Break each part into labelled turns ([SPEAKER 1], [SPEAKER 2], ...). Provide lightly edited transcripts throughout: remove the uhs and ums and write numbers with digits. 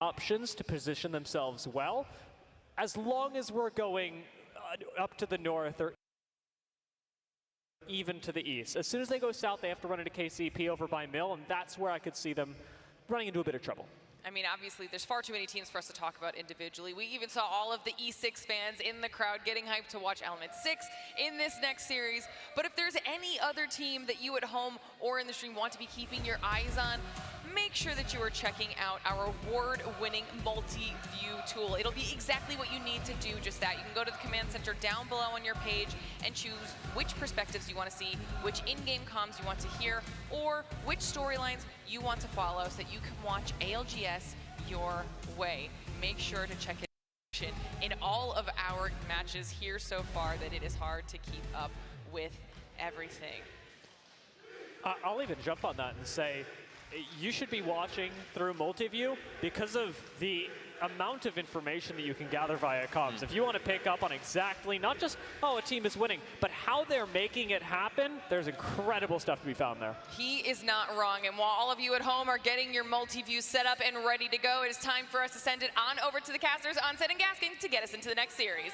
[SPEAKER 1] options to position themselves well, as long as we're going up to the north or even to the east. As soon as they go south, they have to run into KCP over by Mill, and that's where I could see them running into a bit of trouble.
[SPEAKER 2] I mean, obviously, there's far too many teams for us to talk about individually. We even saw all of the E6 fans in the crowd getting hyped to watch Element 6 in this next series. But if there's any other team that you at home or in the stream want to be keeping your eyes on, make sure that you are checking out our award-winning multi-view tool. It'll be exactly what you need to do just that. You can go to the command center down below on your page and choose which perspectives you want to see, which in-game comms you want to hear, or which storylines you want to follow so that you can watch ALGS your way. Make sure to check it in all of our matches here so far that it is hard to keep up with everything.
[SPEAKER 1] I'll even jump on that and say, you should be watching through multi-view because of the amount of information that you can gather via comms. If you want to pick up on exactly, not just, oh, a team is winning, but how they're making it happen, there's incredible stuff to be found there.
[SPEAKER 2] He is not wrong. And while all of you at home are getting your multi-view set up and ready to go, it is time for us to send it on over to the casters on set and Gasking to get us into the next series.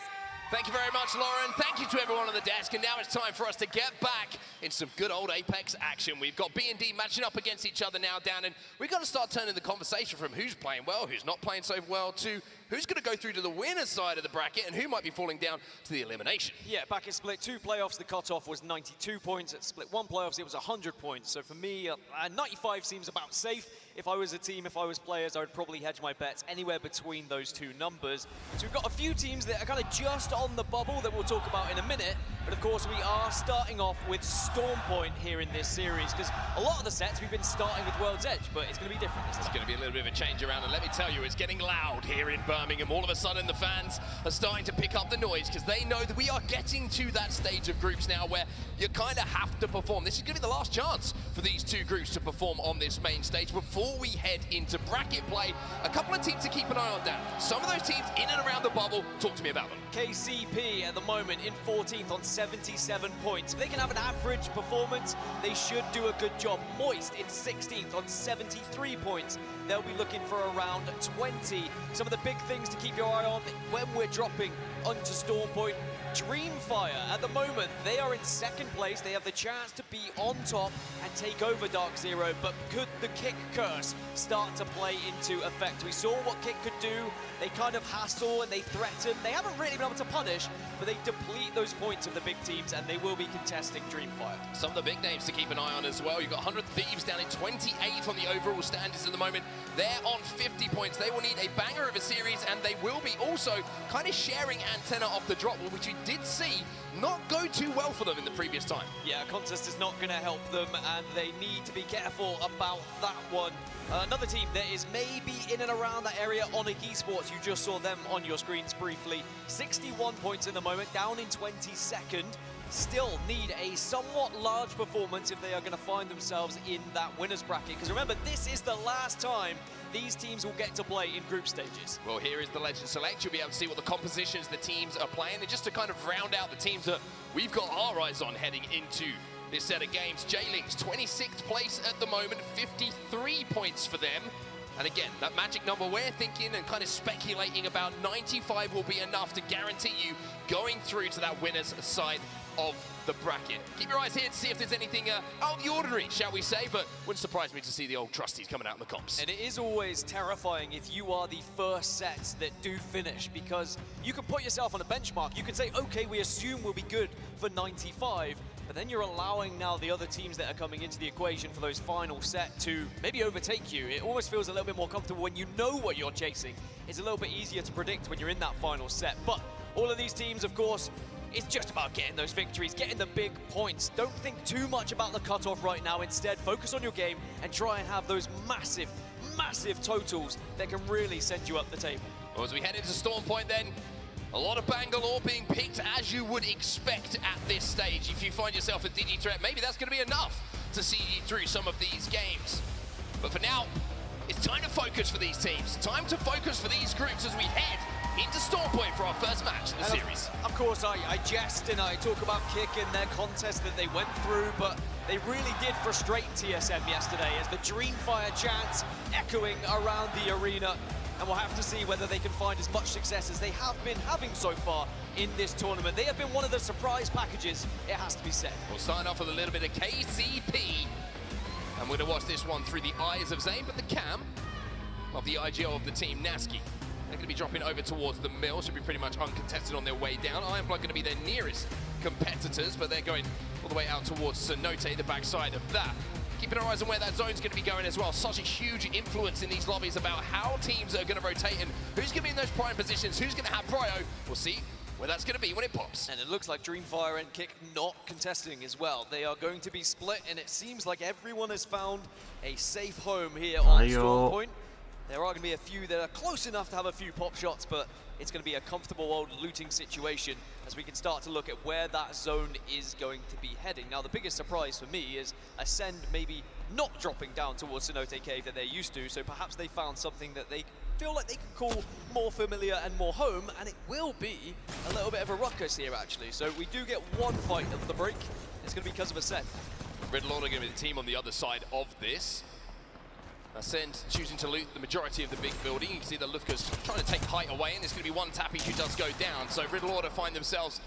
[SPEAKER 3] Thank you very much, Lauren. Thank you to everyone on the desk. And now it's time for us to get back in some good old Apex action. We've got B&D matching up against each other now, Dan, and we've got to start turning the conversation from who's playing well, who's not playing so well, to who's going to go through to the winner's side of the bracket and who might be falling down to the elimination.
[SPEAKER 4] Yeah, back in Split 2 playoffs, the cutoff was 92 points. At Split 1 playoffs, it was 100 points. So for me, 95 seems about safe. If I was a team, if I was players, I would probably hedge my bets anywhere between those two numbers. So we've got a few teams that are kind of just on the bubble that we'll talk about in a minute. But of course, we are starting off with Storm Point here in this series, because a lot of the sets we've been starting with World's Edge, but it's going to be different this time.
[SPEAKER 3] It's going to be a little bit of a change around, and let me tell you, it's getting loud here in Birmingham. All of a sudden, the fans are starting to pick up the noise because they know that we are getting to that stage of groups now where you kind of have to perform. This is going to be the last chance for these two groups to perform on this main stage before we head into bracket play. A couple of teams to keep an eye on, Dan. Some of those teams in and around the bubble, talk to me about them.
[SPEAKER 4] KCP at the moment in 14th on 77 points. If they can have an average performance, they should do a good job. Moist in 16th on 73 points. They'll be looking for around 20. Some of the big things to keep your eye on when we're dropping onto Storm Point. Dreamfire, at the moment, they are in second place. They have the chance to be on top and take over Dark Zero, but could the kick curse start to play into effect? We saw what kick could do. They kind of hassle and they threaten. They haven't really been able to punish, but they deplete those points of the big teams, and they will be contesting Dreamfire.
[SPEAKER 3] Some of the big names to keep an eye on as well. You've got 100 Thieves down in 28th on the overall standings at the moment. They're on 50 points. They will need a banger of a series, and they will be also kind of sharing antenna off the drop, which we did see not go too well for them in the previous time.
[SPEAKER 4] Yeah, contest is not going to help them, and they need to be careful about that one. Another team that is maybe in and around that area, Onyx Esports, you just saw them on your screens briefly. 61 points in the moment, down in 22nd. Still need a somewhat large performance if they are going to find themselves in that winner's bracket. Because remember, this is the last time these teams will get to play in group stages.
[SPEAKER 3] Well, here is the Legend Select. You'll be able to see what the compositions the teams are playing. And just to kind of round out the teams that we've got our eyes on heading into this set of games, J-Links, 26th place at the moment, 53 points for them. And again, that magic number we're thinking and kind of speculating about, 95 will be enough to guarantee you going through to that winner's side of the bracket. Keep your eyes here to see if there's anything out of the ordinary, shall we say, but wouldn't surprise me to see the old trusties coming out in the comps.
[SPEAKER 4] And it is always terrifying if you are the first sets that do finish, because you can put yourself on a benchmark. You can say, okay, we assume we'll be good for 95, but then you're allowing now the other teams that are coming into the equation for those final set to maybe overtake you. It almost feels a little bit more comfortable when you know what you're chasing. It's a little bit easier to predict when you're in that final set. But all of these teams, of course, it's just about getting those victories, getting the big points. Don't think too much about the cutoff right now. Instead, focus on your game and try and have those massive, massive totals that can really send you up the table.
[SPEAKER 3] Well, as we head into Storm Point then, a lot of Bangalore being picked as you would expect at this stage. If you find yourself a Digi threat, maybe that's going to be enough to see you through some of these games. But for now, it's time to focus for these teams. Time to focus for these groups as we head into Storm Point for our first match in the series.
[SPEAKER 4] Of course, I jest and I talk about Kick and their contest that they went through, but they really did frustrate TSM yesterday as the Dreamfire chants echoing around the arena. and we'll have to see whether they can find as much success as they have been having so far in this tournament. They have been one of the surprise packages, it has to be said.
[SPEAKER 3] We'll sign off with a little bit of KCP. And we're going to watch this one through the eyes of Zayn, but the cam of the IGL of the team, Naski. They're going to be dropping over towards the mill, should be pretty much uncontested on their way down. Ironblood going to be their nearest competitors, but they're going all the way out towards Cenote, the backside of that. Keeping our eyes on where that zone's going to be going as well. Such a huge influence in these lobbies about how teams are going to rotate and who's going to be in those prime positions, who's going to have prio. We'll see where that's going to be when it pops.
[SPEAKER 4] And it looks like Dreamfire and Kick not contesting as well. They are going to be split, and it seems like everyone has found a safe home here on Storm Point. There are going to be a few that are close enough to have a few pop shots, but it's going to be a comfortable old looting situation as we can start to look at where that zone is going to be heading. Now, the biggest surprise for me is Ascend maybe not dropping down towards Cenote Cave that they're used to, so perhaps they found something that they feel like they can call more familiar and more home, and it will be a little bit of a ruckus here, actually. So we do get one fight of the break. It's going to be because of Ascend.
[SPEAKER 3] Red Lord are going to be the team on the other side of this. Ascend choosing to loot the majority of the big building. You can see that Lufka's trying to take height away, and there's going to be one tappage who does go down. So Red Lord find themselves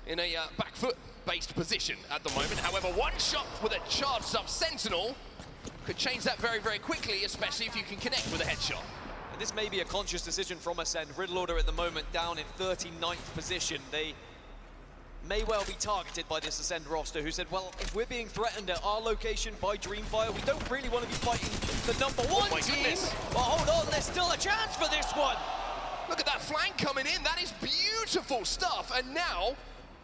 [SPEAKER 3] in a back foot based position at the moment. However, one shot with a charged up Sentinel could change that very, very quickly, especially if you can connect with a headshot.
[SPEAKER 4] And this may be a conscious decision from Ascend. Riddle Order at the moment down in 39th position. They may well be targeted by this Ascend roster, who said, well, if we're being threatened at our location by Dreamfire, we don't really want to be fighting the #1 team.
[SPEAKER 3] Goodness.
[SPEAKER 4] But hold on, there's still a chance for this one.
[SPEAKER 3] Look at that flank coming in. That is beautiful stuff. And now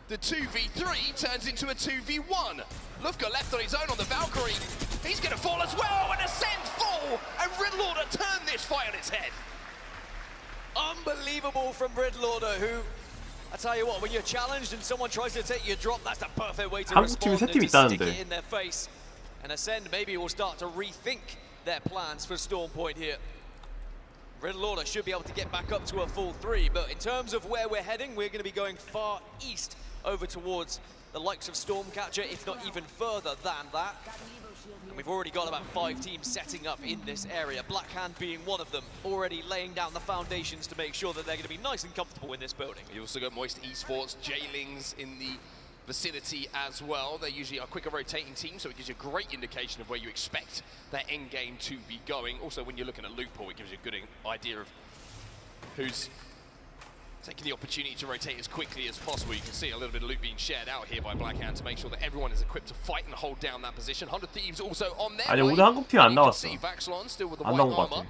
[SPEAKER 3] the 2v3 turns into a 2v1. Lufka left on his own on the Valkyrie. He's going to fall as well, and Ascend fall, and Riddle Order turn this fight on its head.
[SPEAKER 4] Unbelievable from Riddle Order, who, I tell you what, when you're challenged and someone tries to take your drop, that's the perfect way to respond and to stick it in their face. And Ascend maybe will start to rethink their plans for Storm Point here. Riddle Order should be able to get back up to a full 3, but in terms of where we're heading, we're going to be going far east over towards the likes of Stormcatcher, if not even further than that. And we've already got about 5 teams setting up in this area, Blackhand being one of them, already laying down the foundations to make sure that they're going to be nice and comfortable in this building.
[SPEAKER 3] You also got Moist Esports, Jailings in the vicinity as well. They're usually a quicker rotating team, so it gives you a great indication of where you expect their end game to be going. Also, when you're looking at loot pool, it gives you a good idea of who's taking the opportunity to rotate as quickly as possible. You can see a little bit of loot being shared out here by Blackhand to make sure that everyone is equipped to fight and hold down that position. 100 Thieves also on their
[SPEAKER 5] 아니
[SPEAKER 3] way.
[SPEAKER 5] 오늘 한국 팀 안 나왔어.
[SPEAKER 3] Vaxlon still with the
[SPEAKER 5] 안
[SPEAKER 3] white
[SPEAKER 5] 나온 것
[SPEAKER 3] armor.
[SPEAKER 5] 같아.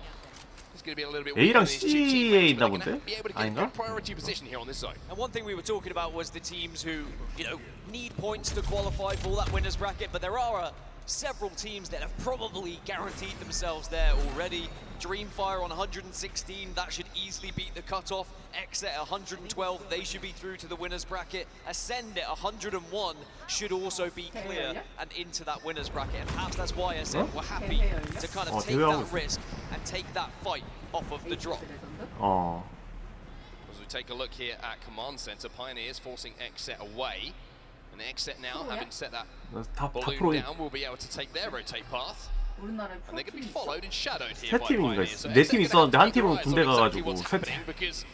[SPEAKER 3] It's going to be a little bit
[SPEAKER 5] A랑
[SPEAKER 3] weaker than his two
[SPEAKER 5] C에
[SPEAKER 3] teammates,
[SPEAKER 5] 있나
[SPEAKER 3] but they're
[SPEAKER 5] 본데?
[SPEAKER 3] going to be able to get a
[SPEAKER 5] 아닌가?
[SPEAKER 3] good priority position here on this zone.
[SPEAKER 4] And one thing we were talking about was the teams who, you know, need points to qualify for that winners bracket, but there are several teams that have probably guaranteed themselves there already. Dreamfire on 116, that should easily beat the cutoff. X at 112, they should be through to the winners bracket. Ascend at 101 should also be clear and into that winners bracket. And perhaps that's why Ascend were happy to kind of take that risk and take that fight off of the drop.
[SPEAKER 3] As we take a look here at Command Center, Pioneers forcing Xset away. And Xset now, having set that balloon down, will be able to take their rotate path. And they're going to be followed and shadowed here by Pioneers. So
[SPEAKER 5] 네 팀 있었는데 한 팀은 군대 가가지고
[SPEAKER 3] because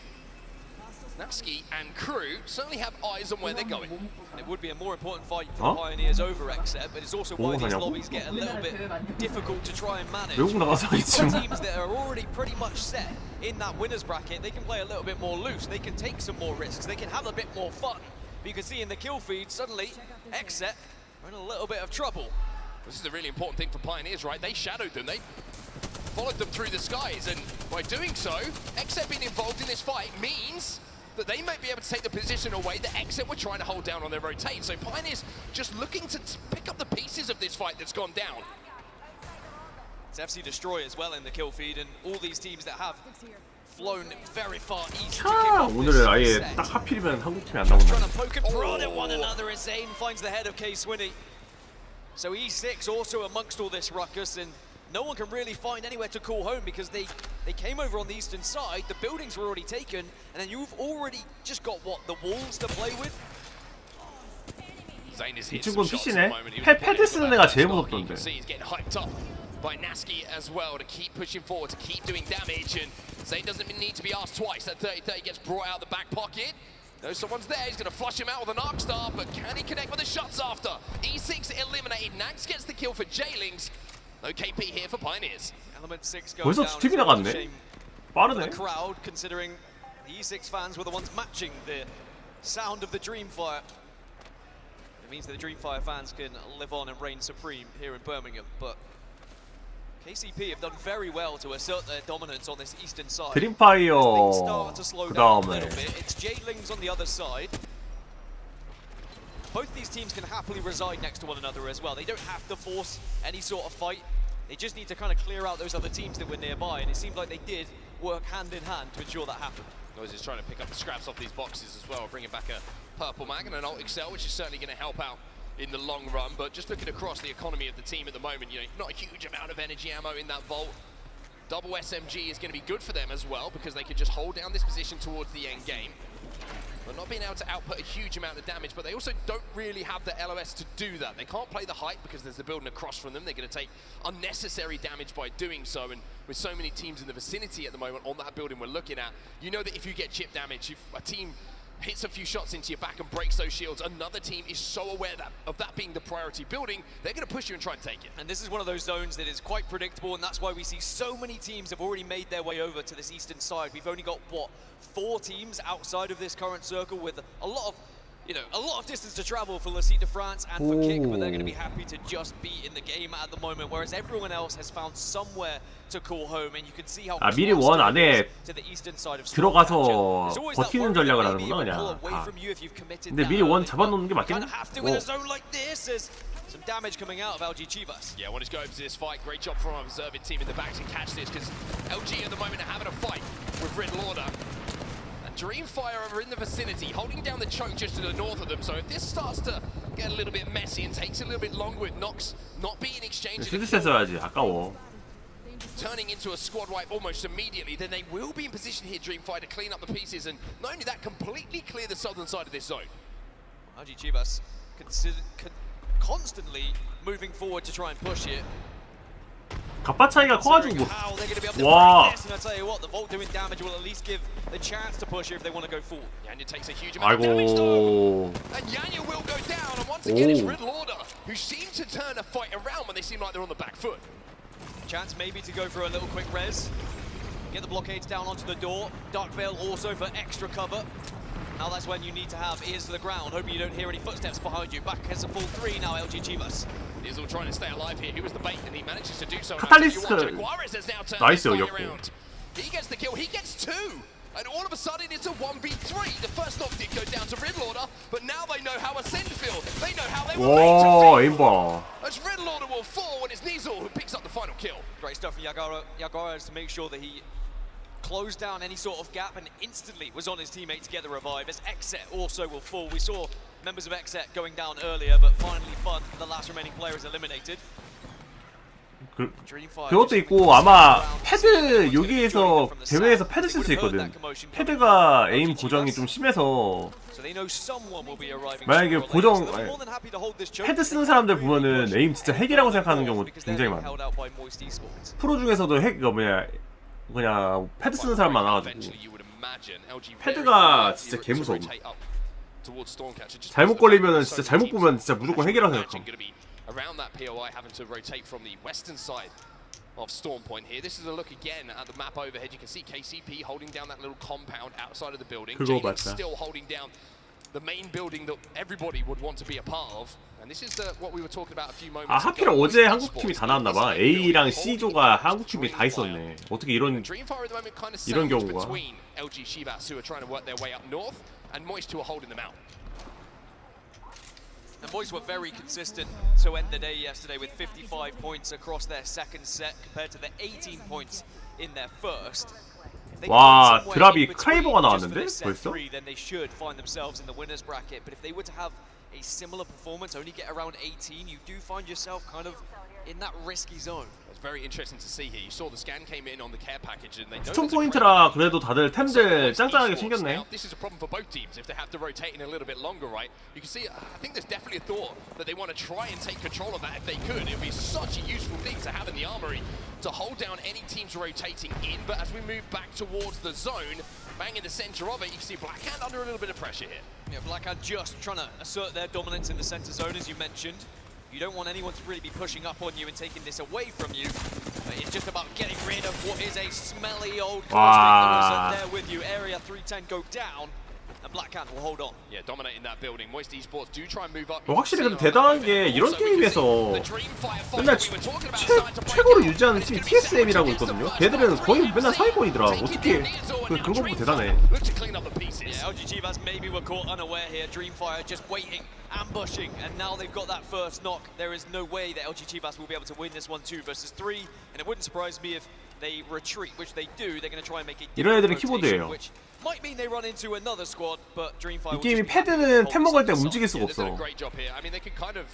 [SPEAKER 3] Naski and crew certainly have eyes on where they're going.
[SPEAKER 4] It would be a more important fight for Pioneers over Xset, but it's also why these lobbies get a little bit difficult to try and manage. For teams that are already pretty much set in that winners bracket, they can play a little bit more loose, they can take some more risks, they can have a bit more fun. But you can see in the kill feed, suddenly Xset are in a little bit of trouble.
[SPEAKER 3] This is a really important thing for Pioneers, right? They shadowed them, they followed them through the skies, and by doing so, Xset being involved in this fight means that they might be able to take the position away that Xset were trying to hold down on their rotate. So Pioneers just looking to pick up the pieces of this fight that's gone down.
[SPEAKER 4] It's FC Destroy as well in the kill feed, and all these teams that have flown very far east.
[SPEAKER 5] 오늘 아예 딱 하필이면 한국 팀이 안 나온다.
[SPEAKER 4] Trying to poke and prod at one another as Zayn finds the head of K-Swinny. So E6 also amongst all this ruckus, and no one can really find anywhere to call home because they came over on the eastern side, the buildings were already taken, and then you've already just got, what, the walls to play with?
[SPEAKER 5] 이 친구는 PC네? 패드 쓰는 애가 제일 무섭던데.
[SPEAKER 3] by Naski as well to keep pushing forward, to keep doing damage, and Zayn doesn't need to be asked twice. That 30-30 gets brought out of the back pocket. Knows someone's there, he's going to flush him out with an arc star, but can he connect with the shots after? E6 eliminated, Nax gets the kill for Jaylings. No KP here for Pioneers.
[SPEAKER 4] Element 6 goes
[SPEAKER 5] 벌써
[SPEAKER 4] down.
[SPEAKER 5] 투팀이 나갔네. 빠르네.
[SPEAKER 4] The crowd, considering the E6 fans were the ones matching the sound of the Dreamfire. It means that the Dreamfire fans can live on and reign supreme here in Birmingham, but KCP have done very well to assert their dominance on this eastern side.
[SPEAKER 5] 드림파이어
[SPEAKER 4] Things start to slow
[SPEAKER 5] 그
[SPEAKER 4] down a
[SPEAKER 5] 다음에
[SPEAKER 4] little bit. It's Jaylings on the other side. Both these teams can happily reside next to one another as well. They don't have to force any sort of fight. They just need to kind of clear out those other teams that were nearby, and it seemed like they did work hand in hand to ensure that happened.
[SPEAKER 3] Noise is trying to pick up the scraps off these boxes as well, bringing back a purple mag and an alt excel, which is certainly going to help out in the long run. But just looking across the economy of the team at the moment, you know, not a huge amount of energy ammo in that vault. Double SMG is going to be good for them as well, because they could just hold down this position towards the end game. But not being able to output a huge amount of damage, but they also don't really have the LOS to do that. They can't play the height because there's the building across from them. They're going to take unnecessary damage by doing so, and with so many teams in the vicinity at the moment on that building we're looking at, you know that if you get chip damage, if a team hits a few shots into your back and breaks those shields, another team is so aware of that being the priority building, they're going to push you and try and take it.
[SPEAKER 4] And this is one of those zones that is quite predictable, and that's why we see so many teams have already made their way over to this eastern side. We've only got, what, 4 teams outside of this current circle with a lot of distance to travel for Le Site de France and for Kick, but they're going to be happy to just be in the game at the moment, whereas everyone else has found somewhere to call home, and you can see how
[SPEAKER 5] 미리 원 안에
[SPEAKER 4] to the eastern side of
[SPEAKER 5] 들어가서 버티는 전략을 하는구나 그냥. 근데 미리 원 잡아놓는 게 맞긴 해.
[SPEAKER 4] Some damage coming out of LG Chivas.
[SPEAKER 3] Yeah, want to go over to this fight. Great job from our observing team in the back to catch this, because LG at the moment are having a fight with Red Lorder. And Dreamfire are in the vicinity, holding down the choke just to the north of them. So if this starts to get a little bit messy and takes a little bit longer with Nox not being exchanged,
[SPEAKER 5] 스드셋 써야지. 아까워.
[SPEAKER 3] turning into a squad wipe almost immediately, then they will be in position here, Dreamfire, to clean up the pieces, and not only that, completely clear the southern side of this zone.
[SPEAKER 4] LG Chivas constantly moving forward to try and push it.
[SPEAKER 5] 갑바 차이가 커가지고.
[SPEAKER 4] How they're going to be able to
[SPEAKER 5] 와.
[SPEAKER 4] break this, and I tell you what, the Vault doing damage will at least give the chance to push here if they want to go forward.
[SPEAKER 3] Yanya takes a huge amount of damage though,
[SPEAKER 5] 아이고.
[SPEAKER 3] and Yanya will go down, and once again it's Red Lorder, who seem to turn a fight around when they seem like they're on the back foot.
[SPEAKER 4] Chance maybe to go for a little quick res. Get the blockades down onto the door. Dark Veil also for extra cover. Now that's when you need to have ears to the ground, hoping you don't hear any footsteps behind you. Back has a full 3 now, LG Chivas.
[SPEAKER 3] He's all trying to stay alive here. He was the bait, and he manages to do so.
[SPEAKER 5] 카탈리스트 나이스
[SPEAKER 3] He
[SPEAKER 5] 여겼고.
[SPEAKER 3] gets the kill. He gets 2. And all of a sudden, it's a 1v3. The first knock did go down to Red Lorder, but now they know how Ascend feel. They know how they were made
[SPEAKER 5] 와,
[SPEAKER 3] to
[SPEAKER 5] 에임
[SPEAKER 3] feel.
[SPEAKER 5] 봐.
[SPEAKER 3] As Red Lorder will fall when it's Nizel who picks up the final kill.
[SPEAKER 4] Great stuff from Yagara to make sure that he closed down any sort of gap and instantly was on his teammate to get the revive, as Exet also will fall. We saw members of Exet going down earlier, but finally Fun, the last remaining player, is eliminated.
[SPEAKER 5] 그것도 있고 아마 패드 여기에서 대회에서 패드 쓸 수 있거든. 패드가 에임 고정이 좀 심해서 만약에 고정 패드 쓰는 사람들 보면은 에임 진짜 핵이라고 생각하는 경우 굉장히 많아. 프로 중에서도 핵 그냥 패드 쓰는 사람 많아가지고 패드가 진짜 개무서워. 잘못 걸리면은 진짜 잘못 보면 진짜 무조건 핵이라고 생각함.
[SPEAKER 3] Around that POI having to rotate from the western side of Storm Point here. This is a look again at the map overhead. You can see KCP holding down that little compound outside of the building. Jaylings still holding down the main building that everybody would want to be a part of. And this is what we were talking about a few moments ago.
[SPEAKER 5] 하필 어제 한국 팀이 다 나왔나봐. A랑 C조가 한국 팀이 다 있었네. 어떻게 이런 경우가?
[SPEAKER 3] LG Chivas, who are trying to work their way up north, and Moist, who are holding them out.
[SPEAKER 4] The boys were very consistent to end the day yesterday with 55 points across their second set compared to the 18 points in their first.
[SPEAKER 5] 와, 드랍이 크레이버가 나왔는데 벌써?
[SPEAKER 4] Then they should find themselves in the winners bracket. But if they were to have a similar performance, only get around 18, you do find yourself kind of in that risky zone.
[SPEAKER 3] What's very interesting to see here, you saw the scan came in on the care package and they know
[SPEAKER 5] 스톤
[SPEAKER 3] there's a
[SPEAKER 5] 포인트라 그래도 다들 템들 짱짱하게 챙겼네.
[SPEAKER 3] Now, this is a problem for both teams if they have to rotate in a little bit longer, right? You can see, I think there's definitely a thought that they want to try and take control of that if they could. It would be such a useful thing to have in the armory to hold down any teams rotating in. But as we move back towards the zone, bang in the center of it, you can see Blackhand under a little bit of pressure here.
[SPEAKER 4] Yeah, Blackhand just trying to assert their dominance in the center zone, as you mentioned. You don't want anyone to really be pushing up on you and taking this away from you. It's just about getting rid of what is a smelly old cold streak that was there with you. Area 310 go down, and Blackhand will hold on.
[SPEAKER 3] Yeah, dominating that building. Moist Esports do try and move up.
[SPEAKER 5] 확실히 근데 대단한 게 이런 게임에서 맨날 최고를 유지하는 팀이 TSM이라고 있거든요. 걔들은 거의 맨날 상위권이더라. 어떻게 그런 거 보고 대단해.
[SPEAKER 4] Yeah, LG Chivas maybe were caught unaware here. Dreamfire just waiting, ambushing, and now they've got that first knock. There is no way that LG Chivas will be able to win this one 2 versus 3, and it wouldn't surprise me if they retreat, which they do. They're going to try and make a
[SPEAKER 5] 이런 애들은
[SPEAKER 4] different
[SPEAKER 5] 키보드예요.
[SPEAKER 4] rotation, which might mean they run into another squad, but Dreamfire
[SPEAKER 5] 이 게임이 패드는 템 먹을 때 움직일 수가
[SPEAKER 3] They've done a
[SPEAKER 5] 없어.
[SPEAKER 3] great job here. I mean, they could kind of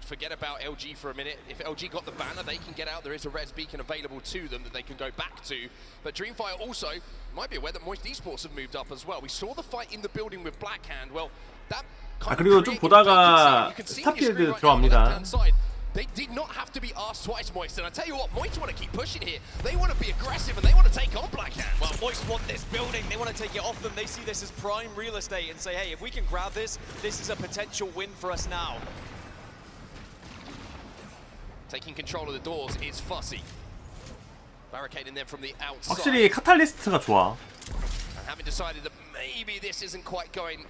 [SPEAKER 3] forget about LG for a minute. If LG got the banner, they can get out. There is a res beacon available to them that they can go back to. But Dreamfire also might be aware that Moist Esports have moved up as well. We saw the fight in the building with Blackhand. Well, that kind
[SPEAKER 5] 그리고
[SPEAKER 3] of
[SPEAKER 5] 좀
[SPEAKER 3] created
[SPEAKER 5] 보다가
[SPEAKER 3] vacancy. You can see on your screen
[SPEAKER 5] 스타필드
[SPEAKER 3] right now on the
[SPEAKER 5] 들어갑니다.
[SPEAKER 3] left-hand side. They did not have to be asked twice, Moist. And I tell you what, Moist want to keep pushing here. They want to be aggressive and they want to take on Blackhand.
[SPEAKER 4] Well, Moist want this building. They want to take it off them. They see this as prime real estate and say, hey, if we can grab this, this is a potential win for us now.
[SPEAKER 3] Taking control of the doors is Fussy. Barricading them from the outside.
[SPEAKER 5] 확실히 카탈리스트가 좋아.
[SPEAKER 3] And having decided that maybe this isn't quite going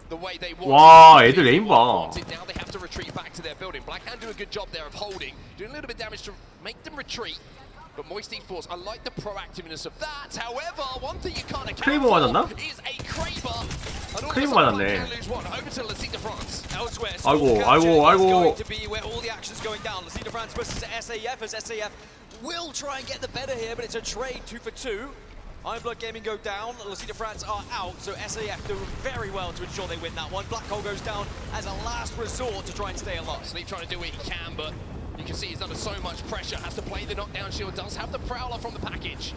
[SPEAKER 3] the way they want.
[SPEAKER 5] 와, 애들 에임 봐.
[SPEAKER 3] Now they have to retreat back to their building. Blackhand do a good job there of holding, doing a little bit of damage to make them retreat. But Moist Esports, I like the proactiveness of that. However, one thing you can't account
[SPEAKER 5] 크레이버
[SPEAKER 3] for
[SPEAKER 5] 맞았나?
[SPEAKER 3] is a Kraber. And all
[SPEAKER 5] 크레이버
[SPEAKER 3] of a sudden,
[SPEAKER 5] 맞았네.
[SPEAKER 3] Blackhand lose one. Over to Lasita France.
[SPEAKER 4] Elsewhere,
[SPEAKER 5] 아이고,
[SPEAKER 4] Stormcatcher
[SPEAKER 5] 아이고,
[SPEAKER 4] is
[SPEAKER 5] 아이고.
[SPEAKER 4] going to be where all the action's going down. Lasita France versus SAF, as SAF will try and get the better here, but it's a trade 2 for 2. Ironblood Gaming go down, Lasita France are out, so SAF do very well to ensure they win that one. Black Hole goes down as a last resort to try and stay alive.
[SPEAKER 3] Sleep trying to do what he can, but you can see he's under so much pressure. Has to play the knockdown shield, does have the Prowler from the package.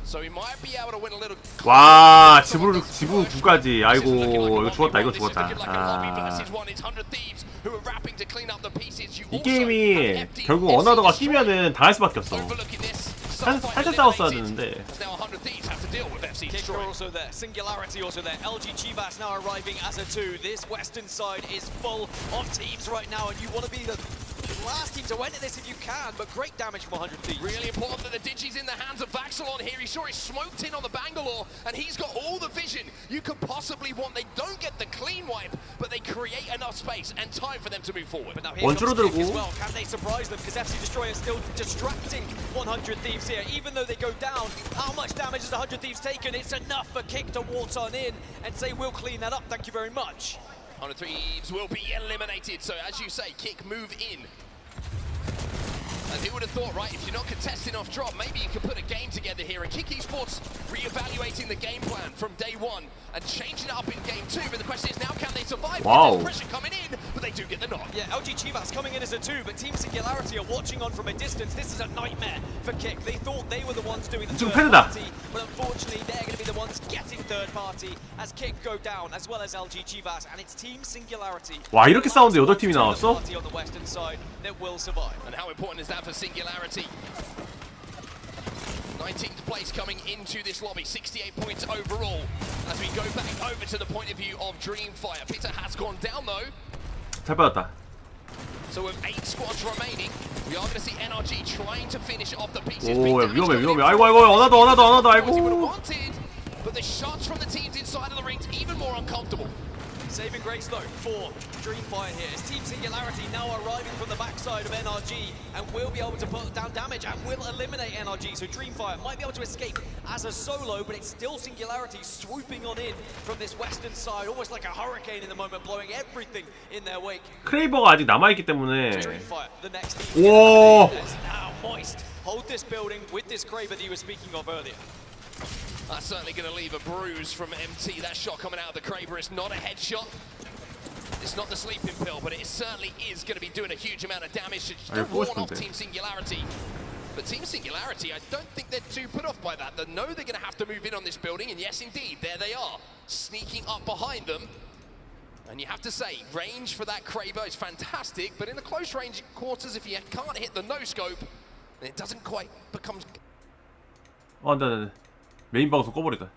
[SPEAKER 3] So he might be able to win a little.
[SPEAKER 5] 와, 지부 9까지. 아이고, 이거 죽었다, 이거 죽었다. 아. 이 게임이 결국 어나더가 끼면은 당할 수밖에 없어. 살짝 싸웠어야 되는데.
[SPEAKER 4] Kicker also there, Singularity also there, LG Chivas now arriving as a 2. This western side is full of teams right now, and you want to be the last team to enter this if you can, but great damage from 100 Thieves.
[SPEAKER 3] Really important that the Digi's in the hands of Vaxelon here. He saw it smoked in on the Bangalore, and he's got all the vision you could possibly want. They don't get the clean wipe, but they create enough space and time for them to move forward.
[SPEAKER 4] But now here comes Kick as well. Can they surprise them? Because FC Destroyer is still distracting 100 Thieves here. Even though they go down, how much damage has 100 Thieves taken? It's enough for Kick to waltz on in and say, we'll clean that up, thank you very much.
[SPEAKER 3] 100 Thieves will be eliminated, so as you say, Kick move in. And who would have thought, right, if you're not contesting off drop, maybe you can put a game together here. And Kick Esports re-evaluating the game plan from day one and changing it up in game 2. But the question is now, can they survive?
[SPEAKER 5] Wow.
[SPEAKER 3] There's pressure coming in, but they do get the knock.
[SPEAKER 4] Yeah, LG Chivas coming in as a 2, but Team Singularity are watching on from a distance. This is a nightmare for Kick. They thought they were the ones doing the third party, but unfortunately they're going to be the ones getting third party as Kick go down, as well as LG Chivas, and it's Team Singularity.
[SPEAKER 5] 와, 이렇게 싸우는데 8팀이 나왔어?
[SPEAKER 4] On the western side that will survive.
[SPEAKER 3] And how important is that for Singularity? 19th place coming into this lobby, 68 points overall. As we go back over to the point of view of Dreamfire. Peter has gone down though.
[SPEAKER 5] 잘 받았다.
[SPEAKER 3] So with 8 squads remaining, we are going to see NRG trying to finish off the pieces.
[SPEAKER 5] 오, 위험해, 위험해. 아이고, 아이고, 어나더, 아이고.
[SPEAKER 3] But the shots from the teams inside of the rings even more uncomfortable.
[SPEAKER 4] Saving grace though for Dreamfire here. It's Team Singularity now arriving from the backside of NRG and will be able to put down damage and will eliminate NRG. So Dreamfire might be able to escape as a solo, but it's still Singularity swooping on in from this western side, almost like a hurricane in the moment, blowing everything in their wake.
[SPEAKER 5] 크레이버가 아직 남아있기 때문에.
[SPEAKER 4] Dreamfire, the next team.
[SPEAKER 5] 오.
[SPEAKER 4] Now Moist hold this building with this Kraber that you were speaking of earlier.
[SPEAKER 3] That's certainly going to leave a bruise from MT. That shot coming out of the Kraber is not a headshot. It's not the sleeping pill, but it certainly is going to be doing a huge amount of damage to warn off Team Singularity. But Team Singularity, I don't think they're too put off by that. They know they're going to have to move in on this building, and yes, indeed, there they are, sneaking up behind them. And you have to say, range for that Kraber is fantastic, but in the close range quarters, if you can't hit the no-scope, then it doesn't quite become...
[SPEAKER 5] 네. 메인 방송 꺼버리다.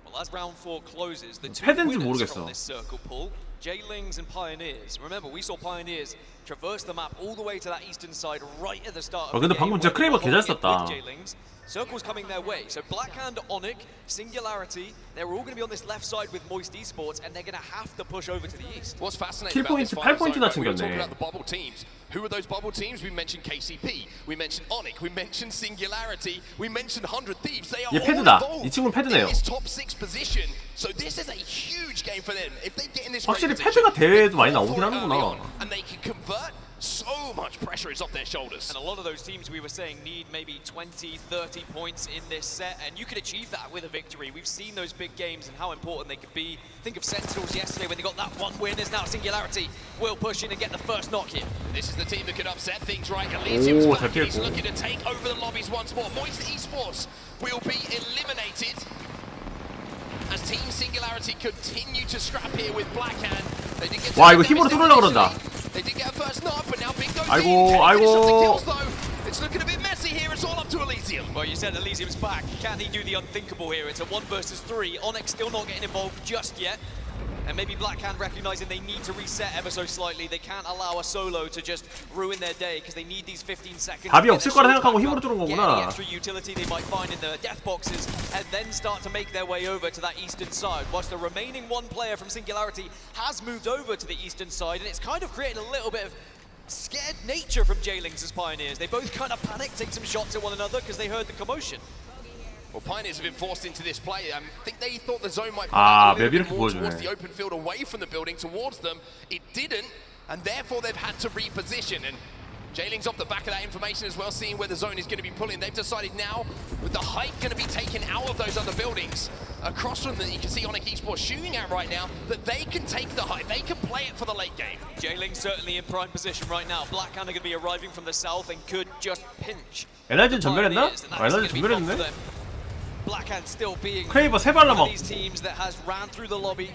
[SPEAKER 4] Well, as round 4 closes, the two
[SPEAKER 5] 패드인지
[SPEAKER 4] winners
[SPEAKER 5] 모르겠어.
[SPEAKER 4] from this circle pool, J-Lings and Pioneers. Remember, we saw Pioneers traverse the map all the way to that eastern side right at the start of
[SPEAKER 5] 근데
[SPEAKER 4] the game.
[SPEAKER 5] 방금 진짜 크레이버 개 잘 썼다.
[SPEAKER 4] J-Lings. Circle's coming their way. So Blackhand, Onyx, Singularity, they're all going to be on this left side with Moist Esports, and they're going to have to push over to the east.
[SPEAKER 3] What's fascinating about this final zone, we were talking about the bubble teams. Who are those bubble teams? We mentioned KCP, we mentioned Onyx, we mentioned Singularity, we mentioned 100 Thieves. They are all involved in this top 6 position. So this is a huge game for them. If they get in this
[SPEAKER 5] 확실히 패드가 대회에도 많이 나오긴 하는구나.
[SPEAKER 3] and they can convert, so much pressure is off their shoulders.
[SPEAKER 4] And a lot of those teams, we were saying, need maybe 20, 30 points in this set, and you could achieve that with a victory. We've seen those big games and how important they could be. Think of Sentinels yesterday when they got that one win. There's now Singularity will push in and get the first knock here.
[SPEAKER 3] This is the team that could upset things, right? Elysium's back,
[SPEAKER 5] 잘
[SPEAKER 3] he's
[SPEAKER 5] 피했고.
[SPEAKER 3] looking to take over the lobbies once more. Moist Esports will be eliminated as Team Singularity continue to scrap here with Blackhand. They did get
[SPEAKER 5] 와, 이거 힘으로 뚫으려고 그런다.
[SPEAKER 3] They did get a first knock, but now Bingo
[SPEAKER 5] 아이고,
[SPEAKER 3] team can finish up the
[SPEAKER 5] 아이고.
[SPEAKER 3] kills though. It's looking a bit messy here. It's all up to Elysium.
[SPEAKER 4] Well, you said Elysium's back. Can he do the unthinkable here? It's a 1 versus 3. Onyx still not getting involved just yet. And maybe Blackhand recognizing they need to reset ever so slightly. They can't allow a solo to just ruin their day because they need these 15 seconds.
[SPEAKER 5] 답이 없을 거라 생각하고 힘으로 뚫은
[SPEAKER 4] Get any
[SPEAKER 5] 거구나.
[SPEAKER 4] extra utility they might find in the death boxes and then start to make their way over to that eastern side. Whilst the remaining one player from Singularity has moved over to the eastern side, and it's kind of created a little bit of scared nature from J-Lings as Pioneers. They both kind of panicked, take some shots at one another because they heard the commotion.
[SPEAKER 3] Well, Pioneers have been forced into this play. I think they thought the zone might pull out a little bit more towards the open field, away from the building, towards them. It didn't, and therefore they've had to reposition. And J-Lings off the back of that information as well, seeing where the zone is going to be pulling. They've decided now, with the height going to be taken out of those other buildings, across from them, you can see Onyx Esports shooting at right now, that they can take the height, they can play it for the late game.
[SPEAKER 4] J-Lings certainly in prime position right now. Blackhand are going to be arriving from the south and could just pinch.
[SPEAKER 5] 에너지 전멸했나? 에너지 전멸했네.
[SPEAKER 4] Blackhand still being
[SPEAKER 5] 크레이버 3발
[SPEAKER 4] one
[SPEAKER 5] 남아.
[SPEAKER 4] of these teams that has ran through the lobby.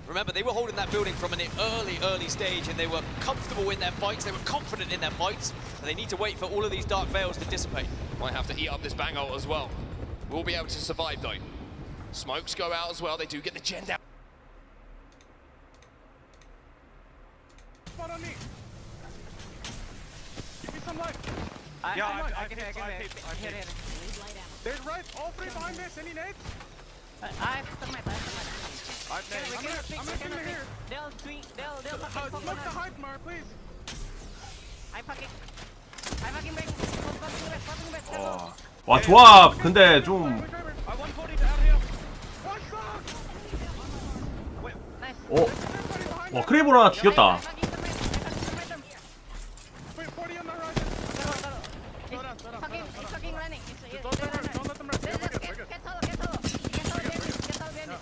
[SPEAKER 4] Remember, they were holding that building from an early stage, and they were comfortable in their fights, they were confident in their fights, and they need to wait for all of these dark veils to dissipate.
[SPEAKER 3] Might have to heat up this bang ult as well. We'll be able to survive though. Smokes go out as well, they do get the gen down.
[SPEAKER 6] Spot on me. Give me some life.
[SPEAKER 7] I can hit.
[SPEAKER 6] There's right, all three behind this. Any nades?
[SPEAKER 7] I stuck my flash.
[SPEAKER 6] I'm gonna here.
[SPEAKER 7] They'll
[SPEAKER 6] Smoke the hype, Mar, please.
[SPEAKER 7] I fucking break. Fucking back.
[SPEAKER 5] 와, 조합 근데 좀
[SPEAKER 6] I 140 down here. One shot.
[SPEAKER 5] 와, 크레이버 하나 죽였다.
[SPEAKER 6] Wait, 40 on the horizon.
[SPEAKER 7] Fucking running.
[SPEAKER 6] Don't let them rest.
[SPEAKER 7] Get solo.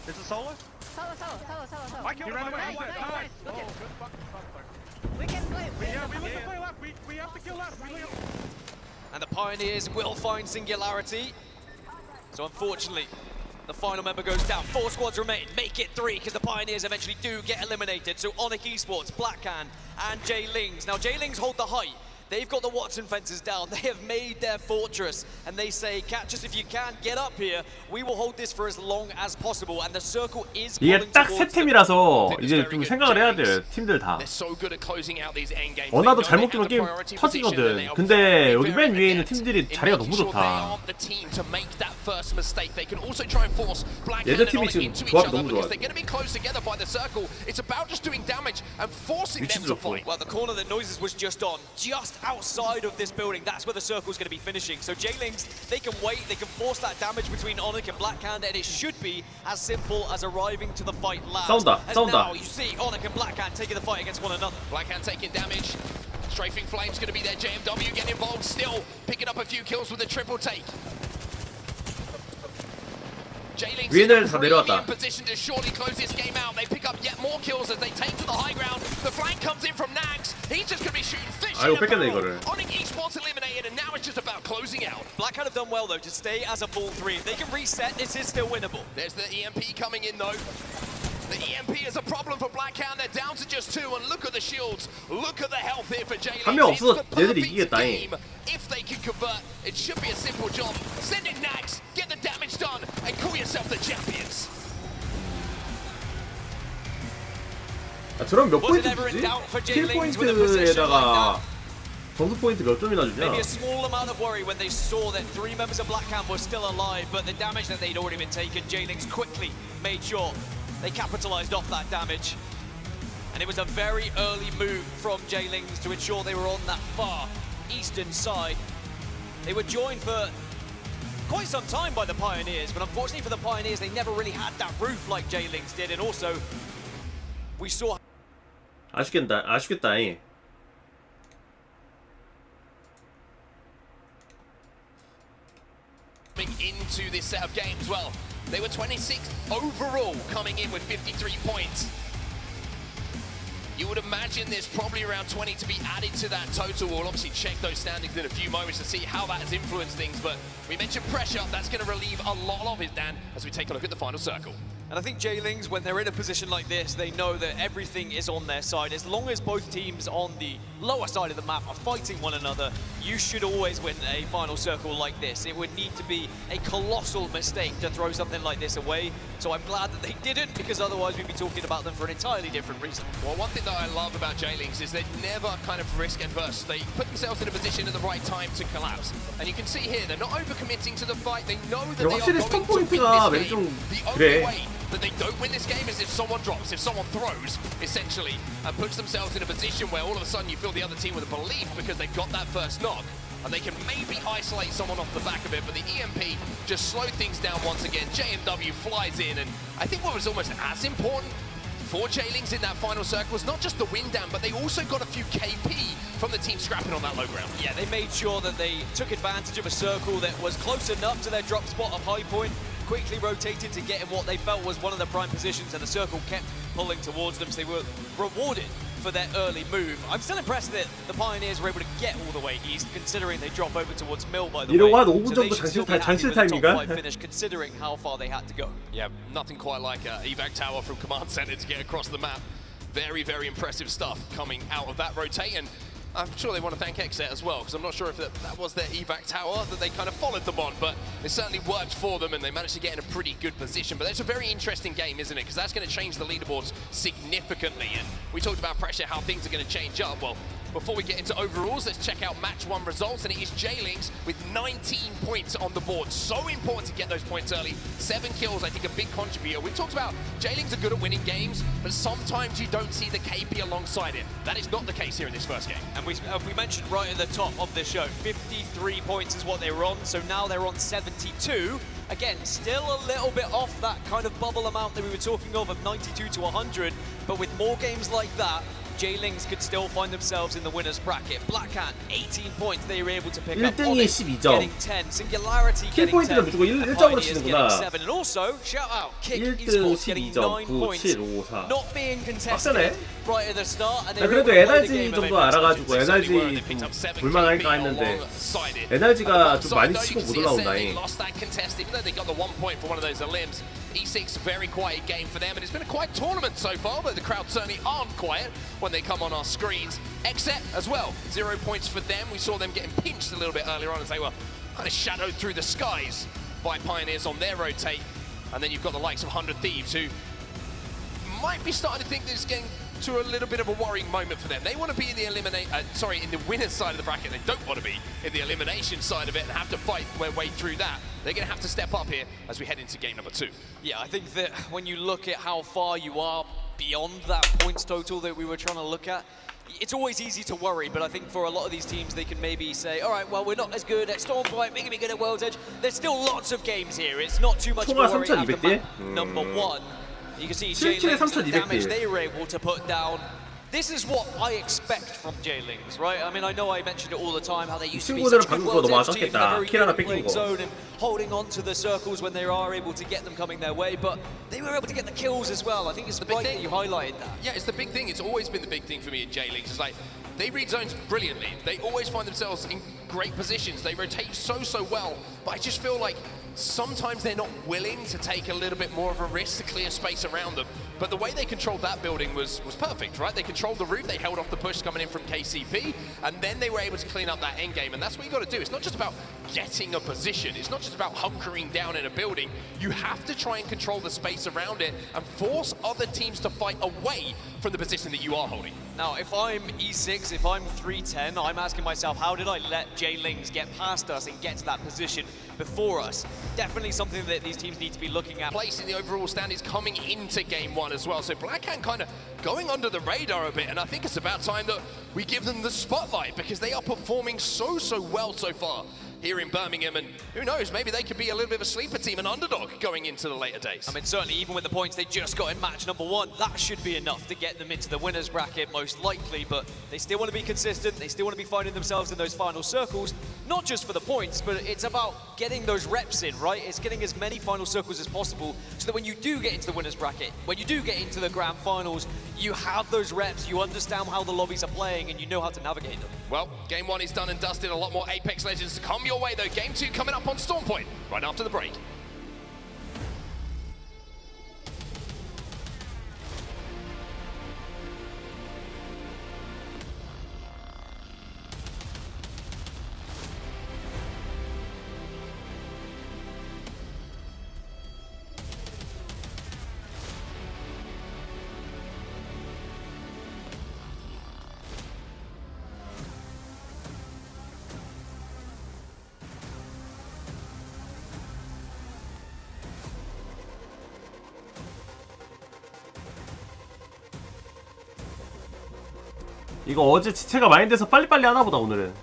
[SPEAKER 6] Is it solo?
[SPEAKER 7] Solo.
[SPEAKER 6] I killed him.
[SPEAKER 7] Nice.
[SPEAKER 6] Oh, good fucking stuff there.
[SPEAKER 7] We can play.
[SPEAKER 6] Yeah, we look to play left. We have to kill left.
[SPEAKER 4] And the Pioneers will find Singularity. So unfortunately, the final member goes down. 4 squads remain. Make it 3 because the Pioneers eventually do get eliminated. So Onyx Esports, Blackhand, and J-Lings. Now J-Lings hold the height. They've got the Watson fences down. They have made their fortress. And they say, catch us if you can, get up here. We will hold this for as long as possible. And the circle is
[SPEAKER 5] 이게
[SPEAKER 4] pulling
[SPEAKER 5] 딱 세
[SPEAKER 4] towards them.
[SPEAKER 5] 팀이라서 이제 좀 생각을 해야 돼. 팀들 다.
[SPEAKER 3] They're so good at closing out these end games.
[SPEAKER 5] 어나도 잘못 끼면 게임 터지거든. 근데 여기 맨 위에 있는 팀들이 자리가 너무 좋다. 얘들 팀이 지금 조합이 너무 좋아. 위치도 좋고.
[SPEAKER 4] Well, the corner that Noises was just on, just outside of this building, that's where the circle's going to be finishing. So J-Lings, they can wait, they can force that damage between Onyx and Blackhand, and it should be as simple as arriving to the fight last.
[SPEAKER 5] 싸운다,
[SPEAKER 4] As
[SPEAKER 5] 싸운다.
[SPEAKER 4] now you see Onyx and Blackhand taking the fight against one another.
[SPEAKER 3] Blackhand taking damage. Strafing Flame's going to be there. JMW getting involved, still picking up a few kills with a triple take.
[SPEAKER 5] 위에는 다 내려왔다.
[SPEAKER 3] position to surely close this game out. They pick up yet more kills as they take to the high ground. The flank comes in from Nags. He's just going to be shooting fish.
[SPEAKER 5] 아이고 뺏겼네 이거를.
[SPEAKER 3] Onyx esports eliminated, and now it's just about closing out.
[SPEAKER 4] Blackhat have done well though to stay as a full 3. If they can reset, this is still winnable.
[SPEAKER 3] There's the EMP coming in though. The EMP is a problem for Blackhat. They're down to just 2, and look at the shields. Look at the health here for J-Lings.
[SPEAKER 5] 한 명
[SPEAKER 3] It's
[SPEAKER 5] 없어서
[SPEAKER 3] the
[SPEAKER 5] 얘들이
[SPEAKER 3] perfect
[SPEAKER 5] 이기겠다.
[SPEAKER 3] game. If they can convert, it should be a simple job. Send in Nags, get the damage done, and call yourself the champions.
[SPEAKER 5] 아, 저럼 몇
[SPEAKER 4] Was
[SPEAKER 5] 포인트
[SPEAKER 4] it ever in
[SPEAKER 5] 주지?
[SPEAKER 4] doubt for
[SPEAKER 5] 킬
[SPEAKER 4] J-Lings with a position like
[SPEAKER 5] 포인트에다가
[SPEAKER 4] that?
[SPEAKER 5] 점수 포인트 몇 점이나 주냐?
[SPEAKER 4] Maybe a small amount of worry when they saw that 3 members of Blackhat were still alive, but the damage that they'd already been taken, J-Lings quickly made sure they capitalized off that damage. And it was a very early move from J-Lings to ensure they were on that far eastern side. They were joined for quite some time by the Pioneers, but unfortunately for the Pioneers, they never really had that roof like J-Lings did, and also we saw.
[SPEAKER 5] 아쉽겠다.
[SPEAKER 3] Into this set of games, well, they were 26th overall, coming in with 53 points. You would imagine there's probably around 20 to be added to that total. We'll obviously check those standings in a few moments to see how that has influenced things, but we mentioned pressure. That's going to relieve a lot of it, Dan, as we take a look at the final circle.
[SPEAKER 4] And I think J-Lings, when they're in a position like this, they know that everything is on their side. As long as both teams on the lower side of the map are fighting one another, you should always win a final circle like this. It would need to be a colossal mistake to throw something like this away. So I'm glad that they didn't, because otherwise we'd be talking about them for an entirely different reason.
[SPEAKER 3] Well, one thing that I love about J-Lings is they're never kind of risk adverse. They put themselves in a position at the right time to collapse. And you can see here, they're not overcommitting to the fight. They know that they are
[SPEAKER 5] 확실히
[SPEAKER 3] going
[SPEAKER 5] 스톱
[SPEAKER 3] to win
[SPEAKER 5] 포인트가
[SPEAKER 3] this
[SPEAKER 5] 좀
[SPEAKER 3] game. The only
[SPEAKER 5] 그래.
[SPEAKER 3] way that they don't win this game is if someone drops, if someone throws, essentially, and puts themselves in a position where all of a sudden you feel the other team with a belief because they've got that first knock, and they can maybe isolate someone off the back of it, but the EMP just slowed things down once again. JMW flies in, and I think what was almost as important for J-Lings in that final circle was not just the win down, but they also got a few KP from the team scrapping on that low ground.
[SPEAKER 4] Yeah, they made sure that they took advantage of a circle that was close enough to their drop spot of high point, quickly rotated to get in what they felt was one of the prime positions, and the circle kept pulling towards them, so they were rewarded for their early move. I'm still impressed that the Pioneers were able to get all the way east, considering they drop over towards Mill, by the way.
[SPEAKER 5] 이러고 한 5분
[SPEAKER 4] So they
[SPEAKER 5] 정도
[SPEAKER 4] should still be happy
[SPEAKER 5] 장실
[SPEAKER 4] with the top
[SPEAKER 5] 타임인가?
[SPEAKER 4] 5 finish, considering how far they had to go.
[SPEAKER 3] Yeah, nothing quite like evac tower from command center to get across the map. Very, very impressive stuff coming out of that rotate, and I'm sure they want to thank Exet as well, because I'm not sure if that was their evac tower that they kind of followed them on, but it certainly worked for them, and they managed to get in a pretty good position. But it's a very interesting game, isn't it? Because that's going to change the leaderboards significantly, and we talked about pressure, how things are going to change up. Well, before we get into overalls, let's check out match 1 results, and it is J-Lings with 19 points on the board. So important to get those points early. 7 kills, I think, a big contributor. We talked about J-Lings are good at winning games, but sometimes you don't see the KP alongside it. That is not the case here in this first game.
[SPEAKER 4] And we mentioned right at the top of the show, 53 points is what they were on, so now they're on 72. Again, still a little bit off that kind of bubble amount that we were talking of 92 to 100, but with more games like that, J-Lings could still find themselves in the winner's bracket. Blackhat, 18 points they were able to pick up.
[SPEAKER 5] 1등이
[SPEAKER 4] Onyx
[SPEAKER 5] 12점.
[SPEAKER 4] getting 10. Singularity
[SPEAKER 5] 킬
[SPEAKER 4] getting
[SPEAKER 5] 포인트가
[SPEAKER 4] 10.
[SPEAKER 5] 무조건
[SPEAKER 4] and
[SPEAKER 5] 1점으로
[SPEAKER 4] Pioneers
[SPEAKER 5] 치는구나.
[SPEAKER 4] getting 7. And also, shout out, Kick
[SPEAKER 5] 1등
[SPEAKER 4] Esports getting
[SPEAKER 5] 12점,
[SPEAKER 4] 9 points.
[SPEAKER 5] 9, 7, 5, 4.
[SPEAKER 4] Not being contested
[SPEAKER 5] 빡세네.
[SPEAKER 4] right at the start. And they
[SPEAKER 5] 나
[SPEAKER 4] were
[SPEAKER 5] 그래도
[SPEAKER 4] able to play the
[SPEAKER 5] NRG
[SPEAKER 4] game
[SPEAKER 5] 정도
[SPEAKER 4] of
[SPEAKER 5] 알아가지고
[SPEAKER 3] Certainly were,
[SPEAKER 5] NRG
[SPEAKER 3] they picked up 7
[SPEAKER 5] 좀 볼만할까
[SPEAKER 3] KP
[SPEAKER 5] 했는데
[SPEAKER 3] alongside it.
[SPEAKER 5] NRG가 좀 많이
[SPEAKER 3] Though
[SPEAKER 5] 치고
[SPEAKER 3] you
[SPEAKER 5] 못
[SPEAKER 3] can see a set,
[SPEAKER 5] 올라온다잉.
[SPEAKER 3] they lost that contest, even though they got the 1 point for one of those limbs. E6, very quiet game for them, and it's been a quiet tournament so far, but the crowd certainly aren't quiet when they come on our screens. Exet as well, 0 points for them. We saw them getting pinched a little bit earlier on as they were kind of shadowed through the skies by Pioneers on their rotate. And then you've got the likes of 100 Thieves, who might be starting to think this is getting to a little bit of a worrying moment for them. They want to be in the in the winner's side of the bracket. They don't want to be in the elimination side of it and have to fight their way through that. They're going to have to step up here as we head into game number 2.
[SPEAKER 4] Yeah, I think that when you look at how far you are beyond that points total that we were trying to look at, it's always easy to worry, but I think for a lot of these teams, they can maybe say, all right, well, we're not as good at Stormfight, we can be good at World's Edge. There's still lots of games here. It's not too much of a
[SPEAKER 5] 총알
[SPEAKER 4] worry after
[SPEAKER 5] 3,200 대?
[SPEAKER 4] map number 1. You can see
[SPEAKER 5] 7킬에
[SPEAKER 4] J-Lings, the
[SPEAKER 5] 3,200
[SPEAKER 4] damage
[SPEAKER 5] 대.
[SPEAKER 4] they were able to put down. This is what I expect from J-Lings, right? I mean, I know I mentioned it all the time, how they used to be
[SPEAKER 5] 친구들은
[SPEAKER 4] such a good
[SPEAKER 5] 방금 그거 너무
[SPEAKER 4] world edge team,
[SPEAKER 5] 아깝겠다.
[SPEAKER 4] they're very
[SPEAKER 5] 킬 하나
[SPEAKER 4] good at
[SPEAKER 5] 뺏긴
[SPEAKER 4] playing
[SPEAKER 5] 거.
[SPEAKER 4] zone and holding on to the circles when they are able to get them coming their way, but they were able to get the kills as well. I think it's the right that you highlighted that.
[SPEAKER 3] Yeah, it's the big thing. It's always been the big thing for me in J-Leagues. It's like, they read zones brilliantly. They always find themselves in great positions. They rotate so well, but I just feel like sometimes they're not willing to take a little bit more of a risk to clear space around them. But the way they controlled that building was perfect, right? They controlled the roof, they held off the push coming in from KCP, and then they were able to clean up that end game. And that's what you got to do. It's not just about getting a position. It's not just about hunkering down in a building. You have to try and control the space around it and force other teams to fight away from the position that you are holding.
[SPEAKER 4] Now, if I'm E6, if I'm 310, I'm asking myself, how did I let J-Lings get past us and get to that position before us? Definitely something that these teams need to be looking at.
[SPEAKER 3] Place in the overall standings coming into game one as well. So Blackhand kind of going under the radar a bit, and I think it's about time that we give them the spotlight because they are performing so well so far here in Birmingham, and who knows, maybe they could be a little bit of a sleeper team, an underdog going into the later days.
[SPEAKER 4] I mean, certainly even with the points they just got in match number 1, that should be enough to get them into the winners bracket most likely, but they still want to be consistent, they still want to be finding themselves in those final circles, not just for the points, but it's about getting those reps in, right? It's getting as many final circles as possible so that when you do get into the winners bracket, when you do get into the grand finals, you have those reps, you understand how the lobbies are playing, and you know how to navigate them.
[SPEAKER 3] Well, game 1 is done and dusted. A lot more Apex Legends to come your way, though. Game 2 coming up on Storm Point right after the break.
[SPEAKER 5] 이거 어제 지체가 많이 돼서 빨리빨리 하나보다 오늘은.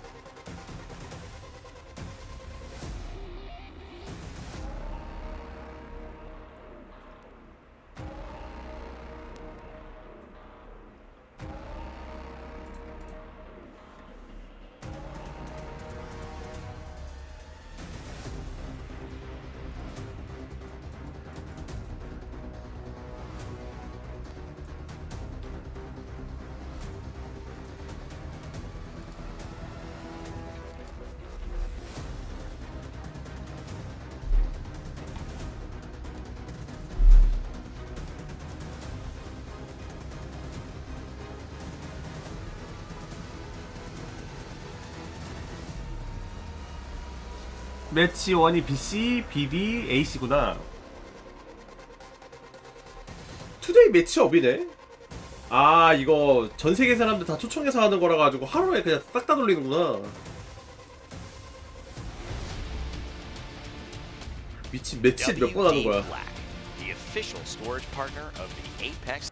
[SPEAKER 5] 매치 1이 BC, BD, AC구나. 투데이 매치업이네. 아, 이거 전세계 사람들 다 초청해서 하는 거라 가지고 하루에 그냥 싹 다 돌리는구나. 미친, 매치 몇 번 하는 거야.
[SPEAKER 8] The official storage partner of the Apex.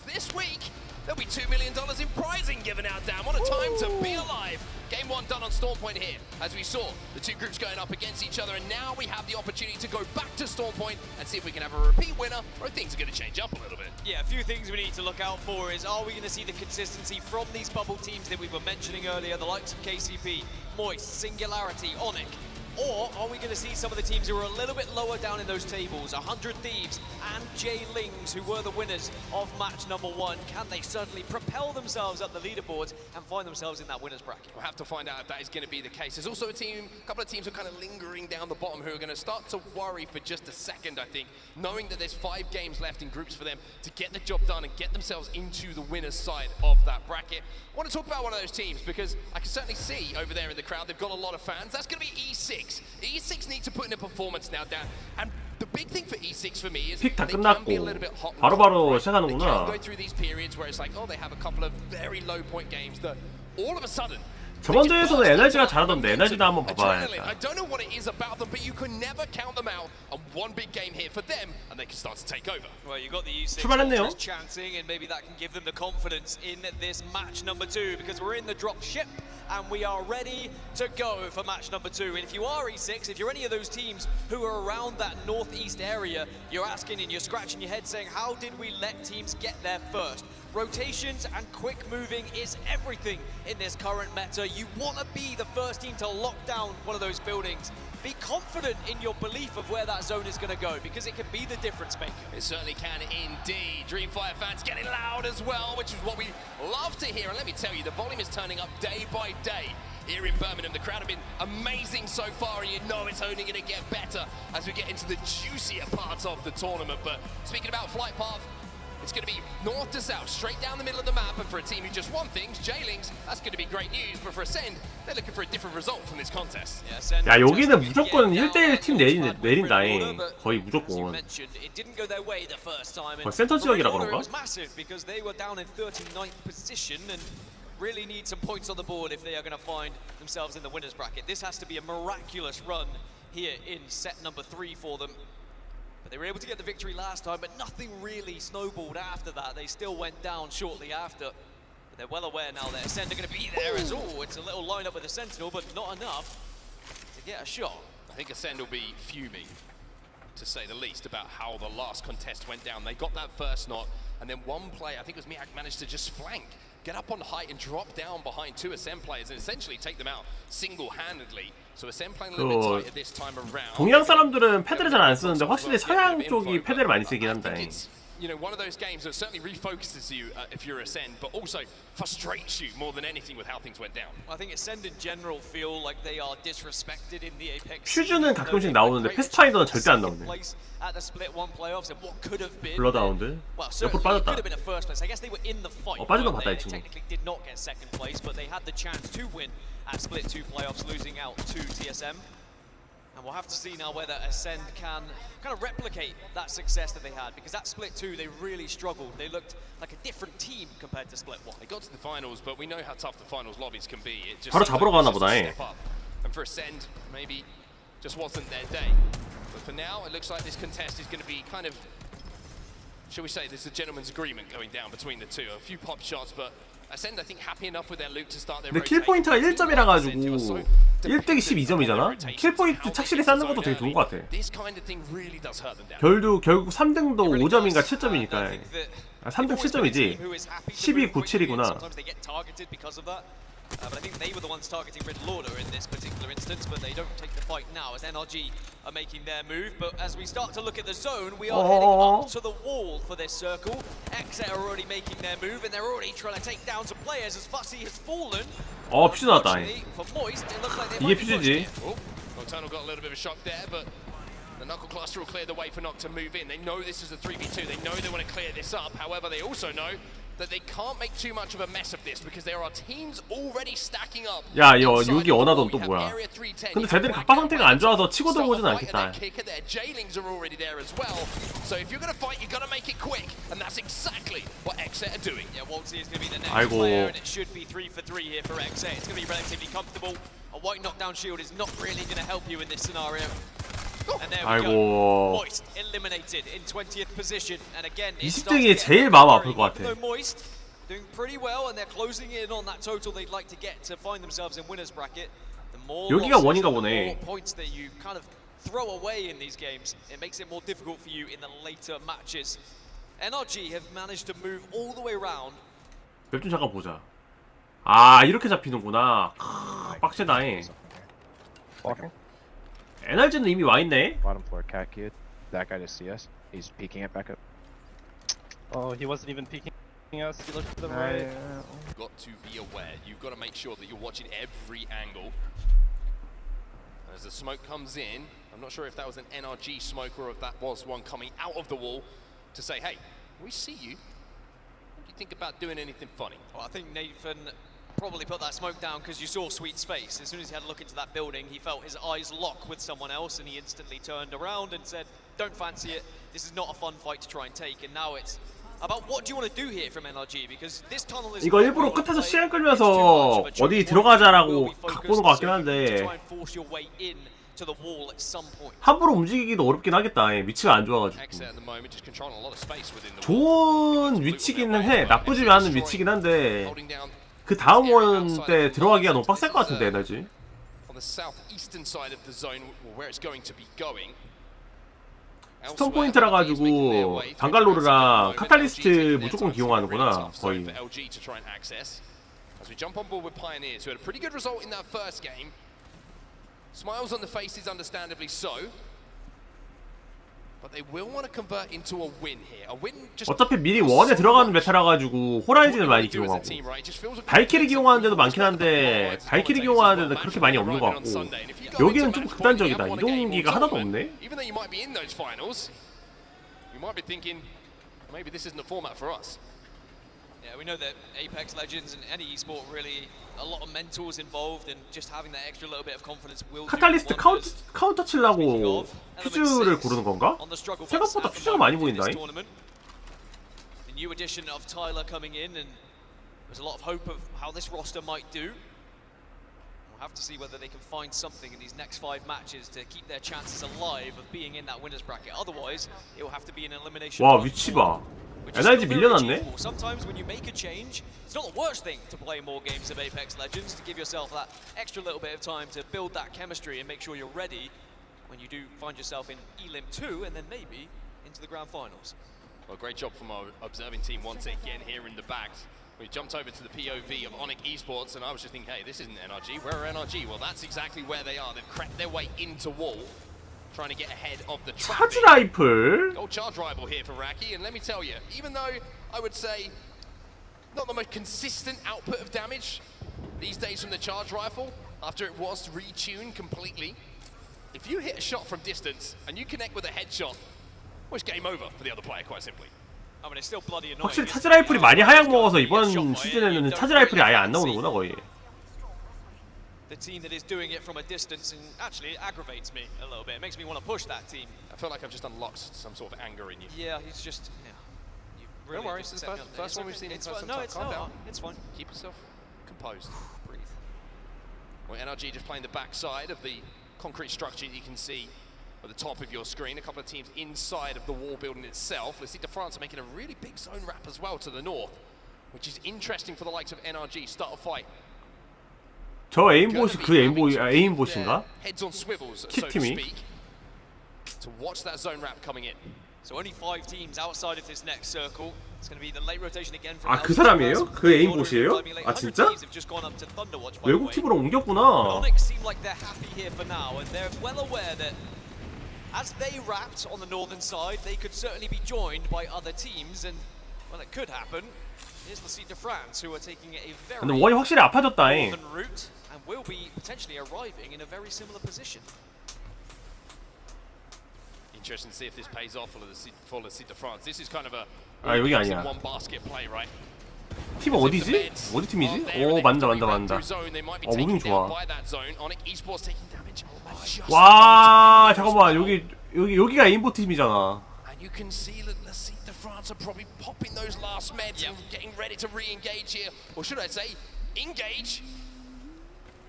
[SPEAKER 3] This week, there'll be $2 million in prizing given out, Dan. What a time to be alive. Game 1 done on Storm Point here. As we saw, the two groups going up against each other, and now we have the opportunity to go back to Storm Point and see if we can have a repeat winner, or if things are going to change up a little bit.
[SPEAKER 4] Yeah, a few things we need to look out for is, are we going to see the consistency from these bubble teams that we were mentioning earlier, the likes of KCP, Moist, Singularity, Onyx? Or are we going to see some of the teams who are a little bit lower down in those tables, 100 Thieves and J-Lings, who were the winners of match number 1? Can they suddenly propel themselves up the leaderboards and find themselves in that winners bracket?
[SPEAKER 3] We'll have to find out if that is going to be the case. There's also a couple of teams who are kind of lingering down the bottom who are going to start to worry for just a second, I think, knowing that there's 5 games left in groups for them to get the job done and get themselves into the winner's side of that bracket. I want to talk about one of those teams because I can certainly see over there in the crowd, they've got a lot of fans. That's going to be E6. E6 need to put in a performance now, Dan. And the big thing for E6 for me is
[SPEAKER 5] 픽 다
[SPEAKER 3] they can be a
[SPEAKER 5] 끝났고
[SPEAKER 3] little bit hot.
[SPEAKER 5] 바로바로
[SPEAKER 3] They can
[SPEAKER 5] 시작하는구나.
[SPEAKER 3] go through these periods where it's like, oh, they have a couple of very low point games that all of a sudden
[SPEAKER 5] 저번 대회에서는 에너지가 잘하던데 에너지도 한번
[SPEAKER 3] Adrenaline.
[SPEAKER 5] 봐봐야겠다.
[SPEAKER 3] I don't know what it is about them, but you can never count them out. And one big game here for them, and they can start to take over.
[SPEAKER 4] Well, you got the U6
[SPEAKER 5] 출발했네요.
[SPEAKER 4] ultras chanting, and maybe that can give them the confidence in this match number 2, because we're in the drop ship and we are ready to go for match number 2. And if you are E6, if you're any of those teams who are around that northeast area, you're asking and you're scratching your head saying, how did we let teams get there first? Rotations and quick moving is everything in this current meta. You want to be the first team to lock down one of those buildings. Be confident in your belief of where that zone is going to go, because it can be the difference maker.
[SPEAKER 3] It certainly can indeed. Dreamfire fans getting loud as well, which is what we love to hear. And let me tell you, the volume is turning up day by day here in Birmingham. The crowd have been amazing so far, and you know it's only going to get better as we get into the juicier parts of the tournament. But speaking about flight path, it's going to be north to south, straight down the middle of the map. And for a team who just won things, J-Lings, that's going to be great news. But for Ascend, they're looking for a different result from this contest.
[SPEAKER 5] 야 여기는 무조건 1대1 팀 내린다잉. 거의 무조건. 거의 센터 지역이라 그런가?
[SPEAKER 4] Really need some points on the board if they are going to find themselves in the winners bracket. This has to be a miraculous run here in set number 3 for them. But they were able to get the victory last time, but nothing really snowballed after that. They still went down shortly after. But they're well aware now that Ascend are going to be there as all. It's a little line up with the Sentinel, but not enough to get a shot.
[SPEAKER 3] I think Ascend will be fuming, to say the least, about how the last contest went down. They got that first knot, and then one player, I think it was Miak, managed to just flank, get up on height and drop down behind 2 Ascend players and essentially take them out single-handedly. So Ascend playing a little bit tighter this time around.
[SPEAKER 5] 동양 사람들은 패드를 잘 안 쓰는데 확실히 서양 쪽이 패드를 많이 쓰긴 한다.
[SPEAKER 3] You know, one of those games that certainly refocuses you if you're Ascend, but also frustrates you more than anything with how things went down.
[SPEAKER 4] I think Ascend in general feel like they are disrespected in the Apex.
[SPEAKER 5] 퓨즈는 가끔씩 나오는데 패스파인더는 절대 안 나오네.
[SPEAKER 4] At the split 1 playoffs and what could have been.
[SPEAKER 5] 블러드하운드. 옆으로 빠졌다.
[SPEAKER 4] Could have been a first place. I guess they were in the fight.
[SPEAKER 5] 빠진 건 봤다 이 친구.
[SPEAKER 4] Technically did not get second place, but they had the chance to win at split 2 playoffs, losing out to TSM. And we'll have to see now whether Ascend can kind of replicate that success that they had, because at split 2 they really struggled. They looked like a different team compared to split 1.
[SPEAKER 3] They got to the finals, but we know how tough the finals lobbies can be. It just
[SPEAKER 5] 바로 잡으러 가나 보다.
[SPEAKER 3] And for Ascend, maybe just wasn't their day. But for now, it looks like this contest is going to be kind of, shall we say, there's a gentleman's agreement going down between the two. A few pop shots, but Ascend, I think, happy enough with their loot to start their
[SPEAKER 5] 근데 킬 포인트가 1점이라 가지고 1대 12점이잖아. 킬 포인트 착실히 쌓는 것도 되게 좋은 것 같아. 결도 결국 3등도 5점인가 7점이니까. 아, 3등 7점이지. 12, 9, 7이구나.
[SPEAKER 4] But I think they were the ones targeting Red Lorder in this particular instance, but they don't take the fight now as NRG are making their move. But as we start to look at the zone, we are heading up to the wall for this circle. Exet are already making their move, and they're already trying to take down some players as Fussy has fallen.
[SPEAKER 5] 퓨즈 나왔다.
[SPEAKER 4] For Moist, it looks like they
[SPEAKER 5] 이게 퓨즈지.
[SPEAKER 3] Nocturnal got a little bit of a shock there, but the Knuckle Cluster will clear the way for Noct to move in. They know this is a 3v2. They know they want to clear this up. However, they also know that they can't make too much of a mess of this because there are teams already stacking up.
[SPEAKER 5] 야, 여기 원하던 또 뭐야? 근데 쟤들이 각바 상태가 안 좋아서 치고 들어오진 않겠다.
[SPEAKER 3] J-Lings are already there as well. So if you're going to fight, you got to make it quick, and that's exactly what Exet are doing.
[SPEAKER 4] Yeah, Waltzy is going to be the next player, and it should be 3 for 3 here for Exet. It's going to be relatively comfortable. A white knockdown shield is not really going to help you in this scenario. And there we go. Moist eliminated in 20th position, and again,
[SPEAKER 5] 20등이 제일 마음 아플 것 같아.
[SPEAKER 4] Moist doing pretty well, and they're closing in on that total they'd like to get to find themselves in winners bracket. The more
[SPEAKER 5] 여기가
[SPEAKER 4] losses,
[SPEAKER 5] 원인가
[SPEAKER 4] the
[SPEAKER 5] 보네.
[SPEAKER 4] more points that you kind of throw away in these games, it makes it more difficult for you in the later matches. NRG have managed to move all the way around.
[SPEAKER 5] 맵 좀 잠깐 보자. 아, 이렇게 잡히는구나. 빡세다잉. NRG는 이미 와 있네.
[SPEAKER 9] Bottom floor cat kid. That guy to see us. He's peeking it back up.
[SPEAKER 6] Oh, he wasn't even peeking us. He looked to the right.
[SPEAKER 3] You've got to be aware. You've got to make sure that you're watching every angle. As the smoke comes in, I'm not sure if that was an NRG smoke or if that was one coming out of the wall to say, hey, we see you. What do you think about doing anything funny?
[SPEAKER 4] Well, I think Nathan probably put that smoke down because you saw Sweet's face. As soon as he had a look into that building, he felt his eyes lock with someone else, and he instantly turned around and said, don't fancy it. This is not a fun fight to try and take. And now it's about what do you want to do here from NRG because this tunnel is
[SPEAKER 5] 이거 일부러 끝에서 시간 끌면서 어디 들어가자라고 갖고 오는 것 같긴 한데 함부로 움직이기도 어렵긴 하겠다. 위치가 안 좋아가지고. 좋은 위치기는 해. 나쁘지 않은 위치긴 한데 그 다음 원 때 들어가기가 너무 빡셀 것 같은데 에너지. 스톤 포인트라 가지고 방갈로르랑 카탈리스트 무조건 기용하는구나 거의.
[SPEAKER 3] Smiles on the faces, understandably so. But they will want to convert into a win here. A win just
[SPEAKER 5] 어차피 미리 원에 들어가는 메타라 가지고 호라이즌을 많이 기용하고 발키리 기용하는 데도 많긴 한데 발키리 기용하는 데도 그렇게 많이 없는 것 같고 여기는 좀 극단적이다. 이동기가 하나도 없네.
[SPEAKER 3] Even though you might be in those finals, you might be thinking maybe this isn't the format for us.
[SPEAKER 4] Yeah, we know that Apex Legends and any esport really a lot of mentals involved and just having that extra little bit of confidence will
[SPEAKER 5] 카탈리스트 카운터 치려고 퓨즈를 고르는 건가? 생각보다 퓨즈가 많이 보인다.
[SPEAKER 4] The new addition of Tyler coming in and there's a lot of hope of how this roster might do. We'll have to see whether they can find something in these next 5 matches to keep their chances alive of being in that winners bracket. Otherwise, it will have to be an elimination.
[SPEAKER 5] 와 위치 봐. NRG 밀려났네.
[SPEAKER 4] Sometimes when you make a change, it's not the worst thing to play more games of Apex Legends to give yourself that extra little bit of time to build that chemistry and make sure you're ready when you do find yourself in Elim 2 and then maybe into the grand finals.
[SPEAKER 3] Well, great job from our observing team once again here in the back. We jumped over to the POV of Onyx Esports and I was just thinking, hey, this isn't NRG. Where are NRG? Well, that's exactly where they are. They've cracked their way into wall. Trying to get ahead of the
[SPEAKER 5] 차지 라이플.
[SPEAKER 3] Old charge rival here for Raki, and let me tell you, even though I would say not the most consistent output of damage these days from the charge rifle, after it was retuned completely, if you hit a shot from distance and you connect with a headshot, well, it's game over for the other player, quite simply.
[SPEAKER 4] I mean, it's still bloody annoying.
[SPEAKER 5] 확실히 차지 라이플이 많이 하향 먹어서 이번 시즌에는 차지 라이플이 아예 안 나오는구나 거의.
[SPEAKER 4] The team that is doing it from a distance and actually it aggravates me a little bit. It makes me want to push that team.
[SPEAKER 3] I feel like I've just unlocked some sort of anger in you.
[SPEAKER 4] Yeah, he's just. Yeah. Really
[SPEAKER 3] don't worry, it's the first one we've seen in quite some time. Calm down.
[SPEAKER 4] It's fine.
[SPEAKER 3] Keep yourself composed.
[SPEAKER 4] Breathe.
[SPEAKER 3] Well, NRG just playing the backside of the concrete structure you can see at the top of your screen. A couple of teams inside of the wall building itself. Let's see France are making a really big zone wrap as well to the north, which is interesting for the likes of NRG. Start a fight.
[SPEAKER 5] 저 에임봇이 그 에임봇인가? 킥팀이?
[SPEAKER 3] To watch that zone wrap coming in.
[SPEAKER 4] So only 5 teams outside of this next circle. It's going to be the late rotation again from
[SPEAKER 5] 아, 그 사람이에요? 그 에임봇이에요? 아, 진짜? 외국 팀으로 옮겼구나.
[SPEAKER 4] Onyx seem like they're happy here for now and they're well aware that as they wrapped on the northern side, they could certainly be joined by other teams and well, it could happen. Here's the Seed of France who are taking a very
[SPEAKER 5] 근데 원이 확실히 아파졌다잉.
[SPEAKER 4] northern route and will be potentially arriving in a very similar position.
[SPEAKER 3] Interesting to see if this pays off for the Seed of France. This is kind of a
[SPEAKER 5] 여기 아니야.
[SPEAKER 3] one basket play, right?
[SPEAKER 5] 팀 어디지? 어디 팀이지? 오, 맞다. 무빙 좋아. 와, 잠깐만. 여기가 에임봇 팀이잖아.
[SPEAKER 3] And you can see that the Seed of France are probably popping those last meds and getting ready to re-engage here. Or should I say, engage?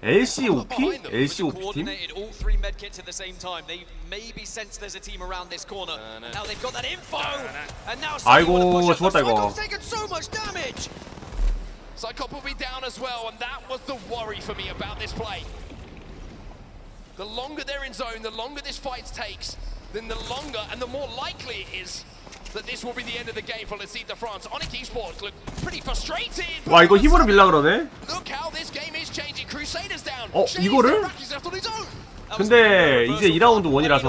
[SPEAKER 5] LCOP? LCOP 팀?
[SPEAKER 4] All 3 medkits at the same time. They maybe sense there's a team around this corner. Now they've got that info. And now
[SPEAKER 5] 아이고, 죽었다 이거.
[SPEAKER 4] taken so much damage.
[SPEAKER 3] Psychop will be down as well, and that was the worry for me about this play. The longer they're in zone, the longer this fight takes, then the longer and the more likely it is that this will be the end of the game for Seed of France. Onyx Esports look pretty frustrated.
[SPEAKER 5] 와, 이거 힘으로 밀라 그러네.
[SPEAKER 3] Look how this game is changing. Crusaders down.
[SPEAKER 5] 이거를? 근데 이제 2라운드 1이라서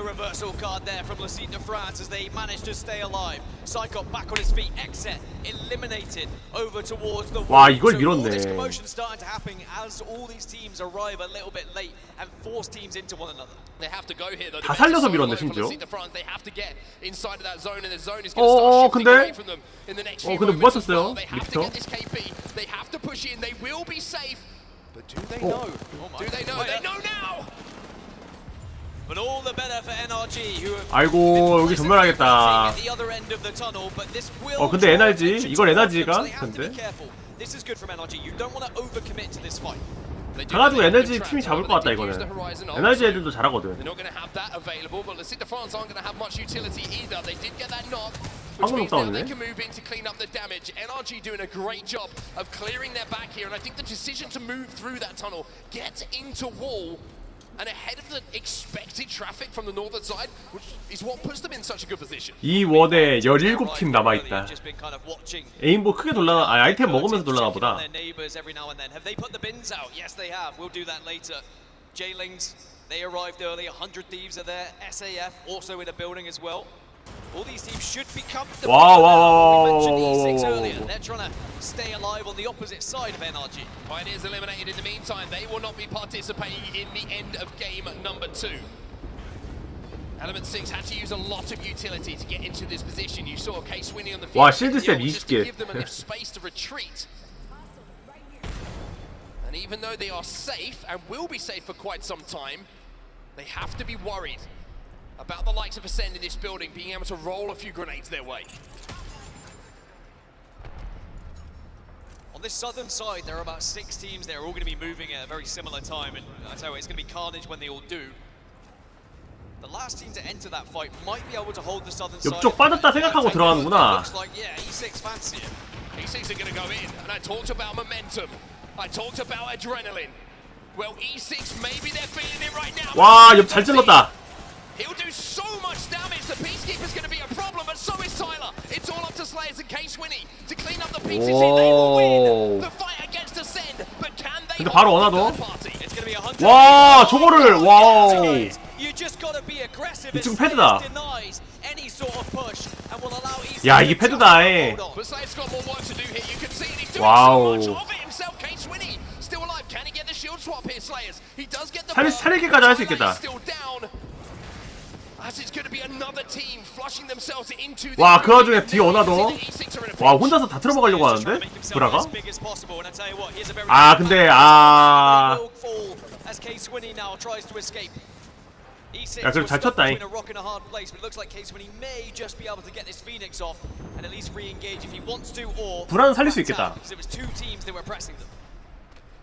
[SPEAKER 4] reversal card there from Seed of France as they managed to stay alive. Psychop back on his feet. Exit eliminated over towards the
[SPEAKER 5] 와, 이걸
[SPEAKER 4] so
[SPEAKER 5] 밀었네.
[SPEAKER 4] all this commotion starting to happen as all these teams arrive a little bit late and force teams into one another.
[SPEAKER 3] They have to go here though.
[SPEAKER 5] 다 살려서 밀었네 심지어.
[SPEAKER 3] They have to get inside of that zone and the zone is going to start shifting away from them in the next few
[SPEAKER 5] 근데 못
[SPEAKER 3] moments as
[SPEAKER 5] 맞췄어요.
[SPEAKER 3] well. They have to get this KP. They have to push in. They will be safe. But do they know? Do they know? They know now.
[SPEAKER 4] But all the better for NRG, who have
[SPEAKER 5] 아이고 여기 전멸하겠다.
[SPEAKER 4] at the other end of the tunnel, but this will
[SPEAKER 5] 근데
[SPEAKER 4] draw
[SPEAKER 5] NRG?
[SPEAKER 4] attention
[SPEAKER 5] 이걸
[SPEAKER 4] to
[SPEAKER 5] NRG 가?
[SPEAKER 4] them, so they have to be
[SPEAKER 5] 근데?
[SPEAKER 4] careful. This is good from NRG. You don't want to overcommit to this fight.
[SPEAKER 5] 가가지고 에너지 팀이 잡을 것 같다 이거는. 에너지 애들도 잘하거든.
[SPEAKER 3] They're not going to have that available, but let's see the France aren't going to have much utility either. They did get that knock, which
[SPEAKER 5] 방금
[SPEAKER 3] means now they
[SPEAKER 5] 다운이네.
[SPEAKER 3] can move in to clean up the damage. NRG doing a great job of clearing their back here, and I think the decision to move through that tunnel, get into wall, and ahead of the expected traffic from the northern side, which is what puts them in such a good position.
[SPEAKER 5] 이 원에 17팀 남아있다.
[SPEAKER 4] Just been kind of watching
[SPEAKER 5] 에임보 크게 돌라가, 아이템 먹으면서 돌라가
[SPEAKER 4] checking on
[SPEAKER 5] 보다.
[SPEAKER 4] their neighbors every now and then. Have they put the bins out? Yes, they have. We'll do that later. Jailings, they arrived early. 100 Thieves are there. SAF also in a building as well. All these teams should be comfortable.
[SPEAKER 5] Wow, wow,
[SPEAKER 4] We
[SPEAKER 5] wow,
[SPEAKER 4] mentioned
[SPEAKER 5] wow,
[SPEAKER 4] E6
[SPEAKER 5] wow, wow,
[SPEAKER 4] earlier.
[SPEAKER 5] wow.
[SPEAKER 4] They're trying to stay alive on the opposite side of NRG.
[SPEAKER 3] Pioneers eliminated in the meantime. They will not be participating in the end of game number 2. Element 6 had to use a lot of utility to get into this position. You saw K Swinney on the field.
[SPEAKER 5] 와, 실드 셋
[SPEAKER 3] just to
[SPEAKER 5] 20개.
[SPEAKER 3] give them enough space to retreat. And even though they are safe and will be safe for quite some time, they have to be worried about the likes of Ascend in this building being able to roll a few grenades their way.
[SPEAKER 4] On this southern side, there are about 6 teams. They're all going to be moving at a very similar time, and I tell you, it's going to be carnage when they all do. The last team to enter that fight might be able to hold the southern side.
[SPEAKER 5] 옆쪽 빠졌다 생각하고 들어가는구나.
[SPEAKER 4] Looks like, yeah, E6 fancy it.
[SPEAKER 3] E6 are going to go in, and I talked about momentum. I talked about adrenaline. Well, E6, maybe they're feeling it right now.
[SPEAKER 5] 와, 옆 잘 찔렀다.
[SPEAKER 3] He'll do so much damage. The Peacekeeper's going to be a problem, but so is Tyler. It's all up to Slayers and K Swinney to clean up the pieces. They will win the fight against Ascend, but can they?
[SPEAKER 5] 근데 바로
[SPEAKER 3] hold the
[SPEAKER 5] 원하도?
[SPEAKER 3] third party?
[SPEAKER 4] It's going to be 100.
[SPEAKER 5] 와, 저거를 와우.
[SPEAKER 4] You just got to be aggressive.
[SPEAKER 5] 이 친구
[SPEAKER 4] Ascend
[SPEAKER 5] 패드다.
[SPEAKER 4] denies any sort of push and will allow E6
[SPEAKER 5] 야, 이게 패드다. 에.
[SPEAKER 3] But Slayer's got more work to do here. You can see it. He's doing
[SPEAKER 5] Wow.
[SPEAKER 3] so much of it himself. K Swinney still alive. Can he get the shield swap here, Slayers? He does get the.
[SPEAKER 5] 살리기까지 할 수 있겠다.
[SPEAKER 3] Still down. As it's going to be another team flushing themselves into the.
[SPEAKER 5] 와, 그 와중에 뒤에 오나도. 와, 혼자서 다 틀어먹으려고 하는데? 브라가? 아, 근데 아. 야, 그래도 잘 쳤다잉. 불안은 살릴 수 있겠다.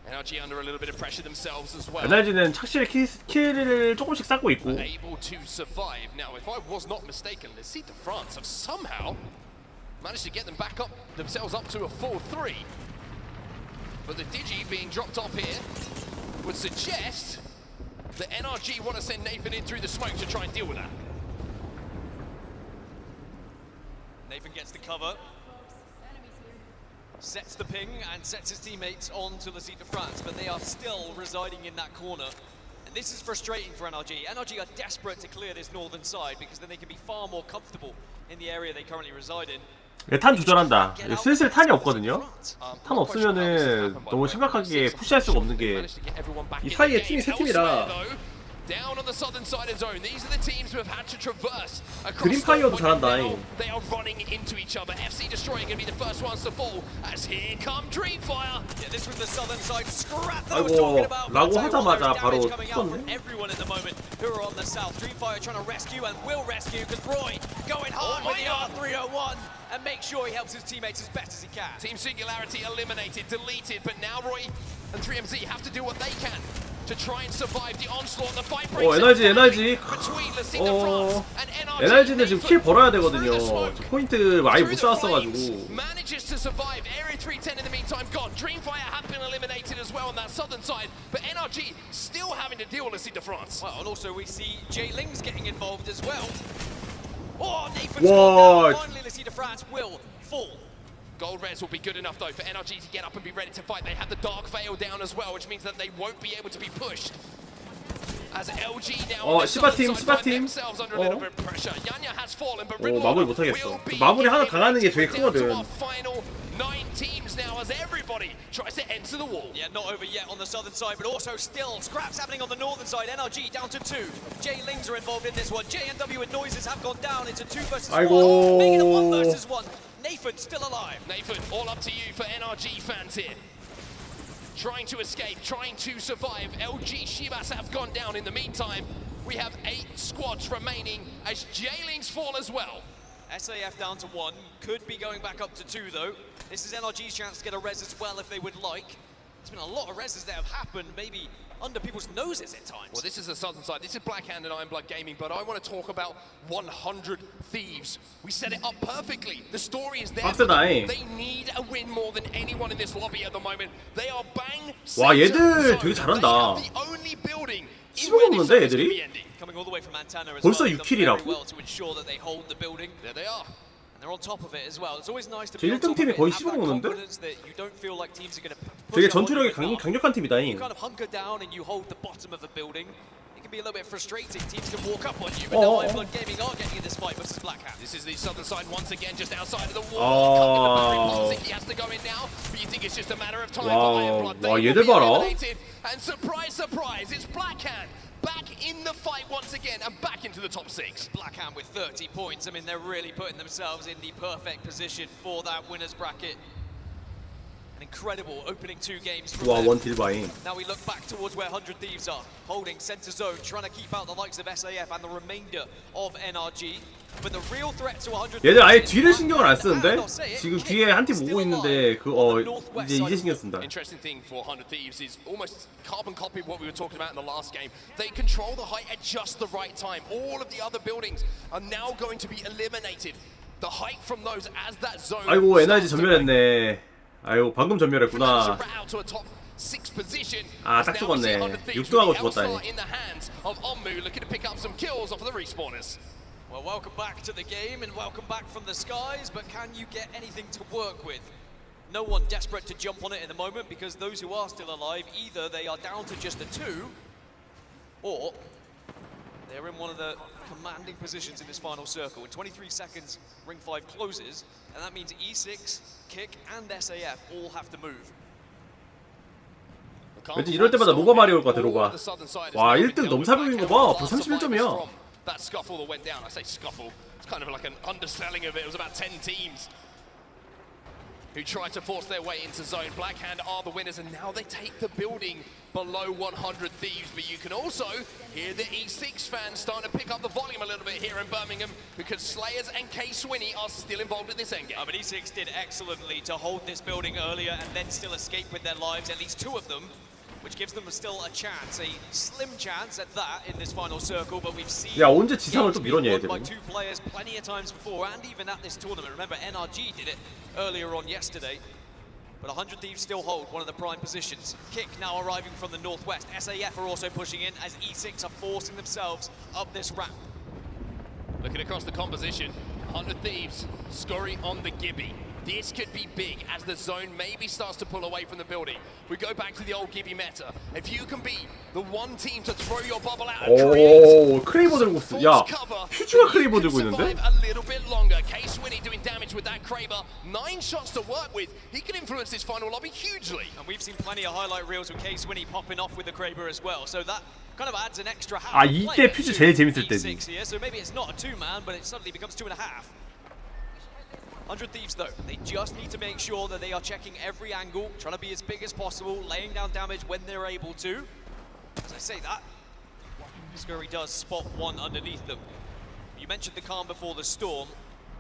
[SPEAKER 3] NRG under a little bit of pressure themselves as well.
[SPEAKER 5] NRG는 착실히 킬을 조금씩 쌓고 있고.
[SPEAKER 3] Able to survive. Now, if I was not mistaken, the Seat of France have somehow managed to get them back up themselves up to a 4-3. But the Digi being dropped off here would suggest that NRG want to send Nathan in through the smoke to try and deal with that.
[SPEAKER 4] Nathan gets the cover. Sets the ping and sets his teammates on to the Seat of France, but they are still residing in that corner. And this is frustrating for NRG. NRG are desperate to clear this northern side because then they can be far more comfortable in the area they currently reside in.
[SPEAKER 5] 탄 조절한다. 슬슬 탄이 없거든요. 탄 없으면은 너무 심각하게 푸시할 수가 없는 게 이 사이에 팀이 세 팀이라.
[SPEAKER 3] Down on the southern side of zone. These are the teams who have had to traverse across.
[SPEAKER 5] 그린파이어도 잘한다.
[SPEAKER 3] They are running into each other. FC Destroying going to be the first ones to fall. As here come Dreamfire.
[SPEAKER 4] Yeah, this was the southern side scrap that I was talking about.
[SPEAKER 5] 라고 하자마자 바로
[SPEAKER 4] coming out from
[SPEAKER 5] tus었네.
[SPEAKER 4] everyone at the moment who are on the south. Dreamfire trying to rescue and will rescue because Roy going hard with the R301 and make sure he helps his teammates as best as he can.
[SPEAKER 3] Team Singularity eliminated, deleted, but now Roy and 3MZ have to do what they can to try and survive the onslaught. The fight breaks
[SPEAKER 5] NRG.
[SPEAKER 3] between the Seat of France and NRG.
[SPEAKER 5] NRG는 지금 킬 벌어야 되거든요. 포인트 많이 못 쌓았어가지고.
[SPEAKER 3] Manages to survive. Area 310 in the meantime gone. Dreamfire have been eliminated as well on that southern side, but NRG still having to deal with the Seat of France.
[SPEAKER 4] Well, and also we see Jailings getting involved as well. Oh, Nathan's
[SPEAKER 5] What?
[SPEAKER 4] gone down. Finally, the Seat of France will fall.
[SPEAKER 3] Gold res will be good enough though for NRG to get up and be ready to fight. They have the Dark Veil down as well, which means that they won't be able to be pushed. As LG now
[SPEAKER 5] 시바팀, 시바팀. 마무리 못하겠어. 마무리 하나 당하는 게 되게 크거든.
[SPEAKER 3] Nine teams now as everybody tries to enter the wall.
[SPEAKER 4] Yeah, not over yet on the southern side, but also still scraps happening on the northern side. NRG down to 2. J-Lings are involved in this one. JNW and Noises have gone down into 2 versus 1.
[SPEAKER 5] 아이고.
[SPEAKER 4] Making it 1 versus 1. Nathan still alive.
[SPEAKER 3] Nathan, all up to you for NRG fans here. Trying to escape, trying to survive. LG Shibas have gone down in the meantime. We have 8 squads remaining as Jailings fall as well.
[SPEAKER 4] SAF down to 1, could be going back up to 2 though. This is NRG's chance to get a res as well if they would like. There's been a lot of reses that have happened, maybe under people's noses at times.
[SPEAKER 3] Well, this is the southern side. This is Blackhand and Iron Blood Gaming, but I want to talk about 100 Thieves. We set it up perfectly. The story is there. They need a win more than anyone in this lobby at the moment. They are bang.
[SPEAKER 5] 와, 얘들 되게 잘한다. 15 먹는데 얘들이? 벌써 6킬이라고?
[SPEAKER 3] There they are.
[SPEAKER 4] They're on top of it as well. It's always nice to
[SPEAKER 5] 저
[SPEAKER 4] be on
[SPEAKER 5] 1등
[SPEAKER 4] top of
[SPEAKER 5] 팀이
[SPEAKER 4] it,
[SPEAKER 5] 거의
[SPEAKER 4] have
[SPEAKER 5] 15
[SPEAKER 4] that
[SPEAKER 5] 먹는데?
[SPEAKER 4] confidence that you don't feel like teams are going to
[SPEAKER 5] 되게
[SPEAKER 4] push
[SPEAKER 5] 전투력이
[SPEAKER 4] out on you.
[SPEAKER 5] 강력한 팀이다.
[SPEAKER 4] You kind of hunker down and you hold the bottom of the building. It can be a little bit frustrating. Teams can walk up on you, but now Iron Blood Gaming are getting in this fight versus Blackhand.
[SPEAKER 3] This is the southern side once again, just outside of the wall. He has to go in now, but you think it's just a matter of time for Iron Blood.
[SPEAKER 5] 와, 얘들 봐라.
[SPEAKER 3] And surprise, surprise, it's Blackhand back in the fight once again and back into the top 6.
[SPEAKER 4] Blackhand with 30 points. I mean, they're really putting themselves in the perfect position for that winner's bracket. An incredible opening 2 games from
[SPEAKER 5] 와,
[SPEAKER 4] them.
[SPEAKER 5] 원딜 바잉.
[SPEAKER 4] Now we look back towards where 100 Thieves are, holding center zone, trying to keep out the likes of SAF and the remainder of NRG. But the real threat to 100
[SPEAKER 5] 얘들 아예 뒤를 신경을 안 쓰는데? 지금 뒤에 한 팀 오고 있는데 이제 신경 쓴다.
[SPEAKER 3] Interesting thing for 100 Thieves is almost carbon copy of what we were talking about in the last game. They control the height at just the right time. All of the other buildings are now going to be eliminated. The height from those as that zone.
[SPEAKER 5] 아이고, 에너지 전멸했네. 아이고, 방금 전멸했구나. 아, 딱 죽었네. 6등하고 죽었다니.
[SPEAKER 4] Well, welcome back to the game and welcome back from the skies, but can you get anything to work with? No one desperate to jump on it in the moment because those who are still alive, either they are down to just a 2, or they're in one of the commanding positions in this final circle. In 23 seconds, Ring 5 closes, and that means E6, Kick, and SAF all have to move.
[SPEAKER 5] 왠지 이럴 때마다 로가 말이 올 것 같아, 로가. 와, 1등 넘사벽인 거 봐. 벌써 31점이야.
[SPEAKER 3] That scuffle that went down, I say scuffle, it's kind of like an underselling of it. It was about 10 teams who tried to force their way into zone. Blackhand are the winners, and now they take the building below 100 Thieves. But you can also hear the E6 fans starting to pick up the volume a little bit here in Birmingham because Slayers and K Swinney are still involved in this endgame.
[SPEAKER 4] But E6 did excellently to hold this building earlier and then still escape with their lives, at least 2 of them, which gives them still a chance, a slim chance at that in this final circle. But we've seen
[SPEAKER 5] 야, 언제 지상을 또 밀었냐,
[SPEAKER 4] by
[SPEAKER 5] 얘들은.
[SPEAKER 4] 2 players plenty of times before, and even at this tournament. Remember, NRG did it earlier on yesterday. But 100 Thieves still hold one of the prime positions. Kick now arriving from the northwest. SAF are also pushing in as E6 are forcing themselves up this ramp.
[SPEAKER 3] Looking across the composition, 100 Thieves scurry on the Gibby. This could be big as the zone maybe starts to pull away from the building. We go back to the old Gibby meta. If you can be the one team to throw your bubble out and
[SPEAKER 5] 오, 크레이버 들고 있어. 야, 퓨즈가 크레이버 들고 있는데?
[SPEAKER 3] a little bit longer. K Swinney doing damage with that Kraber. 9 shots to work with. He can influence this final lobby hugely.
[SPEAKER 4] And we've seen plenty of highlight reels with K Swinney popping off with the Kraber as well. So that kind of adds an extra half.
[SPEAKER 5] 아, 이때 퓨즈 제일 재밌을 때지.
[SPEAKER 4] So maybe it's not a 2-man, but it suddenly becomes 2.5. 100 Thieves though, they just need to make sure that they are checking every angle, trying to be as big as possible, laying down damage when they're able to. As I say that, Scurry does spot one underneath them. You mentioned the calm before the storm.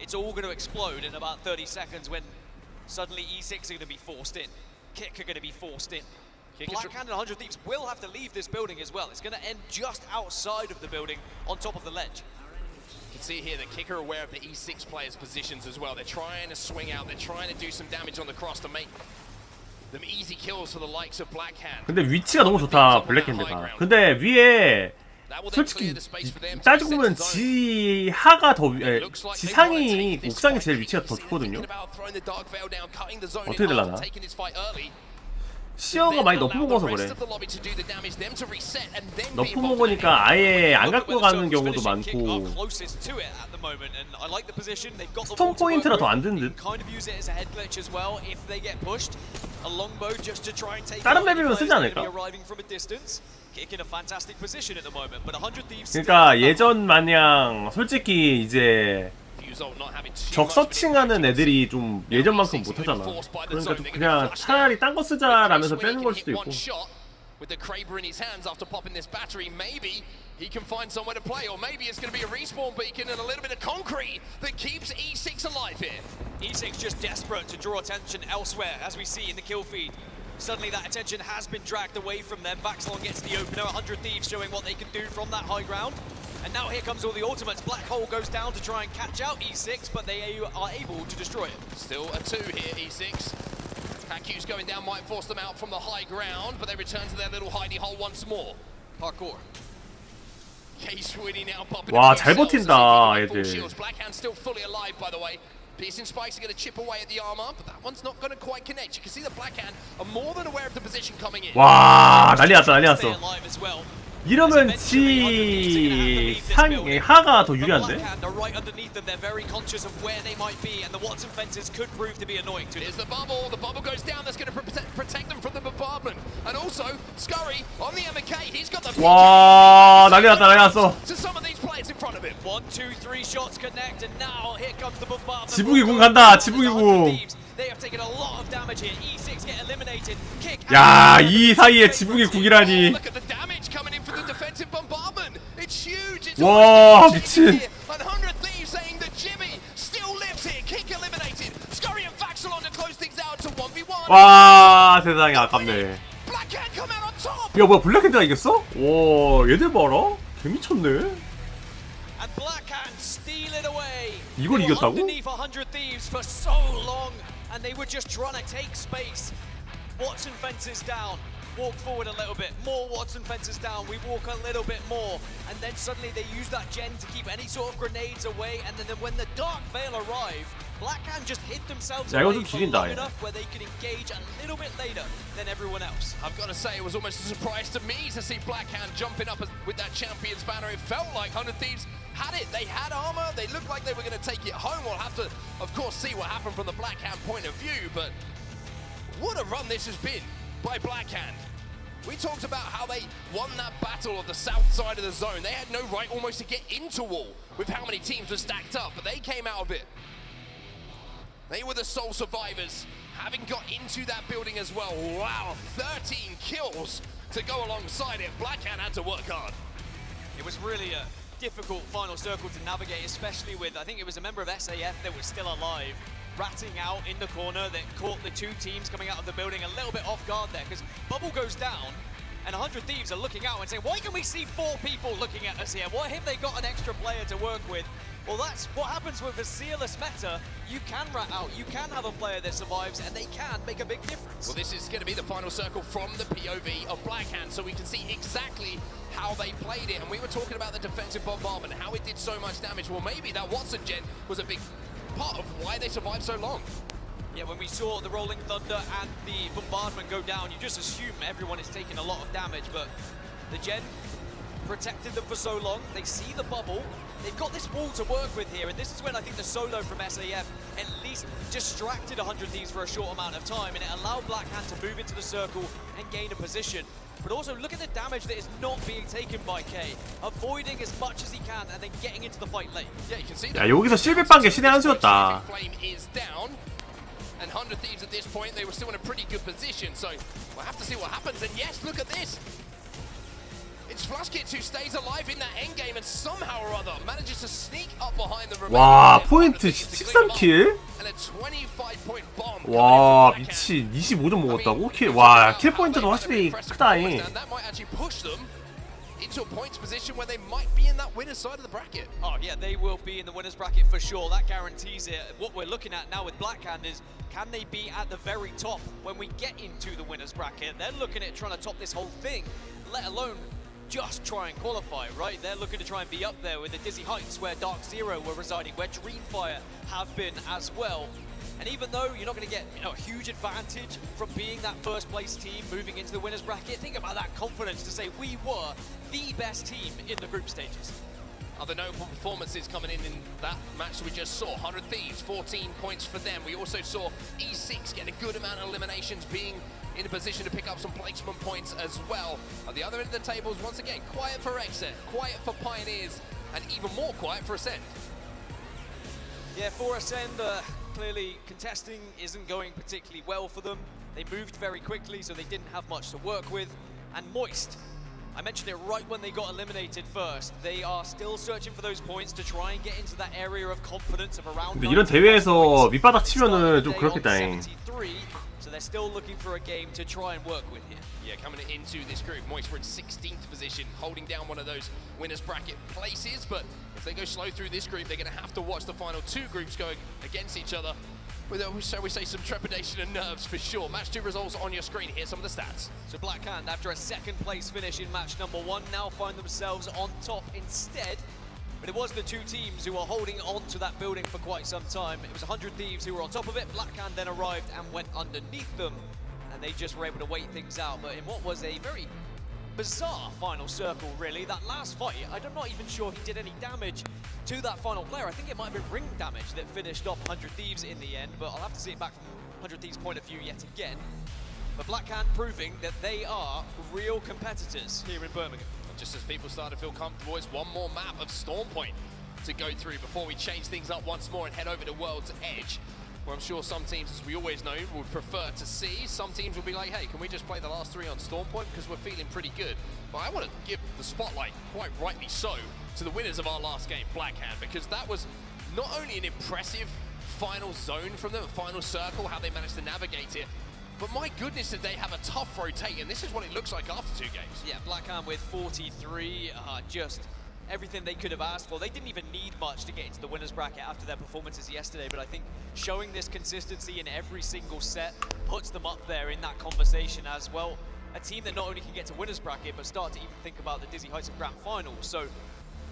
[SPEAKER 4] It's all going to explode in about 30 seconds when suddenly E6 are going to be forced in. Kick are going to be forced in. Blackhand and 100 Thieves will have to leave this building as well. It's going to end just outside of the building on top of the ledge.
[SPEAKER 3] You can see here that Kicker are aware of the E6 players' positions as well. They're trying to swing out. They're trying to do some damage on the cross to make them easy kills for the likes of Blackhand.
[SPEAKER 5] 근데 위치가 너무 좋다, 블랙핸드가. 근데 위에 솔직히 따지고 보면 지하가 더 지상이 옥상이 제일 위치가 더 좋거든요. 어떻게 되려나? 시어가 많이 너프 먹어서 그래. 너프 먹으니까 아예 안 갖고 가는 경우도 많고 스톰 포인트라 더 안 든 듯. 다른 맵이면 쓰지 않을까? 그러니까 예전 마냥 솔직히 이제 적 서칭하는 애들이 좀 예전만큼 못하잖아. 그러니까 좀 그냥 차라리 딴 거 쓰자라면서 빼는 걸 수도 있고.
[SPEAKER 3] with the Kraber in his hands after popping this battery. Maybe he can find somewhere to play, or maybe it's going to be a respawn beacon and a little bit of concrete that keeps E6 alive here.
[SPEAKER 4] E6 just desperate to draw attention elsewhere, as we see in the kill feed. Suddenly that attention has been dragged away from them. Vaxilon gets the opener, 100 Thieves showing what they can do from that high ground. And now here comes all the ultimates. Black Hole goes down to try and catch out E6, but they are able to destroy it.
[SPEAKER 3] Still a 2 here, E6. Haku's going down might force them out from the high ground, but they return to their little hidey hole once more.
[SPEAKER 4] Parkour.
[SPEAKER 3] Case Winnie now popping
[SPEAKER 5] 와,
[SPEAKER 3] up
[SPEAKER 5] 잘
[SPEAKER 3] himself,
[SPEAKER 5] 버틴다,
[SPEAKER 3] as he
[SPEAKER 5] 얘들.
[SPEAKER 3] shields. Blackhand still fully alive, by the way. Piercing spikes are going to chip away at the armor, but that one's not going to quite connect. You can see the Blackhand are more than aware of the position coming in.
[SPEAKER 5] 와, 난리 났다, 난리
[SPEAKER 4] Stay
[SPEAKER 5] 났어.
[SPEAKER 4] alive as well.
[SPEAKER 5] 이러면 하가 더 유리한데?
[SPEAKER 4] Blackhand are right underneath them. They're very conscious of where they might be, and the Watson fences could prove to be annoying to them.
[SPEAKER 3] Here's the bubble. The bubble goes down. That's going to protect them from the bombardment. And also, Scurry on the MK. He's got the
[SPEAKER 5] 와, 난리 났다, 난리 났어.
[SPEAKER 3] to some of these players in front of him.
[SPEAKER 4] 1, 2, 3 shots connect, and now here comes the bombardment.
[SPEAKER 5] 지붕이 궁 간다, 지붕이 궁.
[SPEAKER 4] They have taken a lot of damage here. E6 get eliminated. Kick.
[SPEAKER 5] 야, 이 사이에 지붕이 궁이라니.
[SPEAKER 3] Look at the damage coming in for the defensive bombardment. It's huge. It's
[SPEAKER 5] 와,
[SPEAKER 3] almost
[SPEAKER 5] 미친.
[SPEAKER 3] here. 100 Thieves saying that Jimmy still lives here. Kick eliminated. Scurry and Vaxilon to close things out to 1v1.
[SPEAKER 5] 와, 세상에 아깝네.
[SPEAKER 3] Blackhand come out on top.
[SPEAKER 5] 야, 뭐야, 블랙핸드가 이겼어? 와, 얘들 봐라. 개미쳤네.
[SPEAKER 4] And Blackhand steal it away.
[SPEAKER 5] 이걸
[SPEAKER 4] They were
[SPEAKER 5] 이겼다고?
[SPEAKER 4] underneath 100 Thieves for so long, and they were just trying to take space. Watson fences down. Walk forward a little bit. More Watson fences down. We walk a little bit more, and then suddenly they use that gen to keep any sort of grenades away. And then when the Dark Veil arrive, Blackhand just hid themselves
[SPEAKER 5] 야, 이거
[SPEAKER 4] away
[SPEAKER 5] 좀
[SPEAKER 4] for
[SPEAKER 5] 지린다,
[SPEAKER 4] long
[SPEAKER 5] 얘.
[SPEAKER 4] enough where they could engage a little bit later than everyone else.
[SPEAKER 3] I've got to say, it was almost a surprise to me to see Blackhand jumping up with that Champions banner. It felt like 100 Thieves had it. They had armor. They looked like they were going to take it home. We'll have to, of course, see what happened from the Blackhand point of view. But what a run this has been by Blackhand. We talked about how they won that battle of the south side of the zone. They had no right almost to get into wall with how many teams were stacked up, but they came out of it. They were the sole survivors, having got into that building as well. Wow, 13 kills to go alongside it. Blackhand had to work hard.
[SPEAKER 4] It was really a difficult final circle to navigate, especially with, I think it was a member of SAF that was still alive, ratting out in the corner that caught the two teams coming out of the building a little bit off guard there, because bubble goes down, and 100 Thieves are looking out and saying, why can we see 4 people looking at us here? Why have they got an extra player to work with? Well, that's what happens with a seerless meta. You can rat out, you can have a player that survives, and they can make a big difference.
[SPEAKER 3] Well, this is going to be the final circle from the POV of Blackhand, so we can see exactly how they played it. And we were talking about the defensive bombardment, how it did so much damage. Well, maybe that Watson gen was a big part of why they survived so long.
[SPEAKER 4] Yeah, when we saw the Rolling Thunder and the bombardment go down, you just assume everyone is taking a lot of damage, but the gen protected them for so long. They see the bubble. They've got this wall to work with here, and this is when I think the solo from SAF at least distracted 100 Thieves for a short amount of time, and it allowed Blackhand to move into the circle and gain a position. But also look at the damage that is not being taken by K, avoiding as much as he can and then getting into the fight late.
[SPEAKER 3] Yeah, you can see
[SPEAKER 5] 야, 여기서 실비 빤 게 신의 한 수였다.
[SPEAKER 3] Flame is down, and 100 Thieves at this point, they were still in a pretty good position, so we'll have to see what happens. And yes, look at this. It's Flushkits who stays alive in that endgame and somehow or other manages to sneak up behind the remaining.
[SPEAKER 5] 와, 포인트 13킬?
[SPEAKER 3] And a 25-point bomb.
[SPEAKER 5] 와, 미친. 25점 먹었다고? 킬. 와, 킬 포인트도 확실히 크다잉.
[SPEAKER 3] And that might actually push them into a points position where they might be in that winner's side of the bracket.
[SPEAKER 4] Oh yeah, they will be in the winner's bracket for sure. That guarantees it. What we're looking at now with Blackhand is, can they be at the very top when we get into the winner's bracket? They're looking at trying to top this whole thing, let alone just try and qualify, right? They're looking to try and be up there with the dizzy heights where Dark Zero were residing, where Dreamfire have been as well. And even though you're not going to get a huge advantage from being that first place team moving into the winner's bracket, think about that confidence to say we were the best team in the group stages.
[SPEAKER 3] Other notable performances coming in that match we just saw. 100 Thieves, 14 points for them. We also saw E6 get a good amount of eliminations, being in a position to pick up some placement points as well. At the other end of the tables, once again, quiet for Exit, quiet for Pioneers, and even more quiet for Ascend.
[SPEAKER 4] Yeah, for Ascend, clearly contesting isn't going particularly well for them. They moved very quickly, so they didn't have much to work with. And Moist, I mentioned it right when they got eliminated first. They are still searching for those points to try and get into that area of confidence of around.
[SPEAKER 5] 근데 이런 대회에서 밑바닥 치면은 좀 그렇겠다잉.
[SPEAKER 4] So they're still looking for a game to try and work with here.
[SPEAKER 3] Yeah, coming into this group, Moist were in 16th position, holding down one of those winners bracket places. But if they go slow through this group, they're going to have to watch the final two groups go against each other. With, shall we say, some trepidation and nerves for sure. Match 2 results on your screen. Here's some of the stats.
[SPEAKER 4] So Black Hand, after a second place finish in match number 1, now find themselves on top instead. But it was the two teams who were holding on to that building for quite some time. It was 100 Thieves who were on top of it. Black Hand then arrived and went underneath them, and they just were able to wait things out. But in what was a very bizarre final circle, really. That last fight, I'm not even sure he did any damage to that final player. I think it might have been ring damage that finished off 100 Thieves in the end, but I'll have to see it back from 100 Thieves' point of view yet again. But Black Hand proving that they are real competitors here in Birmingham.
[SPEAKER 3] And just as people start to feel comfortable, it's one more map of Storm Point to go through before we change things up once more and head over to World's Edge, where I'm sure some teams, as we always know, would prefer to see. Some teams will be like, hey, can we just play the last 3 on Storm Point because we're feeling pretty good. But I want to give the spotlight, quite rightly so, to the winners of our last game, Black Hand, because that was not only an impressive final zone from them, a final circle, how they managed to navigate it, but my goodness did they have a tough rotate, and this is what it looks like after 2 games.
[SPEAKER 4] Yeah, Black Hand with 43, just everything they could have asked for. They didn't even need much to get into the winners bracket after their performances yesterday, but I think showing this consistency in every single set puts them up there in that conversation as well. A team that not only can get to winners bracket, but start to even think about the dizzy heights of grand finals. So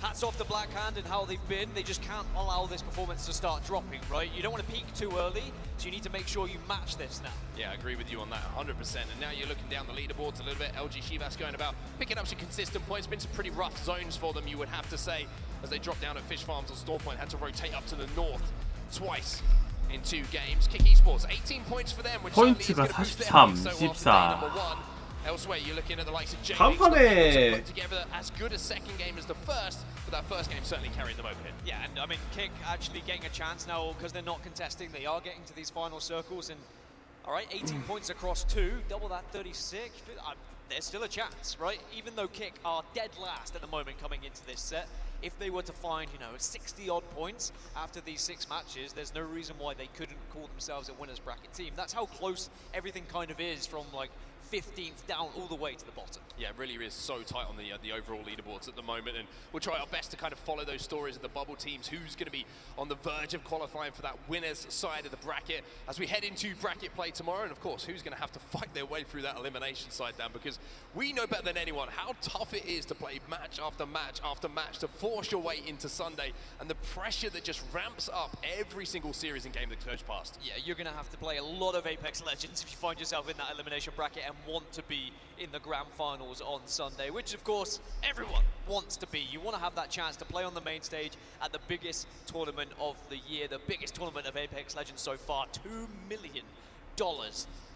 [SPEAKER 4] hats off to Black Hand and how they've been. They just can't allow this performance to start dropping, right? You don't want to peak too early, so you need to make sure you match this now.
[SPEAKER 3] Yeah, I agree with you on that, 100%. And now you're looking down the leaderboards a little bit. LG Shivas going about, picking up some consistent points. Been some pretty rough zones for them, you would have to say, as they drop down at Fish Farms on Storm Point. Had to rotate up to the north twice in 2 games. Kick Esports, 18 points for them, which
[SPEAKER 5] 포인트가 43, 14.
[SPEAKER 3] Elsewhere, you're looking at the likes of
[SPEAKER 5] 다음 판에
[SPEAKER 3] put together as good a second game as the first, but that first game certainly carried them over here.
[SPEAKER 4] Yeah, and I mean, Kick actually getting a chance now because they're not contesting. They are getting to these final circles, and all right, 18 points across 2, double that 36. There's still a chance, right? Even though Kick are dead last at the moment coming into this set, if they were to find, 60-odd points after these 6 matches, there's no reason why they couldn't call themselves a winners bracket team. That's how close everything kind of is from like 15th down all the way to the bottom.
[SPEAKER 3] Yeah, it really is so tight on the overall leaderboards at the moment, and we'll try our best to kind of follow those stories of the bubble teams, who's going to be on the verge of qualifying for that winners side of the bracket as we head into bracket play tomorrow, and of course, who's going to have to fight their way through that elimination side, Dan, because we know better than anyone how tough it is to play match after match after match to force your way into Sunday, and the pressure that just ramps up every single series and game that goes past.
[SPEAKER 4] Yeah, you're going to have to play a lot of Apex Legends if you find yourself in that elimination bracket and want to be in the grand finals on Sunday, which of course everyone wants to be. You want to have that chance to play on the main stage at the biggest tournament of the year, the biggest tournament of Apex Legends so far, $2 million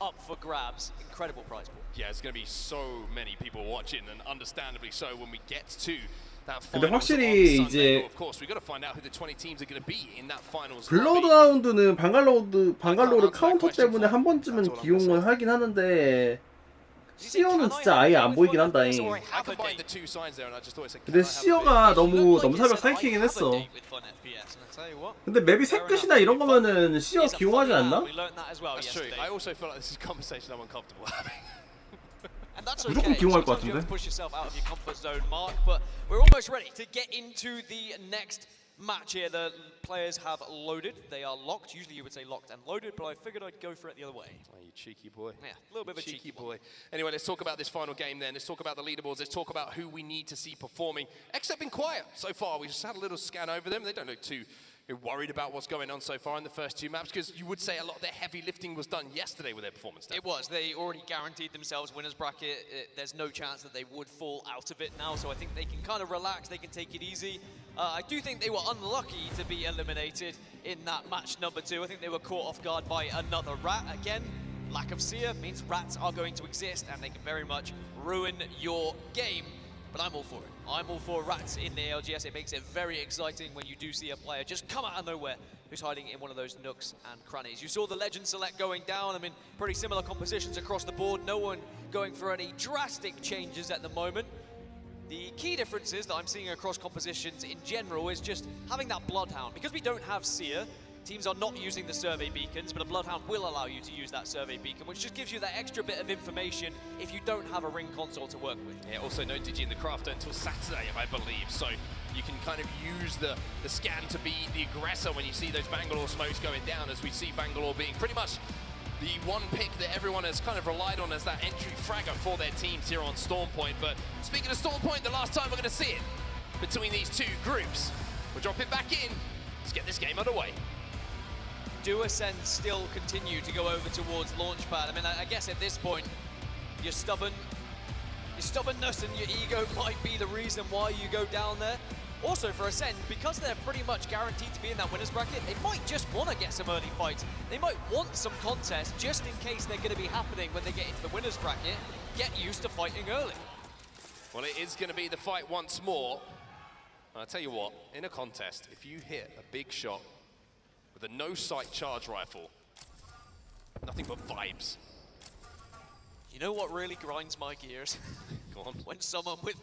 [SPEAKER 4] up for grabs. Incredible prize pool.
[SPEAKER 3] Yeah, it's going to be so many people watching, and understandably so when we get to that
[SPEAKER 5] 근데
[SPEAKER 3] finals
[SPEAKER 5] 확실히
[SPEAKER 3] on Sunday.
[SPEAKER 5] 이제
[SPEAKER 3] Of course, we've got to find out who the 20 teams are going to be in that finals.
[SPEAKER 5] 블러드하운드는 방갈로르 카운터 때문에 한 번쯤은 기용을 하긴 하는데 시어는 진짜 아예 안 보이긴 한다잉. 근데 시어가 너무 넘사벽 사이키긴 했어. 근데 맵이 새끝이나 이런 거면은 시어 기용하지 않나?
[SPEAKER 3] That's true. I also feel like this is a conversation I'm uncomfortable having.
[SPEAKER 4] And that's
[SPEAKER 5] 무조건
[SPEAKER 4] okay.
[SPEAKER 5] 기용할 것
[SPEAKER 4] Sometimes you have
[SPEAKER 5] 같은데.
[SPEAKER 4] to push yourself out of your comfort zone, Mark, but we're almost ready to get into the next match here. The players have loaded. They are locked. Usually you would say locked and loaded, but I figured I'd go for it the other way.
[SPEAKER 3] Oh, you cheeky boy.
[SPEAKER 4] Yeah, a little bit of a cheeky
[SPEAKER 3] boy. Anyway, let's talk about this final game then. Let's talk about the leaderboards. Let's talk about who we need to see performing. Except been quiet so far. We just had a little scan over them. They don't look too worried about what's going on so far in the first 2 maps, because you would say a lot of their heavy lifting was done yesterday with their performance.
[SPEAKER 4] It was. They already guaranteed themselves winners bracket. There's no chance that they would fall out of it now, so I think they can kind of relax. They can take it easy. I do think they were unlucky to be eliminated in that match number 2. I think they were caught off guard by another rat. Again, lack of seer means rats are going to exist, and they can very much ruin your game. But I'm all for it. I'm all for rats in the ALGS. It makes it very exciting when you do see a player just come out of nowhere who's hiding in one of those nooks and crannies. You saw the Legend Select going down. I mean, pretty similar compositions across the board. No one going for any drastic changes at the moment. The key differences that I'm seeing across compositions in general is just having that Bloodhound. Because we don't have Seer, teams are not using the survey beacons, but a Bloodhound will allow you to use that survey beacon, which just gives you that extra bit of information if you don't have a ring console to work with.
[SPEAKER 3] Yeah, also no Digi in the craft until Saturday, I believe, so you can kind of use the scan to be the aggressor when you see those Bangalore smokes going down, as we see Bangalore being pretty much the one pick that everyone has kind of relied on as that entry fragger for their teams here on Stormpoint. But speaking of Stormpoint, the last time we're going to see it between these two groups, we'll drop it back in. Let's get this game underway.
[SPEAKER 4] Do Ascend still continue to go over towards Launchpad? I mean, I guess at this point, your stubbornness and your ego might be the reason why you go down there. Also for Ascend, because they're pretty much guaranteed to be in that winner's bracket, they might just want to get some early fights. They might want some contests just in case they're going to be happening when they get into the winner's bracket. Get used to fighting early.
[SPEAKER 3] Well, it is going to be the fight once more. I'll tell you what, in a contest, if you hit a big shot with a no-sight charge rifle, nothing but vibes.
[SPEAKER 4] You know what really grinds my gears?
[SPEAKER 3] Go on.
[SPEAKER 4] When someone with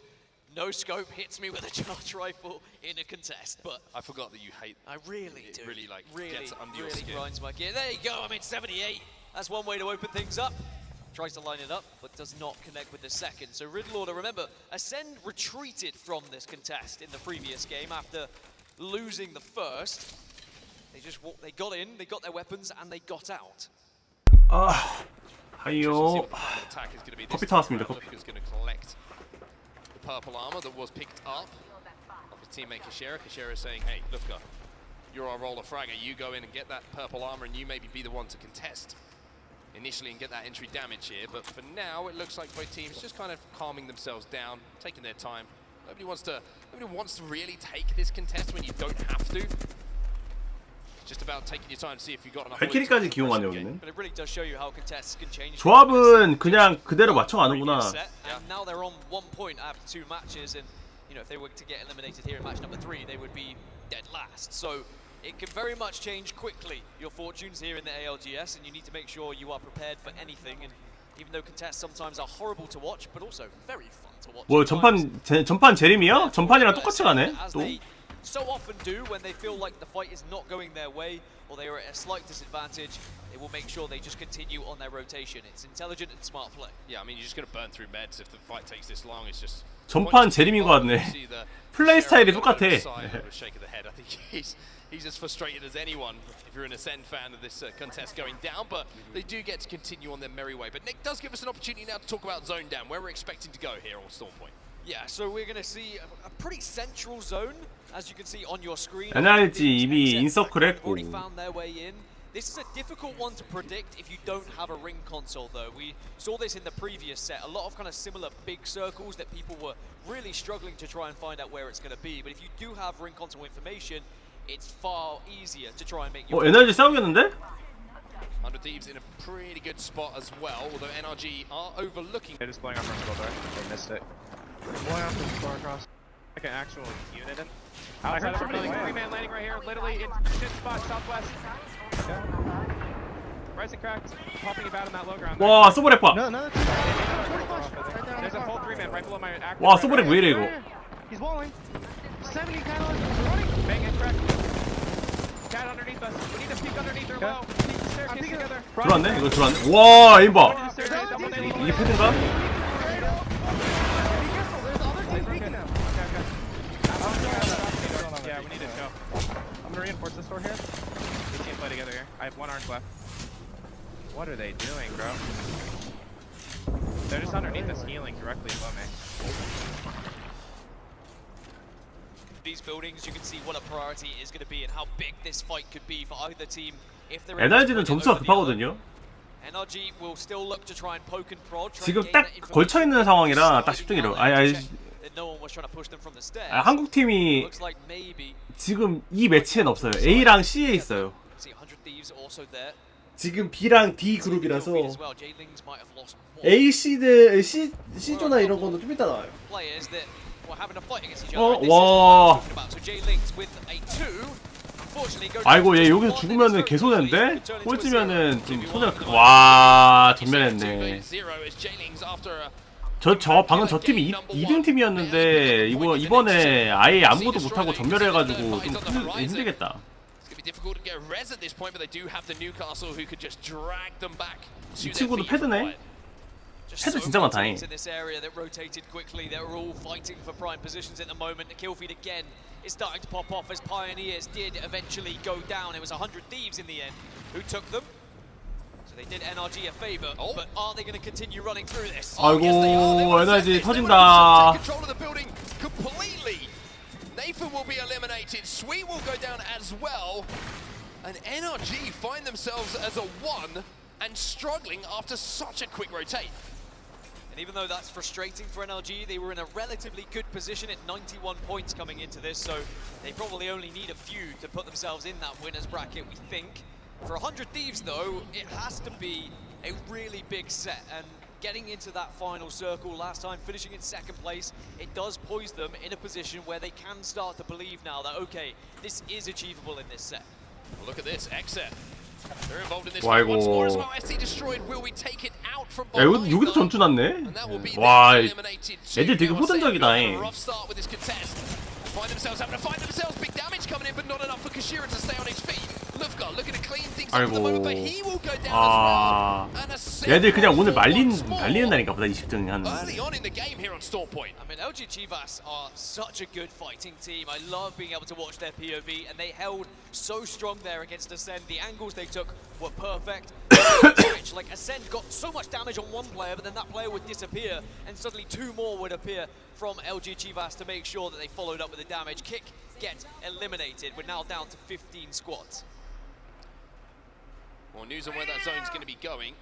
[SPEAKER 4] no scope hits me with a charge rifle in a contest, but
[SPEAKER 3] I forgot that you hate.
[SPEAKER 4] I really do.
[SPEAKER 3] It really
[SPEAKER 4] really
[SPEAKER 3] gets under your skin.
[SPEAKER 4] grinds my gear. There you go. I'm in 78. That's one way to open things up. Tries to line it up, but does not connect with the second. So Riddleorder, remember, Ascend retreated from this contest in the previous game after losing the first. They got in, they got their weapons, and they got out.
[SPEAKER 5] 하이요. 커피 타왔습니다. 커피.
[SPEAKER 3] Is going to collect the purple armor that was picked up of his teammate Kashera. Kashera is saying, hey, look, you're our roller fragger. You go in and get that purple armor, and you maybe be the one to contest initially and get that entry damage here. But for now, it looks like both teams just kind of calming themselves down, taking their time. Nobody wants to really take this contest when you don't have to. Just about taking your time to see if you got enough.
[SPEAKER 5] 발키리까지 기용하네 여기는.
[SPEAKER 4] But it really does show you how contests can change.
[SPEAKER 5] 조합은 그냥 그대로 맞춰가는구나.
[SPEAKER 4] And now they're on 1 point after 2 matches, and you know if they were to get eliminated here in match number 3, they would be dead last. So it can very much change quickly your fortunes here in the ALGS, and you need to make sure you are prepared for anything. And even though contests sometimes are horrible to watch, but also very fun to watch.
[SPEAKER 5] 뭐 전판 제림이야? 전판이랑 똑같이 가네. 또.
[SPEAKER 4] So often do when they feel like the fight is not going their way or they are at a slight disadvantage, they will make sure they just continue on their rotation. It's intelligent and smart play.
[SPEAKER 3] Yeah, I mean you're just going to burn through meds if the fight takes this long. It's just
[SPEAKER 5] 전판 제림인 것 같네. 플레이 스타일이 똑같아.
[SPEAKER 3] Shake of the head. I think he's as frustrated as anyone if you're an Ascend fan of this contest going down, but they do get to continue on their merry way. But Nick does give us an opportunity now to talk about zone down, where we're expecting to go here on Stormpoint.
[SPEAKER 4] Yeah, so we're going to see a pretty central zone, as you can see on your screen.
[SPEAKER 5] NRG 이미 인서클 했고.
[SPEAKER 4] Already found their way in. This is a difficult one to predict if you don't have a ring console, though. We saw this in the previous set. A lot of kind of similar big circles that people were really struggling to try and find out where it's going to be. But if you do have ring console information, it's far easier to try and make your...
[SPEAKER 5] NRG 싸우겠는데?
[SPEAKER 3] 100 Thieves in a pretty good spot as well, although NRG are overlooking.
[SPEAKER 9] They're just blowing up principal door. They missed it. Blowing up the door across. Like an actual unit in.
[SPEAKER 6] I heard somebody, 3-man landing right here, literally in shit spot, southwest. Okay. Rising cracked, popping about in that low ground.
[SPEAKER 5] 와 소보렉 봐.
[SPEAKER 6] No, that's there's a full 3-man right below my active.
[SPEAKER 5] 와 소보렉 왜 이래 이거?
[SPEAKER 6] He's walling. 70 catalyst, running. Bang and crack. Cat underneath us. We need to peek underneath their low. Keep the staircase together.
[SPEAKER 5] 들어왔네? 이거 들어왔네? 와 에임 봐. 이게 패드인가?
[SPEAKER 6] Yeah, we need to go. I'm gonna reinforce this door here. We can't play together here. I have 1 orange left. What are they doing, bro? They're just underneath us healing directly above me.
[SPEAKER 4] These buildings, you can see what a priority is going to be and how big this fight could be for either team if they're
[SPEAKER 5] NRG는 점수가 급하거든요.
[SPEAKER 4] NRG will still look to try and poke and prod.
[SPEAKER 5] 지금 딱 걸쳐 있는 상황이라 딱 집중이래요. 한국 팀이 지금 이 매치엔 없어요. A랑 C에 있어요. 지금 B랑 D 그룹이라서 A, C조나 이런 거는 좀 이따 나와요.
[SPEAKER 4] having a fight against each
[SPEAKER 5] Oh,
[SPEAKER 4] other.
[SPEAKER 5] wow.
[SPEAKER 4] So J-Links with a 2.
[SPEAKER 5] 아이고 얘 여기서 죽으면은 개손해인데? 꼴찌면은 좀 손해. 와 전멸했네. 저 방금 저 팀이 2등 팀이었는데 이번에 아예 아무것도 못하고 전멸해가지고 좀 힘들겠다. 이 친구도 패드네? 패드 진짜 많다잉.
[SPEAKER 4] It's starting to pop off as Pioneers did eventually go down. It was 100 Thieves in the end who took them. So they did NRG a favor, but are they going to continue running through this?
[SPEAKER 5] 아이고 에너지 터진다.
[SPEAKER 3] Nathan will be eliminated. Sweet will go down as well. And NRG find themselves as a 1 and struggling after such a quick rotate.
[SPEAKER 4] And even though that's frustrating for NRG, they were in a relatively good position at 91 points coming into this, so they probably only need a few to put themselves in that winner's bracket, we think. For 100 Thieves, though, it has to be a really big set, and getting into that final circle last time, finishing in second place, it does poise them in a position where they can start to believe now that, okay, this is achievable in this set.
[SPEAKER 3] Well, look at this, Exet. They're involved in this
[SPEAKER 5] 와,
[SPEAKER 3] once more as
[SPEAKER 5] 이거.
[SPEAKER 3] well. SC destroyed. Will we take it out from
[SPEAKER 5] 야 여기도 전투 났네. 와 애들 되게 호전적이다.
[SPEAKER 3] rough start with this contest. Find themselves having to find themselves big damage coming in, but not enough for Kashira to stay on his feet. Lufgar looking to clean things up at the moment, but he will go down as well. And a
[SPEAKER 5] 얘들 그냥 오늘
[SPEAKER 3] once more.
[SPEAKER 5] 말리는다니까 보다 20등 하는.
[SPEAKER 3] Early on in the game here on Storm Point.
[SPEAKER 4] I mean, LG Chivas are such a good fighting team. I love being able to watch their POV, and they held so strong there against Ascend. The angles they took were perfect. Like Ascend got so much damage on one player, but then that player would disappear, and suddenly two more would appear from LG Chivas to make sure that they followed up with the damage. Kick get eliminated. We're now down to 15 squads.
[SPEAKER 3] More news on where that zone's going to be going.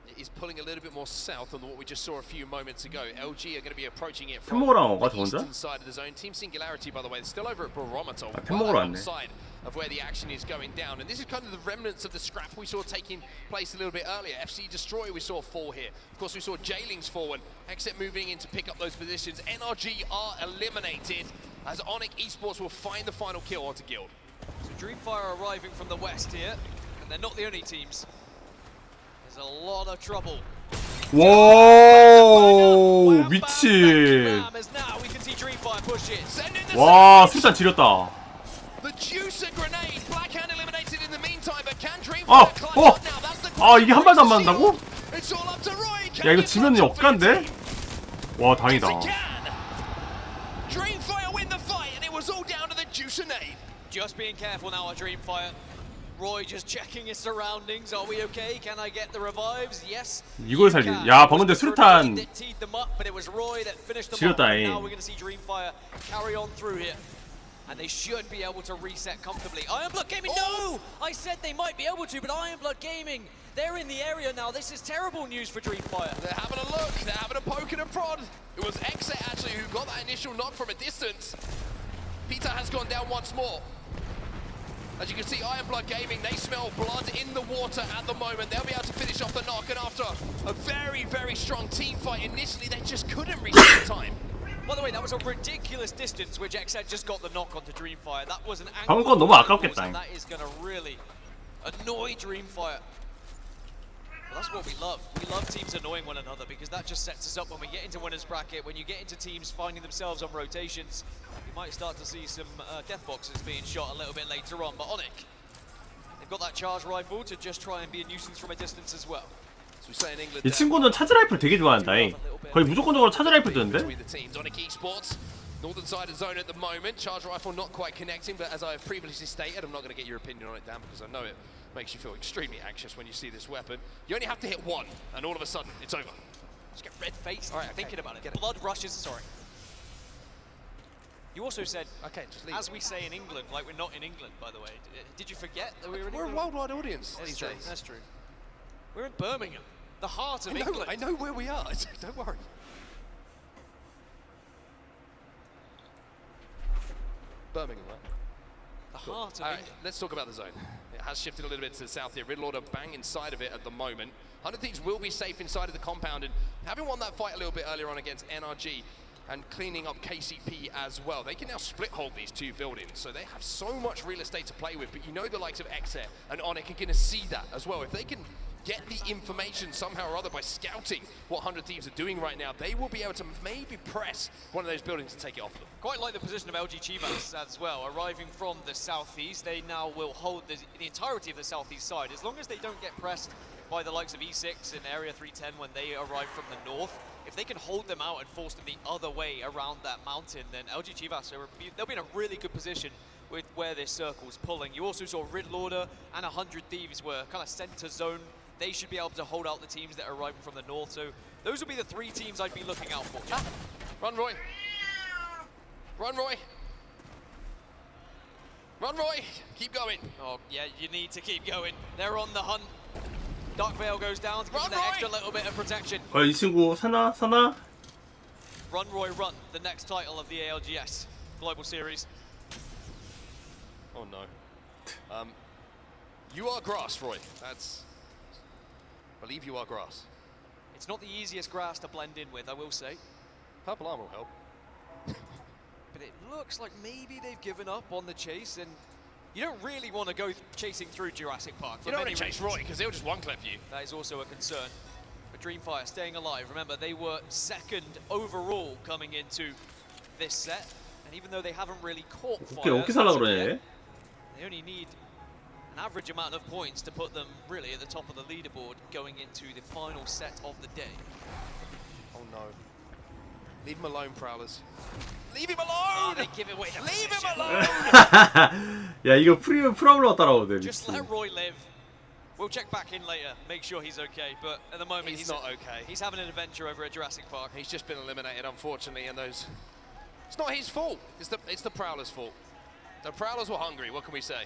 [SPEAKER 3] It is pulling a little bit more south than what we just saw a few moments ago. LG are going to be approaching it from the eastern side of the zone. Team Singularity, by the way, they're still over at Barometer, well outside of where the action is going down. And this is kind of the remnants of the scrap we saw taking place a little bit earlier. FC Destroy we saw fall here. Of course, we saw Jailings forward. Exit moving in to pick up those positions. NRG are eliminated as Onyx Esports will find the final kill onto Guild.
[SPEAKER 4] So Dreamfire arriving from the west here, and they're not the only teams. There's a lot of trouble.
[SPEAKER 5] 와 미친. 와 술잔 지렸다. 아 이게 한 발도 안 맞는다고? 야 이거 지면 역간데? 와 다행이다.
[SPEAKER 4] Just being careful now at Dreamfire. Roy just checking his surroundings. Are we okay? Can I get the revives? Yes.
[SPEAKER 5] 이걸 살리. 야 방금 근데 수류탄
[SPEAKER 4] 지렸다. Now we're going to see Dreamfire carry on through here. And they should be able to reset comfortably. Ironblood Gaming, no! I said they might be able to, but Ironblood Gaming, they're in the area now. This is terrible news for Dreamfire.
[SPEAKER 3] They're having a look, they're having a poke and a prod. It was Exet actually who got that initial knock from a distance. Peter has gone down once more. As you can see, Ironblood Gaming, they smell blood in the water at the moment. They'll be able to finish off the knock, and after a very, very strong team fight initially, they just couldn't reach the time.
[SPEAKER 4] By the way, that was a ridiculous distance which Exet just got the knock onto Dreamfire. That was an
[SPEAKER 5] 방금 건 너무 아깝겠다.
[SPEAKER 4] and that is going to really annoy Dreamfire. Well, that's what we love. We love teams annoying one another because that just sets us up when we get into winner's bracket. When you get into teams finding themselves on rotations, you might start to see some death boxes being shot a little bit later on. But Onyx, they've got that charge rifle to just try and be a nuisance from a distance as well.
[SPEAKER 5] 이 친구는 차즈 라이플 되게 좋아한다. 거의 무조건적으로 차즈 라이플 뜨는데.
[SPEAKER 3] Northern side of zone at the moment. Charge rifle not quite connecting, but as I have previously stated, I'm not going to get your opinion on it, Dan, because I know it makes you feel extremely anxious when you see this weapon. You only have to hit one, and all of a sudden, it's over.
[SPEAKER 4] Just get red-faced thinking about it. Blood rushes, sorry. You also said,
[SPEAKER 3] okay, just leave
[SPEAKER 4] as we say in England, like we're not in England, by the way. Did you forget that we were in
[SPEAKER 3] England? We're a worldwide audience.
[SPEAKER 4] That's true, that's true. We're in Birmingham, the heart of England.
[SPEAKER 3] I know where we are, don't worry. Birmingham, right?
[SPEAKER 4] The heart of England.
[SPEAKER 3] Let's talk about the zone. It has shifted a little bit to the south here. Riddle Order bang inside of it at the moment. 100 Thieves will be safe inside of the compound, and having won that fight a little bit earlier on against NRG, and cleaning up KCP as well. They can now split hold these two buildings, so they have so much real estate to play with, but you know the likes of Exer and Onyx are going to see that as well. If they can get the information somehow or other by scouting what 100 Thieves are doing right now, they will be able to maybe press one of those buildings and take it off them.
[SPEAKER 4] Quite like the position of LG Chivas as well, arriving from the southeast. They now will hold the entirety of the southeast side. As long as they don't get pressed by the likes of E6 and Area 310 when they arrive from the north, if they can hold them out and force them the other way around that mountain, then LG Chivas, they'll be in a really good position with where this circle's pulling. You also saw Riddle Order and 100 Thieves were kind of center zone. They should be able to hold out the teams that are arriving from the north. So those will be the 3 teams I'd be looking out for.
[SPEAKER 3] Run, Roy. Run, Roy. Run, Roy. Keep going.
[SPEAKER 4] Oh, yeah, you need to keep going. They're on the hunt. Dark Veil goes down to give them that extra little bit of protection.
[SPEAKER 5] 이 친구 사나?
[SPEAKER 4] Run, Roy, run. The next title of the ALGS Global Series.
[SPEAKER 3] Oh, no. You are grass, Roy. That's... I believe you are grass.
[SPEAKER 4] It's not the easiest grass to blend in with, I will say.
[SPEAKER 3] Purple armor will help.
[SPEAKER 4] But it looks like maybe they've given up on the chase, and you don't really want to go chasing through Jurassic Park.
[SPEAKER 3] You don't want to chase Roy, because he'll just one-clip you.
[SPEAKER 4] That is also a concern. But Dreamfire staying alive. Remember, they were second overall coming into this set, and even though they haven't really caught fire,
[SPEAKER 5] 어떻게 살라 그러네.
[SPEAKER 4] they only need an average amount of points to put them really at the top of the leaderboard going into the final set of the day.
[SPEAKER 3] Oh no. Leave him alone, Prowlers. Leave him alone!
[SPEAKER 4] Oh, they give away the
[SPEAKER 3] Leave
[SPEAKER 4] position.
[SPEAKER 3] him alone!
[SPEAKER 5] 야 이거 프라울러 따라오네.
[SPEAKER 4] Just let Roy live. We'll check back in later, make sure he's okay, but at the moment
[SPEAKER 3] He's not okay.
[SPEAKER 4] He's having an adventure over at Jurassic Park.
[SPEAKER 3] He's just been eliminated, unfortunately, and those... It's not his fault. It's the Prowlers' fault. The Prowlers were hungry, what can we say?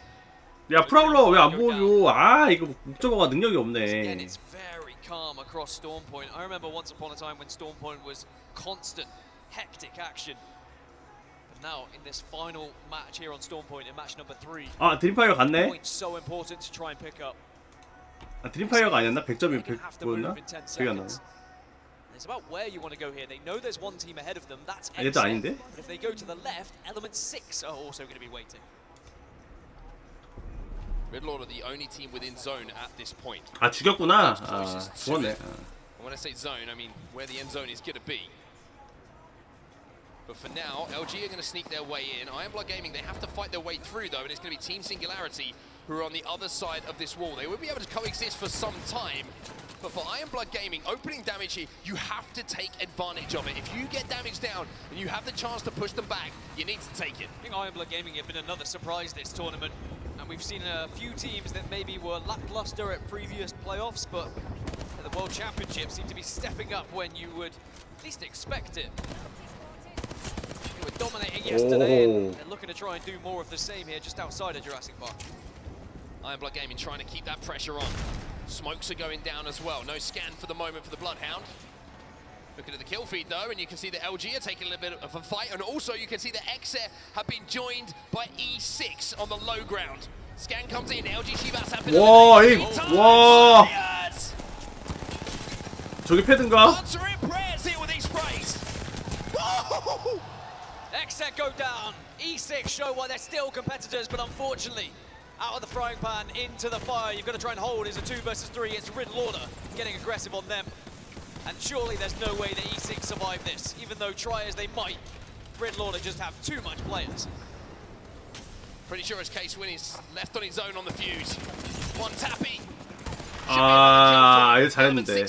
[SPEAKER 5] 야 프라울러 왜 안 보여줘? 아 이거 옥저버가 능력이
[SPEAKER 4] Again,
[SPEAKER 5] 없네.
[SPEAKER 4] it's very calm across Storm Point. I remember once upon a time when Storm Point was constant, hectic action. But now, in this final match here on Storm Point, in match number 3,
[SPEAKER 5] 아 드림파이어 갔네?
[SPEAKER 4] points so important to try and pick up.
[SPEAKER 5] 아 드림파이어가 아니었나? 100점이
[SPEAKER 4] They have to move
[SPEAKER 5] 100뭐였나?
[SPEAKER 4] in 10
[SPEAKER 5] 기억이 안 나네.
[SPEAKER 4] seconds. It's about where you want to go here. They know there's one team ahead of them. That's
[SPEAKER 5] 아, 얘도
[SPEAKER 4] Exit.
[SPEAKER 5] 아닌데?
[SPEAKER 4] But if they go to the left, Element 6 are also going to be waiting.
[SPEAKER 3] Riddle Order, the only team within zone at this point.
[SPEAKER 5] 아 죽였구나. 아
[SPEAKER 3] Closest to
[SPEAKER 5] 죽었네.
[SPEAKER 3] it. And when I say zone, I mean where the end zone is going to be. But for now, LG are going to sneak their way in. Iron Blood Gaming, they have to fight their way through though, and it's going to be Team Singularity who are on the other side of this wall. They will be able to coexist for some time, but for Iron Blood Gaming, opening damage here, you have to take advantage of it. If you get damage down and you have the chance to push them back, you need to take it.
[SPEAKER 4] I think Iron Blood Gaming have been another surprise this tournament, and we've seen a few teams that maybe were lackluster at previous playoffs, but at the World Championship seem to be stepping up when you would at least expect it. They were dominating yesterday, and they're looking to try and do more of the same here just outside of Jurassic Park.
[SPEAKER 3] Iron Blood Gaming trying to keep that pressure on. Smokes are going down as well. No scan for the moment for the Bloodhound. Looking at the kill feed though, and you can see that LG are taking a little bit of a fight, and also you can see that Exer have been joined by E6 on the low ground. Scan comes in, LG Chivas have been
[SPEAKER 5] 와,
[SPEAKER 3] eliminated.
[SPEAKER 5] 와.
[SPEAKER 3] Yes!
[SPEAKER 5] 저기 패든가?
[SPEAKER 3] Answering prayers here with these sprays. Whoa!
[SPEAKER 4] Exec go down. E6 show why they're still competitors, but unfortunately, out of the frying pan into the fire. You've got to try and hold. It's a 2 versus 3. It's Riddle Order getting aggressive on them. And surely there's no way that E6 survive this. Even though try as they might, Riddle Order just have too much players.
[SPEAKER 3] Pretty sure it's Case Win is left on his own on the fuse. One tappy.
[SPEAKER 5] 아 이거 잘했는데.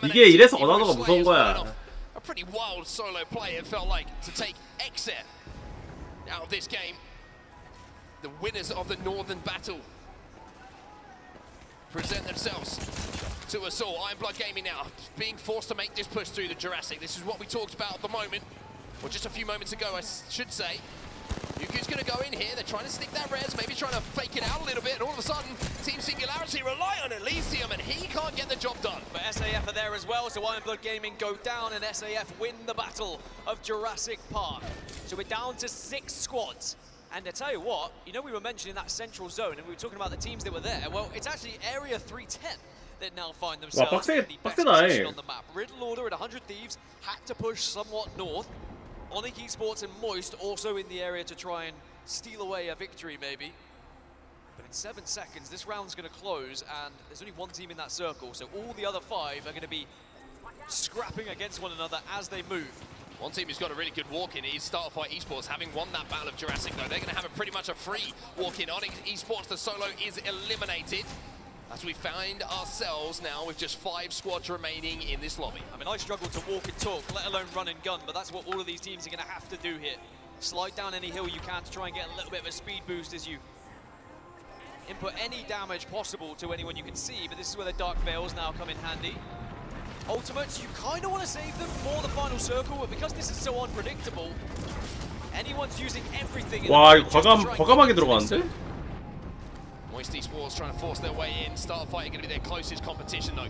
[SPEAKER 5] 이게 이래서 어나더가 무서운 거야.
[SPEAKER 3] A pretty wild solo play it felt like to take Exer out of this game. The winners of the Northern Battle present themselves to us all. Iron Blood Gaming now being forced to make this push through the Jurassic. This is what we talked about at the moment, or just a few moments ago, I should say. Yuku's going to go in here. They're trying to stick that res, maybe trying to fake it out a little bit, and all of a sudden, Team Singularity rely on Elysium, and he can't get the job done.
[SPEAKER 4] But SAF are there as well, so Iron Blood Gaming go down, and SAF win the battle of Jurassic Park. So we're down to 6 squads. And I tell you what, you know we were mentioning that central zone, and we were talking about the teams that were there. Well, it's actually Area 310 that now find themselves in the best position on the map. Riddle Order at 100 Thieves had to push somewhat north. Onyx Esports and Moist also in the area to try and steal away a victory maybe. But in 7 seconds, this round's going to close, and there's only one team in that circle, so all the other 5 are going to be scrapping against one another as they move.
[SPEAKER 3] One team who's got a really good walk-in is Starfight Esports, having won that Battle of Jurassic, though. They're going to have pretty much a free walk-in. Onyx Esports, the solo is eliminated, as we find ourselves now with just 5 squads remaining in this lobby.
[SPEAKER 4] I mean, I struggle to walk and talk, let alone run and gun, but that's what all of these teams are going to have to do here. Slide down any hill you can to try and get a little bit of a speed boost as you input any damage possible to anyone you can see, but this is where the Dark Veils now come in handy. Ultimates, you kind of want to save them for the final circle, but because this is so unpredictable, anyone's using everything.
[SPEAKER 5] 와 이거 과감하게 들어가는데?
[SPEAKER 3] Moist Esports trying to force their way in. Starfight are going to be their closest competition, though.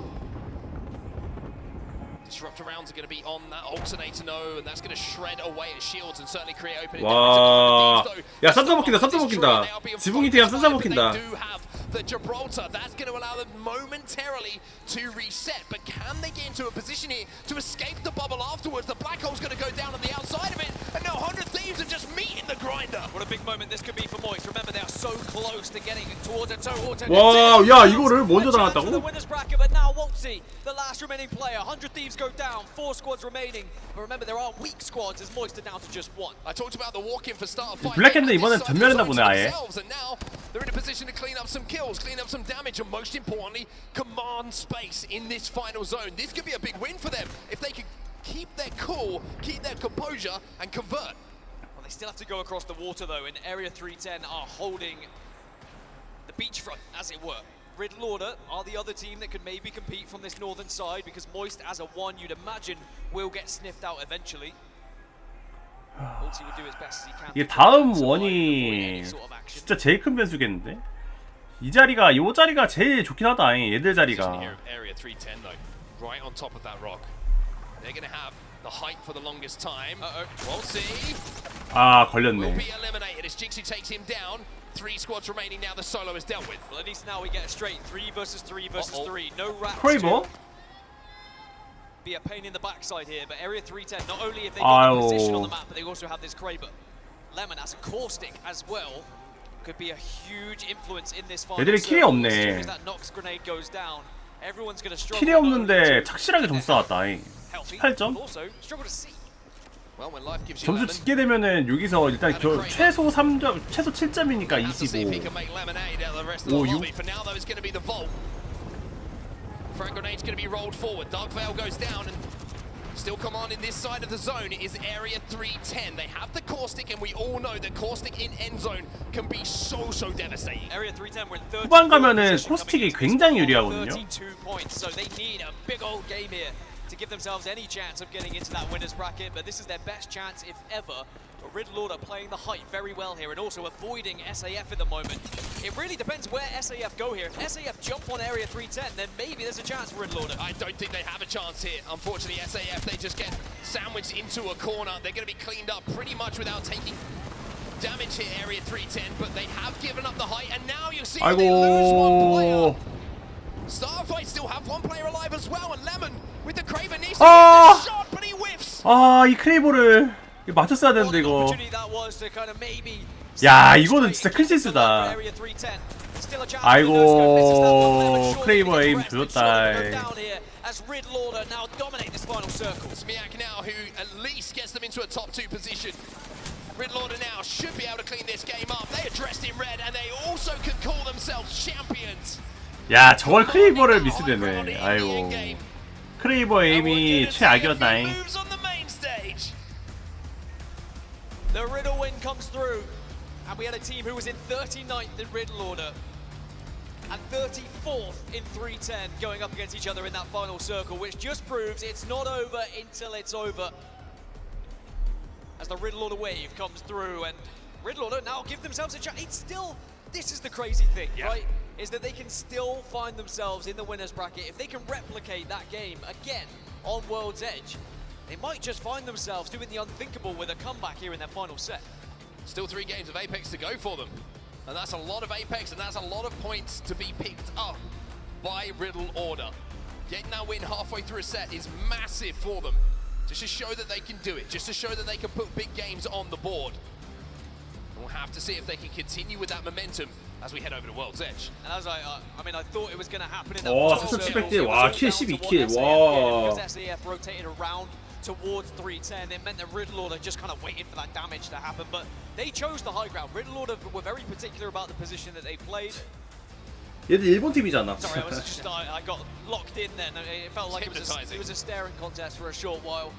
[SPEAKER 3] Disruptor rounds are going to be on that alternator, no, and that's going to shred away at shields and certainly create opening
[SPEAKER 5] 와,
[SPEAKER 3] damage.
[SPEAKER 5] 야 쌈싸 먹힌다, 쌈싸 먹힌다. 지붕이 태양 쌈싸 먹힌다.
[SPEAKER 3] They do have the Gibraltar. That's going to allow them momentarily to reset, but can they get into a position here to escape the bubble afterwards? The black hole's going to go down on the outside of it, and now 100 Thieves are just meeting the grinder.
[SPEAKER 4] What a big moment this could be for Moist. Remember, they are so close to getting towards a total.
[SPEAKER 5] 와, 야 이거를 먼저 당했다고?
[SPEAKER 4] The winners bracket, but now Waltzy, the last remaining player. 100 Thieves go down, 4 squads remaining. But remember, there are weak squads as Moist are down to just 1.
[SPEAKER 3] I talked about the walk-in for Starfight.
[SPEAKER 5] 블랙핸드 이번엔 전멸했나 보네 아예.
[SPEAKER 3] And now they're in a position to clean up some kills, clean up some damage, and most importantly, command space in this final zone. This could be a big win for them if they could keep their cool, keep their composure, and convert.
[SPEAKER 4] Well, they still have to go across the water though, and Area 310 are holding the beachfront, as it were. Riddle Order are the other team that could maybe compete from this northern side, because Moist as a 1, you'd imagine, will get sniffed out eventually. Ulti would do his best as he can.
[SPEAKER 5] 이게 다음 원이 진짜 제일 큰 변수겠는데? 이 자리가, 요 자리가 제일 좋긴 하다. 얘들 자리가.
[SPEAKER 3] Area 310 though, right on top of that rock. They're going to have the height for the longest time. We'll see.
[SPEAKER 5] 아
[SPEAKER 3] Will
[SPEAKER 5] 걸렸네.
[SPEAKER 3] be eliminated as Jinxie takes him down. 3 squads remaining now. The solo is dealt with.
[SPEAKER 4] Well, at least now we get a straight 3 versus 3 versus 3. No rats.
[SPEAKER 5] 크레이버?
[SPEAKER 4] Be a pain in the backside here, but Area 310, not only if they get the position on the map, but they also have this Kraber. Lemon as a caustic as well could be a huge influence in this final.
[SPEAKER 5] 얘들이 킬이 없네.
[SPEAKER 4] As soon as that Nox grenade goes down, everyone's going to struggle.
[SPEAKER 5] 킬이 없는데 착실하게 점수 나왔다. 18점?
[SPEAKER 4] Also struggle to see.
[SPEAKER 3] Well, when life gives you
[SPEAKER 5] 점수
[SPEAKER 3] lemon,
[SPEAKER 5] 짓게 되면은 여기서 일단 최소 3점, 최소 7점이니까
[SPEAKER 3] have to see if he
[SPEAKER 5] 25.
[SPEAKER 3] can make lemonade out of the rest of the lobby. For now, though, it's going to be the vault. Frag grenade's going to be rolled forward. Dark Veil goes down, and still commanding this side of the zone is Area 310. They have the caustic, and we all know that caustic in end zone can be so devastating.
[SPEAKER 4] Area 310 were in 30.
[SPEAKER 5] 후반 가면은 코스틱이 굉장히 유리하거든요.
[SPEAKER 4] 32 points, so they need a big old game here to give themselves any chance of getting into that winners bracket, but this is their best chance if ever. But Riddle Order playing the height very well here and also avoiding SAF at the moment. It really depends where SAF go here. If SAF jump on Area 310, then maybe there's a chance for Riddle Order.
[SPEAKER 3] I don't think they have a chance here. Unfortunately, SAF, they just get sandwiched into a corner. They're going to be cleaned up pretty much without taking damage here, Area 310, but they have given up the height, and now you see they lose one player. Starfight still have one player alive as well, and Lemon with the Craven needs to get the shot, but he whiffs.
[SPEAKER 5] 아, 이 크레이버를 맞췄어야 되는데 이거. 야, 이거는 진짜 큰 실수다. 아이고, 크레이버 에임 조졌다.
[SPEAKER 3] As Riddle Order now dominate this final circle. Smiak now, who at least gets them into a top 2 position. Riddle Order now should be able to clean this game up. They are dressed in red, and they also can call themselves champions.
[SPEAKER 5] 야, 저걸 크레이버를 미스되네. 아이고. 크레이버 에임이 최악이었다잉.
[SPEAKER 4] The Riddle win comes through, and we had a team who was in 39th in Riddle Order and 34th in 310 going up against each other in that final circle, which just proves it's not over until it's over. As the Riddle Order wave comes through, and Riddle Order now give themselves a chance. It's still, this is the crazy thing, right? Is that they can still find themselves in the winners bracket. If they can replicate that game again on World's Edge, they might just find themselves doing the unthinkable with a comeback here in their final set.
[SPEAKER 3] Still 3 games of Apex to go for them. And that's a lot of Apex, and that's a lot of points to be picked up by Riddle Order. Getting that win halfway through a set is massive for them. just to show that they can do it, just to show that they can put big games on the board. And we'll have to see if they can continue with that momentum as we head over to World's Edge.
[SPEAKER 4] And as I mean, I thought it was going to happen in that
[SPEAKER 5] 오,
[SPEAKER 4] first
[SPEAKER 5] 47킬.
[SPEAKER 4] round.
[SPEAKER 5] 와,
[SPEAKER 4] It was
[SPEAKER 5] 킬
[SPEAKER 4] all down
[SPEAKER 5] 12킬.
[SPEAKER 4] to one
[SPEAKER 5] 와.
[SPEAKER 4] because SAF rotated around towards 310. It meant that Riddle Order just kind of waited for that damage to happen, but they chose the high ground. Riddle Order were very particular about the position that they played.
[SPEAKER 5] 얘들 일본 팀이잖아.
[SPEAKER 4] Sorry, I was just I got locked in then. It felt like it
[SPEAKER 3] hypnotizing.
[SPEAKER 4] was a staring contest for a short while.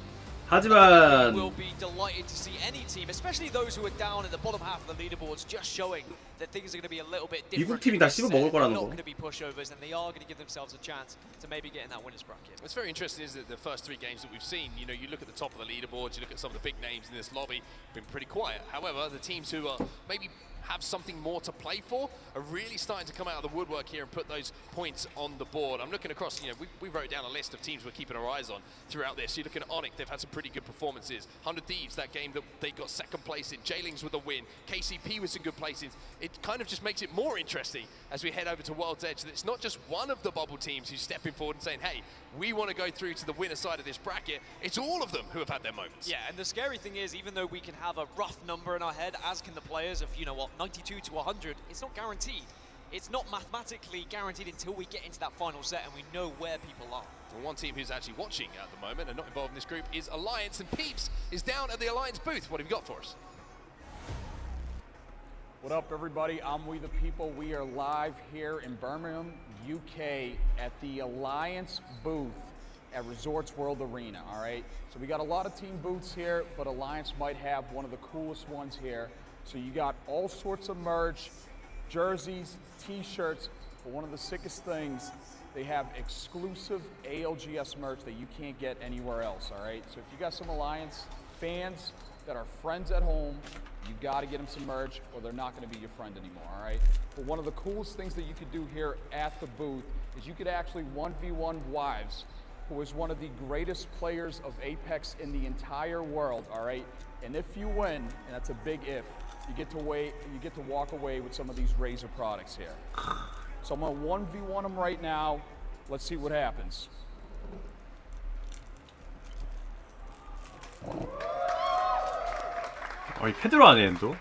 [SPEAKER 5] 하지만
[SPEAKER 4] We'll be delighted to see any team, especially those who are down at the bottom half of the leaderboards, just showing that things are going to be a little bit different.
[SPEAKER 5] 미국 팀이 다 씹어 먹을 거라는
[SPEAKER 4] They're
[SPEAKER 5] 거.
[SPEAKER 4] not going to be pushovers, and they are going to give themselves a chance to maybe get in that winners bracket.
[SPEAKER 3] What's very interesting is that the first 3 games that we've seen, you know, you look at the top of the leaderboards, you look at some of the big names in this lobby, been pretty quiet. However, the teams who are maybe have something more to play for are really starting to come out of the woodwork here and put those points on the board. I'm looking across, you know, we wrote down a list of teams we're keeping our eyes on throughout this. You're looking at Onyx, they've had some pretty good performances. 100 Thieves, that game that they got second place in. Jailings with a win. KCP with some good placings. It kind of just makes it more interesting as we head over to World's Edge that it's not just one of the bubble teams who's stepping forward and saying, hey, we want to go through to the winner side of this bracket. It's all of them who have had their moments.
[SPEAKER 4] Yeah, and the scary thing is, even though we can have a rough number in our head, as can the players of, you know what, 92 to 100, it's not guaranteed. It's not mathematically guaranteed until we get into that final set and we know where people are.
[SPEAKER 3] Well, one team who's actually watching at the moment and not involved in this group is Alliance, and Peeps is down at the Alliance booth. What have you got for us?
[SPEAKER 10] What up, everybody? I'm We The People. We are live here in Birmingham, UK at the Alliance booth at Resorts World Arena, all right? So we got a lot of team booths here, but Alliance might have one of the coolest ones here. So you got all sorts of merch, jerseys, t-shirts, but one of the sickest things, they have exclusive ALGS merch that you can't get anywhere else, all right? So if you got some Alliance fans that are friends at home, you got to get them some merch or they're not going to be your friend anymore, all right? But one of the coolest things that you could do here at the booth is you could actually 1v1 Wives, who is one of the greatest players of Apex in the entire world, all right? And if you win, and that's a big if, you get to walk away with some of these Razer products here. So I'm going to 1v1 them right now. Let's see what happens.
[SPEAKER 5] 이 패드로 하네 또.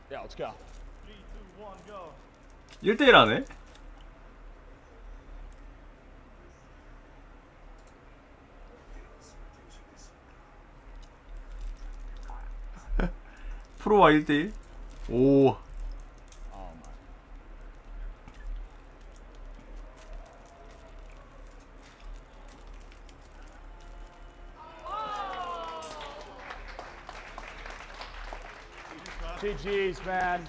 [SPEAKER 10] Yeah, let's go.
[SPEAKER 5] 1대1 하네. 프로와 1대1. 오.
[SPEAKER 10] GG's, man.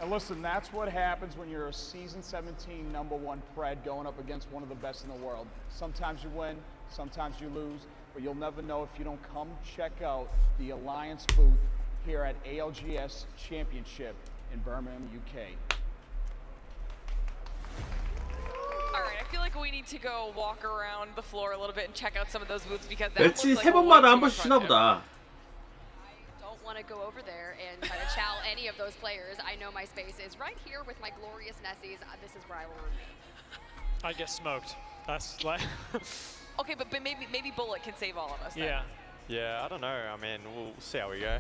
[SPEAKER 10] And listen, that's what happens when you're a season 17 #1 Pred going up against one of the best in the world. Sometimes you win, sometimes you lose, but you'll never know if you don't come check out the Alliance booth here at ALGS Championship in Birmingham, UK.
[SPEAKER 2] All right, I feel like we need to go walk around the floor a little bit and check out some of those booths because that looks
[SPEAKER 5] 매치
[SPEAKER 2] like
[SPEAKER 5] 세 번마다 한 번씩 쉬나 보다.
[SPEAKER 7] Don't want to go over there and try to chow any of those players. I know my space is right here with my glorious Nessies. This is where I will remain.
[SPEAKER 1] I get smoked. That's like.
[SPEAKER 2] Okay, but maybe Bullet can save all of us. Then.
[SPEAKER 11] Yeah. Yeah, I don't know. I mean, we'll see how we go.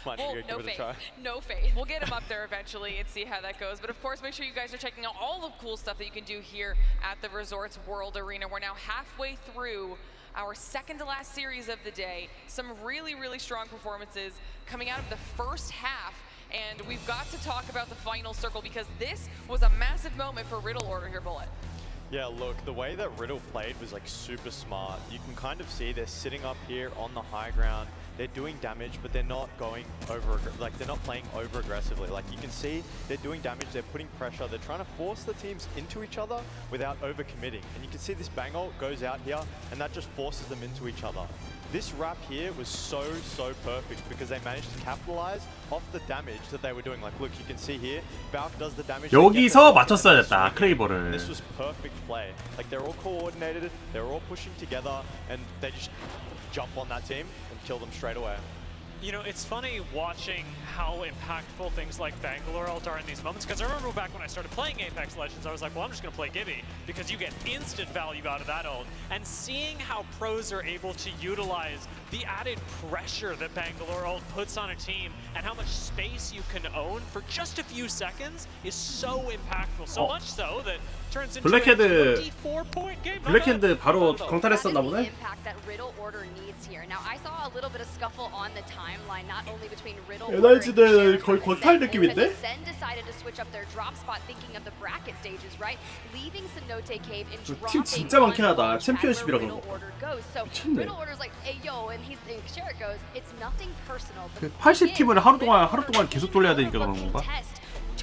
[SPEAKER 11] Might
[SPEAKER 2] Well,
[SPEAKER 11] need to
[SPEAKER 2] no
[SPEAKER 11] give it a
[SPEAKER 2] faith.
[SPEAKER 11] try.
[SPEAKER 2] No faith. We'll get him up there eventually and see how that goes. But of course, make sure you guys are checking out all the cool stuff that you can do here at the Resorts World Arena. We're now halfway through our second to last series of the day. Some really, really strong performances coming out of the first half. And we've got to talk about the final circle because this was a massive moment for Riddle Order here, Bullet.
[SPEAKER 11] Yeah, look, the way that Riddle played was like super smart. You can kind of see they're sitting up here on the high ground. They're doing damage, but they're not going over, like they're not playing over aggressively. Like you can see they're doing damage, they're putting pressure, they're trying to force the teams into each other without over committing. And you can see this bang ult goes out here and that just forces them into each other. This wrap here was so perfect because they managed to capitalize off the damage that they were doing. Like look, you can see here, Valk does the damage.
[SPEAKER 5] 여기서 맞췄어야 됐다, 크레이버를.
[SPEAKER 11] This was perfect play. Like they're all coordinated, they're all pushing together, and they just jump on that team and kill them straight away.
[SPEAKER 1] You know, it's funny watching how impactful things like Bangalore ult are in these moments, because I remember back when I started playing Apex Legends, I was like, well, I'm just going to play Gibby, because you get instant value out of that ult. And seeing how pros are able to utilize the added pressure that Bangalore ult puts on a team, and how much space you can own for just a few seconds is so impactful. So much so that turns into a 24-point game.
[SPEAKER 5] 블랙핸드 바로 강탈했었나 보네?
[SPEAKER 7] Impact that Riddle Order needs here. Now I saw a little bit of scuffle on the timeline, not only between Riddle
[SPEAKER 5] 에너지들 거의 권탈 느낌인데?
[SPEAKER 7] Sen decided to switch up their drop spot, thinking of the bracket stages, right? Leaving Cenote Cave and
[SPEAKER 5] 팀
[SPEAKER 7] dropping
[SPEAKER 5] 진짜 많긴 하다. 챔피언십이라
[SPEAKER 7] Riddle
[SPEAKER 5] 그런 거.
[SPEAKER 7] Order goes. So
[SPEAKER 5] 미쳤네.
[SPEAKER 7] Riddle Order's like, hey yo, and he's and Sherritt goes, it's nothing personal.
[SPEAKER 5] 그 80팀을 하루 동안 계속 돌려야 되니까 그런 건가?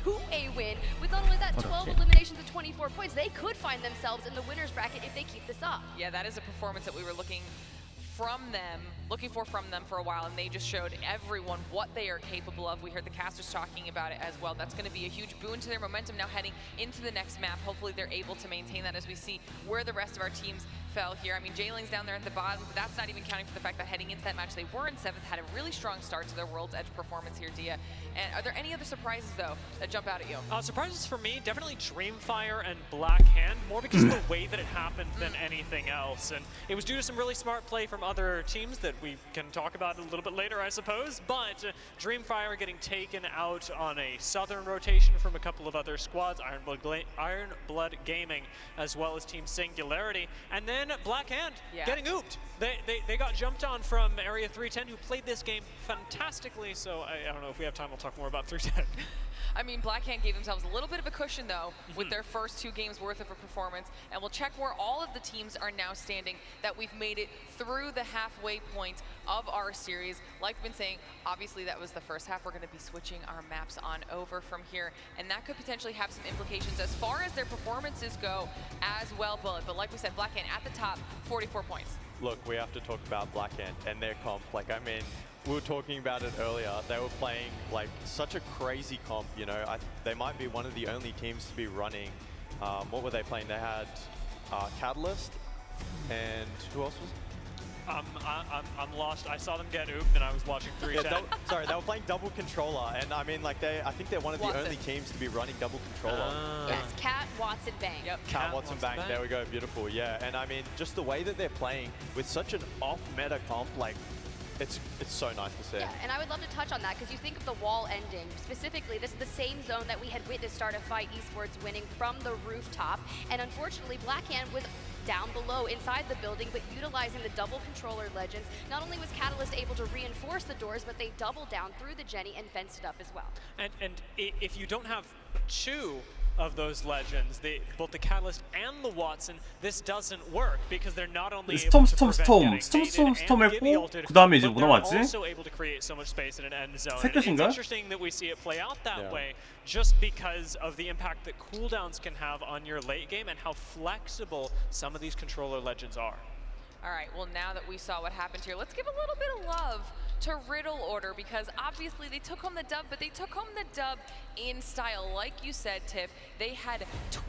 [SPEAKER 7] To a win with not only that 12 eliminations of 24 points, they could find themselves in the winner's bracket if they keep this up.
[SPEAKER 2] Yeah, that is a performance that we were looking for from them for a while, and they just showed everyone what they are capable of. We heard the casters talking about it as well. That's going to be a huge boon to their momentum now heading into the next map. Hopefully they're able to maintain that as we see where the rest of our teams fell here. I mean, Jayling's down there at the bottom, but that's not even counting for the fact that heading into that match, they were in 7th, had a really strong start to their World's Edge performance here, Dia. And are there any other surprises, though, that jump out at you?
[SPEAKER 1] Surprises for me, definitely Dreamfire and Black Hand, more because of the way that it happened than anything else. And it was due to some really smart play from other teams that we can talk about a little bit later, I suppose. But Dreamfire getting taken out on a southern rotation from a couple of other squads, Ironblood Gaming, as well as Team Singularity. And then Black Hand getting ooped. They got jumped on from Area 310, who played this game fantastically. So I don't know if we have time, we'll talk more about 310.
[SPEAKER 2] I mean, Blackhand gave themselves a little bit of a cushion, though, with their first 2 games worth of a performance. And we'll check where all of the teams are now standing, that we've made it through the halfway point of our series. Like we've been saying, obviously that was the first half. We're going to be switching our maps on over from here. And that could potentially have some implications as far as their performances go as well, Bullet. But like we said, Blackhand at the top, 44 points.
[SPEAKER 11] Look, we have to talk about Blackhand and their comp. Like, I mean, we were talking about it earlier. They were playing like such a crazy comp, you know. They might be one of the only teams to be running. What were they playing? They had Catalyst, and who else was it?
[SPEAKER 1] I'm lost. I saw them get ooped and I was watching 310.
[SPEAKER 11] Sorry, they were playing double controller, and I mean, like, I think they're one of the only teams to be running double controller.
[SPEAKER 7] Yes, Cat, Watson, Bang.
[SPEAKER 2] Yep.
[SPEAKER 11] Cat, Watson, Bang. There we go, beautiful. Yeah, and I mean, just the way that they're playing with such an off-meta comp, like, it's so nice to see.
[SPEAKER 7] Yeah, and I would love to touch on that because you think of the wall ending. Specifically, this is the same zone that we had witnessed Start a Fight Esports winning from the rooftop. And unfortunately, Blackhand was down below inside the building, but utilizing the double controller legends. Not only was Catalyst able to reinforce the doors, but they doubled down through the Jenny and fenced it up as well.
[SPEAKER 1] And if you don't have 2 of those legends, both the Catalyst and the Watson, this doesn't work because they're not only able to prevent
[SPEAKER 5] 스톰 했고 그 다음에 이제 뭐 남았지?
[SPEAKER 1] also able to create so much space in an end zone.
[SPEAKER 5] 새
[SPEAKER 1] And it's
[SPEAKER 5] 끝인가?
[SPEAKER 1] interesting that we see it play out that way just because of the impact that cooldowns can have on your late game and how flexible some of these controller legends are.
[SPEAKER 2] All right, well, now that we saw what happened here, let's give a little bit of love to Riddle Order, because obviously they took home the dub, but they took home the dub in style. Like you said, Tiff, they had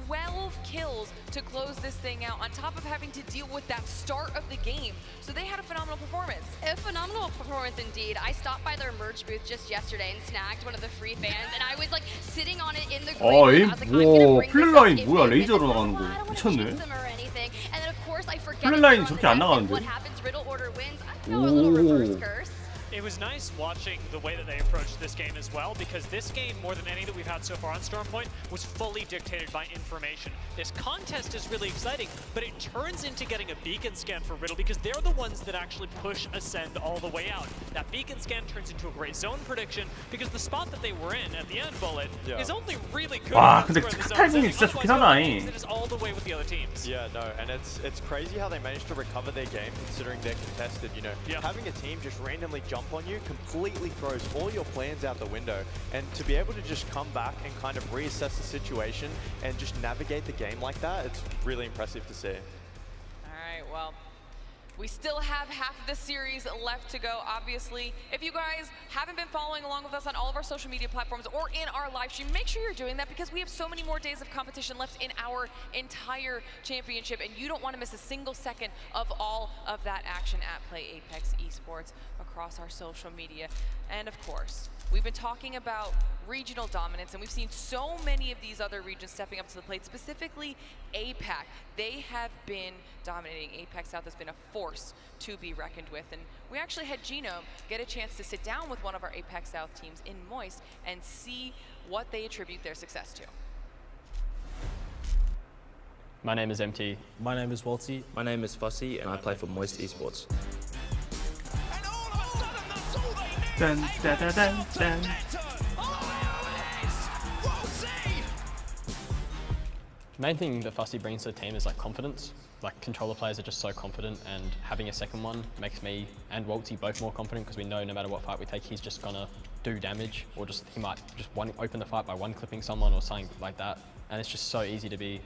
[SPEAKER 2] 12 kills to close this thing out, on top of having to deal with that start of the game. So they had a phenomenal performance.
[SPEAKER 7] A phenomenal performance indeed. I stopped by their merch booth just yesterday and snagged one of the free fans, and I was like sitting on it in the green room. I was like, I'm gonna bring this up if
[SPEAKER 5] 뭐야,
[SPEAKER 7] they
[SPEAKER 5] 레이저로
[SPEAKER 7] miss
[SPEAKER 5] 나가는
[SPEAKER 7] this.
[SPEAKER 5] 거.
[SPEAKER 7] I don't wanna
[SPEAKER 5] 미쳤네.
[SPEAKER 7] jinx them or anything. And then of course I forget
[SPEAKER 5] 플랫라인
[SPEAKER 7] it.
[SPEAKER 5] 저렇게 안 나가는데?
[SPEAKER 7] What happens? Riddle Order wins. I know a little reverse curse.
[SPEAKER 1] It was nice watching the way that they approached this game as well, because this game, more than any that we've had so far on Stormpoint, was fully dictated by information. This contest is really exciting, but it turns into getting a beacon scan for Riddle because they're the ones that actually push Ascend all the way out. That beacon scan turns into a great zone prediction because the spot that they were in at the end, Bullet, is only really good.
[SPEAKER 5] 와, 근데 카탈궁이 진짜 좋긴 하다.
[SPEAKER 1] It is all the way with the other teams.
[SPEAKER 11] Yeah, no, and it's crazy how they managed to recover their game considering they're contested, you know. Having a team just randomly jump on you completely throws all your plans out the window, and to be able to just come back and kind of reassess the situation and just navigate the game like that, it's really impressive to see.
[SPEAKER 2] All right, well, We still have half of this series left to go, obviously. If you guys haven't been following along with us on all of our social media platforms or in our live stream, make sure you're doing that because we have so many more days of competition left in our entire championship, and you don't want to miss a single second of all of that action at Play Apex Esports across our social media. And of course, we've been talking about regional dominance, and we've seen so many of these other regions stepping up to the plate, specifically APAC. They have been dominating. APAC South has been a force to be reckoned with, and we actually had Genome get a chance to sit down with one of our APAC South teams in Moist and see what they attribute their success to.
[SPEAKER 12] My name is MT.
[SPEAKER 13] My name is Walty.
[SPEAKER 14] My name is Fussy, and I play for Moist Esports.
[SPEAKER 5] Dun, dun, dun, dun, dun.
[SPEAKER 12] The main thing that Fussy brings to the team is like confidence. Like controller players are just so confident, and having a second one makes me and Walty both more confident because we know no matter what fight we take, he's just gonna do damage, or just he might just open the fight by one clipping someone or something like that. And it's just so easy to be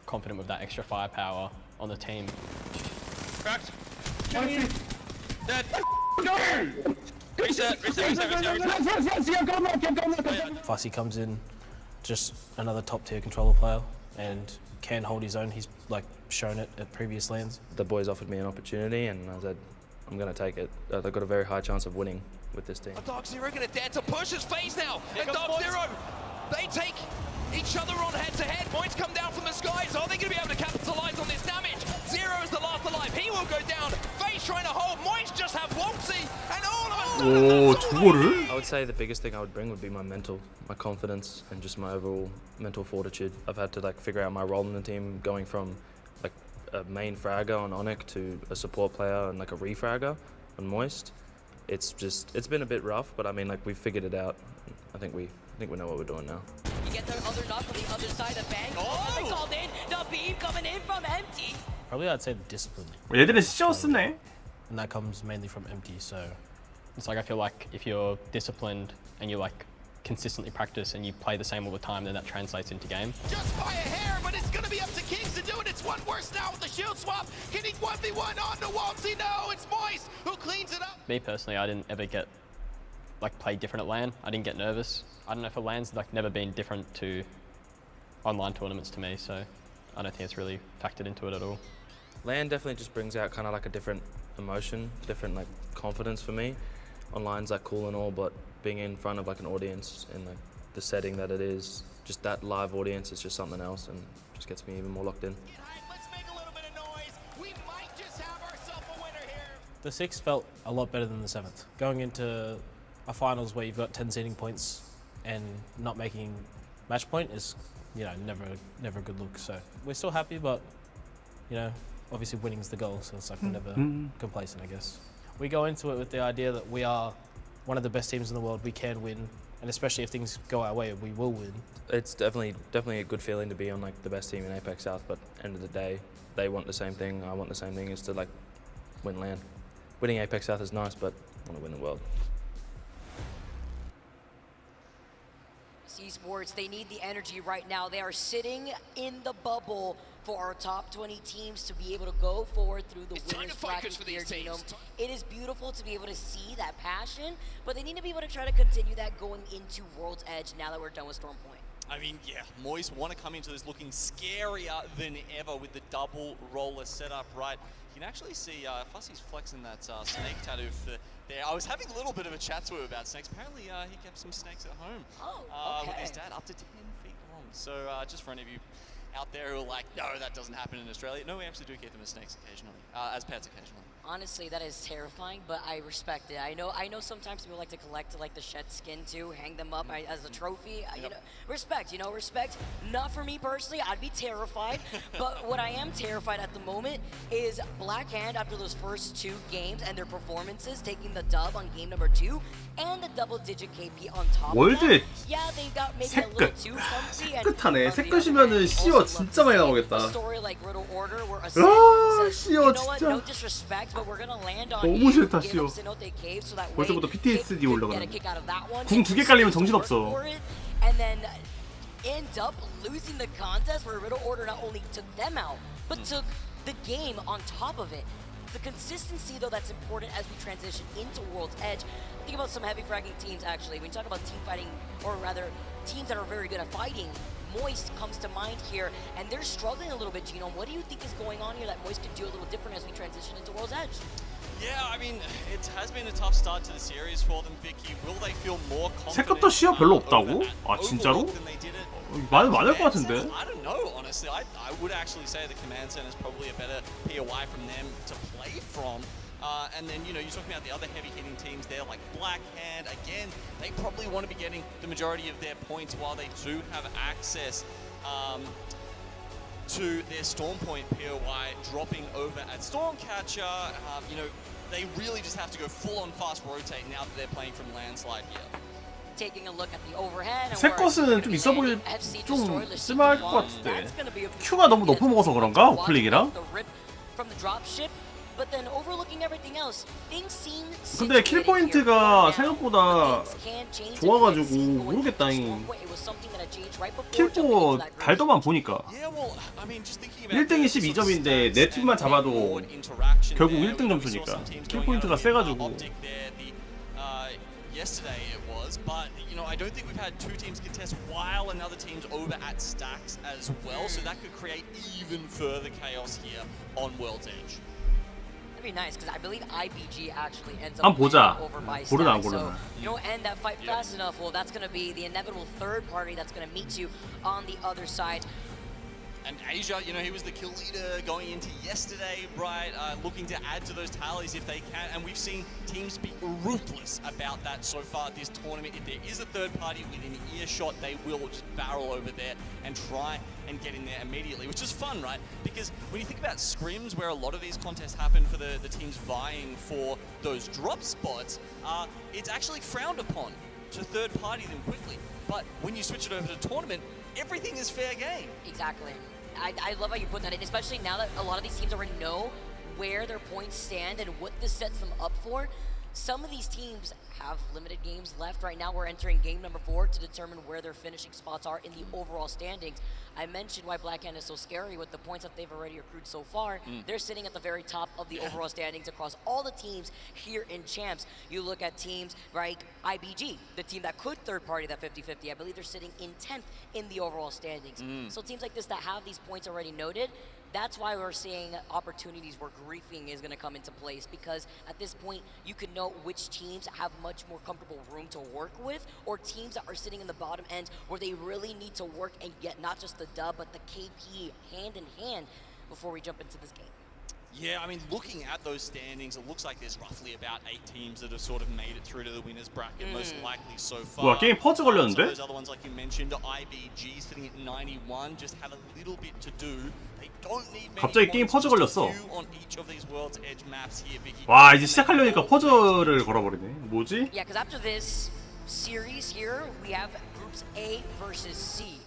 [SPEAKER 12] confident with that extra firepower on the team.
[SPEAKER 3] Cracked.
[SPEAKER 6] Dead.
[SPEAKER 3] Reset.
[SPEAKER 13] Fussy comes in, just another top tier controller player, and can hold his own. He's like shown it at previous lands.
[SPEAKER 14] The boys offered me an opportunity, and I said, I'm going to take it. They've got a very high chance of winning with this team.
[SPEAKER 3] Dark Zero going to dare to push his face now. And Dark Zero, they take each other on head-to-head. Points come down from the skies. Are they going to be able to capitalize on this damage? Zero is the last alive. He will go down. Face trying to hold. Moist just have Waltzy, and all of a sudden,
[SPEAKER 14] I would say the biggest thing I would bring would be my mental, my confidence, and just my overall mental fortitude. I've had to like figure out my role in the team, going from like a main fragger on Onyx to a support player and like a refragger on Moist. It's been a bit rough, but I mean, like, we've figured it out. I think we know what we're doing now.
[SPEAKER 15] You get the other knock from the other side of Bang. Oh! Called in. The beam coming in from Empty.
[SPEAKER 13] Probably I'd say the discipline.
[SPEAKER 5] 얘들은 시험 쓰네.
[SPEAKER 13] And that comes mainly from Empty, so.
[SPEAKER 12] It's like I feel like if you're disciplined and you like consistently practice and you play the same all the time, then that translates into game.
[SPEAKER 3] just by a hair, but it's going to be up to Kings to do it. It's one worse now with the shield swap. Hitting 1v1 on the Waltzy. No, it's Moist who cleans it up.
[SPEAKER 12] Me personally, I didn't ever get like play different at LAN. I didn't get nervous. I don't know, for LAN's like never been different to online tournaments to me, so I don't think it's really factored into it at all.
[SPEAKER 14] LAN definitely just brings out kind of like a different emotion, different like confidence for me. Online's like cool and all, but being in front of like an audience in like the setting that it is, just that live audience is just something else, and just gets me even more locked in.
[SPEAKER 3] Let's make a little bit of noise. We might just have ourselves a winner here.
[SPEAKER 13] The 6th felt a lot better than the 7th. Going into a finals where you've got 10 seeding points and not making match point is, you know, never a good look. So we're still happy, but you know, obviously winning's the goal, so it's like we're never complacent, I guess. We go into it with the idea that we are one of the best teams in the world. We can win, and especially if things go our way, we will win.
[SPEAKER 14] It's definitely a good feeling to be on like the best team in Apex South, but end of the day, they want the same thing. I want the same thing, is to like win LAN. Winning Apex South is nice, but I want to win the world.
[SPEAKER 15] Esports, they need the energy right now. They are sitting in the bubble for our top 20 teams to be able to go forward through the winners bracket here, Genome. It is beautiful to be able to see that passion, but they need to be able to try to continue that going into World's Edge now that we're done with Storm Point.
[SPEAKER 4] I mean, yeah, Moist want to come into this looking scarier than ever with the double roller setup, right? You can actually see Fussy's flexing that snake tattoo for there. I was having a little bit of a chat to him about snakes. Apparently, he kept some snakes at home.
[SPEAKER 15] Oh, okay.
[SPEAKER 4] With his dad, up to 10 feet long. So just for any of you out there who are like, no, that doesn't happen in Australia. No, we actually do keep them as snakes occasionally, as pets occasionally.
[SPEAKER 15] Honestly, that is terrifying, but I respect it. I know sometimes people like to collect like the shed skin too, hang them up as a trophy. You know, respect. Not for me personally. I'd be terrified. But what I am terrified at the moment is Black Hand after those first 2 games and their performances, taking the dub on game number 2 and the double-digit KP on top of that. Yeah, they got maybe a little too comfy.
[SPEAKER 5] 새끝하네. 새끝이면은 시어 진짜 많이 나오겠다.
[SPEAKER 15] A story like Riddle Order where a
[SPEAKER 5] 시어
[SPEAKER 15] you know what?
[SPEAKER 5] 진짜.
[SPEAKER 15] No disrespect, but we're gonna land on
[SPEAKER 5] 너무
[SPEAKER 15] you.
[SPEAKER 5] 싫다,
[SPEAKER 15] Give
[SPEAKER 5] 시어.
[SPEAKER 15] them Cenote Cave so that way
[SPEAKER 5] 벌써부터 PTSD
[SPEAKER 15] they
[SPEAKER 5] 올라가네.
[SPEAKER 15] get a kick out of that one.
[SPEAKER 5] 궁 2개 깔리면 정신없어.
[SPEAKER 15] And then end up losing the contest where Riddle Order not only took them out, but took the game on top of it. It's the consistency, though, that's important as we transition into World's Edge. Think about some heavy fragging teams, actually. When you talk about team fighting, or rather, teams that are very good at fighting, Moist comes to mind here, and they're struggling a little bit, Genome. What do you think is going on here that Moist could do a little different as we transition into World's Edge?
[SPEAKER 16] Yeah, I mean, it has been a tough start to the series for them, Vicky. Will they feel more
[SPEAKER 5] 생각보다 시야 별로 없다고? 아 진짜로? 많을 것 같은데.
[SPEAKER 16] I don't know, honestly. I would actually say the command center is probably a better POI from them to play from. And then, you know, you're talking about the other heavy-hitting teams there, like Blackhand. Again, they probably want to be getting the majority of their points while they do have access to their Stormpoint POI dropping over at Stormcatcher. You know, they really just have to go full-on fast rotate now that they're playing from Landslide here.
[SPEAKER 15] Taking a look at the overhead.
[SPEAKER 5] 새 것은 좀 있어 보일 좀 쓸만할 것 같은데. Q가 너무 높아 먹어서 그런가? 우클릭이랑?
[SPEAKER 15] But then overlooking everything else, things seem
[SPEAKER 5] 근데 킬 포인트가 생각보다 좋아가지고 모르겠다잉. 킬포 달더만 보니까 1등이 12점인데 내 팀만 잡아도 결국 1등 점수니까 킬 포인트가 세가지고.
[SPEAKER 16] Yesterday it was, but you know, I don't think we've had two teams contest while another team's over at stacks as well, so that could create even further chaos here on World's Edge.
[SPEAKER 15] That'd be nice because I believe IBG actually ends up over by stacks. So you don't end that fight fast enough. Well, that's going to be the inevitable third party that's going to meet you on the other side.
[SPEAKER 16] And Asia, you know, he was the kill leader going into yesterday, right? Looking to add to those tallies if they can. And we've seen teams be ruthless about that so far this tournament. If there is a third party within earshot, they will just barrel over there and try and get in there immediately, which is fun, right? Because when you think about scrims, where a lot of these contests happen for the teams vying for those drop spots, it's actually frowned upon to third party them quickly. But when you switch it over to tournament, everything is fair game.
[SPEAKER 15] Exactly. I love how you put that in, especially now that a lot of these teams already know where their points stand and what this sets them up for. Some of these teams have limited games left. Right now we're entering game number 4 to determine where their finishing spots are in the overall standings. I mentioned why Blackhand is so scary with the points that they've already accrued so far. They're sitting at the very top of the overall standings across all the teams here in Champs. You look at teams like IBG, the team that could third party that 50-50. I believe they're sitting in 10th in the overall standings. So teams like this that have these points already noted, that's why we're seeing opportunities where griefing is going to come into place, because at this point you can know which teams have much more comfortable room to work with, or teams that are sitting in the bottom end where they really need to work and get not just the dub but the KP hand in hand before we jump into this game.
[SPEAKER 16] Yeah, I mean, looking at those standings, it looks like there's roughly about 8 teams that have sort of made it through to the winners bracket, most likely so far.
[SPEAKER 5] 뭐야, 게임 퍼즈 걸렸는데?
[SPEAKER 16] Some of those other ones, like you mentioned, IBG sitting at 91, just have a little bit to do. They don't need many
[SPEAKER 5] 갑자기 게임 퍼즈 걸렸어.
[SPEAKER 16] on each of these World's Edge maps here, Vicky.
[SPEAKER 5] 와, 이제 시작하려니까 퍼즐을 걸어버리네. 뭐지?
[SPEAKER 15] Yeah, because after this series here, we have groups A versus C.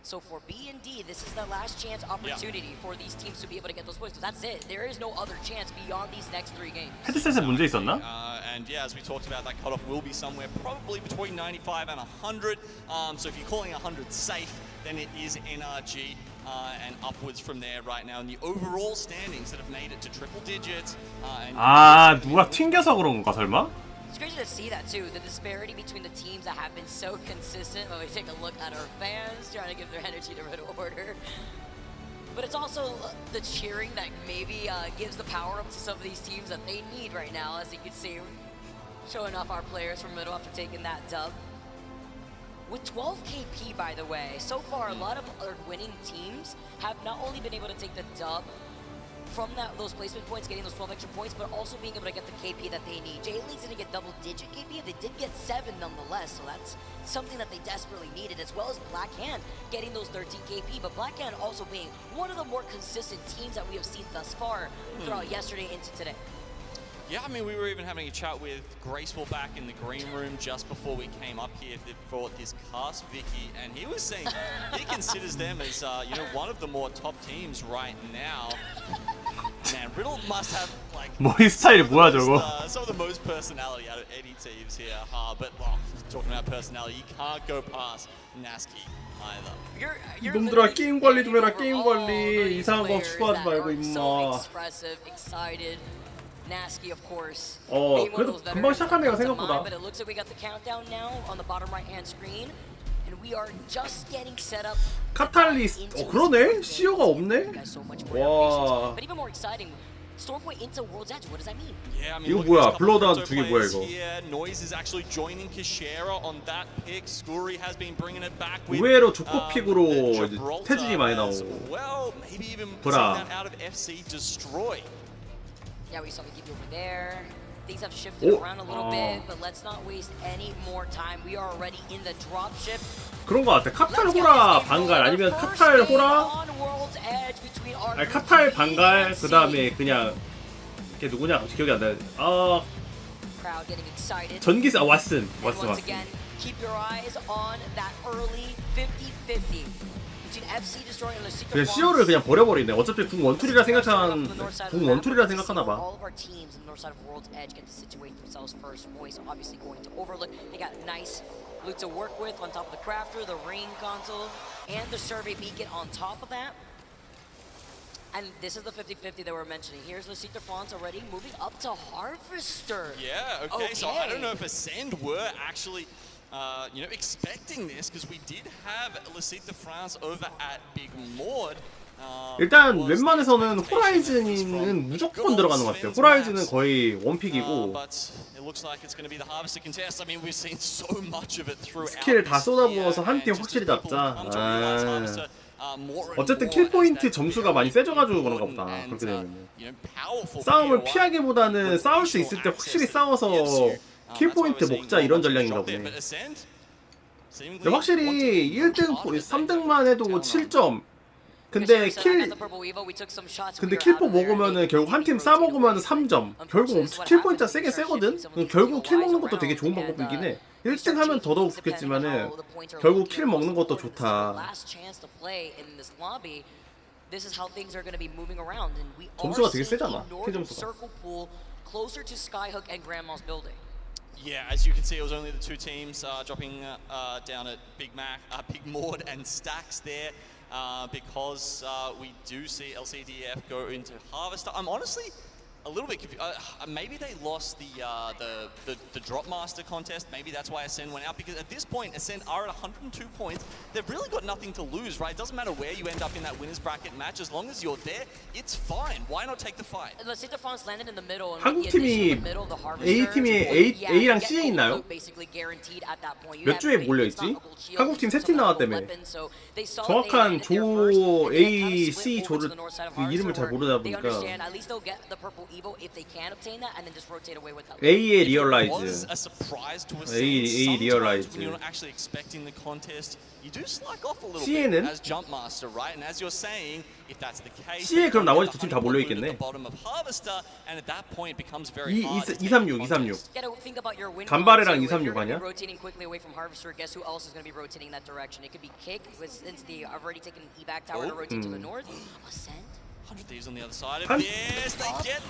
[SPEAKER 15] So for B and D, this is the last chance opportunity for these teams to be able to get those points. That's it. There is no other chance beyond these next 3 games.
[SPEAKER 5] 헤드셋에 문제 있었나?
[SPEAKER 16] And yeah, as we talked about, that cutoff will be somewhere probably between 95 and 100. So if you're calling 100 safe, then it is NRG and upwards from there right now. And the overall standings that have made it to triple digits.
[SPEAKER 5] 아, 누가 튕겨서 그런 건가 설마?
[SPEAKER 15] It's crazy to see that too, the disparity between the teams that have been so consistent when we take a look at our fans trying to give their energy to Middle Order. But it's also the cheering that maybe gives the power up to some of these teams that they need right now, as you can see, showing off our players from Middle after taking that dub. With 12 KP, by the way, so far a lot of our winning teams have not only been able to take the dub from those placement points, getting those 12 extra points, but also being able to get the KP that they need. J-League's didn't get double-digit KP, they did get 7 nonetheless, so that's something that they desperately needed, as well as Blackhand getting those 13 KP, but Blackhand also being one of the more consistent teams that we have seen thus far throughout yesterday into today.
[SPEAKER 16] Yeah, I mean, we were even having a chat with Graceful back in the green room just before we came up here for this cast, Vicky, and he was saying he considers them as, you know, one of the more top teams right now. Man, Riddle must have, like,
[SPEAKER 5] 머리 스타일이 뭐야 저거?
[SPEAKER 16] some of the most personality out of any teams here. But talking about personality, you can't go past Nasky. either.
[SPEAKER 5] 이놈들아 게임 관리 좀 해라. 게임 관리 이상한 거 추가하지 말고 임마.
[SPEAKER 15] Nasty, of course.
[SPEAKER 5] 그래도 금방 시작하네요 생각보다.
[SPEAKER 15] But it looks like we got the countdown now on the bottom right-hand screen, and we are just getting set up.
[SPEAKER 5] 카탈리스트. 그러네. 시어가 없네. 와.
[SPEAKER 15] But even more exciting, Stormpoint into World's Edge. What does that mean?
[SPEAKER 16] Yeah, I mean,
[SPEAKER 5] 이거
[SPEAKER 16] look
[SPEAKER 5] 뭐야?
[SPEAKER 16] at this couple
[SPEAKER 5] 블러드한
[SPEAKER 16] of
[SPEAKER 5] 두 개 뭐야
[SPEAKER 16] players
[SPEAKER 5] 이거?
[SPEAKER 16] here. Noise is actually joining Kishera on that pick. Scurry has been bringing it back with
[SPEAKER 5] 의외로 조코픽으로 이제 태준이 많이 나오고.
[SPEAKER 16] well, maybe even
[SPEAKER 5] 브라.
[SPEAKER 16] that out of FC Destroy.
[SPEAKER 15] Yeah, we saw the keep over there. Things have shifted around a little bit, but let's not waste any more time. We are already in the dropship.
[SPEAKER 5] 그런 거 같아. 카탈 호라 반갈 아니면 카탈 호라. 아니 카탈 반갈 그 다음에 그냥 걔 누구냐 기억이 안 나.
[SPEAKER 15] Crowd getting excited.
[SPEAKER 5] 전기세 왓슨.
[SPEAKER 15] Once again, keep your eyes on that early 50-50.
[SPEAKER 5] 그냥 시오를 그냥 버려버리네. 어차피 궁 원툴이라 생각한 궁 원툴이라 생각하나 봐.
[SPEAKER 15] All of our teams on the north side of World's Edge get to situate themselves first. Moist obviously going to overlook. They got nice loot to work with on top of the crafter, the ring console, and the survey beacon on top of that. And this is the 50-50 that we're mentioning. Here's Lasita France already moving up to Harvester.
[SPEAKER 16] Yeah, okay. So I don't know if Ascend were actually expecting this, because we did have Lasita France over at Big Maud.
[SPEAKER 5] 일단 웬만해서는 호라이즌은 무조건 들어가는 것 같아요. 호라이즌은 거의 원픽이고 스킬 다 쏟아부어서 한 팀 확실히 잡자. 어쨌든 킬 포인트 점수가 많이 세져가지고 그런가 보다. 그렇게 되면 싸움을 피하기보다는 싸울 수 있을 때 확실히 싸워서 킬 포인트 먹자 이런 전략인가 보네. 근데 확실히 1등, 3등만 해도 7점. 근데 킬포 먹으면은 결국 한 팀 싸 먹으면 3점. 결국 킬 포인트가 세게 세거든. 결국 킬 먹는 것도 되게 좋은 방법이긴 해. 1등 하면 더더욱 좋겠지만은 결국 킬 먹는 것도 좋다. 점수가 되게 세잖아. 킬 점수가.
[SPEAKER 16] Yeah, as you can see, it was only the two teams dropping down at Big Maud and Stacks there, because we do see LCDF go into Harvester. I'm honestly a little bit confused. Maybe they lost the Drop Master contest. Maybe that's why Ascend went out, because at this point, Ascend are at 102 points. They've really got nothing to lose, right? It doesn't matter where you end up in that winner's bracket match. As long as you're there, it's fine. Why not take the fight?
[SPEAKER 5] 한국 팀이 A 팀이 A랑 C에 있나요? 몇 주에 몰려 있지? 한국 팀 3팀 나왔다며. 정확한 조 A, C 조를 그 이름을 잘 모르다 보니까. A의 리얼라이즈. A 리얼라이즈. C에는? C에 그럼 나머지 두 팀 다 몰려 있겠네. 236. 간바레랑 236 아니야?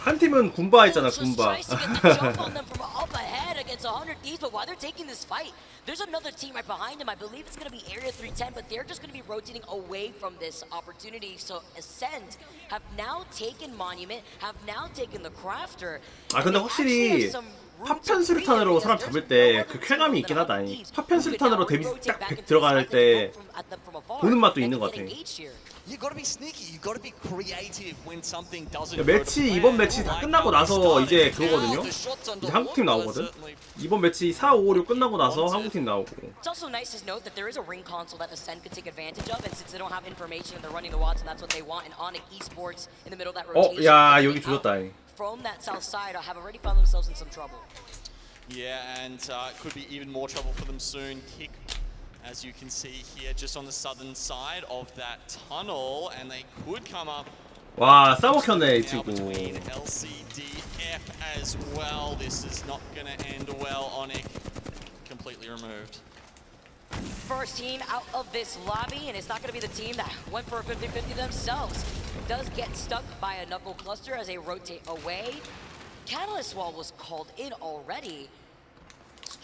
[SPEAKER 5] 한 팀은 군바 있잖아, 군바.
[SPEAKER 15] There's another team right behind him. I believe it's going to be Area 310, but they're just going to be rotating away from this opportunity. So Ascend have now taken Monument, have now taken the Crafter.
[SPEAKER 5] 근데 확실히 파편 수류탄으로 사람 잡을 때 그 쾌감이 있긴 하다. 파편 수류탄으로 데미지 딱 들어갈 때 보는 맛도 있는 것 같아. 매치 이번 매치 다 끝나고 나서 이제 그거거든요. 이제 한국팀 나오거든. 이번 매치 4, 5, 6 끝나고 나서 한국팀 나오고.
[SPEAKER 15] It's also nice to note that there is a ring console that Ascend could take advantage of, and since they don't have information and they're running the watts and that's what they want, and Onyx Esports in the middle of that rotation.
[SPEAKER 5] 야 여기 조졌다.
[SPEAKER 15] From that south side, have already found themselves in some trouble.
[SPEAKER 16] Yeah, and could be even more trouble for them soon. Kick, as you can see here, just on the southern side of that tunnel, and they could come up.
[SPEAKER 5] 와 싸먹혔네 이 친구.
[SPEAKER 16] LCDF as well. This is not going to end well. Onyx completely removed.
[SPEAKER 15] First team out of this lobby, and it's not going to be the team that went for a 50-50 themselves. Does get stuck by a knuckle cluster as they rotate away. Catalyst wall was called in already.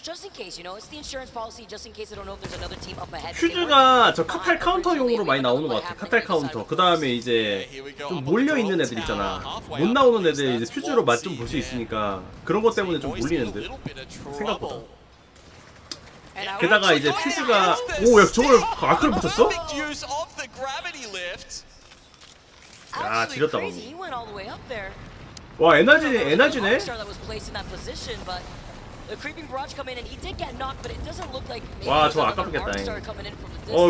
[SPEAKER 15] just in case, you know, it's the insurance policy just in case they don't know if there's another team up ahead.
[SPEAKER 5] 퓨즈가 저 카탈 카운터용으로 많이 나오는 것 같아. 카탈 카운터. 그 다음에 이제 좀 몰려 있는 애들 있잖아. 못 나오는 애들 이제 퓨즈로 맛 좀 볼 수 있으니까 그런 것 때문에 좀 몰리는 듯. 생각보다. 게다가 이제 퓨즈가 오, 야 저걸 아크를 붙였어? 야 지렸다 방금. 와 에너지네. 와 저 아깝겠다.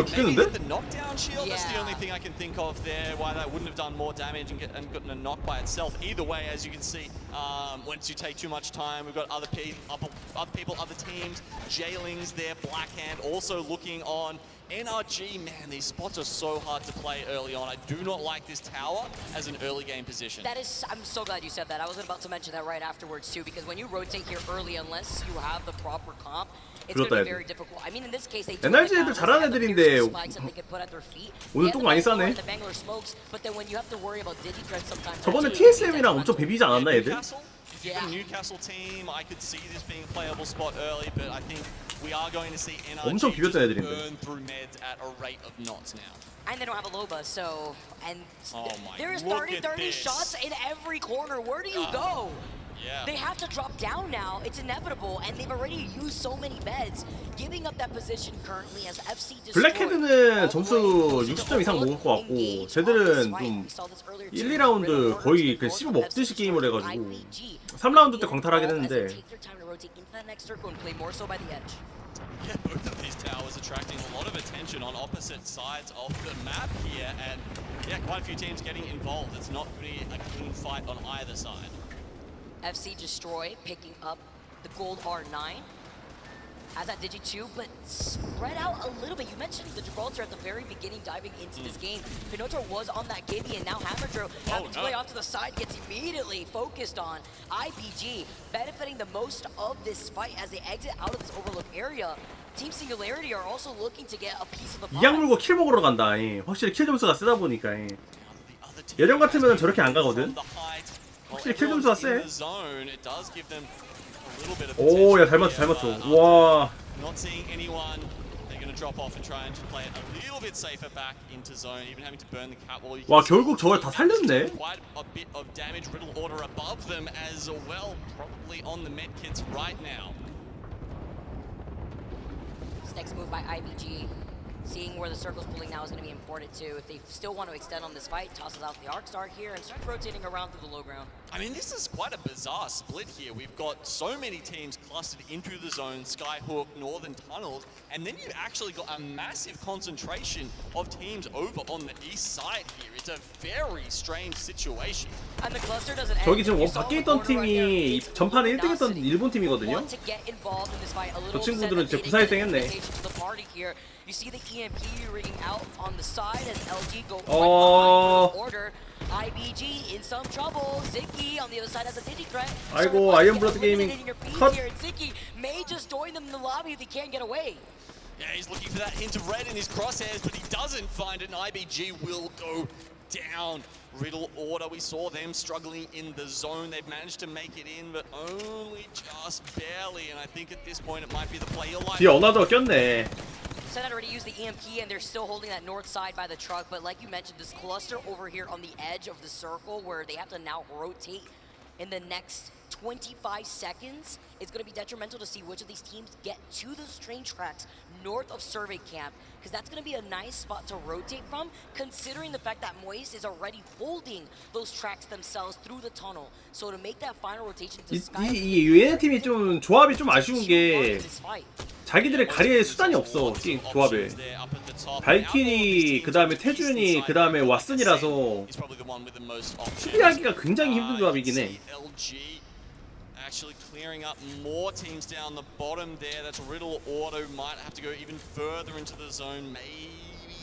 [SPEAKER 5] 죽겠는데?
[SPEAKER 16] The knockdown shield, that's the only thing I can think of there, why that wouldn't have done more damage and gotten a knock by itself. Either way, as you can see, once you take too much time, we've got other people, other teams, Jailings there, Blackhand also looking on. NRG, man, these spots are so hard to play early on. I do not like this tower as an early game position.
[SPEAKER 15] That is, I'm so glad you said that. I was about to mention that right afterwards too, because when you rotate here early, unless you have the proper comp, it's going to be very difficult. I mean, in this case, they do
[SPEAKER 5] NRG 애들 잘하는 애들인데 오늘 똥 많이 싸네. 저번에 TSM이랑 엄청 비비지 않았나 애들?
[SPEAKER 16] Even Newcastle team, I could see this being a playable spot early, but I think we are going to see NRG just burn through meds at a rate of knots now.
[SPEAKER 15] And they don't have a Loba, so there's 30 shots in every corner. Where do you go?
[SPEAKER 16] Yeah.
[SPEAKER 15] They have to drop down now. It's inevitable, and they've already used so many beds, giving up that position currently as FC.
[SPEAKER 5] 블랙헤드는 점수 60점 이상 먹을 것 같고 쟤들은 좀 1, 2라운드 거의 그 15 먹듯이 게임을 해가지고 3라운드 때 광탈하긴 했는데.
[SPEAKER 16] Yeah, both of these towers attracting a lot of attention on opposite sides of the map here, and yeah, quite a few teams getting involved. It's not really a clean fight on either side.
[SPEAKER 15] FC Destroy picking up the gold R9 as that Digi2, but spread out a little bit. You mentioned the Gibraltar at the very beginning diving into this game. Pinotor was on that Gibby, and now Hammerdro having to play off to the side, gets immediately focused on. IBG benefiting the most of this fight as they exit out of this overlooked area. Team Singularity are also looking to get a piece of the pie.
[SPEAKER 5] 이악 물고 킬 먹으러 간다. 확실히 킬 점수가 세다 보니까. 예전 같으면 저렇게 안 가거든. 확실히 킬 점수가 세. 오, 야 잘 맞춰, 잘 맞춰. 와.
[SPEAKER 16] Not seeing anyone. They're going to drop off and try and just play it a little bit safer back into zone, even having to burn the catwall.
[SPEAKER 5] 와, 결국 저걸 다 살렸네.
[SPEAKER 16] Quite a bit of damage. Riddle order above them as well, probably on the med kits right now.
[SPEAKER 15] This next move by IBG, seeing where the circle's pulling now is going to be important too. If they still want to extend on this fight, tosses out the Arc Star here and starts rotating around through the low ground.
[SPEAKER 16] I mean, this is quite a bizarre split here. We've got so many teams clustered into the zone, Skyhook, Northern Tunnels, and then you've actually got a massive concentration of teams over on the east side here. It's a very strange situation.
[SPEAKER 15] And the cluster doesn't end.
[SPEAKER 5] 저기 지금 밖에 있던 팀이 전판에 1등했던 일본 팀이거든요. 저 친구들은 진짜 부사일생 했네.
[SPEAKER 15] You see the EMP ringing out on the side as LG go right order. IBG in some trouble. Ziggy on the other side has a Digi threat.
[SPEAKER 5] 아이고, 아이언블러드 게이밍 컷.
[SPEAKER 15] Ziggy may just join them in the lobby if he can't get away.
[SPEAKER 16] Yeah, he's looking for that hint of red in his crosshairs, but he doesn't find it, and IBG will go down. Riddle order, we saw them struggling in the zone. They've managed to make it in, but only just barely, and I think at this point it might be the play of life.
[SPEAKER 5] 뒤에 어나더 꼈네.
[SPEAKER 15] Said I'd already used the EMP, and they're still holding that north side by the truck, but like you mentioned, this cluster over here on the edge of the circle where they have to now rotate in the next 25 seconds is going to be detrimental to see which of these teams get to those train tracks north of Survey Camp, because that's going to be a nice spot to rotate from, considering the fact that Moist is already holding those tracks themselves through the tunnel. So to make that final rotation to Sky,
[SPEAKER 5] 이 얘네 팀이 좀 조합이 좀 아쉬운 게 자기들의 가리의 수단이 없어. 조합에 발키리, 그 다음에 태준이, 그 다음에 왓슨이라서 수비하기가 굉장히 힘든 조합이긴 해.
[SPEAKER 16] Actually clearing up more teams down the bottom there. That's Riddle Auto might have to go even further into the zone. Maybe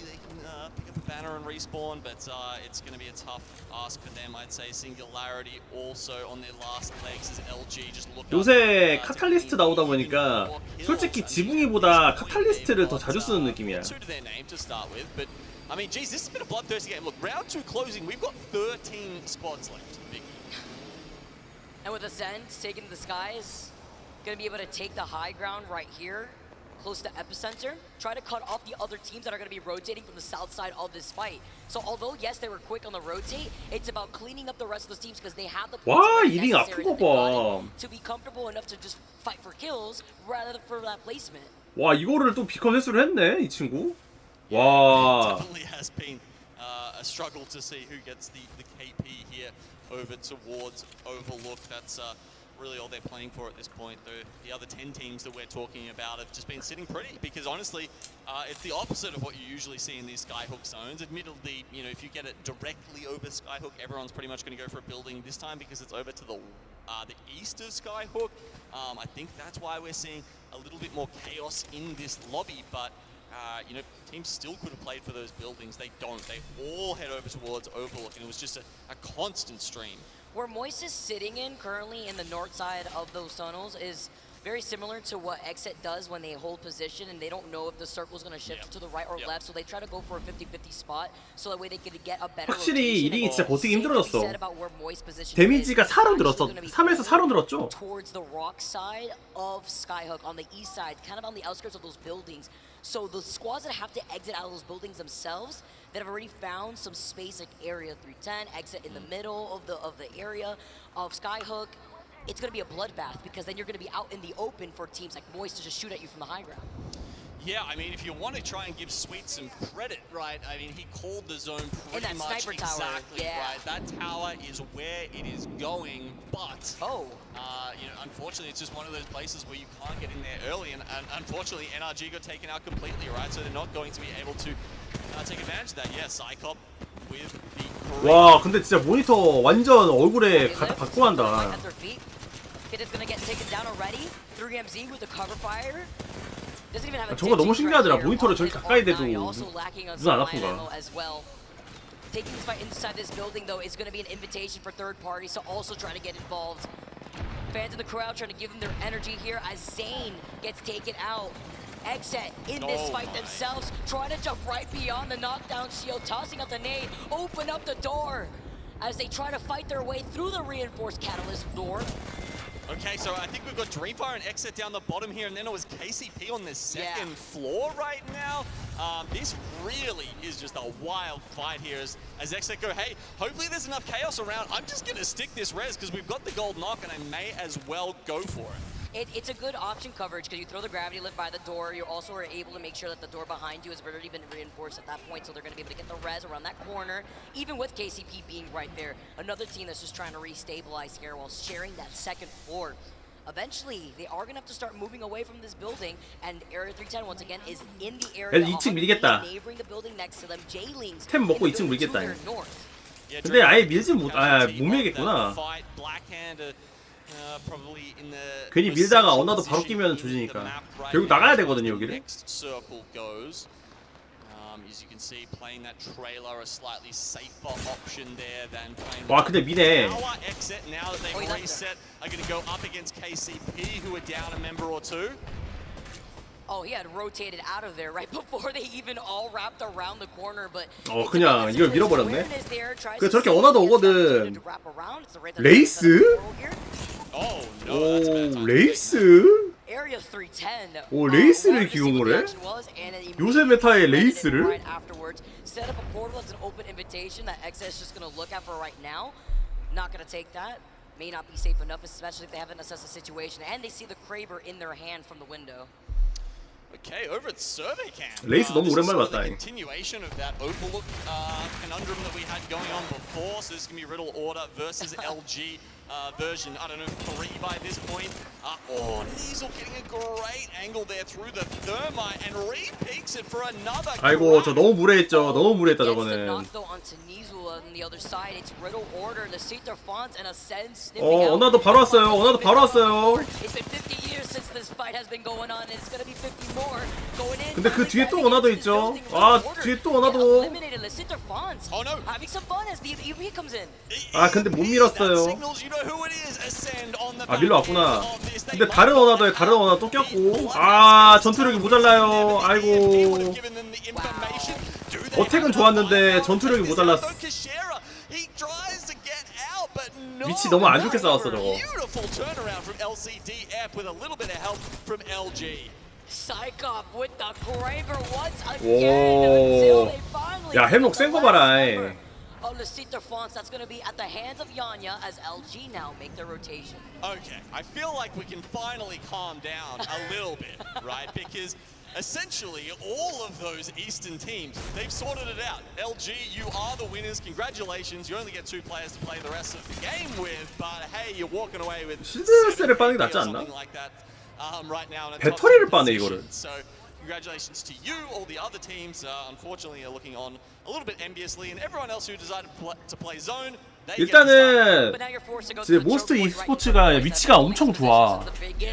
[SPEAKER 16] they can pick up a banner and respawn, but it's going to be a tough ask for them. I'd say Singularity also on their last legs as LG just look.
[SPEAKER 5] 요새 카탈리스트 나오다 보니까 솔직히 지붕이보다 카탈리스트를 더 자주 쓰는 느낌이야.
[SPEAKER 16] I mean, geez, this has been a bloodthirsty game. Look, round 2 closing, we've got 13 squads left.
[SPEAKER 15] And with Ascend taking the skies, gonna be able to take the high ground right here, close to epicenter, try to cut off the other teams that are gonna be rotating from the south side of this fight. So although yes, they were quick on the rotate, it's about cleaning up the rest of those teams because they have the points
[SPEAKER 5] 와,
[SPEAKER 15] already
[SPEAKER 5] 이링
[SPEAKER 15] necessary
[SPEAKER 5] 아픈
[SPEAKER 15] that
[SPEAKER 5] 거
[SPEAKER 15] they got
[SPEAKER 5] 봐.
[SPEAKER 15] to be comfortable enough to just fight for kills rather than for that placement.
[SPEAKER 5] 와, 이거를 또 비컨 회수를 했네, 이 친구. 와.
[SPEAKER 16] Definitely has been a struggle to see who gets the KP here over towards Overlook. That's really all they're playing for at this point. The other 10 teams that we're talking about have just been sitting pretty because honestly, it's the opposite of what you usually see in these Skyhook zones. Admittedly, you know, if you get it directly over Skyhook, everyone's pretty much going to go for a building this time because it's over to the east of Skyhook. I think that's why we're seeing a little bit more chaos in this lobby, but you know, teams still could have played for those buildings. They don't. They all head over towards Overlook, and it was just a constant stream.
[SPEAKER 15] Where Moist is sitting in currently in the north side of those tunnels is very similar to what Exit does when they hold position and they don't know if the circle is going to shift to the right or left, so they try to go for a 50-50 spot so that way they could get a better
[SPEAKER 5] 확실히
[SPEAKER 15] rotation.
[SPEAKER 5] 이링이 진짜 버티기 힘들어졌어.
[SPEAKER 15] Said about where Moist position
[SPEAKER 5] 데미지가
[SPEAKER 15] is,
[SPEAKER 5] 4로 늘었어. 3에서 4로 늘었죠.
[SPEAKER 15] towards the rock side of Skyhook on the east side, kind of on the outskirts of those buildings. So the squads that have to exit out of those buildings themselves, that have already found some space like area 310, exit in the middle of the area of Skyhook, it's going to be a bloodbath because then you're going to be out in the open for teams like Moist to just shoot at you from the high ground.
[SPEAKER 16] Yeah, I mean, if you want to try and give Sweet some credit, right? I mean, he called the zone pretty much
[SPEAKER 15] sniper tower,
[SPEAKER 16] exactly right. That tower is where it is going, but you know, unfortunately, it's just one of those places where you can't get in there early, and unfortunately, NRG got taken out completely, right? So they're not going to be able to take advantage of that. Yeah, Psychop with the.
[SPEAKER 5] 와, 근데 진짜 모니터 완전 얼굴에 받고 한다.
[SPEAKER 15] Kid is gonna get taken down already. 3MZ with the cover fire. Doesn't even have a
[SPEAKER 5] 저거 너무 신기하더라. 모니터를 저렇게 가까이 대도 눈 안 아픈가?
[SPEAKER 15] Taking this fight inside this building though is going to be an invitation for third parties to also try to get involved. Fans in the crowd trying to give them their energy here as Zane gets taken out. Exit in this fight themselves, trying to jump right beyond the knockdown shield, tossing out the nade, open up the door as they try to fight their way through the reinforced catalyst door.
[SPEAKER 16] Okay, so I think we've got Dreamfire and Exit down the bottom here, and then it was KCP on the second floor right now. This really is just a wild fight here as Exit go, hey, hopefully there's enough chaos around. I'm just going to stick this res because we've got the gold knock, and I may as well go for it.
[SPEAKER 15] It's a good option coverage because you throw the gravity lift by the door. You also are able to make sure that the door behind you has already been reinforced at that point, so they're going to be able to get the res around that corner, even with KCP being right there. Another team that's just trying to restabilize here while sharing that second floor. Eventually, they are going to have to start moving away from this building, and Area 310 once again is in the area.
[SPEAKER 5] 2층 밀겠다.
[SPEAKER 15] Neighboring the building next to them, J-Lings.
[SPEAKER 5] 템 먹고 2층 밀겠다. 근데 아예 밀지 못 밀겠구나. 괜히 밀다가 어나도 바로 끼면 조지니까 결국 나가야 되거든요 여기를. 와 근데 미네.
[SPEAKER 15] Oh, he had rotated out of there right before they even all wrapped around the corner, but
[SPEAKER 5] 그냥 이걸 밀어버렸네. 그 저렇게 어나도 오거든. 레이스? 오 레이스? 오 레이스를 기용을 해? 요새 메타의 레이스를?
[SPEAKER 15] Set up a portal as an open invitation that Exit is just going to look at for right now. Not going to take that. May not be safe enough, especially if they haven't assessed the situation and they see the Kraber in their hand from the window.
[SPEAKER 16] Okay, over at Survey Camp.
[SPEAKER 5] 레이스 너무 오랜만에 봤다.
[SPEAKER 16] Continuation of that Overlook conundrum that we had going on before. So this is going to be Riddle Order versus LG version, I don't know, 3 by this point. Oh, Niesel getting a great angle there through the thermite and re-peaks it for another.
[SPEAKER 5] 아이고, 저 너무 무례했죠. 너무 무례했다 저거는. 어나도 바로 왔어요. 어나도 바로 왔어요. 근데 그 뒤에 또 어나도 있죠. 아 뒤에 또 어나도. 아 근데 못 밀었어요. 아 밀러 왔구나. 근데 다른 어나도에 다른 어나 또 꼈고. 아 전투력이 모자라요. 아이고. 어택은 좋았는데 전투력이 모자랐어.
[SPEAKER 16] tries to get out, but no.
[SPEAKER 5] 위치 너무 안 좋게 싸웠어 저거.
[SPEAKER 16] Beautiful turnaround from LCDF with a little bit of help from LG.
[SPEAKER 15] Psychop with the Kraber once again until they finally
[SPEAKER 5] 야 해목 센 거 봐라.
[SPEAKER 15] of the Citer Fonts. That's going to be at the hands of Yanya as LG now make their rotation.
[SPEAKER 16] Okay, I feel like we can finally calm down a little bit, right? Because essentially all of those Eastern teams, they've sorted it out. LG, you are the winners. Congratulations. You only get 2 players to play the rest of the game with, but hey, you're walking away with
[SPEAKER 5] 실드세를 빠는 게 낫지 않나?
[SPEAKER 16] like that right now.
[SPEAKER 5] 배터리를 빠네 이거를.
[SPEAKER 16] So congratulations to you. All the other teams, unfortunately, are looking on a little bit enviously, and everyone else who decided to play zone.
[SPEAKER 5] 일단은 이제 모스트 e스포츠가 위치가 엄청 좋아.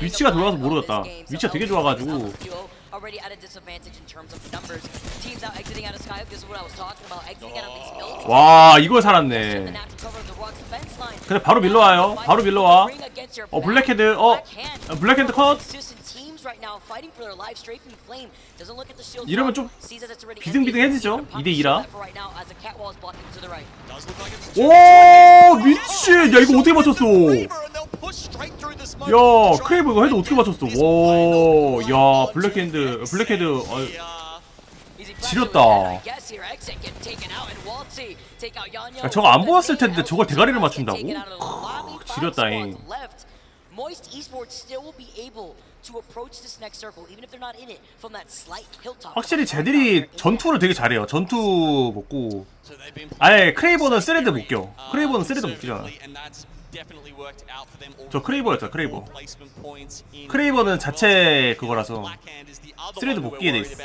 [SPEAKER 5] 위치가 좋아서 모르겠다. 위치가 되게 좋아가지고.
[SPEAKER 15] Already at a disadvantage in terms of numbers. Teams now exiting out of Sky. This is what I was talking about. Exiting out of these buildings.
[SPEAKER 5] 와 이걸 살았네. 근데 바로 밀러와요. 바로 밀러와. 블랙헤드. 블랙헤드 컷. 이러면 좀 비등비등해지죠. 2대2라. 오 미친. 야 이거 어떻게 맞췄어. 야 크레이브 이거 헤드 어떻게 맞췄어. 와. 야 블랙헤드 지렸다. 야, 저거 안 보였을 텐데 저걸 대가리를 맞춘다고? 지렸다잉.
[SPEAKER 15] Moist Esports still will be able to approach this next circle, even if they're not in it, from that slight hilltop.
[SPEAKER 5] 확실히 쟤들이 전투를 되게 잘해요. 전투 먹고. 아예 크레이버는 쓰레드 못 껴. 크레이버는 쓰레드 못 끼잖아. 저 크레이버였죠, 크레이버. 크레이버는 자체 그거라서 쓰레드 못 끼게 돼 있어.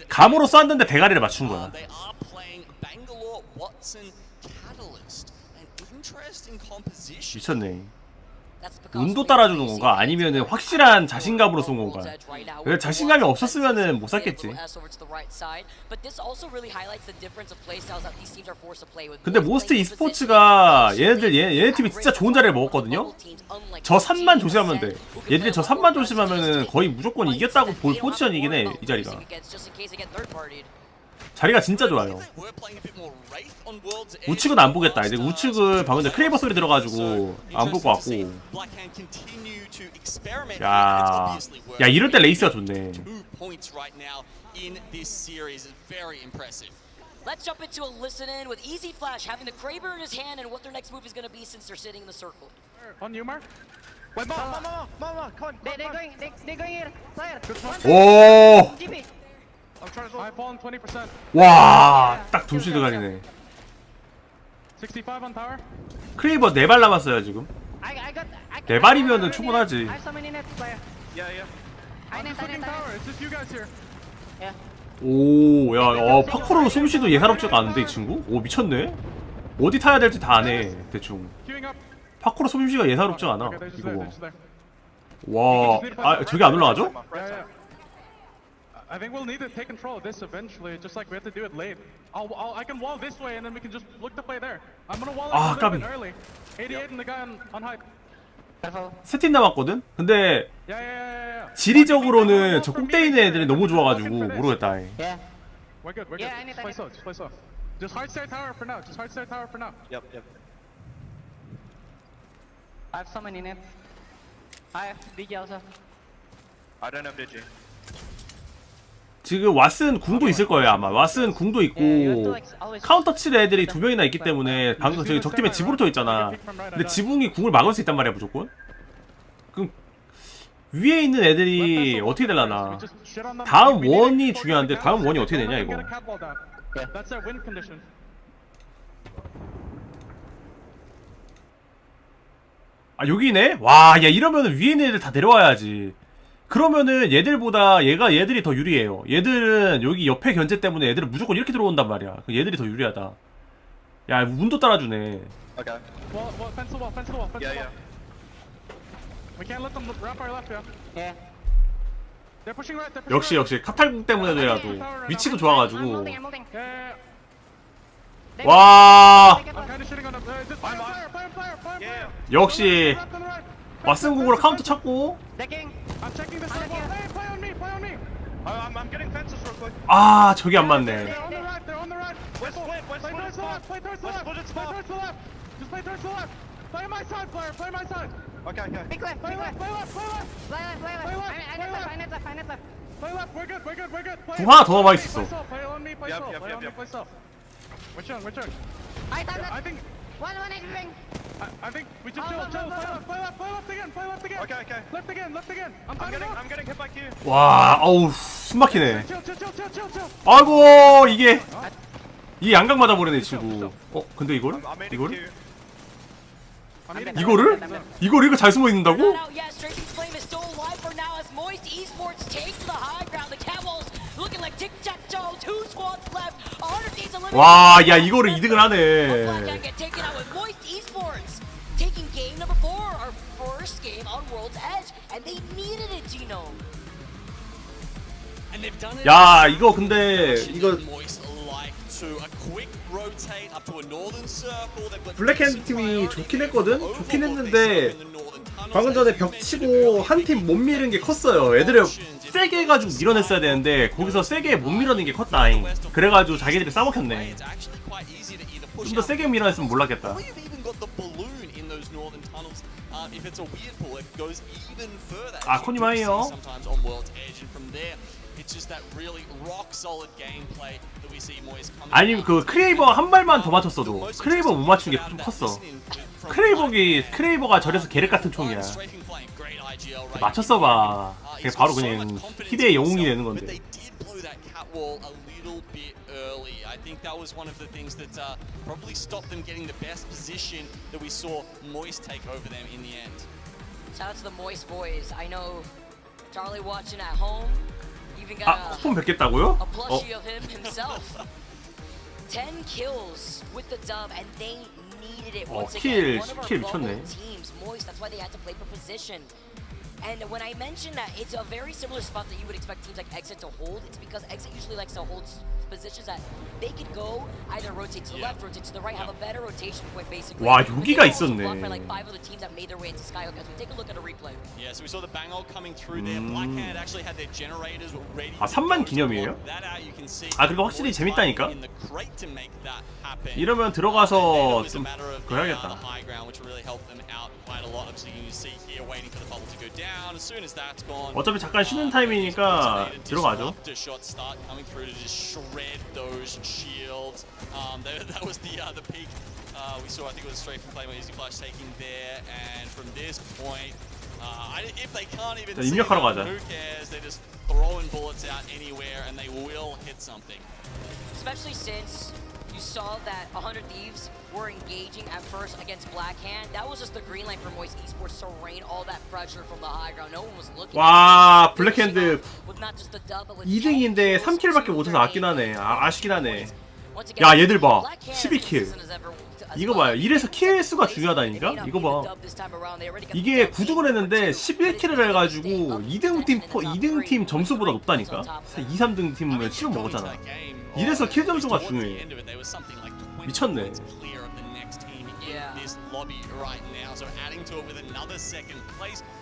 [SPEAKER 5] 감으로 쐈는데 대가리를 맞춘 거야. 미쳤네. 운도 따라주는 건가? 아니면은 확실한 자신감으로 쏜 건가? 왜 자신감이 없었으면은 못 쐈겠지. 근데 모스트 e스포츠가 얘네 팀이 진짜 좋은 자리를 먹었거든요. 저 3만 조심하면 돼. 얘들이 저 3만 조심하면은 거의 무조건 이겼다고 볼 포지션이긴 해. 이 자리가. 자리가 진짜 좋아요. 우측은 안 보겠다. 이제 우측을 방금 전에 크레이버 소리 들어가지고 안 볼 것 같고. 야 이럴 때 레이스가 좋네.
[SPEAKER 15] Let's jump into a listen in with Easy Flash having the Kraber in his hand and what their next move is going to be since they're sitting in the circle.
[SPEAKER 6] On you, Mark. Wait, come on. They're going here. Player.
[SPEAKER 5] 오.
[SPEAKER 6] I've fallen 20%.
[SPEAKER 5] 와, 딱 둘씩 갈리네.
[SPEAKER 6] 65 on tower.
[SPEAKER 5] 크레이버 4발 남았어요 지금. 4발이면은 충분하지.
[SPEAKER 6] Yeah. I'm just looking tower. It's just you guys here. Yeah.
[SPEAKER 5] 오, 야, 파코로 솜씨도 예사롭지가 않은데 이 친구? 오 미쳤네. 어디 타야 될지 다 아네 대충. 파코로 솜씨가 예사롭지가 않아. 이거 봐. 와, 아 저기 안 올라가죠?
[SPEAKER 6] I think we'll need to take control of this eventually, just like we had to do it late. I can wall this way and then we can just look to play there. I'm gonna wall it a little bit early. 88 and the guy on hype.
[SPEAKER 5] 세 팀 남았거든? 근데 지리적으로는 저 꼭대기 있는 애들이 너무 좋아가지고 모르겠다.
[SPEAKER 6] We're good. Just play slow. Just hard start tower for now. Yep.
[SPEAKER 17] I have someone in it. I have BG also.
[SPEAKER 9] I don't have BG.
[SPEAKER 5] 지금 왓슨 궁도 있을 거예요 아마. 왓슨 궁도 있고 카운터 칠 애들이 2명이나 있기 때문에 방금 저기 적팀에 지브루터 있잖아. 근데 지붕이 궁을 막을 수 있단 말이야 무조건. 그럼 위에 있는 애들이 어떻게 되려나. 다음 원이 중요한데 다음 원이 어떻게 되냐 이거. 아 여기네? 와 야 이러면은 위에 있는 애들 다 내려와야지. 그러면은 얘들보다 얘들이 더 유리해요. 얘들은 여기 옆에 견제 때문에 얘들은 무조건 이렇게 들어온단 말이야. 얘들이 더 유리하다. 야 운도 따라주네.
[SPEAKER 6] Okay. Well, fence the wall. Yeah. We can't let them wrap our left, yeah. They're pushing right.
[SPEAKER 5] 역시 카탈궁 때문에라도 위치도 좋아가지고. 와. 역시 왓슨 궁으로 카운터 찾고. 아 저기 안 맞네.
[SPEAKER 6] We're split. Play towards the left. Play towards the left. Play towards the left. Just play towards the left. Play my side, player. Play my side.
[SPEAKER 9] Okay, okay.
[SPEAKER 17] Big left,
[SPEAKER 6] Play
[SPEAKER 17] big
[SPEAKER 6] left.
[SPEAKER 17] left.
[SPEAKER 6] Play left. Play left.
[SPEAKER 17] Play left, play left. I net left.
[SPEAKER 6] Play left. We're good. We're good. We're good. Play.
[SPEAKER 5] 공 하나 더 남아 있었어.
[SPEAKER 6] Play on me. Play self. Play on me. Play self. We're chilling. We're chilling.
[SPEAKER 17] I time
[SPEAKER 6] I think.
[SPEAKER 17] One ring.
[SPEAKER 6] I think we just chill. Play left. Play left. Play left again. Play left again.
[SPEAKER 9] Okay, okay.
[SPEAKER 6] Left again. Left again.
[SPEAKER 9] I'm getting hit by Q.
[SPEAKER 5] 와, 어우, 숨 막히네.
[SPEAKER 6] chill.
[SPEAKER 5] 아이고, 이게 양각 맞아 버리네, 친구. 근데 이거를? 이거 잘 숨어 있는다고?
[SPEAKER 15] Yeah, Strafing's flame is still alive for now as Moist Esports take to the high ground. The Catwalls looking like tic-tac-toe. 2 squads left. 100 Thieves eliminated.
[SPEAKER 5] 와, 야, 이거를 2등을
[SPEAKER 15] Black
[SPEAKER 5] 하네.
[SPEAKER 15] get taken out with Moist Esports taking game number 4, our first game on World's Edge, and they needed it, Gino.
[SPEAKER 16] And they've done it.
[SPEAKER 5] 야, 이거 근데 이거 블랙핸드 팀이 좋긴 했거든? 좋긴 했는데 방금 전에 벽 치고 한 팀 못 미는 게 컸어요. 애들을 세게 해가지고 밀어냈어야 되는데 거기서 세게 못 밀어낸 게 컸다잉. 그래가지고 자기들이 싸먹혔네. 좀 더 세게 밀어냈으면 몰랐겠다. 아, 코니마이요. 아니면 그 크레이버 한 발만 더 맞췄어도 크레이버 못 맞춘 게 좀 컸어. 크레이버가 저래서 계륵 같은 총이야. 맞췄어봐. 그냥 바로 그냥 희대의 영웅이 되는 건데.
[SPEAKER 16] I think that was one of the things that probably stopped them getting the best position that we saw Moist take over them in the end.
[SPEAKER 15] Shout out to the Moist boys. I know Charlie watching at home. Even got
[SPEAKER 5] 쿠폰 뵙겠다고요?
[SPEAKER 15] a plushie of him himself. 10 kills with the dub, and they needed it once again. One of our global teams, Moist. That's why they had to play for position. And when I mentioned that it's a very similar spot that you would expect teams like Exit to hold, it's because Exit usually likes to hold positions that they could go either rotate to the left, rotate to the right, have a better rotation point basically.
[SPEAKER 5] 와, 여기가 있었네.
[SPEAKER 15] Blocked by like 5 other teams that made their way into Skyhook. As we take a look at a replay.
[SPEAKER 16] Yeah, so we saw the bang ult coming through there. Blackhand actually had their generators ready.
[SPEAKER 5] 아, 3만 기념이에요? 아, 그리고 확실히 재밌다니까? 이러면 들어가서 좀 그거 해야겠다. 어차피 잠깐 쉬는 타임이니까 들어가죠.
[SPEAKER 16] That was the peak we saw. I think it was straight from Flame Easy Flash taking there, and from this point, if they can't even see them, who cares? They're just throwing bullets out anywhere, and they will hit something.
[SPEAKER 15] Especially since you saw that 100 Thieves were engaging at first against Blackhand. That was just the green light for Moist Esports to rain all that pressure from the high ground. No one was looking.
[SPEAKER 5] 와, 블랙핸드 2등인데 3킬밖에 못해서 아쉽긴 하네. 야, 얘들 봐. 12킬. 이거 봐요. 이래서 킬 수가 중요하다니까? 이거 봐. 이게 9등을 했는데 11킬을 해가지고 2등 팀 점수보다 높다니까? 2, 3등 팀은 10을 먹었잖아. 이래서 킬 점수가 중요해. 미쳤네.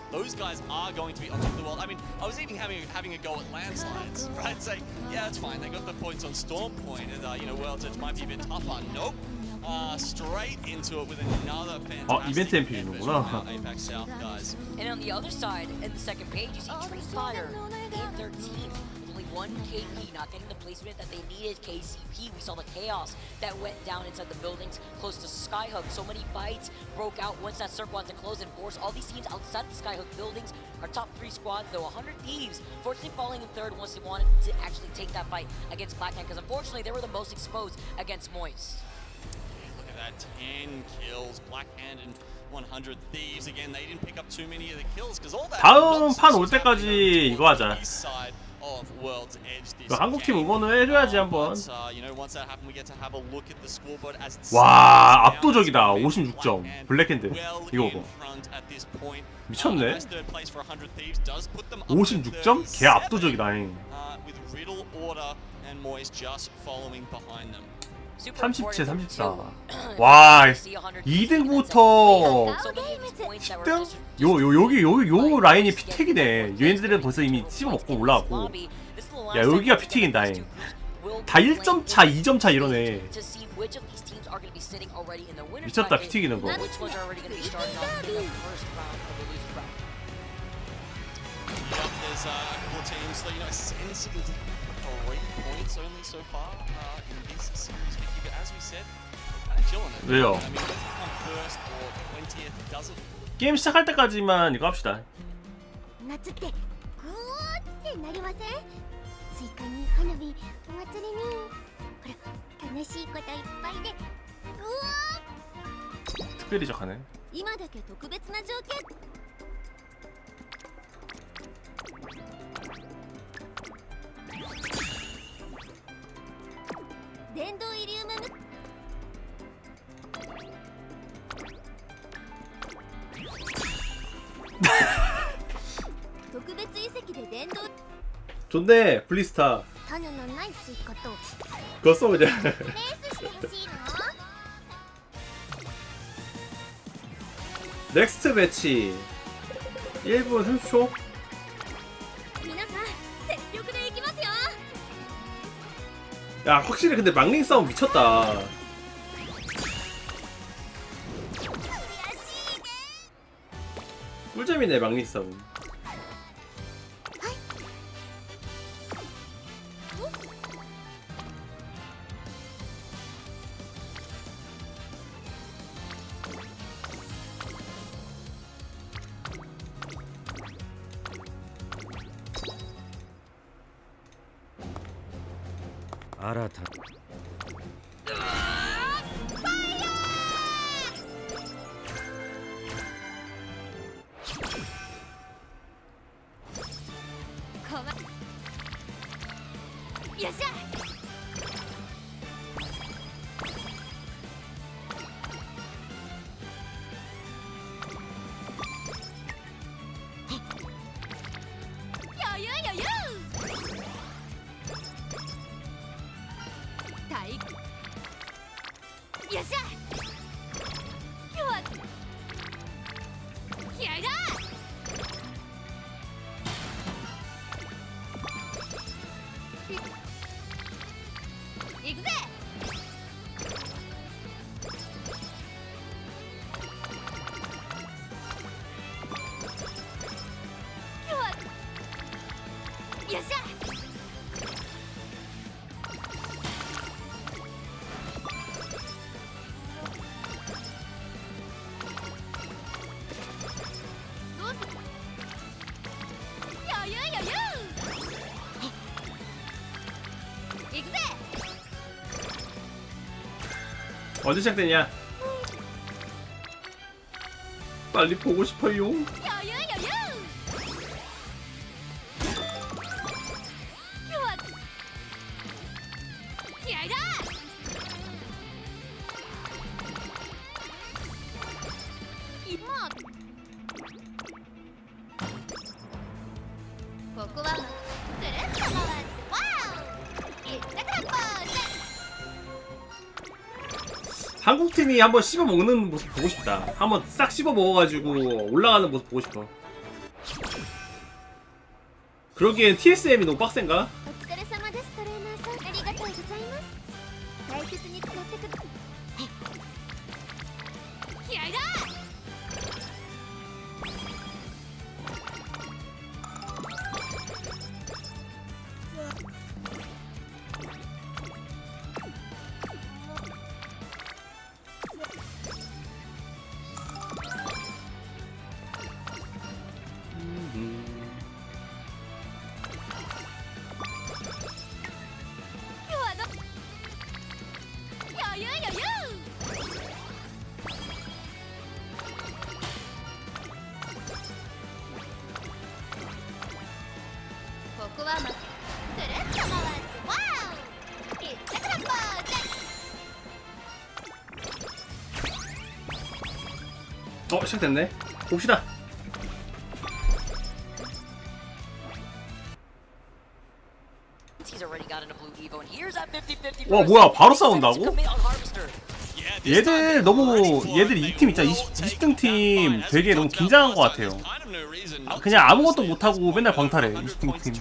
[SPEAKER 16] Those guys are going to be on top of the world. I mean, I was even having a go at landslides, right? Say, yeah, it's fine. They got the points on Storm Point, and World's Edge might be a bit tougher. Nope. Straight into it with another fantastic
[SPEAKER 5] 이벤트 MP이구나.
[SPEAKER 16] Apex South guys.
[SPEAKER 15] And on the other side, in the second page, you see Dreamfire in their team. Only one KP not getting the placement that they needed. KCP, we saw the chaos that went down inside the buildings close to Skyhook. So many fights broke out once that circle had to close and force all these teams outside the Skyhook buildings. Our top 3 squads, though, 100 Thieves, fortunately falling in third once they wanted to actually take that fight against Blackhand, because unfortunately they were the most exposed against Moist.
[SPEAKER 16] Look at that, 10 kills, Blackhand and 100 Thieves. Again, they didn't pick up too many of the kills because all that.
[SPEAKER 5] 다음 판 올 때까지 이거 하자. 한국 팀 응원을 해줘야지 한번. 와, 압도적이다. 56점. 블랙핸드. 이거 봐. 미쳤네. 56점? 개 압도적이다. 37, 34. 와, 2등부터 10등? 요 라인이 피택이네. 얘네들은 벌써 이미 씹어먹고 올라왔고. 야, 여기가 피택인다. 다 1점 차, 2점 차 이러네. 미쳤다, 피 튀기는 거.
[SPEAKER 16] There's a couple of teams that, you know, sensing 3 points only so far in this series, Vicky. But as we said, kind of chilling it.
[SPEAKER 5] 왜요?
[SPEAKER 16] I mean, whether you come first or 20th doesn't.
[SPEAKER 5] 게임 시작할 때까지만 이거 합시다.
[SPEAKER 18] 夏ってグーってなりません？スイカに花火、お祭りに、ほら楽しいこといっぱいで、グー。
[SPEAKER 5] 특별히 적하네.
[SPEAKER 18] 今だけ特別な条件。 電動イリウム特別遺跡で電動
[SPEAKER 5] 좋네, 블리스타.
[SPEAKER 18] 種のないスイカと
[SPEAKER 5] 그거 써 그냥.
[SPEAKER 18] レースしてほしいの
[SPEAKER 5] 넥스트 매치 1분 30초.
[SPEAKER 18] 皆さん全力でいきますよ
[SPEAKER 5] 야, 확실히 근데 망링 싸움 미쳤다. 꿀잼이네, 망링 싸움.
[SPEAKER 19] 알아다.
[SPEAKER 5] 언제 시작되냐? 빨리 보고 싶어요. 한국 팀이 한번 씹어 먹는 모습 보고 싶다. 한번 싹 씹어 먹어가지고 올라가는 모습 보고 싶어. 그러기엔 TSM이 너무 빡센가?
[SPEAKER 18] お疲れ様ですトレーナーさんありがとうございます大切に使ってくだ気合いだ
[SPEAKER 5] 시작됐네. 봅시다. 와 뭐야 바로 싸운다고? 얘들 너무 얘들 이 팀 있잖아 20등 팀 되게 너무 긴장한 것 같아요. 그냥 아무것도 못하고 맨날 광탈해 20등 팀.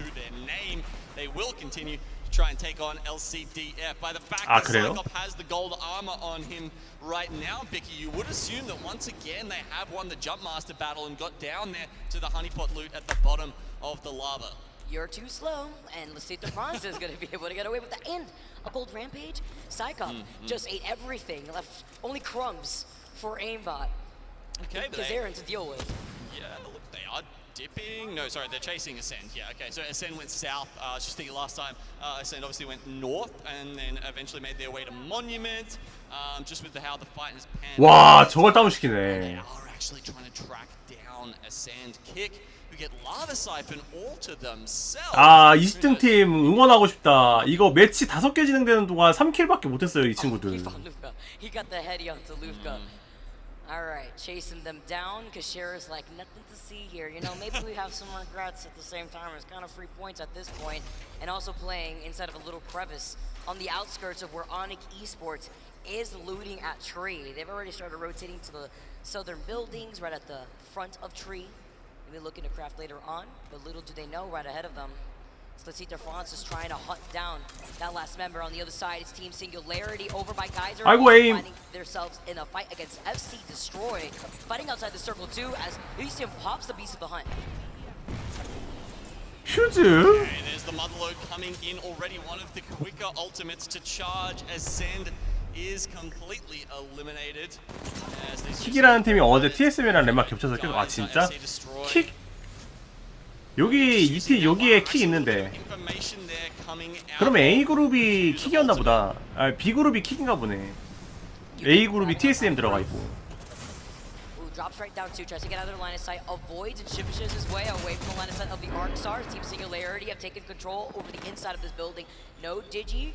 [SPEAKER 16] try and take on LCDF. By the fact that Cyclops has the gold armor on him right now, Vicky, you would assume that once again they have won the Jump Master battle and got down there to the honeypot loot at the bottom of the lava.
[SPEAKER 15] You're too slow, and Lucita France is going to be able to get away with that. And a gold rampage. Cyclops just ate everything, left only crumbs for aimbot.
[SPEAKER 16] Okay,
[SPEAKER 15] because Aaron to deal with.
[SPEAKER 16] Yeah, look, they are dipping. No, sorry, they're chasing Ascend. Yeah, okay, so Ascend went south. I was just thinking last time, Ascend obviously went north and then eventually made their way to Monument. Just with how the fight has panned
[SPEAKER 5] 와, 저걸 다운시키네.
[SPEAKER 16] They are actually trying to track down Ascend. Kick, who get Lava Siphon all to themselves.
[SPEAKER 5] 아, 20등 팀 응원하고 싶다. 이거 매치 5개 진행되는 동안 3킬밖에 못했어요, 이 친구들.
[SPEAKER 15] He got the heady onto Lufka. Alright, chasing them down, because Shara's like, nothing to see here. You know, maybe we have some regrets at the same time. It's kind of free points at this point. And also playing inside of a little crevice on the outskirts of where Onyx Esports is looting at Tree. They've already started rotating to the southern buildings right at the front of Tree. Maybe looking to craft later on, but little do they know right ahead of them. Lucita France is trying to hunt down that last member. On the other side, it's Team Singularity over by Geyser. Finding themselves in a fight against FC Destroy. Fighting outside the circle too, as Elysium pops the Beast of the Hunt.
[SPEAKER 5] 퓨즈?
[SPEAKER 16] Okay, there's the Motherload coming in already. One of the quicker ultimates to charge. Ascend is completely eliminated.
[SPEAKER 5] 킥이라는 팀이 어제 TSM이랑 렘마 겹쳐서 계속 아 진짜? 킥? 여기에 킥 있는데. 그러면 A그룹이 킥이었나 보다. 아, B그룹이 킥인가 보네. A그룹이 TSM 들어가 있고.
[SPEAKER 15] Drops right down two, tries to get out of their line of sight, avoids and shifts his way away from the line of sight of the Arcstar. Team Singularity have taken control over the inside of this building. No Digi.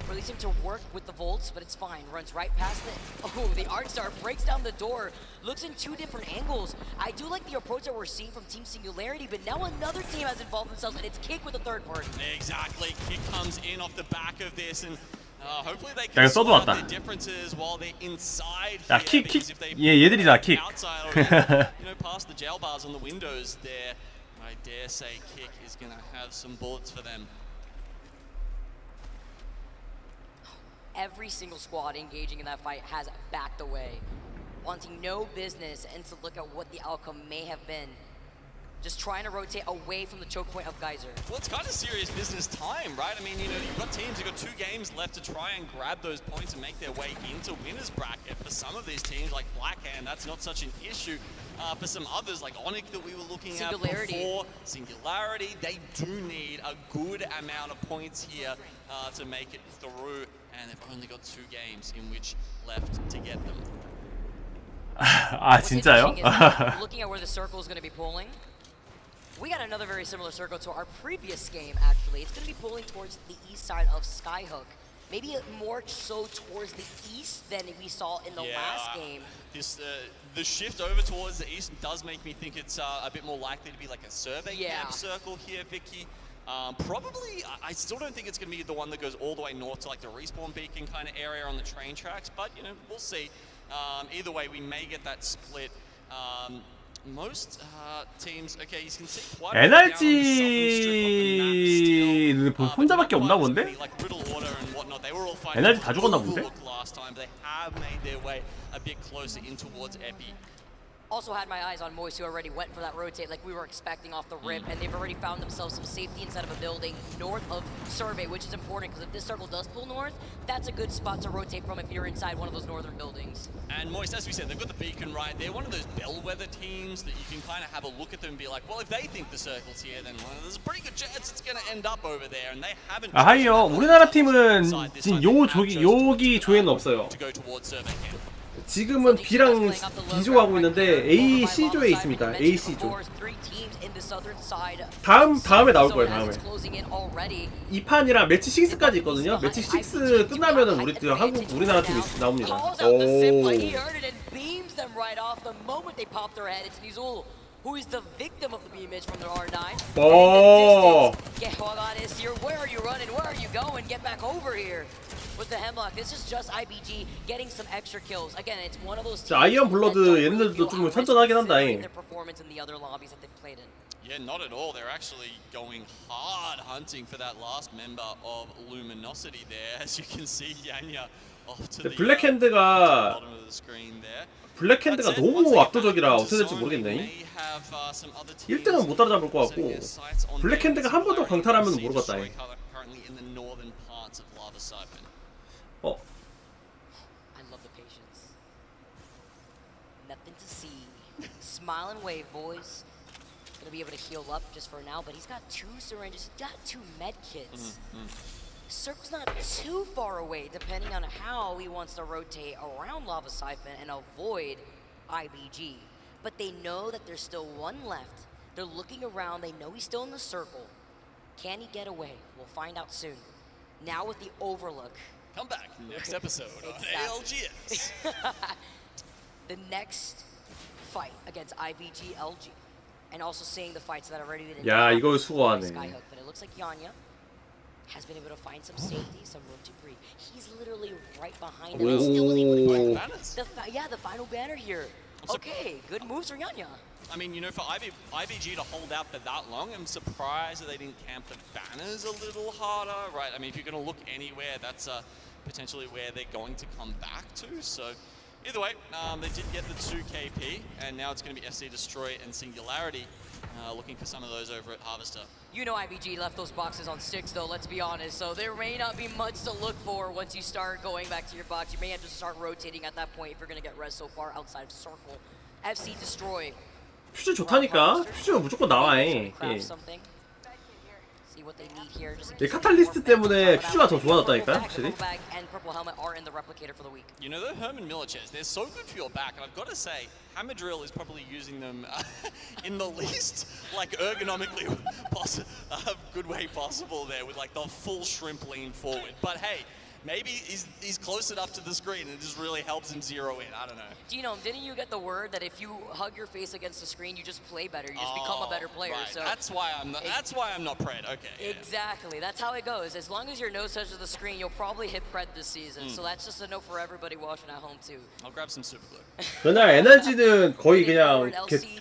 [SPEAKER 15] Release him to work with the Volts, but it's fine. Runs right past it. Oh, the Arcstar breaks down the door. Looks in two different angles. I do like the approach that we're seeing from Team Singularity, but now another team has involved themselves, and it's Kick with a third party.
[SPEAKER 16] Exactly. Kick comes in off the back of this, and hopefully they can sort out the differences while they're inside
[SPEAKER 5] 야,
[SPEAKER 16] here.
[SPEAKER 5] 킥. 예, 얘들이다, 킥.
[SPEAKER 16] You know, past the jail bars on the windows there, I dare say Kick is going to have some bullets for them.
[SPEAKER 15] Every single squad engaging in that fight has backed away, wanting no business, and to look at what the outcome may have been. Just trying to rotate away from the choke point of Geyser.
[SPEAKER 16] Well, it's kind of serious business time, right? I mean, you know, you've got teams, you've got 2 games left to try and grab those points and make their way into winner's bracket. For some of these teams, like Blackhand, that's not such an issue. For some others, like Onyx that we were looking at before, Singularity, they do need a good amount of points here to make it through, and they've only got 2 games in which left to get them.
[SPEAKER 5] 아, 진짜요?
[SPEAKER 15] Looking at where the circle is going to be pulling, we got another very similar circle to our previous game, actually. It's going to be pulling towards the east side of Skyhook. Maybe more so towards the east than we saw in the last game.
[SPEAKER 16] The shift over towards the east does make me think it's a bit more likely to be like a survey camp circle here, Vicky. Probably, I still don't think it's going to be the one that goes all the way north to like the respawn beacon kind of area on the train tracks, but you know, we'll see. Either way, we may get that split. Most teams, okay, you can see quite a
[SPEAKER 5] NRG 혼자밖에 없나 본데? NRG 다 죽었나 본데?
[SPEAKER 16] Last time, they have made their way a bit closer in towards Epi.
[SPEAKER 15] Also had my eyes on Moist, who already went for that rotate like we were expecting off the rip, and they've already found themselves some safety inside of a building north of Survey, which is important because if this circle does pull north, that's a good spot to rotate from if you're inside one of those northern buildings.
[SPEAKER 16] And Moist, as we said, they've got the beacon right. They're one of those bellwether teams that you can kind of have a look at them and be like, well, if they think the circle's here, then there's a pretty good chance it's going to end up over there, and they haven't.
[SPEAKER 5] 아, 하이요. 우리나라 팀은 지금 여기 조에는 없어요.
[SPEAKER 16] To go towards Survey camp.
[SPEAKER 5] 지금은 B랑 B조하고 있는데 A, C조에 있습니다. A, C조. 다음에 나올 거예요. 다음에. 2판이랑 매치 6까지 있거든요. 매치 6 끝나면은 우리나라 팀이 나옵니다.
[SPEAKER 15] Who is the victim of the beam image from their R9?
[SPEAKER 5] Oh!
[SPEAKER 15] Get is here. Where are you running? Where are you going? Get back over here. With the Hemlock, this is just IBG getting some extra kills. Again, it's one of those teams.
[SPEAKER 5] 아이언 블러드 얘네들도 좀 선전하긴 한다.
[SPEAKER 15] Their performance in the other lobbies that they've played in.
[SPEAKER 16] Yeah, not at all. They're actually going hard hunting for that last member of Luminosity there. As you can see, Yanya off to the
[SPEAKER 5] 블랙핸드가
[SPEAKER 16] bottom of the screen there.
[SPEAKER 5] 블랙핸드가 너무 압도적이라 어떻게 될지 모르겠네. 1등은 못 따라잡을 것 같고 블랙핸드가 한 번 더 강탈하면 모르겠다. 어?
[SPEAKER 15] I love the patience. Nothing to see. Smile and wave, boys. Gonna be able to heal up just for now, but he's got 2 syringes. He's got 2 med kits. Circle's not too far away, depending on how he wants to rotate around Lava Siphon and avoid IBG. But they know that there's still 1 left. They're looking around. They know he's still in the circle. Can he get away? We'll find out soon. Now with the overlook.
[SPEAKER 16] Come back next episode on ALGS.
[SPEAKER 15] The next fight against IBG LG. And also seeing the fights that have already been
[SPEAKER 5] 야, 이걸 수고하네.
[SPEAKER 15] Skyhook, but it looks like Yanya has been able to find some safety, some room to breathe. He's literally right behind him. He's still able to the final banner here. Okay, good moves for Yanya.
[SPEAKER 16] I mean, you know, for IBG to hold out for that long, I'm surprised that they didn't camp the banners a little harder, right? I mean, if you're going to look anywhere, that's potentially where they're going to come back to. So either way, they did get the 2 KP, and now it's going to be FC Destroy and Singularity looking for some of those over at Harvester.
[SPEAKER 15] You know IBG left those boxes on 6 though, let's be honest, so there may not be much to look for once you start going back to your box. You may have to start rotating at that point if you're going to get res so far outside of Circle. FC Destroy.
[SPEAKER 5] 퓨즈 좋다니까? 퓨즈가 무조건 나와. 예. 이 카탈리스트 때문에 퓨즈가 더 좋아졌다니까, 확실히.
[SPEAKER 16] You know, the Herman Miller chairs, they're so good for your back, and I've got to say, Hammer Drill is probably using them in the least, like, ergonomically good way possible there, with, like, the full shrimp lean forward. But hey, maybe he's close enough to the screen and it just really helps him zero in. I don't know.
[SPEAKER 15] Dino, didn't you get the word that if you hug your face against the screen, you just play better, you just become a better player?
[SPEAKER 16] Right.
[SPEAKER 15] So
[SPEAKER 16] that's why I'm not pred. Okay. Yeah.
[SPEAKER 15] Exactly. That's how it goes. As long as your nose touches the screen, you'll probably hit pred this season. So that's just a note for everybody watching at home too.
[SPEAKER 16] I'll grab some super glue.
[SPEAKER 5] 그날 에너지는 거의 그냥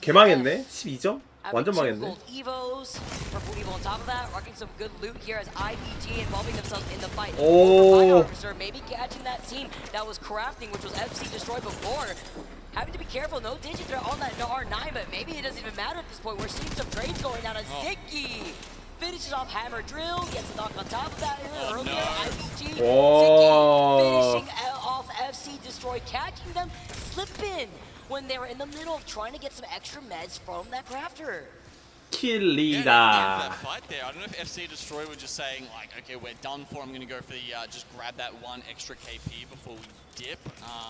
[SPEAKER 5] 개망했네. 12점? 완전 망했네.
[SPEAKER 15] Gold Evos, purple Evo on top of that, rocking some good loot here as IBG involving themselves in the fight.
[SPEAKER 5] Oh.
[SPEAKER 15] Officer maybe catching that team that was crafting, which was FC Destroy before. Having to be careful, no digit threat on that R9, but maybe it doesn't even matter at this point. We're seeing some trades going down as Zicky finishes off Hammer Drill, gets a knock on top of that earlier. IBG, Zicky finishing off FC Destroy, catching them slipping when they were in the middle of trying to get some extra meds from that crafter.
[SPEAKER 5] 킬리다.
[SPEAKER 16] That fight there. I don't know if FC Destroy were just saying like, okay, we're done for. I'm going to go for the just grab that 1 extra KP before we dip.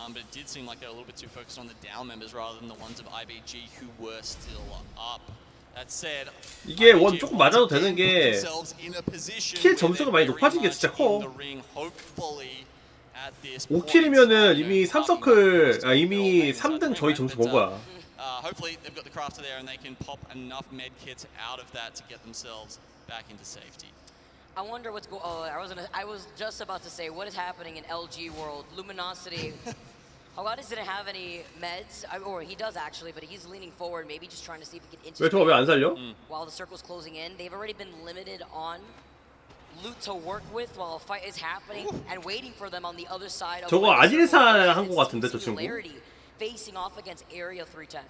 [SPEAKER 16] But it did seem like they were a little bit too focused on the down members rather than the ones of IBG who were still up. That said,
[SPEAKER 5] 이게 원 조금 맞아도 되는 게 킬 점수가 많이 높아진 게 진짜 커. 5킬이면은 이미 3서클, 이미 3등 저희 점수 본 거야.
[SPEAKER 16] Hopefully they've got the crafter there and they can pop enough med kits out of that to get themselves back into safety.
[SPEAKER 15] I wonder what's going. Oh, I was just about to say what is happening in LG world. Luminosity. Hagaris didn't have any meds, or he does actually, but he's leaning forward, maybe just trying to see if he can
[SPEAKER 5] 왜 저거 왜 안 살려?
[SPEAKER 15] While the circle's closing in, they've already been limited on loot to work with while a fight is happening and waiting for them on the other side.
[SPEAKER 5] 저거 아닐사 한 거 같은데 저 친구.
[SPEAKER 15] Facing off against Area 310.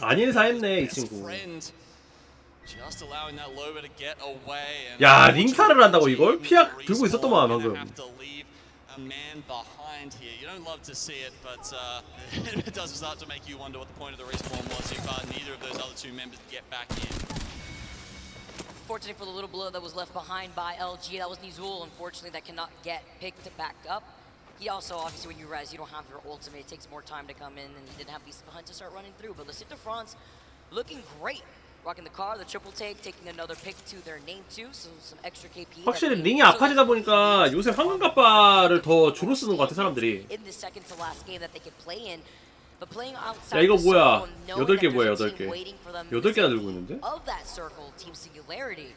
[SPEAKER 5] 아닐사 했네 이 친구.
[SPEAKER 16] Just allowing that Loba to get away.
[SPEAKER 5] 야 링사를 한다고 이걸? 피약 들고 있었더만 방금.
[SPEAKER 16] A man behind here. You don't love to see it, but it does start to make you wonder what the point of the respawn was if neither of those other 2 members get back in.
[SPEAKER 15] Fortunate for the little blood that was left behind by LG, that was Nizul, unfortunately, that cannot get picked back up. He also, obviously, when you res, you don't have your ultimate. It takes more time to come in, and he didn't have these behind to start running through. But the Cite de France looking great. Rocking the car, the triple take, taking another pick to their name too, so some extra KP.
[SPEAKER 5] 확실히 링이 아파지다 보니까 요새 황금갑바를 더 주로 쓰는 것 같아 사람들이.
[SPEAKER 15] In the second to last game that they could play in, but playing outside.
[SPEAKER 5] 야 이거 뭐야? 8개 뭐야 8개? 8개나 들고 있는데?
[SPEAKER 15] Of that circle, Team Singularity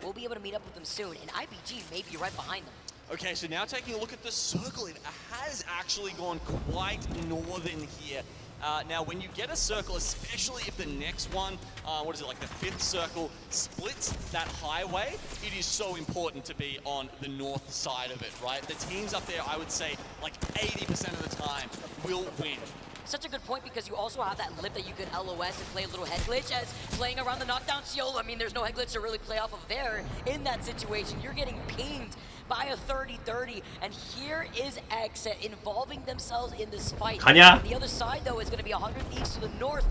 [SPEAKER 15] will be able to meet up with them soon, and IBG may be right behind them.
[SPEAKER 16] Okay, so now taking a look at the circle, it has actually gone quite northern here. Now, when you get a circle, especially if the next one, what is it, like the 5th circle, splits that highway, it is so important to be on the north side of it, right? The teams up there, I would say, like 80% of the time, will win.
[SPEAKER 15] Such a good point because you also have that lip that you could LOS and play a little head glitch as playing around the knockdown shield. I mean, there's no head glitch to really play off of there. In that situation, you're getting pinged by a 30-30, and here is Exit involving themselves in this fight.
[SPEAKER 5] 가냐?
[SPEAKER 15] On the other side, though, is going to be 100 Thieves to the north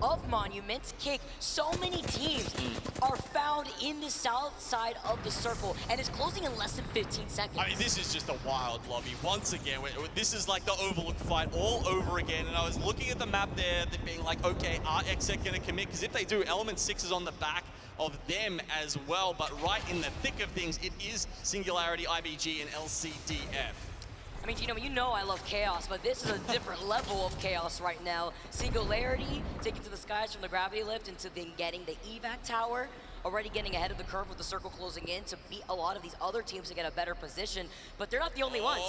[SPEAKER 15] of Monument's Kick. So many teams are found in the south side of the circle, and it's closing in less than 15 seconds.
[SPEAKER 16] I mean, this is just a wild lobby. Once again, this is like the Overlook fight all over again, and I was looking at the map there, being like, okay, are Exec going to commit? Because if they do, Element 6 is on the back of them as well, but right in the thick of things, it is Singularity, IBG, and LCDF.
[SPEAKER 15] I mean, you know I love chaos, but this is a different level of chaos right now. Singularity taking to the skies from the gravity lift into then getting the evac tower, already getting ahead of the curve with the circle closing in to beat a lot of these other teams to get a better position, but they're not the only ones.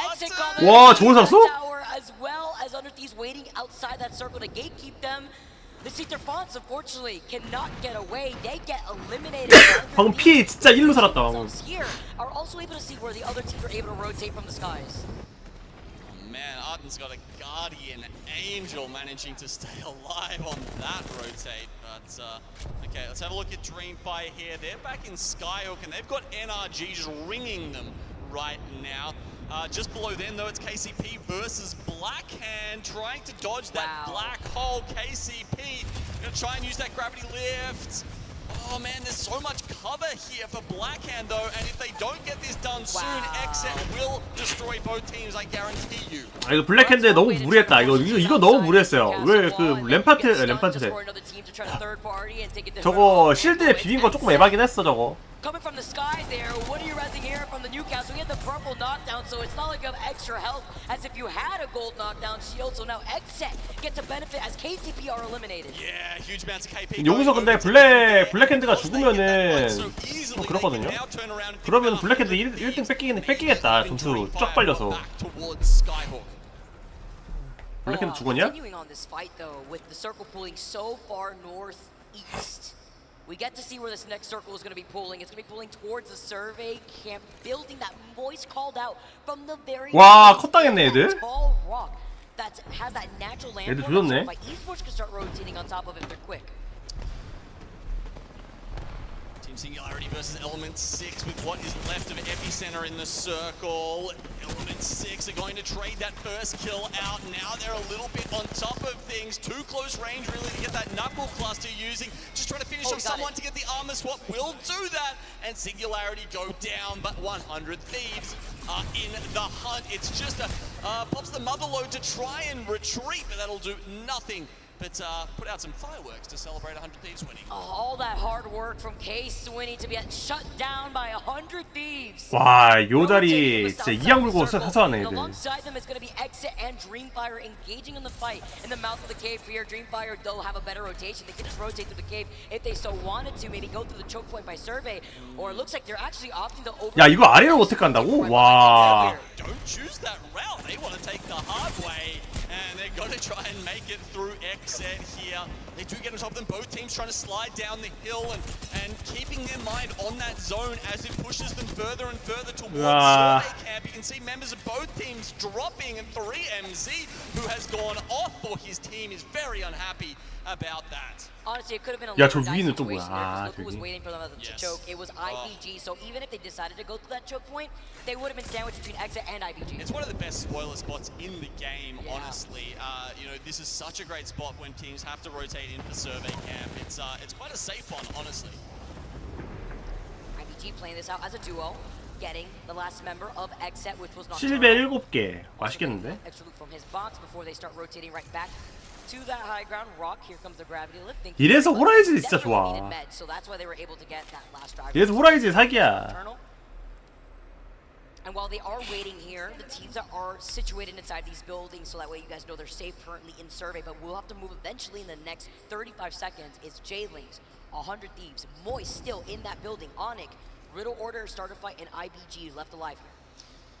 [SPEAKER 15] Exit coming tower as well as Under Thieves waiting outside that circle to gatekeep them. The Seether Fonts, unfortunately, cannot get away. They get eliminated.
[SPEAKER 5] 방금 피 진짜 1로 살았다.
[SPEAKER 15] Here are also able to see where the other teams are able to rotate from the skies.
[SPEAKER 16] Oh man, Arden's got a Guardian Angel managing to stay alive on that rotate. But okay, let's have a look at Dreamfire here. They're back in Skyhook and they've got NRG just ringing them right now. Just below them, though, it's KCP versus Blackhand, trying to dodge that black hole. KCP gonna try and use that gravity lift. Oh man, there's so much cover here for Blackhand, though, and if they don't get this done soon, Exet will destroy both teams, I guarantee you.
[SPEAKER 5] 아, 이거 블랙핸드 너무 무리했다. 이거 너무 무리했어요. 왜 그 램파트래. 저거 실드에 비빈 거 조금 에바긴 했어 저거.
[SPEAKER 15] Coming from the skies there, what are you resing here from the Newcastle? We had the purple knockdown, so it's not like you have extra health as if you had a gold knockdown shield. So now Exet gets a benefit as KCP are eliminated.
[SPEAKER 16] Yeah, huge amounts of KP.
[SPEAKER 5] 여기서 근데 블랙핸드가 죽으면은 좀 그렇거든요. 그러면 블랙핸드 1등 뺏기겠다. 점수 쫙 빨려서. 블랙핸드 죽었냐?
[SPEAKER 15] Continuing on this fight though, with the circle pulling so far northeast. We get to see where this next circle is going to be pulling. It's going to be pulling towards the survey camp, building that Moist called out from the very
[SPEAKER 5] 와, 컷 당했네 얘들.
[SPEAKER 15] tall rock that has that natural
[SPEAKER 5] 얘들
[SPEAKER 15] landform.
[SPEAKER 5] 조졌네.
[SPEAKER 15] Esports can start rotating on top of it if they're quick.
[SPEAKER 16] Team Singularity versus Element 6 with what is left of Epicenter in the circle. Element 6 are going to trade that first kill out. Now they're a little bit on top of things. Too close range really to get that knuckle cluster using. Just trying to finish off someone to get the armor swap. Will do that. And Singularity go down, but 100 Thieves are in the hunt. It's just a pops the mother load to try and retreat, but that'll do nothing. But put out some fireworks to celebrate 100 Thieves winning.
[SPEAKER 15] All that hard work from K-Swinny to be shut down by 100 Thieves.
[SPEAKER 5] 와, 요 자리 진짜 이악 물고 하서하네 얘들.
[SPEAKER 15] Alongside them is going to be Exit and Dreamfire engaging in the fight in the mouth of the cave here. Dreamfire, though, have a better rotation. They can just rotate through the cave if they so wanted to. Maybe go through the choke point by survey. Or it looks like they're actually opting to over.
[SPEAKER 5] 야, 이거 아래로 어떻게 간다고? 와.
[SPEAKER 16] Don't choose that route. They want to take the hard way. And they're going to try and make it through Exet here. They do get on top of them. Both teams trying to slide down the hill and keeping their mind on that zone as it pushes them further and further towards Survey Camp. You can see members of both teams dropping, and 3MZ, who has gone off for his team, is very unhappy about that.
[SPEAKER 15] Honestly, it could have been a
[SPEAKER 5] 야, 저
[SPEAKER 15] little
[SPEAKER 5] 위는 또
[SPEAKER 15] situation
[SPEAKER 5] 뭐야?
[SPEAKER 15] there
[SPEAKER 5] 아,
[SPEAKER 15] because Look was waiting for them to choke. It was IBG, so even if they decided to go through that choke point, they would have been sandwiched between Exit and IBG.
[SPEAKER 16] It's one of the best spoiler spots in the game, honestly. You know, this is such a great spot when teams have to rotate in for Survey Camp. It's quite a safe one, honestly.
[SPEAKER 15] IBG playing this out as a duo, getting the last member of Exet, which was not
[SPEAKER 5] 실베 7개. 맛있겠는데?
[SPEAKER 15] extra loot from his box before they start rotating right back to that high ground rock. Here comes the gravity lift.
[SPEAKER 5] 이래서 호라이즌이 진짜 좋아.
[SPEAKER 15] So that's why they were able to get that last drive.
[SPEAKER 5] 이래서 호라이즌 사기야.
[SPEAKER 15] And while they are waiting here, the teams that are situated inside these buildings, so that way you guys know they're safe currently in survey, but we'll have to move eventually in the next 35 seconds. It's J-Lings, 100 Thieves, Moist still in that building, Onyx, Riddle Order, Starter Fight, and IBG left alive here.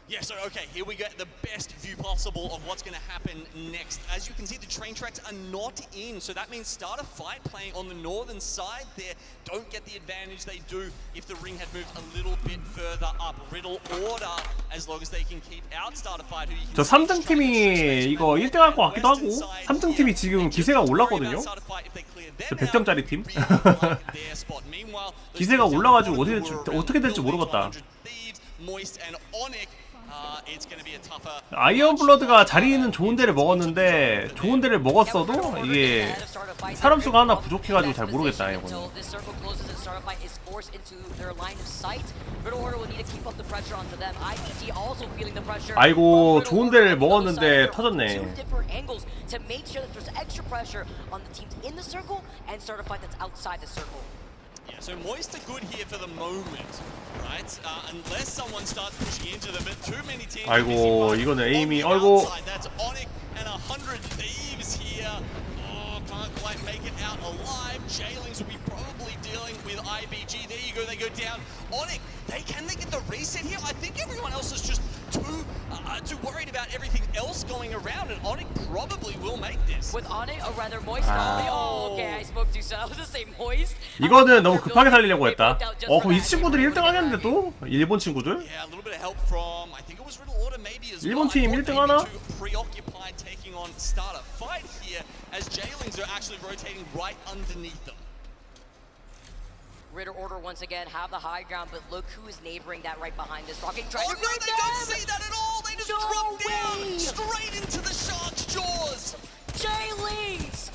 [SPEAKER 16] Yeah, so okay, here we get the best view possible of what's going to happen next. As you can see, the train tracks are not in, so that means Starter Fight playing on the northern side there don't get the advantage they do if the ring had moved a little bit further up. Riddle Order, as long as they can keep out Starter Fight, who you can
[SPEAKER 5] 저 3등 팀이 이거 1등 할 것 같기도 하고 3등 팀이 지금 기세가 올랐거든요. 저 100점짜리 팀. 기세가 올라가지고 어떻게 될지 모르겠다. 아이언 블러드가 자리는 좋은 데를 먹었는데 좋은 데를 먹었어도 이게 사람 수가 하나 부족해가지고 잘 모르겠다 이거는. 아이고 좋은 데를 먹었는데 터졌네.
[SPEAKER 16] Yeah, so Moist are good here for the moment, right? Unless someone starts pushing into them, but too many teams.
[SPEAKER 5] 아이고 이거는 에임이 아이고.
[SPEAKER 16] That's Onyx and 100 Thieves here. Oh, can't quite make it out alive. Jailings will be probably dealing with IBG. There you go, they go down. Onyx, they get the reset here? I think everyone else is just too worried about everything else going around, and Onyx probably will make this.
[SPEAKER 15] With Onyx, or rather Moist. Oh, okay, I spoke too soon. I was gonna say Moist.
[SPEAKER 5] 이거는 너무 급하게 살리려고 했다. 그럼 이 친구들이 1등 하겠는데 또? 일본 친구들?
[SPEAKER 16] Yeah, a little bit of help from I think it was Riddle Order maybe as well.
[SPEAKER 5] 일본 팀 1등 하나?
[SPEAKER 16] Preoccupied taking on Starter Fight here as Jailings are actually rotating right underneath them.
[SPEAKER 15] Riddle Order once again have the high ground, but look who is neighboring that right behind us. Rocking trying to
[SPEAKER 16] they don't see that at all. They just drop down straight into the shark's jaws.
[SPEAKER 15] Jailings!와.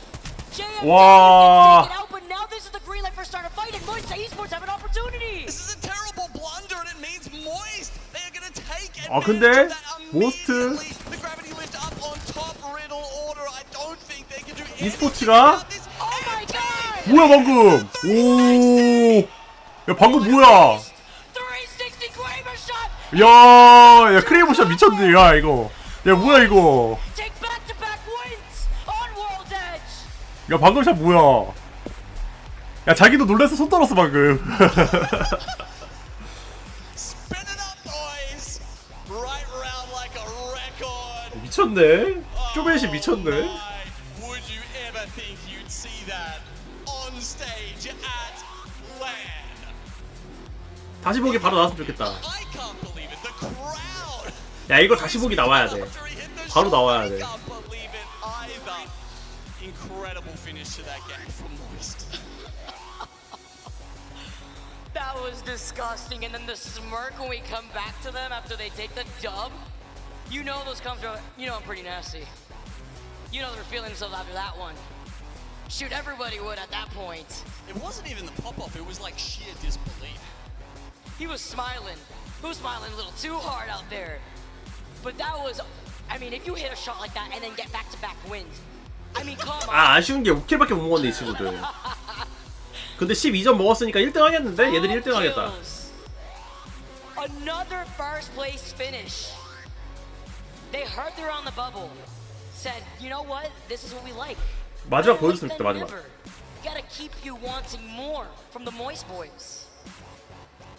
[SPEAKER 15] Out, but now this is the green light for Starter Fight, and Moist Esports have an opportunity.
[SPEAKER 16] This is a terrible blunder, and it means Moist. They are going to take
[SPEAKER 5] 아
[SPEAKER 16] advantage
[SPEAKER 5] 근데
[SPEAKER 16] of that
[SPEAKER 5] 모스트
[SPEAKER 16] immediately. The gravity lift up on top. Riddle Order. I don't think they can do anything
[SPEAKER 5] e스포츠가
[SPEAKER 16] about this.
[SPEAKER 15] Oh my god!
[SPEAKER 5] 뭐야 방금? 오. 야 방금 뭐야?
[SPEAKER 15] 360 Kraber shot!
[SPEAKER 5] 야 크레이버 샷 미쳤네. 야 이거. 야 뭐야 이거?
[SPEAKER 15] Take back-to-back wins on World Edge.
[SPEAKER 5] 야 방금 샷 뭐야? 야 자기도 놀라서 손 떨었어 방금.
[SPEAKER 16] Spin it up, boys. Right round like a record.
[SPEAKER 5] 미쳤네. 쪼베시 미쳤네.
[SPEAKER 16] Would you ever think you'd see that on stage at LAN?
[SPEAKER 5] 다시 보기 바로 나왔으면 좋겠다.
[SPEAKER 16] I can't believe it. The crowd.
[SPEAKER 5] 야 이거 다시 보기 나와야 돼. 바로 나와야 돼.
[SPEAKER 16] I can't believe it either. Incredible finish to that game from Moist.
[SPEAKER 15] That was disgusting, and then the smirk when we come back to them after they take the dub. You know those comes from, you know I'm pretty nasty. You know they're feeling themselves after that one. Shoot, everybody would at that point.
[SPEAKER 16] It wasn't even the pop-off, it was like sheer disbelief.
[SPEAKER 15] He was smiling. Who's smiling a little too hard out there? But that was, I mean, if you hit a shot like that and then get back-to-back wins, I mean, come on.
[SPEAKER 5] 아 아쉬운 게 5킬밖에 못 먹었네 이 친구들. 근데 12점 먹었으니까 1등 하겠는데? 얘들이 1등 하겠다.
[SPEAKER 15] Another first place finish. They heard they're on the bubble. Said, you know what? This is what we like.
[SPEAKER 5] 마지막 보여줬으면 좋겠다 마지막.
[SPEAKER 15] Gotta keep you wanting more from the Moist Boys.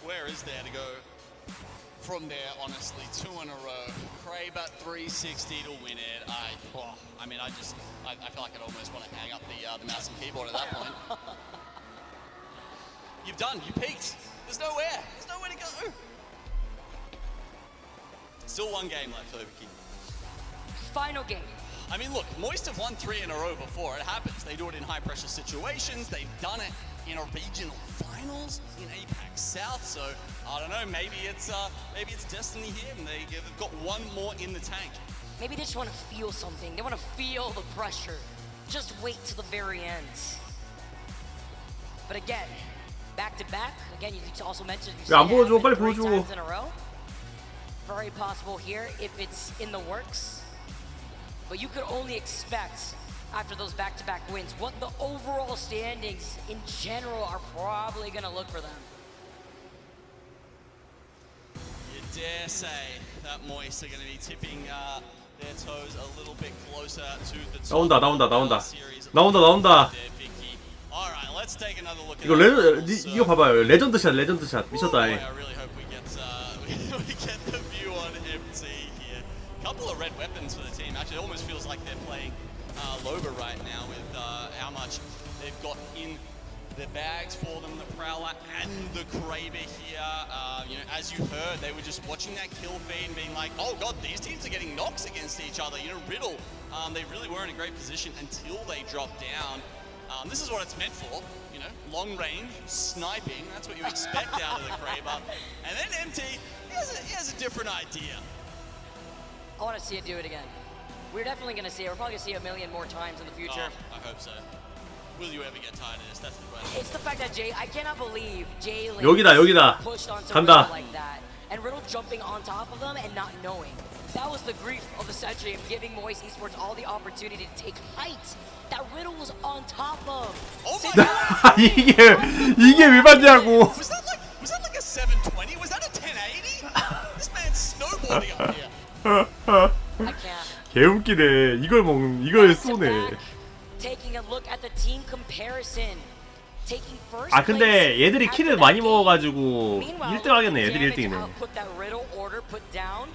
[SPEAKER 16] Where is there to go from there, honestly? 2 in a row. Kraber 360 to win it. I feel like I'd almost want to hang up the mouse and keyboard at that point. You've done, you peaked. There's nowhere to go. Still one game left, Overkey.
[SPEAKER 15] Final game.
[SPEAKER 16] I mean, look, Moist have won 3 in a row before. It happens. They do it in high-pressure situations. They've done it in a regional finals in APAC South. So I don't know. Maybe it's destiny here, and they've got one more in the tank.
[SPEAKER 15] Maybe they just want to feel something. They want to feel the pressure. Just wait till the very end. But again, back to back. Again, you also mentioned.
[SPEAKER 5] 야, 안 보여줘, 빨리 보여줘.
[SPEAKER 15] 3 times in a row. Very possible here if it's in the works. But you could only expect after those back-to-back wins what the overall standings in general are probably going to look for them.
[SPEAKER 16] You dare say that Moist are going to be tipping their toes a little bit closer to the top.
[SPEAKER 5] 나온다.
[SPEAKER 16] All right, let's take another look at
[SPEAKER 5] 이거 봐봐요. 레전드 샷 미쳤다.
[SPEAKER 16] I really hope we get the view on every red weapons for the team. Actually, it almost feels like they're playing Loba right now with how much they've got in their bags for them, the Prowler and the Kraber here. You know, as you heard, they were just watching that kill feed and being like, oh god, these teams are getting knocks against each other. You know, Riddle, they really were in a great position until they dropped down. This is what it's meant for, you know, long range, sniping, that's what you expect out of the Kraber. And then MT, he has a different idea.
[SPEAKER 15] I want to see it do it again. We're definitely going to see it. We're probably going to see it a million more times in the future.
[SPEAKER 16] Oh, I hope so. Will you ever get tired of this? That's the question.
[SPEAKER 15] It's the fact that I cannot believe Jay
[SPEAKER 5] 여기다.
[SPEAKER 15] pushed onto
[SPEAKER 5] 간다.
[SPEAKER 15] Riddle like that. And Riddle jumping on top of them and not knowing. That was the grief of the century of giving Moist Esports all the opportunity to take height that Riddle was on top of.
[SPEAKER 16] Oh my god!
[SPEAKER 5] 이게 왜 맞냐고.
[SPEAKER 16] Was that like a 720? Was that a 1080? This man's snowboarding up here.
[SPEAKER 15] I can't.
[SPEAKER 5] 개웃기네. 이걸 쏘네.
[SPEAKER 15] Taking a look at the team comparison. Taking first
[SPEAKER 5] 아 근데 얘들이 킬을 많이 먹어가지고 1등 하겠네. 얘들이 1등이네.
[SPEAKER 15] Put that Riddle order put down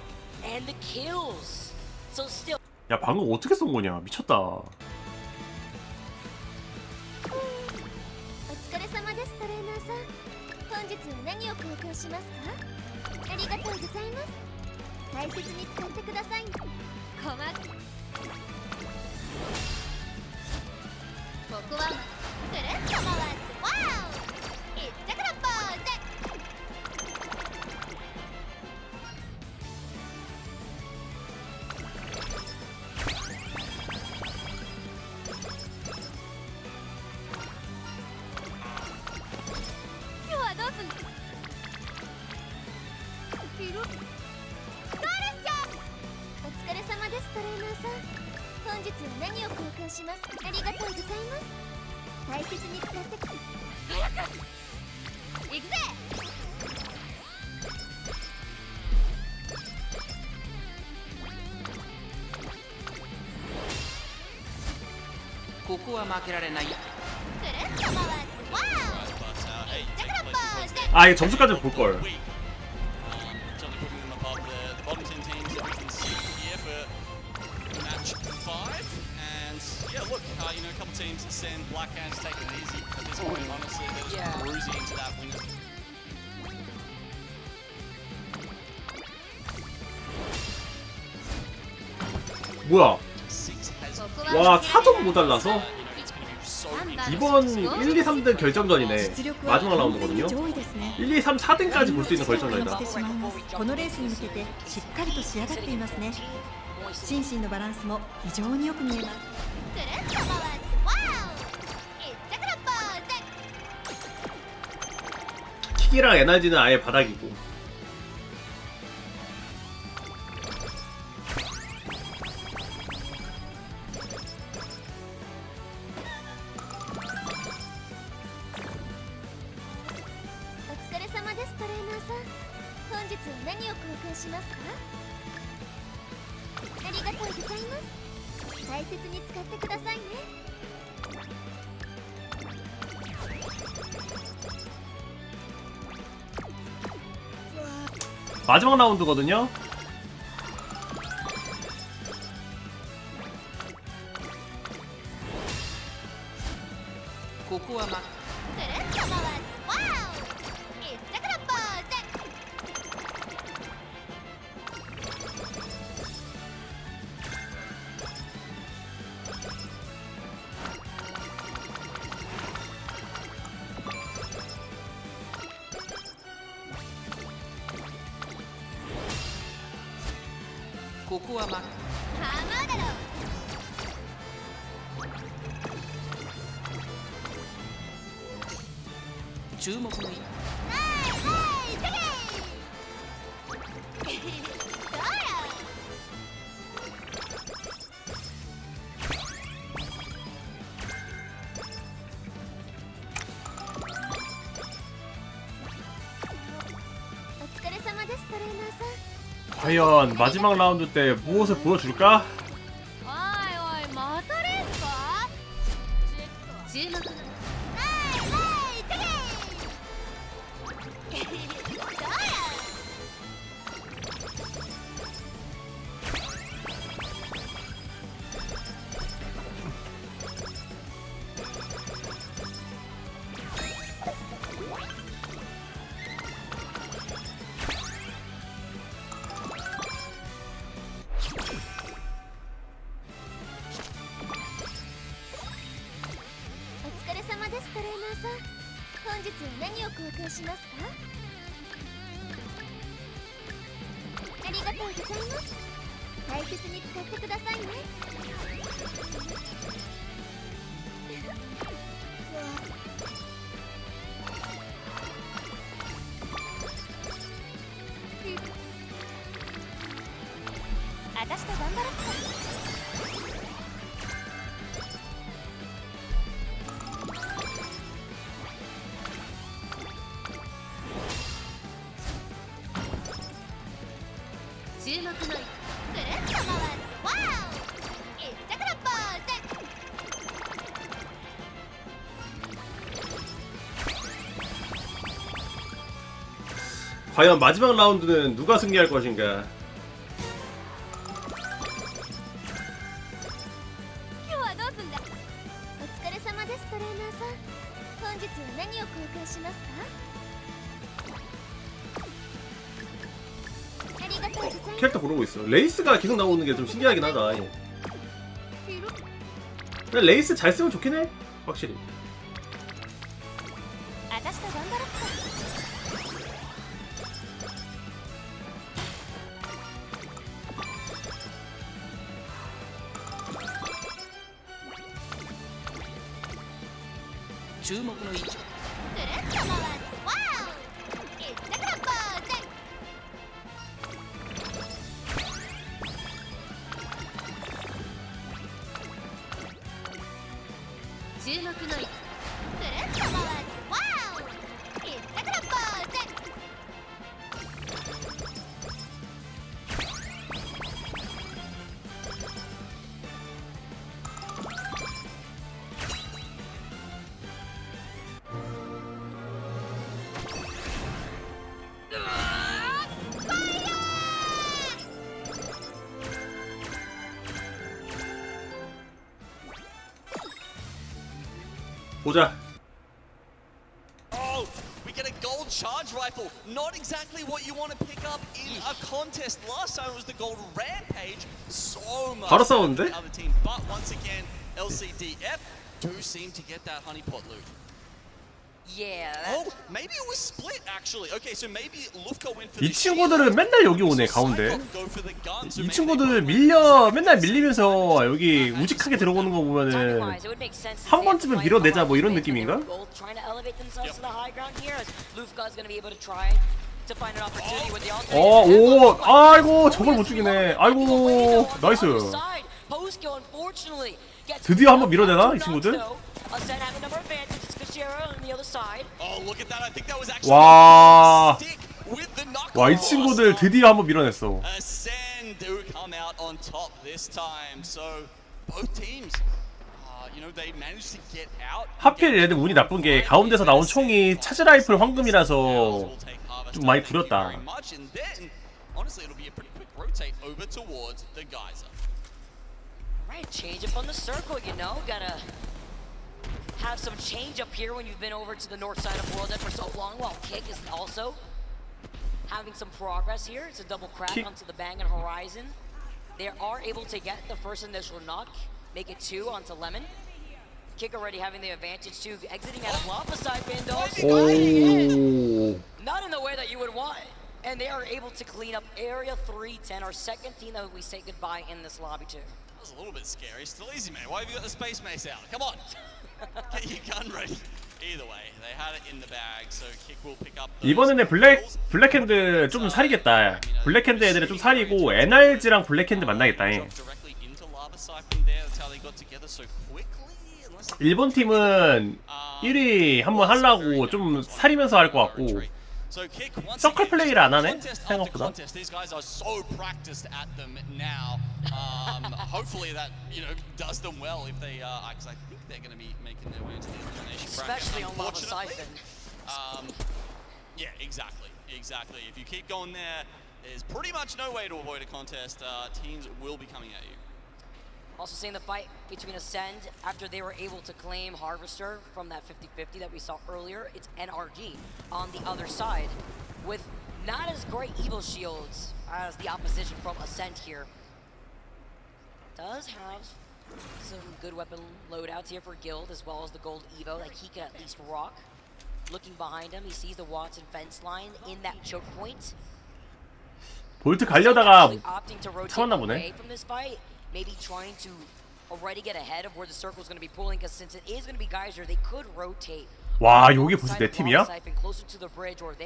[SPEAKER 15] and the kills. So still.
[SPEAKER 5] 야 방금 어떻게 쏜 거냐? 미쳤다.
[SPEAKER 18] お疲れ様ですトレーナーさん。本日は何を交換しますか？ありがとうございます。大切に使ってください。困っ。ここはくるっと回ってワオ！いっちゃからポーズ。今日はどうすんの？ピロ。ゴールしちゃう。お疲れ様ですトレーナーさん。本日は何を交換しますか？ありがとうございます。大切に使ってく。早く行くぜ。
[SPEAKER 19] ここは負けられない。
[SPEAKER 18] くるっと回ってワオ！いっちゃからポーズ。
[SPEAKER 5] 아 이거 점수까지 볼 걸.
[SPEAKER 16] Certainly putting them above the bottom 10 teams that we can see here for match 5. And yeah, look, you know, a couple teams send Black Hands taking it easy at this point. Honestly, they're just cruising into that winner.
[SPEAKER 5] 뭐야? 와 4점 모자라서? 이번 1, 2, 3등 결정전이네. 마지막 라운드거든요. 1, 2, 3, 4등까지 볼 수 있는 결정전이다.
[SPEAKER 20] このレースに向けてしっかりと仕上がっていますね。心身のバランスも非常によく見えます。
[SPEAKER 5] 킥이랑 에너지는 아예 바닥이고. 마지막 라운드거든요. 과연 마지막 라운드 때 무엇을 보여줄까?
[SPEAKER 18] さん、本日は何を交換しますか？ありがとうございます。大切に使ってくださいね。私と頑張ろっか。注目のくるっと回る。わお！いったからポーズ。
[SPEAKER 5] 과연 마지막 라운드는 누가 승리할 것인가?
[SPEAKER 18] 今日はどうすんだ。お疲れ様ですトレーナーさん。本日は何を交換しますか？ありがとうございます。
[SPEAKER 5] 캐릭터 고르고 있어. 레이스가 계속 나오는 게 좀 신기하긴 하다. 근데 레이스 잘 쓰면 좋긴 해. 확실히.
[SPEAKER 18] 私と頑張ろっか。
[SPEAKER 19] 注目の位置。
[SPEAKER 18] くるっと回る。わお！いったからポーズ。 注目の位置。くるっと回る。わお！いったからポーズ。
[SPEAKER 5] 보자.
[SPEAKER 16] Oh, we get a gold charge rifle. Not exactly what you want to pick up in a contest. Last time it was the gold rampage. So much
[SPEAKER 5] 바로
[SPEAKER 16] for
[SPEAKER 5] 싸우는데?
[SPEAKER 16] the other team. But once again, LCDF do seem to get that honeypot loot.
[SPEAKER 15] Yeah.
[SPEAKER 16] Oh, maybe it was split actually. Okay, so maybe Lufka went for
[SPEAKER 5] 이
[SPEAKER 16] the
[SPEAKER 5] 친구들은 맨날 여기 오네 가운데. 이 친구들 맨날 밀리면서 여기 우직하게 들어오는 거 보면은 한 번쯤은 밀어내자 뭐 이런 느낌인가? 오, 아이고 저걸 못 죽이네. 아이고 나이스. 드디어 한번 밀어내나 이 친구들? 와, 와, 이 친구들 드디어 한번 밀어냈어. 하필 얘들 운이 나쁜 게 가운데서 나온 총이 차즈 라이플 황금이라서 좀 많이 구렸다.
[SPEAKER 15] Change up on the circle, you know. Gotta have some change up here when you've been over to the north side of World End for so long. While Kick is also having some progress here. It's a double crack onto the Bang and Horizon. They are able to get the first initial knock, make it 2 onto Lemon. Kick already having the advantage too, exiting out of Lava side Bandol. Not in the way that you would want. And they are able to clean up Area 310, our second team that we say goodbye in this lobby too.
[SPEAKER 16] That was a little bit scary. Still easy, mate. Why have you got the space mace out? Come on. Get your gun ready. Either way, they had it in the bag, so Kick will pick up.
[SPEAKER 5] 이번에는 블랙핸드 좀 사리겠다. 블랙핸드 애들이 좀 사리고 NRG랑 블랙핸드 만나겠다. 일본 팀은 1위 한번 하려고 좀 사리면서 할 것 같고 서클 플레이를 안 하네 생각보다.
[SPEAKER 16] These guys are so practiced at them now. Hopefully that does them well if they because I think they're going to be making their way into the elimination bracket.
[SPEAKER 15] Especially on Lava Siphon.
[SPEAKER 16] Yeah, exactly. If you keep going there, there's pretty much no way to avoid a contest. Teams will be coming at you.
[SPEAKER 15] Also seeing the fight between Ascend after they were able to claim Harvester from that 50-50 that we saw earlier. It's NRG on the other side with not as great evil shields as the opposition from Ascend here. Does have Some good weapon loadouts here for Guild, as well as the gold Evo, like he can at least rock. Looking behind him, he sees the Watson fence line in that choke point.
[SPEAKER 5] 볼트 가려다가
[SPEAKER 15] Opting to rotate
[SPEAKER 5] 참았나
[SPEAKER 15] away
[SPEAKER 5] 보네.
[SPEAKER 15] from this fight, maybe trying to already get ahead of where the circle is going to be pulling, because since it is going to be Geyser, they could rotate.
[SPEAKER 5] 와, 여기 벌써 내 팀이야?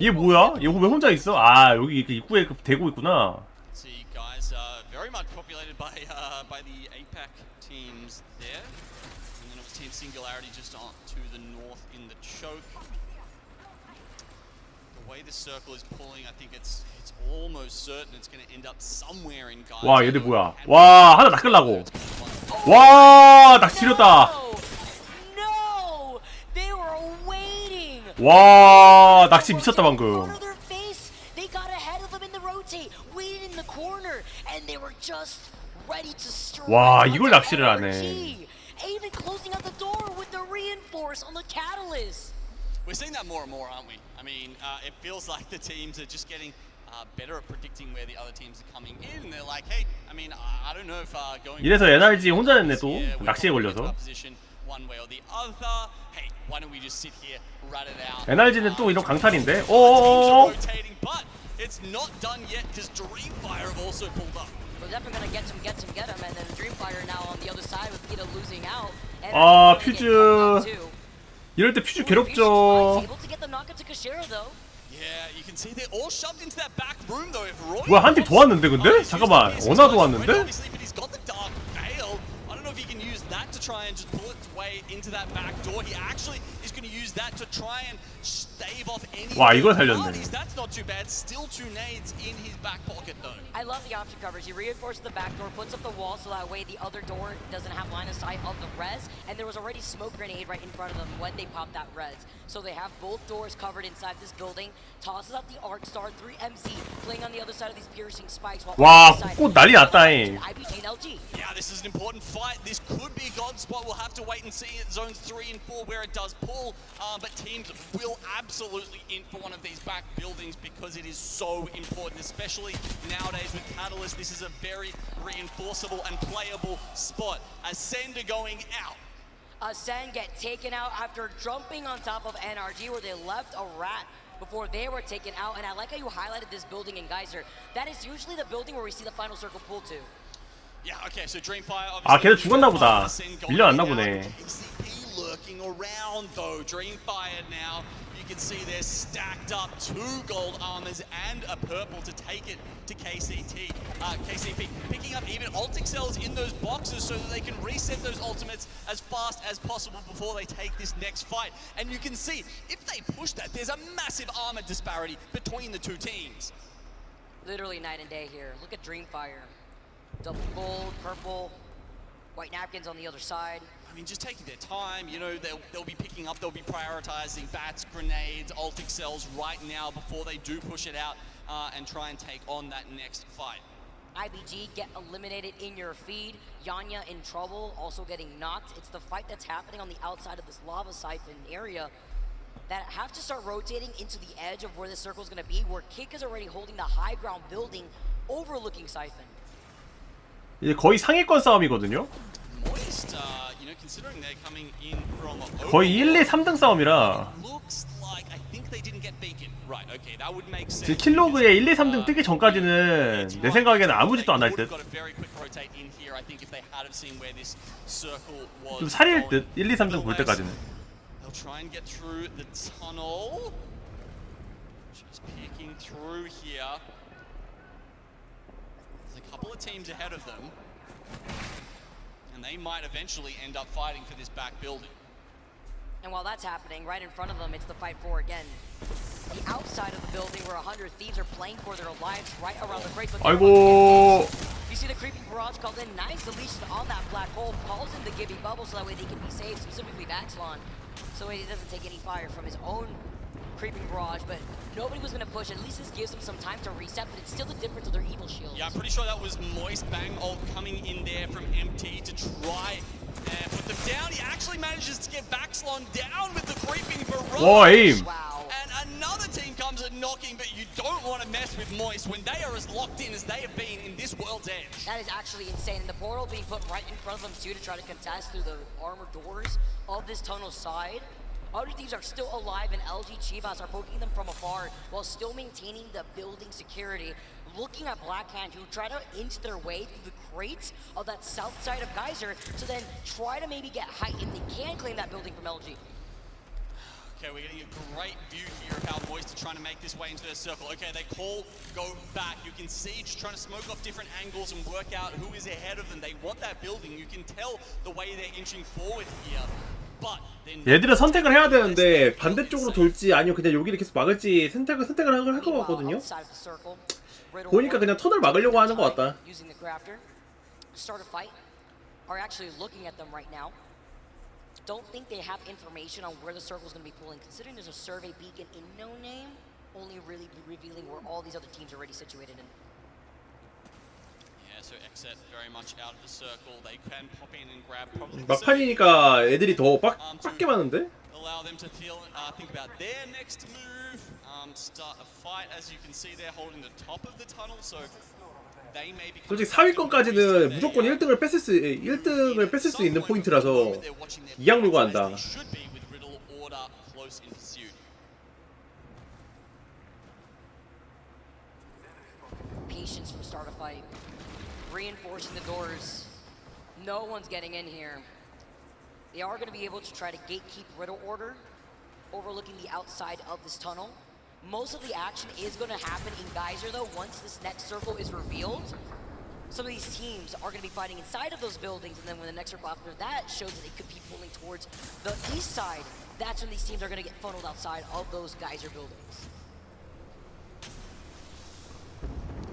[SPEAKER 5] 얘 뭐야? 얘 왜 혼자 있어? 아, 여기 이렇게 입구에 대고 있구나.
[SPEAKER 16] See guys, very much populated by the APAC teams there, and then it was Team Singularity just on to the north in the choke. The way the circle is pulling, I think it's almost certain it's going to end up somewhere in Geyser.
[SPEAKER 5] 와, 얘들 뭐야? 와, 하나 낚으려고. 와, 낚시 지렸다. 와, 낚시 미쳤다 방금.
[SPEAKER 15] They got ahead of them in the rotate, waited in the corner, and they were just ready to strike.
[SPEAKER 5] 와, 이걸 낚시를 하네.
[SPEAKER 15] Even closing out the door with the reinforce on the catalyst.
[SPEAKER 16] We're seeing that more and more, aren't we? I mean, it feels like the teams are just getting better at predicting where the other teams are coming in. And they're like, hey, I mean, I don't know if going.
[SPEAKER 5] 이래서 NRG 혼자 냈네 또 낚시에 걸려서.
[SPEAKER 16] One way or the other. Hey, why don't we just sit here, rat it out?
[SPEAKER 5] NRG는 또 이런 강탈인데. 오.
[SPEAKER 16] Rotating, but it's not done yet because Dreamfire have also pulled up.
[SPEAKER 15] We're definitely gonna get him, and then Dreamfire now on the other side with Ida losing out.
[SPEAKER 5] 아, 퓨즈. 이럴 때 퓨즈 괴롭죠.
[SPEAKER 15] Able to get the knockout to Kashira though.
[SPEAKER 16] Yeah, you can see they're all shoved into that back room though. If Roy
[SPEAKER 5] 뭐야, 한 팀 더 왔는데 근데? 잠깐만, 어나도 왔는데?
[SPEAKER 16] obviously, but he's got the dark veil. I don't know if he can use that to try and just pull its way into that back door. He actually is going to use that to try and stave off any.
[SPEAKER 5] 와, 이걸 살렸네.
[SPEAKER 16] That's not too bad. Still 2 nades in his back pocket though.
[SPEAKER 15] I love the option coverage. He reinforces the back door, puts up the wall so that way the other door doesn't have line of sight of the res, and there was already smoke grenade right in front of them when they popped that res. So they have both doors covered inside this building. Tosses out the Arc Star 3MC, playing on the other side of these piercing spikes.
[SPEAKER 5] 와, 꽃 난리 났다잉.
[SPEAKER 16] Yeah, this is an important fight. This could be God's spot. We'll have to wait and see at zones 3 and 4 where it does pull. But teams will absolutely in for one of these back buildings because it is so important, especially nowadays with Catalyst. This is a very reinforceable and playable spot. Ascender going out.
[SPEAKER 15] Ascend get taken out after jumping on top of NRG where they left a rat before they were taken out. And I like how you highlighted this building in Geyser. That is usually the building where we see the final circle pull to.
[SPEAKER 16] Yeah, okay, so Dreamfire
[SPEAKER 5] 아, 걔들 죽었나 보다. 밀려났나 보네.
[SPEAKER 16] KCP lurking around though. Dreamfire now, you can see they're stacked up 2 gold armors and a purple to take it to KCP. Picking up even ultic cells in those boxes so that they can reset those ultimates as fast as possible before they take this next fight. And you can see, if they push that, there's a massive armor disparity between the 2 teams.
[SPEAKER 15] Literally night and day here. Look at Dreamfire. Double gold, purple, white napkins on the other side.
[SPEAKER 16] I mean, just taking their time, you know, they'll be picking up, they'll be prioritizing bats, grenades, ultic cells right now before they do push it out and try and take on that next fight.
[SPEAKER 15] IBG get eliminated in your feed. Yanya in trouble, also getting knocked. It's the fight that's happening on the outside of this lava siphon area that have to start rotating into the edge of where the circle is going to be, where Kick is already holding the high ground building overlooking siphon.
[SPEAKER 5] 이제 거의 상위권 싸움이거든요.
[SPEAKER 16] Moist, you know, considering they're coming in from
[SPEAKER 5] 거의 1, 2, 3등 싸움이라.
[SPEAKER 16] looks like I think they didn't get beacon. Right, okay, that would make sense.
[SPEAKER 5] 지금 킬로그에 1, 2, 3등 뜨기 전까지는 내 생각에는 아무 짓도 안 할 듯. 좀 살일 듯. 1, 2, 3등 볼 때까지는.
[SPEAKER 16] They'll try and get through the tunnel. Just peeking through here. There's a couple of teams ahead of them. And they might eventually end up fighting for this back building.
[SPEAKER 15] And while that's happening, right in front of them, it's the fight for again. The outside of the building where 100 thieves are playing for their lives right around the break.
[SPEAKER 5] 아이고.
[SPEAKER 15] You see the creeping barrage called in. Nice deletion on that black hole. Calls in the Gibby bubble so that way they can be saved, specifically Vaxlon. So he doesn't take any fire from his own creeping barrage, but nobody was going to push. At least this gives them some time to reset, but it's still the difference of their evil shields.
[SPEAKER 16] Yeah, I'm pretty sure that was Moist Bang ult coming in there from MT to try and put them down. He actually manages to get Vaxlon down with the creeping barrage.
[SPEAKER 5] Whoa, aim.
[SPEAKER 16] Wow. And another team comes and knocking, but you don't don't want to mess with Moist when they are as locked in as they have been in this World's Edge.
[SPEAKER 15] That is actually insane. And the portal being put right in front of them too to try to contest through the armor doors of this tunnel side. Other teams are still alive, and LG Chivas are poking them from afar while still maintaining the building security. Looking at Blackhand, who try to inch their way through the crates of that south side of Geyser to then try to maybe get height if they can claim that building from LG.
[SPEAKER 16] Okay, we're getting a great view here of how Moist are trying to make this way into their circle. Okay, they call, go back. You can see just trying to smoke off different angles and work out who is ahead of them. They want that building. You can tell the way they're inching forward here.
[SPEAKER 5] 얘들은 선택을 해야 되는데 반대쪽으로 돌지 아니면 그냥 여기를 계속 막을지 선택을 할 것 같거든요. 보니까 그냥 턴을 막으려고 하는 것 같다.
[SPEAKER 15] Don't think they have information on where the circle is going to be pulling. Considering there's a survey beacon in no name, only really revealing where all these other teams are already situated in.
[SPEAKER 16] So exit very much out of the circle. They can pop in and grab probably.
[SPEAKER 5] 막판이니까 애들이 더 빡게 많은데?
[SPEAKER 16] Allow them to think about their next move. Start a fight. As you can see, they're holding the top of the tunnel, so they may be.
[SPEAKER 5] 솔직히 4위권까지는 무조건 1등을 뺏을 수 있는 포인트라서 이악 물고 한다.
[SPEAKER 15] Patience from start of fight. Reinforcing the doors. No one's getting in here. They are going to be able to try to gatekeep Riddle Order, overlooking the outside of this tunnel. Most of the action is going to happen in Geyser, though, once this next circle is revealed. Some of these teams are going to be fighting inside of those buildings, and then when the next circle after that shows that it could be pulling towards the east side, that's when these teams are going to get funneled outside of those Geyser buildings.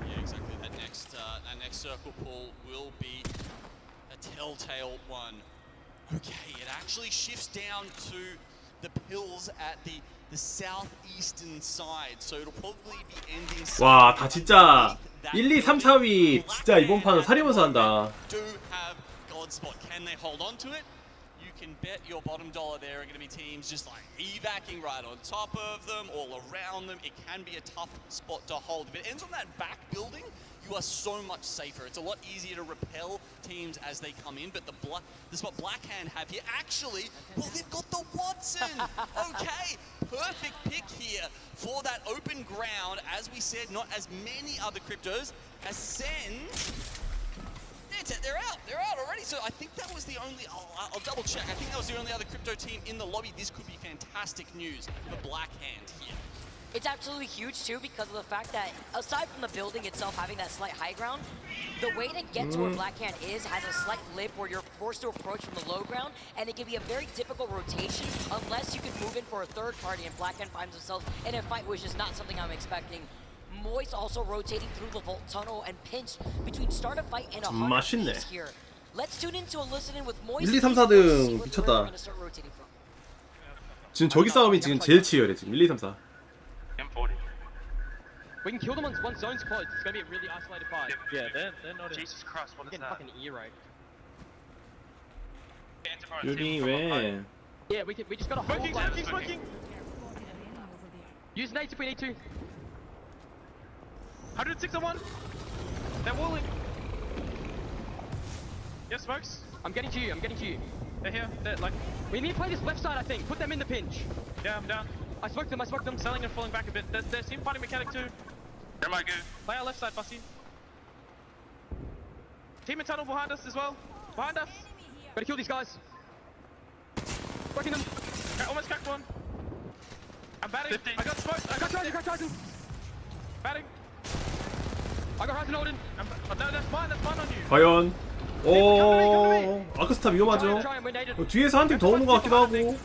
[SPEAKER 16] Yeah, exactly. That next circle pull will be a telltale one. Okay, it actually shifts down to the pills at the southeastern side, so it'll probably be ending.
[SPEAKER 5] 와, 다 진짜 1, 2, 3, 4위 진짜 이번 판은 사리면서 한다.
[SPEAKER 16] Do have God spot. Can they hold on to it? You can bet your bottom dollar there are going to be teams just like evacing right on top of them, all around them. It can be a tough spot to hold. If it ends on that back building, you are so much safer. It's a lot easier to repel teams as they come in, but the spot Blackhand have here, actually, well, they've got the Watson. Okay, perfect pick here for that open ground. As we said, not as many other cryptos. Ascend. They're out already. So I think that was the only, I'll double check. I think that was the only other crypto team in the lobby. This could be fantastic news for Blackhand here.
[SPEAKER 15] It's absolutely huge too because of the fact that aside from the building itself having that slight high ground, the way to get to where Blackhand is has a slight lip where you're forced to approach from the low ground, and it can be a very difficult rotation unless you can move in for a third party, and Blackhand finds himself in a fight, which is not something I'm expecting. Moist also rotating through the vault tunnel and pinched between start a fight and 100 piece here. Let's tune into a listen-in with Moist.
[SPEAKER 5] 1, 2, 3, 4등 미쳤다. 지금 저기 싸움이 지금 제일 치열해. 지금 1, 2, 3, 4.
[SPEAKER 6] We can kill them on one zone's close. It's gonna be a really isolated fight. Yeah, they're not. Jesus Christ, what is that? Fucking ear rape.
[SPEAKER 5] 유리 왜?
[SPEAKER 6] Yeah, we just gotta hold. Smoking. Use nades if we need to. 106 on one. They're walling. Yes, smokes. I'm getting to you. They're here. They're like. We need to play this left side, I think. Put them in the pinch. Yeah, I'm down. I smoked them. Selling and falling back a bit. There's team fighting mechanic too. Am I good? Play our left side, Fussy. Team in tunnel behind us as well. Behind us. Gotta kill these guys. Working them. Almost cracked one. I'm batting. 50. I got smoked. I got Titan. Batting. I got Horizon Odin. No, that's mine on you.
[SPEAKER 5] 과연 아크스타 위험하죠. 뒤에서 한 팀 더 오는 것 같기도 하고.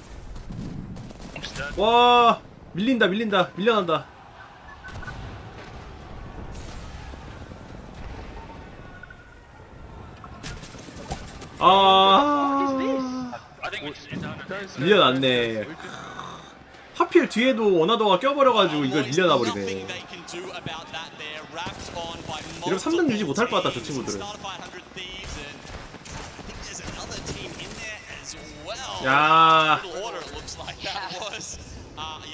[SPEAKER 5] 와, 밀려난다. 밀려났네. 하필 뒤에도 원하더가 껴버려가지고 이걸 밀려나버리네. 이러면 3등 유지 못할 것 같다, 저 친구들은. 야.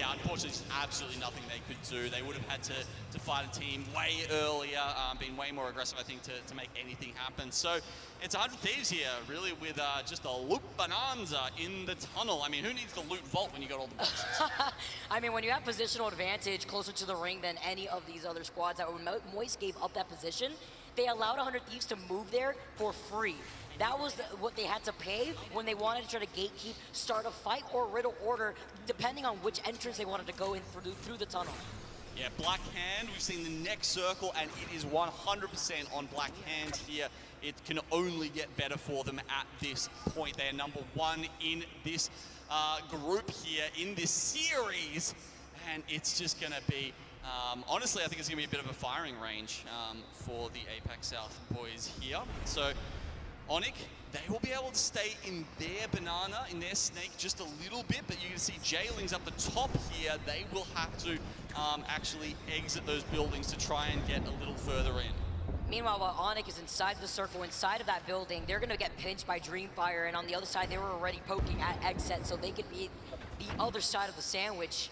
[SPEAKER 16] yeah, unfortunately, just absolutely nothing they could do. They would have had to fight a team way earlier, been way more aggressive, I think, to make anything happen. So it's 100 Thieves here, really, with just a loot bonanza in the tunnel. I mean, who needs the loot vault when you got all the boxes?
[SPEAKER 15] I mean, when you have positional advantage closer to the ring than any of these other squads, that when Moist gave up that position, they allowed 100 Thieves to move there for free. That was what they had to pay when they wanted to try to gatekeep, start a fight, or riddle order, depending on which entrance they wanted to go in through the tunnel.
[SPEAKER 16] Yeah, Black Hand, we've seen the next circle, and it is 100% on Black Hand here. It can only get better for them at this point. They are number one in this group here, in this series, and it's just going to be, honestly, I think it's going to be a bit of a firing range for the Apex South boys here. So, Onic, they will be able to stay in their banana, in their snake, just a little bit, but you can see Jailings up the top here. They will have to actually exit those buildings to try and get a little further in.
[SPEAKER 15] Meanwhile, while Onic is inside the circle, inside of that building, they're going to get pinched by Dreamfire, and on the other side, they were already poking at Exet, so they could be the other side of the sandwich.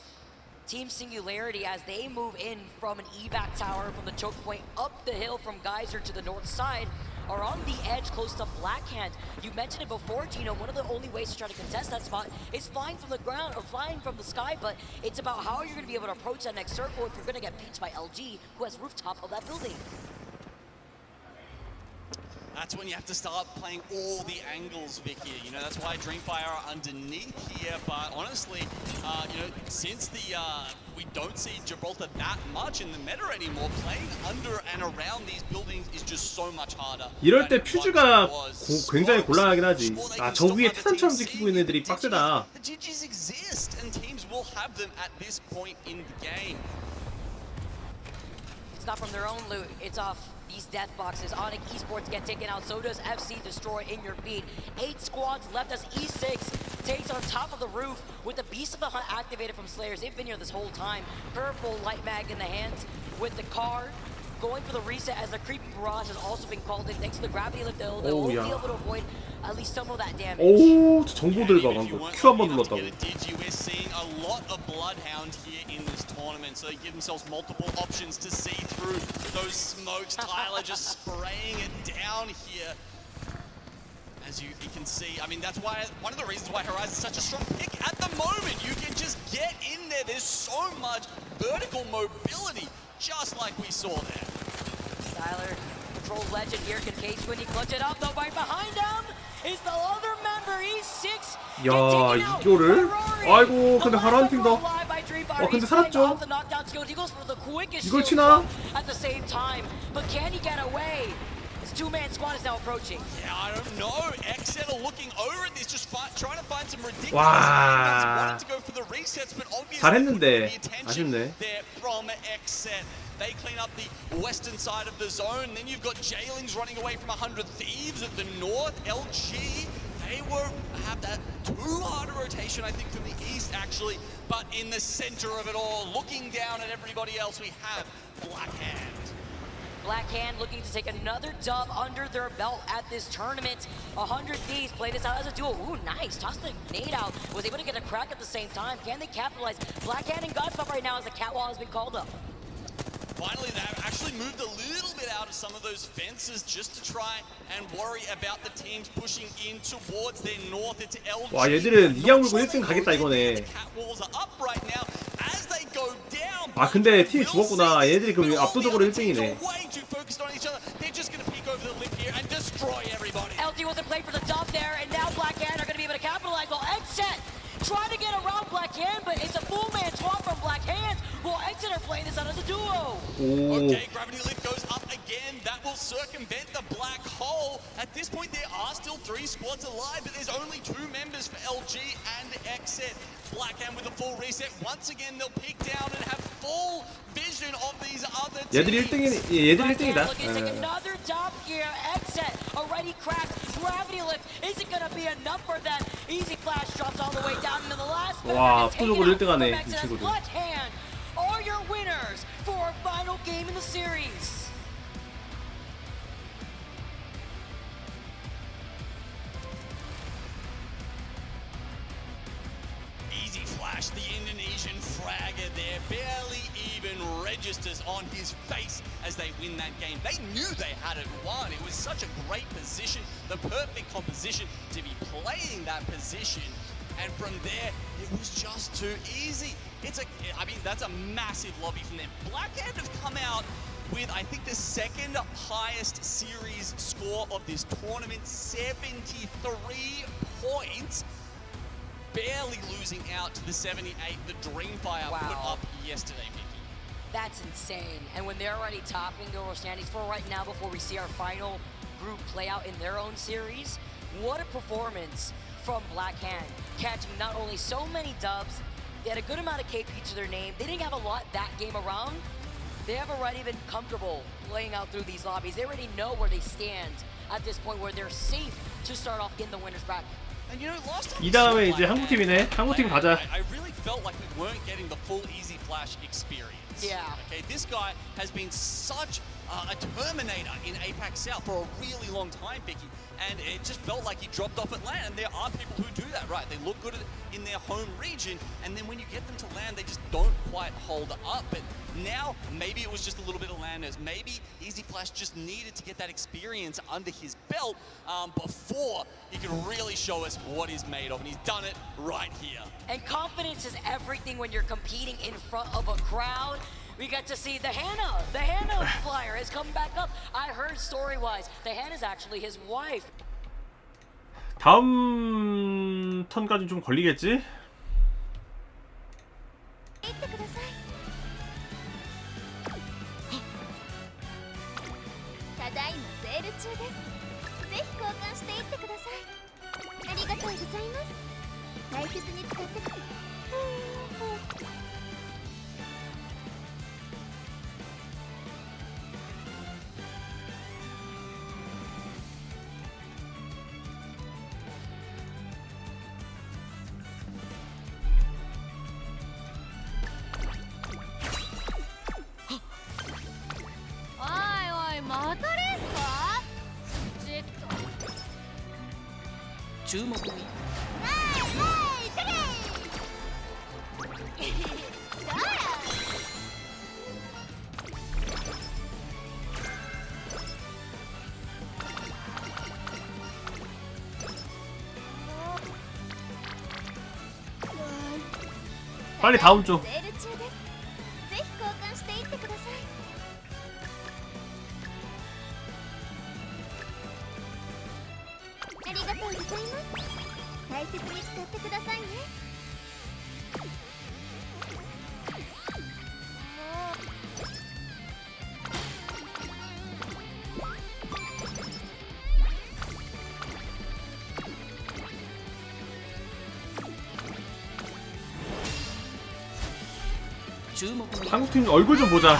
[SPEAKER 15] Team Singularity, as they move in from an evac tower from the choke point up the hill from Geyser to the north side, are on the edge close to Blackhand. You mentioned it before, Gino, one of the only ways to try to contest that spot is flying from the ground or flying from the sky, but it's about how you're going to be able to approach that next circle if you're going to get pinched by LG, who has rooftop of that building.
[SPEAKER 16] That's when you have to start playing all the angles, Vicky. You know, that's why Dreamfire are underneath here. But honestly, you know, since we don't see Gibraltar that much in the meta anymore, playing under and around these buildings is just so much harder.
[SPEAKER 5] 이럴 때 퓨즈가 굉장히 곤란하긴 하지. 아, 저 위에 태산처럼 지키고 있는 애들이 빡세다.
[SPEAKER 16] The GGs exist, and teams will have them at this point in the game.
[SPEAKER 15] It's not from their own loot, it's off these death boxes. Onic Esports get taken out, so does FC Destroy in your feed. 8 squads left as E6 takes on top of the roof with the Beast of the Hunt activated from Slayers. They've been here this whole time. Purple light mag in the hands with the card. Going for the reset as the creeping barrage has also been called in thanks to the gravity lift. They'll only be able to avoid at least some of that damage.
[SPEAKER 5] 오, 정보들 봐 방금 Q 한번 눌렀다고.
[SPEAKER 16] We're seeing a lot of Bloodhound here in this tournament, so they give themselves multiple options to see through those smokes. Tyler just spraying it down here. As you can see, I mean, that's why one of the reasons why Horizon is such a strong pick at the moment. You can just get in there. There's so much vertical mobility, just like we saw there.
[SPEAKER 15] Tyler, Troll Legend here can case when he clutch it up, though right behind him is the other member, E6.
[SPEAKER 5] 야, 이거를? 아이고, 근데 하나 한 팀 더. 근데 살았죠? 이걸 치나?
[SPEAKER 15] At the same time, but can he get away? His two-man squad is now approaching.
[SPEAKER 16] Yeah, I don't know. Exet are looking over at this, just trying to find some ridiculous
[SPEAKER 5] 와.
[SPEAKER 16] angles. Wanted to go for the resets, but obviously
[SPEAKER 5] 잘했는데
[SPEAKER 16] the attention
[SPEAKER 5] 아쉽네.
[SPEAKER 16] there from Exet. They clean up the western side of the zone. Then you've got Jailings running away from 100 Thieves at the north. LG, they have that too hard a rotation, I think, from the east, actually. But in the center of it all, looking down at everybody else, we have Blackhand.
[SPEAKER 15] Blackhand looking to take another dub under their belt at this tournament. 100 Thieves play this out as a duo. Ooh, nice. Tossed the nade out. Was able to get a crack at the same time. Can they capitalize? Blackhand and Godspot right now as the catwall has been called up.
[SPEAKER 16] Finally, they've actually moved a little bit out of some of those fences just to try and worry about the teams pushing in towards their north. It's LG.
[SPEAKER 5] 와, 얘들은 이양 물고 1등 가겠다 이거네.
[SPEAKER 16] Catwalls are up right now as they go down.
[SPEAKER 5] 아, 근데 팀이 죽었구나. 얘들이 그럼 압도적으로 1등이네.
[SPEAKER 16] Way too focused on each other. They're just going to peek over the lip here and destroy everybody.
[SPEAKER 15] LG wasn't played for the dub there, and now Blackhand are going to be able to capitalize while Exet trying to get around Blackhand, but it's a full man swap from Blackhand. While Exet are playing this out as a duo.
[SPEAKER 16] Okay, gravity lift goes up again. That will circumvent the black hole. At this point, there are still 3 squads alive, but there's only 2 members for LG and Exet. Blackhand with a full reset. Once again, they'll peek down and have full vision of these other teams.
[SPEAKER 5] 얘들이 1등이다.
[SPEAKER 15] Looking to take another dub here. Exet already cracked. Gravity lift isn't going to be enough for them. Easy flash drops all the way down into the last.
[SPEAKER 5] 와, 압도적으로 1등하네 이 친구들.
[SPEAKER 15] Blackhand are your winners for our final game in the series.
[SPEAKER 16] Easy flash, the Indonesian there barely even registers on his face as they win that game. They knew they had it won. It was such a great position, the perfect composition to be playing that position. And from there, it was just too easy. I mean, that's a massive lobby from them. Blackhand have come out with, I think, the second highest series score of this tournament, 73 points. Barely losing out to the 78 the Dreamfire put up yesterday, Vicky.
[SPEAKER 15] That's insane. And when they're already topping the overall standings for right now before we see our final group play out in their own series, what a performance from Blackhand. Catching not only so many dubs, they had a good amount of KP to their name. They didn't have a lot that game around. They have already been comfortable playing out through these lobbies. They already know where they stand at this point where they're safe to start off in the winner's bracket.
[SPEAKER 16] And you know, last time
[SPEAKER 5] 이 다음에 이제 한국팀이네. 한국팀 가자.
[SPEAKER 16] I really felt like we weren't getting the full Easy Flash experience.
[SPEAKER 15] Yeah.
[SPEAKER 16] Okay, this guy has been such a Terminator in APAC South for a really long time, Vicky. And it just felt like he dropped off at LAN. And there are people who do that, right? They look good in their home region, and then when you get them to LAN, they just don't quite hold up. But now, maybe it was just a little bit of LANers. Maybe Easy Flash just needed to get that experience under his belt before he could really show us what he's made of. And he's done it right here.
[SPEAKER 15] And confidence is everything when you're competing in front of a crowd. We got to see the Hannah flyer has come back up. I heard story-wise, the Hannah's actually his wife.
[SPEAKER 5] 다음 턴까지 좀 걸리겠지? 빨리 다음 쪽. 한국팀 얼굴 좀 보자.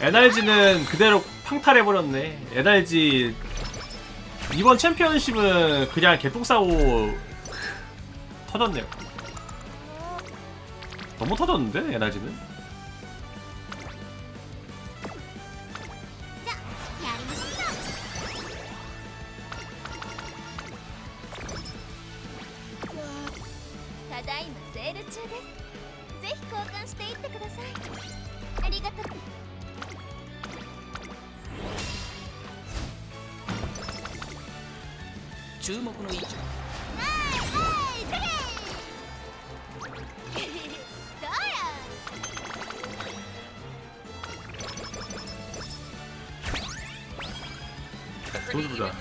[SPEAKER 5] NRG는 그대로 팡탈해버렸네. NRG 이번 챔피언십은 그냥 개똥싸고 터졌네요. 너무 터졌는데 NRG는? 보자.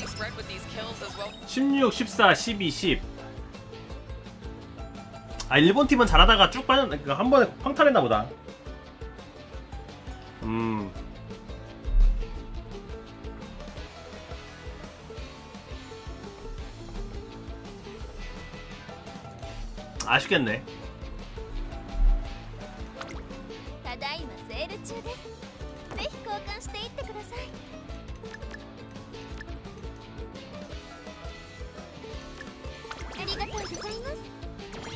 [SPEAKER 5] 16, 14, 12, 10. 아, 일본 팀은 잘하다가 쭉 빠졌, 한 번에 팡탈했나 보다. 아쉽겠네.
[SPEAKER 18] ただいまセール中です。ぜひ交換していってください。ありがとうございます。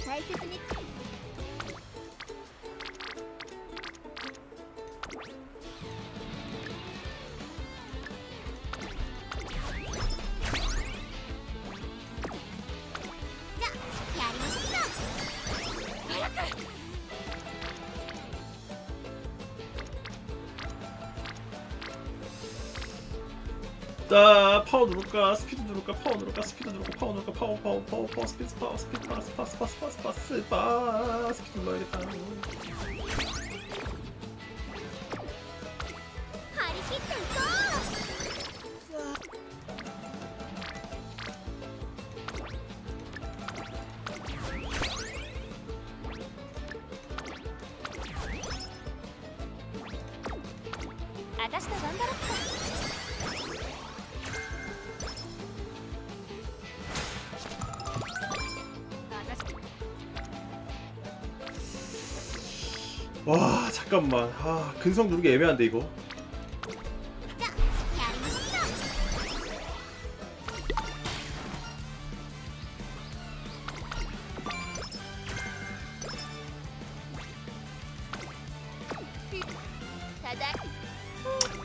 [SPEAKER 18] 大切にじゃあやりましょうか。早く。
[SPEAKER 5] 자, 파워 누를까? 스피드 누를까? 파워 누를까? 스피드 누를까? 파워 누를까? 파워 스피드 파워 스피드 파워 스피드 눌러야겠다.
[SPEAKER 18] 張り切っていこう。あたしと頑張ろっか。
[SPEAKER 5] 와, 잠깐만. 아, 근성 누르기 애매한데 이거.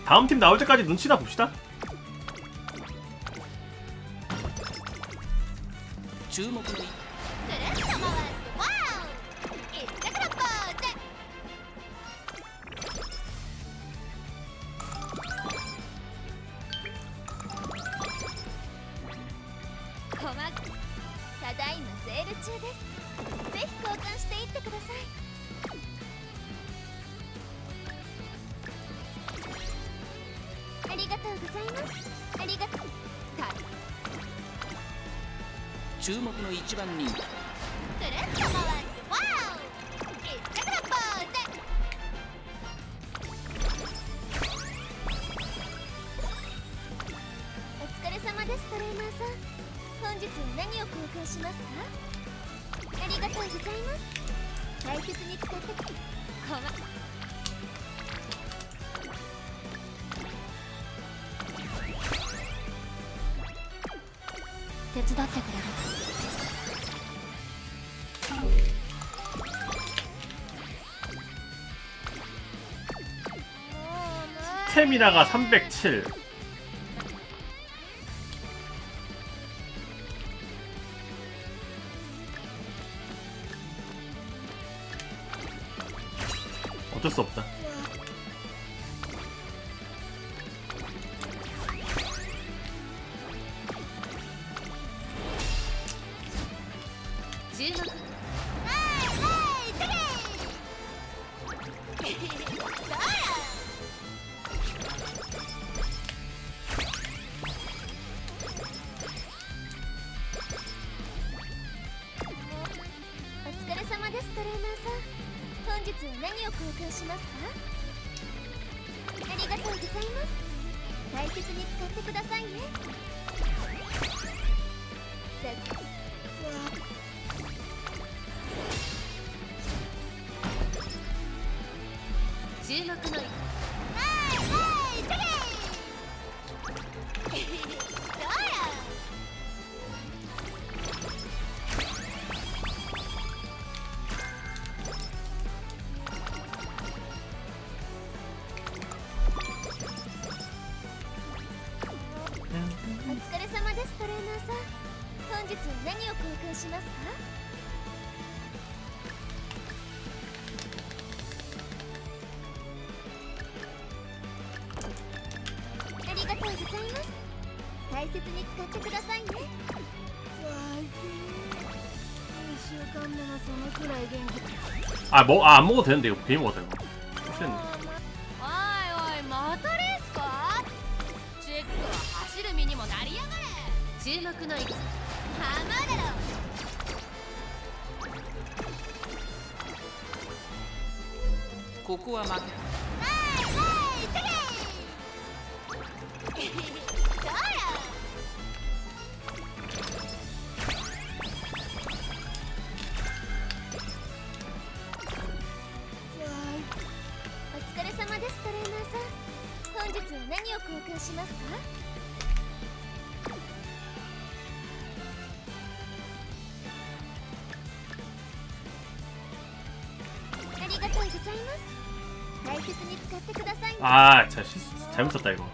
[SPEAKER 5] 다음 팀 나올 때까지 눈치나 봅시다. 스태미나가 307. 어쩔 수 없다. 안 먹어도 되는데 이거 괜히 먹었다 이거. 미쳤네.
[SPEAKER 18] おいおいまたレースか？チェックは走る身にもなりやがれ。注目の位置。ハマだろ。
[SPEAKER 19] ここは負け。
[SPEAKER 18] お疲れ様ですトレーナーさん。本日何を交換しますか？ありがとうございます。大切に使ってくださいね。何を交換しますか？ありがとうございます。大切に使ってくださいね。
[SPEAKER 5] 아, 잘못 썼다 이거.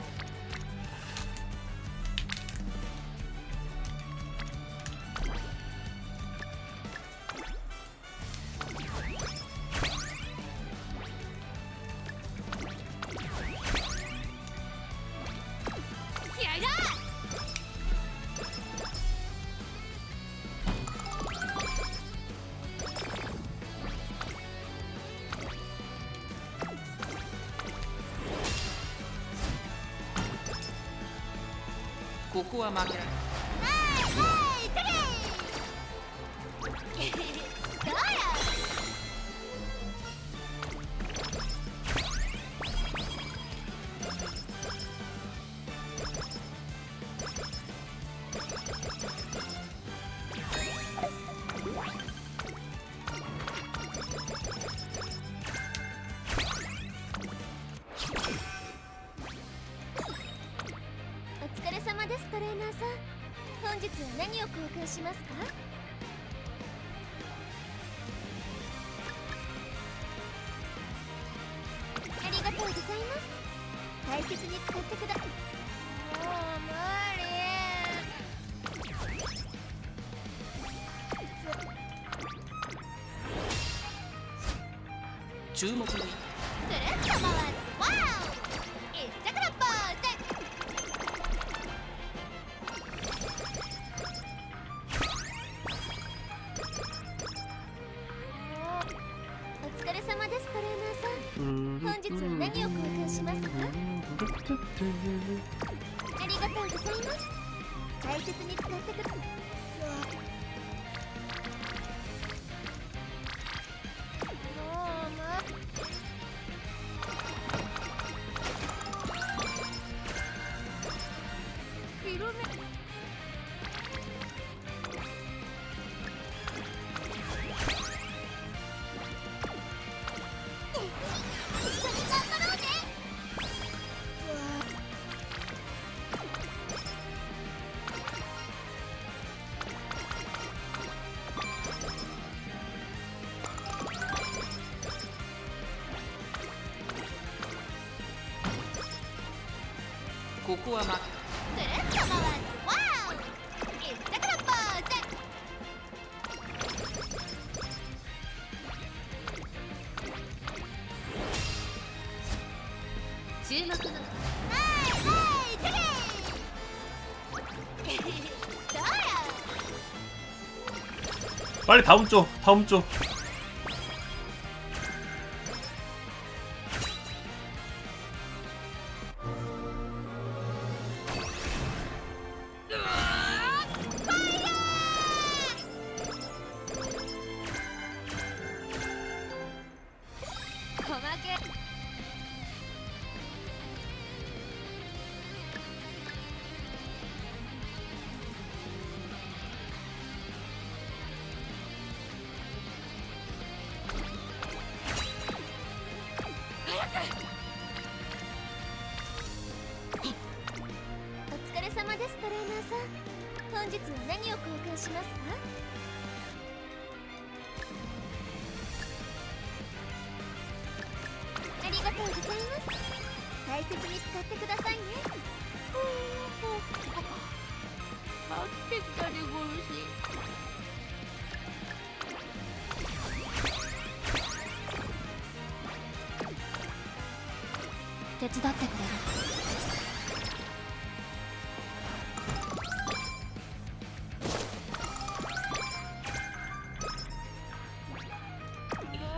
[SPEAKER 19] Coco a máquina. Coco a máquina.
[SPEAKER 5] 빨리 다음 쪽.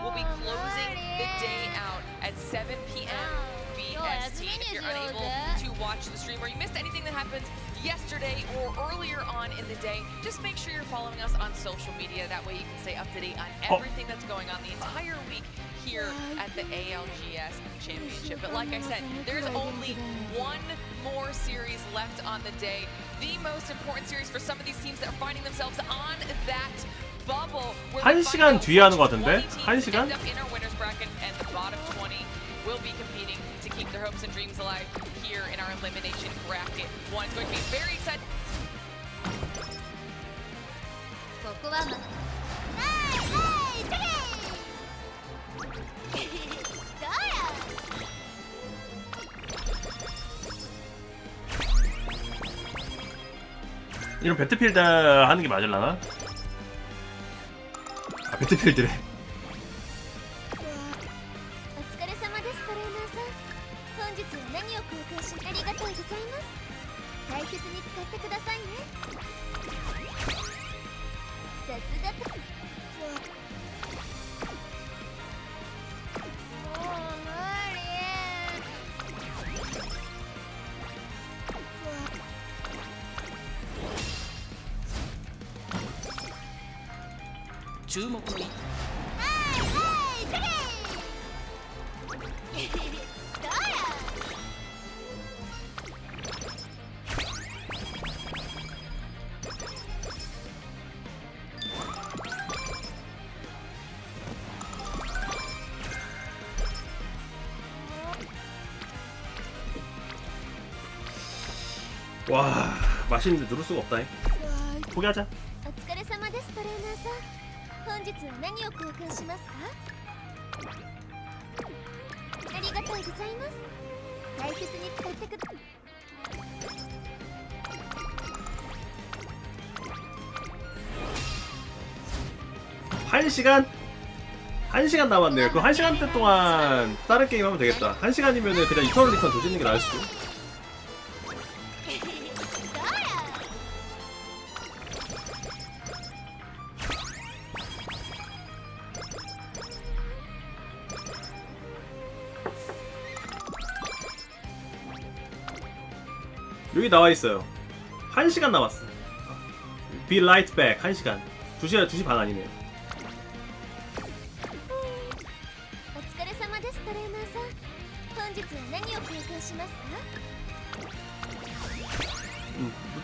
[SPEAKER 2] We'll be closing the day out at 7 p.m. BST. If you're unable to watch the stream or you missed anything that happened yesterday or earlier on in the day, just make sure you're following us on social media. That way you can stay up to date on everything that's going on the entire week here at the ALGS Championship. But like I said, there's only one more series left on the day. The most important series for some of these teams that are finding themselves on that bubble.
[SPEAKER 5] 1시간 뒤에 하는 것 같은데? 1시간?
[SPEAKER 2] In our winners bracket and the bottom 20 will be competing to keep their hopes and dreams alive here in our elimination bracket. One, it's going to be very exciting.
[SPEAKER 18] ここはまはいはいプレイどうや
[SPEAKER 5] 이런 배틀필드 하는 게 맞을라나? 아 배틀필드래.
[SPEAKER 18] お疲れ様ですトレーナーさん本日は何を交換しありがとうございます大切に使ってくださいねさすがともう無理
[SPEAKER 19] 注目の
[SPEAKER 18] はいはいプレイどうや
[SPEAKER 5] 와 맛있는데 누를 수가 없다. 포기하자.
[SPEAKER 18] お疲れ様ですトレーナーさん本日は何を交換しますかありがとうございます大切に使ってくだ
[SPEAKER 5] 1시간 남았네요. 그 1시간대 동안 다른 게임 하면 되겠다. 1시간이면은 그냥 이터널 리턴 조지는 게 나을 수도. 여기 나와 있어요. 1시간 남았어. Be right back. 1시간. 2시 반 아니네요.
[SPEAKER 18] お疲れ様ですトレーナーさん本日は何を交換しますか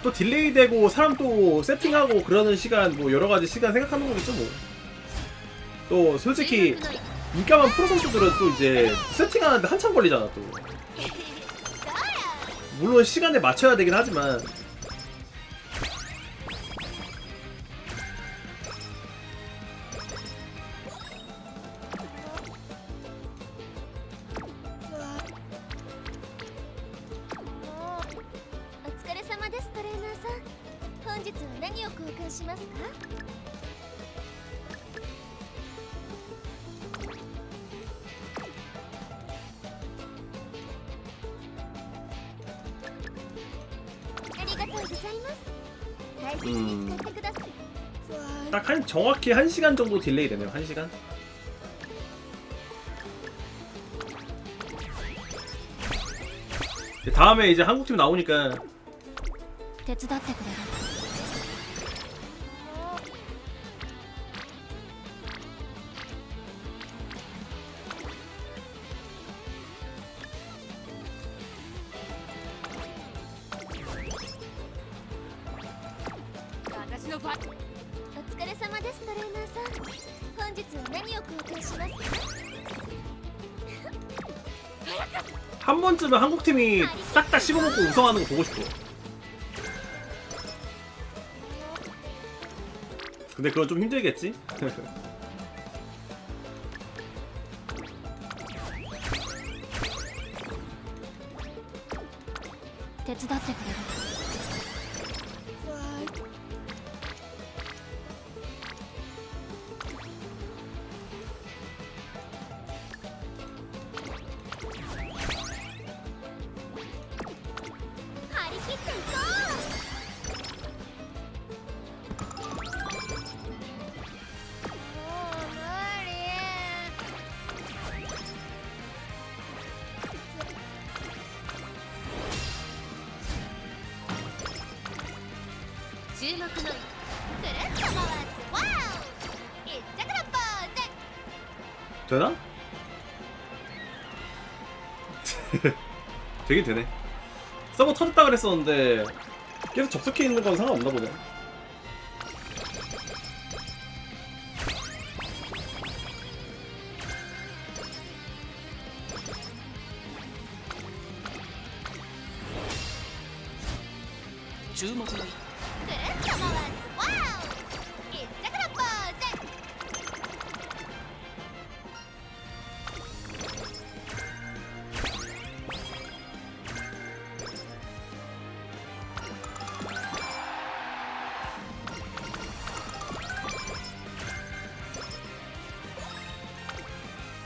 [SPEAKER 5] 또 딜레이 되고 사람 또 세팅하고 그러는 시간 뭐 여러 가지 시간 생각하는 거겠죠 뭐. 또 솔직히 민감한 프로 선수들은 또 이제 세팅하는데 한참 걸리잖아 또. 물론 시간에 맞춰야 되긴 하지만. 딱 정확히 1시간 정도 딜레이 되네요. 1시간. 다음에 이제 한국팀 나오니까
[SPEAKER 18] 手伝ってくれる お疲れ様ですトレーナーさん本日は何を交換しますか
[SPEAKER 5] 한 번쯤은 한국팀이 싹 다 씹어먹고 우승하는 거 보고 싶어. 근데 그건 좀 힘들겠지?
[SPEAKER 18] 手伝ってくれる 張り切っていこうもう無理注目のくるっと回ってワオ一着のポーズ
[SPEAKER 5] 되나? 되긴 되네. 서버 터졌다 그랬었는데 계속 접속해 있는 건 상관없나 보네.
[SPEAKER 19] 注目の
[SPEAKER 18] くるっと回すワオ一着のポーズ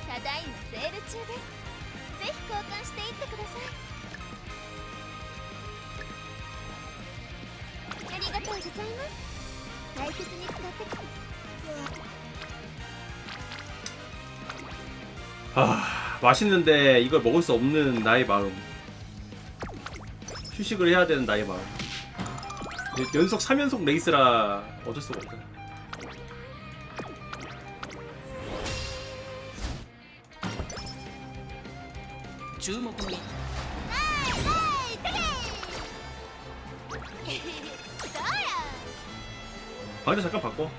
[SPEAKER 18] ただいまセール中です。ぜひ交換していってください。ありがとうございます。大切に使ってく。
[SPEAKER 5] 맛있는데 이걸 먹을 수 없는 나의 마음. 휴식을 해야 되는 나의 마음. 연속 3연속 레이스라 어쩔 수가 없다. 방대 잠깐 바꿔.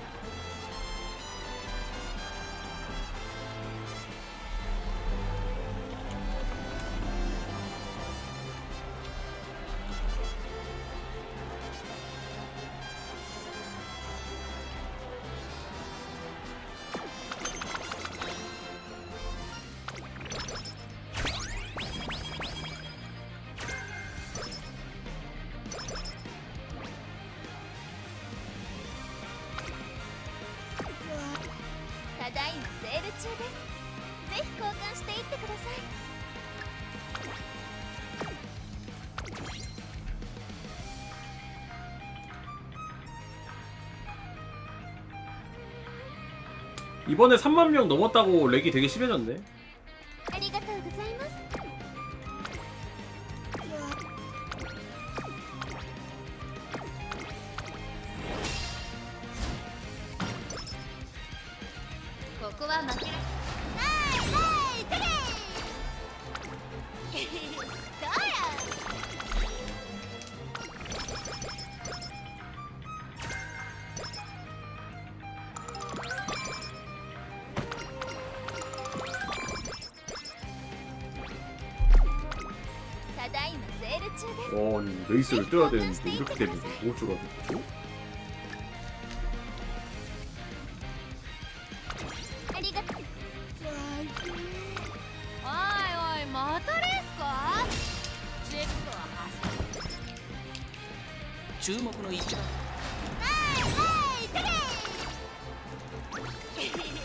[SPEAKER 5] 이번에 3만 명 넘었다고 렉이 되게 심해졌네. 아니 레이스를 떠야 되는데 이렇게 되면 뭐 어쩌라고.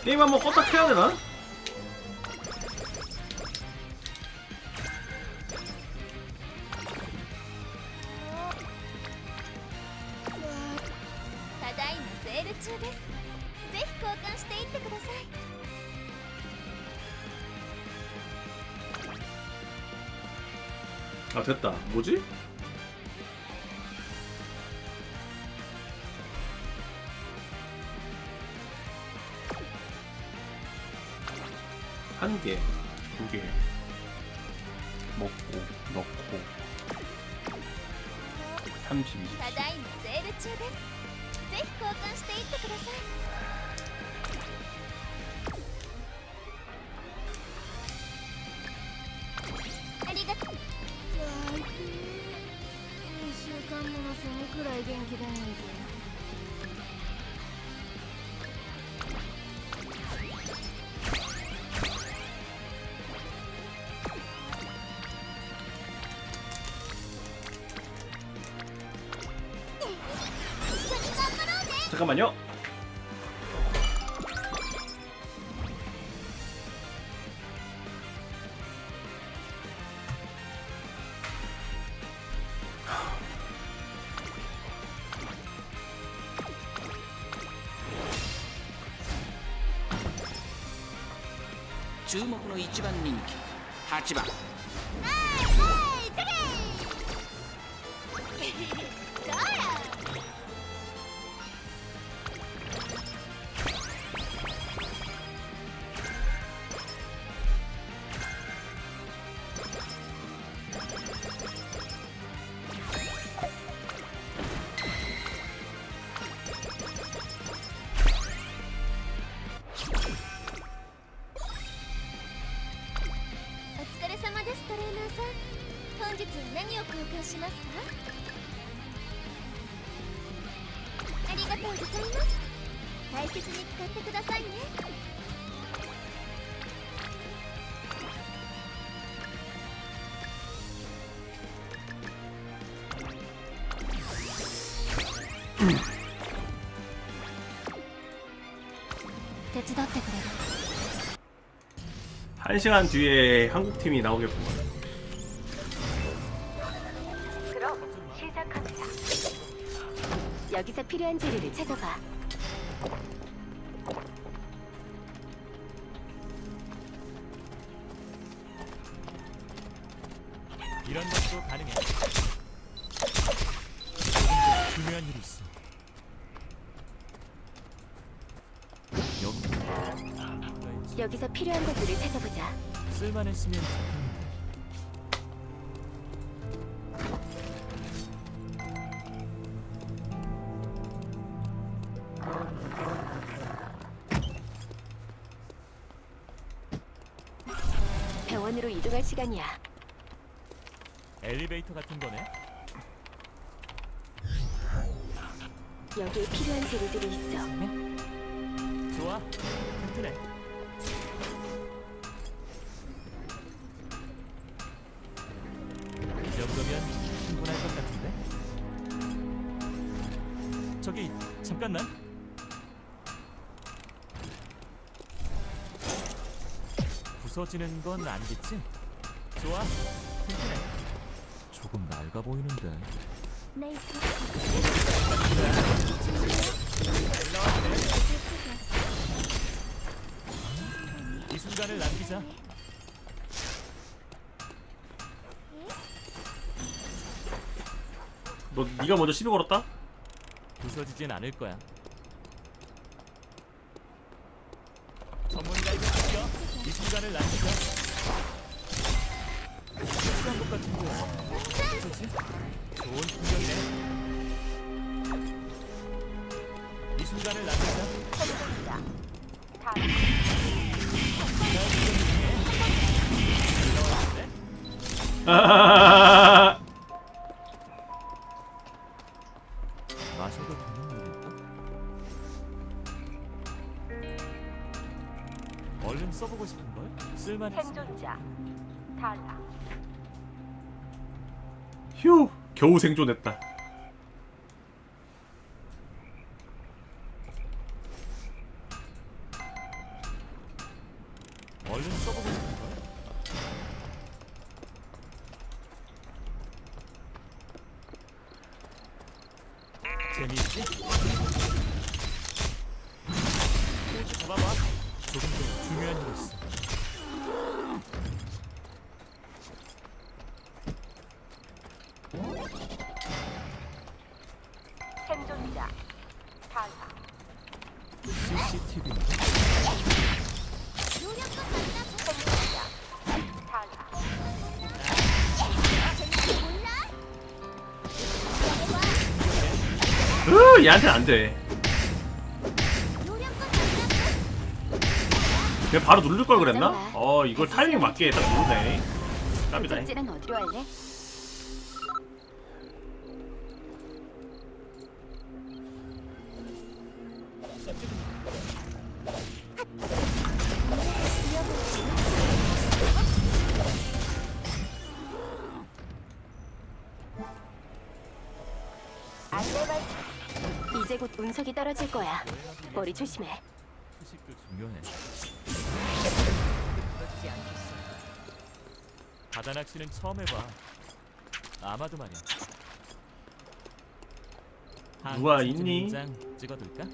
[SPEAKER 5] 게임 한번 껐다 켜야 되나? 아 됐다. 뭐지? 한 개, 두 개 먹고 넣고 32. 잠깐만요.
[SPEAKER 19] 주목의 1번 인기 8번
[SPEAKER 18] ありがとうございます。大切に使ってくださいね。手伝ってくれる？
[SPEAKER 5] 1시간 뒤에 한국팀이 나오겠구만.
[SPEAKER 18] 그럼 시작합니다. 여기서 필요한 재료를 찾아봐.
[SPEAKER 21] 이런 것도 가능해. 중요한 일이 있어.
[SPEAKER 18] 여기서 필요한 것들을 찾아보자.
[SPEAKER 21] 쓸만했으면
[SPEAKER 18] 병원으로 이동할 시간이야.
[SPEAKER 21] 엘리베이터 같은 거네.
[SPEAKER 18] 여기에 필요한 재료들이 있어.
[SPEAKER 21] 좋아, 튼튼해. 이 정도면 충분할 것 같은데. 저기 잠깐만. 부서지는 건 아니겠지? 좋아, 튼튼해. 조금 낡아 보이는데.
[SPEAKER 18] 네.
[SPEAKER 21] 이 순간을 남기자.
[SPEAKER 5] 너 네가 먼저 시비 걸었다?
[SPEAKER 21] 부서지진 않을 거야. 전문가에게 드디어 이 순간을 남기자. 실수한 것 같은데. 그렇지? 좋은 풍경이네. 이 순간을 남기자. 마셔도 되는 일일까? 얼른 써보고 싶은걸? 쓸만했어.
[SPEAKER 18] 생존자 탈락.
[SPEAKER 5] 휴, 겨우 생존했다.
[SPEAKER 21] 얼른 써보고 싶은걸? 재미있지? 모두 잡아봐. 조금 더 중요한 일이 있어.
[SPEAKER 18] 생존자 탈락.
[SPEAKER 21] CCTV.
[SPEAKER 18] 생존자 탈락.
[SPEAKER 5] 얘한테 안 돼. 그냥 바로 누를 걸 그랬나? 이걸 타이밍 맞게 딱 누르네. 깜이다.
[SPEAKER 18] 는 어디로 할래? 이제 곧 운석이 떨어질 거야. 머리 조심해.
[SPEAKER 21] 휴식도 중요해. 바다 낚시는 처음 해봐. 아마도 말이야.
[SPEAKER 5] 누가 있니?
[SPEAKER 21] 장 찍어둘까?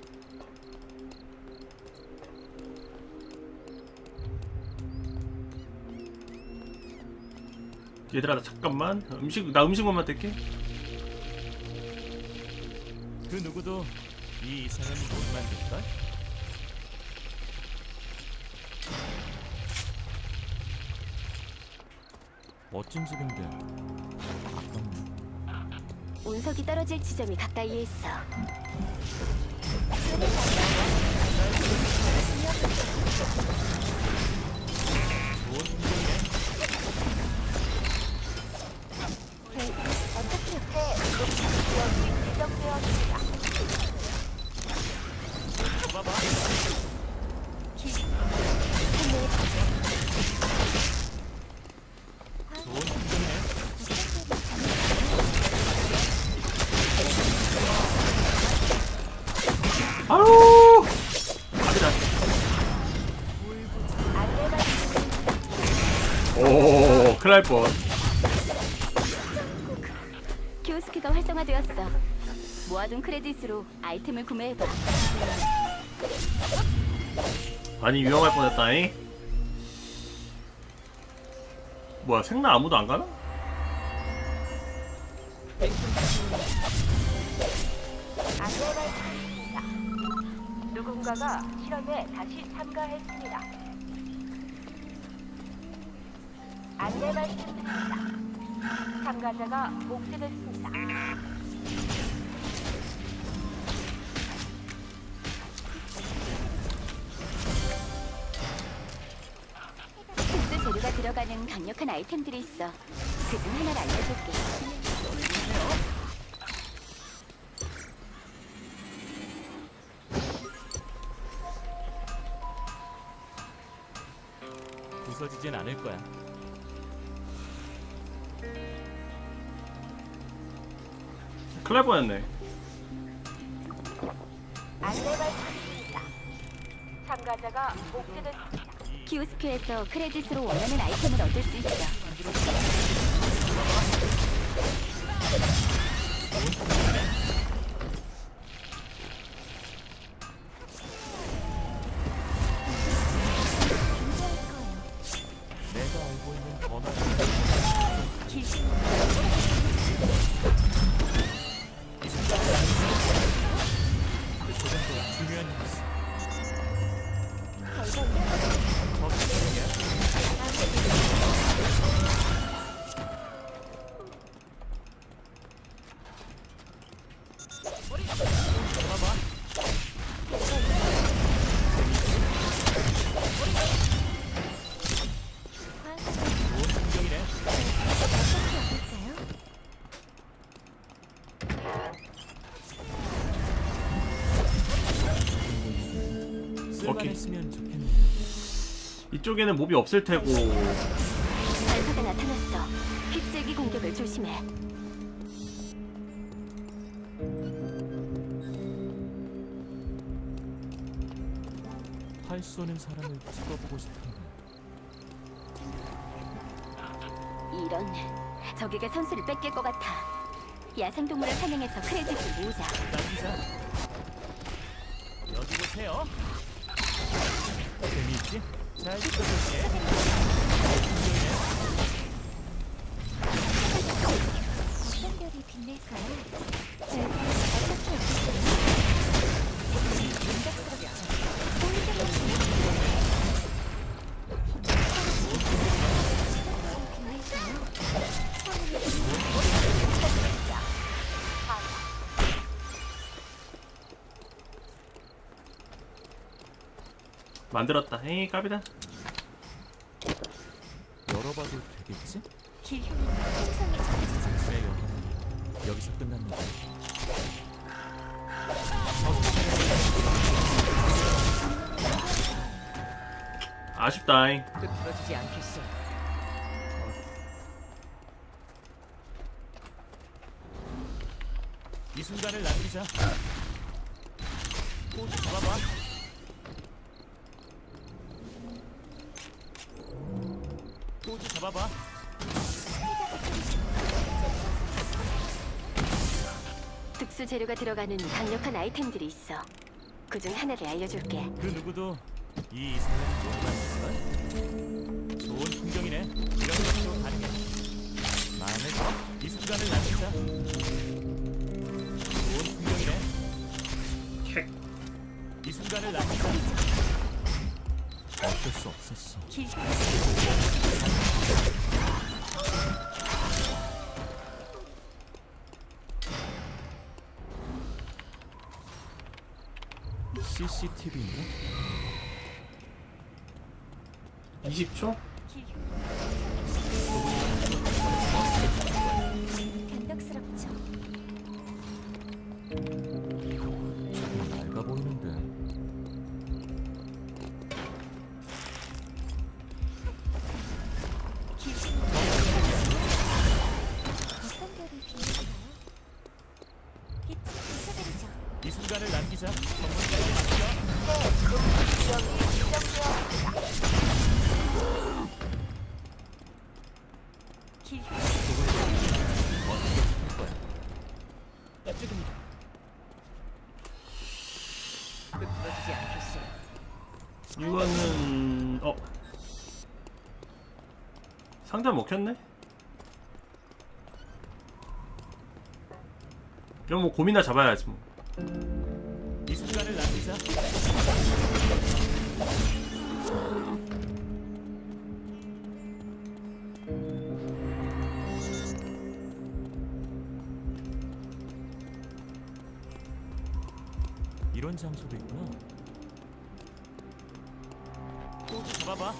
[SPEAKER 5] 얘들아 나 잠깐만 나 음식만 뗄게.
[SPEAKER 21] 그 누구도 이 이상은 못 만들걸? 멋진 집인데 아깝네.
[SPEAKER 18] 운석이 떨어질 지점이 가까이에 있어.
[SPEAKER 21] 좋은 풍경이네.
[SPEAKER 18] 어떻게 여기 지점되었습니다.
[SPEAKER 5] 위험할 뻔.
[SPEAKER 18] 교스키가 활성화되었어. 모아둔 크레딧으로 아이템을 구매해봐.
[SPEAKER 5] 많이 위험할 뻔했다잉. 뭐야 생나 아무도 안 가나?
[SPEAKER 8] 안내말씀드립니다. 누군가가 실험에 다시 참가했습니다. 안내 말씀드립니다. 참가자가 복제됐습니다.
[SPEAKER 18] 특수 재료가 들어가는 강력한 아이템들이 있어. 그중 하나를 알려줄게.
[SPEAKER 21] 부서지진 않을 거야.
[SPEAKER 5] 큰일 날 뻔했네.
[SPEAKER 8] 안내 말씀드립니다. 참가자가 복제됐습니다.
[SPEAKER 18] 키오스크에서 크레딧으로 원하는 아이템을 얻을 수 있어.
[SPEAKER 21] 내가 알고 있는 전화. 그 정도가 중요한 일이지. 더
[SPEAKER 5] 오케이.
[SPEAKER 21] 했으면 좋겠네.
[SPEAKER 5] 이쪽에는 몹이 없을 테고.
[SPEAKER 18] 알파가 나타났어. 휩쓸기 공격을 조심해.
[SPEAKER 21] 활 쏘는 사람을 찍어보고 싶은데.
[SPEAKER 18] 이런, 적에게 선수를 뺏길 것 같아. 야생동물을 사냥해서 크레딧을 모으자.
[SPEAKER 21] 남기자. 여기 보세요. 재미있지? 잘 찍어볼게.
[SPEAKER 18] 어떤 별이 빛날까요? 제가 어떻게
[SPEAKER 5] 만들었다. 에이 까비다.
[SPEAKER 21] 열어봐도 되겠지?
[SPEAKER 18] 길흉이 풍성에 젖어지지.
[SPEAKER 21] 내 여기는 여기서 끝났는데.
[SPEAKER 5] 아쉽다잉.
[SPEAKER 8] 끄트러지지 않겠어.
[SPEAKER 21] 이 순간을 남기자. 포즈 잡아봐. 포즈 잡아봐.
[SPEAKER 18] 특수 재료가 들어가는 강력한 아이템들이 있어. 그중 하나를 알려줄게.
[SPEAKER 21] 그 누구도 이 이상을 못하겠어. 좋은 풍경이네. 이런 것도 가능해. 마음에 들어? 이 순간을 남기자. 좋은 풍경이네. 이 순간을 남기자. 어쩔 수 없었어. CCTV인가?
[SPEAKER 5] 20초?
[SPEAKER 18] 감격스럽죠.
[SPEAKER 21] 조금 낡아 보이는데.
[SPEAKER 18] 어떤 별이 빛날까요? 빛이 부셔버리죠.
[SPEAKER 21] 이 순간을 남기자. 전문가에게 맡겨.
[SPEAKER 8] 지역이 지정되었습니다.
[SPEAKER 21] 느껴질 거야. 이쪽입니다.
[SPEAKER 8] 끄트러지지 않겠어.
[SPEAKER 5] 이거는 상자 먹혔네? 이런 뭐 고민나 잡아야지 뭐.
[SPEAKER 21] 이 순간을 남기자. 이런 장소도 있구나. 또 잡아봐.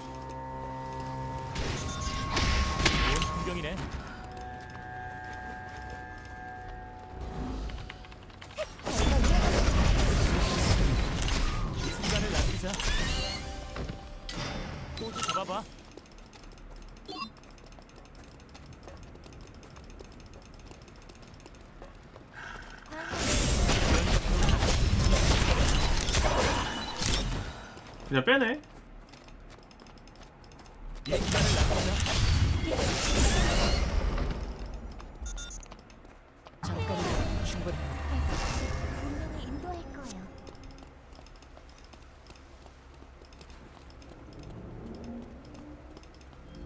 [SPEAKER 21] 좋은 풍경이네. 이 순간을 남기자. 또 잡아봐.
[SPEAKER 5] 그냥 빼네.
[SPEAKER 21] 이 순간을 남기자.
[SPEAKER 8] 잠깐만 충분해. 분명히 인도할 거예요.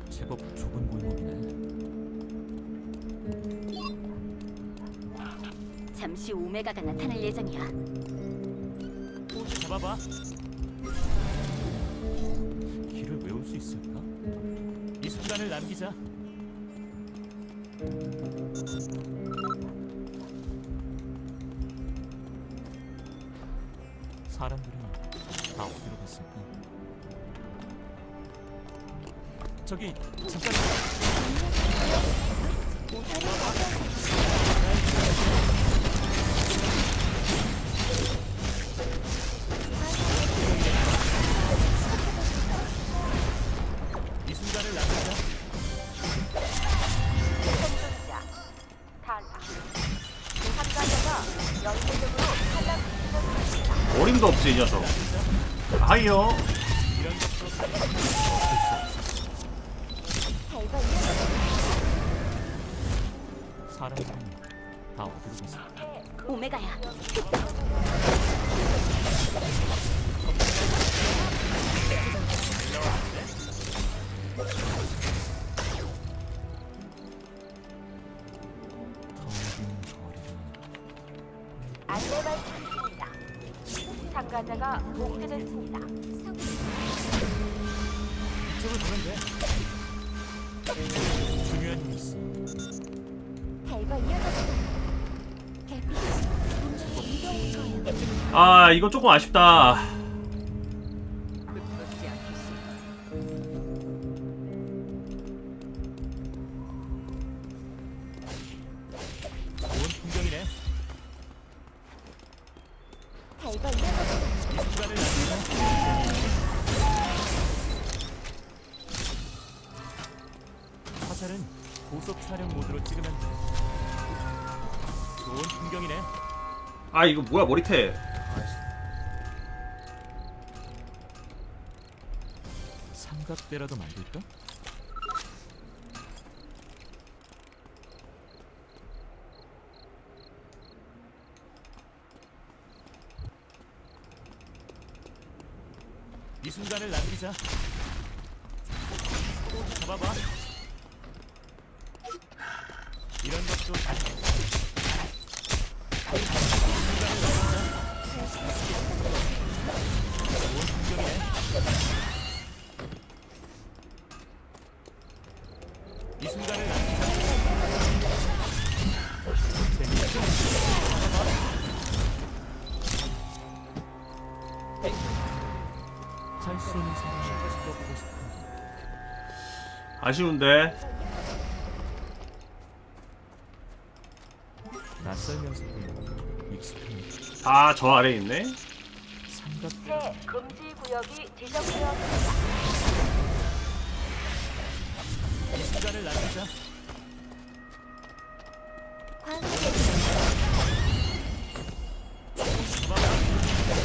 [SPEAKER 21] 제법 좁은 골목이네.
[SPEAKER 8] 잠시 오메가가 나타날 예정이야.
[SPEAKER 21] 또 잡아봐. 길을 외울 수 있을까? 이 순간을 남기자. 사람들은 다 어디로 갔을까? 저기 잠깐. 이 순간을 남기자.
[SPEAKER 8] 생존자 탈락. 참가자가 연쇄적으로 탈락시키는 중입니다.
[SPEAKER 5] 어림도 없지 이 녀석. 하이요.
[SPEAKER 21] 이런 것도
[SPEAKER 8] 대박 이어졌어.
[SPEAKER 21] 사람들은 다 어디로 갔을까?
[SPEAKER 8] 오메가야. 안내 말씀드립니다. 참가자가 복제됐습니다.
[SPEAKER 21] 이쪽으로 가면 돼. 중요한 뉴스.
[SPEAKER 8] 대박 이어졌어. 햇빛이 분명히 인도할 거예요.
[SPEAKER 5] 아 이거 조금 아쉽다.
[SPEAKER 8] 끄트러지지 않겠어.
[SPEAKER 21] 좋은 풍경이네.
[SPEAKER 8] 대박 이어졌어.
[SPEAKER 21] 이 순간을 남기자. 화살은 고속 촬영 모드로 찍으면 돼. 좋은 풍경이네.
[SPEAKER 5] 아 이거 뭐야 머리태.
[SPEAKER 21] 삼각대라도 만들까? 이 순간을 남기자. 또 잡아봐. 이런 것도 다. 좋은 풍경이네. 이 순간을 남기자. 재밌어. 잘 쏘는 사람을 찍어보고 싶어.
[SPEAKER 5] 아쉬운데.
[SPEAKER 21] 낯설면서도 익숙한.
[SPEAKER 5] 아 저 아래 있네.
[SPEAKER 8] 새 금지 구역이 지정되었습니다.
[SPEAKER 21] 이 순간을 남기자.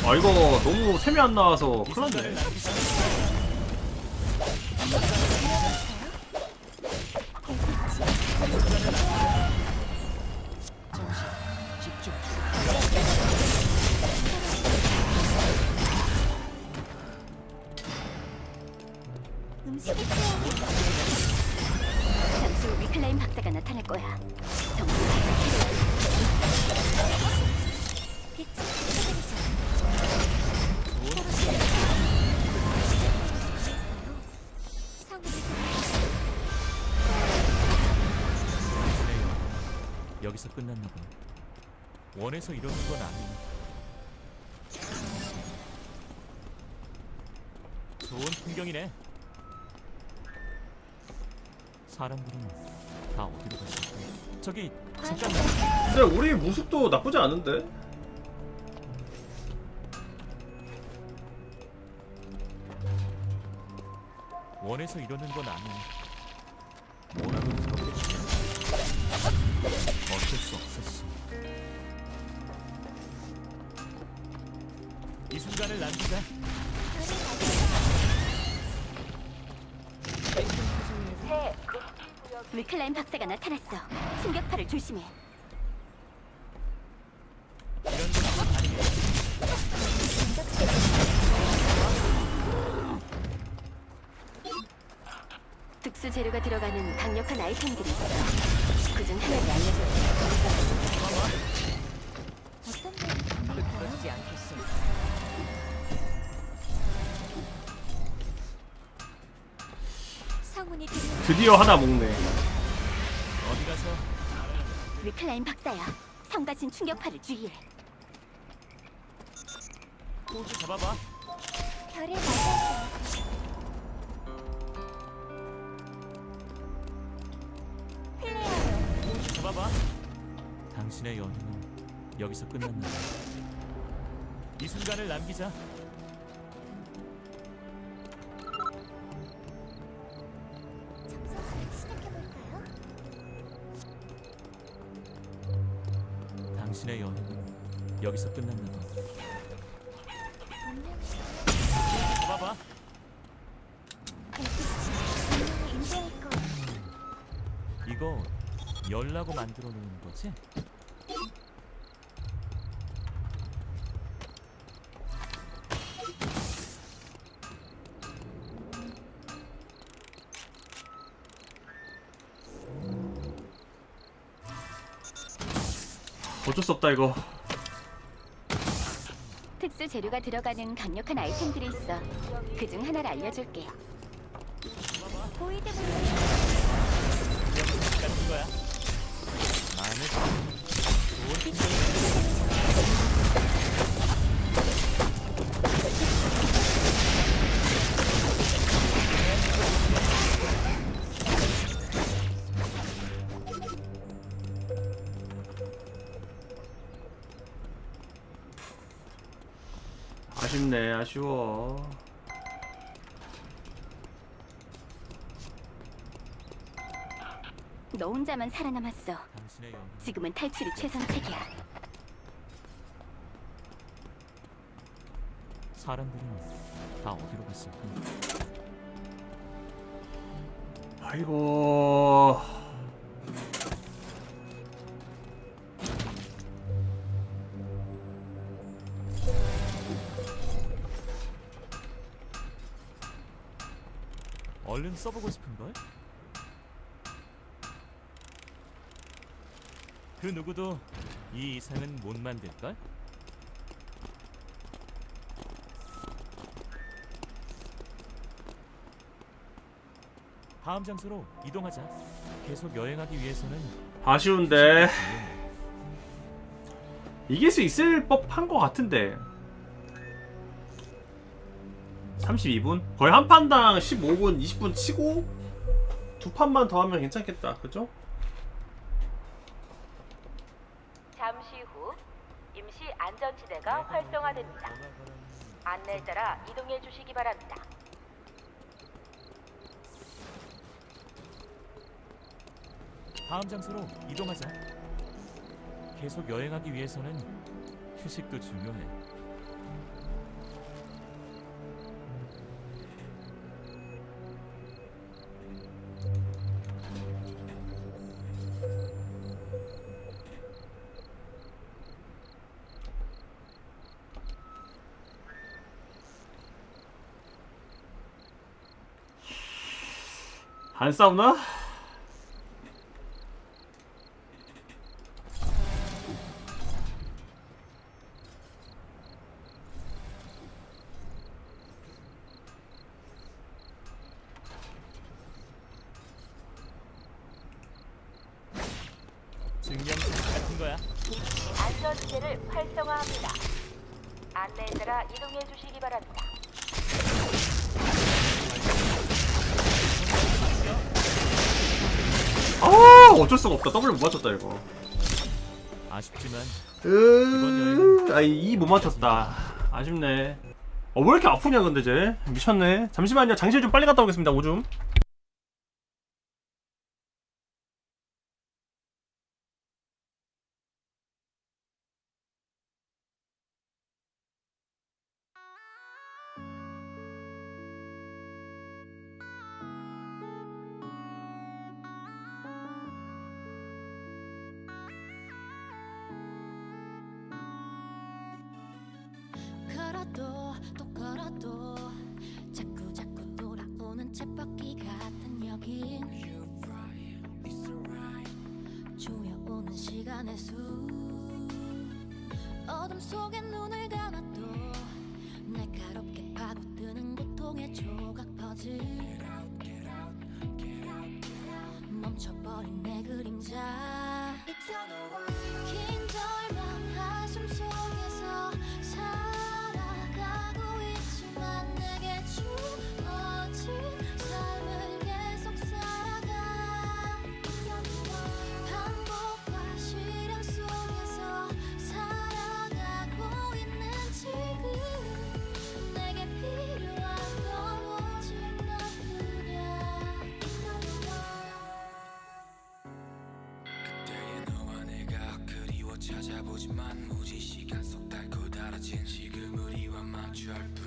[SPEAKER 5] 아 이거 너무 셈이 안 나와서 큰일 났네.
[SPEAKER 8] 나타날 거야. 정말 빛이
[SPEAKER 21] 여기서 끝났나 봐. 원해서 이러는 건 아니야. 좋은 풍경이네. 사람들은 다 어디로 갔을까? 저기 잠깐만.
[SPEAKER 5] 근데 우리 모습도 나쁘지 않은데?
[SPEAKER 21] 원해서 이러는 건 아니야. 뭐라도 그렇겠지. 어쩔 수 없었어. 이 순간을 남기자.
[SPEAKER 8] 위클라인 박사가 나타났어. 충격파를 조심해. 특수 재료가 들어가는 강력한 아이템들이 있어. 그중 하나를 알려줘. 어떤 걸 그러지 않겠어. 성운이
[SPEAKER 5] 드디어 하나 먹네.
[SPEAKER 21] 어디 가서?
[SPEAKER 8] 위클라인 박사야. 성가신 충격파를 주의해.
[SPEAKER 21] 포즈 잡아봐.
[SPEAKER 8] 별을 맞아서.
[SPEAKER 21] 포즈 잡아봐. 당신의 연애는 여기서 끝났나 봐. 이 순간을 남기자. 당신의 연애는 여기서 끝났나 봐. 봐봐. 이거 열라고 만들어 놓은 거지?
[SPEAKER 5] 어쩔 수 없다 이거.
[SPEAKER 8] 특수 재료가 들어가는 강력한 아이템들이 있어. 그중 하나를 알려줄게. 보이드
[SPEAKER 21] 같은 거야. 마음에 좋은
[SPEAKER 5] 아쉽네, 아쉬워.
[SPEAKER 8] 너 혼자만 살아남았어. 지금은 탈출이 최선책이야.
[SPEAKER 21] 사람들은 다 어디로 갔을까?
[SPEAKER 5] 아이고.
[SPEAKER 21] 얼른 써보고 싶은걸? 그 누구도 이 이상은 못 만들걸? 다음 장소로 이동하자. 계속 여행하기 위해서는
[SPEAKER 5] 아쉬운데 이길 수 있을 법한 것 같은데. 32분? 거의 한 판당 15분, 20분 치고 두 판만 더 하면 괜찮겠다. 그죠?
[SPEAKER 10] 잠시 후 임시 안전지대가 활성화됩니다. 안내에 따라 이동해 주시기 바랍니다.
[SPEAKER 21] 다음 장소로 이동하자. 계속 여행하기 위해서는 휴식도 중요해.
[SPEAKER 5] 안 싸우나?
[SPEAKER 21] 증명서 같은 거야.
[SPEAKER 10] 안전지대를 활성화합니다. 안내에 따라 이동해 주시기 바랍니다.
[SPEAKER 5] 아 어쩔 수가 없다. 더블 못 맞췄다 이거.
[SPEAKER 21] 아쉽지만
[SPEAKER 5] 아이 못 맞췄다. 아쉽네. 왜 이렇게 아프냐 근데 쟤 미쳤네. 잠시만요. 장실 좀 빨리 갔다 오겠습니다. 오줌.
[SPEAKER 18] 걸어도 또 걸어도 자꾸 돌아오는 쳇바퀴 같은 여긴 조여오는 시간의 수 어둠 속에 눈을 감아도 날카롭게 파고드는 고통의 조각 퍼즐 멈춰버린 내 그림자 긴 절망 한숨 속에서 살아가고 있지만 내게 주어진 삶을 계속 살아가 반복과 실현 속에서 살아가고 있는 지금 내게 필요한 건 오직 너뿐이야
[SPEAKER 7] 그때의 너와 내가 찾아보지만 무지 시간 속 닳고 달아진 지금을 이와 마주할 뿐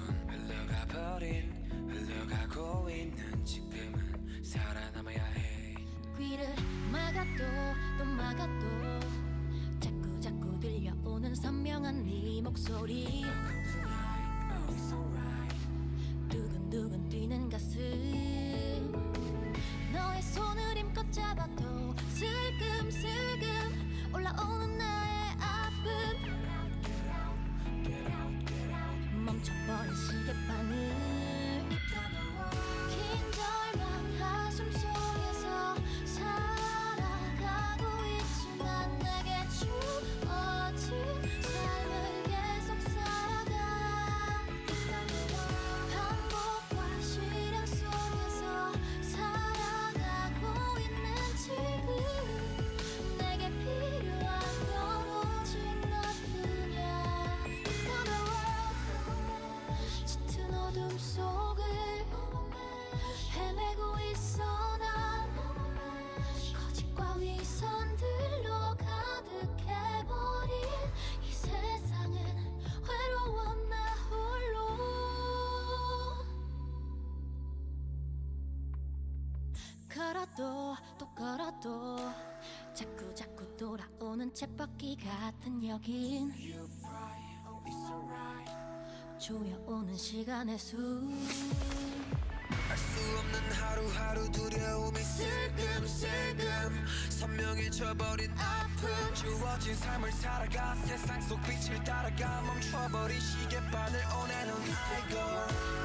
[SPEAKER 7] 흘러가고 있는 지금은 살아남아야 해
[SPEAKER 18] 귀를 막아도 또 막아도 자꾸 들려오는 선명한 네 목소리 두근두근 뛰는 가슴 너의 손을 힘껏 잡아도 슬금슬금 올라오는 나의 아픔 멈춰버린 시계바늘 긴 절망 한숨 속에서 살아가고 있지만 내게 주어진 삶을 계속 살아가 반복과 실현 속에서 살아가고 있는 지금 내게 필요한 건 오직 너뿐이야 짙은 어둠 속을 헤매고 있어 난 거짓과 위선들로 가득해버린 이 세상은 외로운 나 홀로 걸어도 또 걸어도 자꾸 돌아오는 쳇바퀴 같은 여긴 조여오는 시간의 수
[SPEAKER 7] 알 수 없는 하루하루 두려움이 슬금슬금 선명해져버린 아픔 주어진 삶을 살아가 세상 속 빛을 따라가 멈춰버린 시계바늘 오늘은 알고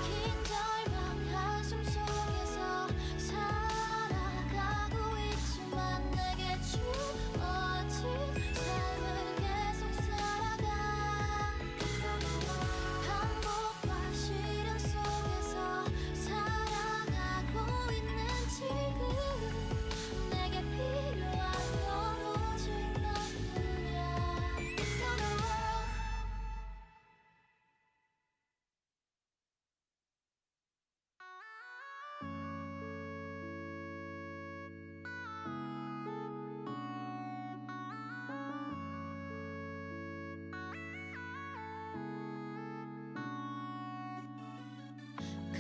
[SPEAKER 18] 긴 절망 한숨 속에서 살아가고 있지만 내게 주어진 삶을 계속 살아가 반복과 실현 속에서 살아가고 있는 지금 내게 필요한 건 오직 너뿐이야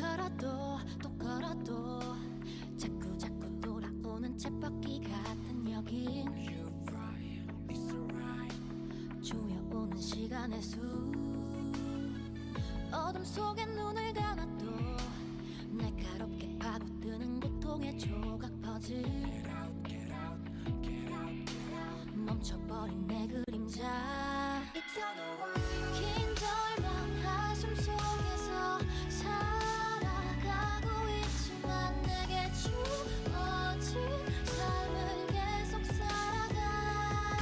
[SPEAKER 18] 걸어도 또 걸어도 자꾸 돌아오는 쳇바퀴 같은 여긴 조여오는 시간의 수 어둠 속에 눈을 감아도 날카롭게 파고드는 고통의 조각 퍼즐 멈춰버린 내 그림자 긴 절망 한숨 속에서 살아가고 있지만 내게 주어진 삶을 계속 살아가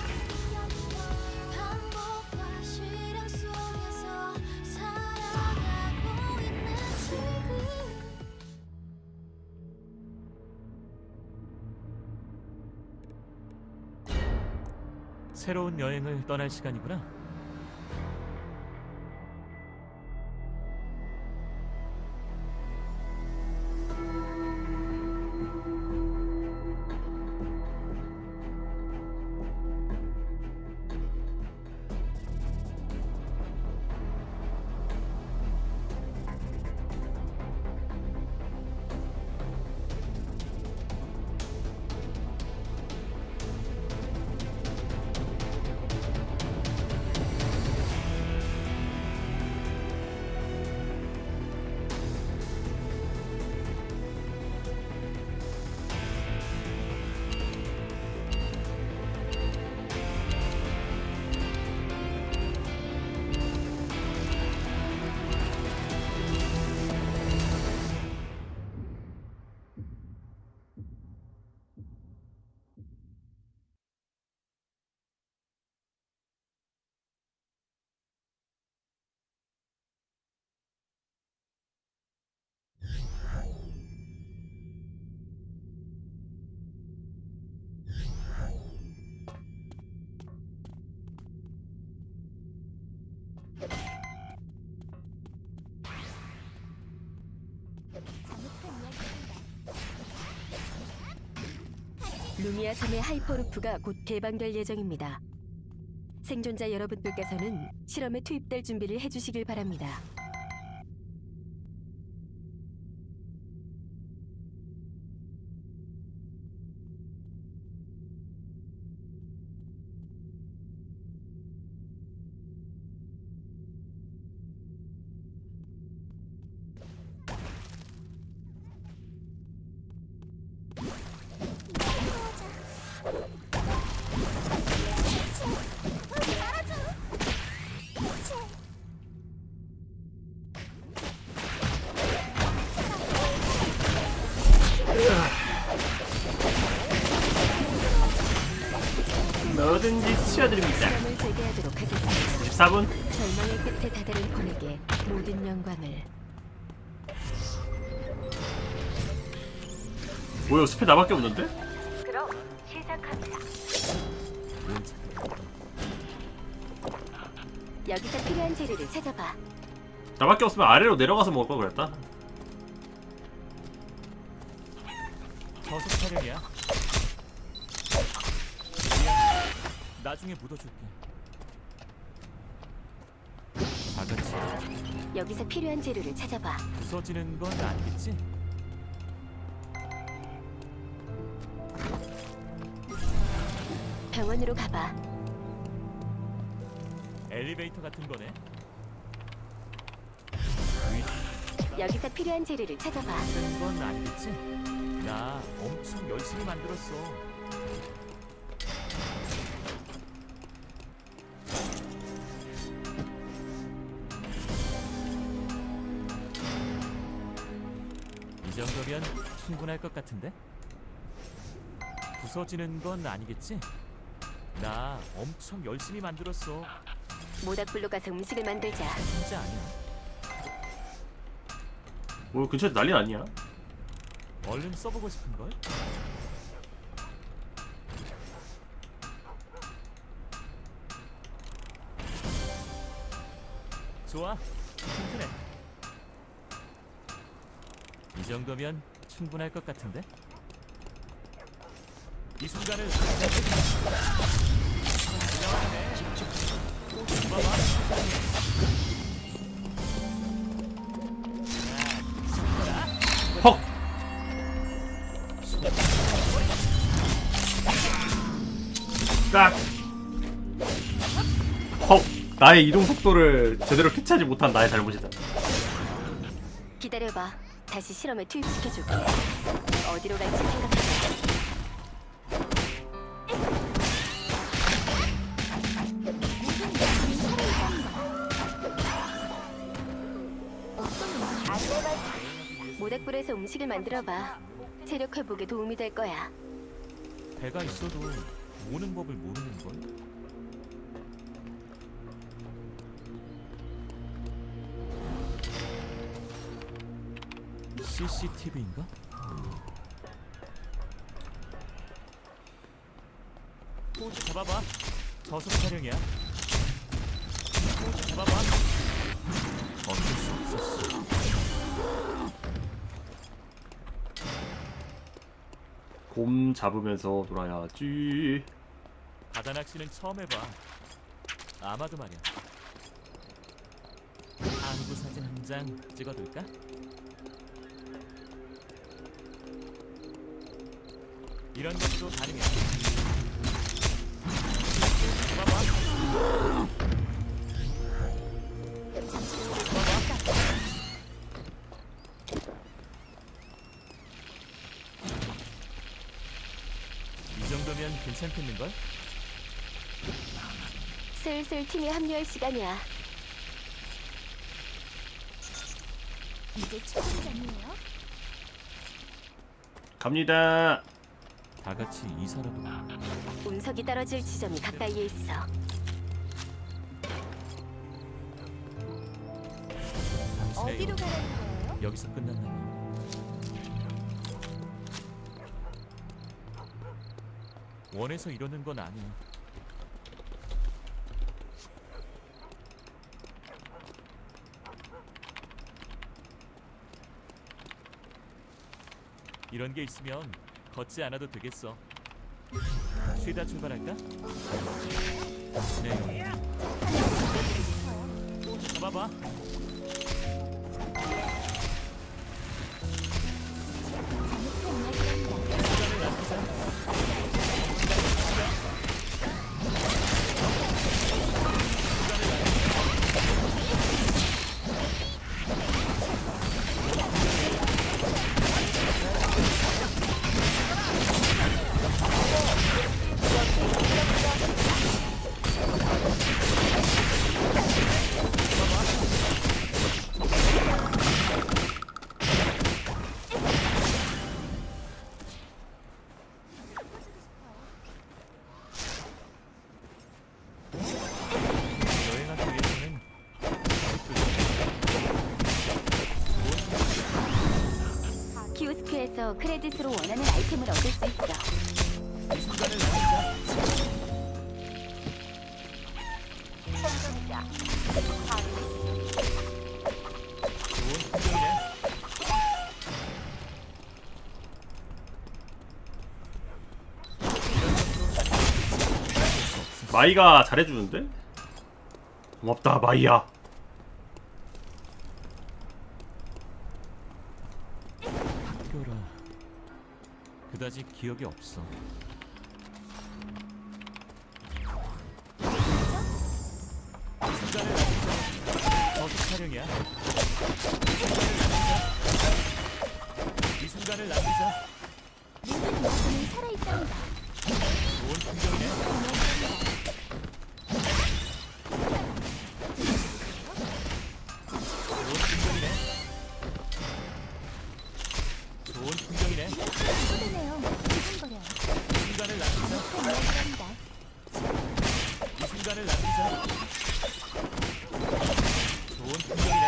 [SPEAKER 21] 새로운 여행을 떠날 시간이구나.
[SPEAKER 8] 루미아 섬의 하이퍼루프가 곧 개방될 예정입니다. 생존자 여러분들께서는 실험에 투입될 준비를 해주시길 바랍니다.
[SPEAKER 5] 뭐든지 치워드립니다.
[SPEAKER 8] 실험을 재개하도록 하겠습니다.
[SPEAKER 5] 14분.
[SPEAKER 8] 절망의 끝에 다다른 폰에게 모든 영광을.
[SPEAKER 5] 뭐야, 스페 나밖에 없는데?
[SPEAKER 10] 그럼 시작합니다.
[SPEAKER 8] 여기서 필요한 재료를 찾아봐.
[SPEAKER 5] 나밖에 없으면 아래로 내려가서 먹을 걸 그랬다.
[SPEAKER 21] 저속 촬영이야. 나중에 묻어줄게. 다같이
[SPEAKER 8] 여기서 필요한 재료를 찾아봐.
[SPEAKER 21] 부서지는 건 아니겠지?
[SPEAKER 8] 병원으로 가봐.
[SPEAKER 21] 엘리베이터 같은 거네.
[SPEAKER 8] 여기서 필요한 재료를 찾아봐.
[SPEAKER 21] 부서지는 건 아니겠지? 나 엄청 열심히 만들었어. 이 정도면 충분할 것 같은데? 부서지는 건 아니겠지? 나 엄청 열심히 만들었어.
[SPEAKER 8] 모닥불로 가서 음식을 만들자.
[SPEAKER 21] 진짜 아니야.
[SPEAKER 5] 뭐 근처에 난리 아니야?
[SPEAKER 21] 얼른 써보고 싶은걸? 좋아, 튼튼해. 이 정도면 충분할 것 같은데? 이 순간을
[SPEAKER 5] 헉! 딱! 헉! 나의 이동 속도를 제대로 캐치하지 못한 나의 잘못이다.
[SPEAKER 8] 기다려봐. 다시 실험에 투입시켜줄게. 어디로 갈지 생각해봐. 모닥불에서 음식을 만들어봐. 체력 회복에 도움이 될 거야.
[SPEAKER 21] 배가 있어도 오는 법을 모르는걸? CCTV인가? 잡아봐. 저속 촬영이야. 잡아봐. 어쩔 수 없었어.
[SPEAKER 5] 곰 잡으면서 놀아야지.
[SPEAKER 21] 바다 낚시는 처음 해봐. 아마도 말이야. 안구 사진 한 장 찍어둘까? 이런 것도 가능해. 봐봐. 이 정도면 괜찮겠는걸?
[SPEAKER 8] 슬슬 팀에 합류할 시간이야.
[SPEAKER 18] 이제 출근전이에요.
[SPEAKER 5] 갑니다.
[SPEAKER 21] 다 같이 이사라도.
[SPEAKER 8] 운석이 떨어질 지점이 가까이에 있어.
[SPEAKER 18] 어디로 가라는 거예요?
[SPEAKER 21] 여기서 끝났나 봐. 원해서 이러는 건 아니야. 이런 게 있으면 걷지 않아도 되겠어. 쉬다 출발할까? 네. 잡아봐.
[SPEAKER 8] 키오스크에서 크레딧으로 원하는 아이템을 얻을 수 있어.
[SPEAKER 18] 생존자.
[SPEAKER 5] 마이가 잘해주는데? 고맙다 마이야.
[SPEAKER 21] 학교라. 그다지 기억이 없어. 순간을 남기자. 저속 촬영이야. 이 순간을 남기자.
[SPEAKER 18] 민간 살아있답니다.
[SPEAKER 21] 좋은 풍경이네. 좋은 풍경이네.
[SPEAKER 18] 소리네요. 두근거려요.
[SPEAKER 21] 이 순간을 남기자.
[SPEAKER 18] 이야기합니다.
[SPEAKER 21] 이 순간을 남기자. 좋은 풍경이네.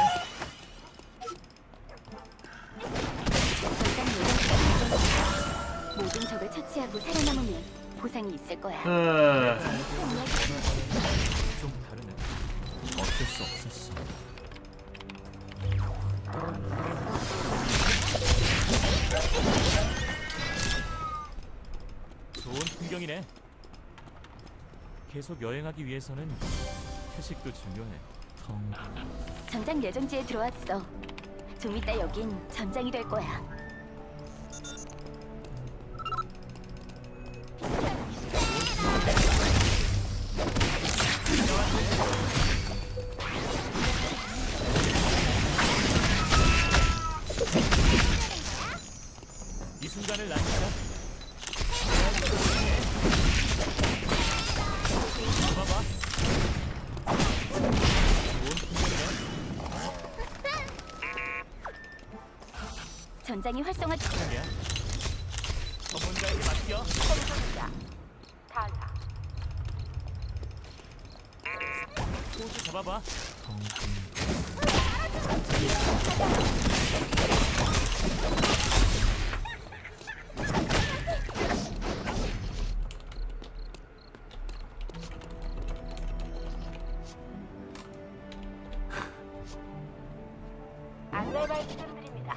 [SPEAKER 8] 모든 적을 처치하고 살아남으면 보상이 있을 거야.
[SPEAKER 21] 좀 다르네. 어쩔 수 없었어. 좋은 풍경이네. 계속 여행하기 위해서는 휴식도 중요해.
[SPEAKER 8] 전장 예정지에 들어왔어. 좀 이따 여긴 전장이 될 거야.
[SPEAKER 21] 이 순간을 남기자. 봐봐. 좋은 풍경이네.
[SPEAKER 8] 전장이 활성화
[SPEAKER 21] 풍경이야. 전문가에게 맡겨.
[SPEAKER 18] 생존자. 타사.
[SPEAKER 21] 포즈 잡아봐.
[SPEAKER 10] 안내 말씀드립니다.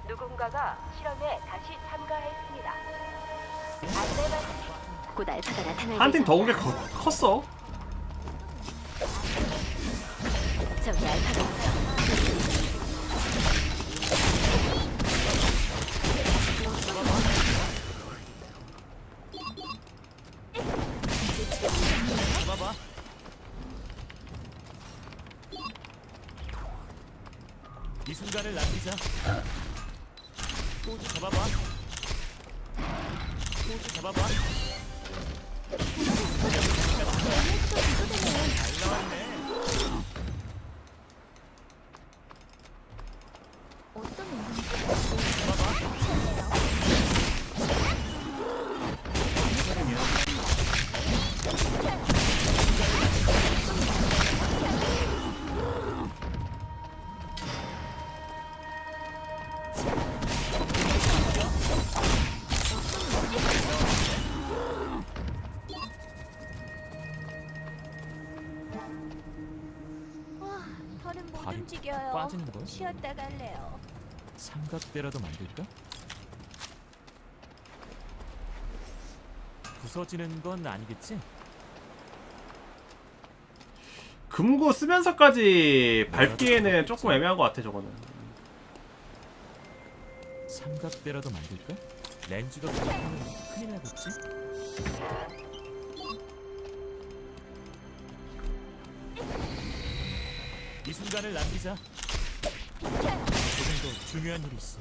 [SPEAKER 10] 누군가가 실험에 다시 참가했습니다. 안내 말씀.
[SPEAKER 8] 곧 알파가 나타날
[SPEAKER 5] 한 팀 더 온 게
[SPEAKER 8] 예정이야.
[SPEAKER 5] 컸어.
[SPEAKER 8] 저기 알파가 있어.
[SPEAKER 21] 잡아봐. 이 순간을 남기자. 또 잡아봐. 또 잡아봐. 잘 나왔네.
[SPEAKER 18] 저는 못
[SPEAKER 21] 발이
[SPEAKER 18] 움직여요.
[SPEAKER 21] 빠지는 걸?
[SPEAKER 18] 쉬었다 갈래요.
[SPEAKER 21] 삼각대라도 만들까? 부서지는 건 아니겠지?
[SPEAKER 5] 금고 쓰면서까지 밟기에는 조금 애매한 것 같아 저거는.
[SPEAKER 21] 삼각대라도 만들까? 렌즈가 부서지면 큰일 나겠지? 이 순간을 남기자. 조금 더 중요한 일이 있어.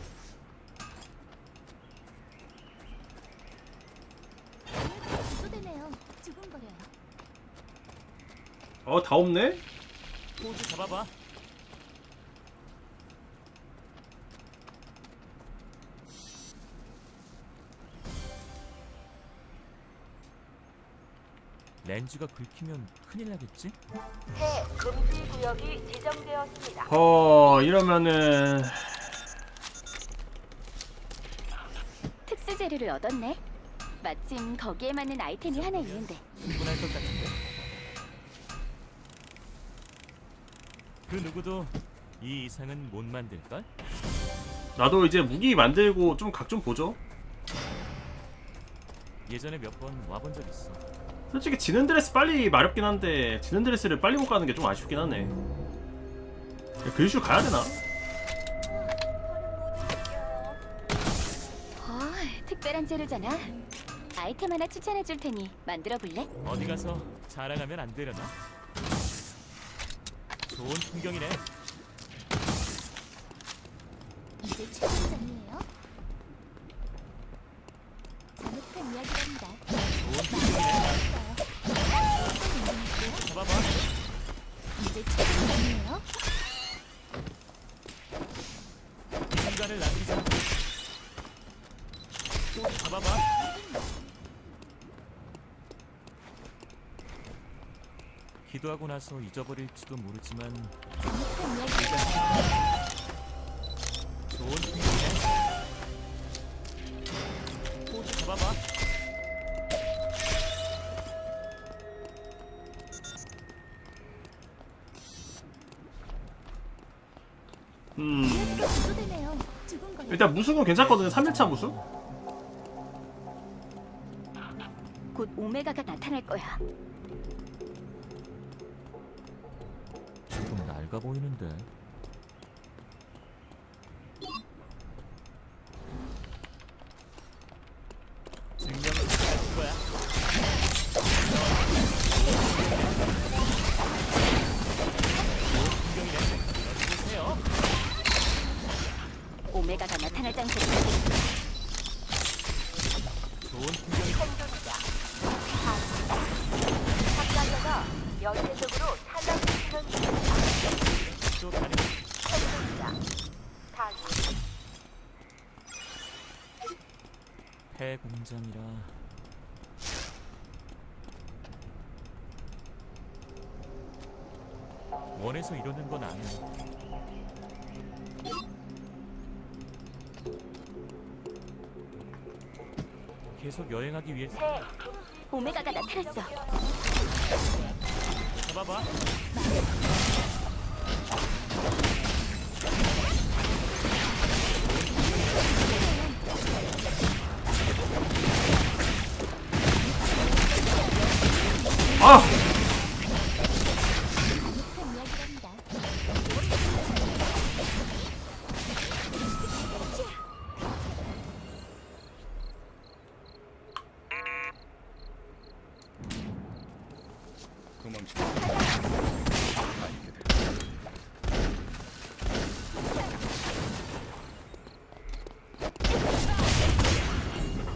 [SPEAKER 18] 구조되네요. 두근거려요.
[SPEAKER 5] 다 없네?
[SPEAKER 21] 포즈 잡아봐. 렌즈가 긁히면 큰일 나겠지?
[SPEAKER 10] 새 금지 구역이 지정되었습니다.
[SPEAKER 5] 이러면은
[SPEAKER 8] 특수 재료를 얻었네. 마침 거기에 맞는 아이템이 하나 있는데.
[SPEAKER 21] 충분할 것 같은데. 그 누구도 이 이상은 못 만들걸?
[SPEAKER 5] 나도 이제 무기 만들고 좀 각 좀 보죠.
[SPEAKER 21] 예전에 몇 번 와본 적 있어.
[SPEAKER 5] 솔직히 지는 드레스 빨리 마렵긴 한데 지는 드레스를 빨리 못 가는 게 좀 아쉽긴 하네. 글슈 가야 되나?
[SPEAKER 8] 특별한 재료잖아. 아이템 하나 추천해 줄 테니 만들어 볼래?
[SPEAKER 21] 어디 가서 자랑하면 안 되려나? 좋은 풍경이네.
[SPEAKER 18] 이제 최종전이에요. 잘못한 이야기랍니다.
[SPEAKER 21] 좋은 풍경이네. 잡아봐.
[SPEAKER 18] 이제 최종전이에요.
[SPEAKER 21] 이 순간을 남기자. 잡아봐. 기도하고 나서 잊어버릴지도 모르지만
[SPEAKER 18] 잘못한 이야기랍니다.
[SPEAKER 21] 좋은 풍경이네. 포즈 잡아봐.
[SPEAKER 18] 이야기가 구조되네요. 두근거려요.
[SPEAKER 5] 일단 무수는 괜찮거든. 3일차 무수?
[SPEAKER 8] 곧 오메가가 나타날 거야.
[SPEAKER 21] 조금 낡아 보이는데. 증명을 할 거야. 좋은 풍경이네. 여기 보세요.
[SPEAKER 8] 오메가가 나타날 장소를
[SPEAKER 21] 좋은 풍경이.
[SPEAKER 10] 생존자. 참가자가 연쇄적으로 탈락시키는 중입니다.
[SPEAKER 21] 또 다른
[SPEAKER 10] 생존자. 타기.
[SPEAKER 21] 폐 공장이라. 원해서 이러는 건 아니야. 계속 여행하기 위해서.
[SPEAKER 8] 오메가가 나타났어.
[SPEAKER 21] 잡아봐.
[SPEAKER 5] 아!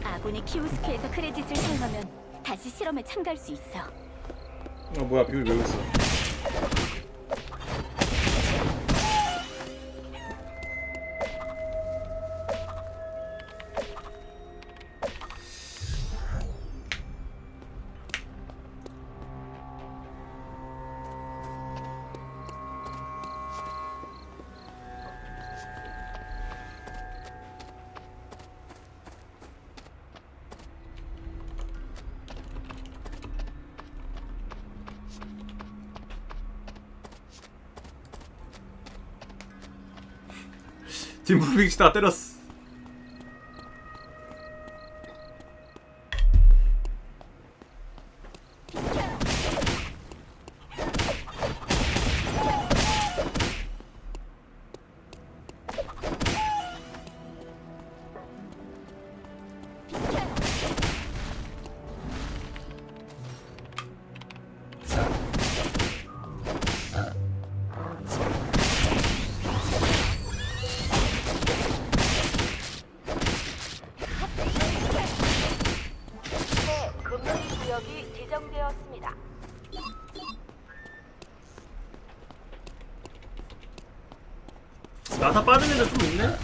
[SPEAKER 8] 아군이 키오스크에서 크레딧을 사용하면 다시 실험에 참가할 수 있어.
[SPEAKER 5] 뭐야, 비율 왜 있어? 지금 무빙치 다 때렸어.
[SPEAKER 10] 새 금지 구역이 지정되었습니다.
[SPEAKER 5] 나사 빠진 애들 좀 있네?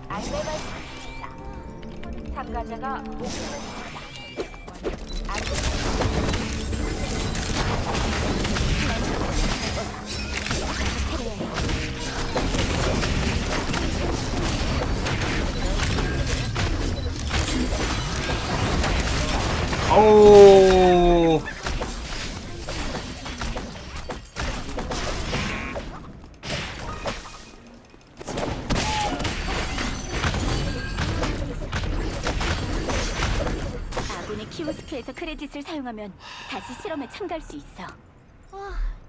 [SPEAKER 10] 안내 말씀드립니다. 참가자가 목숨을
[SPEAKER 5] 아우.
[SPEAKER 8] 아군이 키오스크에서 크레딧을 사용하면 다시 실험에 참가할 수 있어.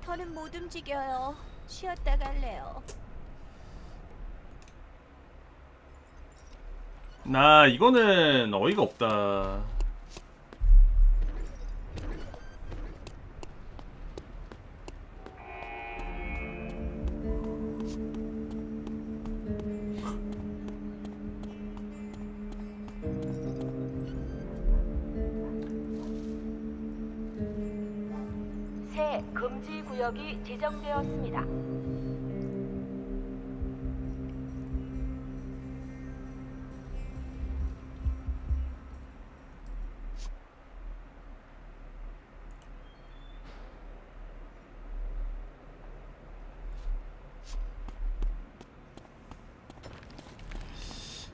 [SPEAKER 18] 더는 못 움직여요. 쉬었다 갈래요.
[SPEAKER 5] 나 이거는 어이가 없다.
[SPEAKER 10] 새 금지 구역이 지정되었습니다.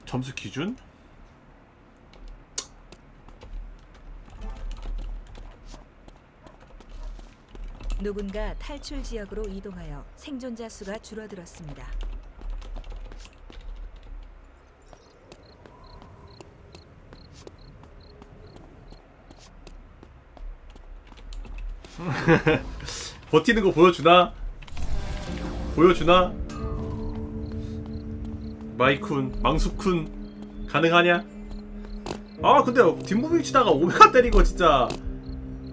[SPEAKER 5] 점수 기준?
[SPEAKER 1] 누군가 탈출 지역으로 이동하여 생존자 수가 줄어들었습니다.
[SPEAKER 5] 버티는 거 보여주나? 보여주나? 마이쿤, 망수쿤 가능하냐? 아 근데 뒷무빙 치다가 오메가 때리고 진짜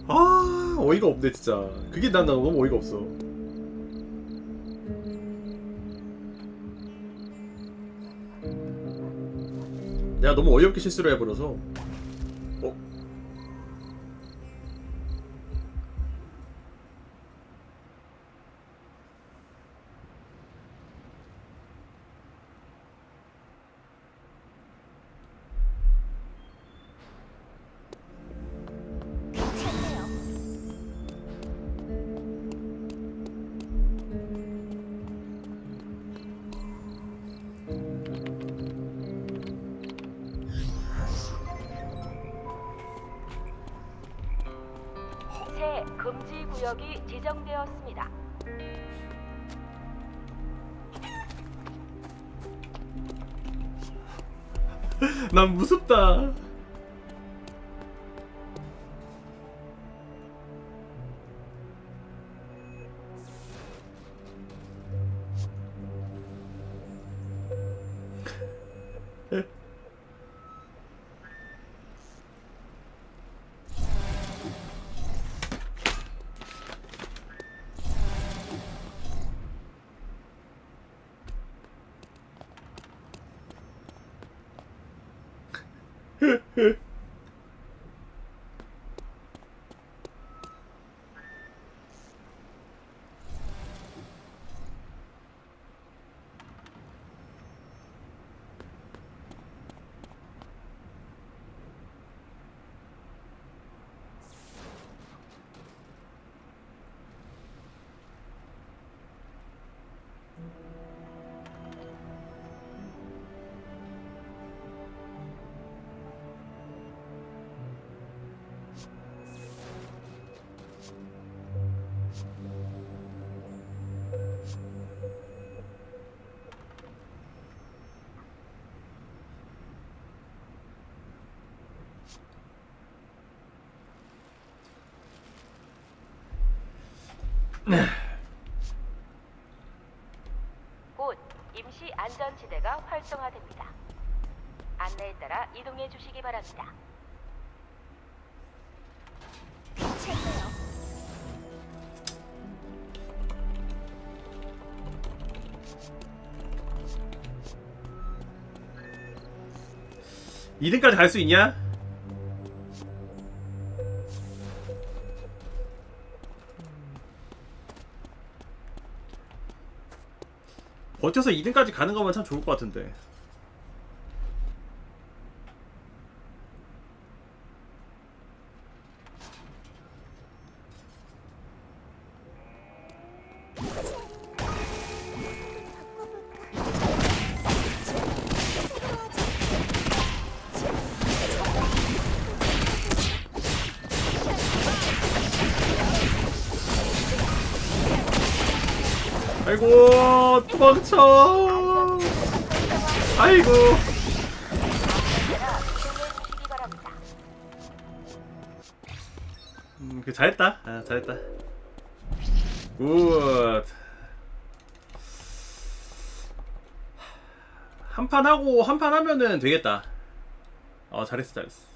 [SPEAKER 5] 아 어이가 없네 진짜. 그게 난 너무 어이가 없어. 내가 너무 어이없게 실수를 해버려서.
[SPEAKER 10] 구역이 지정되었습니다.
[SPEAKER 5] 난 무섭다.
[SPEAKER 10] 곧 임시 안전지대가 활성화됩니다. 안내에 따라 이동해 주시기 바랍니다.
[SPEAKER 18] 괜찮네요.
[SPEAKER 5] (2등까지) 갈 수 있냐? 버텨서 2등까지 가는 거면 참 좋을 것 같은데. 아이고 도망쳐. 아이고. 잘했다. 아, 잘했다. 굿. 한 판 하고 한 판 하면은 되겠다. 잘했어 잘했어.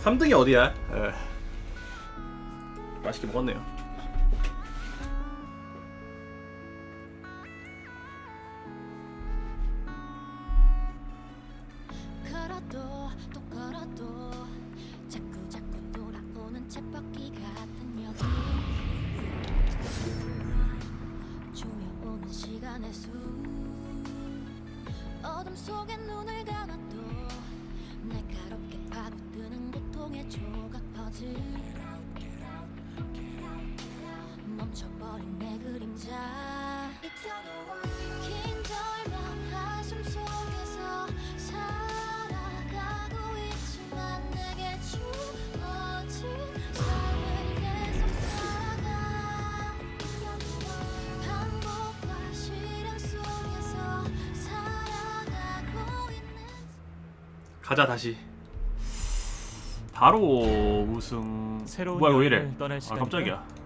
[SPEAKER 5] (3등이) 어디야? 맛있게 먹었네요.
[SPEAKER 18] 걸어도 또 걸어도 자꾸 돌아오는 쳇바퀴 같은 여기 조여오는 시간의 수 어둠 속에 눈을 감아도 날카롭게 파고드는 고통의 조각 퍼즐 멈춰버린 내 그림자 긴 절망 한숨 속에서 살아가고 있지만 내게 주어진 삶을 계속 살아가 반복과 실현 속에서 살아가고 있는
[SPEAKER 5] 가자 다시. 바로 우승.
[SPEAKER 21] 새로운
[SPEAKER 5] 뭐야 왜 이래?
[SPEAKER 21] 여행을 떠날 시간이다.
[SPEAKER 5] 깜짝이야.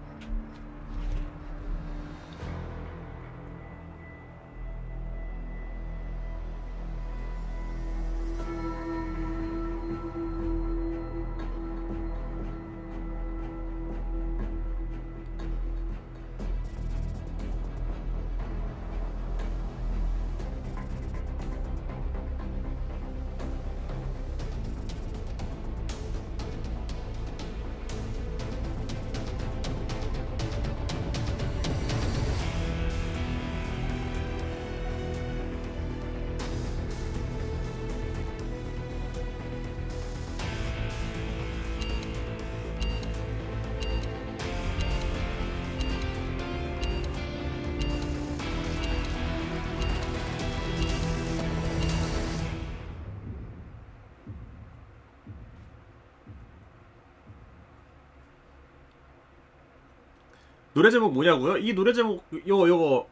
[SPEAKER 5] 노래 제목 뭐냐고요? 이 노래 제목 요거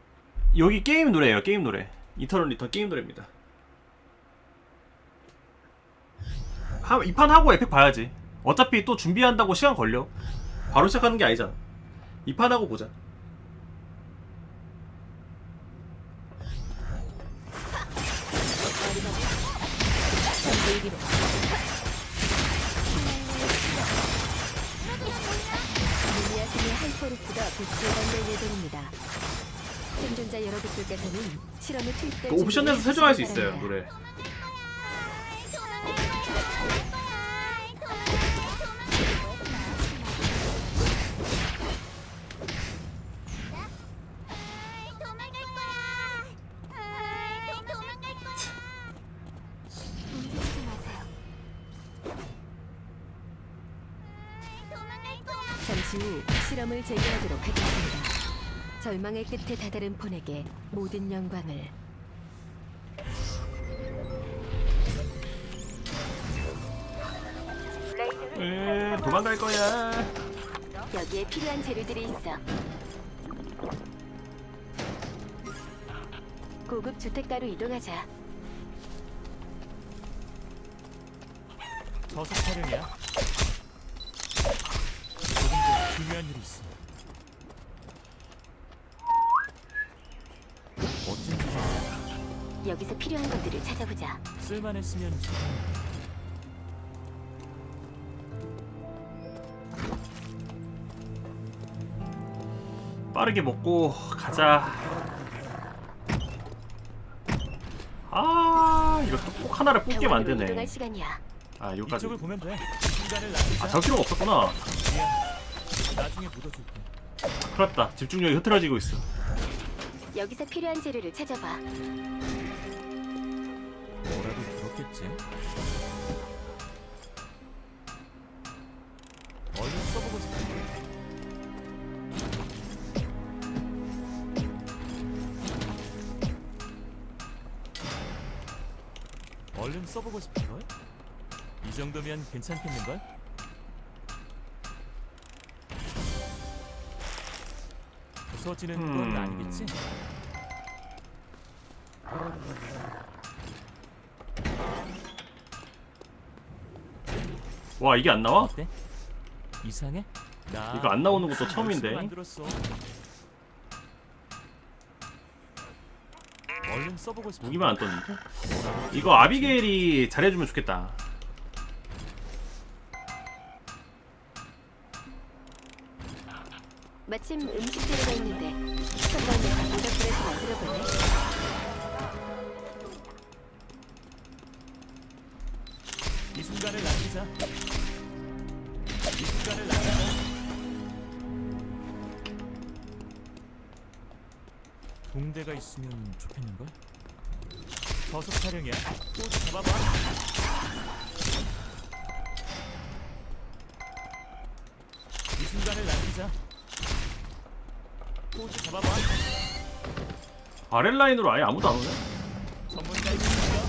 [SPEAKER 5] 여기 게임 노래예요. 게임 노래. 이터널 리턴 게임 노래입니다. 이 판 하고 에픽 봐야지. 어차피 또 준비한다고 시간 걸려. 바로 시작하는 게 아니잖아. 이 판 하고 보자.
[SPEAKER 8] 루미아신의 하이퍼루프가 곧 개방될 예정입니다. 생존자 여러분들께서는 실험에 투입될
[SPEAKER 5] 그 옵션 내서 설정할 수 있어요. 노래.
[SPEAKER 8] 잠시 후 실험을 재개하도록 하겠습니다. 절망의 끝에 다다른 폰에게 모든 영광을.
[SPEAKER 5] 도망갈 거야.
[SPEAKER 8] 여기에 필요한 재료들이 있어. 고급 주택가로 이동하자.
[SPEAKER 21] 저속 촬영이야. 조금 더 중요한 일이 있어. 멋진 일이야.
[SPEAKER 8] 여기서 필요한 것들을 찾아보자.
[SPEAKER 21] 쓸만했으면 좋겠네.
[SPEAKER 5] 빠르게 먹고 가자. 아, 이거 꼭 하나를 뽑게 만드네.
[SPEAKER 8] 이동할 시간이야.
[SPEAKER 5] 아, 여기까지.
[SPEAKER 21] 이쪽을 보면 돼. 순간을
[SPEAKER 5] 아, 저 필요가 없었구나.
[SPEAKER 21] 나중에 묻어줄게.
[SPEAKER 5] 큰일 났다. 집중력이 흐트러지고 있어.
[SPEAKER 8] 여기서 필요한 재료를 찾아봐.
[SPEAKER 21] 뭐라도 그렇겠지. 얼른 써보고 싶어. 얼른 써보고 싶은걸? 이 정도면 괜찮겠는걸? 부서지는 건 아니겠지?
[SPEAKER 5] 와, 이게 안 나와?
[SPEAKER 21] 어때? 이상해? 나
[SPEAKER 5] 이거 안 나오는 것도 처음인데.
[SPEAKER 21] 만들었어. 얼른 써보고 싶어.
[SPEAKER 5] 무기만 안 떴는데? 이거 아비게일이 잘해주면 좋겠다.
[SPEAKER 8] 마침 음식 재료가 있는데 한번 모닥불에서 만들어볼래?
[SPEAKER 21] 이 순간을 남기자. 이 순간을 남기자. 붕대가 있으면 좋겠는걸? 저속 촬영이야. 또 잡아봐. 이 순간을 남기자. 또 잡아봐.
[SPEAKER 5] 아랫라인으로 아예 아무도 안 오네?
[SPEAKER 21] 전문가의 능력.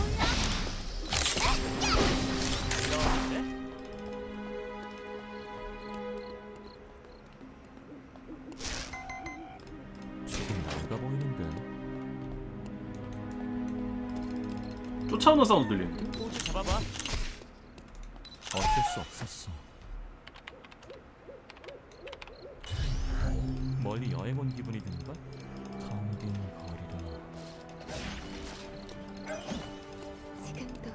[SPEAKER 21] 조금 낡아 보이는데.
[SPEAKER 5] 쫓아오는 사운드 들리는데?
[SPEAKER 21] 또 잡아봐. 어쩔 수 없었어. 멀리 여행 온 기분이 드는가? 텅 빈 거리를.
[SPEAKER 8] 지금도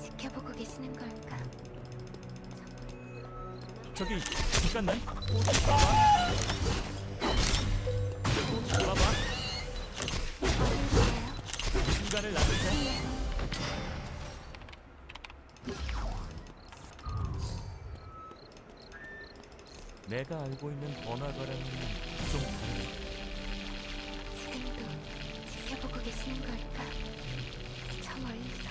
[SPEAKER 8] 지켜보고 계시는 걸까?
[SPEAKER 21] 저기 잠깐만. 또 잡아봐. 또 잡아봐. 이 순간을 남기자. 내가 알고 있는 번화가랑은 좀 다르네.
[SPEAKER 8] 지금도 지켜보고 계시는 걸까? 저 멀리서.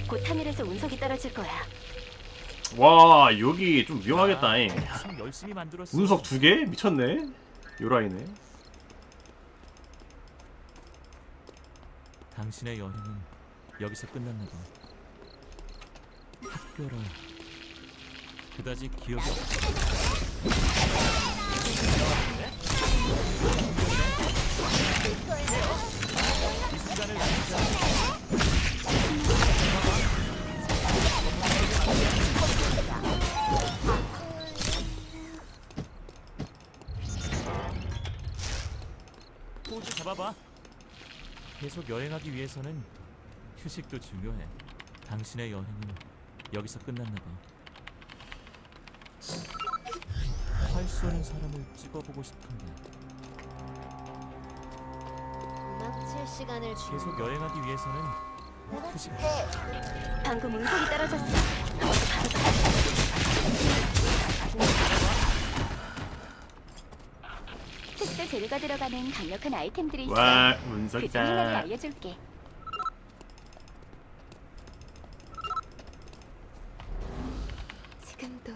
[SPEAKER 8] 곧 하늘에서 운석이 떨어질 거야.
[SPEAKER 5] 와, 여기 좀 위험하겠다.
[SPEAKER 21] 참 열심히 만들었어.
[SPEAKER 5] 운석 2개? 미쳤네. 요라이네.
[SPEAKER 21] 당신의 여행은 여기서 끝났나 봐. 학교로 그다지 기억이 없어. 이 순간을 남기자. 포즈 잡아봐. 계속 여행하기 위해서는 휴식도 중요해. 당신의 여행은 여기서 끝났나 봐. 활 쏘는 사람을 찍어보고 싶은데.
[SPEAKER 18] 도망칠 시간을 주는
[SPEAKER 21] 계속 여행하기 위해서는 휴식.
[SPEAKER 8] 방금 운석이 떨어졌어. 특수 재료가 들어가는 강력한 아이템들이 있어.
[SPEAKER 5] 와,
[SPEAKER 8] 그
[SPEAKER 5] 운석이다.
[SPEAKER 8] 중 하나를 알려줄게.
[SPEAKER 18] 지금도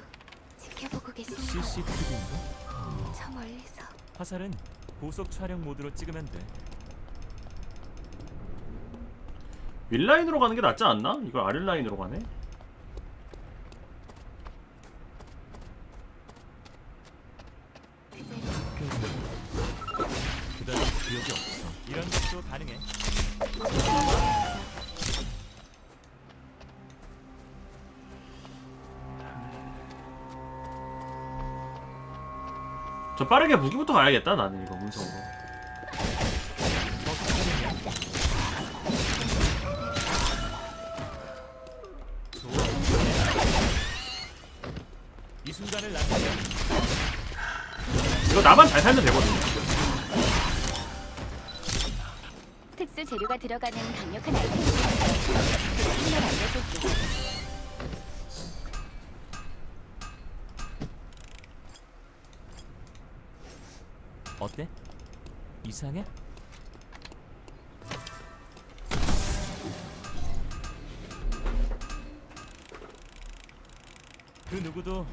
[SPEAKER 18] 지켜보고 계시는 거
[SPEAKER 21] CCTV인가?
[SPEAKER 18] 저 멀리서.
[SPEAKER 21] 화살은 고속 촬영 모드로 찍으면 돼.
[SPEAKER 5] 윗라인으로 가는 게 낫지 않나? 이걸 아랫라인으로 가네?
[SPEAKER 21] 그다지 기억이 없어. 이런 것도 가능해.
[SPEAKER 5] 저 빠르게 무기부터 가야겠다 나는 이거 문성으로.
[SPEAKER 21] 이 순간을 남기자.
[SPEAKER 5] 이거 나만 잘 살면 되거든.
[SPEAKER 8] 특수 재료가 들어가는 강력한 아이템들이 있어. 그 중 하나를 알려줄게.
[SPEAKER 21] 어때? 이상해? 그 누구도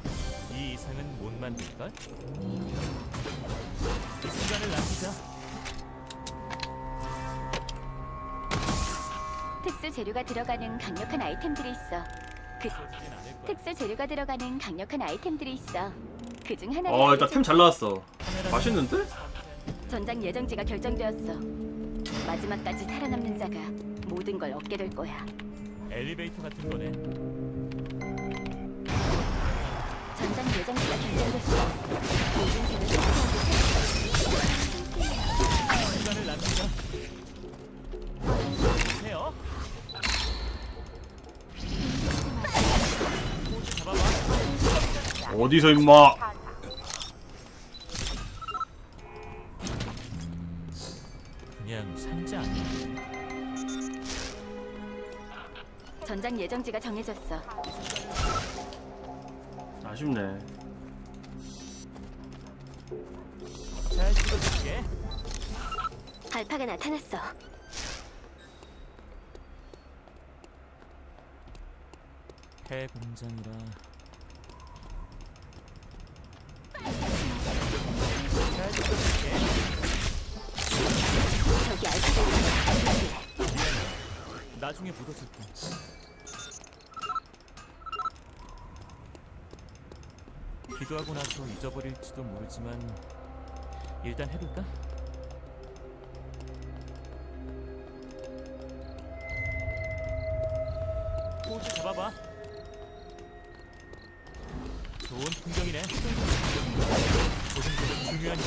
[SPEAKER 21] 이 이상은 못 만들걸? 이 순간을 남기자.
[SPEAKER 8] 특수 재료가 들어가는 강력한 아이템들이 있어. 그 특수 재료가 들어가는 강력한 아이템들이 있어. 그 중 하나를
[SPEAKER 5] 일단 템 잘 나왔어. 맛있는데?
[SPEAKER 8] 전장 예정지가 결정되었어. 마지막까지 살아남는 자가 모든 걸 얻게 될 거야.
[SPEAKER 21] 엘리베이터 같은 거네.
[SPEAKER 8] 전장 예정지가 결정됐어. 모든 재를 소비하고
[SPEAKER 21] 시간을 남기자. 해요. 포즈 잡아봐.
[SPEAKER 5] 어디서 임마?
[SPEAKER 21] 그냥 산자 아니야.
[SPEAKER 8] 전장 예정지가 정해졌어.
[SPEAKER 5] 아쉽네.
[SPEAKER 21] 잘 찍어줄게.
[SPEAKER 8] 알파가 나타났어.
[SPEAKER 21] 해 공장이라. 잘 찍어줄게.
[SPEAKER 8] 저기 알파가 있어.
[SPEAKER 21] 미안해. 나중에 묻어줄게. 기도하고 나서 잊어버릴지도 모르지만 일단 해볼까? 포즈 잡아봐. 좋은 풍경이네. 조금 더 중요한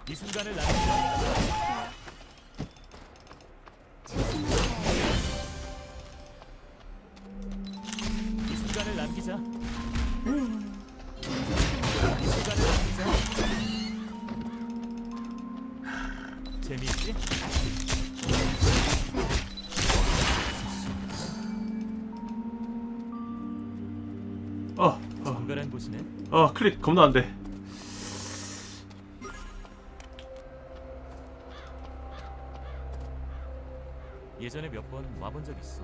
[SPEAKER 21] 이 순간을 남기자. 이 순간을 남기자. 이 순간을 남기자. 재미있지? 정갈한 곳이네.
[SPEAKER 5] 클릭 겁나 안 돼.
[SPEAKER 21] 예전에 몇 번 와본 적 있어.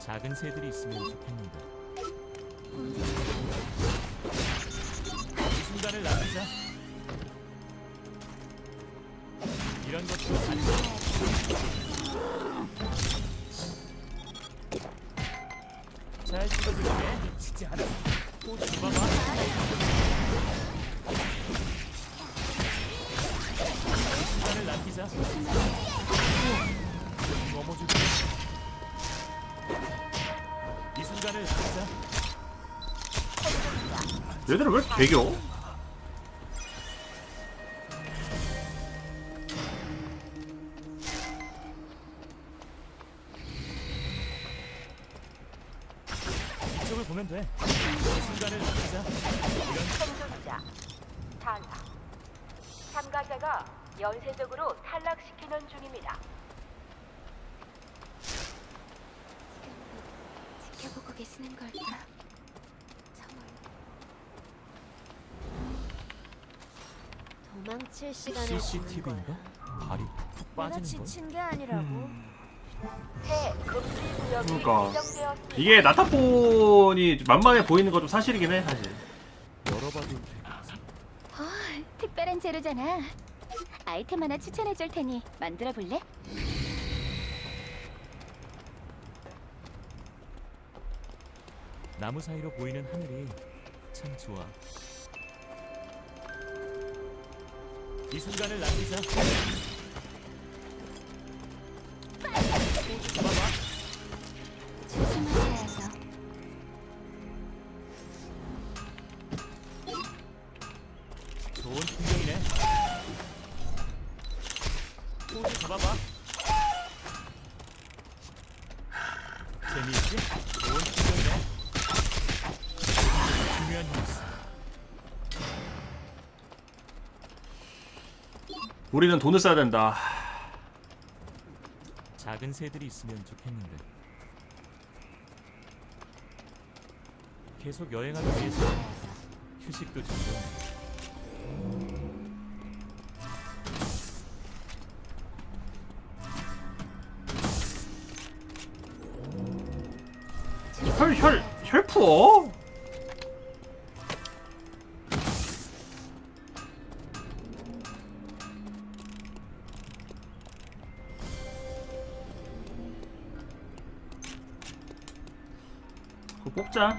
[SPEAKER 21] 작은 새들이 있으면 좋겠는데. 이 순간을 남기자. 이런 것도 가능해. 시간을 남기자. 넘어주고. 이 순간을 남기자.
[SPEAKER 5] 얘들은 왜 이렇게 개겨?
[SPEAKER 21] 이쪽을 보면 돼. 이 순간을 남기자.
[SPEAKER 10] 생존자 탈락. 참가자가 연쇄적으로 탈락시키는 중입니다.
[SPEAKER 18] 지켜보고 계시는 걸까? 도망칠 시간을
[SPEAKER 21] CCTV인가? 발이 푹
[SPEAKER 18] 내가
[SPEAKER 21] 빠지는 거?
[SPEAKER 18] 지친 게 아니라고.
[SPEAKER 10] 새 금지 구역이
[SPEAKER 5] 그러니까
[SPEAKER 10] 지정되었습니다.
[SPEAKER 5] 이게 나타폰이 만만해 보이는 것도 사실이긴 해 사실.
[SPEAKER 21] 열어봐도 되겠지?
[SPEAKER 8] 특별한 재료잖아. 아이템 하나 추천해 줄 테니 만들어 볼래?
[SPEAKER 21] 나무 사이로 보이는 하늘이 참 좋아. 이 순간을 남기자.
[SPEAKER 8] 조심하셔야 해서.
[SPEAKER 21] 좋은 풍경이네. 포즈 잡아봐. 재미있지? 좋은 풍경이네. 중요한 뉴스.
[SPEAKER 5] 우리는 돈을 써야 된다.
[SPEAKER 21] 작은 새들이 있으면 좋겠는데. 계속 여행하기 위해서 휴식도 중요해.
[SPEAKER 5] 혈푸어? 그거 뽑자.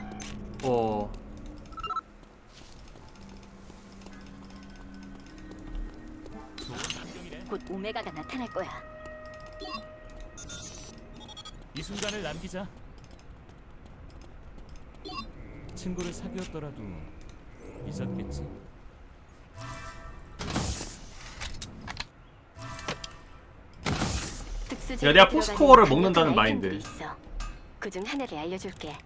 [SPEAKER 8] 곧 오메가가 나타날 거야.
[SPEAKER 21] 이 순간을 남기자. 친구를 사귀었더라도 잊었겠지.
[SPEAKER 5] 야, 내가 포스코어를 먹는다는 마인드.
[SPEAKER 8] 그중 하나를 알려줄게.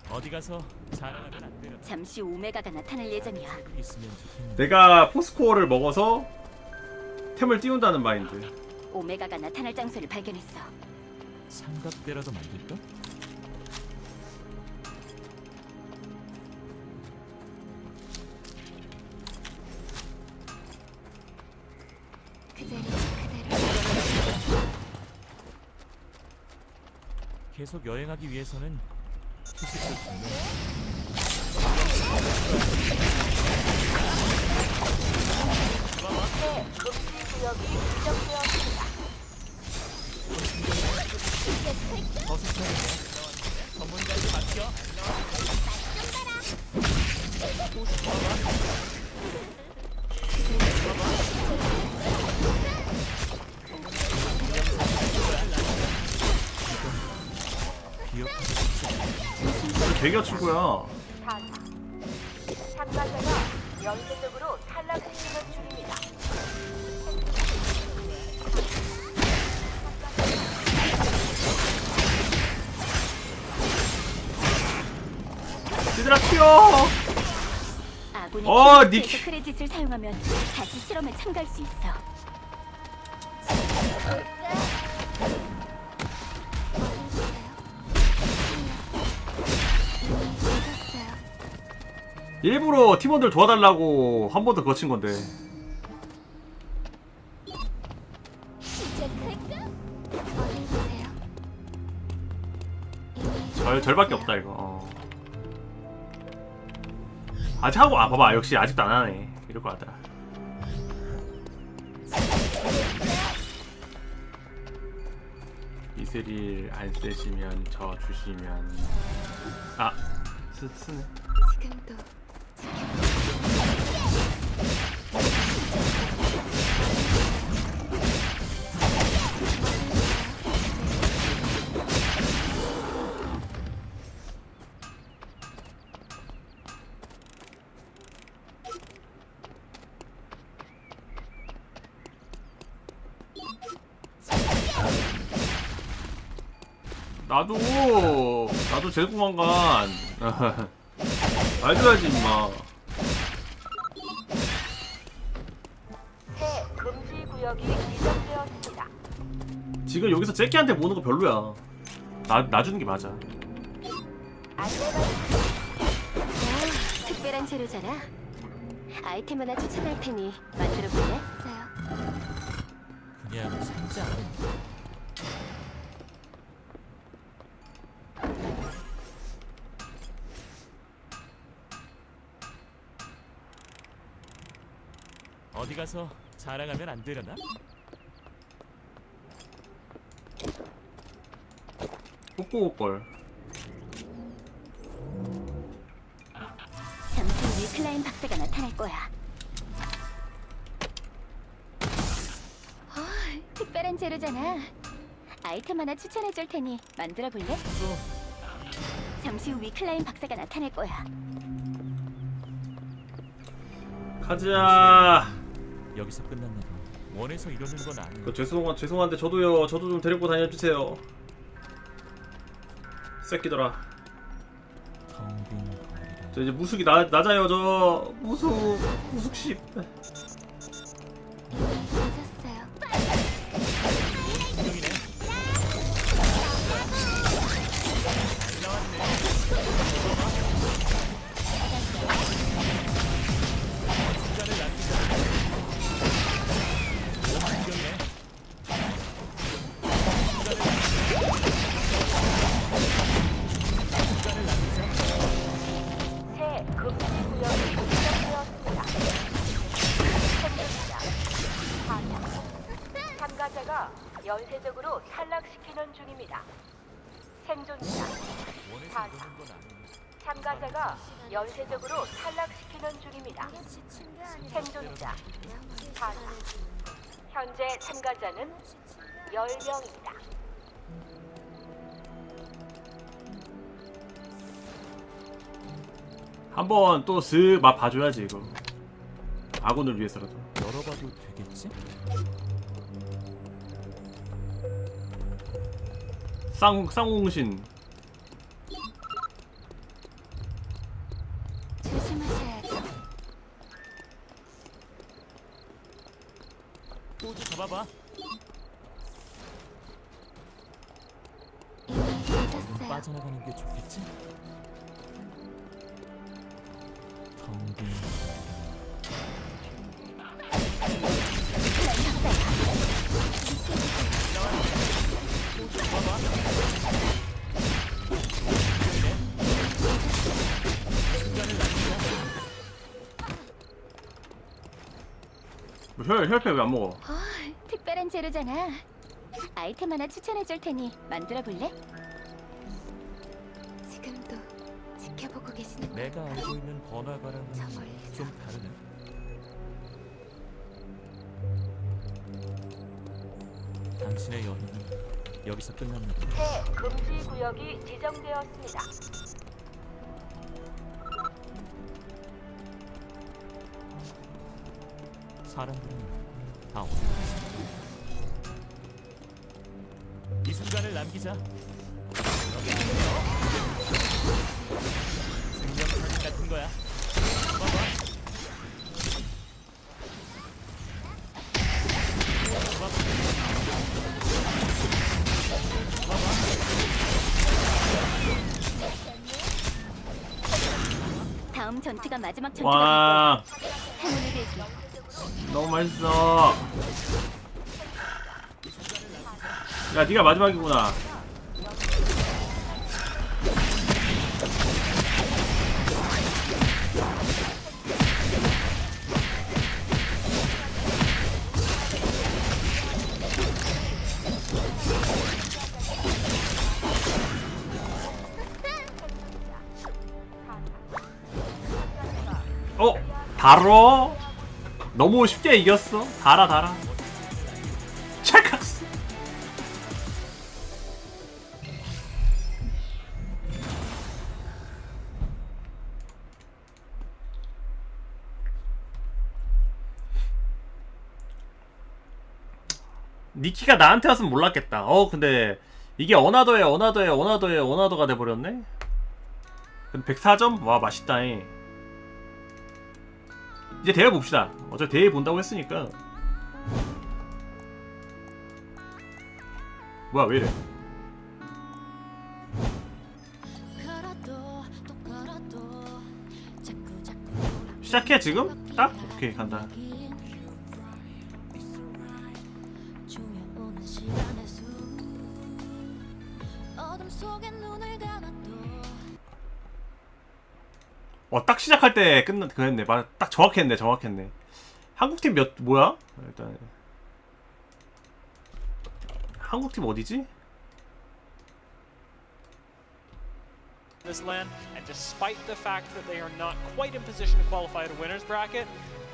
[SPEAKER 21] 어디 가서 자랑하면 안 되려.
[SPEAKER 8] 잠시 오메가가 나타날 예정이야.
[SPEAKER 21] 있으면 좋겠는데.
[SPEAKER 5] 내가 포스코어를 먹어서 템을 띄운다는 마인드.
[SPEAKER 8] 오메가가 나타날 장소를 발견했어.
[SPEAKER 21] 삼각대라도 만들까?
[SPEAKER 18] 그 자리 그대로.
[SPEAKER 21] 계속 여행하기 위해서는 휴식도 중요해.
[SPEAKER 10] 새 금지 구역이 지정되었습니다.
[SPEAKER 21] 어색하게 전문가에게 맡겨.
[SPEAKER 5] 개겨 친구야.
[SPEAKER 10] 참가자가 연쇄적으로 탈락시키는 중입니다.
[SPEAKER 5] 얘들아 튀어.
[SPEAKER 8] 아군이
[SPEAKER 5] 니키.
[SPEAKER 8] 크레딧을 사용하면 다시 실험에 참가할 수 있어.
[SPEAKER 5] 일부러 팀원들 도와달라고 한 번 더 거친 건데. 절밖에 없다 이거. 아직 하고 봐봐 역시 아직도 안 하네. 이럴 거 같더라. 이슬이 안 쓰시면 저 주시면 쓰네.
[SPEAKER 18] 지금도
[SPEAKER 5] 나도 제일 구멍간 알줘야지 임마.
[SPEAKER 10] 새 금지 구역이 지정되었습니다.
[SPEAKER 5] 지금 여기서 제키한테 모는 거 별로야. 놔주는 게 맞아.
[SPEAKER 8] 특별한 재료잖아. 아이템 하나 추천할 테니 만들어 볼래?
[SPEAKER 21] 그냥 살자. 어디 가서 자랑하면 안 되려나?
[SPEAKER 5] 뽀뽀걸.
[SPEAKER 8] 잠시 후 리클라인 박사가 나타날 거야. 특별한 재료잖아. 아이템 하나 추천해 줄 테니 만들어 볼래? 잠시 후 위클라인 박사가 나타날 거야.
[SPEAKER 5] 가자.
[SPEAKER 21] 여기서 끝났나 봐. 원해서 이러는 건 아니야.
[SPEAKER 5] 죄송한데 저도 좀 데리고 다녀주세요. 새끼들아. 저 이제 무숙이 낮아요. 저 무숙씨.
[SPEAKER 10] 새 금지 구역이 지정되었습니다. 생존자 사냥. 참가자가 연쇄적으로 탈락시키는 중입니다. 생존자 사냥. 참가자가 연쇄적으로 탈락시키는 중입니다. 생존자 사냥. 현재 참가자는 10명입니다.
[SPEAKER 5] 한번 또 슥 맛 봐줘야지 이거. 아군을 위해서라도.
[SPEAKER 21] 열어봐도 되겠지?
[SPEAKER 5] 쌍홍신.
[SPEAKER 8] 조심하셔야죠.
[SPEAKER 21] 호주 잡아봐. 빠져나가는 게 좋겠지? 텅빈.
[SPEAKER 5] 혈팩 왜 안 먹어?
[SPEAKER 8] 특별한 재료잖아. 아이템 하나 추천해 줄 테니 만들어 볼래?
[SPEAKER 18] 지금도 지켜보고 계시는
[SPEAKER 21] 내가 알고 있는 번화가랑은 좀 다르네. 당신의 여행은 여기서 끝났나 봐.
[SPEAKER 10] 새 금지 구역이 지정되었습니다.
[SPEAKER 21] 사람들은 다 어디 이 순간을 남기자. 생명 사진 같은 거야. 봐봐.
[SPEAKER 8] 다음 전투가 마지막 전투가
[SPEAKER 5] 와.
[SPEAKER 8] 될 거야. 행운을 빌기.
[SPEAKER 5] 너무 맛있어. 야, 네가 마지막이구나. 바로 너무 쉽게 이겼어. 달아. 찰칵스. 니키가 나한테 왔으면 몰랐겠다. 근데 이게 어나더가 돼버렸네. 104점? 와, 맛있다잉. 이제 대회 봅시다. 어차피 대회 본다고 했으니까. 뭐야, 왜 이래? 시작해 지금? 딱? 오케이, 간다. 딱 시작할 때 그랬네. 딱 정확했네. 한국팀 뭐야? 일단 한국팀 어디지?
[SPEAKER 11] This land, and despite the fact that they are not quite in position to qualify to winners bracket,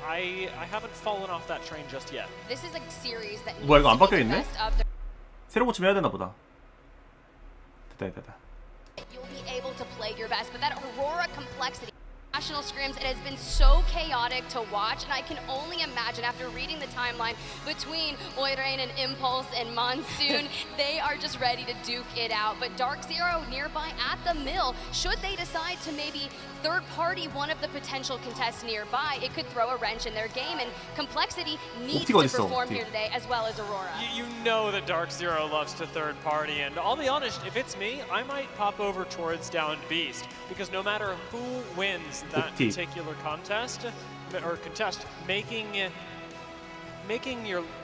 [SPEAKER 11] I haven't fallen off that train just yet.
[SPEAKER 22] This is a series that
[SPEAKER 5] 뭐야, 이거 안
[SPEAKER 22] needs to
[SPEAKER 5] 바뀌어
[SPEAKER 22] be the
[SPEAKER 5] 있네?
[SPEAKER 22] best of their.
[SPEAKER 5] 새로 고치면 해야 되나 보다. 됐다.
[SPEAKER 22] You'll be able to play your best, but that Aurora complexity. National scrims, it has been so chaotic to watch, and I can only imagine after reading the timeline between Oirein and Impulse and Monsoon, they are just ready to duke it out. But Dark Zero nearby at the mill, should they decide to maybe third party one of the potential contests nearby, it could throw a wrench in their game, and complexity needs to perform here today as well as Aurora.
[SPEAKER 11] You know that Dark Zero loves to third party, and I'll be honest, if it's me, I might pop over towards Downed Beast, because no matter who wins that particular contest, making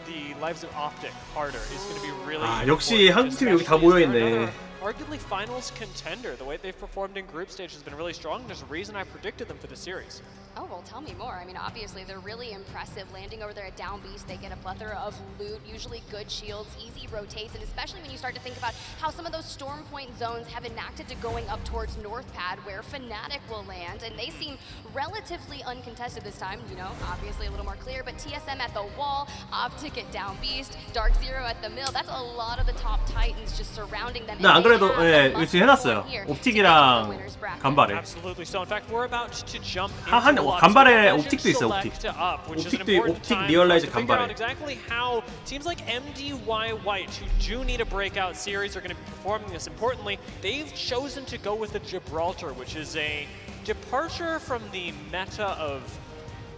[SPEAKER 11] the lives of Optic harder is going to be really
[SPEAKER 5] 역시 한국팀이 여기 다 모여있네.
[SPEAKER 11] arguably finals contender. The way they've performed in group stage has been really strong. There's a reason I predicted them for the series.
[SPEAKER 22] Oh, well, tell me more. I mean, obviously, they're really impressive. Landing over there at Down Beast, they get a plethora of loot, usually good shields, easy rotates, and especially when you start to think about how some of those storm point zones have enacted to going up towards North Pad, where Fnatic will land, and they seem relatively uncontested this time. You know, obviously a little more clear, but TSM at the wall, Optic at Down Beast, Dark Zero at the mill. That's a lot of the top titans just surrounding them.
[SPEAKER 5] 나 안 그래도 이거 지금 해놨어요. 옵틱이랑 간발에.
[SPEAKER 11] Absolutely. So in fact, we're about to jump
[SPEAKER 5] 간발에 옵틱도 있어. 옵틱 리얼라이즈 간발에.
[SPEAKER 11] Exactly how teams like MDY White, who do need a breakout series, are going to be performing this. Importantly, they've chosen to go with the Gibraltar, which is a departure from the meta of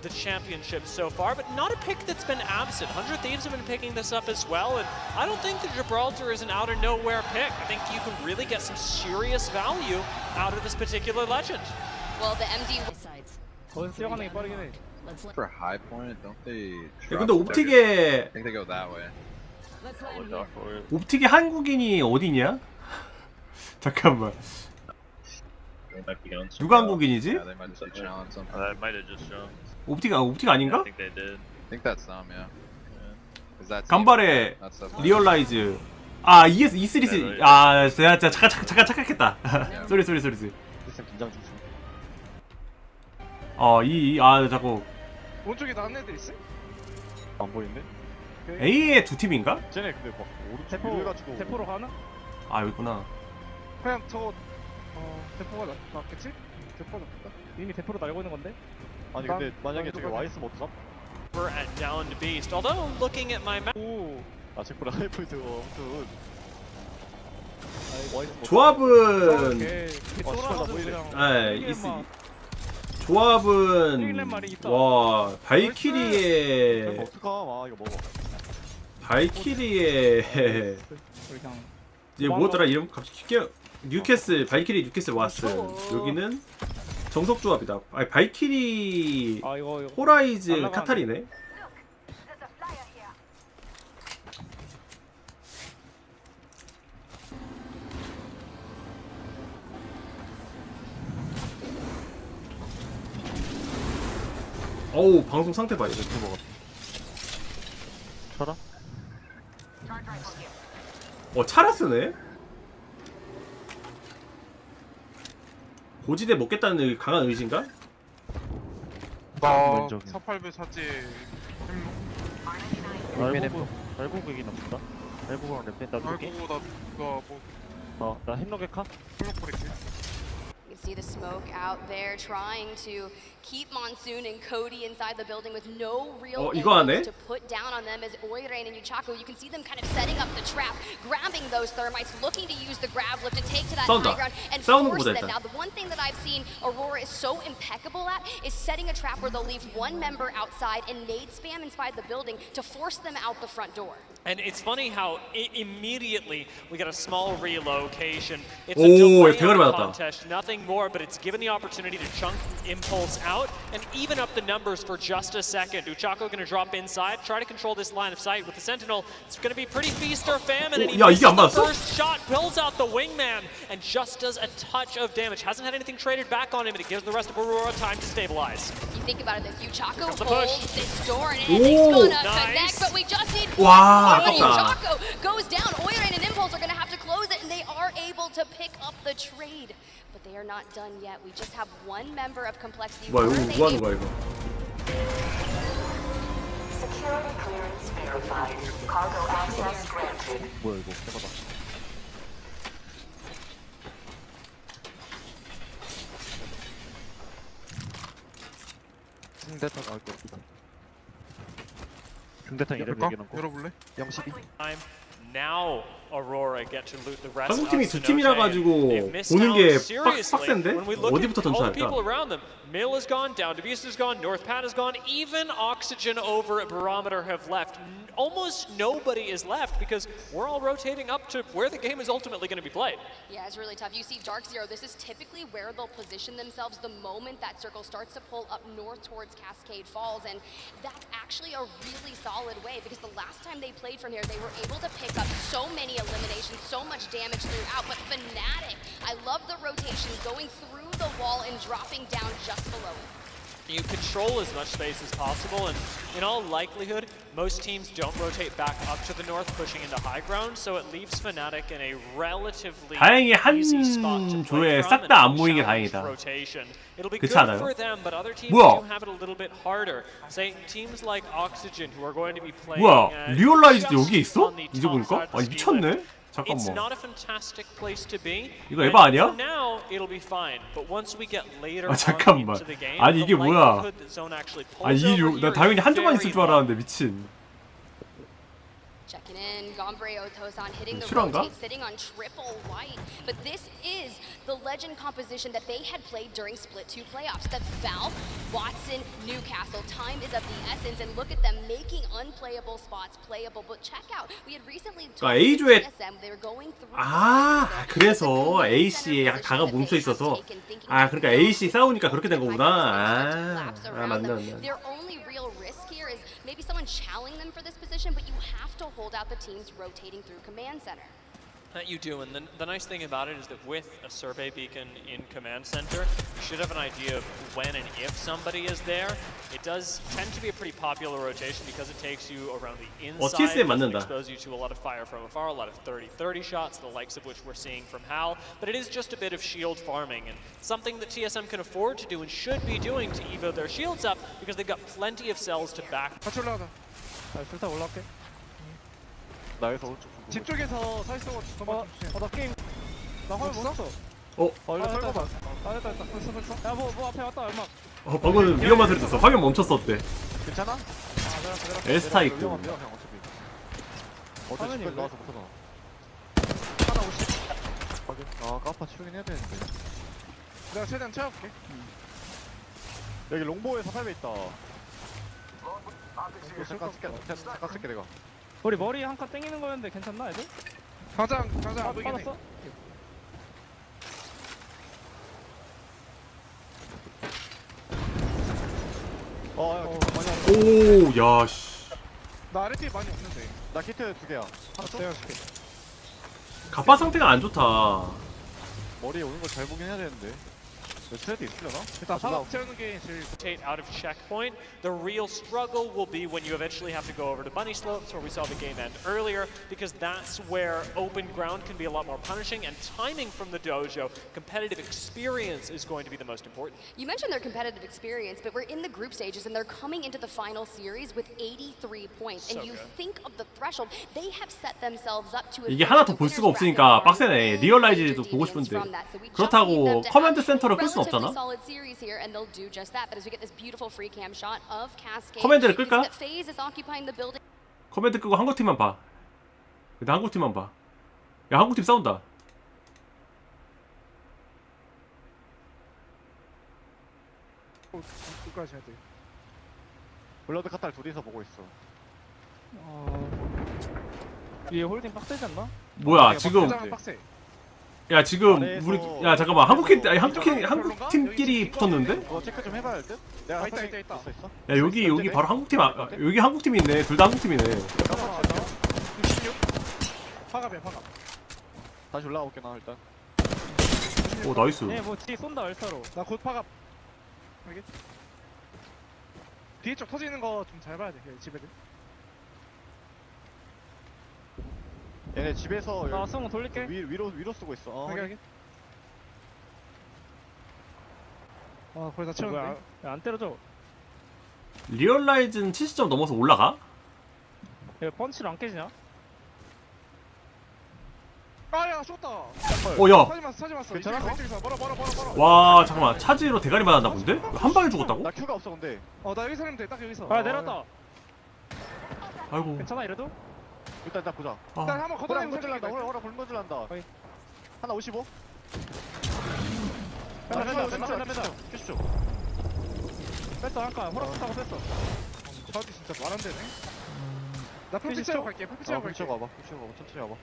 [SPEAKER 11] the championship so far, but not a pick that's been absent. 100 Thieves have been picking this up as well, and I don't think the Gibraltar is an out of nowhere pick. I think you can really get some serious value out of this particular legend.
[SPEAKER 22] Well, the MD
[SPEAKER 9] For high point, don't they?
[SPEAKER 5] 근데 옵틱에
[SPEAKER 9] I think they go that way.
[SPEAKER 5] 옵틱의 한국인이 어디냐? 잠깐만. 누가 한국인이지? 옵틱 아닌가?
[SPEAKER 9] think that's them, yeah.
[SPEAKER 5] 간발에 리얼라이즈. E3. 내가 잠깐 착각했다. 쏘리. 자꾸
[SPEAKER 6] 오른쪽에 나간 애들 있어? 안 보이는데?
[SPEAKER 5] A의 두 팀인가?
[SPEAKER 6] 쟤네 근데 막 오른쪽 해가지고 대포로 가나?
[SPEAKER 5] 여기 있구나.
[SPEAKER 6] 그냥 저거 대포가 낫겠지? 대포가 낫겠다. 이미 대포로 날고 있는 건데? 아니 근데 만약에 저기 와 있으면 어떡함?
[SPEAKER 11] We're at Downed Beast. Although looking at my map,
[SPEAKER 6] 제포 라이프 저거
[SPEAKER 5] 조합은 와 발키리의 얘 뭐였더라 이름 갑자기 뉴캐슬 발키리 뉴캐슬 왓슨. 여기는 정석 조합이다. 발키리 호라이즈 카타리네. 어우 방송 상태 봐요. 유튜버가.
[SPEAKER 6] 쳐라?
[SPEAKER 5] 차라스네? 고지대 먹겠다는 강한 의지인가?
[SPEAKER 6] 나 48배 사지
[SPEAKER 9] 날고기긴 없다. 날고기랑 랩 나도
[SPEAKER 6] 아이고 나 뭐
[SPEAKER 9] 나 햄로게카?
[SPEAKER 6] 햄록 버릴게.
[SPEAKER 22] You can see the smoke out there trying to keep Monsoon and Cody inside the building with no real
[SPEAKER 5] 이거 하네?
[SPEAKER 22] angles to put down on them as Oirain and Yuchako, you can see them kind of setting up the trap, grabbing those thermites, looking to use the grab lift to take to that
[SPEAKER 5] 싸운다.
[SPEAKER 22] high ground and
[SPEAKER 5] 싸우는
[SPEAKER 22] force
[SPEAKER 5] 거보다
[SPEAKER 22] them.
[SPEAKER 5] 일단.
[SPEAKER 22] Now, the one thing that I've seen Aurora is so impeccable at is setting a trap where they'll leave one member outside and nade spam inside the building to force them out the front door.
[SPEAKER 11] And it's funny how immediately we get a small relocation. It's a
[SPEAKER 5] 오,
[SPEAKER 11] delay
[SPEAKER 5] 대가리
[SPEAKER 11] on the
[SPEAKER 5] 맞았다.
[SPEAKER 11] contest, nothing more, but it's given the opportunity to chunk Impulse out and even up the numbers for just a second. Uchako going to drop inside, try to control this line of sight with the Sentinel. It's going to be pretty feast or famine, and he
[SPEAKER 5] 야,
[SPEAKER 11] misses
[SPEAKER 5] 이게 안
[SPEAKER 11] the
[SPEAKER 5] 맞았어?
[SPEAKER 11] first shot, pulls out the wingman, and just does a touch of damage. Hasn't had anything traded back on him, and it gives the rest of Aurora time to stabilize.
[SPEAKER 22] You think about it, this Yuchako
[SPEAKER 11] the
[SPEAKER 22] holds
[SPEAKER 11] push.
[SPEAKER 22] this door and
[SPEAKER 5] Ooh.
[SPEAKER 22] it's gonna
[SPEAKER 11] Nice.
[SPEAKER 22] connect, but we just need
[SPEAKER 5] Wow,
[SPEAKER 22] one.
[SPEAKER 5] 아깝다.
[SPEAKER 22] Yuchako goes down. Oirain and Impulse are gonna have to close it, and they are able to pick up the trade. But they are not done yet. We just have one member of Complexity.
[SPEAKER 5] 뭐야,
[SPEAKER 22] Were
[SPEAKER 5] 이거
[SPEAKER 22] they
[SPEAKER 5] 뭐 하는
[SPEAKER 22] able-
[SPEAKER 5] 거야, 이거?
[SPEAKER 10] Security clearance verified. Cargo access granted.
[SPEAKER 9] 뭐야 이거? 해봐봐. 중대탄 나올 거 없다. 중대탄 이름
[SPEAKER 6] 열까?
[SPEAKER 9] 얘기해놓고.
[SPEAKER 6] 열어볼래?
[SPEAKER 9] 012.
[SPEAKER 11] Now Aurora get to loot the rest.
[SPEAKER 5] 한국 팀이
[SPEAKER 11] of
[SPEAKER 5] 두 팀이라
[SPEAKER 11] Sonote.
[SPEAKER 5] 가지고
[SPEAKER 11] They've missed
[SPEAKER 5] 보는
[SPEAKER 11] out
[SPEAKER 5] 게
[SPEAKER 11] seriously
[SPEAKER 5] 빡센데?
[SPEAKER 11] when we look
[SPEAKER 5] 어디부터
[SPEAKER 11] at all the
[SPEAKER 5] 점수할까?
[SPEAKER 11] people around them. Mill is gone, Down to Beast is gone, North Pat is gone, even Oxygen over at Barometer have left. Almost nobody is left because we're all rotating up to where the game is ultimately going to be played.
[SPEAKER 22] Yeah, it's really tough. You see Dark Zero, this is typically where they'll position themselves the moment that circle starts to pull up north towards Cascade Falls, and that's actually a really solid way because the last time they played from here, they were able to pick up so many eliminations, so much damage throughout, but Fnatic, I love the rotation going through the wall and dropping down just below it.
[SPEAKER 11] You control as much space as possible, and in all likelihood, most teams don't rotate back up to the north, pushing into high ground, so it leaves Fnatic in a relatively
[SPEAKER 5] 다행히 한
[SPEAKER 11] easy spot to play
[SPEAKER 5] 조에
[SPEAKER 11] from
[SPEAKER 5] 싹
[SPEAKER 11] and
[SPEAKER 5] 다 안 모이는 게
[SPEAKER 11] challenge
[SPEAKER 5] 다행이다.
[SPEAKER 11] rotation. It'll be
[SPEAKER 5] 그렇지
[SPEAKER 11] good
[SPEAKER 5] 않아요?
[SPEAKER 11] for them, but other teams
[SPEAKER 5] 뭐야?
[SPEAKER 11] do have it a little bit harder. Say teams like Oxygen, who are going to be playing.
[SPEAKER 5] 뭐야? 리얼라이즈드
[SPEAKER 11] just
[SPEAKER 5] 여기 있어?
[SPEAKER 11] on the
[SPEAKER 5] 이제
[SPEAKER 11] top
[SPEAKER 5] 보니까?
[SPEAKER 11] side of the
[SPEAKER 5] 아니
[SPEAKER 11] speedway.
[SPEAKER 5] 미쳤네?
[SPEAKER 11] It's
[SPEAKER 5] 잠깐만.
[SPEAKER 11] not a fantastic place to be.
[SPEAKER 5] 이거
[SPEAKER 11] and
[SPEAKER 5] 에바 아니야?
[SPEAKER 11] For now, it'll be fine. But once we get later
[SPEAKER 5] 아
[SPEAKER 11] on
[SPEAKER 5] 잠깐만.
[SPEAKER 11] into the game,
[SPEAKER 5] 아니 이게
[SPEAKER 11] the
[SPEAKER 5] 뭐야?
[SPEAKER 11] likelihood that Zone actually pulls
[SPEAKER 5] 아니
[SPEAKER 11] over
[SPEAKER 5] 나
[SPEAKER 11] here
[SPEAKER 5] 당연히
[SPEAKER 11] is
[SPEAKER 5] 한조만 있을
[SPEAKER 11] very
[SPEAKER 5] 줄
[SPEAKER 11] low.
[SPEAKER 5] 알았는데 미친.
[SPEAKER 22] Checking in, Gombre Otosan hitting the
[SPEAKER 5] 실화인가?
[SPEAKER 22] rotate, sitting on triple white. But this is the legend composition that they had played during Split 2 playoffs. The Valve, Watson, Newcastle. Time is of the essence, and look at them making unplayable spots playable. But check out, we had recently talked with
[SPEAKER 5] A조에
[SPEAKER 22] TSM. They were going through.
[SPEAKER 5] 아 그래서 A씨에 약간 가가 뭉쳐 있어서 아 그러니까 A씨 싸우니까 그렇게 된 거구나. 아 맞네.
[SPEAKER 22] Their only real risk here is maybe someone challenging them for this position, but you have to hold out the teams rotating through command center.
[SPEAKER 11] That you do, and the nice thing about it is that with a survey beacon in command center, you should have an idea of when and if somebody is there. It does tend to be a pretty popular rotation because it takes you around the inside,
[SPEAKER 5] TSM
[SPEAKER 11] doesn't
[SPEAKER 5] 맞는다.
[SPEAKER 11] expose you to a lot of fire from afar, a lot of 30-30 shots, the likes of which we're seeing from Hal, but it is just a bit of shield farming, and something that TSM can afford to do and should be doing to evo their shields up because they've got plenty of cells to back.
[SPEAKER 6] 같이 올라가자.
[SPEAKER 9] 술타 올라갈게. 나 여기서 오른쪽.
[SPEAKER 6] 집 쪽에서 서 있어가지고
[SPEAKER 9] 나 게임. 나 화면 못 샀어.
[SPEAKER 6] 얼른 빨고 봐.
[SPEAKER 9] 됐다. 벌써. 야, 뭐 앞에 왔다, 얼마.
[SPEAKER 5] 방금 위험한 소리 들었어. 화면 멈췄었대.
[SPEAKER 9] 괜찮아?
[SPEAKER 5] 에스타 있고.
[SPEAKER 9] 위험한 그냥 어차피. 어제 집까지 나와서 못하잖아. 하나 50. 확인. 아, 까파 치우긴 해야 되는데.
[SPEAKER 6] 내가 최대한 채워볼게.
[SPEAKER 9] 여기 롱보에서 8배 있다. 잠깐 쓸게 내가.
[SPEAKER 17] 우리 머리 한 칸 땡기는 거였는데 괜찮나 애들?
[SPEAKER 6] 가장 안 보이긴 해.
[SPEAKER 17] 받았어?
[SPEAKER 5] 오, 야 씨.
[SPEAKER 6] 나 RP 많이 없는데.
[SPEAKER 9] 나 키트 2개야. 하나 또?
[SPEAKER 6] 내가 줄게.
[SPEAKER 5] 갑바 상태가 안 좋다.
[SPEAKER 9] 머리에 오는 걸 잘 보긴 해야 되는데. 스레드 있으려나?
[SPEAKER 6] 일단 사업 채우는 게 제일.
[SPEAKER 11] Out of checkpoint. The real struggle will be when you eventually have to go over to bunny slopes, where we saw the game end earlier, because that's where open ground can be a lot more punishing, and timing from the dojo, competitive experience is going to be the most important.
[SPEAKER 22] You mentioned their competitive experience, but we're in the group stages and they're coming into the final series with 83 points. And you think of the threshold, they have set themselves up to.
[SPEAKER 5] 이게 하나 더 볼 수가 없으니까 빡세네. 리얼라이즈도 보고 싶은데 그렇다고 커맨드 센터를 끌 순 없잖아. 커맨드를 끌까? 커맨드 끄고 한국 팀만 봐. 일단 한국 팀만 봐. 야 한국 팀 싸운다.
[SPEAKER 6] 끝까지 해야 돼.
[SPEAKER 9] 블러드 카탈 둘이서 보고 있어.
[SPEAKER 6] 위에 홀딩 빡세지 않나?
[SPEAKER 5] 뭐야 지금?
[SPEAKER 6] 빡세.
[SPEAKER 5] 야 지금 우리 야 잠깐만 한국 팀끼리 붙었는데?
[SPEAKER 9] 체크 좀 해봐야 할 듯? 내가
[SPEAKER 6] 있다.
[SPEAKER 5] 야 여기 바로 한국 팀 여기 한국 팀이 있네. 둘 다 한국 팀이네.
[SPEAKER 6] 66. 파갑이야 파갑.
[SPEAKER 9] 다시 올라가 볼게 나 일단.
[SPEAKER 5] 오 나이스.
[SPEAKER 6] 뭐 뒤에 쏜다 얼타로. 나 곧 파갑. 여기. 뒤에 쪽 터지는 거 좀 잘 봐야 돼. 집애들.
[SPEAKER 9] 얘네 집에서
[SPEAKER 6] 나 승우 돌릴게.
[SPEAKER 9] 위로 쓰고 있어.
[SPEAKER 6] 여기. 거의 다 채웠는데. 안 때려줘.
[SPEAKER 5] 리얼라이즈는 70점 넘어서 올라가?
[SPEAKER 6] 야 펀치를 안 깨지냐? 아야 쏟다.
[SPEAKER 5] 야.
[SPEAKER 6] 차지 맞어. 괜찮아? 멀어.
[SPEAKER 5] 와 잠깐만 차지로 대가리 맞았나 본데? 한 방에 죽었다고?
[SPEAKER 9] 나 큐가 없어 근데.
[SPEAKER 6] 나 여기 살면 돼. 딱 여기서. 내렸다.
[SPEAKER 5] 아이고.
[SPEAKER 6] 괜찮아 이래도?
[SPEAKER 9] 일단 보자.
[SPEAKER 6] 일단 한번 걷어내고
[SPEAKER 9] 곤질란다. 호라 곤질란다. 하나 55.
[SPEAKER 6] 뺀다.
[SPEAKER 9] 큐쇼.
[SPEAKER 6] 뺐어 한칸. 호라 타고 뺐어. 차지 진짜 말 안 되네. 나 풀피 채우고 갈게. 풀피 채우고 갈게.
[SPEAKER 9] 와봐. 천천히 와봐.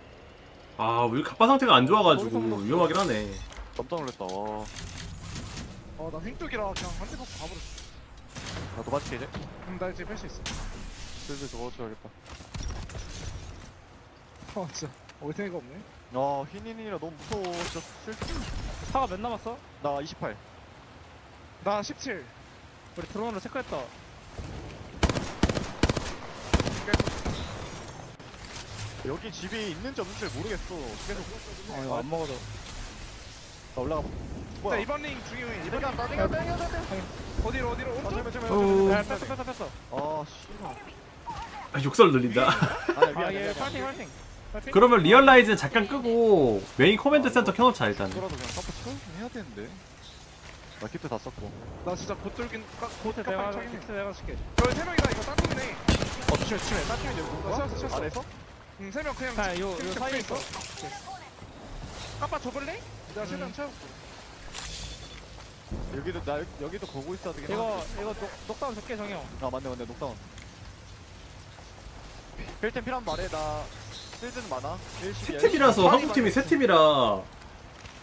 [SPEAKER 5] 아 우리 갑바 상태가 안 좋아가지고 위험하긴 하네.
[SPEAKER 9] 깜짝 놀랐다. 와.
[SPEAKER 6] 나 횡뚝이라 그냥 한 대 받고 가버렸어.
[SPEAKER 9] 나도 맞게 이제.
[SPEAKER 6] 나 이제 뺄 수 있어.
[SPEAKER 9] 슬슬 저거 줘야겠다.
[SPEAKER 6] 진짜 어이가 없네.
[SPEAKER 9] 흰인이라 너무 무서워. 진짜
[SPEAKER 6] 사가 몇 남았어?
[SPEAKER 9] 나 28.
[SPEAKER 6] 나 17. 우리 드론으로 체크했다.
[SPEAKER 9] 여기 집이 있는지 없는지 모르겠어. 계속.
[SPEAKER 6] 이거 안 먹어도.
[SPEAKER 9] 나 올라가. 뭐야?
[SPEAKER 6] 이번 링 중요해.
[SPEAKER 9] 이번 링 땡겨.
[SPEAKER 6] 어디로? 오른쪽? 뺐어.
[SPEAKER 5] 아, 욕설 늘린다.
[SPEAKER 6] 얘 파이팅.
[SPEAKER 5] 그러면 리얼라이즈는 잠깐 끄고 메인 커맨드 센터 켜놓자 일단.
[SPEAKER 9] 그래도 그냥 깜빡 해야 되는데. 나 키트 다 썼고.
[SPEAKER 6] 나 진짜 곧 뚫긴 곧 내가 키트 내가 줄게. 여기 3명이다. 이거 딴 팀이네.
[SPEAKER 9] 조심해. 딴 팀인데 누구가?
[SPEAKER 6] 쳤어.
[SPEAKER 9] 아래서?
[SPEAKER 6] 3명 그냥 요 사이에 있어. 깜빡 줘볼래? 내가 최대한 채웠어.
[SPEAKER 9] 여기도 보고 있어야 되겠다.
[SPEAKER 6] 이거 녹다운 줄게 정형.
[SPEAKER 9] 맞네 녹다운. 힐템 필요한 말해. 나 필드는 많아.
[SPEAKER 5] 세 팀이라서 한국 팀이 세 팀이라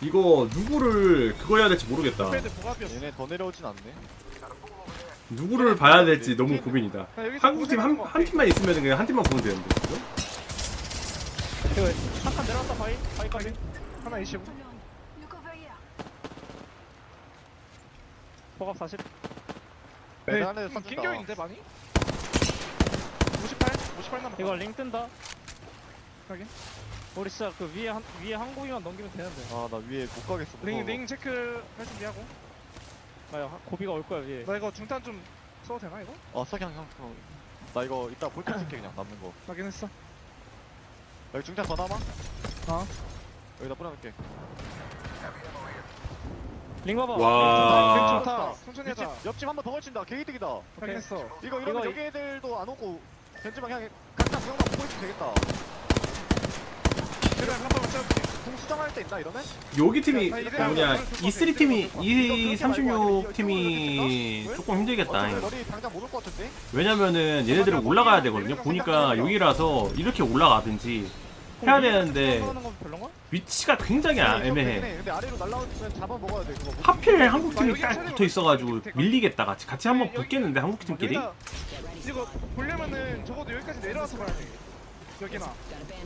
[SPEAKER 5] 이거 누구를 그거 해야 될지 모르겠다.
[SPEAKER 9] 얘네 더 내려오진 않네.
[SPEAKER 5] 누구를 봐야 될지 너무 고민이다. 한국 팀 한 팀만 있으면 그냥 한 팀만 보면 되는데.
[SPEAKER 6] 한칸 내려왔다 바위까지. 하나 25. 보갑 40. 긴격인데 많이? 58 남았다. 이거 링 뜬다. 확인. 우리 진짜 그 위에 항공이만 넘기면 되는데.
[SPEAKER 9] 나 위에 못 가겠어.
[SPEAKER 6] 링 체크 할 준비하고. 나 고비가 올 거야 위에. 나 이거 중탄 좀 써도 되나 이거?
[SPEAKER 9] 써 그냥. 나 이거 이따 볼펜 쓸게 그냥 남는 거.
[SPEAKER 6] 확인했어.
[SPEAKER 9] 여기 중탄 더 남아? 여기다 뿌려놓을게.
[SPEAKER 6] 링 봐봐.
[SPEAKER 5] 와.
[SPEAKER 6] 좋다. 천천히 하자.
[SPEAKER 9] 옆집 한 번 더 걸친다. 개이득이다.
[SPEAKER 6] 확인했어.
[SPEAKER 9] 이거 이러면 여기 애들도 안 오고 벤츠만 그냥 각자 구경만 보고 있으면 되겠다.
[SPEAKER 6] 그래 한 번만 채워볼게.
[SPEAKER 9] 공 수정할 때 있나 이러면?
[SPEAKER 5] 여기 팀이 뭐냐 E3 팀이 E36 팀이 조금 힘들겠다.
[SPEAKER 9] 머리 당장 못 올 것 같은데?
[SPEAKER 5] 왜냐면은 얘네들은 올라가야 되거든요. 보니까 여기라서 이렇게 올라가든지 해야 되는데 위치가 굉장히 애매해.
[SPEAKER 9] 근데 아래로 날라오면 잡아 먹어야 돼.
[SPEAKER 5] 하필 한국 팀이 딱 붙어 있어가지고 밀리겠다. 같이 한번 붙겠는데 한국 팀끼리?
[SPEAKER 6] 이거 보려면은 적어도 여기까지 내려와서 봐야 돼. 여기나.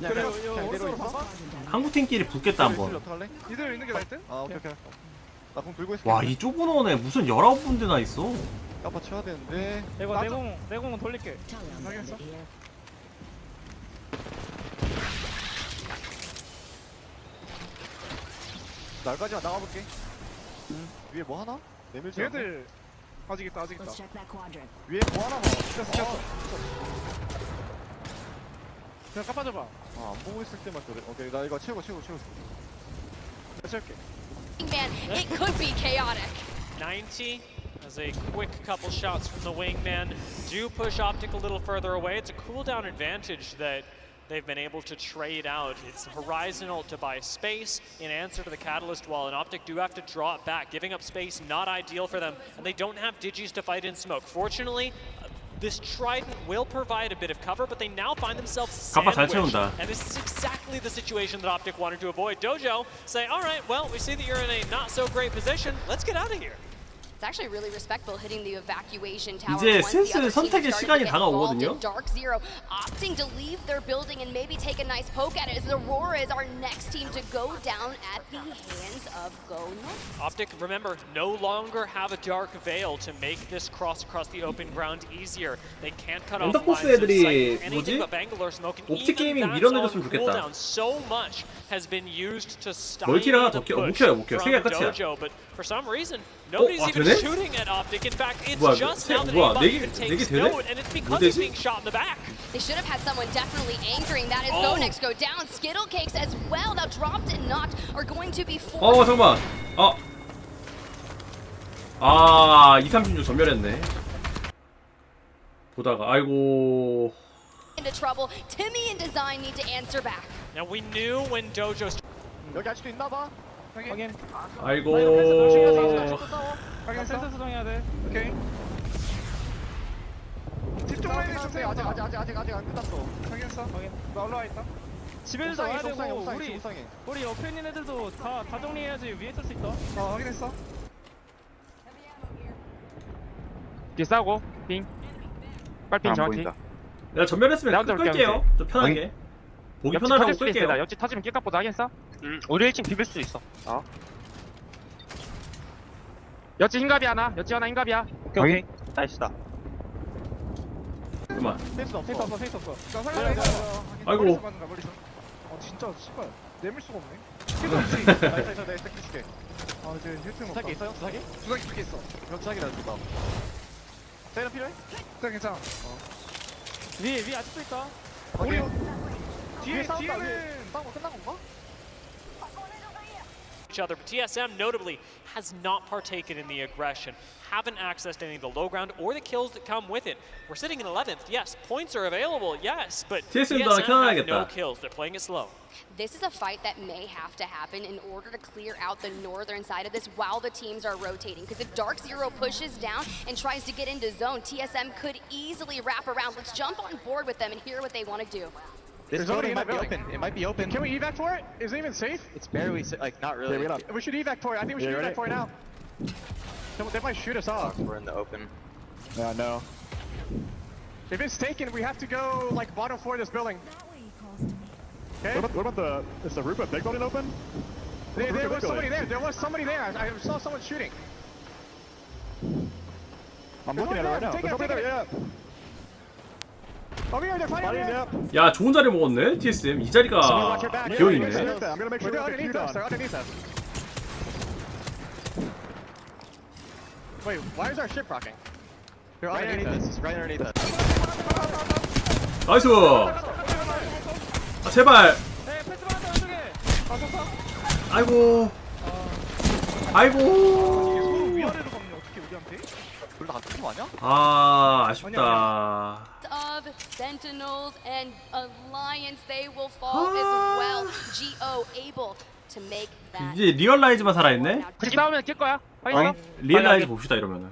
[SPEAKER 9] 그래 내려와.
[SPEAKER 5] 한국 팀끼리 붙겠다 한번.
[SPEAKER 6] 이대로 있는 게 나을 듯?
[SPEAKER 9] 오케이. 나공 들고 있을게.
[SPEAKER 5] 와, 이 좁은 원에 무슨 19군데나 있어.
[SPEAKER 9] 까파 쳐야 되는데.
[SPEAKER 6] 이거 내공은 돌릴게. 확인했어?
[SPEAKER 9] 날까지만 나가볼게. 위에 뭐 하나? 내밀지 않네.
[SPEAKER 6] 얘들 아직 있다.
[SPEAKER 9] 위에 뭐 하나 봐.
[SPEAKER 6] 켰어. 그냥 깜빡줘봐.
[SPEAKER 9] 안 보고 있을 때만 그래. 오케이, 나 이거 채우고.
[SPEAKER 6] 채울게.
[SPEAKER 22] Man, it could be chaotic.
[SPEAKER 11] 90 as a quick couple shots from the wingman do push Optic a little further away. It's a cooldown advantage that they've been able to trade out. It's Horizon ult to buy space in answer to the Catalyst wall, and Optic do have to draw it back. Giving up space, not ideal for them, and they don't have Digis to fight in smoke. Fortunately, this Trident will provide a bit of cover, but they now find themselves
[SPEAKER 5] 까빠 잘
[SPEAKER 11] sandwiched.
[SPEAKER 5] 채운다.
[SPEAKER 11] And this is exactly the situation that Optic wanted to avoid. Dojo say, all right, well, we see that you're in a not so great position. Let's get out of here.
[SPEAKER 22] It's actually really respectful hitting the evacuation tower.
[SPEAKER 5] 이제
[SPEAKER 22] once the
[SPEAKER 5] 슬슬
[SPEAKER 22] other team
[SPEAKER 5] 선택의
[SPEAKER 22] started
[SPEAKER 5] 시간이
[SPEAKER 22] to get involved
[SPEAKER 5] 다가오거든요.
[SPEAKER 22] in Dark Zero, opting to leave their building and maybe take a nice poke at it, as Aurora is our next team to go down at the hands of Go Next.
[SPEAKER 11] Optic, remember, no longer have a dark veil to make this cross across the open ground easier. They can't cut off
[SPEAKER 5] 엔더포스
[SPEAKER 11] lines of
[SPEAKER 5] 애들이
[SPEAKER 11] sight. Anything
[SPEAKER 5] 뭐지?
[SPEAKER 11] but Bangalore smoke, and
[SPEAKER 5] 옵틱
[SPEAKER 11] even
[SPEAKER 5] 게이밍
[SPEAKER 11] that's
[SPEAKER 5] 밀어내줬으면
[SPEAKER 11] on
[SPEAKER 5] 좋겠다.
[SPEAKER 11] cooldown. So much has been used to stop
[SPEAKER 5] 멀티라
[SPEAKER 11] the
[SPEAKER 5] 못
[SPEAKER 11] push
[SPEAKER 5] 켜요. 세
[SPEAKER 11] from
[SPEAKER 5] 개가 끝이야.
[SPEAKER 11] Dojo, but for some reason, nobody's even
[SPEAKER 5] 되네?
[SPEAKER 11] shooting at Optic. In fact, it's
[SPEAKER 5] 뭐야,
[SPEAKER 11] just
[SPEAKER 5] 세-
[SPEAKER 11] now that
[SPEAKER 5] 뭐야,
[SPEAKER 11] Aimbot
[SPEAKER 5] 네 개-
[SPEAKER 11] even
[SPEAKER 5] 네 개
[SPEAKER 11] takes
[SPEAKER 5] 되네?
[SPEAKER 11] note, and it's because
[SPEAKER 5] 뭐
[SPEAKER 11] he's
[SPEAKER 5] 되지?
[SPEAKER 11] being shot in the back.
[SPEAKER 22] They should have had someone definitely anchoring that as
[SPEAKER 11] Oh.
[SPEAKER 22] Go Next go down. Skittle Cakes as well, now dropped and knocked, are going to be forced
[SPEAKER 5] 잠깐만. 236 전멸했네. 보다가 아이고.
[SPEAKER 22] into trouble. Timmy and Design need to answer back.
[SPEAKER 11] Now we knew when Dojo.
[SPEAKER 9] 여기 아직도 있나 봐.
[SPEAKER 6] 확인.
[SPEAKER 5] 아이고.
[SPEAKER 6] 확인. 센터 수정해야 돼. 오케이. 집중 라인에 좀 세워.
[SPEAKER 9] 아직 안 끝났어.
[SPEAKER 6] 확인했어. 확인. 나 올라와 있다. 집에서 와야 되고 우리 옆에 있는 애들도 다 정리해야지 위에 뜰 수 있다. 확인했어. 뒤에 싸우고 빙. 빨핑 정확히.
[SPEAKER 5] 내가 전멸했으면 끌게요. 좀 편하게. 보기 편하라고 끌게요.
[SPEAKER 6] 옆집 터지면 낄깍보다 하겠어? 우리 1층 비빌 수 있어. 옆집 흰갑이 하나. 옆집 하나 흰갑이야. 오케이. 나이스다.
[SPEAKER 5] 그만.
[SPEAKER 6] 페이스 없어.
[SPEAKER 5] 아이고.
[SPEAKER 6] 진짜 씨발 내밀 수가 없네. 필요 없지. 나이스 줄게. 이제 힐트 못.
[SPEAKER 9] 주사기 있어요? 주사기?
[SPEAKER 6] 주사기 2개 있어.
[SPEAKER 9] 그럼 주사기라 준다. 세이는 필요해?
[SPEAKER 6] 괜찮아. 위에 아직도 있다.
[SPEAKER 9] 우리
[SPEAKER 6] 뒤에는
[SPEAKER 9] 싸운 거 끝난 건가?
[SPEAKER 11] Each other, but TSM notably has not partaken in the aggression, haven't accessed any of the low ground or the kills that come with it. We're sitting in 11th, yes, points are available, yes, but
[SPEAKER 5] TSM
[SPEAKER 11] TSM
[SPEAKER 5] 도
[SPEAKER 11] have no
[SPEAKER 5] 하나
[SPEAKER 11] kills, they're playing it slow.
[SPEAKER 22] This is a fight that may have to happen in order to clear out the northern side of this while the teams are rotating. Because if Dark Zero pushes down and tries to get into zone, TSM could easily wrap around. Let's jump on board with them and hear what they want to do.
[SPEAKER 9] This building might be open. It might be open.
[SPEAKER 6] Can we evac for it? Is it even safe?
[SPEAKER 9] It's barely not really.
[SPEAKER 6] We should evac for it. I think we should evac for it now. They might shoot us off.
[SPEAKER 9] We're in the open.
[SPEAKER 6] Yeah, no. If it's taken, we have to go like bottom floor of this building. Okay.
[SPEAKER 9] What about is the roof of big building open?
[SPEAKER 6] There was somebody there. There was somebody there. I saw someone shooting.
[SPEAKER 9] I'm looking at it right now. There's somebody there. Yeah.
[SPEAKER 6] Over here, they're fighting over here.
[SPEAKER 5] 야, 좋은 자리 먹었네. TSM. 이 자리가 비어 있네.
[SPEAKER 6] I'm gonna make sure they're underneath us. They're underneath us. Wait, why is our ship rocking?
[SPEAKER 9] They're underneath us. Right underneath us.
[SPEAKER 5] 나이스. 제발. 아이고. 아이고.
[SPEAKER 6] 위아래로 가면 어떻게 우리한테?
[SPEAKER 9] 둘 다 같은 팀 아니야?
[SPEAKER 5] 아쉽다.
[SPEAKER 22] Of Sentinels and Alliance, they will fall as well. Go able to make that.
[SPEAKER 5] 이제 리얼라이즈만 살아있네.
[SPEAKER 6] 같이 싸우면 낄 거야. 확인했어?
[SPEAKER 5] 리얼라이즈 봅시다 이러면은.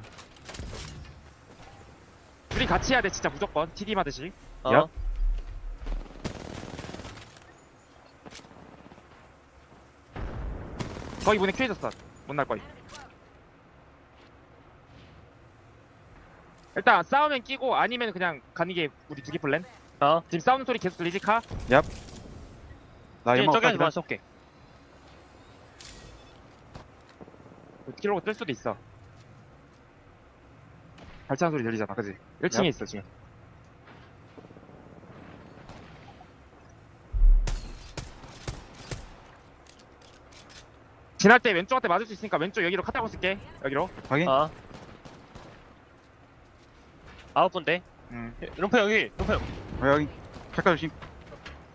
[SPEAKER 6] 우리 같이 해야 돼 진짜 무조건. TD 하듯이. 거의 문에 켜졌어. 못 날 거야. 일단 싸우면 끼고 아니면 그냥 가는 게 우리 두 개 플랜. 지금 싸우는 소리 계속 들리지 카? 얍. 나 연막 저기까지만 쏠게. 키로고 뜰 수도 있어. 발차는 소리 들리잖아, 그지? 1층에 있어 지금. 지날 때 왼쪽한테 맞을 수 있으니까 왼쪽 여기로 카타고 쓸게. 여기로.
[SPEAKER 9] 확인.
[SPEAKER 6] 아홉 분대. 룸프 여기. 룸프.
[SPEAKER 9] 여기. 잠깐 조심.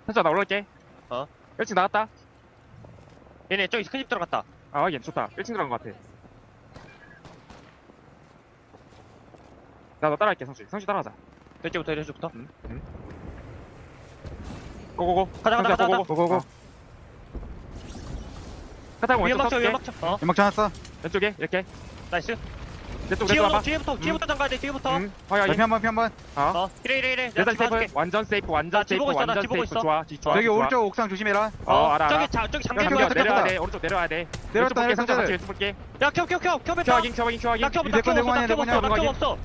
[SPEAKER 6] 살짝 나 올라올게. 1층 나갔다. 얘네 저기 큰 집 들어갔다. 아 확인. 좋다. 1층 들어간 것 같아. 나 너 따라갈게 성수. 성수 따라가자. 이쪽부터. 고고고. 가자. 고고고. 카타고 왼쪽 쏠게.
[SPEAKER 9] 연막 쳐놨어.
[SPEAKER 6] 왼쪽에 이렇게. 나이스. 뒤에부터 잠가야 돼. 뒤에부터.
[SPEAKER 9] 한번.
[SPEAKER 6] 이래. 내가 세이프. 완전 세이프. 좋아.
[SPEAKER 9] 저기 오른쪽 옥상 조심해라.
[SPEAKER 6] 알아. 저기 잠겨. 내려야 돼. 오른쪽 내려야 돼.
[SPEAKER 9] 내렸다.
[SPEAKER 6] 같이 볼게. 야, 켜. 확인.
[SPEAKER 9] 켜
[SPEAKER 6] 없어.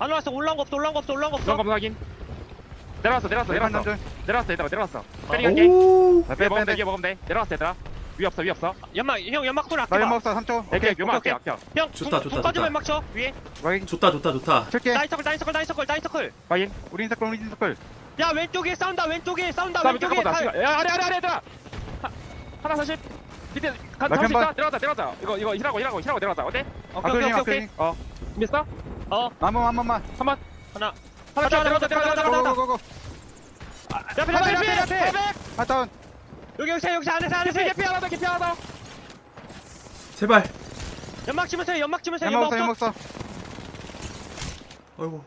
[SPEAKER 6] 안 올라왔어. 올라온 거 없어. 확인. 내려왔어. 내려왔어. 빼리갈게. 위에 먹으면 돼. 내려왔어, 얘들아. 위 없어. 연막 소리 아껴.
[SPEAKER 9] 나 연막 없어. 3초.
[SPEAKER 6] 오케이. 연막 아껴. 형,
[SPEAKER 5] 좋다.
[SPEAKER 6] 좀 연막 쳐. 위에.
[SPEAKER 5] 좋다.
[SPEAKER 9] 칠게.
[SPEAKER 6] 나이서클. 확인.
[SPEAKER 9] 우리 인서클.
[SPEAKER 6] 야, 왼쪽에 싸운다. 왼쪽에. 야, 아래 얘들아. 하나 40. 밑에 간 30. 내려가자. 이거 일하고 내려가자. 어때?
[SPEAKER 9] 오케이.
[SPEAKER 6] 준비했어?
[SPEAKER 9] 한 번만.
[SPEAKER 6] 하나. 내려가자.
[SPEAKER 9] 고고고.
[SPEAKER 6] 앞에.
[SPEAKER 9] 다운.
[SPEAKER 6] 여기 안에서. 개피 하나.
[SPEAKER 5] 제발.
[SPEAKER 6] 연막 치면서.
[SPEAKER 9] 연막 없어.
[SPEAKER 5] 아이고.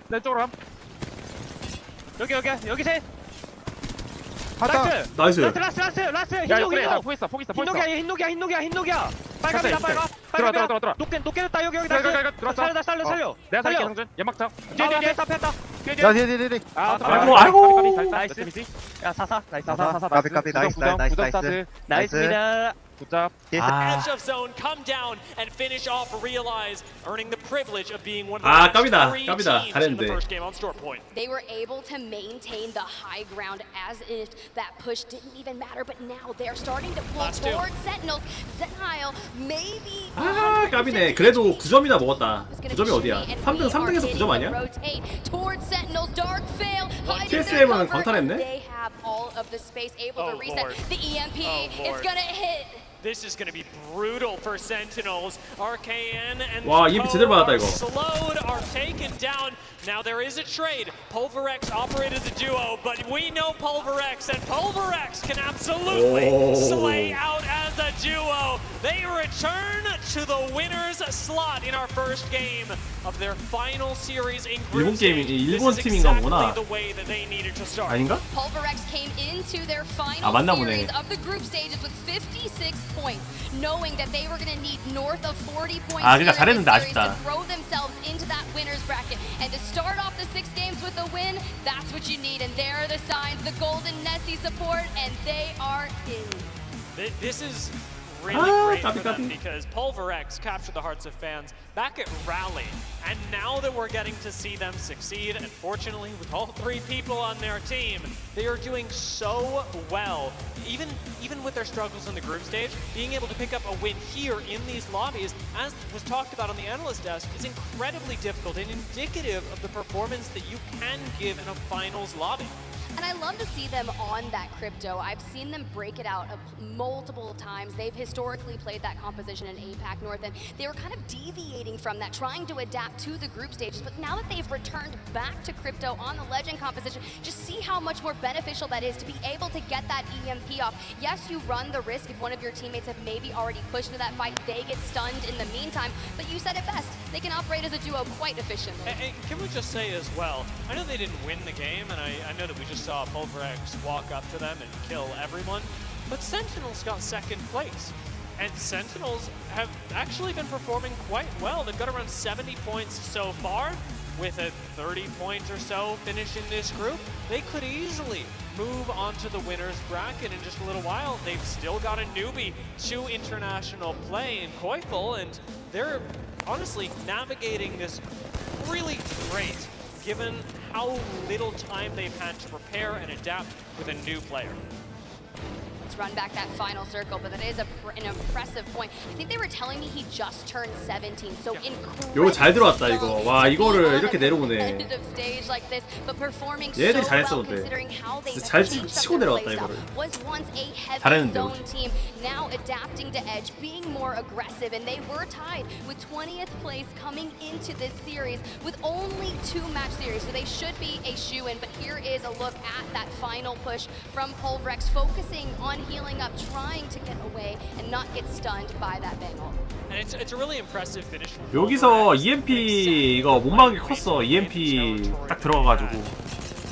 [SPEAKER 6] 내 쪽으로 함. 여기 셋.
[SPEAKER 5] 나이스.
[SPEAKER 6] 라스. 흰녹이야. 포 있어. 흰녹이야. 빨갑니다. 들어와. 녹게 됐다. 여기. 살려. 내가 살릴게, 성준. 연막 쳐. 뒤에.
[SPEAKER 9] 야, 뒤에.
[SPEAKER 5] 아이고.
[SPEAKER 6] 나이스. 야, 사사. 나이스.
[SPEAKER 9] 까비. 나이스.
[SPEAKER 6] 나이스입니다. 굿잡.
[SPEAKER 11] Edge of zone, come down and finish off Realize, earning the privilege of being one of the
[SPEAKER 5] 깝이다.
[SPEAKER 11] three
[SPEAKER 5] 깝이다.
[SPEAKER 11] teams in the
[SPEAKER 5] 잘했는데.
[SPEAKER 11] first game on Store Point.
[SPEAKER 22] They were able to maintain the high ground as if that push didn't even matter, but now they're starting to pull
[SPEAKER 11] Last two.
[SPEAKER 22] toward Sentinels. Zenile maybe.
[SPEAKER 5] 깝이네. 그래도 9점이나 먹었다. 9점이 어디야? 3등에서 9점 아니야?
[SPEAKER 22] Towards Sentinels, Dark Fail.
[SPEAKER 5] TSM은 광탈했네?
[SPEAKER 22] They have all of the space able to
[SPEAKER 11] Oh,
[SPEAKER 22] reset.
[SPEAKER 11] Lord.
[SPEAKER 22] The EMP
[SPEAKER 11] Oh,
[SPEAKER 22] is
[SPEAKER 11] Lord.
[SPEAKER 22] gonna hit.
[SPEAKER 11] This is going to be brutal for Sentinels. RKN and
[SPEAKER 5] 와, EMP 제대로 받았다,
[SPEAKER 11] are
[SPEAKER 5] 이거.
[SPEAKER 11] slowed, are taken down. Now there is a trade. Pulverex operate as a duo, but we know Pulverex, and Pulverex can absolutely slay out as a duo. They return to the winner's slot in our first game of their final series in group stage.
[SPEAKER 5] 일본
[SPEAKER 11] This is
[SPEAKER 5] 팀인가
[SPEAKER 11] exactly
[SPEAKER 5] 보구나.
[SPEAKER 11] the way that they needed to start.
[SPEAKER 5] 아닌가?
[SPEAKER 22] Pulverex came into their final
[SPEAKER 5] 맞나
[SPEAKER 22] series
[SPEAKER 5] 보네.
[SPEAKER 22] of the group stages with 56 points, knowing that they were going to need north of 40 points
[SPEAKER 5] 그러니까
[SPEAKER 22] here in
[SPEAKER 5] 잘했는데
[SPEAKER 22] this series
[SPEAKER 5] 아쉽다.
[SPEAKER 22] to throw themselves into that winner's bracket. And to start off the 6 games with a win, that's what you need. And there are the signs, the golden Nessie support, and they are in.
[SPEAKER 11] This is really great for them because Pulverex captured the hearts of fans back at Rally, and now that we're getting to see them succeed, and fortunately with all 3 people on their team, they are doing so well. Even with their struggles in the group stage, being able to pick up a win here in these lobbies, as was talked about on the analyst desk, is incredibly difficult and indicative of the performance that you can give in a finals lobby.
[SPEAKER 22] And I love to see them on that crypto. I've seen them break it out multiple times. They've historically played that composition in APAC North, and they were kind of deviating from that, trying to adapt to the group stages. But now that they've returned back to crypto on the legend composition, just see how much more beneficial that is to be able to get that EMP off. Yes, you run the risk if one of your teammates have maybe already pushed into that fight, they get stunned in the meantime. But you said it best, they can operate as a duo quite efficiently.
[SPEAKER 11] And can we just say as well, I know they didn't win the game, and I know that we just saw Pulverex walk up to them and kill everyone, but Sentinels got 2nd place. And Sentinels have actually been performing quite well. They've got around 70 points so far, with a 30-point or so finish in this group. They could easily move on to the winner's bracket in just a little while. They've still got a newbie to international play in Koifel, and they're honestly navigating this really great, given how little time they've had to prepare and adapt with a new player.
[SPEAKER 22] Let's run back that final circle, but that is an impressive point. I think they were telling me he just turned 17, so
[SPEAKER 5] 요거 잘 들어왔다 이거. 와 이거를 이렇게 내려오네. 얘들이 잘했어 근데. 진짜 잘 치고 내려왔다 이거를. 잘했는데 우리.
[SPEAKER 22] Now adapting to edge, being more aggressive, and they were tied with 20th place coming into this series with only 2 match series, so they should be a shoe-in. But here is a look at that final push from Pulvrex, focusing on healing up, trying to get away and not get stunned by that bangle.
[SPEAKER 11] And it's a really impressive finish.
[SPEAKER 5] 여기서 EMP 이거 못 막기 컸어. EMP 딱 들어가가지고.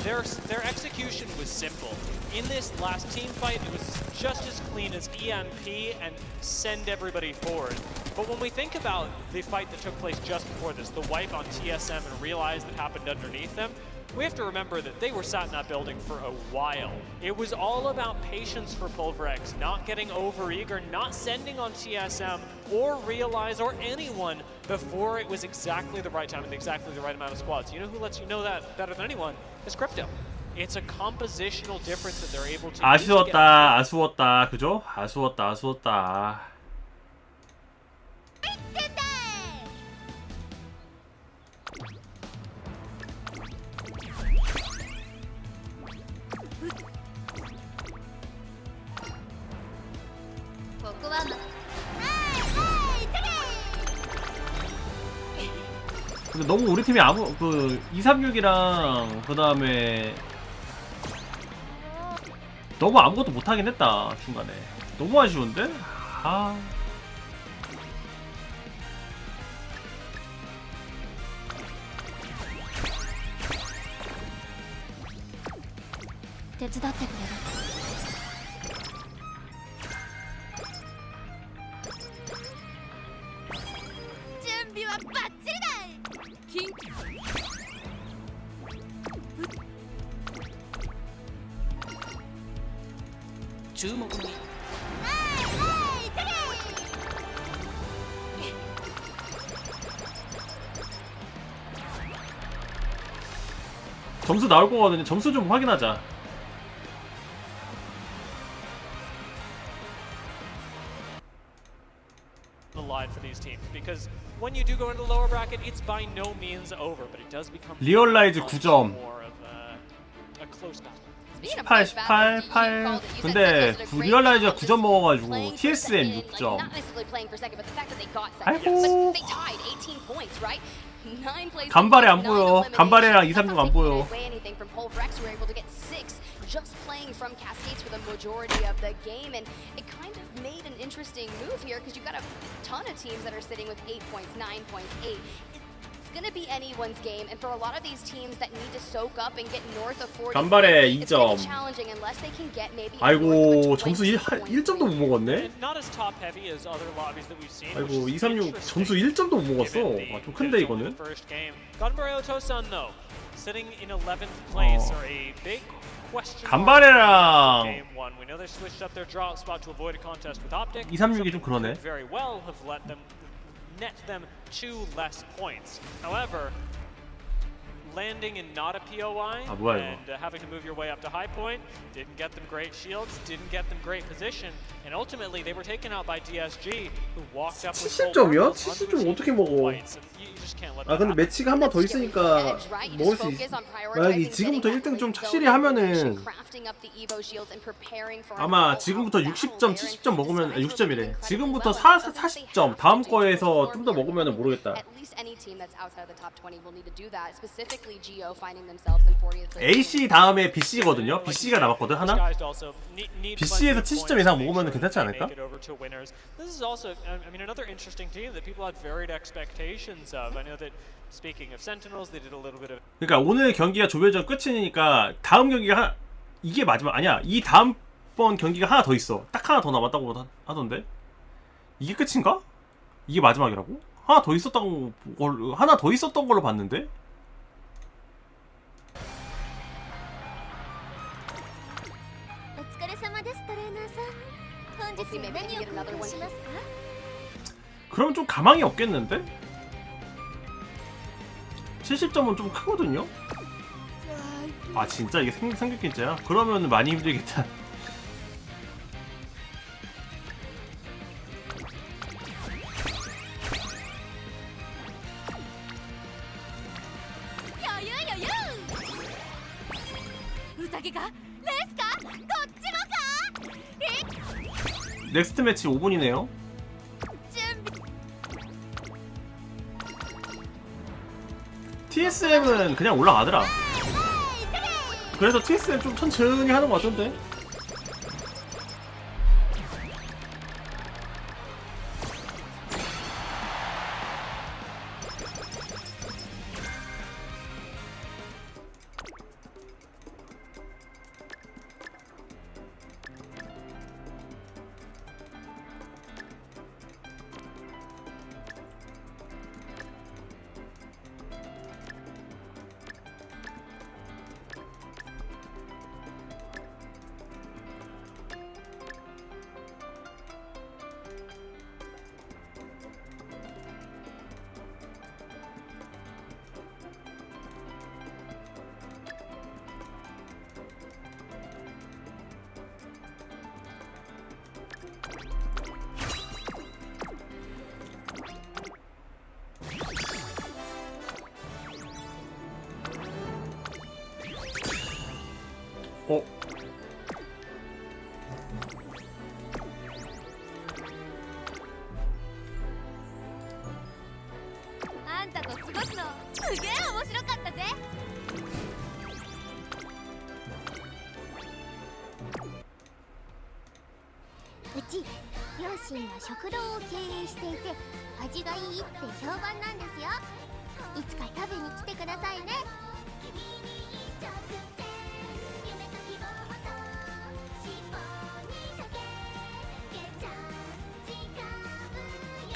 [SPEAKER 11] Their execution was simple. In this last team fight, it was just as clean as EMP and send everybody forward. But when we think about the fight that took place just before this, the wipe on TSM and realize that happened underneath them, we have to remember that they were sat in that building for a while. It was all about patience for Pulvrex, not getting overeager, not sending on TSM or Realize or anyone before it was exactly the right time and exactly the right amount of squads. You know who lets you know that better than anyone? Is Crypto. It's a compositional difference that they're able to
[SPEAKER 5] 아쉬웠다. 아쉬웠다. 그죠? 아쉬웠다. 아쉬웠다. 근데 너무 우리 팀이 아무 그 236이랑 그 다음에 너무 아무것도 못하긴 했다 중간에. 너무 아쉬운데? 아. 점수 나올 거거든요. 점수 좀 확인하자.
[SPEAKER 11] the line for these teams because when you do go into the lower bracket, it's by no means over, but it does become
[SPEAKER 5] 리얼라이즈 9점.
[SPEAKER 11] more of a close battle.
[SPEAKER 5] 18, 18, 8. 근데 리얼라이즈가 9점 먹어가지고 TSM 6점. 아이고. 간발에 안 보여. 간발에랑 236 안 보여.
[SPEAKER 22] Just playing from Cascades for the majority of the game, and it kind of made an interesting move here because you've got a ton of teams that are sitting with 8 points, 9 points, 8. It's going to be anyone's game, and for a lot of these teams that need to soak up and get north of 40
[SPEAKER 5] 간발에
[SPEAKER 22] points, it's going to
[SPEAKER 5] 2점.
[SPEAKER 22] be challenging unless they can get maybe
[SPEAKER 5] 아이고 점수 1점도 못 먹었네.
[SPEAKER 11] Not as top heavy as other lobbies that we've seen.
[SPEAKER 5] 아이고 236 점수 1점도 못 먹었어. 아, 좀 큰데 이거는.
[SPEAKER 11] Ganbareo Tosan though, sitting in 11th place are a big question.
[SPEAKER 5] 간발에랑
[SPEAKER 11] Game 1. We know they switched up their draw spot to avoid a contest with Optic.
[SPEAKER 5] 236이 좀 그러네.
[SPEAKER 11] Very well have let them net them 2 less points. However, landing in not a POI and having to move your way up to high point didn't get them great shields, didn't get them great position, and ultimately they were taken out by DSG, who walked up with
[SPEAKER 5] 70점이야? 70점 어떻게 먹어? 아 근데 매치가 한 번 더 있으니까 먹을 수 있어. 만약에 지금부터 1등 좀 착실히 하면은 아마 지금부터 60점, 70점 먹으면 60점이래. 지금부터 40점 다음 거에서 좀 더 먹으면 모르겠다. AC 다음에 BC거든요. BC가 남았거든 하나. BC에서 70점 이상 먹으면 괜찮지 않을까?
[SPEAKER 11] This is also, I mean, another interesting team that people had varied expectations of. I know that speaking of Sentinels, they did a little bit of.
[SPEAKER 5] 그러니까 오늘 경기가 조별전 끝이니까 다음 경기가 이게 마지막 아니야. 이 다음 번 경기가 하나 더 있어. 딱 하나 더 남았다고 하던데. 이게 끝인가? 이게 마지막이라고? 하나 더 있었던 걸로 봤는데. 그러면 좀 가망이 없겠는데? 70점은 좀 크거든요? 아 진짜 이게 생겼겠지야? 그러면 많이 힘들겠다. 넥스트 매치 5분이네요. TSM은 그냥 올라가더라. 그래서 TSM 좀 천천히 하는 것 같던데. 어?
[SPEAKER 18] あんたと過ごすのすげえ面白かったぜ。うち両親が食堂を経営していて味がいいって評判なんですよ。いつか食べに来てくださいね。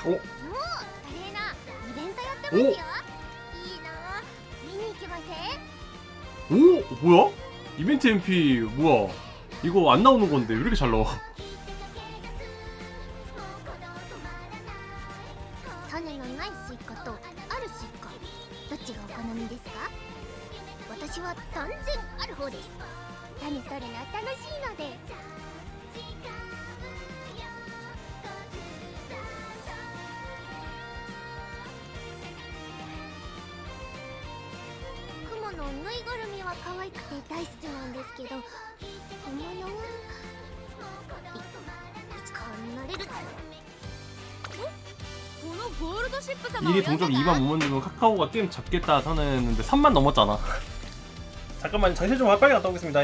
[SPEAKER 5] お
[SPEAKER 18] もう華麗なイベントやってますよ。いいな。見に行きません？
[SPEAKER 5] 오? 뭐야? 이벤트 MP 뭐야? 이거 안 나오는 건데 왜 이렇게 잘 나와?
[SPEAKER 18] 種のないスイカとあるスイカ、どっちがお好みですか？私は断然ある方です。種取るの楽しいので。雲のぬいぐるみは可愛くて大好きなんですけど、本物はいつかなれる。
[SPEAKER 5] 일이 동접 2만 5만 되면 카카오가 게임 잡겠다 선언했는데 3만 넘었잖아. 잠깐만 장실 좀 빨리 갔다 오겠습니다.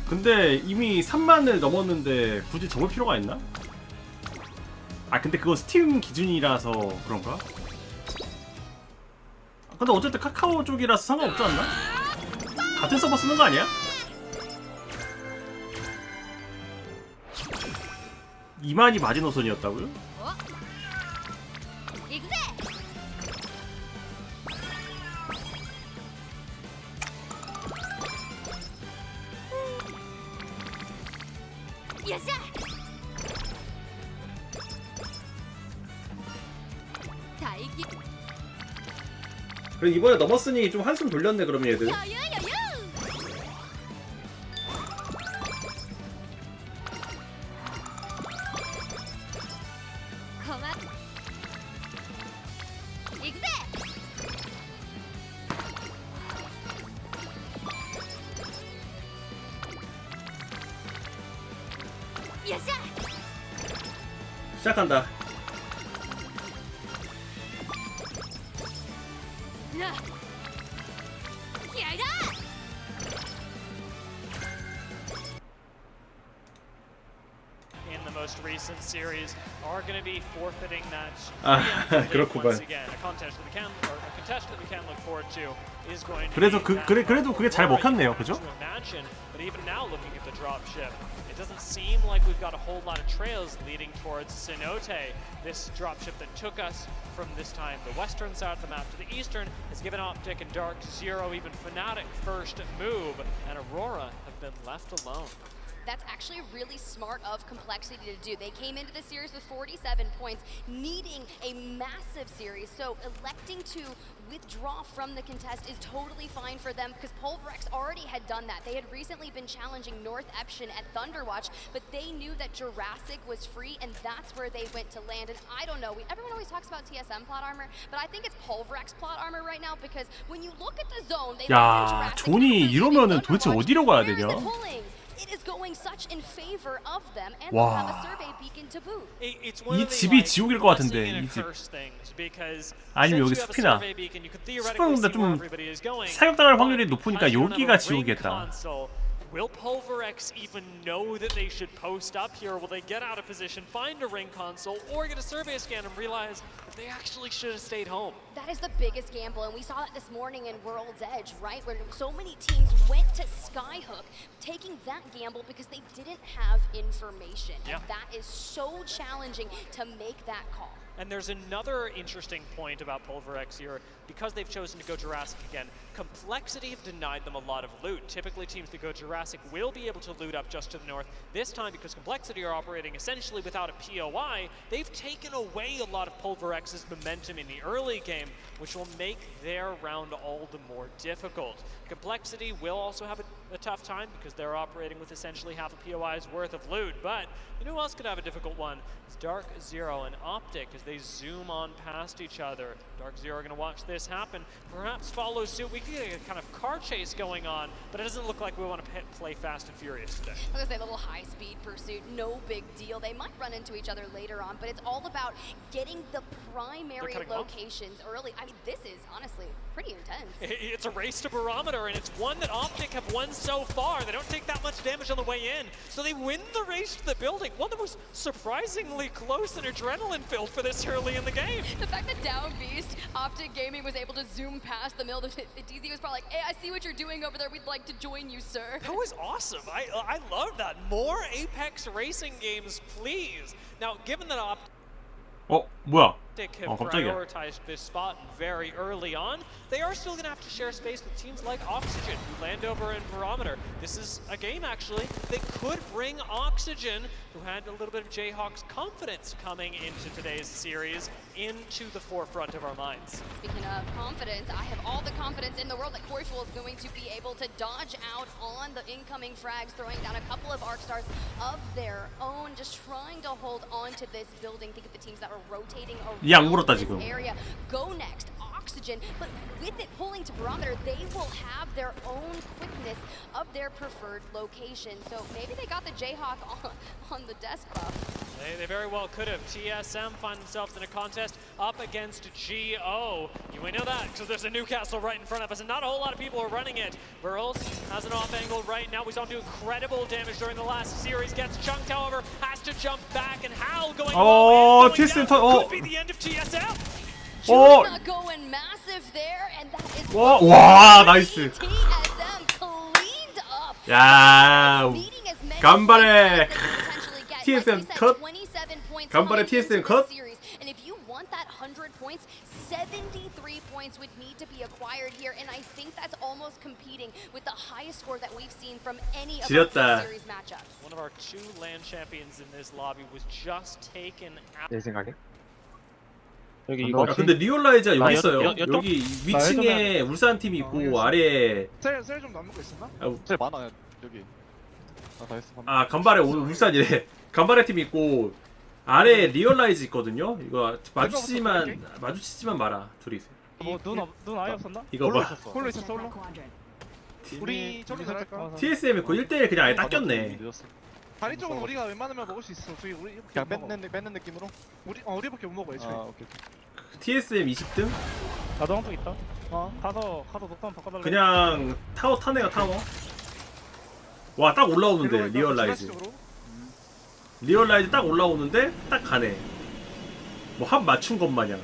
[SPEAKER 5] 근데 이미 3만을 넘었는데 굳이 접을 필요가 있나? 아 근데 그거 스팀 기준이라서 그런가? 근데 어쨌든 카카오 쪽이라서 상관없지 않나? 같은 서버 쓰는 거 아니야? 2만이 마지노선이었다고요? 그래 이번에 넘었으니 좀 한숨 돌렸네 그러면 얘들. 시작한다.
[SPEAKER 11] In the most recent series are going to be forfeiting that
[SPEAKER 5] 그렇구만.
[SPEAKER 11] once again. A contest that we can, or a contest that we can look forward to is going to
[SPEAKER 5] 그래서
[SPEAKER 11] be that
[SPEAKER 5] 그래도 그게 잘 먹혔네요, 그죠?
[SPEAKER 11] to imagine, but even now looking at the dropship, it doesn't seem like we've got a whole lot of trails leading towards Cenote. This dropship that took us from this time the western side of the map to the eastern has given Optic and Dark Zero, even Fnatic first move, and Aurora have been left alone.
[SPEAKER 22] That's actually really smart of Complexity to do. They came into the series with 47 points, needing a massive series, so electing to withdraw from the contest is totally fine for them because Pulverex already had done that. They had recently been challenging North Eption at Thunderwatch, but they knew that Jurassic was free, and that's where they went to land. And I don't know, everyone always talks about TSM plot armor, but I think it's Pulverex plot armor right now because when you look at the zone, they
[SPEAKER 5] 야, 존이 이러면은 도대체 어디로 가야 되냐?
[SPEAKER 22] It is going such in favor of them, and
[SPEAKER 5] 와.
[SPEAKER 22] they have a survey beacon to boot.
[SPEAKER 5] 이 집이 지옥일 것 같은데 이 집. 아니면 여기 숲이나. 숲은 근데 좀 사격당할 확률이 높으니까 여기가 지옥이겠다.
[SPEAKER 11] Will Pulverex even know that they should post up here? Will they get out of position, find a ring console, or get a survey scan and realize that they actually should have stayed home?
[SPEAKER 22] That is the biggest gamble, and we saw that this morning in World's Edge, right? Where so many teams went to Skyhook, taking that gamble because they didn't have information.
[SPEAKER 11] Yeah.
[SPEAKER 22] And that is so challenging to make that call.
[SPEAKER 11] And there's another interesting point about Pulverex here. Because they've chosen to go Jurassic again, Complexity have denied them a lot of loot. Typically, teams that go Jurassic will be able to loot up just to the north. This time, because Complexity are operating essentially without a POI, they've taken away a lot of Pulverex's momentum in the early game, which will make their round all the more difficult. Complexity will also have a tough time because they're operating with essentially half a POI's worth of loot, but you know who else could have a difficult one? It's Dark Zero and Optic as they zoom on past each other. Dark Zero are going to watch this happen, perhaps follow suit. We could get a kind of car chase going on, but it doesn't look like we want to play fast and furious today.
[SPEAKER 22] I was going to say a little high-speed pursuit, no big deal. They might run into each other later on, but it's all about getting the primary locations early. I mean, this is honestly pretty intense.
[SPEAKER 11] It's a race to Barometer, and it's one that Optic have won so far. They don't take that much damage on the way in, so they win the race to the building. One that was surprisingly close and adrenaline-filled for this early in the game.
[SPEAKER 22] The fact that Down Beast, Optic Gaming, was able to zoom past the mill, the DZ was probably like, hey, I see what you're doing over there. We'd like to join you, sir.
[SPEAKER 11] That was awesome. I love that. More Apex racing games, please. Now, given that Optic
[SPEAKER 5] 뭐야?
[SPEAKER 11] have prioritized this spot very early on, they are still going to have to share space with teams like Oxygen, who land over in Barometer. This is a game, actually, that could bring Oxygen, who had a little bit of Jayhawk's confidence coming into today's series, into the forefront of our minds.
[SPEAKER 22] Speaking of confidence, I have all the confidence in the world that Coreyful is going to be able to dodge out on the incoming frags, throwing down a couple of arc stars of their own, just trying to hold on to this building. Think of the teams that are rotating around this area. Go next, Oxygen, but with it pulling to Barometer, they will have their own quickness of their preferred location. So maybe they got the Jayhawk on the desk buff.
[SPEAKER 11] They very well could have. TSM find themselves in a contest up against GO. You may know that because there's a Newcastle right in front of us, and not a whole lot of people are running it. Burles has an off angle right now. We saw him do incredible damage during the last series. Gets chunked, however, has to jump back, and Hal going low and going down. Could be the end of TSM.
[SPEAKER 22] Not going massive there, and that is
[SPEAKER 5] 와, 나이스. 야, 간발의 TSM 컷. 간발의 TSM 컷.
[SPEAKER 22] And if you want that 100 points, 73 points would need to be acquired here, and I think that's almost competing with the highest score that we've seen from any of our series matchups.
[SPEAKER 11] One of our two LAN champions in this lobby was just taken out.
[SPEAKER 9] 내 생각에
[SPEAKER 6] 여기
[SPEAKER 5] 야,
[SPEAKER 6] 이거
[SPEAKER 5] 근데 리얼라이즈가 여기 있어요.
[SPEAKER 6] 여-
[SPEAKER 5] 여기 위층에 울산 팀이 있고 아래에
[SPEAKER 9] 셀좀 남는 거 있었나? 셀 많아 여기. 다 했어.
[SPEAKER 5] 아 간발에 오늘 울산이래. 간발의 팀이 있고 아래에 리얼라이즈 있거든요. 이거 마주치지만 마라. 둘이 있어요.
[SPEAKER 6] 뭐눈 아예 없었나?
[SPEAKER 5] 이거 봐.
[SPEAKER 6] 홀로 있었어 홀로. 우리 저기 들어갈까?
[SPEAKER 5] TSM이 그 1대1 그냥 아예 닦였네.
[SPEAKER 6] 다리 쪽은 우리가 웬만하면 먹을 수 있어. 저기 우리
[SPEAKER 9] 그냥 뺏는 느낌으로?
[SPEAKER 6] 우리밖에 못 먹어 애초에.
[SPEAKER 9] 아 오케이.
[SPEAKER 5] TSM 20등?
[SPEAKER 6] 나도 한쪽 있다. 가서 녹턴 바꿔달래.
[SPEAKER 5] 그냥 타워 타네요 타워. 와 딱 올라오는데 리얼라이즈. 리얼라이즈 딱 올라오는데 딱 가네. 뭐 합 맞춘 것 마냥.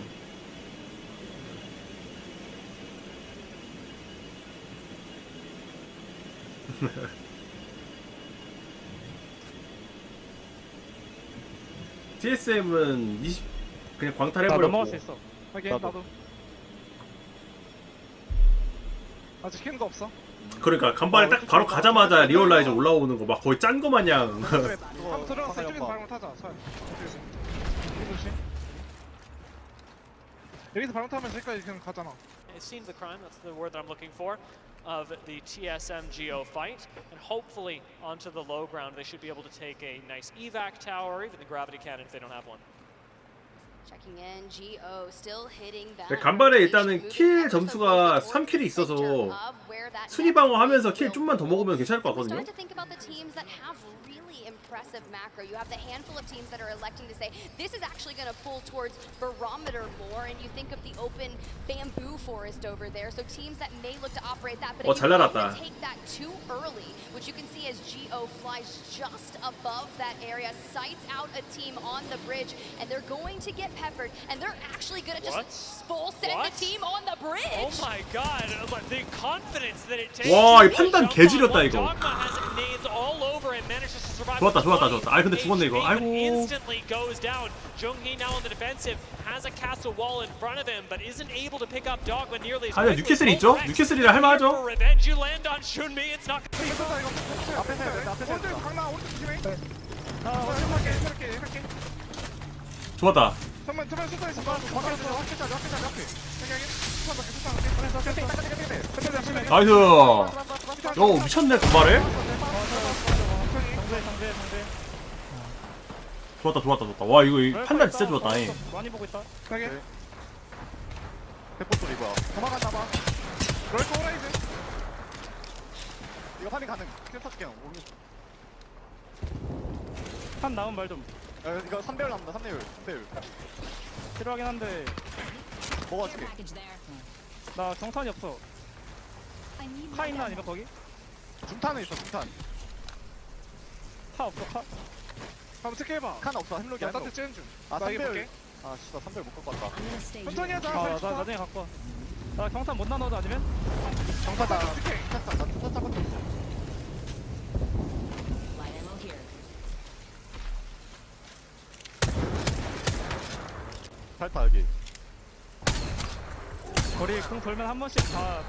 [SPEAKER 5] TSM은 20 그냥 광탈해버렸고.
[SPEAKER 6] 넘어갈 수 있어. 하긴 나도. 아직 캔거 없어.
[SPEAKER 5] 그러니까 간발에 딱 바로 가자마자 리얼라이즈 올라오는 거 막 거의 짠 거 마냥.
[SPEAKER 6] 한번 들어가서 이쪽에서 발목 타자. 여기서 발목 타면 저기까지 그냥 가잖아.
[SPEAKER 11] It seemed the crime, that's the word that I'm looking for, of the TSM Geo fight. And hopefully onto the low ground they should be able to take a nice evac tower or even the gravity cannon if they don't have one.
[SPEAKER 22] Checking in, Geo still hitting that.
[SPEAKER 5] 네, 간발에 일단은 킬 점수가 3킬이 있어서 순위 방어하면서 킬 좀만 더 먹으면 괜찮을 것 같거든요.
[SPEAKER 22] Start to think about the teams that have really impressive macro. You have the handful of teams that are electing to say this is actually going to pull towards barometer more, and you think of the open bamboo forest over there. So teams that may look to operate that, but if
[SPEAKER 5] 잘
[SPEAKER 22] you
[SPEAKER 5] 날았다.
[SPEAKER 22] take that too early, which you can see as Geo flies just above that area, sights out a team on the bridge, and they're going to get peppered, and they're actually going to just full send the team on the bridge.
[SPEAKER 11] Oh my god, the confidence that it takes.
[SPEAKER 5] 와, 이 판단 개지렸다 이거.
[SPEAKER 11] Dogma has nades all over and manages to survive.
[SPEAKER 5] 좋았다. 아 근데 죽었네 이거. 아이고.
[SPEAKER 11] Instantly goes down. Jung-hee now on the defensive has a castle wall in front of him, but isn't able to pick up Dogma nearly as
[SPEAKER 5] 아니야 뉴캐슬이 있죠? 뉴캐슬이라 할만하죠?
[SPEAKER 11] Revenge you land on Shunmi. It's not.
[SPEAKER 6] 앞에서 해야 돼. 앞에서 해야 돼. 강나 오른쪽 조심해. 할게.
[SPEAKER 5] 좋았다.
[SPEAKER 6] 정말 수도에서
[SPEAKER 5] 나이스. 야 미쳤네 간발에. 좋았다. 와 이거 판단 진짜 좋았다.
[SPEAKER 6] 많이 보고 있다.
[SPEAKER 9] 대포 소리 이거야.
[SPEAKER 6] 도망간다 봐. 럴코 호라이즈.
[SPEAKER 9] 이거 파밍 가능. 킬 터치게.
[SPEAKER 6] 한 나온 말 좀.
[SPEAKER 9] 이거 3배율 남다. 3배율.
[SPEAKER 6] 필요하긴 한데.
[SPEAKER 9] 뭐가 줄게.
[SPEAKER 6] 나 경탄이 없어. 카 있나 아니면 거기?
[SPEAKER 9] 중탄은 있어. 중탄.
[SPEAKER 6] 카 없어 카? 한번 체크해봐.
[SPEAKER 9] 칸 없어. 햄록이 안
[SPEAKER 6] 나한테 찌는 중.
[SPEAKER 9] 아
[SPEAKER 6] 나 이거
[SPEAKER 9] 3배율.
[SPEAKER 6] 볼게.
[SPEAKER 9] 아 씨, 나 3배율 못 갖고 왔다.
[SPEAKER 6] 천천히 하자. 나 나중에 갖고 와. 나 경탄 못 나눠도 아니면?
[SPEAKER 9] 정타 나 투타 잡았어. 살타 여기.
[SPEAKER 6] 거리 공 돌면 한 번씩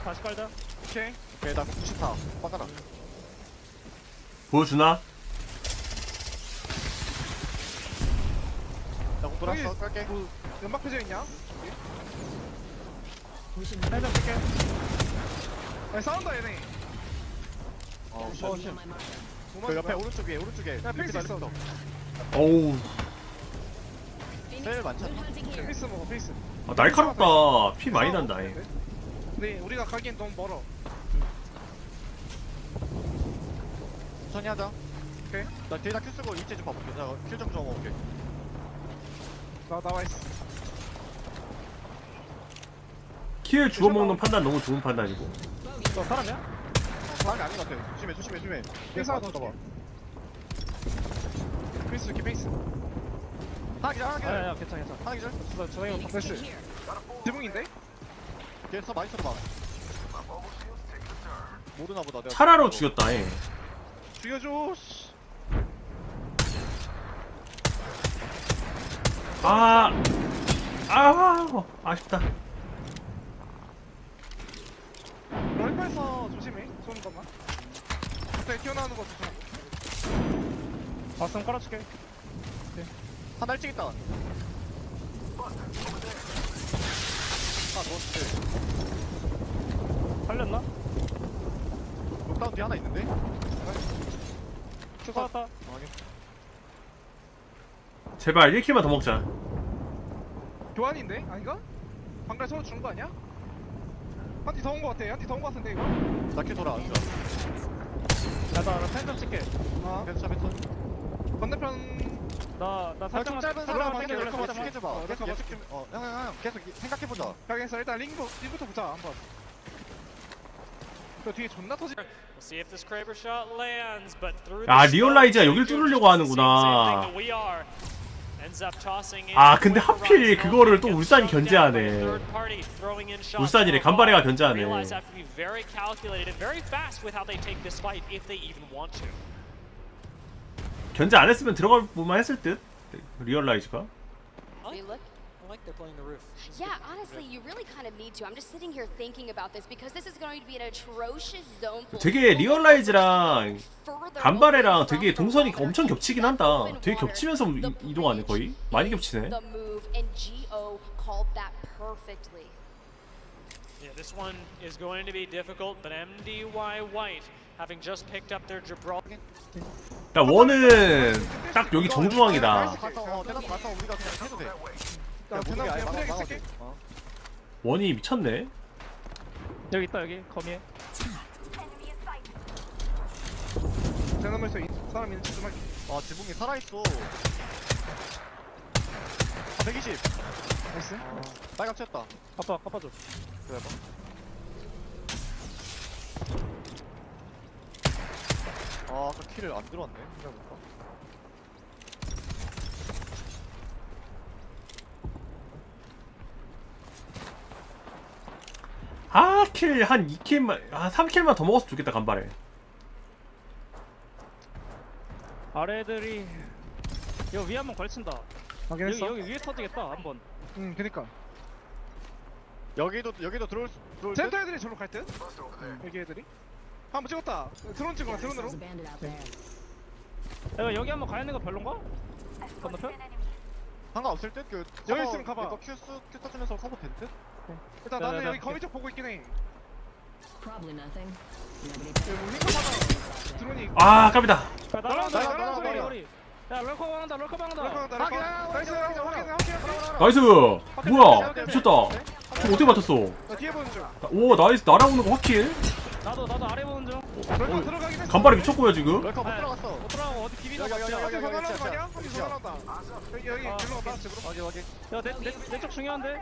[SPEAKER 6] 다시 깔자. 오케이.
[SPEAKER 9] 나 94. 빠가라.
[SPEAKER 5] 보여주나?
[SPEAKER 9] 나공 돌았어. 깔게.
[SPEAKER 6] 연막 펴져 있냐? 살짝 뺄게. 아니 싸운다 얘네.
[SPEAKER 9] 그 옆에 오른쪽에.
[SPEAKER 6] 야 페이스 있어.
[SPEAKER 5] 어우.
[SPEAKER 9] 제일 많잖아.
[SPEAKER 6] 페이스 먹어 페이스.
[SPEAKER 5] 아, 날카롭다. 피 많이 난다.
[SPEAKER 6] 근데 우리가 가기엔 너무 멀어.
[SPEAKER 9] 천천히 하자. 오케이. 나 뒤에다 큐 쓰고 이체 좀 봐볼게. 나 킬 좀 먹어볼게.
[SPEAKER 6] 나 나와 있어.
[SPEAKER 5] 킬 주워 먹는 판단 너무 좋은 판단이고.
[SPEAKER 6] 너 사람이야?
[SPEAKER 9] 사람이 아닌 것 같아. 조심해.
[SPEAKER 6] 페이스 하나 더 줘봐. 페이스 이렇게 페이스.
[SPEAKER 9] 하나 기절.
[SPEAKER 6] 아야 괜찮아.
[SPEAKER 9] 하나 기절.
[SPEAKER 6] 저 이거 페이스. 지붕인데?
[SPEAKER 9] 뒤에서 많이 쳐봐. 모르나 보다. 내가
[SPEAKER 5] 차라로 죽였다.
[SPEAKER 6] 죽여줘.
[SPEAKER 5] 아쉽다.
[SPEAKER 6] 럴커에서 조심해. 쏘는 것만. 갑자기 튀어나오는 거 조심하고. 봤으면 깔아줄게.
[SPEAKER 9] 하나 일찍 있다. 살렸나? 록다운 뒤에 하나 있는데?
[SPEAKER 6] 쏟았다.
[SPEAKER 5] 제발 1킬만 더 먹자.
[SPEAKER 6] 교환인데? 아닌가? 방금 서로 주는 거 아니야? 한 팀 더 온 거 같아. 한 팀 더 온 거 같은데 이거?
[SPEAKER 9] 나키 돌아 안 좋아. 나 펜좀 칠게. 펜차 펜.
[SPEAKER 6] 건너편
[SPEAKER 9] 나 살짝 짧은 사람 계속 해줘봐. 계속 형 계속 생각해보자.
[SPEAKER 6] 가게에서 일단 링부터 보자 한번. 그 뒤에 존나 터지.
[SPEAKER 11] We'll see if this Kraber shot lands, but through
[SPEAKER 5] 아
[SPEAKER 11] the
[SPEAKER 5] 리얼라이즈가 여길
[SPEAKER 11] smoke,
[SPEAKER 5] 뚫으려고 하는구나.
[SPEAKER 11] same thing that we are. Ends up tossing in
[SPEAKER 5] 아 근데
[SPEAKER 11] with the
[SPEAKER 5] 하필
[SPEAKER 11] Rise
[SPEAKER 5] 그거를 또
[SPEAKER 11] Zone,
[SPEAKER 5] 울산이
[SPEAKER 11] gets shut down by a
[SPEAKER 5] 견제하네.
[SPEAKER 11] third party, throwing in shots
[SPEAKER 5] 울산이래.
[SPEAKER 11] from
[SPEAKER 5] 간발이가
[SPEAKER 11] above.
[SPEAKER 5] 견제하네.
[SPEAKER 11] Realize have to be very calculated and very fast with how they take this fight if they even want to.
[SPEAKER 5] 견제 안 했으면 들어갈 뻔만 했을 듯. 리얼라이즈가.
[SPEAKER 2] You look?
[SPEAKER 11] I like they're playing the roof.
[SPEAKER 22] Yeah, honestly, you really kind of need to. I'm just sitting here thinking about this because this is going to be an atrocious zone.
[SPEAKER 5] 되게 리얼라이즈랑 간발이랑 되게 동선이 엄청 겹치긴 한다. 되게 겹치면서 이동하네 거의. 많이 겹치네.
[SPEAKER 22] The move and Go called that perfectly.
[SPEAKER 11] Yeah, this one is going to be difficult, but MDY White, having just picked up their Gibraltar.
[SPEAKER 5] 야 원은 딱 여기 정중앙이다.
[SPEAKER 9] 대답 가서 우리가 그냥 해도 돼.
[SPEAKER 6] 나 그냥 그냥 있을게.
[SPEAKER 5] 원이 미쳤네.
[SPEAKER 6] 여기 있다 여기 거미에. 대나무에서 사람 있는 좀 할게.
[SPEAKER 9] 아 지붕이 살아있어. 120.
[SPEAKER 6] 나이스.
[SPEAKER 9] 빨간 쳤다.
[SPEAKER 6] 갚아줘.
[SPEAKER 9] 그래 봐. 아 아까 킬을 안 들어왔네. 생각해볼까?
[SPEAKER 5] 아 킬 한 2킬만 아 3킬만 더 먹었으면 좋겠다 간발에.
[SPEAKER 6] 아래들이 여기 위에 한번 걸친다. 확인했어? 여기 위에 터지겠다 한번. 그니까.
[SPEAKER 9] 여기도 들어올
[SPEAKER 6] 센터 애들이 저로 갈 듯? 여기 애들이? 한번 찍었다. 드론 찍어라 드론으로. 여기 한번 가 있는 거 별론가? 건너편?
[SPEAKER 9] 상관없을 듯? 그
[SPEAKER 6] 여기 있으면 가봐.
[SPEAKER 9] 이거 큐 터지면서 커버 될 듯?
[SPEAKER 6] 일단 나는 여기 거미 쪽 보고 있긴 해. 드론이.
[SPEAKER 5] 아 깝이다.
[SPEAKER 6] 날아온다. 야 럴커 방한다.
[SPEAKER 5] 나이스. 뭐야 미쳤다. 저거 어떻게 맞췄어?
[SPEAKER 6] 나 뒤에 보는 중.
[SPEAKER 5] 오 나이스 날아오는 거 확킬.
[SPEAKER 6] 나도 아래 보는 중. 럴커 들어가긴 했어.
[SPEAKER 5] 간발이 미쳤고요 지금.
[SPEAKER 9] 럴커 못 들어갔어.
[SPEAKER 6] 못 들어가고 어디 비비다
[SPEAKER 9] 여기
[SPEAKER 6] 어디서 날아오는 거 아니야?
[SPEAKER 9] 여기
[SPEAKER 6] 어디서 날아온다. 여기 일로 가봐 집으로.
[SPEAKER 9] 여기
[SPEAKER 6] 야내쪽 중요한데.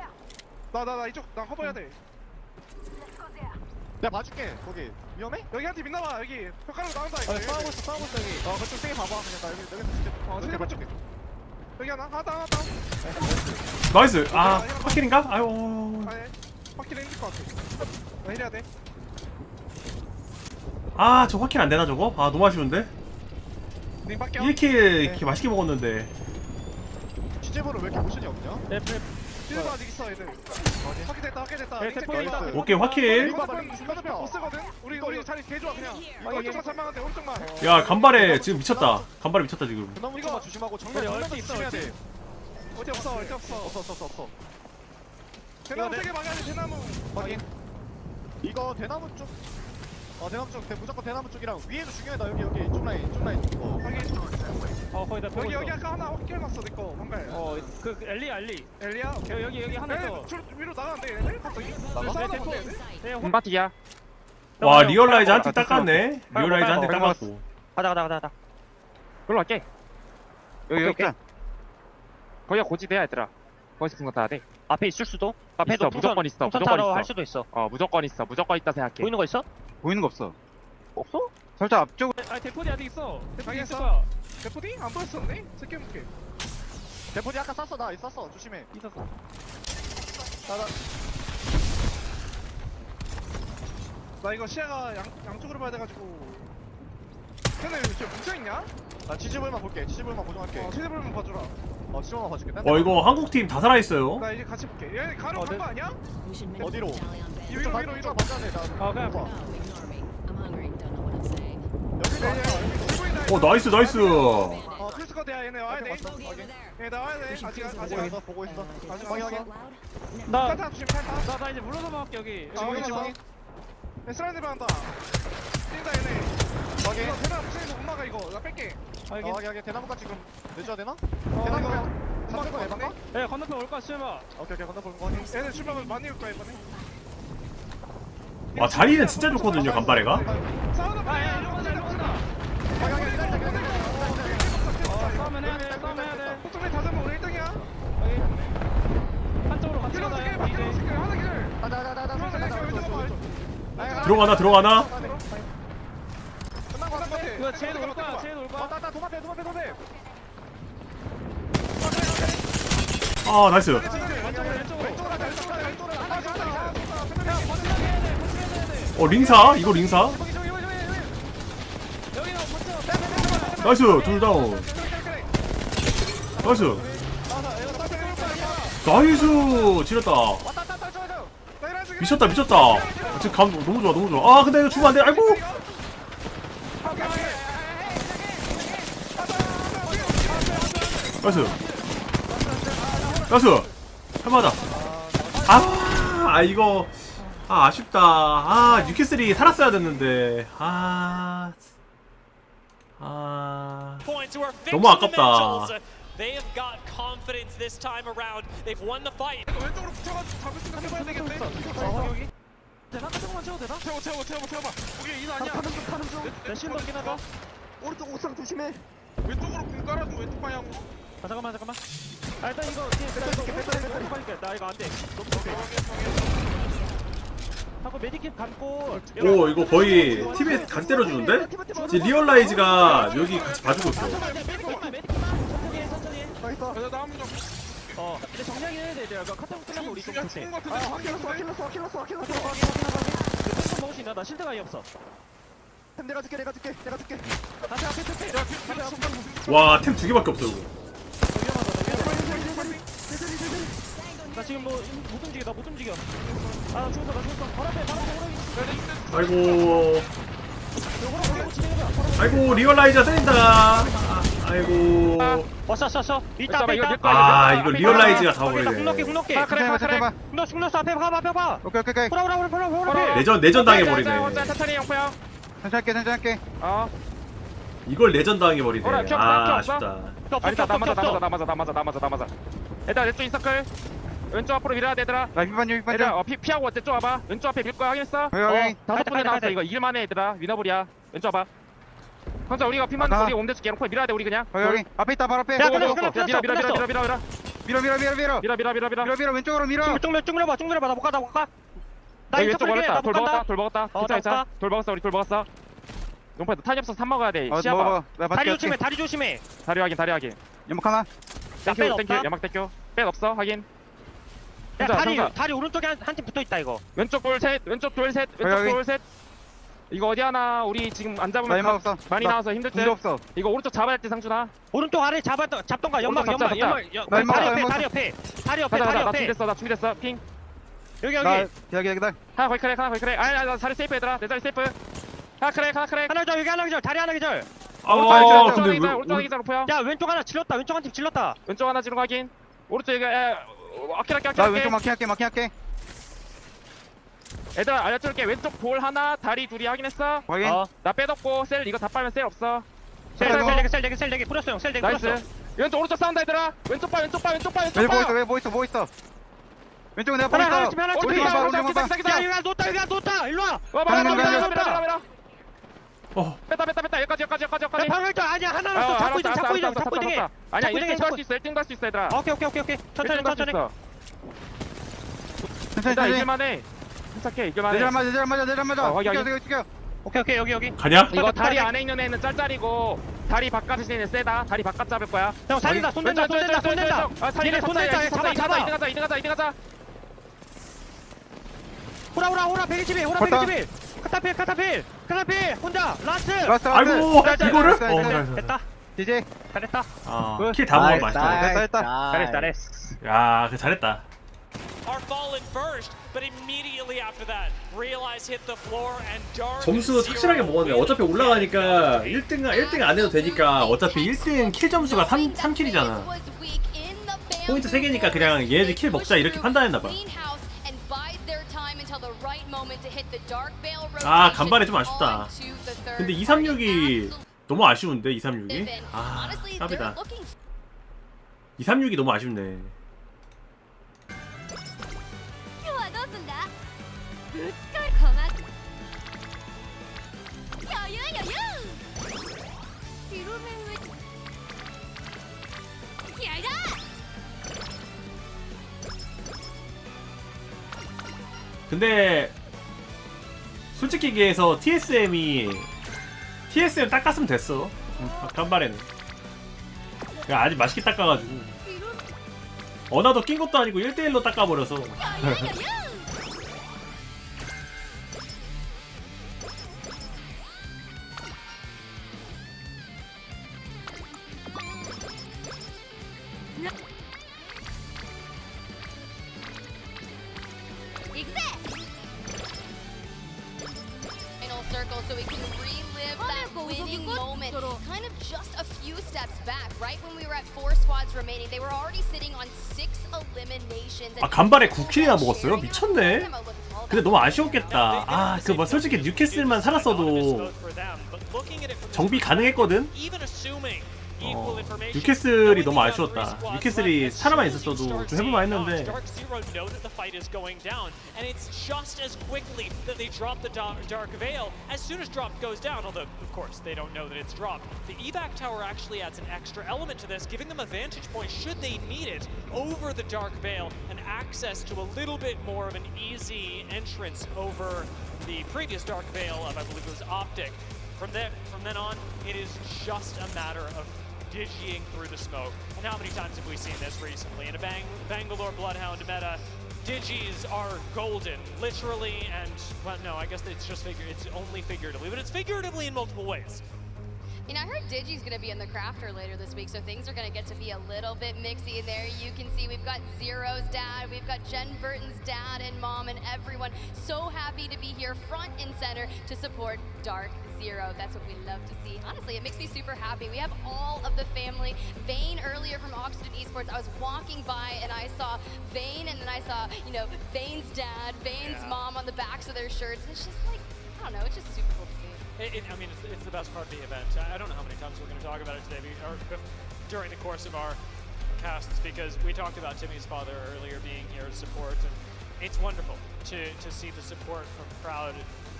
[SPEAKER 6] 나 이쪽 나 커버해야 돼.
[SPEAKER 9] 내가 봐줄게. 거기 위험해?
[SPEAKER 6] 여기 한 팀 있나봐. 여기 벽가로 나온다 이거.
[SPEAKER 9] 싸우고 있어 여기. 그쪽 세게 봐봐. 그냥 나 여기서 진짜
[SPEAKER 6] 세게 봐줄게. 여기 하나 다운.
[SPEAKER 5] 나이스. 아 확킬인가? 아유.
[SPEAKER 6] 확실히 힘들 것 같아. 나 해야 돼.
[SPEAKER 5] 아 저 확킬 안 되나 저거? 아 너무 아쉬운데.
[SPEAKER 6] 님 밖에.
[SPEAKER 5] 1킬 이렇게 맛있게 먹었는데.
[SPEAKER 9] 취재부는 왜 이렇게 모션이 없냐?
[SPEAKER 6] 실버 아직 있어 애들. 확실됐다.
[SPEAKER 5] 오케이 확킬.
[SPEAKER 6] 못 쓰거든. 우리 자리 개 좋아 그냥. 오른쪽만 살만한 데 오른쪽만.
[SPEAKER 5] 야 간발에 지금 미쳤다. 간발에 미쳤다 지금.
[SPEAKER 9] 그놈 좀만 조심하고 정면도 조심해야 돼.
[SPEAKER 6] 어디 없어.
[SPEAKER 9] 없어.
[SPEAKER 6] 대나무 세개 막아야 돼. 대나무.
[SPEAKER 9] 확인. 이거 대나무 쪽. 대나무 쪽 무조건 대나무 쪽이랑 위에도 중요하다. 여기 이쪽 라인.
[SPEAKER 6] 확인. 거의 다 여기 아까 하나 확킬해놨어 내 거. 방갈. 그 엘리야. 여기 하나 더. 위로 나가는데 얘네들 갑자기. 나가?
[SPEAKER 3] 홈바티야.
[SPEAKER 5] 와 리얼라이즈 한 팀 닦았네. 리얼라이즈 한 팀 닦았고.
[SPEAKER 3] 가자. 그걸로 갈게. 여기. 거기가 고지대야 얘들아. 거기서 분거 따야 돼. 앞에 있을 수도? 앞에도 무조건 있어. 무조건 할 수도 있어. 무조건 있다 생각해. 보이는 거 있어? 보이는 거 없어. 없어? 살짝 앞쪽으로.
[SPEAKER 6] 대포디 아직 있어. 대포디 있을 거야. 대포디? 안 보였었네? 새끼
[SPEAKER 9] 대포디 아까 쐈어. 나 쐈어. 조심해.
[SPEAKER 6] 있었어. 나 이거 시야가 양쪽으로 봐야 돼가지고. 걔네 지금 뭉쳐있냐?
[SPEAKER 9] 나 치즈볼만 볼게. 치즈볼만 고정할게.
[SPEAKER 6] 치즈볼만 봐주라.
[SPEAKER 9] 치즈볼만 봐줄게.
[SPEAKER 5] 이거 한국 팀 다 살아 있어요.
[SPEAKER 6] 나 이제 같이 볼게. 얘 가로 간거 아니야?
[SPEAKER 9] 어디로?
[SPEAKER 6] 위로.
[SPEAKER 9] 반장네. 나
[SPEAKER 6] 그냥
[SPEAKER 9] 봐.
[SPEAKER 5] 나이스.
[SPEAKER 6] 필스커드야 얘. 얘네 와야 돼. 얘네 나와야 돼. 아직 아직.
[SPEAKER 9] 보고 있어.
[SPEAKER 6] 확인.
[SPEAKER 11] 나
[SPEAKER 6] 탄타 조심 탄타.
[SPEAKER 11] 나 이제 물러서 막게 여기.
[SPEAKER 6] 확인. 슬라이드 반다. 뛴다 얘네.
[SPEAKER 9] 확인.
[SPEAKER 6] 이거 대나 붙이는 못 막아 이거. 나 뺄게.
[SPEAKER 9] 확인. 대나무가 지금 내줘야 되나?
[SPEAKER 6] 대나무가
[SPEAKER 9] 잡는 거 해봐.
[SPEAKER 11] 야 건너편 올까 씨발.
[SPEAKER 9] 오케이 건너편 거 확인.
[SPEAKER 6] 얘네 출발은 많이 올 거야 이번에.
[SPEAKER 5] 와 자리는 진짜 좋거든요 간발애가.
[SPEAKER 6] 싸우는 거.
[SPEAKER 11] 일로 간다. 싸우면 해야 돼.
[SPEAKER 6] 포점에 다 잡으면 우리 1등이야.
[SPEAKER 11] 한쪽으로 같이
[SPEAKER 6] 길러
[SPEAKER 11] 가자.
[SPEAKER 6] 줄게. 길러 줄게. 하나 기절.
[SPEAKER 5] 들어가나?
[SPEAKER 6] 끝난 거 같아.
[SPEAKER 11] 이거 쟤도 올 거야.
[SPEAKER 6] 도마대.
[SPEAKER 5] 아 나이스. 링사? 이거 링사? 나이스 둘 다운. 나이스 지렸다. 미쳤다. 지금 감 너무 좋아. 아 근데 이거 주면 안 돼. 아이고. 나이스. 할만하다. 이거 아쉽다. 뉴캐슬이 살았어야 됐는데. 너무 아깝다.
[SPEAKER 11] They have got confidence this time around. They've won the fight.
[SPEAKER 6] 왼쪽으로 붙여가지고 잡을 생각 해봐야 되겠네.
[SPEAKER 11] 되나? 조금만 채워도 되나?
[SPEAKER 6] 채워봐. 우리 인 아니야.
[SPEAKER 11] 타는 중. 내 실드 없긴 하다.
[SPEAKER 6] 오른쪽 옥상 조심해. 왼쪽으로 공 깔아줘. 왼쪽 방향으로.
[SPEAKER 11] 잠깐만. 일단 이거 배터리 빨리 나 이거 안 돼. 하고 메디킷 감고.
[SPEAKER 5] 오 이거 거의 TV에 각 때려주는데? 지금 리얼라이즈가 여기 같이 봐주고 있어.
[SPEAKER 6] 천천히. 나무 좀.
[SPEAKER 11] 근데 정리하긴 해야 돼. 내가 카타고 끝나면 우리 좀 좋지.
[SPEAKER 6] 죽은 거 같은데.
[SPEAKER 11] 킬렀어. 먹을 수 있나? 나 실드가 아예 없어.
[SPEAKER 9] 내가 줄게.
[SPEAKER 11] 다시 앞에.
[SPEAKER 5] 와 템 2개밖에 없어 이거.
[SPEAKER 11] 나 지금 못 움직여. 나 죽었어. 바로 앞에
[SPEAKER 5] 아이고 리얼라이저 때린다. 아이고.
[SPEAKER 11] 왔어. 이따
[SPEAKER 5] 이거 리얼라이즈가 다 버리네.
[SPEAKER 11] 궁럭게. 궁럭 앞에 봐.
[SPEAKER 9] 오케이.
[SPEAKER 11] 보라.
[SPEAKER 5] 내전 당해버리네.
[SPEAKER 3] 천천히 형포야.
[SPEAKER 9] 천천히 할게.
[SPEAKER 5] 이걸 내전 당해버리네.
[SPEAKER 3] 큐
[SPEAKER 5] 아쉽다.
[SPEAKER 3] 아니다 나 맞아. 얘들아 내 쪽 인서클. 왼쪽 앞으로 밀어야 돼 얘들아.
[SPEAKER 9] 나 휘반유.
[SPEAKER 3] 얘들아 피하고 내 쪽 와봐. 왼쪽 앞에 밀 거야 확인했어?
[SPEAKER 9] 여기.
[SPEAKER 3] 다섯 분에 나왔어 이거 이길만해 얘들아. 위너블이야. 왼쪽 와봐. 현자 우리가 피 맞는 우리 옴대 줄게. 밀어야 돼 우리 그냥.
[SPEAKER 9] 여기. 앞에 있다 바로 앞에.
[SPEAKER 11] 야,
[SPEAKER 3] 밀어
[SPEAKER 9] 왼쪽으로 밀어.
[SPEAKER 11] 쭉 밀어봐. 나 못 가. 나
[SPEAKER 3] 왼쪽 걸렸다. 돌 먹었다.
[SPEAKER 11] 나
[SPEAKER 3] 괜찮아. 돌 먹었어. 용파 너 탄이 없어 3 먹어야 돼. 시야
[SPEAKER 9] 먹어.
[SPEAKER 3] 봐.
[SPEAKER 11] 다리 조심해.
[SPEAKER 3] 다리 확인.
[SPEAKER 9] 연막 하나.
[SPEAKER 3] 땡큐.
[SPEAKER 11] 없다?
[SPEAKER 3] 야막 땡큐. 뺀 없어 확인.
[SPEAKER 11] 야,
[SPEAKER 3] 현자.
[SPEAKER 11] 다리 오른쪽에 한 팀 붙어 있다 이거.
[SPEAKER 3] 왼쪽 둘 셋. 이거 어디 하나 우리 지금 안
[SPEAKER 9] 나
[SPEAKER 3] 잡으면
[SPEAKER 9] 연막 없어.
[SPEAKER 3] 많이 나와서 힘들 듯.
[SPEAKER 9] 문제 없어.
[SPEAKER 3] 이거 오른쪽 잡아야 돼 상준아.
[SPEAKER 11] 오른쪽 아래 잡던가 연막.
[SPEAKER 3] 잡자.
[SPEAKER 11] 다리 옆에.
[SPEAKER 3] 나 준비됐어. 핑.
[SPEAKER 11] 여기.
[SPEAKER 9] 기다려.
[SPEAKER 3] 하나 거기 크랙. 나 자리 세이프 얘들아. 내 자리 세이프. 하나 크랙.
[SPEAKER 11] 하나 기절. 다리 하나 기절.
[SPEAKER 5] 근데
[SPEAKER 3] 오른쪽 하기 잘 오퍼야.
[SPEAKER 11] 야 왼쪽 하나 질렀다. 왼쪽 한 팀 질렀다.
[SPEAKER 3] 왼쪽 하나 지르고 확인. 오른쪽 이거 아끼.
[SPEAKER 9] 나 왼쪽 마킹할게.
[SPEAKER 3] 얘들아 알려줄게. 왼쪽 돌 하나 다리 둘이 확인했어?
[SPEAKER 9] 확인.
[SPEAKER 3] 나 빼뒀고 셀 이거 다 빨면 셀 없어.
[SPEAKER 11] 셀 4개 뿌렸어 형. 셀 4개
[SPEAKER 3] 나이스.
[SPEAKER 11] 뿌렸어.
[SPEAKER 3] 왼쪽 오른쪽 싸운다 얘들아. 왼쪽 봐.
[SPEAKER 9] 왜 뭐 있어? 왼쪽은 내가 보고 있어.
[SPEAKER 11] 하나
[SPEAKER 9] 오른쪽만 봐.
[SPEAKER 11] 야 여기 놓다. 일로 와.
[SPEAKER 3] 와봐. 뺐다. 여기까지.
[SPEAKER 11] 방울도 아니야. 하나는 또 잡고 있어.
[SPEAKER 3] 아니야 1등도 할 수 있어 얘들아.
[SPEAKER 11] 오케이. 천천히.
[SPEAKER 3] 얘들아 이길만해. 침착해 이길만해.
[SPEAKER 9] 내절 맞아.
[SPEAKER 3] 확인.
[SPEAKER 11] 오케이 여기.
[SPEAKER 5] 가냐?
[SPEAKER 3] 이거 다리 안에 있는 애는 짤짤이고 다리 바깥에 있는 애는 세다. 다리 바깥 잡을 거야.
[SPEAKER 11] 형 살린다. 손 된다. 얘네 손 된다. 잡아.
[SPEAKER 3] 2등 가자.
[SPEAKER 11] 호라 121. 카타필. 혼자. 라스트.
[SPEAKER 5] 아이고 이거를?
[SPEAKER 11] 됐다.
[SPEAKER 9] DJ.
[SPEAKER 11] 잘했다.
[SPEAKER 5] 킬 다 먹으면 맛있다.
[SPEAKER 9] 됐다.
[SPEAKER 11] 잘했어.
[SPEAKER 5] 야, 그 잘했다.
[SPEAKER 11] are fallen first, but immediately after that, Realize hit the floor and Dark
[SPEAKER 5] 점수 확실하게 먹었네. 어차피 올라가니까 1등 안 해도 되니까 어차피 1등 킬 점수가 3킬이잖아. 포인트 3개니까 그냥 얘네들 킬 먹자 이렇게 판단했나봐. 아 간발이 좀 아쉽다. 근데 236이 너무 아쉬운데 236이? 아 깝이다. 236이 너무 아쉽네. 근데 솔직히 얘기해서 TSM 닦았으면 됐어. 간발에는 아직 맛있게 닦아가지고 어나도 낀 것도 아니고 1대1로 닦아버려서.
[SPEAKER 22] Circle so we can relive that winning moment. Kind of just a few steps back, right when we were at 4 squads remaining. They were already sitting on 6 eliminations.
[SPEAKER 5] 아 간발에 9킬이나 먹었어요? 미쳤네. 근데 너무 아쉬웠겠다. 아 그 뭐 솔직히 뉴캐슬만 살았어도 정비 가능했거든? 뉴캐슬이 너무 아쉬웠다. 뉴캐슬이 살아만 있었어도 좀 해볼만 했는데.
[SPEAKER 11] And it's just as quickly that they drop the Dark Veil as soon as drop goes down, although of course they don't know that it's dropped. The evac tower actually adds an extra element to this, giving them a vantage point should they need it over the Dark Veil and access to a little bit more of an easy entrance over the previous Dark Veil of, I believe it was Optic. From then on, it is just a matter of digiing through the smoke. And how many times have we seen this recently? In a Bangalore Bloodhound meta, digis are golden, literally, and, well, no, I guess it's only figuratively, but it's figuratively in multiple ways.
[SPEAKER 22] You know, I heard Digi's going to be in the crafter later this week, so things are going to get to be a little bit mixy in there. You can see we've got Zero's dad, we've got Jen Burton's dad and mom, and everyone so happy to be here front and center to support Dark Zero. That's what we love to see. Honestly, it makes me super happy. We have all of the family. Vane earlier from Oxygen Esports, I was walking by and I saw Vane, and then I saw, you know, Vane's dad, Vane's mom on the backs of their shirts. It's just like, I don't know, it's just super cool to see.
[SPEAKER 11] I mean, it's the best part of the event. I don't know how many times we're going to talk about it today, or during the course of our casts, because we talked about Timmy's father earlier being here to support, and it's wonderful to see the support from crowd,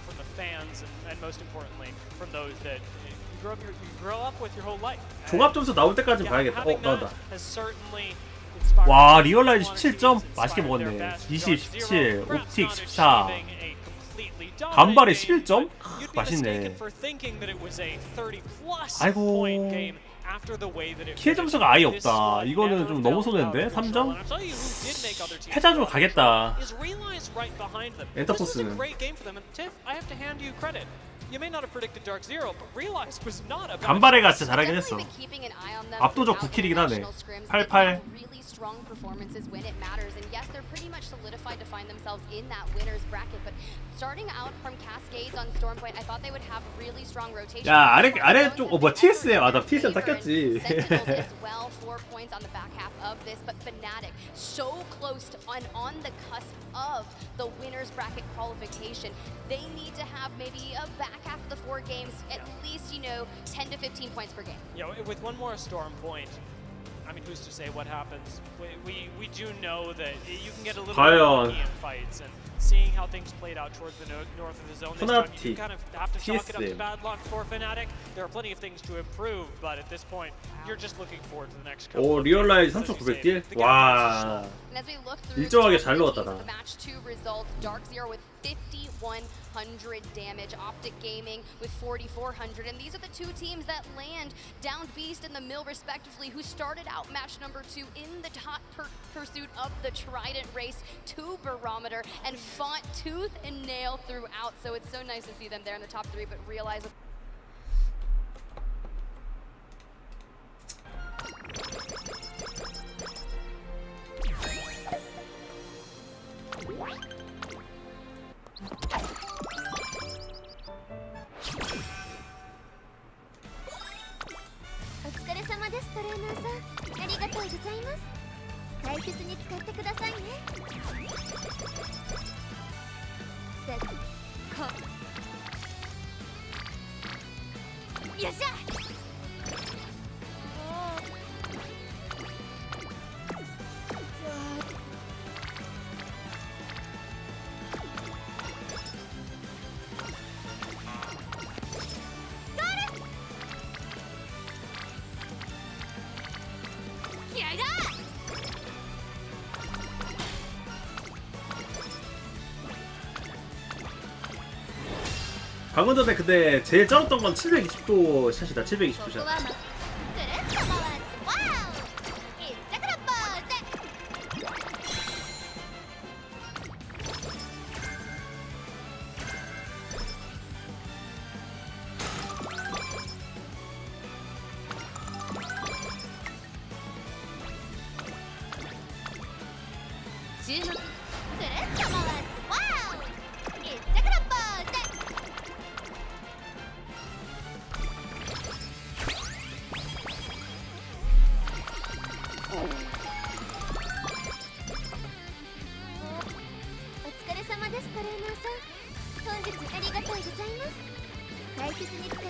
[SPEAKER 11] from the fans, and most importantly, from those that you grow up with your whole life.
[SPEAKER 5] 종합 점수 나올 때까지 봐야겠다. 나온다.
[SPEAKER 11] Has certainly
[SPEAKER 5] 와 리얼라이즈 17점 맛있게 먹었네. 20, 17, 옵틱 14. 간발에 11점? 맛있네. 아이고 킬 점수가 아예 없다. 이거는 좀 너무 손해인데? 3점? 패자조 가겠다. 엔터포스는 간발에가 진짜 잘하긴 했어. 압도적 9킬이긴 하네. 88.
[SPEAKER 22] Strong performances when it matters, and yes, they're pretty much solidified to find themselves in that winner's bracket. But starting out from Cascades on Stormpoint, I thought they would have really strong rotation.
[SPEAKER 5] 야 아래쪽 뭐 TSM 나 TSM 닦였지.
[SPEAKER 22] as well, 4 points on the back half of this, but Fnatic so close to on the cusp of the winner's bracket qualification. They need to have maybe a back half of the 4 games at least, you know, 10 to 15 points per game.
[SPEAKER 11] Yeah, with one more Stormpoint. I mean, who's to say what happens? We do know that you can get a little bit lucky in fights, and seeing how things played out towards the north of the zone this time, you kind of have to chalk it up to bad luck for Fnatic. There are plenty of things to improve, but at this point, you're just looking forward to the next couple.
[SPEAKER 5] 오 리얼라이즈 3,900딜? 와 일정하게 잘 넣었다 나.
[SPEAKER 22] Match 2 results, Dark Zero with 5,100 damage, Optic Gaming with 4,400, and these are the 2 teams that land Down Beast and the Mill respectively, who started out match number 2 in the hot pursuit of the Trident race to Barometer and fought tooth and nail throughout. So it's so nice to see them there in the top 3, but realize
[SPEAKER 18] ですトレーナーさん。ありがとうございます。大切に使ってくださいね。よっしゃ。気合いだ。
[SPEAKER 5] 방금 전에 근데 제일 쩔었던 건 720도 샷이다. 720도 샷.
[SPEAKER 18] ここはぐるっと回ってワオ。いったからポーズ。注目。ぐるっと回ってワオ。いったからポーズ。 お疲れ様ですトレーナーさん。本日ありがとうございます。大切に使って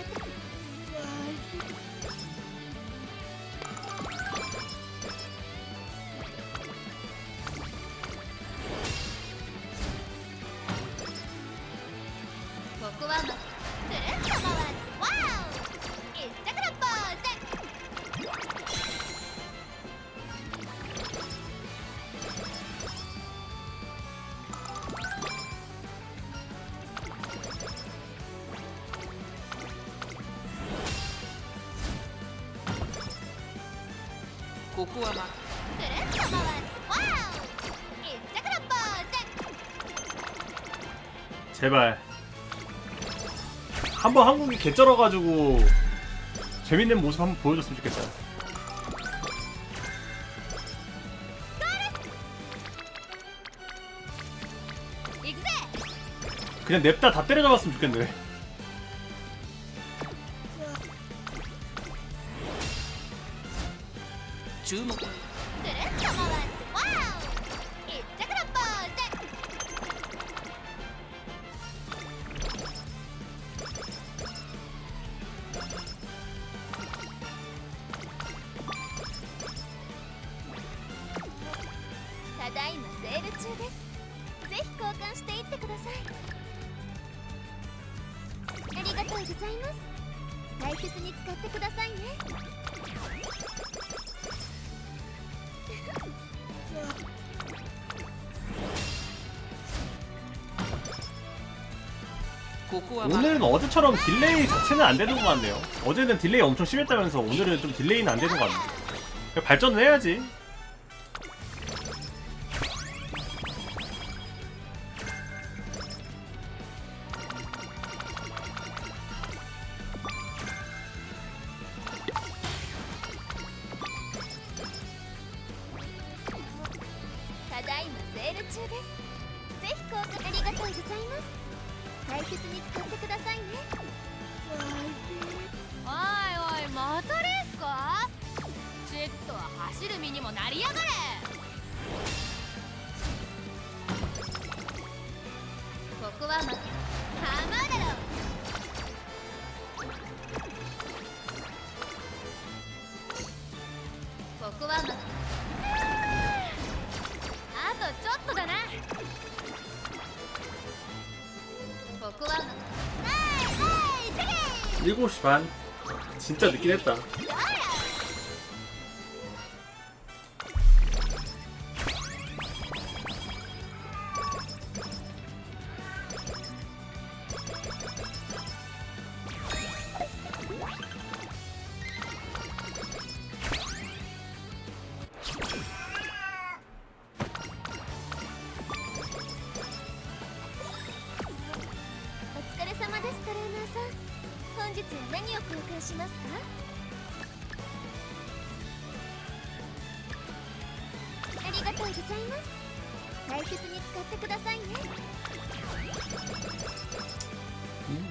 [SPEAKER 18] ここはぐるっと回ってワオ。いったからポーズ。
[SPEAKER 19] ここは
[SPEAKER 18] ぐるっと回ってワオ。いったからポーズ。
[SPEAKER 5] 제발. 한번 한국이 개쩔어가지고 재밌는 모습 한번 보여줬으면 좋겠다. 그냥 냅다 다 때려잡았으면 좋겠네.
[SPEAKER 19] 주목.
[SPEAKER 18] ぐるっと回ってワオ。いったからポーズ。 ただいまセール中です。ぜひ交換していってください。ありがとうございます。大切に使ってくださいね。
[SPEAKER 5] 오늘은 어제처럼 딜레이 자체는 안 되는 것 같네요. 어제는 딜레이 엄청 심했다면서 오늘은 좀 딜레이는 안 되는 것 같네. 발전을 해야지. 일곱 시 반. 진짜 늦긴 했다.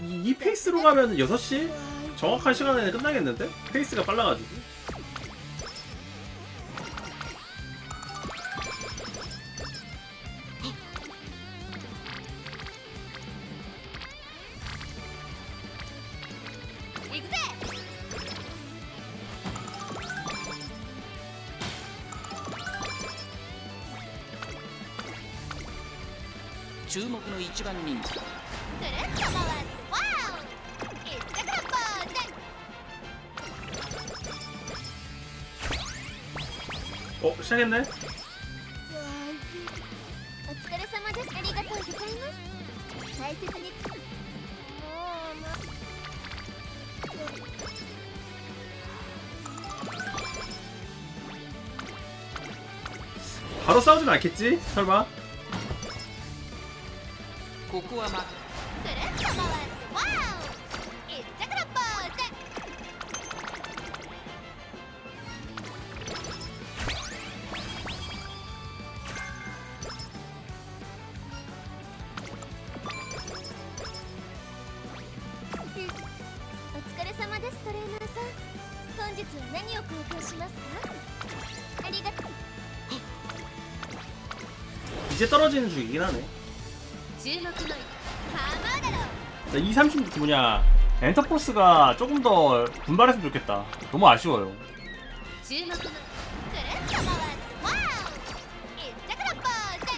[SPEAKER 5] 이 페이스로 가면 6시? 정확한 시간에 끝나겠는데? 페이스가 빨라가지고.
[SPEAKER 19] 注目の一番人気
[SPEAKER 18] くるっと回ってワオいったからポーズ
[SPEAKER 5] 어 시작했네.
[SPEAKER 18] お疲れ様です。ありがとうございます。大切にもう
[SPEAKER 5] 바로 싸우진 않겠지? 설마?
[SPEAKER 19] ここはま
[SPEAKER 18] くるっと回ってワオいったからポーズお疲れ様です。トレーナーさん本日は何を交換しますか？ありがとう。
[SPEAKER 5] 이제 떨어지는 중이긴 하네.
[SPEAKER 18] 注目のハマーだろ
[SPEAKER 5] 230 뭐냐 엔터포스가 조금 더 분발했으면 좋겠다. 너무 아쉬워요.
[SPEAKER 18] 注目のくるっと回ってワオいったからポーズ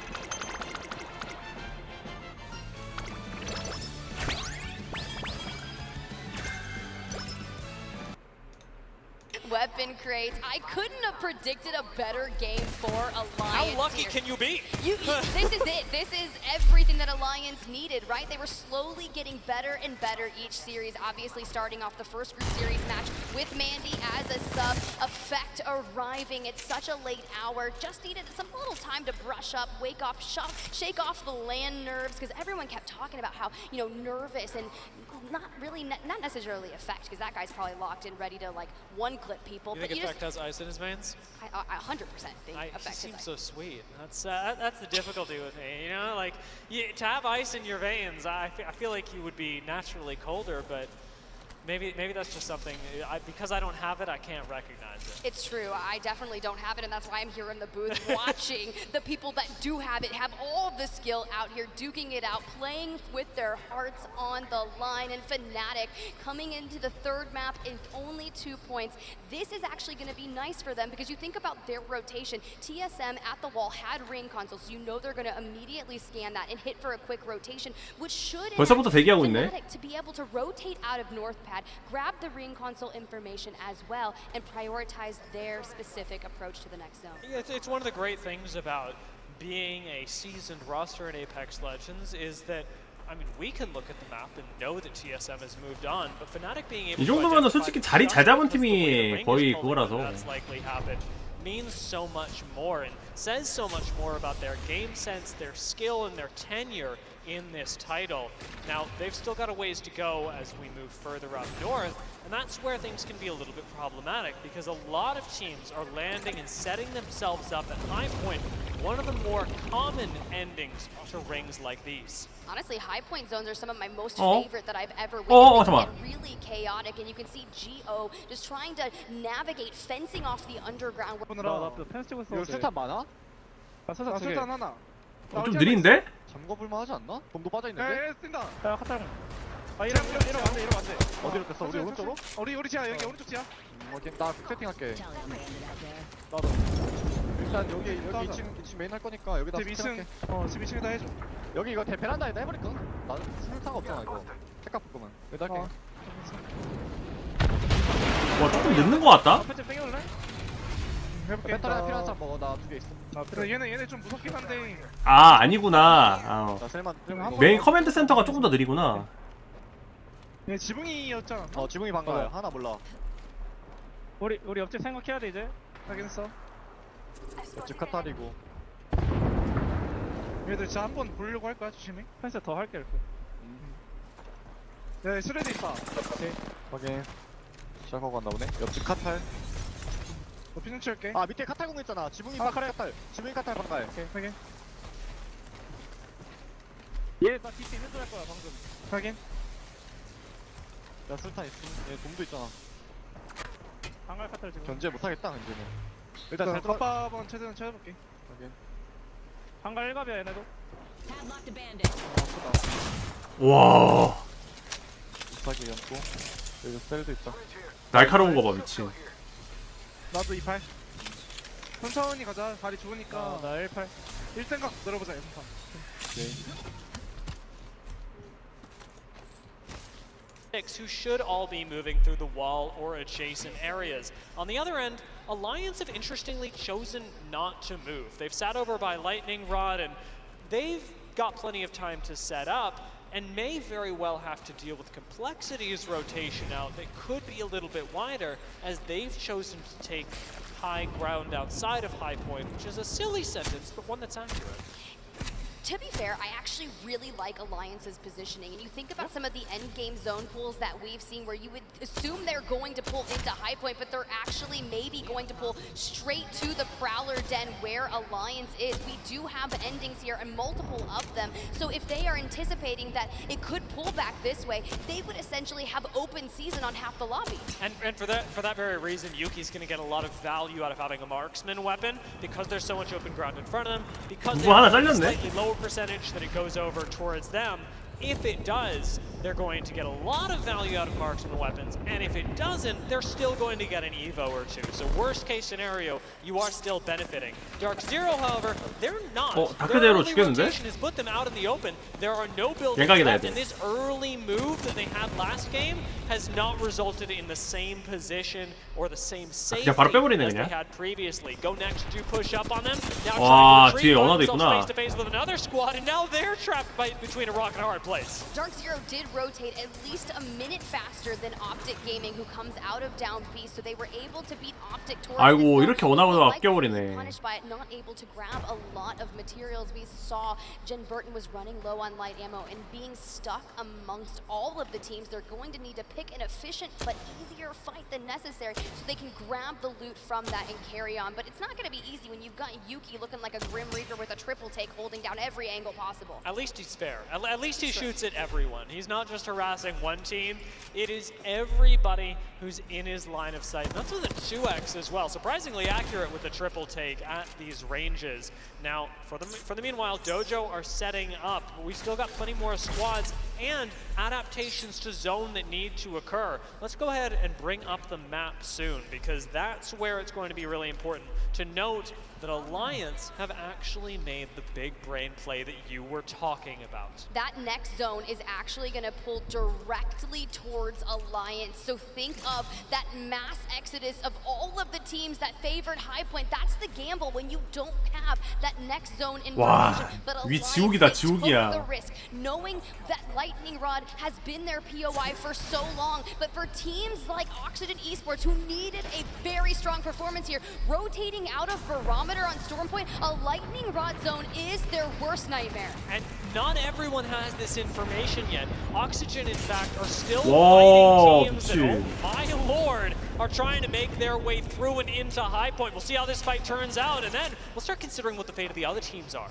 [SPEAKER 22] Weapon crates. I couldn't have predicted a better game for Alliance.
[SPEAKER 11] How lucky
[SPEAKER 22] here.
[SPEAKER 11] can you be?
[SPEAKER 22] This is it. This is everything that Alliance needed, right? They were slowly getting better and better each series. Obviously, starting off the first group series match with Mandy as a sub. Effect arriving at such a late hour. Just needed some little time to brush up, wake off, shake off the land nerves, because everyone kept talking about how, you know, nervous and not necessarily Effect, because that guy's probably locked in, ready to like one-clip people.
[SPEAKER 11] You think Effect has ice in his veins?
[SPEAKER 22] I 100% think
[SPEAKER 11] He
[SPEAKER 22] Effect
[SPEAKER 11] seems
[SPEAKER 22] is
[SPEAKER 11] so sweet. That's the difficulty with me. You know, like to have ice in your veins, I feel like you would be naturally colder, but maybe that's just something. Because I don't have it, I can't recognize it.
[SPEAKER 22] It's true. I definitely don't have it, and that's why I'm here in the booth watching the people that do have it have all of the skill out here, duking it out, playing with their hearts on the line. And Fnatic coming into the third map in only 2 points. This is actually going to be nice for them because you think about their rotation. TSM at the wall had ring consoles, so you know they're going to immediately scan that and hit for a quick rotation, which should
[SPEAKER 5] 벌써부터 대기하고 있네.
[SPEAKER 22] Fnatic to be able to rotate out of North Pad, grab the ring console information as well, and prioritize their specific approach to the next zone.
[SPEAKER 11] Yeah, it's one of the great things about being a seasoned roster in Apex Legends is that, I mean, we can look at the map and know that TSM has moved on, but Fnatic being able
[SPEAKER 5] 이 정도면은 솔직히 자리 잘 잡은 팀이 거의 그거라서.
[SPEAKER 11] that's likely happened means so much more and says so much more about their game sense, their skill, and their tenure in this title. Now, they've still got a ways to go as we move further up north, and that's where things can be a little bit problematic because a lot of teams are landing and setting themselves up at high point, one of the more common endings to rings like these.
[SPEAKER 22] Honestly, high point zones are some of my most
[SPEAKER 5] Oh.
[SPEAKER 22] favorite that I've ever
[SPEAKER 5] Oh,
[SPEAKER 22] witnessed. They
[SPEAKER 5] 잠깐만.
[SPEAKER 22] get really chaotic, and you can see Go just trying to navigate, fencing off the underground.
[SPEAKER 9] 이거 수탄 많아?
[SPEAKER 6] 수탄 하나.
[SPEAKER 5] 좀 느린데?
[SPEAKER 9] 잠궈볼만 하지 않나? bom도 빠져있는데?
[SPEAKER 6] 뛴다.
[SPEAKER 3] 야 카타르.
[SPEAKER 6] 이러면 안 돼. 이러면 안 돼.
[SPEAKER 9] 어디로 뺐어? 우리 오른쪽으로?
[SPEAKER 6] 우리 지하 여기 오른쪽 지하.
[SPEAKER 9] 오케이, 나 세팅할게. 나도. 일단 여기 2층 메인 할 거니까 여기다
[SPEAKER 6] 집 2층.
[SPEAKER 9] 세팅할게.
[SPEAKER 6] 집 2층에다 해줘.
[SPEAKER 9] 여기 이거 베란다에다 해버릴까? 나는 상관 없잖아 이거. 색깔 바꾸면. 여기다 할게.
[SPEAKER 5] 와 조금 늦는 거 같다?
[SPEAKER 6] 좀 땡겨볼래? 해볼게.
[SPEAKER 9] 배터리 하나 필요한 사람 먹어. 나 2개 있어.
[SPEAKER 6] 그래 얘네 좀 무섭긴 한데.
[SPEAKER 5] 아 아니구나. 아,
[SPEAKER 9] 자, 셀만.
[SPEAKER 5] 메인 커맨드 센터가 조금 더 느리구나.
[SPEAKER 6] 얘 지붕이었잖아.
[SPEAKER 9] 지붕이 반가워요. 하나 몰라.
[SPEAKER 6] 우리 옆집 생각해야 돼 이제. 확인했어.
[SPEAKER 9] 옆집 카타리고.
[SPEAKER 6] 얘들 진짜 한 번 보려고 할 거야 조심히. 펜스 더 할게 이렇게. 야 스레드 있다. 오케이.
[SPEAKER 9] 확인. 시작하고 간다 보네. 옆집 카탈.
[SPEAKER 6] 너 피눈 치울게.
[SPEAKER 9] 아 밑에 카탈 공 있잖아. 지붕이 카탈. 지붕이 카탈 반가해.
[SPEAKER 6] 오케이 확인. 얘나 DP 있는 줄 알 거야 방금. 확인.
[SPEAKER 9] 야 술탄 있음. 얘 돔도 있잖아.
[SPEAKER 6] 방갈 카탈 지금.
[SPEAKER 9] 견제 못하겠다 이제는.
[SPEAKER 6] 일단 잘 덮밥은 최대한 찾아볼게.
[SPEAKER 9] 확인.
[SPEAKER 6] 방갈 1갑이야 얘네도.
[SPEAKER 5] 와
[SPEAKER 9] 우사기 연고. 여기 셀도 있다.
[SPEAKER 5] 날카로운 거 봐 미친.
[SPEAKER 6] 나도 28. 천천히 가자. 다리 좋으니까. 나 18. 1생각 늘어보자 1판.
[SPEAKER 11] who should all be moving through the wall or adjacent areas. On the other end, Alliance have interestingly chosen not to move. They've sat over by Lightning Rod and they've got plenty of time to set up and may very well have to deal with Complexity's rotation out that could be a little bit wider as they've chosen to take high ground outside of High Point, which is a silly sentence, but one that's accurate.
[SPEAKER 22] To be fair, I actually really like Alliance's positioning. And you think about some of the end game zone pulls that we've seen where you would assume they're going to pull into High Point, but they're actually maybe going to pull straight to the Prowler Den where Alliance is. We do have endings here and multiple of them. So if they are anticipating that it could pull back this way, they would essentially have open season on half the lobby.
[SPEAKER 11] And for that very reason, Yuki's going to get a lot of value out of having a marksman weapon because there's so much open ground in front of them, because they have a slightly lower percentage that it goes over towards them. If it does, they're going to get a lot of value out of marksman weapons, and if it doesn't, they're still going to get an Evo or two. So worst case scenario, you are still benefiting. Dark Zero, however, they're not. Their early rotation has put them out in the open. There are no buildings left, and this early move that they had last game has not resulted in the same position or the same safety as they had previously. Go next to push up on them. Now trying to retrieve themselves face to face with another squad, and now they're trapped between a rock and a hard place.
[SPEAKER 22] Dark Zero did rotate at least a minute faster than Optic Gaming, who comes out of down B, so they were able to beat Optic towards
[SPEAKER 5] 아이고 이렇게 원하고 아껴버리네.
[SPEAKER 22] punished by it, not able to grab a lot of materials. We saw Jen Burton was running low on light ammo and being stuck amongst all of the teams. They're going to need to pick an efficient but easier fight than necessary so they can grab the loot from that and carry on. But it's not going to be easy when you've got Yuki looking like a Grim Reaper with a triple take, holding down every angle possible.
[SPEAKER 11] At least he's fair. At least he shoots at everyone. He's not just harassing one team. It is everybody who's in his line of sight. That's with a 2x as well. Surprisingly accurate with the triple take at these ranges. Now, for the meanwhile, Dojo are setting up. We've still got plenty more squads and adaptations to zone that need to occur. Let's go ahead and bring up the map soon, because that's where it's going to be really important to note that Alliance have actually made the big brain play that you were talking about.
[SPEAKER 22] That next zone is actually going to pull directly towards Alliance. So think of that mass exodus of all of the teams that favored High Point. That's the gamble when you don't have that next zone in
[SPEAKER 5] 와, 위 지옥이다, 지옥이야.
[SPEAKER 22] the risk, knowing that Lightning Rod has been their POI for so long, but for teams like Oxygen Esports who needed a very strong performance here, rotating out of Barometer on Storm Point, a Lightning Rod zone is their worst nightmare.
[SPEAKER 11] And not everyone has this information yet. Oxygen, in fact, are still fighting teams that, oh my lord, are trying to make their way through and into High Point. We'll see how this fight turns out, and then we'll start considering what the fate of the other teams are.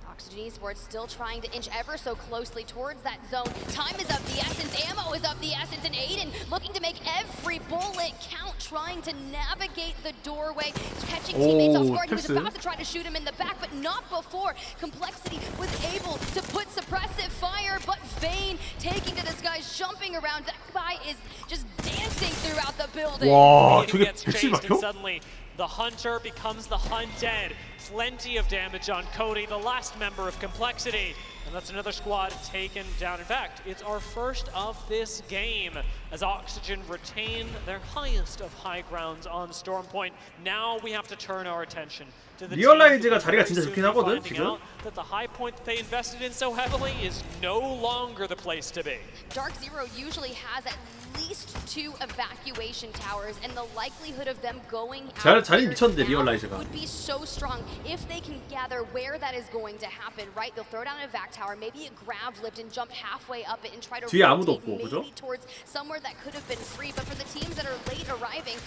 [SPEAKER 22] Oxygen Esports still trying to inch ever so closely towards that zone. Time is of the essence, ammo is of the essence, and Aiden looking to make every bullet count, trying to navigate the doorway, catching teammates off guard. He was about to try to shoot him in the back, but not before. Complexity was able to put suppressive fire, but Vayne taking to the skies, jumping around. That guy is just dancing throughout the building.
[SPEAKER 5] 와,
[SPEAKER 11] He gets chased, and suddenly the hunter becomes the hunted. Plenty of damage on Cody, the last member of Complexity. And that's another squad taken down. In fact, it's our first of this game as Oxygen retain their highest of high grounds on Storm Point. Now we have to turn our attention to the
[SPEAKER 5] 리얼라이즈가 자리가 진짜 좋긴 하거든, 지금.
[SPEAKER 11] that the high point that they invested in so heavily is no longer the place to be.
[SPEAKER 22] Dark Zero usually has at least 2 evacuation towers, and the likelihood of them going out
[SPEAKER 5] 자리 미쳤는데 리얼라이즈가.
[SPEAKER 22] would be so strong if they can gather where that is going to happen, right? They'll throw down an evac tower, maybe a grab lift and jump halfway up it and try to
[SPEAKER 5] 뒤에 아무도
[SPEAKER 22] rotate
[SPEAKER 5] 없고, 그죠?
[SPEAKER 22] maybe towards somewhere that could have been free. But for the teams that are late arriving,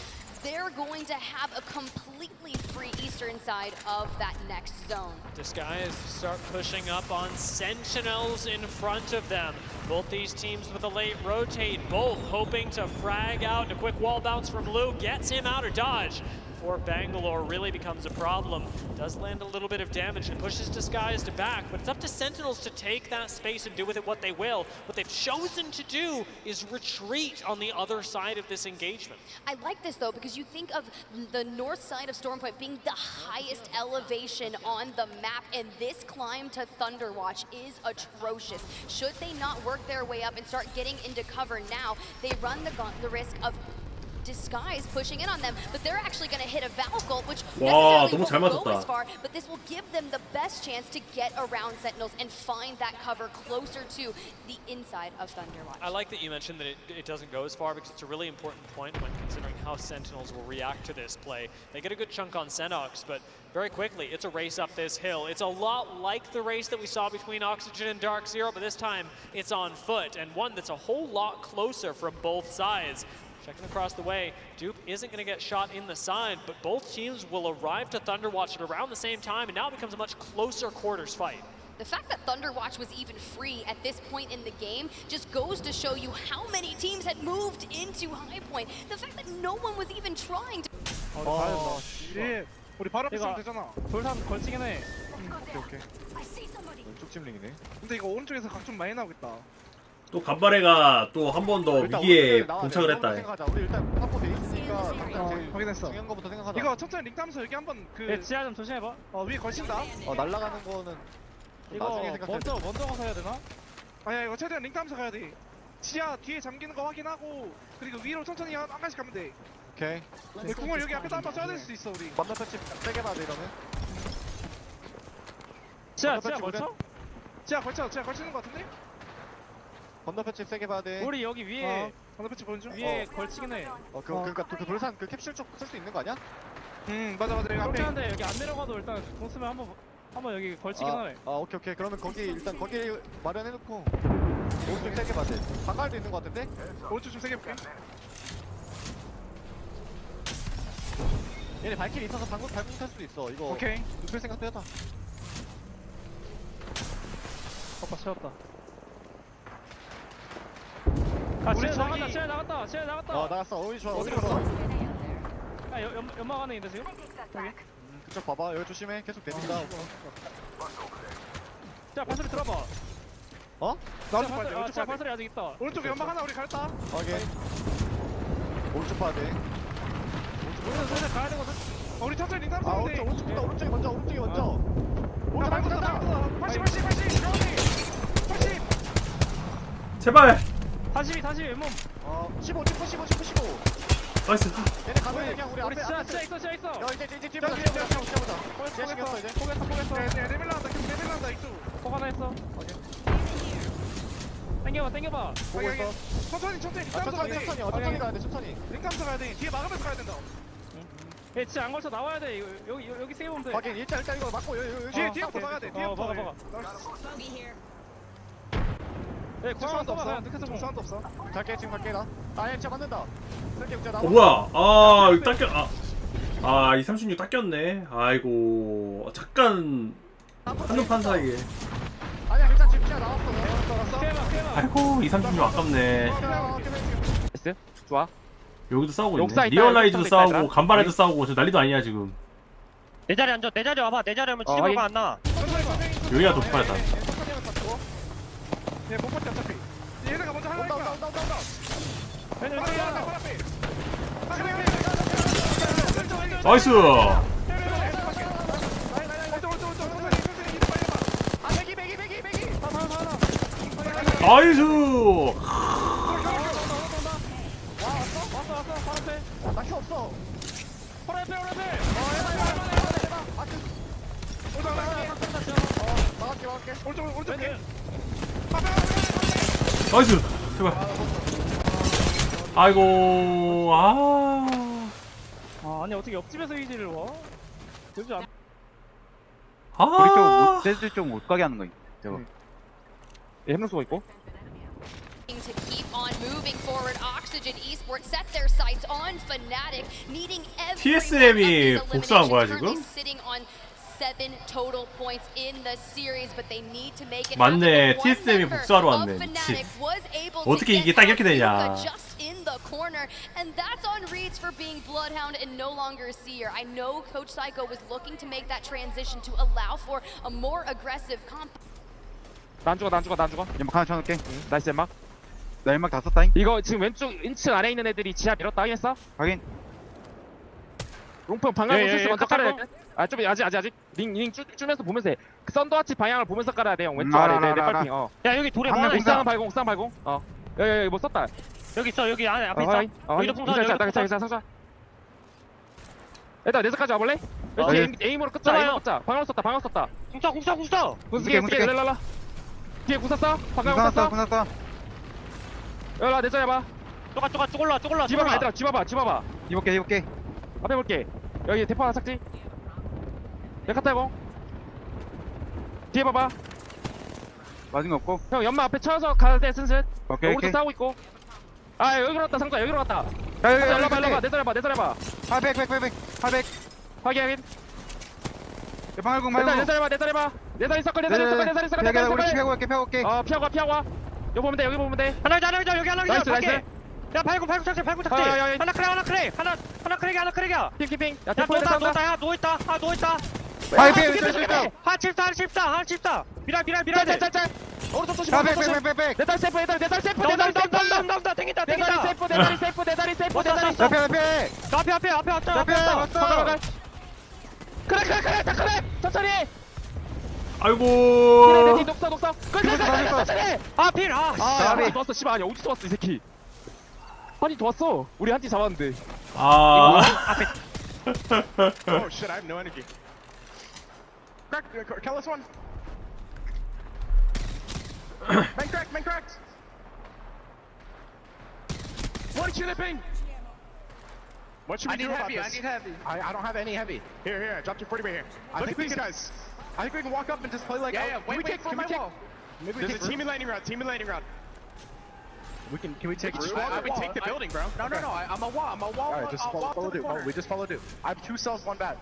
[SPEAKER 22] they're going to have a completely free eastern side of that next zone.
[SPEAKER 11] Disguise start pushing up on Sentinels in front of them. Both these teams with a late rotate, both hoping to frag out. And a quick wall bounce from Lou gets him out of dodge. for Bangalore really becomes a problem. Does land a little bit of damage and pushes Disguised back, but it's up to Sentinels to take that space and do with it what they will. What they've chosen to do is retreat on the other side of this engagement.
[SPEAKER 22] I like this though because you think of the north side of Stormpoint being the highest elevation on the map, and this climb to Thunderwatch is atrocious. Should they not work their way up and start getting into cover now, they run the risk of Disguise pushing in on them, but they're actually going to hit a Valkyrie, which
[SPEAKER 5] 와,
[SPEAKER 22] necessarily
[SPEAKER 5] 너무 잘
[SPEAKER 22] won't go
[SPEAKER 5] 맞았다.
[SPEAKER 22] as far, but this will give them the best chance to get around Sentinels and find that cover closer to the inside of Thunderwatch.
[SPEAKER 11] I like that you mentioned that it doesn't go as far because it's a really important point when considering how Sentinels will react to this play. They get a good chunk on Senox, but very quickly, it's a race up this hill. It's a lot like the race that we saw between Oxygen and Dark Zero, but this time it's on foot, and one that's a whole lot closer from both sides. Checking across the way, Dupe isn't going to get shot in the side, but both teams will arrive to Thunderwatch at around the same time, and now it becomes a much closer quarters fight.
[SPEAKER 22] The fact that Thunderwatch was even free at this point in the game just goes to show you how many teams had moved into High Point. The fact that no one was even trying to...
[SPEAKER 6] 우리 바로 앞에 있으면 되잖아.
[SPEAKER 9] 돌산 걸치긴 해. 오케이. 왼쪽 찜링이네.
[SPEAKER 6] 근데 이거 오른쪽에서 각 좀 많이 나오겠다.
[SPEAKER 5] 또 간바레가 또 한 번 더 위기에 봉착을 했다.
[SPEAKER 9] 우리 일단 탑보 돼 있으니까
[SPEAKER 6] 확인했어.
[SPEAKER 9] 중요한 거부터 생각하자.
[SPEAKER 6] 이거 천천히 링 따면서 여기 한번 그
[SPEAKER 9] 지하 좀 조심해봐.
[SPEAKER 6] 위에 걸친다.
[SPEAKER 9] 날아가는 거는
[SPEAKER 6] 이거 먼저 가서 해야 되나? 아니야, 이거 최대한 링 따면서 가야 돼. 지하 뒤에 잠기는 거 확인하고 그리고 위로 천천히 한 칸씩 가면 돼.
[SPEAKER 9] 오케이.
[SPEAKER 6] 궁을 여기 앞에다 한번 써야 될 수도 있어 우리.
[SPEAKER 9] 만나 패치 세게 봐야 돼 이러면.
[SPEAKER 6] 지하 걸쳐? 지하 걸치는 거 같은데?
[SPEAKER 9] 건너 패치 세게 봐야 돼.
[SPEAKER 6] 우리 여기 위에 건너 패치 보는 중? 위에 걸치긴 해.
[SPEAKER 9] 그러니까 그 돌산 그 캡슐 쪽 쓸 수 있는 거 아니야?
[SPEAKER 6] 맞아 여기 앞에.
[SPEAKER 9] 한데 여기 안 내려가도 일단 공 쓰면 한번 여기 걸치긴 하네. 오케이. 그러면 일단 거기 마련해놓고 오른쪽 세게 봐야 돼. 방갈도 있는 거 같은데?
[SPEAKER 6] 오른쪽 좀 세게 볼게.
[SPEAKER 9] 얘네 발길이 있어서 방금 탈 수도 있어. 이거
[SPEAKER 6] 오케이.
[SPEAKER 9] 눕힐 생각도 해봐. 채웠다. 지혜 나갔다. 나갔어. 어이 좋아. 어디 갔어? 연막 안에 있는데 지금? 여기. 그쪽 봐봐. 여기 조심해. 계속 내린다. 자, 발소리 들어봐.
[SPEAKER 6] 나도 봐야 돼. 오른쪽
[SPEAKER 9] 발소리 아직 있다.
[SPEAKER 6] 오른쪽에 연막 하나 우리 갈다.
[SPEAKER 9] 오케이. 오른쪽 봐야 돼. 오른쪽 가야 되거든.
[SPEAKER 6] 우리 천천히 링 따면서 가면 돼.
[SPEAKER 9] 오른쪽이 먼저. 오른쪽
[SPEAKER 6] 밟고 간다. 80.
[SPEAKER 5] 제발.
[SPEAKER 9] 42 왼몸. 15.
[SPEAKER 5] 나이스.
[SPEAKER 9] 얘네 가면 그냥 우리 앞에 있어. 야 이제 뒤에 보자. 포기했어.
[SPEAKER 6] 레벨 나온다 이쪽.
[SPEAKER 9] 포 하나 했어. 당겨봐.
[SPEAKER 6] 보고 있어. 천천히 링 따면서 가야 돼.
[SPEAKER 9] 천천히 가야 돼.
[SPEAKER 6] 링 따면서 가야 돼. 뒤에 막으면서 가야 된다.
[SPEAKER 9] 얘 진짜 안 걸쳐 나와야 돼. 여기 세게 보면 돼. 확인. 일단 이거 막고 여기.
[SPEAKER 6] 뒤에부터 막아야 돼. 뒤에부터.
[SPEAKER 9] 막아.
[SPEAKER 6] 네, 사운드 없어.
[SPEAKER 9] 갈게 나. 얘 진짜 맞는다.
[SPEAKER 5] 뭐야? 이거 닦여. 이 36 닦였네. 아이고, 잠깐 한눈 판 사이에.
[SPEAKER 9] 아니야, 괜찮아. 지금 진짜 나왔어.
[SPEAKER 5] 아이고, 이 36 아깝네.
[SPEAKER 3] 됐어? 좋아.
[SPEAKER 5] 여기도 싸우고 있네.
[SPEAKER 3] 욕사 있다,
[SPEAKER 5] 리얼라이즈도
[SPEAKER 3] 욕사
[SPEAKER 5] 싸우고
[SPEAKER 3] 있다.
[SPEAKER 5] 간바레도 싸우고 저 난리도 아니야 지금.
[SPEAKER 3] 내 자리 앉아. 내 자리 와봐. 내 자리 오면 치료가 안 나.
[SPEAKER 5] 여기가 더 폭발했다.
[SPEAKER 6] 얘 못 봤지 어차피. 얘네가 먼저 하려니까.
[SPEAKER 9] 온다.
[SPEAKER 5] 나이스. 나이스.
[SPEAKER 9] 나키 없어. 호라이페. 막을게.
[SPEAKER 6] 오른쪽.
[SPEAKER 5] 나이스. 제발. 아이고.
[SPEAKER 9] 아니 어떻게 옆집에서 이지를 와? 그렇지 않.
[SPEAKER 3] 쟤들 좀 못 가게 하는 거 저거. 해명수가 있고.
[SPEAKER 22] To keep on moving forward, Oxygen Esports set their sights on Fnatic, needing every
[SPEAKER 5] TSM이
[SPEAKER 22] one of these
[SPEAKER 5] 복수한 거야,
[SPEAKER 22] eliminations, currently
[SPEAKER 5] 지금?
[SPEAKER 22] sitting on 7 total points in the series, but they need to make it
[SPEAKER 5] 맞네.
[SPEAKER 22] happen. One
[SPEAKER 5] TSM이
[SPEAKER 22] member
[SPEAKER 5] 복수하러
[SPEAKER 22] of
[SPEAKER 5] 왔네.
[SPEAKER 22] Fnatic
[SPEAKER 5] 미친.
[SPEAKER 22] was able to
[SPEAKER 5] 어떻게 이게
[SPEAKER 22] get
[SPEAKER 5] 딱 이렇게
[SPEAKER 22] out
[SPEAKER 5] 되냐.
[SPEAKER 22] Luka just in the corner, and that's on Reeds for being Bloodhound and no longer a seer. I know Coach Psycho was looking to make that transition to allow for a more aggressive comp.
[SPEAKER 3] 난 죽어.
[SPEAKER 9] 연막 하나 쳐놓을게.
[SPEAKER 3] 나이스 연막.
[SPEAKER 9] 나 연막 다 썼다잉.
[SPEAKER 3] 이거 지금 왼쪽 1층 아래 있는 애들이 지하 밀었다 하겠어?
[SPEAKER 9] 확인.
[SPEAKER 3] 롱풍 방향
[SPEAKER 9] 예,
[SPEAKER 3] 실수
[SPEAKER 9] 예,
[SPEAKER 3] 먼저
[SPEAKER 9] 깎아.
[SPEAKER 3] 깔아야 돼. 아좀 아직 링 줄면서 보면서 해. 그 썬더와치 방향을 보면서 깔아야 돼 형. 왼쪽
[SPEAKER 9] 알아,
[SPEAKER 3] 아래 내
[SPEAKER 9] 알아,
[SPEAKER 3] 빨핑.
[SPEAKER 9] 야 여기 돌에
[SPEAKER 3] 한
[SPEAKER 9] 하나
[SPEAKER 3] 명
[SPEAKER 9] 있어.
[SPEAKER 3] 옥상 발공. 여기 뭐 썼다.
[SPEAKER 9] 여기 있어. 여기 안에 앞에
[SPEAKER 3] 여기도
[SPEAKER 9] 있어. 여기도 풍선.
[SPEAKER 3] 괜찮아,
[SPEAKER 9] 여기도 풍선.
[SPEAKER 3] 상자. 일단 내서까지 와볼래?
[SPEAKER 9] 예.
[SPEAKER 3] 에임으로 끄자. 방향 썼다.
[SPEAKER 9] 궁서.
[SPEAKER 3] 군수게 일랄라. 뒤에 궁 쐈어? 방향 쐈어?
[SPEAKER 9] 궁서.
[SPEAKER 3] 일라 내 자리 해봐.
[SPEAKER 9] 쪼글라.
[SPEAKER 3] 뒤봐봐 얘들아, 뒤봐봐.
[SPEAKER 9] 이볼게.
[SPEAKER 3] 앞에 볼게. 여기 대포 하나 삭지. 내카타 해봉. 뒤에 봐봐.
[SPEAKER 9] 맞은 거 없고.
[SPEAKER 3] 형 연마 앞에 쳐서 가야 돼 슬슬.
[SPEAKER 9] 오케이.
[SPEAKER 3] 오른쪽 싸우고 있고. 아 여기로 갔다 상자 여기로 갔다.
[SPEAKER 9] 여기.
[SPEAKER 3] 일러봐 내 자리 해봐.
[SPEAKER 9] 팔백.
[SPEAKER 3] 확인.
[SPEAKER 9] 방울궁.
[SPEAKER 3] 내 자리 해봐. 내 자리 서클.
[SPEAKER 9] 우리 피하고 갈게.
[SPEAKER 3] 피하고 와. 여기 보면 돼.
[SPEAKER 9] 하나 여기 하나.
[SPEAKER 3] 나이스.
[SPEAKER 9] 야 발굴 착지. 하나 크랙이야.
[SPEAKER 3] 핑. 야
[SPEAKER 9] 누워있다. 하나 칩다. 미라.
[SPEAKER 3] 짤. 오른쪽 조심.
[SPEAKER 9] 백.
[SPEAKER 3] 내 다리 세이프.
[SPEAKER 9] 나온다. 땡긴다.
[SPEAKER 3] 내 다리 세이프.
[SPEAKER 9] 앞에 왔어.
[SPEAKER 3] 그래. 천천히.
[SPEAKER 5] 아이고.
[SPEAKER 3] 녹사.
[SPEAKER 9] 천천히. 필.
[SPEAKER 3] 좋았어. 씨발 아니 어디서 왔어 이 새끼. 한이 더 왔어. 우리 한 팀 잡았는데.
[SPEAKER 5] 아.
[SPEAKER 6] Oh shit, I have no energy. Kill this one. Main cracked. What should it be? What should we do about this? I need heavy. I don't have any heavy. Here. Drop your 40 right here. Look at these guys. I think we can walk up and just play like. Yeah. Wait for my wall. There's a team in landing route. Can we take the building, bro? No. I'm a wall. Alright, just follow dude. We just follow dude. I have 2 cells, 1 bat.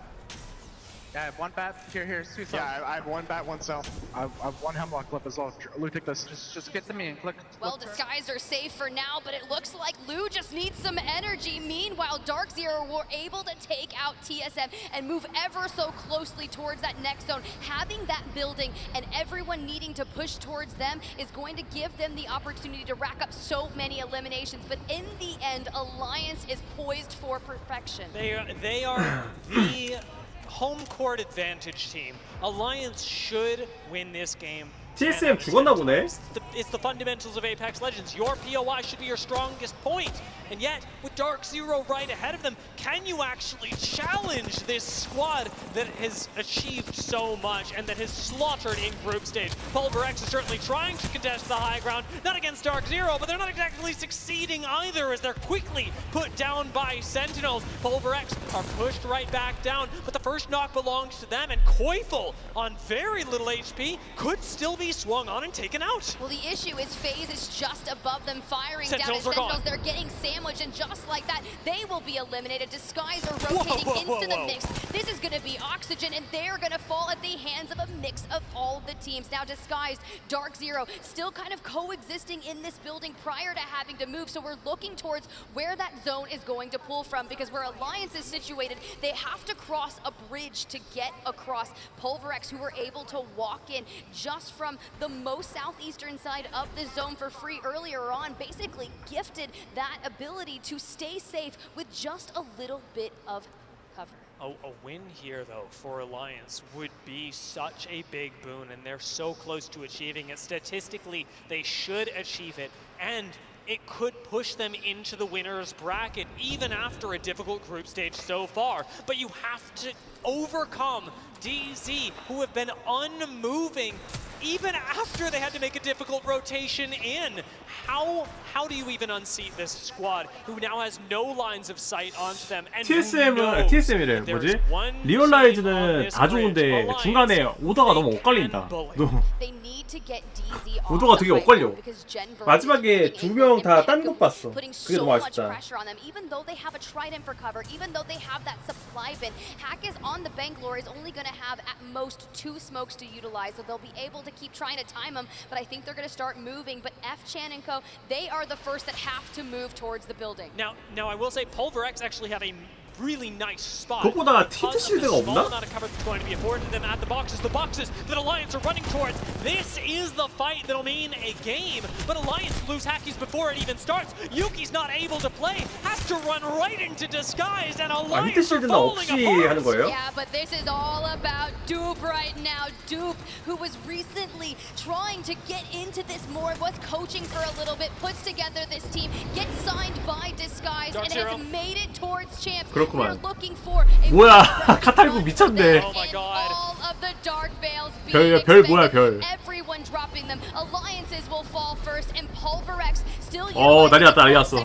[SPEAKER 6] Yeah, I have 1 bat. Here's 2 cells. Yeah, I have 1 bat, 1 cell. I have 1 hemlock clip as well. Lou, take this. Just get to me and click.
[SPEAKER 22] Well, Disguised are safe for now, but it looks like Lou just needs some energy. Meanwhile, Dark Zero were able to take out TSM and move ever so closely towards that next zone. Having that building and everyone needing to push towards them is going to give them the opportunity to rack up so many eliminations. But in the end, Alliance is poised for perfection.
[SPEAKER 11] They are the home court advantage team. Alliance should win this game.
[SPEAKER 5] TSM 죽었나 보네.
[SPEAKER 11] It's the fundamentals of Apex Legends. Your POI should be your strongest point. And yet, with Dark Zero right ahead of them, can you actually challenge this squad that has achieved so much and that has slaughtered in group stage? Pulver-X is certainly trying to contest the high ground, not against Dark Zero, but they're not exactly succeeding either as they're quickly put down by Sentinels. Pulver-X are pushed right back down, but the first knock belongs to them, and Koifel, on very little HP, could still be swung on and taken out.
[SPEAKER 22] Well, the issue is FaZe is just above them, firing
[SPEAKER 11] Sentinels
[SPEAKER 22] down at
[SPEAKER 11] are
[SPEAKER 22] Sentinels.
[SPEAKER 11] gone.
[SPEAKER 22] They're getting sandwiched, and just like that, they will be eliminated. Disguise are rotating into the mix. This is going to be Oxygen, and they're going to fall at the hands of a mix of all the teams. Now, Disguised, Dark Zero, still kind of coexisting in this building prior to having to move. So we're looking towards where that zone is going to pull from, because where Alliance is situated, they have to cross a bridge to get across. Pulver-X, who were able to walk in just from the most southeastern side of the zone for free earlier on, basically gifted that ability to stay safe with just a little bit of cover.
[SPEAKER 11] A win here, though, for Alliance would be such a big boon, and they're so close to achieving it. Statistically, they should achieve it, and it could push them into the winner's bracket, even after a difficult group stage so far. But you have to overcome DZ, who have been unmoving even after they had to make a difficult rotation in. How do you even unseat this squad who now has no lines of sight onto them? And
[SPEAKER 5] TSM이래. 뭐지? 리얼라이즈는 다 좋은데 중간에 오더가 너무 엇갈린다. 오더가 되게 엇갈려. 마지막에 두 명 다 딴 것 봤어. 그게 너무 아쉽다.
[SPEAKER 22] Even though they have a trident for cover, even though they have that supply bin, Hack is on the Bangalore is only going to have at most 2 smokes to utilize, so they'll be able to keep trying to time them, but I think they're going to start moving. But F-Chan and Co, they are the first that have to move towards the building.
[SPEAKER 11] Now I will say Pulverex actually have a really nice spot.
[SPEAKER 5] 그것보다 티트 실드가 없나?
[SPEAKER 11] Going to be afforded to them at the boxes that Alliance are running towards. This is the fight that'll mean a game, but Alliance lose Hackies before it even starts. Yuki's not able to play, has to run right into disguise, and Alliance are falling apart.
[SPEAKER 22] Yeah, but this is all about Dupe right now. Dupe, who was recently trying to get into this more, was coaching for a little bit, puts together this team, gets signed by Disguise, and has made it towards champs.
[SPEAKER 5] 그렇구만. 뭐야, 카탈구 미쳤네. 별 뭐야, 별. 난리 났다, 난리 났어.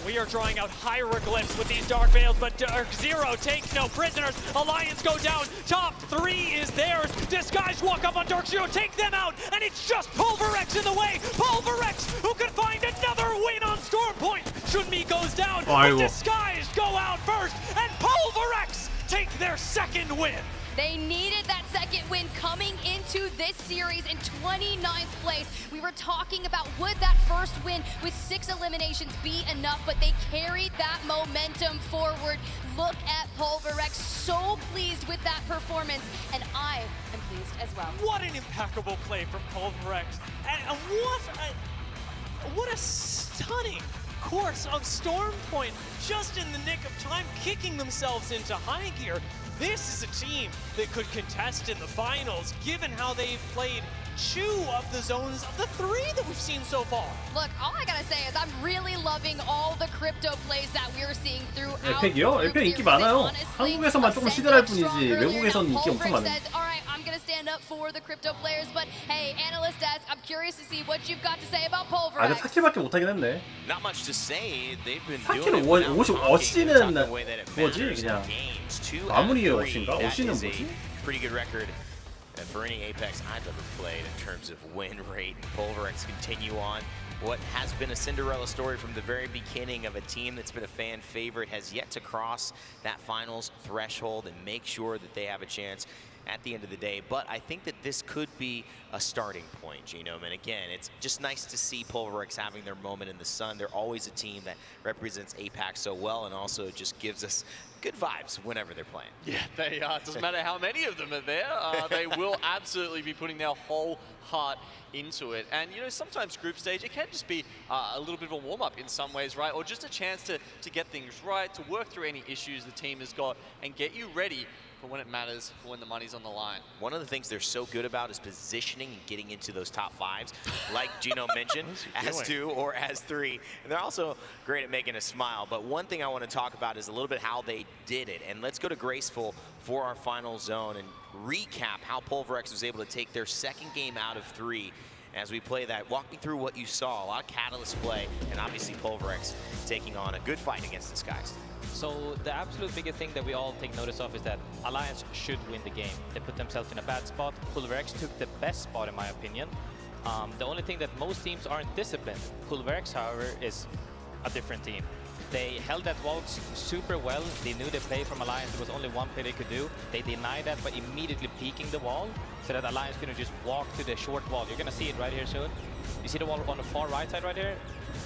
[SPEAKER 11] We are drawing out hieroglyphs with these Dark Veils, but Dark Zero takes no prisoners. Alliance go down. Top 3 is theirs. Disguise walk up on Dark Zero, take them out, and it's just Pulverex in the way. Pulverex, who could find another win on Storm Point. Shunmi goes down, but Disguise go out first, and Pulverex take their second win.
[SPEAKER 22] They needed that second win coming into this series in 29th place. We were talking about would that first win with 6 eliminations be enough, but they carried that momentum forward. Look at Pulverex, so pleased with that performance, and I am pleased as well.
[SPEAKER 11] What an impeccable play from Pulverex, and what a stunning course of Storm Point, just in the nick of time, kicking themselves into high gear. This is a team that could contest in the finals, given how they've played 2 of the zones of the 3 that we've seen so far.
[SPEAKER 22] Look, all I gotta say is I'm really loving all the crypto plays that we're seeing throughout.
[SPEAKER 5] 에펙이요? 에펙 인기 많아요. 한국에서만 조금 시들할 뿐이지 외국에서는 인기 엄청 많아요.
[SPEAKER 22] I'm gonna stand up for the crypto players, but hey, analyst desk, I'm curious to see what you've got to say about Pulverex.
[SPEAKER 5] 아직 4킬밖에 못하긴 했네.
[SPEAKER 12] Not much to say. They've been
[SPEAKER 5] 4킬은 어시는 뭐지 그냥 아무리 어시인가? 어시는 뭐지?
[SPEAKER 12] Pretty good record. And for any Apex I've ever played in terms of win rate, Pulverex continue on what has been a Cinderella story from the very beginning of a team that's been a fan favorite, has yet to cross that finals threshold and make sure that they have a chance at the end of the day. But I think that this could be a starting point, Genome. And again, it's just nice to see Pulverex having their moment in the sun. They're always a team that represents APAC so well and also just gives us good vibes whenever they're playing.
[SPEAKER 13] Yeah, they doesn't matter how many of them are there, they will absolutely be putting their whole heart into it. And you know, sometimes group stage, it can just be a little bit of a warm-up in some ways, right? Or just a chance to get things right, to work through any issues the team has got and get you ready for when it matters, for when the money's on the line.
[SPEAKER 12] One of the things they're so good about is positioning and getting into those top 5s, like Gino mentioned, as 2 or as 3. And they're also great at making us smile. But one thing I want to talk about is a little bit how they did it. And let's go to Graceful for our final zone and recap how Pulverex was able to take their second game out of 3. As we play that, walk me through what you saw. A lot of Catalyst play, and obviously Pulverex taking on a good fight against Disguise.
[SPEAKER 23] So the absolute biggest thing that we all take notice of is that Alliance should win the game. They put themselves in a bad spot. Pulverex took the best spot in my opinion. The only thing that most teams aren't disciplined. Pulverex, however, is a different team. They held that wall super well. They knew they played from Alliance. There was only one play they could do. They denied that by immediately peeking the wall so that Alliance couldn't just walk to the short wall. You're going to see it right here soon. You see the wall on the far right side right here?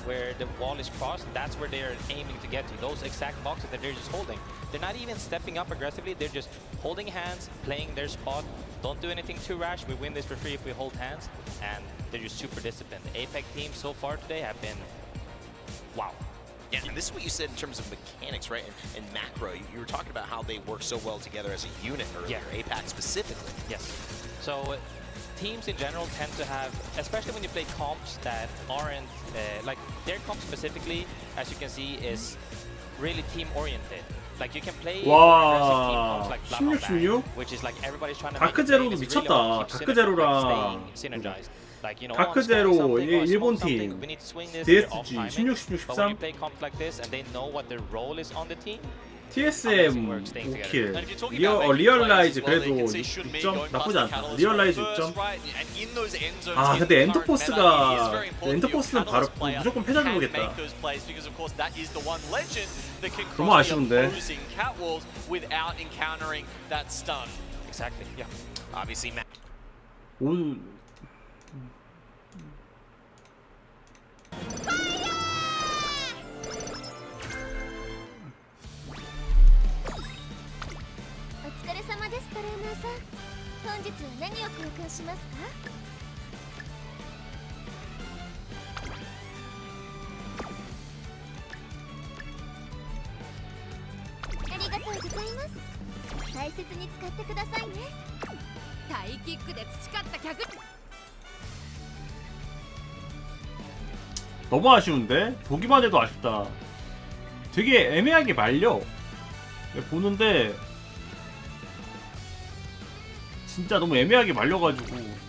[SPEAKER 23] Where the wall is crossed, that's where they're aiming to get to. Those exact boxes that they're just holding. They're not even stepping up aggressively. They're just holding hands, playing their spot. Don't do anything too rash. We win this for free if we hold hands. And they're just super disciplined. The APEC teams so far today have been wow.
[SPEAKER 12] Yeah, and this is what you said in terms of mechanics, right? And macro, you were talking about how they work so well together as a unit earlier, APAC specifically.
[SPEAKER 23] Yes. So teams in general tend to have, especially when you play comps that aren't, like their comp specifically, as you can see, is really team-oriented. Like you can play
[SPEAKER 5] 와,
[SPEAKER 23] like
[SPEAKER 5] 16, 16?
[SPEAKER 23] which is like everybody's trying to
[SPEAKER 5] 다크 제로도 미쳤다. 다크 제로랑 다크 제로 일본 팀 DSG 16, 16, 13 TSM 5킬 리얼라이즈 그래도 6점? 나쁘지 않다. 리얼라이즈 6점. 아 근데 엔터포스는 바로 무조건 패자 주겠다. 너무 아쉬운데. 온 너무 아쉬운데? 보기만 해도 아쉽다. 되게 애매하게 말려. 보는데 진짜 너무 애매하게 말려가지고.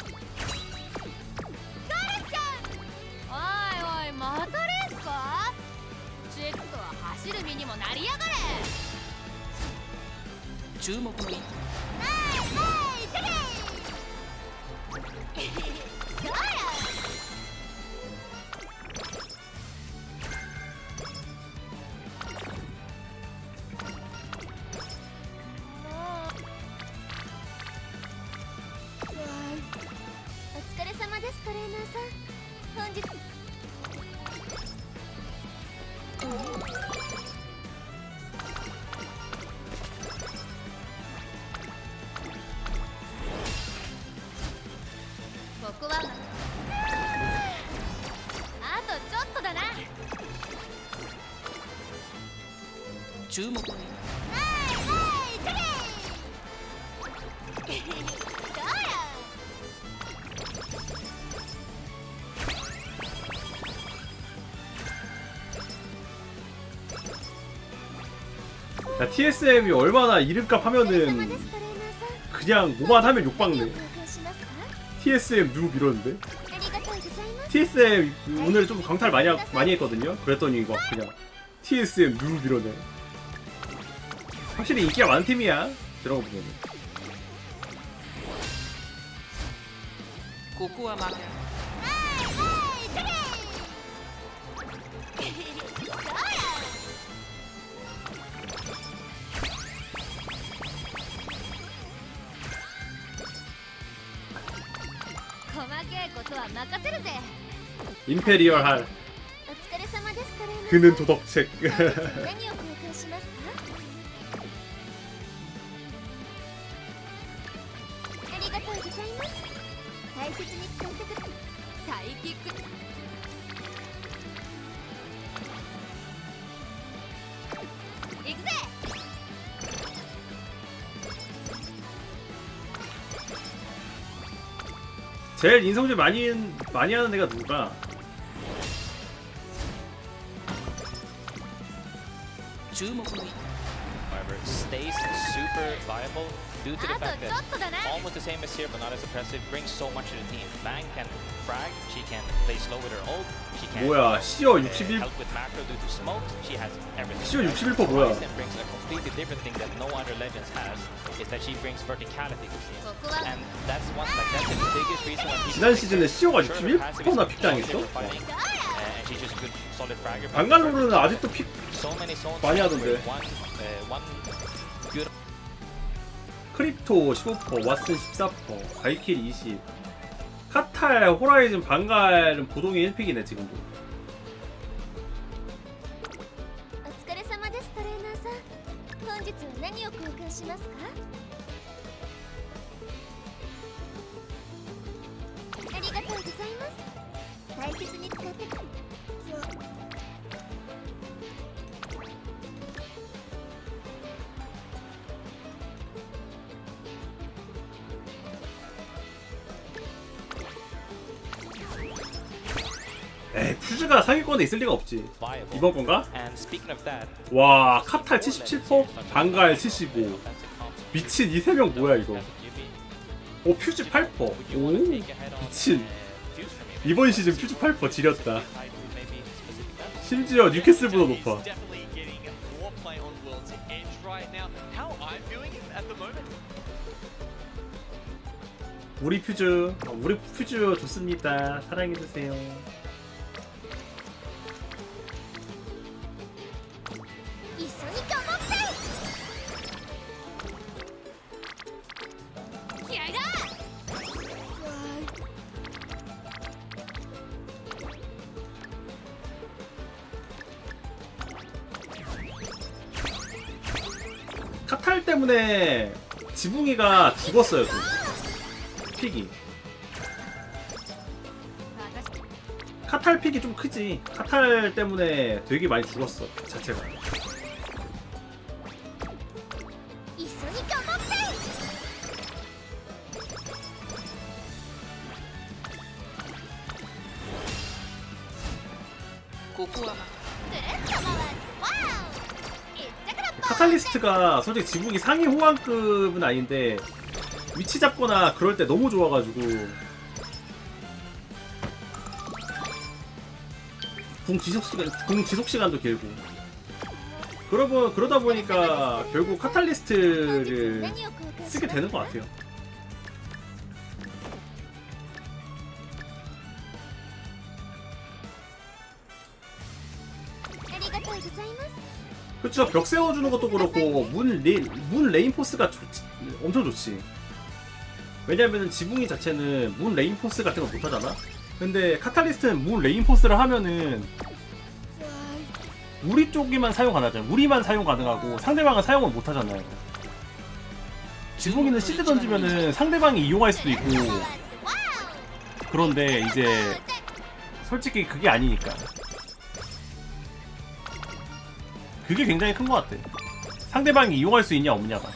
[SPEAKER 5] 야, TSM이 얼마나 이름값 하면은 그냥 뭐만 하면 욕박네. TSM 누구 밀었는데? TSM 오늘 좀 강탈 많이 했거든요. 그랬더니 막 그냥 TSM 누구 밀어내. 확실히 인기가 많은 팀이야. 저런 거 보면.
[SPEAKER 19] 고쿠와 막
[SPEAKER 5] 임페리얼 할. 그는 도덕책. 제일 인성질 많이 하는 애가 누가?
[SPEAKER 23] However, it stays super viable due to the fact that almost the same as here, but not as oppressive, brings so much to the team. Bang can frag, she can play slow with her ult, she can
[SPEAKER 5] 뭐야, 시어 61.
[SPEAKER 23] help with macro due to smoke, she has everything.
[SPEAKER 5] 시어 61% 뭐야?
[SPEAKER 23] And brings a completely different thing that no other legends has, is that she brings verticality to the team. And that's one, like that's the biggest reason why people
[SPEAKER 5] 지난 시즌에 시어가 61%나 픽당했어?
[SPEAKER 23] and she's just a good solid fragger.
[SPEAKER 5] 방갈로르는 아직도 픽 많이 하던데. 크립토 15%, 왓슨 14%, 바이킬 20. 카탈, 호라이즌, 방갈은 보동이 1픽이네 지금도. 에이 퓨즈가 상위권에 있을 리가 없지.
[SPEAKER 23] viable.
[SPEAKER 5] 이번 건가?
[SPEAKER 23] And speaking of that,
[SPEAKER 5] 와 카탈 77%, 방갈 75. 미친 이 세 명 뭐야 이거. 오 퓨즈 8%. 오 미친. 이번 시즌 퓨즈 8% 지렸다. 심지어 뉴캐슬보다 높아.
[SPEAKER 13] Definitely getting more play on World's Edge right now. How I'm viewing him at the moment.
[SPEAKER 5] 우리 퓨즈 좋습니다. 사랑해주세요. 카탈 때문에 지붕이가 죽었어요. 픽이 카탈 픽이 좀 크지. 카탈 때문에 되게 많이 죽었어 픽 자체가. 카탈리스트가 솔직히 지붕이 상위 호환급은 아닌데 위치 잡거나 그럴 때 너무 좋아가지고 궁 지속 시간도 길고 그러다 보니까 결국 카탈리스트를 쓰게 되는 것 같아요. 그쵸. 벽 세워주는 것도 그렇고 문 레인포스가 엄청 좋지. 왜냐면은 지붕이 자체는 문 레인포스 같은 거 못하잖아. 근데 카탈리스트는 문 레인포스를 하면은 우리 쪽이만 사용 가능하잖아. 우리만 사용 가능하고 상대방은 사용을 못하잖아요. 지붕이는 시드 던지면은 상대방이 이용할 수도 있고. 그런데 이제 솔직히 그게 아니니까. 그게 굉장히 큰 것 같아. 상대방이 이용할 수 있냐 없냐가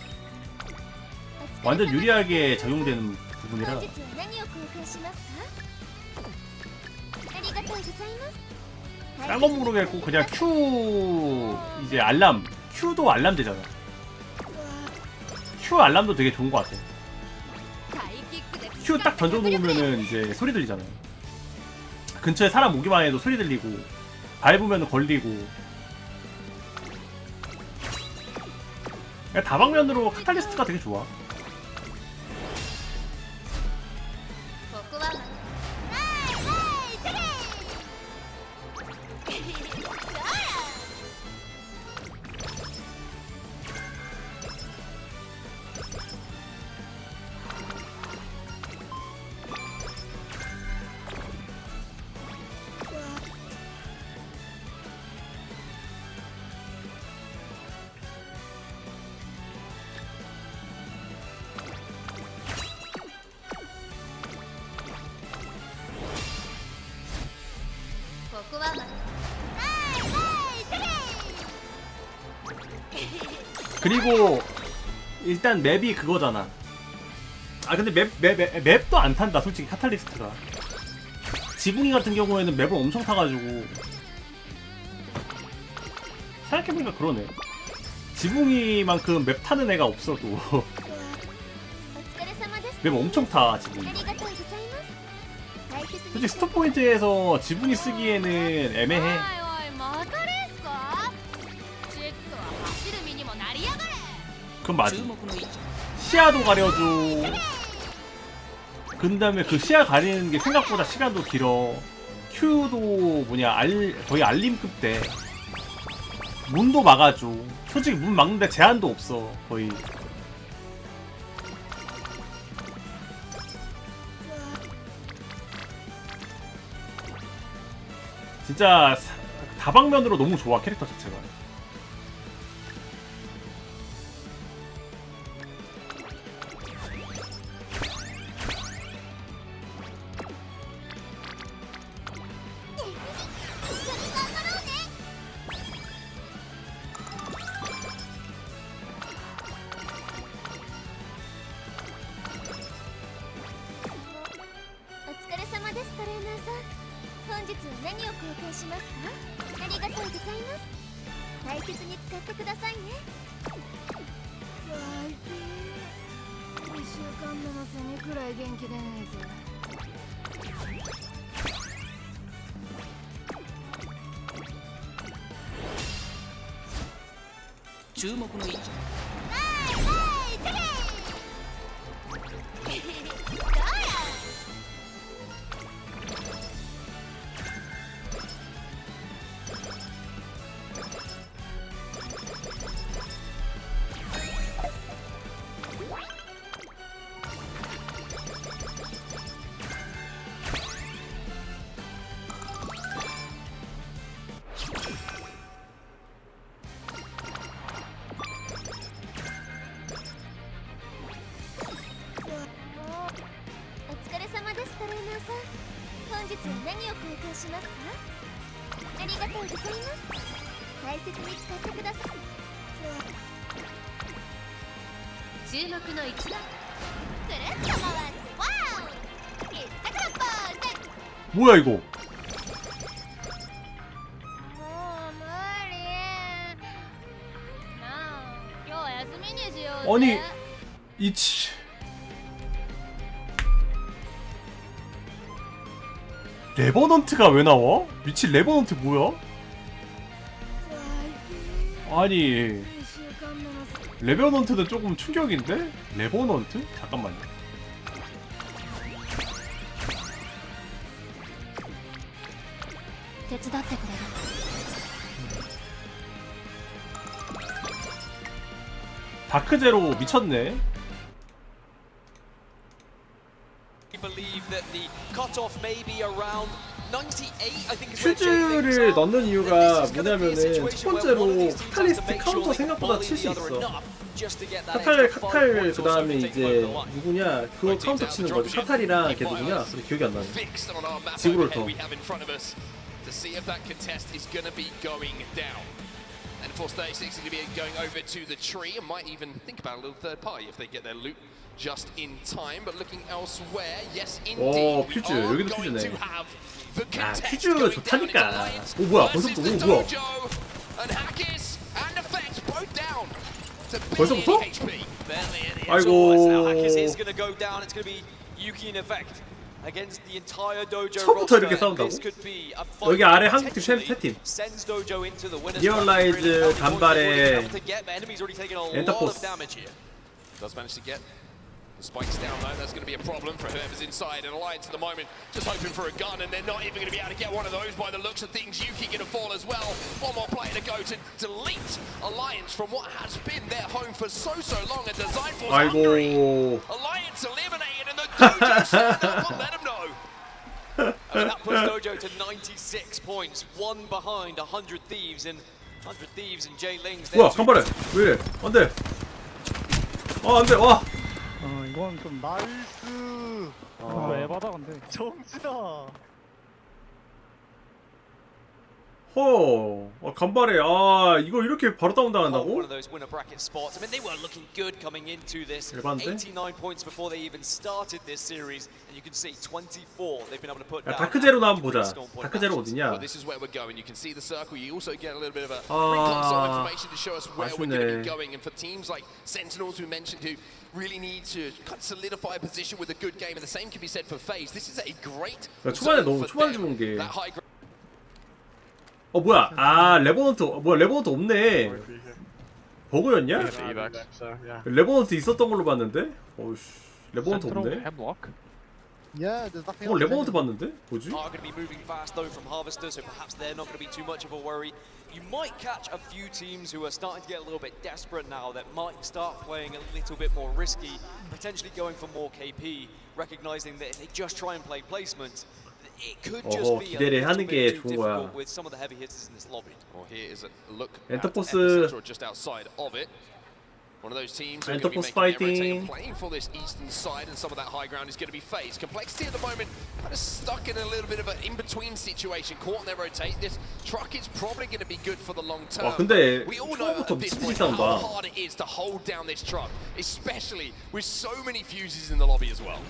[SPEAKER 5] 완전 유리하게 적용되는 부분이라. 딴 건 모르겠고 그냥 Q 이제 알람, Q도 알람 되잖아. Q 알람도 되게 좋은 것 같아. Q 딱 던져놓으면은 이제 소리 들리잖아요. 근처에 사람 오기만 해도 소리 들리고 밟으면 걸리고. 다방면으로 카탈리스트가 되게 좋아. 그리고 일단 맵이 그거잖아. 아 근데 맵도 안 탄다 솔직히 카탈리스트가. 지붕이 같은 경우에는 맵을 엄청 타가지고 생각해보니까 그러네. 지붕이만큼 맵 타는 애가 없어도 맵 엄청 타 지붕이. 솔직히 스톱포인트에서 지붕이 쓰기에는 애매해. 그건 맞아. 시야도 가려줘. 그 다음에 그 시야 가리는 게 생각보다 시간도 길어. Q도 뭐냐 거의 알림급 대. 문도 막아줘. 솔직히 문 막는데 제한도 없어 거의. 진짜 다방면으로 너무 좋아 캐릭터 자체가.
[SPEAKER 18] りがとうございます。大切に使ってくださいね。最近1週間目のセミくらい元気出ねえぜ。
[SPEAKER 19] 注目の位置。
[SPEAKER 18] 本日は何を交換しますか？ありがとうございます。大切に使ってください。注目の一打。くるっと回ってワオ！ひったくらポーズ。
[SPEAKER 5] 뭐야 이거?
[SPEAKER 18] もう無理。なあ、今日は休みにしようぜ。
[SPEAKER 5] 아니 이치 레버넌트가 왜 나와? 미친 레버넌트 뭐야? 아니 레버넌트는 조금 충격인데? 레버넌트? 잠깐만요. 다크제로 미쳤네. 퓨즈를 넣는 이유가 뭐냐면은 첫 번째로 카탈리스트 카운터 생각보다 칠 수 있어. 카탈 그 다음에 이제 누구냐 그거 카운터 치는 거지. 카탈이랑 걔 누구냐? 근데 기억이 안 나네. 지브롤터.
[SPEAKER 4] And of course 36 is going to be going over to the tree and might even think about a little third party if they get their loot just in time. But looking elsewhere, yes indeed.
[SPEAKER 5] 오 퓨즈 여기도 퓨즈네. 아 퓨즈 좋다니까. 오 뭐야 벌써부터 오 뭐야? 벌써부터? 아이고. 처음부터 이렇게 싸운다고? 여기 아래 한국팀 세 팀. 리얼라이즈, 간발의 엔터포스.
[SPEAKER 4] Spikes down though, that's going to be a problem for whoever's inside. And Alliance at the moment just hoping for a gun, and they're not even going to be able to get one of those by the looks of things. Yuki going to fall as well. One more player to go to delete Alliance from what has been their home for so long. And Design Force Alliance eliminated, and the Dojo stand up and let them know.
[SPEAKER 11] I mean, that puts Dojo to 96 points, one behind 100 Thieves and Jay Ling's.
[SPEAKER 5] 뭐야 간발해 왜 이래 안돼 안돼 와
[SPEAKER 9] 이건 좀 나이스. 에바다 근데. 정진아.
[SPEAKER 5] 허, 간발해. 아, 이거 이렇게 바로 다운당한다고?
[SPEAKER 11] One of those winner bracket spots. I mean, they were looking good coming into this. 89 points before they even started this series, and you can see 24 they've been able to put down.
[SPEAKER 5] 다크제로나 한번 보자. 다크제로 어디냐?
[SPEAKER 4] This is where we're going. You can see the circle. You also get a little bit of a pre-console information to show us where we're going to be going. And for teams like Sentinels, who mentioned, who really need to solidify a position with a good game, and the same can be said for FaZe. This is a great.
[SPEAKER 5] 초반에 너무 초반에 좋은 게. 뭐야? 아 레버넌트 뭐야 레버넌트 없네. 버그였냐? 레버넌트 있었던 걸로 봤는데. 어이씨 레버넌트 없네. 레버넌트 봤는데? 뭐지?
[SPEAKER 11] Are going to be moving fast though from Harvester, so perhaps they're not going to be too much of a worry. You might catch a few teams who are starting to get a little bit desperate now that might start playing a little bit more risky, potentially going for more KP, recognizing that if they just try and play placement, it could just be a little bit too difficult with some of the heavy hitters in this lobby.
[SPEAKER 4] Well, here is a look
[SPEAKER 5] 엔터포스
[SPEAKER 4] at just outside of it. One of those teams who
[SPEAKER 5] 엔터포스
[SPEAKER 4] are going to be
[SPEAKER 5] 파이팅.
[SPEAKER 4] playing for this eastern side, and some of that high ground is going to be FaZe. Complexity at the moment kind of stuck in a little bit of an in-between situation. Caught on their rotate. This truck is probably going to be good for the long term.
[SPEAKER 5] 와 근데
[SPEAKER 4] We all know at this point how hard it is to hold down this truck, especially with so many fuses in the lobby as well.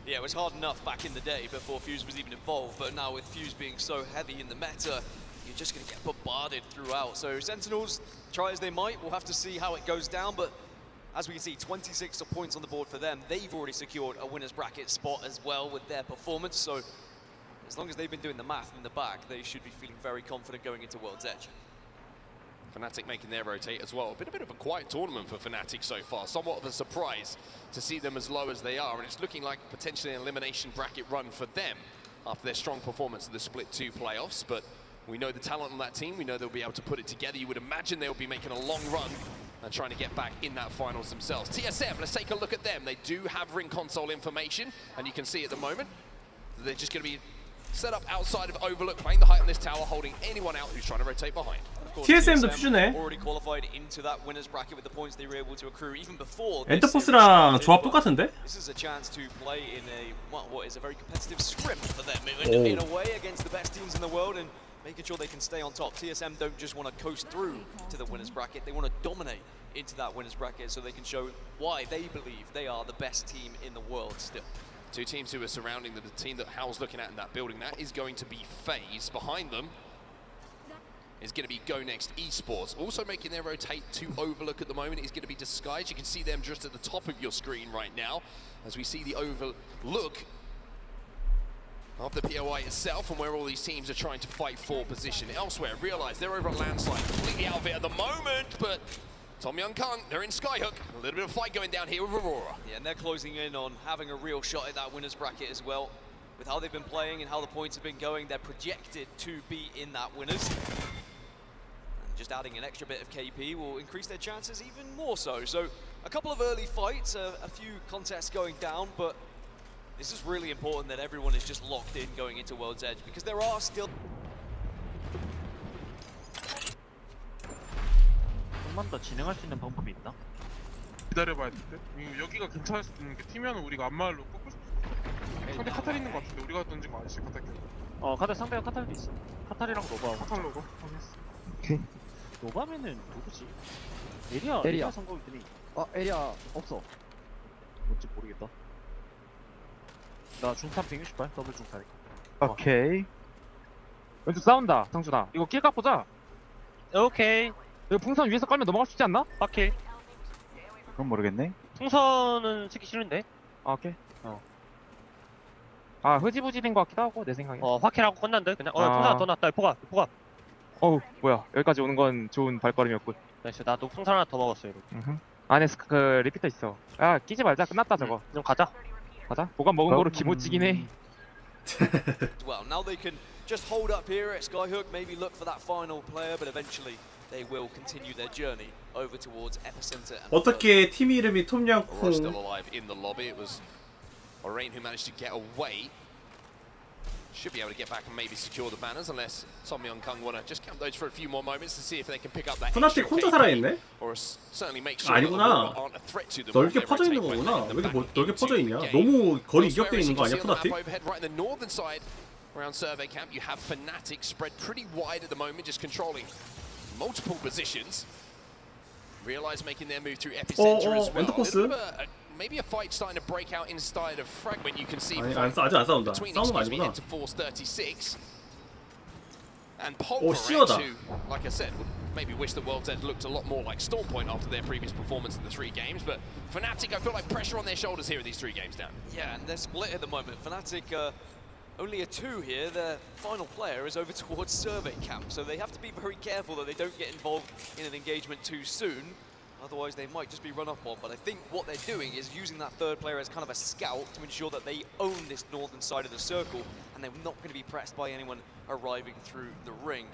[SPEAKER 11] Yeah, it was hard enough back in the day before Fuse was even involved, but now with Fuse being so heavy in the meta,
[SPEAKER 14] you're just going to get bombarded throughout. So Sentinels, try as they might, we'll have to see how it goes down, but as we can see, 26 points on the board for them. They've already secured a winner's bracket spot as well with their performance, so as long as they've been doing the math in the back, they should be feeling very confident going into World's Edge.
[SPEAKER 4] Fnatic making their rotate as well. Been a bit of a quiet tournament for Fnatic so far. Somewhat of a surprise to see them as low as they are, and it's looking like potentially an elimination bracket run for them after their strong performance in the Split 2 playoffs. But we know the talent on that team. We know they'll be able to put it together. You would imagine they'll be making a long run and trying to get back in that finals themselves. TSM, let's take a look at them. They do have ring console information, and you can see at the moment they're just going to be set up outside of Overlook, playing the height on this tower, holding anyone out who's trying to rotate behind.
[SPEAKER 5] TSM도 퓨즈네.
[SPEAKER 14] Already qualified into that winners bracket with the points they were able to accrue even before.
[SPEAKER 5] 엔터포스랑 조합 똑같은데?
[SPEAKER 14] This is a chance to play in a what is a very competitive scrim for them in a way against the best teams in the world and making sure they can stay on top. TSM don't just want to coast through to the winners bracket; they want to dominate into that winners bracket so they can show why they believe they are the best team in the world still.
[SPEAKER 4] Two teams who are surrounding the team that Hal's looking at in that building. That is going to be FaZe. Behind them is going to be Go Next Esports. Also making their rotate to Overlook at the moment is going to be Disguise. You can see them just at the top of your screen right now as we see the Overlook of the POI itself and where all these teams are trying to fight for position. Elsewhere, realize they're over a landslide, completely out of it at the moment, but Tom Young Kung, they're in Skyhook. A little bit of fight going down here with Aurora.
[SPEAKER 14] Yeah, and they're closing in on having a real shot at that winner's bracket as well. With how they've been playing and how the points have been going, they're projected to be in that winners. And just adding an extra bit of KP will increase their chances even more so. So a couple of early fights, a few contests going down, but this is really important that everyone is just locked in going into World's Edge because there are still...
[SPEAKER 16] 좀만 더 진행할 수 있는 방법이 있나?
[SPEAKER 6] 기다려봐야 돼. 여기가 괜찮을 수 있는 게 팀이면 우리가 앞마을로 꺾을 수 있어. 상대 카탈 있는 것 같은데 우리가 던진 거 아니지? 카탈.
[SPEAKER 16] 카탈 상대가 카탈도 있어. 카탈이랑 노바.
[SPEAKER 6] 카탈 로고.
[SPEAKER 16] 오케이. 노바면은 누구지? 에리아 성공이더니.
[SPEAKER 9] 에리아 없어.
[SPEAKER 16] 뭔지 모르겠다. 나 중탄 168 더블 중탄.
[SPEAKER 3] 오케이. 왼쪽 싸운다, 상준아. 이거 길 깎보자.
[SPEAKER 16] 오케이.
[SPEAKER 3] 이거 풍선 위에서 깔면 넘어갈 수 있지 않나?
[SPEAKER 16] 오케이.
[SPEAKER 9] 그건 모르겠네.
[SPEAKER 16] 풍선은 쓰기 싫은데.
[SPEAKER 3] 오케이. 아, 흐지부지 된 것 같기도 하고 내 생각에.
[SPEAKER 16] 확킬하고 끝난데 그냥. 풍선 더 낫다. 포가.
[SPEAKER 3] 어우, 뭐야. 여기까지 오는 건 좋은 발걸음이었군.
[SPEAKER 16] 나이스. 나도 풍선 하나 더 먹었어 이거.
[SPEAKER 3] 안에 그 리피터 있어. 야, 끼지 말자. 끝났다 저거.
[SPEAKER 16] 좀 가자.
[SPEAKER 3] 보관 먹은 거로 기모찌긴 해.
[SPEAKER 14] Well, now they can just hold up here at Skyhook, maybe look for that final player, but eventually they will continue their journey over towards Epicenter.
[SPEAKER 5] 어떻게 팀 이름이 톰양콩?
[SPEAKER 4] Aurora still alive in the lobby. It was Orain who managed to get away. Should be able to get back and maybe secure the banners unless Tom Young Kung want to just count those for a few more moments to see if they can pick up that.
[SPEAKER 5] fnatic 혼자 살아있네?
[SPEAKER 4] Or certainly make sure
[SPEAKER 5] 아니구나.
[SPEAKER 4] aren't a threat to them.
[SPEAKER 5] 넓게 퍼져 있는 거구나. 왜 이렇게 넓게 퍼져 있냐? 너무 거리 이격돼 있는 거 아니야, fnatic?
[SPEAKER 4] Right in the northern side around Survey Camp, you have Fnatic spread pretty wide at the moment, just controlling multiple positions. Realize making their move through Epicenter as well.
[SPEAKER 5] 엔터포스?
[SPEAKER 4] Maybe a fight starting to break out inside of Fragment. You can see
[SPEAKER 5] 아직 안 싸운다. 싸우는 거 아니구나.
[SPEAKER 4] into Force 36. And
[SPEAKER 5] 시어다.
[SPEAKER 4] Polver, like I said, would maybe wish that World's Edge looked a lot more like Stormpoint after their previous performance in the 3 games, but Fnatic, I feel like pressure on their shoulders here in these 3 games down.
[SPEAKER 14] Yeah, and they're split at the moment. Fnatic only a 2 here. Their final player is over towards Survey Camp, so they have to be very careful that they don't get involved in an engagement too soon. Otherwise, they might just be run up on. But I think what they're doing is using that third player as kind of a scout to ensure that they own this northern side of the circle, and they're not going to be pressed by anyone arriving through the ring.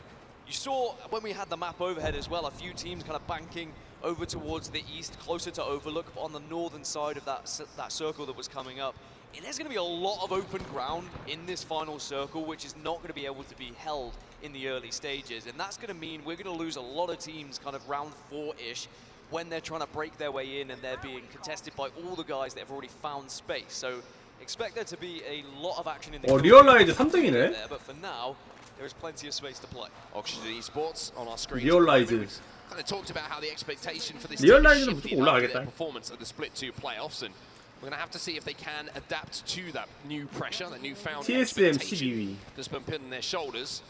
[SPEAKER 14] You saw when we had the map overhead as well, a few teams kind of banking over towards the east, closer to Overlook, but on the northern side of that circle that was coming up. And there's going to be a lot of open ground in this final circle, which is not going to be able to be held in the early stages. And that's going to mean we're going to lose a lot of teams kind of round 4-ish when they're trying to break their way in and they're being contested by all the guys that have already found space. So expect there to be a lot of action in the
[SPEAKER 5] 리얼라이즈 3등이네.
[SPEAKER 14] there, but for now, there is plenty of space to play.
[SPEAKER 4] Oxygen Esports on our screen.
[SPEAKER 5] 리얼라이즈.
[SPEAKER 4] Kind of talked about how the expectation for this
[SPEAKER 5] 리얼라이즈는 무조건 올라가겠다.
[SPEAKER 4] performance at the Split 2 playoffs, and we're going to have to see if they can adapt to that new pressure, that newfound
[SPEAKER 5] TSM
[SPEAKER 4] expectation
[SPEAKER 5] 12위.
[SPEAKER 4] that's been put on their shoulders.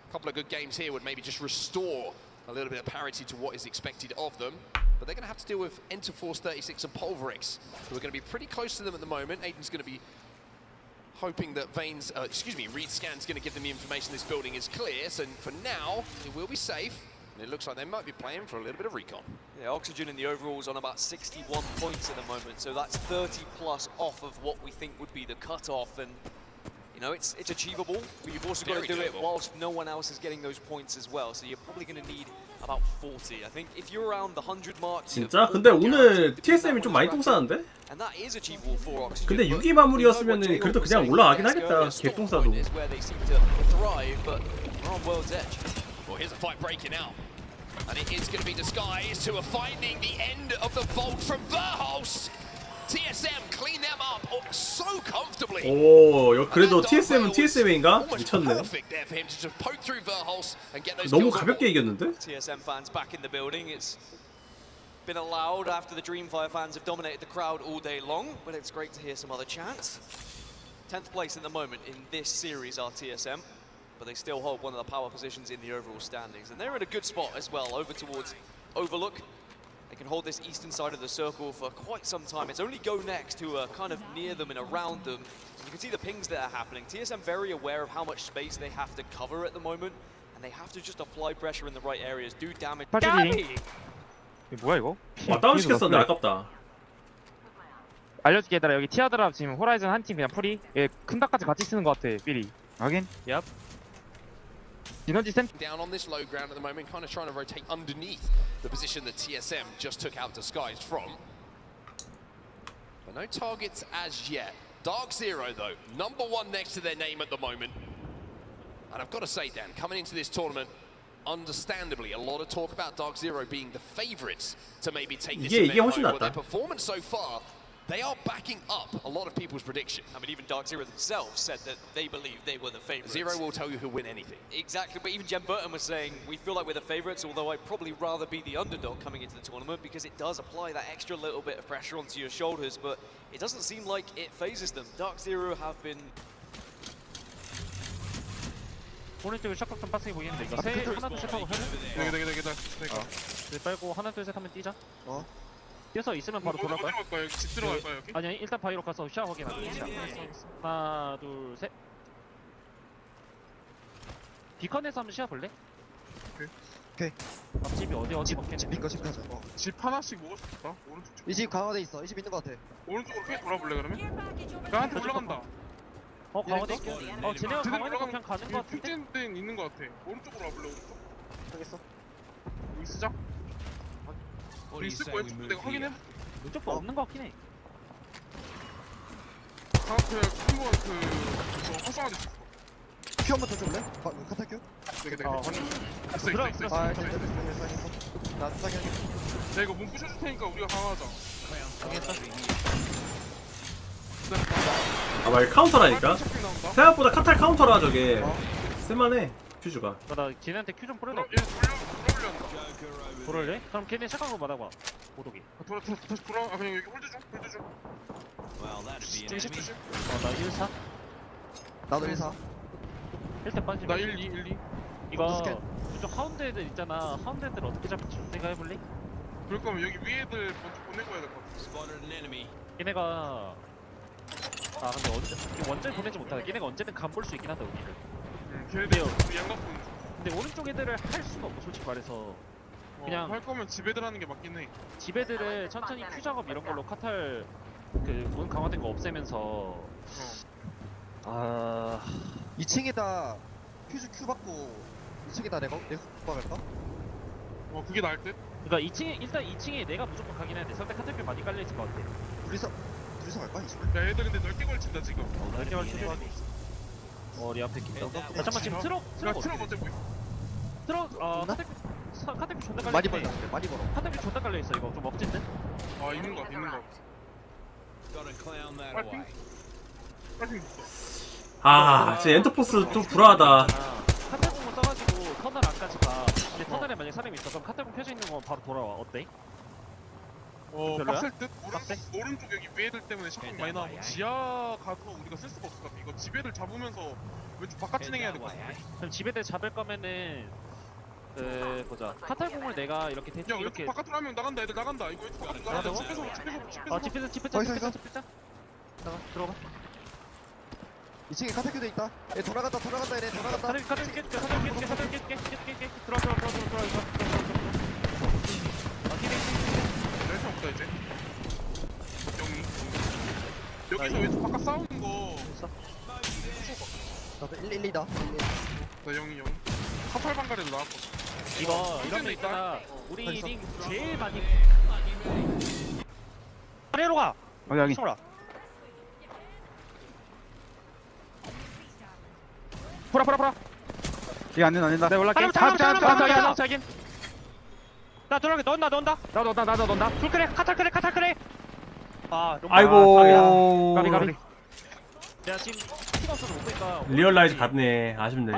[SPEAKER 4] A couple of good games here would maybe just restore a little bit of parity to what is expected of them. But they're going to have to deal with Interforce 36 and Pulverix, who are going to be pretty close to them at the moment. Aiden's going to be hoping that Reed Scan's going to give them the information this building is clear. So for now, it will be safe. And it looks like they might be playing for a little bit of recon.
[SPEAKER 14] Yeah, Oxygen in the overall's on about 61 points at the moment, so that's 30 plus off of what we think would be the cutoff. And you know, it's achievable, but you've also got to do it whilst no one else is getting those points as well. So you're probably going to need about 40. I think if you're around the 100 mark.
[SPEAKER 5] 진짜? 근데 오늘 TSM이 좀 많이 똥 싸는데?
[SPEAKER 14] And that is achievable for Oxygen.
[SPEAKER 5] 근데 6위 마무리였으면 그래도 그냥 올라가긴 하겠다. 개똥 싸도.
[SPEAKER 14] Is where they seem to thrive, but we're on world's edge.
[SPEAKER 4] Well, here's a fight breaking out. And it is going to be Disguised who are finding the end of the vault from Verhulst. TSM clean them up so comfortably.
[SPEAKER 5] 오, 그래도 TSM은 TSM인가? 미쳤네.
[SPEAKER 4] Perfect there for him to just poke through Verhulst and get those
[SPEAKER 5] 너무
[SPEAKER 4] kills.
[SPEAKER 5] 가볍게 이겼는데?
[SPEAKER 14] TSM fans back in the building. It's been allowed after the Dreamfire fans have dominated the crowd all day long, but it's great to hear some other chants. 10th place at the moment in this series are TSM, but they still hold one of the power positions in the overall standings. And they're in a good spot as well, over towards Overlook. They can hold this eastern side of the circle for quite some time. It's only Go Next who are kind of near them and around them. You can see the pings that are happening. TSM very aware of how much space they have to cover at the moment, and they have to just apply pressure in the right areas, do damage.
[SPEAKER 3] 이게 뭐야 이거?
[SPEAKER 5] 와, 다운 시켰었는데 아깝다.
[SPEAKER 3] 알려줄게 얘들아, 여기 티아드랍 지금 호라이즌 한 팀 그냥 프리. 얘 큰 닭까지 같이 쓰는 것 같아. 삐리.
[SPEAKER 9] 확인.
[SPEAKER 3] 얍. 시너지 센.
[SPEAKER 4] Down on this low ground at the moment, kind of trying to rotate underneath the position that TSM just took out Disguised from. But no targets as yet. Dark Zero though, #1 next to their name at the moment. And I've got to say, Dan, coming into this tournament, understandably, a lot of talk about Dark Zero being the favourites to maybe take this event home. But their performance so far, they are backing up a lot of people's prediction.
[SPEAKER 14] I mean, even Dark Zero themselves said that they believe they were the favourites.
[SPEAKER 4] Zero will tell you who'll win anything.
[SPEAKER 14] Exactly, but even Jen Burton was saying, we feel like we're the favourites, although I'd probably rather be the underdog coming into the tournament because it does apply that extra little bit of pressure onto your shoulders, but it doesn't seem like it phases them. Dark Zero have been...
[SPEAKER 3] 오른쪽에 샷각 좀 빡세게 보이는데 이거 세 하나 둘 셋 하고 할래? 네, 빨고 하나 둘 셋 하면 뛰자. 뛰어서 있으면 바로 돌아올 거야.
[SPEAKER 6] 어디 갈까요? 집 들어갈까요 여기?
[SPEAKER 3] 아니 일단 바위로 가서 샤워 확인하자. 하나 둘 셋. 비컨에서 한번 쉬어 볼래?
[SPEAKER 9] 오케이.
[SPEAKER 3] 앞집이 어디 먹겠네.
[SPEAKER 9] 집 가자.
[SPEAKER 6] 집 하나씩 먹을 수 있다. 오른쪽 집.
[SPEAKER 9] 이 집 강화돼 있어. 이 집 있는 것 같아.
[SPEAKER 6] 오른쪽으로 크게 돌아볼래 그러면? 나한테 올라간다.
[SPEAKER 3] 강화돼 있게. 쟤네가 강화되고 그냥 가는 거 같은데?
[SPEAKER 6] 픽된 데는 있는 것 같아. 오른쪽으로 와볼래 오른쪽?
[SPEAKER 3] 알겠어.
[SPEAKER 6] 여기 쓰자. 여기 있을 거야. 내가 확인해.
[SPEAKER 3] 왼쪽도 없는 거 같긴 해.
[SPEAKER 6] 한번 그 활성화돼 있어.
[SPEAKER 9] 큐 한번 더 줄래? 카타 큐?
[SPEAKER 6] 있어.
[SPEAKER 9] 나 수상해.
[SPEAKER 6] 야 이거 몸 부셔줄 테니까 우리가 강화하자.
[SPEAKER 5] 아, 말 카운터라니까? 생각보다 카탈 카운터라 저게. 쓸만해, 퓨즈가.
[SPEAKER 3] 나 걔네한테 큐 좀 뿌려놓을게. 돌을래? 그럼 걔네 샷각으로 받아봐. 보도기.
[SPEAKER 6] 다시 돌아. 아 그냥 여기 홀드 중.
[SPEAKER 3] 나 1-4.
[SPEAKER 9] 나도 1-4.
[SPEAKER 3] 1대 빠지면.
[SPEAKER 6] 나 1-2.
[SPEAKER 3] 이거 저쪽 하운드 애들 있잖아. 하운드 애들 어떻게 잡을지 생각해볼래?
[SPEAKER 6] 그럴 거면 여기 위에 애들 먼저 보내고 해야 될 것 같아.
[SPEAKER 3] 걔네가 근데 원전 보내지 못하다. 걔네가 언제든 간 볼 수 있긴 한다 우리를.
[SPEAKER 6] 걔네들 양각 보는 중.
[SPEAKER 3] 근데 오른쪽 애들을 할 수가 없고 솔직히 말해서 그냥
[SPEAKER 6] 할 거면 집 애들 하는 게 맞긴 해.
[SPEAKER 3] 집 애들을 천천히 큐 작업 이런 걸로 카탈 문 강화된 거 없애면서
[SPEAKER 9] 2층에다 퓨즈 큐 받고 2층에다 내가 갈까?
[SPEAKER 6] 그게 나을 듯?
[SPEAKER 3] 그러니까 2층에 일단 2층에 내가 무조건 가긴 해야 돼. 상대 카탈 큐 많이 깔려 있을 것 같아.
[SPEAKER 9] 둘이서 갈까? 2층?
[SPEAKER 6] 야 애들 근데 넓게 걸친다 지금.
[SPEAKER 3] 넓게 걸치고 우리 앞에 있다. 잠깐만 지금 트럭
[SPEAKER 6] 어째 보이?
[SPEAKER 3] 트럭 카탈 큐 존나 깔려.
[SPEAKER 9] 많이 벌어. 많이 벌어.
[SPEAKER 3] 카탈 큐 존나 깔려 있어. 이거 좀 멋진데?
[SPEAKER 6] 있는 거 같아. 빨핑
[SPEAKER 5] 진짜 엔터포스 좀 불안하다.
[SPEAKER 3] 카탈공을 써가지고 터널 안까지 가. 근데 터널에 만약 사람이 있어 그럼 카탈공 펴져 있는 거 바로 돌아와. 어때?
[SPEAKER 6] 빡셀 듯? 오른쪽 여기 위에들 때문에 시간이 많이 나오고 지하 가서 우리가 쓸 수가 없을 것 같아. 이거 지배들 잡으면서 왼쪽 바깥 진행해야 될 것 같은데?
[SPEAKER 3] 그럼 지배대 잡을 거면은 보자. 카탈공을 내가 이렇게 대충
[SPEAKER 6] 야
[SPEAKER 3] 이렇게
[SPEAKER 6] 왼쪽 바깥으로 하면 나간다. 애들 나간다. 이거 왼쪽 바깥으로 나간다. 집에서
[SPEAKER 3] 집회자 나가 들어가.
[SPEAKER 9] 2층에 카테큐 돼 있다. 얘 돌아간다 얘네 돌아간다.
[SPEAKER 3] 카탈 깨줄게 들어가
[SPEAKER 6] 렐타 없다 이제. 여기서 왼쪽 바깥 싸우는 거.
[SPEAKER 9] 나도 112다.
[SPEAKER 6] 나 영이. 카탈 방가래도 나왔거든.
[SPEAKER 3] 이거 이런 거 있잖아. 우리 링 제일 많이 아래로 가.
[SPEAKER 7] 여기.
[SPEAKER 3] 풀어.
[SPEAKER 7] 이거 안 된다. 내가 올라갈게.
[SPEAKER 3] 자긴. 나 들어가게 넣는다. 나도 넣는다. 풀 그래. 카탈 그래. 아,
[SPEAKER 5] 아이고.
[SPEAKER 3] 가비. 내가 지금 피가 없어서 못 보니까.
[SPEAKER 5] 리얼라이즈 갔네. 아쉽네.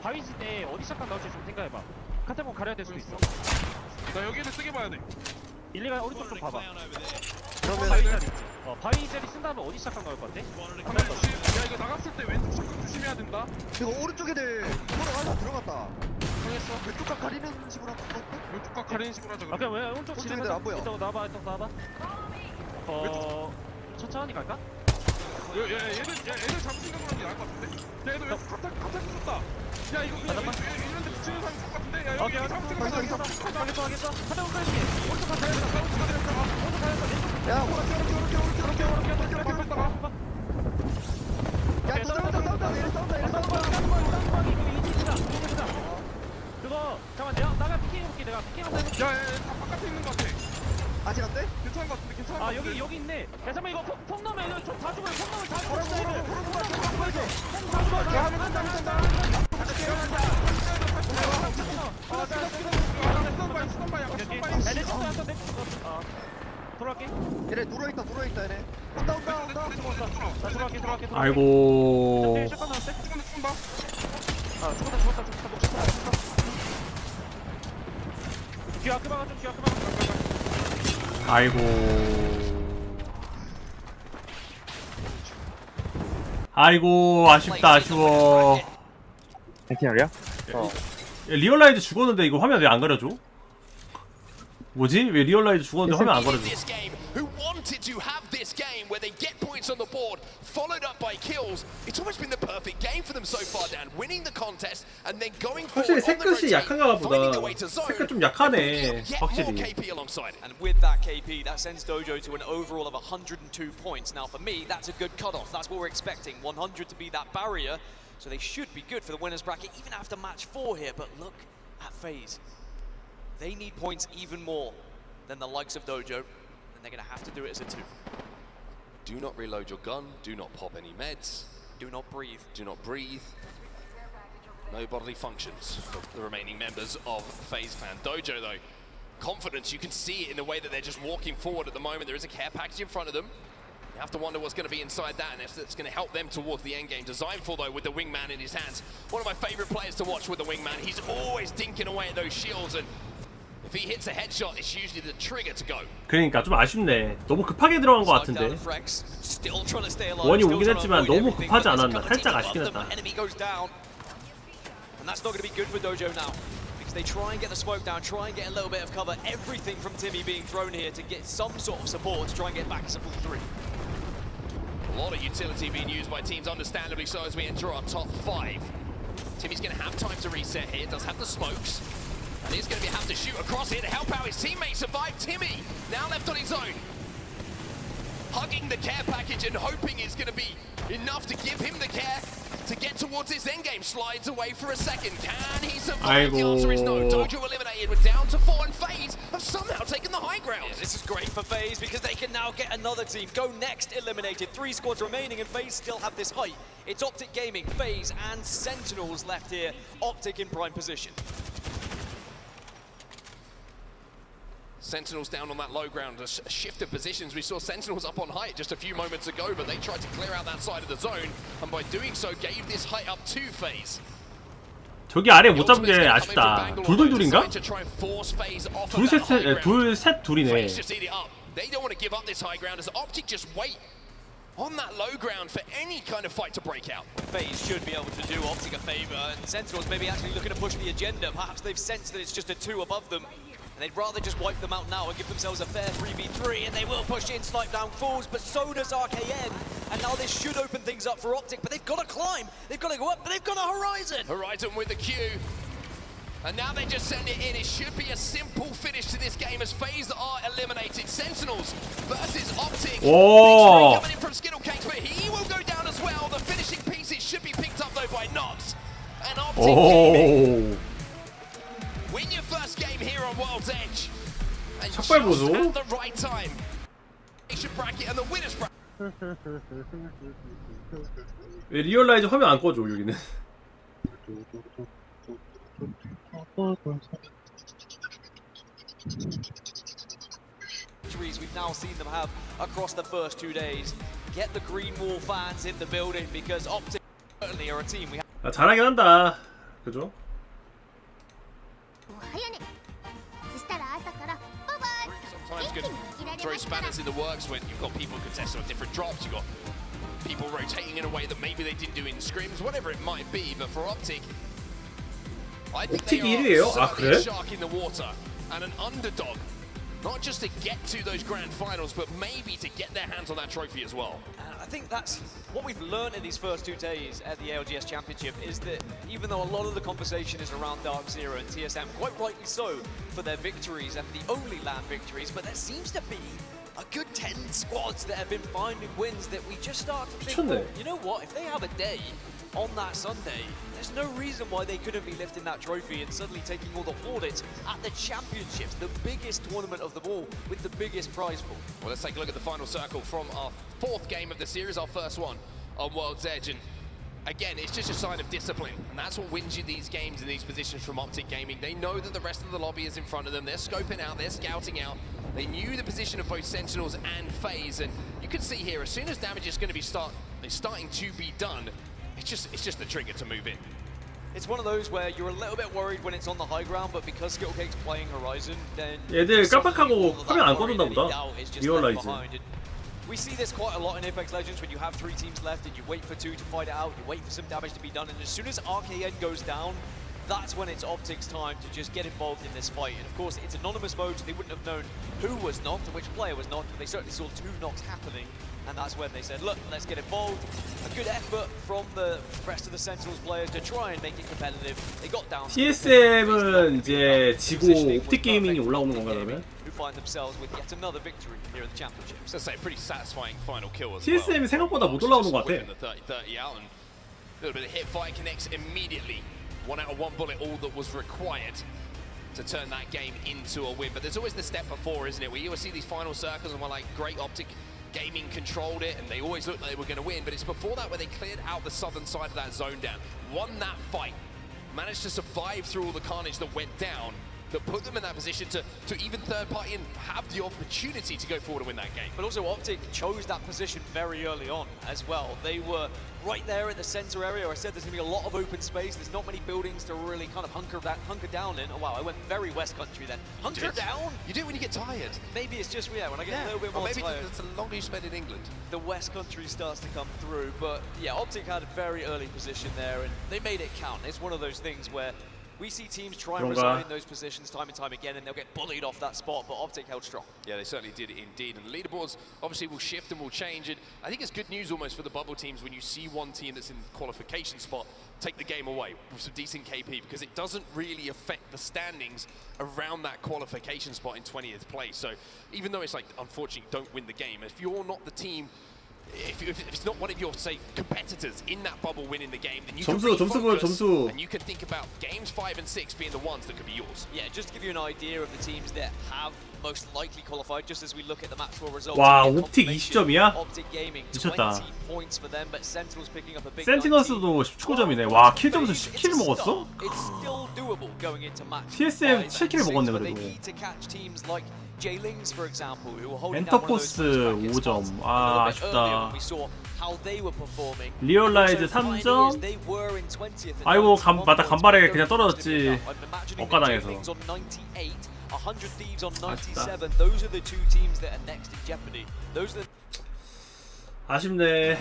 [SPEAKER 3] 바위지 때 어디 시작한 나올지 좀 생각해봐. 카탈공 가려야 될 수도 있어.
[SPEAKER 6] 나 여기를 쓰게 봐야 돼.
[SPEAKER 3] 일리가 오른쪽 좀 봐봐.
[SPEAKER 9] 그러면
[SPEAKER 3] 바위 자리 쓴 다음에 어디 시작한 거일 것 같아?
[SPEAKER 6] 야 이거 나갔을 때 왼쪽 잠깐 조심해야 된다.
[SPEAKER 9] 이거 오른쪽 애들 들어갔다.
[SPEAKER 6] 당했어.
[SPEAKER 9] 왼쪽 각 가리는 식으로 한번 볼까?
[SPEAKER 6] 왼쪽 각 가리는 식으로 하자.
[SPEAKER 3] 그럼 왜 오른쪽
[SPEAKER 9] 오른쪽 애들 안 보여.
[SPEAKER 3] 일단 나와봐. 천천히 갈까?
[SPEAKER 6] 얘들 잡을 생각으로 하는 게 나을 것 같은데? 야 얘들 왜 카탈 붙었다. 야 이거 그냥 이런데 붙이는 사람 좋을 것 같은데? 야 여기 잡을 생각하자.
[SPEAKER 3] 알겠어. 카탈 공 깔게. 오른쪽 가
[SPEAKER 9] 야 오른쪽. 야 싸운다. 얘네 싸운다.
[SPEAKER 3] 그거 잠깐만 나가 피킹해볼게. 내가 피킹한번 해볼게.
[SPEAKER 6] 야 바깥에 있는 것 같아.
[SPEAKER 9] 아직 안 돼?
[SPEAKER 6] 괜찮은 것 같은데 괜찮은 것 같은데.
[SPEAKER 3] 여기 있네. 야 잠깐만 이거 폼 넣으면 애들 좀다 죽어요. 폼 넣으면 다 돌아갈게.
[SPEAKER 9] 얘네 누워있다 얘네. 온다.
[SPEAKER 3] 나 들어갈게.
[SPEAKER 5] 아이고.
[SPEAKER 3] 죽었다. 귀 아크 막아.
[SPEAKER 5] 아이고 아쉽다. 아쉬워.
[SPEAKER 3] 엔티널이야?
[SPEAKER 5] 리얼라이즈 죽었는데 이거 화면 왜 안 가려줘? 뭐지? 왜 리얼라이즈 죽었는데 화면 안 가려줘?
[SPEAKER 4] Who wanted to have this game where they get points on the board, followed up by kills. It's almost been the perfect game for them so far, Dan. Winning the contest and then going forward.
[SPEAKER 5] 확실히 색끝이 약한가 보다. 색끝 좀 약하네. 확실히.
[SPEAKER 14] And with that KP, that sends Dojo to an overall of 102 points. Now for me, that's a good cutoff. That's what we're expecting. 100 to be that barrier. So they should be good for the winners bracket even after match 4 here. But look at FaZe. They need points even more than the likes of Dojo. They're going to have to do it as a 2.
[SPEAKER 4] Do not reload your gun. Do not pop any meds.
[SPEAKER 14] Do not breathe.
[SPEAKER 4] Do not breathe. No bodily functions for the remaining members of FaZe Clan. Dojo, though, confidence. You can see it in the way that they're just walking forward at the moment. There is a care package in front of them. You have to wonder what's going to be inside that, and if it's going to help them towards the end game. Designful, though, with the wingman in his hands. One of my favorite players to watch with the wingman. He's always dinking away at those shields, and if he hits a headshot, it's usually the trigger to go.
[SPEAKER 5] 그러니까 좀 아쉽네. 너무 급하게 들어간 것 같은데. 원이 오긴 했지만 너무 급하지 않았나? 살짝 아쉽긴 했다.
[SPEAKER 14] And that's not going to be good for Dojo now. Because they try and get the smoke down, try and get a little bit of cover. Everything from Timmy being thrown here to get some sort of support to try and get back as a full 3.
[SPEAKER 4] A lot of utility being used by teams, understandably so, as we enter our top 5. Timmy's going to have time to reset here, does have the smokes. And he's going to have to shoot across here to help out his teammates survive. Timmy, now left on his own. Hugging the care package and hoping it's going to be enough to give him the care to get towards his endgame. Slides away for a second. Can he survive? The answer is no. Dojo eliminated. We're down to 4, and FaZe have somehow taken the high ground.
[SPEAKER 14] Yeah, this is great for FaZe because they can now get another team. Go next, eliminated. 3 squads remaining, and FaZe still have this height. It's Optic Gaming, FaZe, and Sentinels left here. Optic in prime position.
[SPEAKER 4] Sentinels down on that low ground, a shift of positions. We saw Sentinels up on height just a few moments ago, but they tried to clear out that side of the zone, and by doing so gave this height up to FaZe.
[SPEAKER 5] 저기 아래 못 잡은 게 아쉽다. 둘인가? 둘 셋 둘이네.
[SPEAKER 4] They don't want to give up this high ground as Optic just wait on that low ground for any kind of fight to break out.
[SPEAKER 14] FaZe should be able to do Optic a favor, and Sentinels maybe actually looking to push the agenda. Perhaps they've sensed that it's just a 2 above them, and they'd rather just wipe them out now and give themselves a fair 3v3, and they will push in, snipe down fools, but so does RKN. And now this should open things up for Optic, but they've got to climb, they've got to go up, but they've got a Horizon.
[SPEAKER 4] Horizon with the Q. And now they just send it in. It should be a simple finish to this game as FaZe are eliminated. Sentinels versus Optic.
[SPEAKER 5] Oh.
[SPEAKER 4] Coming in from Skittlecakes, but he will go down as well. The finishing pieces should be picked up though by Nox. And Optic Gaming win your first game here on World's Edge. And just at the right time. Bracket and the winners bracket.
[SPEAKER 5] 왜 리얼라이저 화면 안 꺼줘 여기는?
[SPEAKER 14] Victories we've now seen them have across the first 2 days. Get the Green Wall fans in the building because Optic certainly are a team we have.
[SPEAKER 5] 아, 잘하긴 한다. 그죠?
[SPEAKER 4] Sometimes good throw spanners in the works when you've got people contesting on different drops. You've got people rotating in a way that maybe they didn't do in scrims, whatever it might be. But for Optic, I think they are certainly a shark in the water and an underdog, not just to get to those grand finals, but maybe to get their hands on that trophy as well.
[SPEAKER 14] I think that's what we've learned in these first 2 days at the ALGS Championship is that even though a lot of the conversation is around Dark Zero and TSM, quite rightly so, for their victories and the only LAN victories, but there seems to be a good 10 squads that have been finding wins that we just start to think, well, you know what, if they have a day on that Sunday, there's no reason why they couldn't be lifting that trophy and suddenly taking all the plaudits at the championships, the biggest tournament of them all, with the biggest prize pool.
[SPEAKER 4] Well, let's take a look at the final circle from our 4th game of the series, our first one on World's Edge. And again, it's just a sign of discipline, and that's what wins you these games in these positions from Optic Gaming. They know that the rest of the lobby is in front of them. They're scoping out, they're scouting out. They knew the position of both Sentinels and FaZe, and you can see here, as soon as damage is going to be starting to be done, it's just the trigger to move in.
[SPEAKER 14] It's one of those where you're a little bit worried when it's on the high ground, but because Skittlecake's playing Horizon, then
[SPEAKER 5] 얘들 깜빡하고 화면 안 꺼준다 보다. 리얼라이즈.
[SPEAKER 14] We see this quite a lot in Apex Legends when you have 3 teams left and you wait for 2 to fight it out, you wait for some damage to be done, and as soon as RKN goes down, that's when it's Optic's time to just get involved in this fight. And of course, it's anonymous mode, so they wouldn't have known who was knocked and which player was knocked, but they certainly saw 2 knocks happening. And that's when they said, look, let's get involved. A good effort from the rest of the Sentinels players to try and make it competitive. They got down.
[SPEAKER 5] TSM은 이제 지고 옵틱 게이밍이 올라오는 건가 그러면?
[SPEAKER 14] Who find themselves with yet another victory here in the championship.
[SPEAKER 4] So say pretty satisfying final kill as
[SPEAKER 5] TSM이 생각보다 못 올라오는 것 같아.
[SPEAKER 4] 30 out and a little bit of hit fire connects immediately. 1 out of 1 bullet, all that was required to turn that game into a win. But there's always the step before, isn't it? We always see these final circles and we're like, great, Optic Gaming controlled it and they always looked like they were going to win, but it's before that where they cleared out the southern side of that zone down, won that fight, managed to survive through all the carnage that went down, that put them in that position to even third party and have the opportunity to go forward and win that game.
[SPEAKER 14] But also Optic chose that position very early on as well. They were right there at the center area. I said there's going to be a lot of open space. There's not many buildings to really kind of hunker down in. Oh wow, I went very West Country then. Hunker down?
[SPEAKER 4] You do it when you get tired.
[SPEAKER 14] Maybe it's just, when I get a little bit more
[SPEAKER 4] maybe
[SPEAKER 14] tired.
[SPEAKER 4] Maybe it's the longer you spend in England.
[SPEAKER 14] The West Country starts to come through. But yeah, Optic had a very early position there and they made it count. It's one of those things where we see teams try and resign in those positions time and time again, and they'll get bullied off that spot, but Optic held strong.
[SPEAKER 4] Yeah, they certainly did it indeed. And the leaderboards obviously will shift and will change. And I think it's good news almost for the bubble teams when you see one team that's in qualification spot take the game away with some decent KP, because it doesn't really affect the standings around that qualification spot in 20th place. So even though it's like, unfortunately, don't win the game, if you're not the team, if it's not one of your, say, competitors in that bubble winning the game, then you can refocus and you can think about games 5 and 6 being the ones that could be yours.
[SPEAKER 14] Yeah, just to give you an idea of the teams that have most likely qualified, just as we look at the match 4 results.
[SPEAKER 5] 와, 옵틱 20점이야?
[SPEAKER 14] Optic Gaming,
[SPEAKER 5] 미쳤다.
[SPEAKER 14] 20 points for them, but Sentinels picking up a big
[SPEAKER 5] 센티너스도 19점이네. 와, 킬 점수 10킬 먹었어?
[SPEAKER 14] It's still doable going into match.
[SPEAKER 5] TSM 7킬 먹었네
[SPEAKER 14] They
[SPEAKER 5] 그래도.
[SPEAKER 14] need to catch teams like J-Lings, for example, who are holding down one of those
[SPEAKER 5] 엔터포스 5점. 아, 아쉽다.
[SPEAKER 14] we saw how they were performing.
[SPEAKER 5] 리얼라이즈 3점. 아이고 맞다 간발에 그냥 떨어졌지. 억가당해서.
[SPEAKER 14] 100 Thieves on 97. Those are the two teams that are next in jeopardy. Those are the...
[SPEAKER 5] 아쉽네.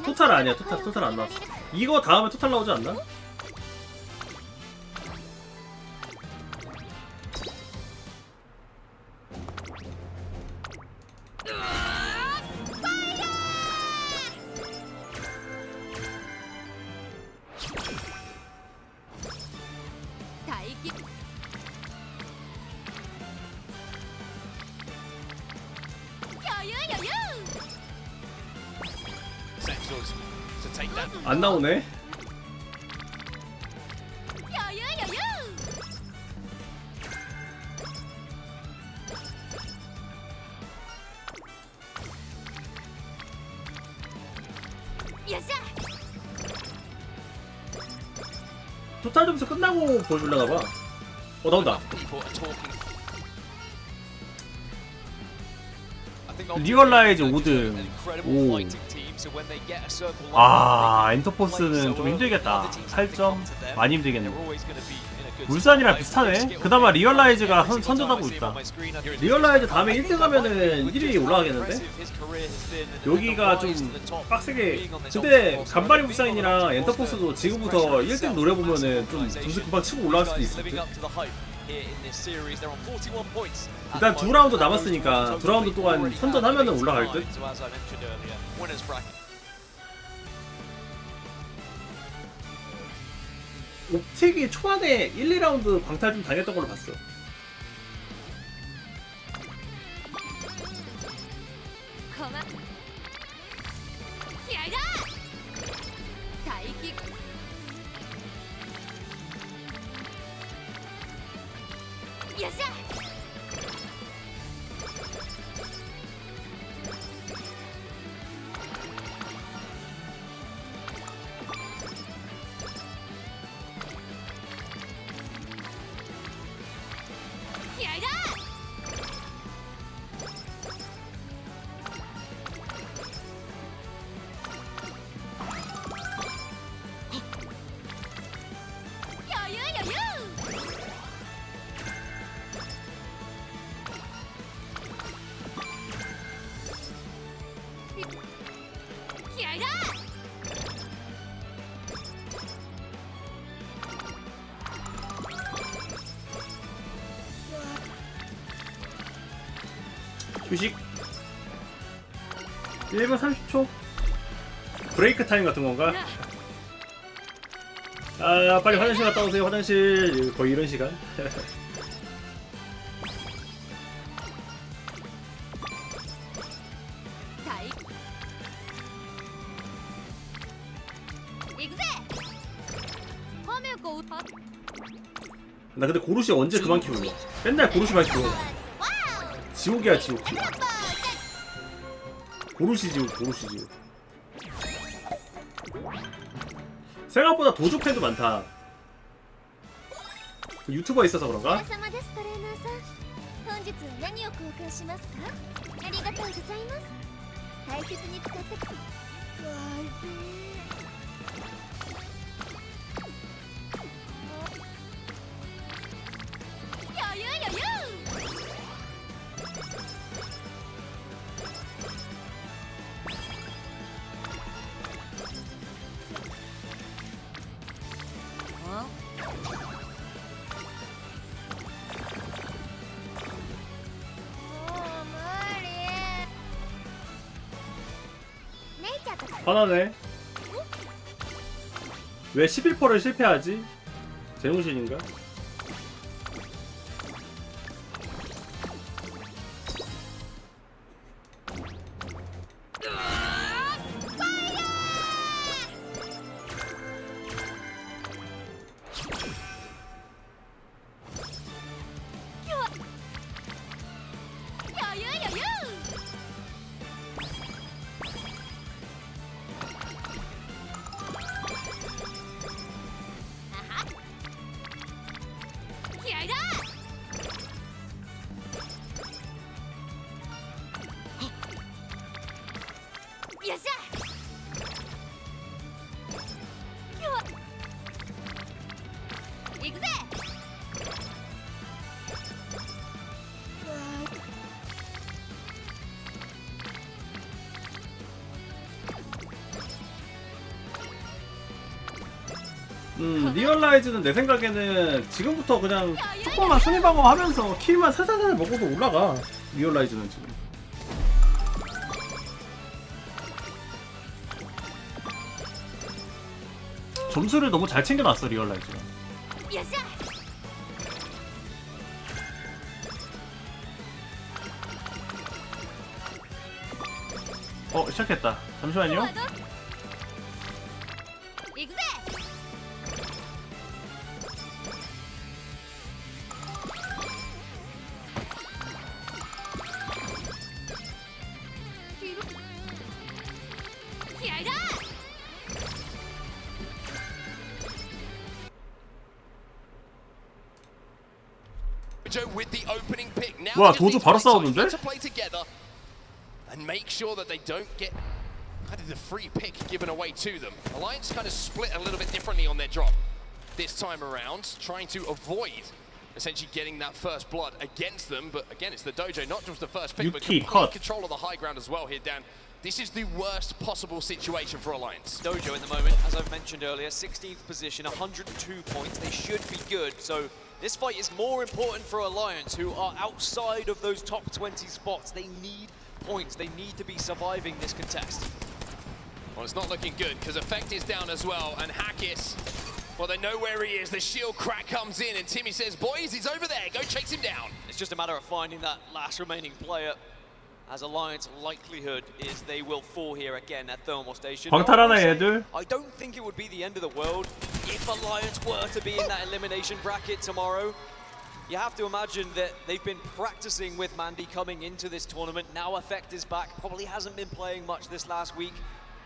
[SPEAKER 5] 토탈 아니야. 토탈 안 나왔어. 이거 다음에 토탈 나오지 않나? 안 나오네. 토탈 점수 끝나고 보여주려나봐. 나온다. 리얼라이즈 5등. 오. 아, 엔터포스는 좀 힘들겠다. 8점? 많이 힘들겠네. 울산이랑 비슷하네. 그나마 리얼라이즈가 선전하고 있다. 리얼라이즈 다음에 1등 하면은 1위 올라가겠는데? 여기가 좀 빡세게. 근데 간발이 울산이랑 엔터포스도 지금부터 1등 노려보면은 좀 점수 금방 치고 올라갈 수도 있을 듯. 일단 2라운드 남았으니까 2라운드 동안 선전하면은 올라갈 듯. 옵틱이 초반에 1, 2라운드 광탈 좀 당했던 걸로 봤어. 휴식 1분 30초 브레이크 타임 같은 건가? 아 빨리 화장실 갔다 오세요. 화장실 거의 이런 시간. 나 근데 고루시 언제 그만 키우냐? 맨날 고루시만 키워. 지옥이야 지옥. 고루시 지옥. 생각보다 도조 팬도 많다. 유튜버 있어서 그런가? 화나네. 왜 11%를 실패하지? 제정신인가? 리얼라이즈는 내 생각에는 지금부터 그냥 조금만 순위방어하면서 킬만 살살살 먹어도 올라가. 리얼라이즈는 지금. 점수를 너무 잘 챙겨놨어 리얼라이즈. 시작했다. 잠시만요.
[SPEAKER 4] with the opening pick. Now
[SPEAKER 5] 와,
[SPEAKER 4] they just need
[SPEAKER 5] 도주
[SPEAKER 4] to
[SPEAKER 5] 바로
[SPEAKER 4] play tight,
[SPEAKER 5] 싸우는데?
[SPEAKER 4] need to play together and make sure that they don't get kind of the free pick given away to them. Alliance kind of split a little bit differently on their drop this time around, trying to avoid essentially getting that first blood against them. But again, it's the Dojo, not just the first pick, but complete control of the high ground as well here, Dan. This is the worst possible situation for Alliance.
[SPEAKER 14] Dojo in the moment, as I've mentioned earlier, 16th position, 102 points. They should be good. So this fight is more important for Alliance, who are outside of those top 20 spots. They need points. They need to be surviving this contest.
[SPEAKER 4] Well, it's not looking good because Effect is down as well, and Hackis, well, they know where he is. The shield crack comes in, and Timmy says, boys, he's over there. Go chase him down.
[SPEAKER 14] It's just a matter of finding that last remaining player, as Alliance likelihood is they will fall here again at Thermal Station.
[SPEAKER 5] 광탈하나 얘들?
[SPEAKER 14] I don't think it would be the end of the world if Alliance were to be in that elimination bracket tomorrow. You have to imagine that they've been practicing with Mandy coming into this tournament. Now Effect is back, probably hasn't been playing much this last week.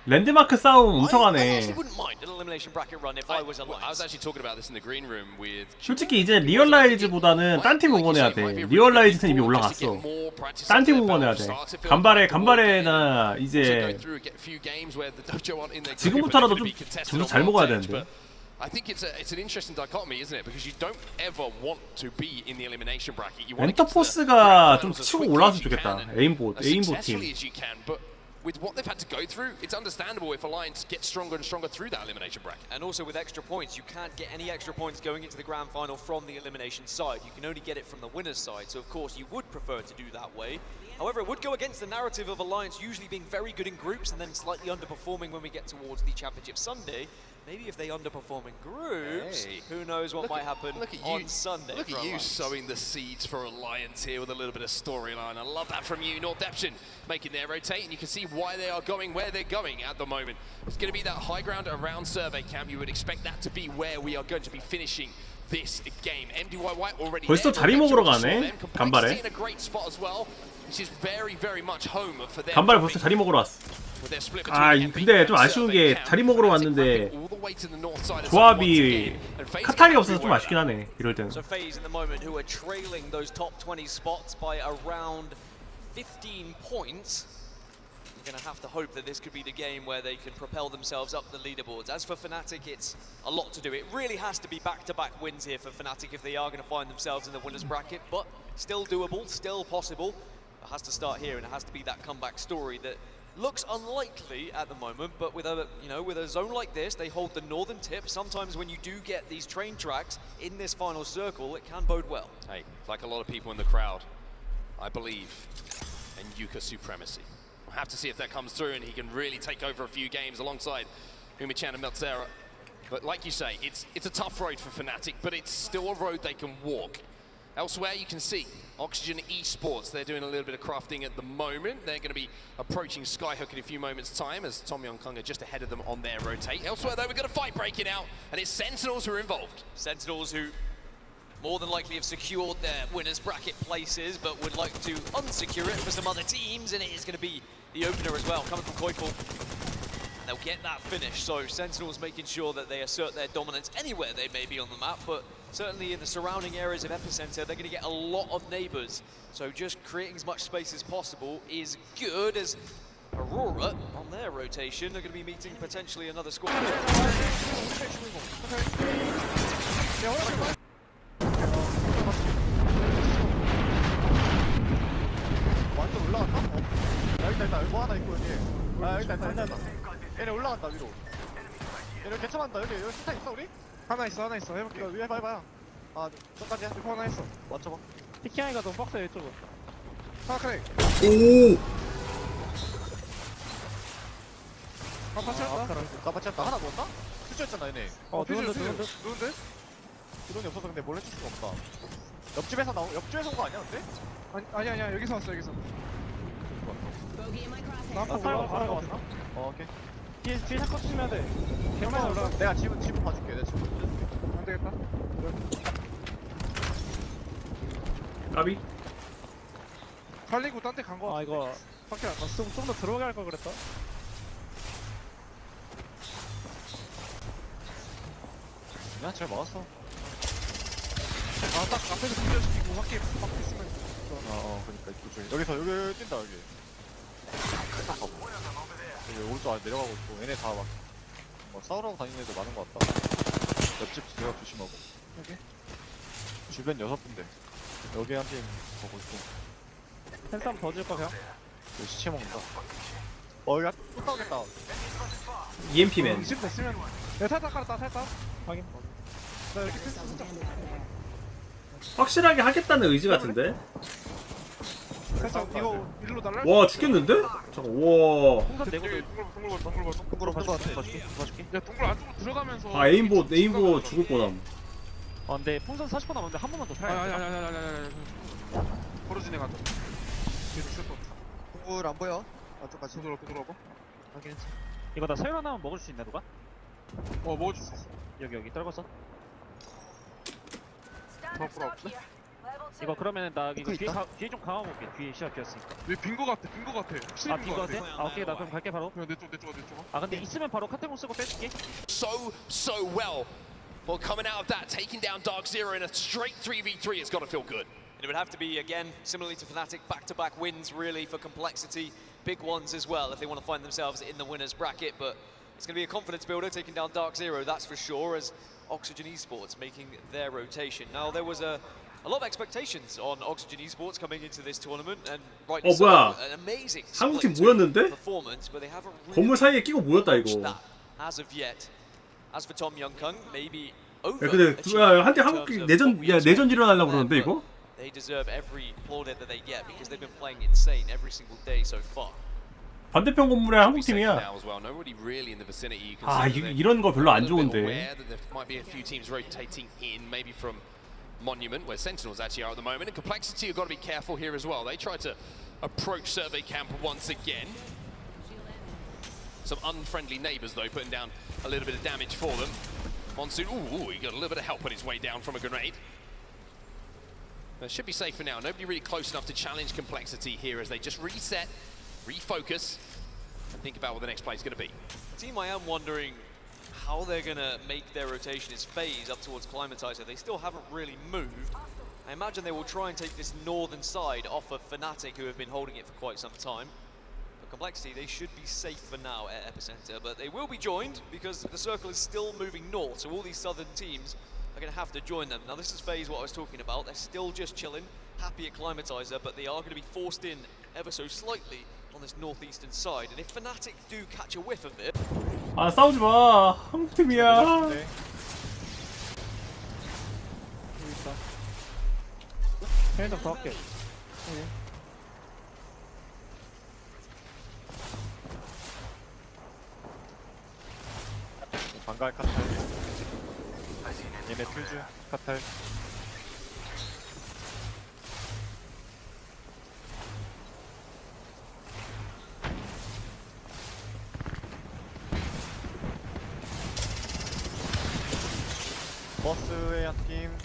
[SPEAKER 5] 랜드마크 싸움 엄청
[SPEAKER 14] I
[SPEAKER 5] 하네.
[SPEAKER 14] actually wouldn't mind an elimination bracket run if I was Alliance.
[SPEAKER 4] I was actually talking about this in the green room with.
[SPEAKER 5] 솔직히 이제 리얼라이즈보다는 딴 팀 응원해야 돼. 리얼라이즈는 이미 올라갔어. 딴 팀 응원해야 돼. 간발에나 이제 지금부터라도 좀 점수 잘 먹어야 되는데.
[SPEAKER 4] I think it's an interesting dichotomy, isn't it? Because you don't ever want to be in the elimination bracket. You want to get to the
[SPEAKER 5] 엔터포스가 좀 치고 올라왔으면 좋겠다. 에임보 팀.
[SPEAKER 4] With what they've had to go through, it's understandable if Alliance gets stronger and stronger through that elimination bracket.
[SPEAKER 14] And also with extra points, you can't get any extra points going into the grand final from the elimination side. You can only get it from the winner's side, so of course you would prefer to do that way. However, it would go against the narrative of Alliance usually being very good in groups and then slightly underperforming when we get towards the Championship Sunday. Maybe if they underperform in groups, who knows what might happen on Sunday.
[SPEAKER 4] Look at you sowing the seeds for Alliance here with a little bit of storyline. I love that from you, Northeption, making their rotate, and you can see why they are going where they're going at the moment. It's going to be that high ground around Survey Camp. You would expect that to be where we are going to be finishing this game. MDYY already
[SPEAKER 5] 벌써 자리 먹으러 가네. 간발에.
[SPEAKER 4] in a great spot as well, which is very, very much home for them.
[SPEAKER 5] 간발에 벌써 자리 먹으러 왔어. 아 근데 좀 아쉬운 게 자리 먹으러 왔는데 조합이 카탈이 없어서 좀 아쉽긴 하네. 이럴 때는.
[SPEAKER 14] So FaZe in the moment who are trailing those top 20 spots by around 15 points. You're going to have to hope that this could be the game where they can propel themselves up the leaderboards. As for Fnatic, it's a lot to do. It really has to be back-to-back wins here for Fnatic if they are going to find themselves in the winners bracket, but still doable, still possible. It has to start here, and it has to be that comeback story that looks unlikely at the moment, but with a zone like this, they hold the northern tip. Sometimes when you do get these train tracks in this final circle, it can bode well.
[SPEAKER 4] Hey, like a lot of people in the crowd, I believe in Yuka supremacy. We'll have to see if that comes through and he can really take over a few games alongside Umichan and Meltzera. But like you say, it's a tough road for Fnatic, but it's still a road they can walk. Elsewhere, you can see Oxygen Esports. They're doing a little bit of crafting at the moment. They're going to be approaching Skyhook in a few moments' time as Tom Yong-Kung are just ahead of them on their rotate. Elsewhere, though, we've got a fight breaking out, and it's Sentinels who are involved.
[SPEAKER 14] Sentinels who more than likely have secured their winners bracket places, but would like to unsecure it for some other teams, and it is going to be the opener as well, coming from Koipel. They'll get that finish, so Sentinels making sure that they assert their dominance anywhere they may be on the map, but certainly in the surrounding areas of Epicenter, they're going to get a lot of neighbors. So just creating as much space as possible is good, as Aurora, on their rotation, they're going to be meeting potentially another squad.
[SPEAKER 9] 완전 올라갔다? 여기 있다. 뭐 하나 있고 여기. 아 여기 있다. 얘네 올라간다 위로. 얘네 개참한다. 여기 스타 있어 우리?
[SPEAKER 6] 하나 있어 해볼게.
[SPEAKER 9] 위에 봐봐요. 아 저까지야.
[SPEAKER 6] 리퍼 하나 있어.
[SPEAKER 9] 맞춰봐.
[SPEAKER 6] 피키하니까 너무 빡세 이쪽은. 하나 크랙.
[SPEAKER 5] 오.
[SPEAKER 6] 아 파츠였다.
[SPEAKER 9] 나 맞췄다. 하나 넣었나? 수주했잖아 얘네.
[SPEAKER 6] 누군데?
[SPEAKER 9] 드론이 없어서 근데 몰래 칠 수가 없다. 옆집에서 온 거 아니야 근데?
[SPEAKER 6] 아니야 여기서 왔어 여기서. 나
[SPEAKER 9] 아,
[SPEAKER 6] 앞으로 올라가 왔나?
[SPEAKER 9] 오케이.
[SPEAKER 6] 뒤에 샷컷 치면 돼. 개만 올라가.
[SPEAKER 9] 내가 집은 봐줄게. 내가 집은.
[SPEAKER 6] 안 되겠다.
[SPEAKER 5] 까비.
[SPEAKER 6] 살리고 딴 데 간 거. 아 이거 밖에 안 났어. 좀 더 들어가게 할 걸 그랬다.
[SPEAKER 9] 야, 잘 막았어.
[SPEAKER 6] 딱 앞에서 분절시키고 밖에 있으면
[SPEAKER 9] 그러니까 이쪽에. 여기 뛴다 여기. 여기 오른쪽 아래 내려가고 있고 얘네 다 막 싸우라고 다니는 애들 많은 것 같다. 옆집 제가 조심하고.
[SPEAKER 6] 여기.
[SPEAKER 9] 주변 6군데. 여기 한 팀 보고 있고.
[SPEAKER 6] 펜싸움 더 줄까 그냥?
[SPEAKER 9] 여기 시체 먹는다. 여기 또 싸우겠다.
[SPEAKER 5] EMP맨.
[SPEAKER 6] 20 됐으면 내가 살짝 깔았다 살짝. 확인. 나 이렇게 펜스 진짜.
[SPEAKER 5] 확실하게 하겠다는 의지 같은데.
[SPEAKER 6] 살짝 이거 일로 날라.
[SPEAKER 5] 와 죽겠는데? 잠깐. 와.
[SPEAKER 6] 풍선 내고 동굴 봐줄게. 야 동굴 안쪽으로 들어가면서.
[SPEAKER 5] 아 에임보 죽을 뻔함.
[SPEAKER 6] 아 근데 풍선 40번 남았는데 한 번만 더 타야 돼. 아니. 바로 진행하자. 계속 슛.
[SPEAKER 9] 동굴 안 보여? 아쪽까지.
[SPEAKER 6] 들어봐.
[SPEAKER 9] 확인했어.
[SPEAKER 6] 이거 나 사율 하나만 먹을 수 있나 누가? 먹어줄 수 있어. 여기 떨궜어. 더 없네. 이거 그러면은 나 이거 뒤에 좀 강화볼게. 뒤에 시작 비었으니까. 빈거 같아. 확실히 빈거 같아? 아 오케이 나 그럼 갈게 바로. 내 쪽. 아 근데 있으면 바로 카테곤 쓰고 빼줄게.
[SPEAKER 4] So well. Well, coming out of that, taking down Dark Zero in a straight 3v3, it's got to feel good.
[SPEAKER 14] And it would have to be, again, similarly to Fnatic, back-to-back wins, really, for Complexity. Big ones as well, if they want to find themselves in the winner's bracket. But it's going to be a confidence builder, taking down Dark Zero, that's for sure, as Oxygen Esports making their rotation. Now, there was a lot of expectations on Oxygen Esports coming into this tournament, and rightly so, an amazing
[SPEAKER 5] 한국팀 모였는데?
[SPEAKER 14] performance, but they haven't
[SPEAKER 5] 건물
[SPEAKER 14] really
[SPEAKER 5] 사이에 끼고 모였다 이거.
[SPEAKER 14] that as of yet. As for Tom Youngkung, maybe over.
[SPEAKER 5] 야 근데 한때 한국 내전 일어나려고 그러는데 이거?
[SPEAKER 14] They deserve every plaudit that they get because they've been playing insane every single day so far.
[SPEAKER 5] 반대편 건물에 한국 팀이야. 아 이런 거 별로 안 좋은데.
[SPEAKER 4] Monument, where Sentinels actually are at the moment, and Complexity have got to be careful here as well. They tried to approach Survey Camp once again. Some unfriendly neighbours though, putting down a little bit of damage for them. Monsoon, he got a little bit of help on his way down from a grenade. But should be safe for now. Nobody really close enough to challenge Complexity here as they just reset, refocus, and think about what the next play is going to be.
[SPEAKER 14] Team, I am wondering how they're going to make their rotation is phase up towards Climatizer. They still haven't really moved. I imagine they will try and take this northern side off of Fnatic, who have been holding it for quite some time. For Complexity, they should be safe for now at Epicenter, but they will be joined because the circle is still moving north, so all these southern teams are going to have to join them. Now this is phase what I was talking about. They're still just chilling, happy at Climatizer, but they are going to be forced in ever so slightly on this northeastern side. And if Fnatic do catch a whiff of it...
[SPEAKER 5] 아 싸우지 마. 한국 팀이야.
[SPEAKER 6] 펜좀 더 할게.
[SPEAKER 9] 방갈 카탈. 얘네 퓨즈 카탈. 버스에 한 팀,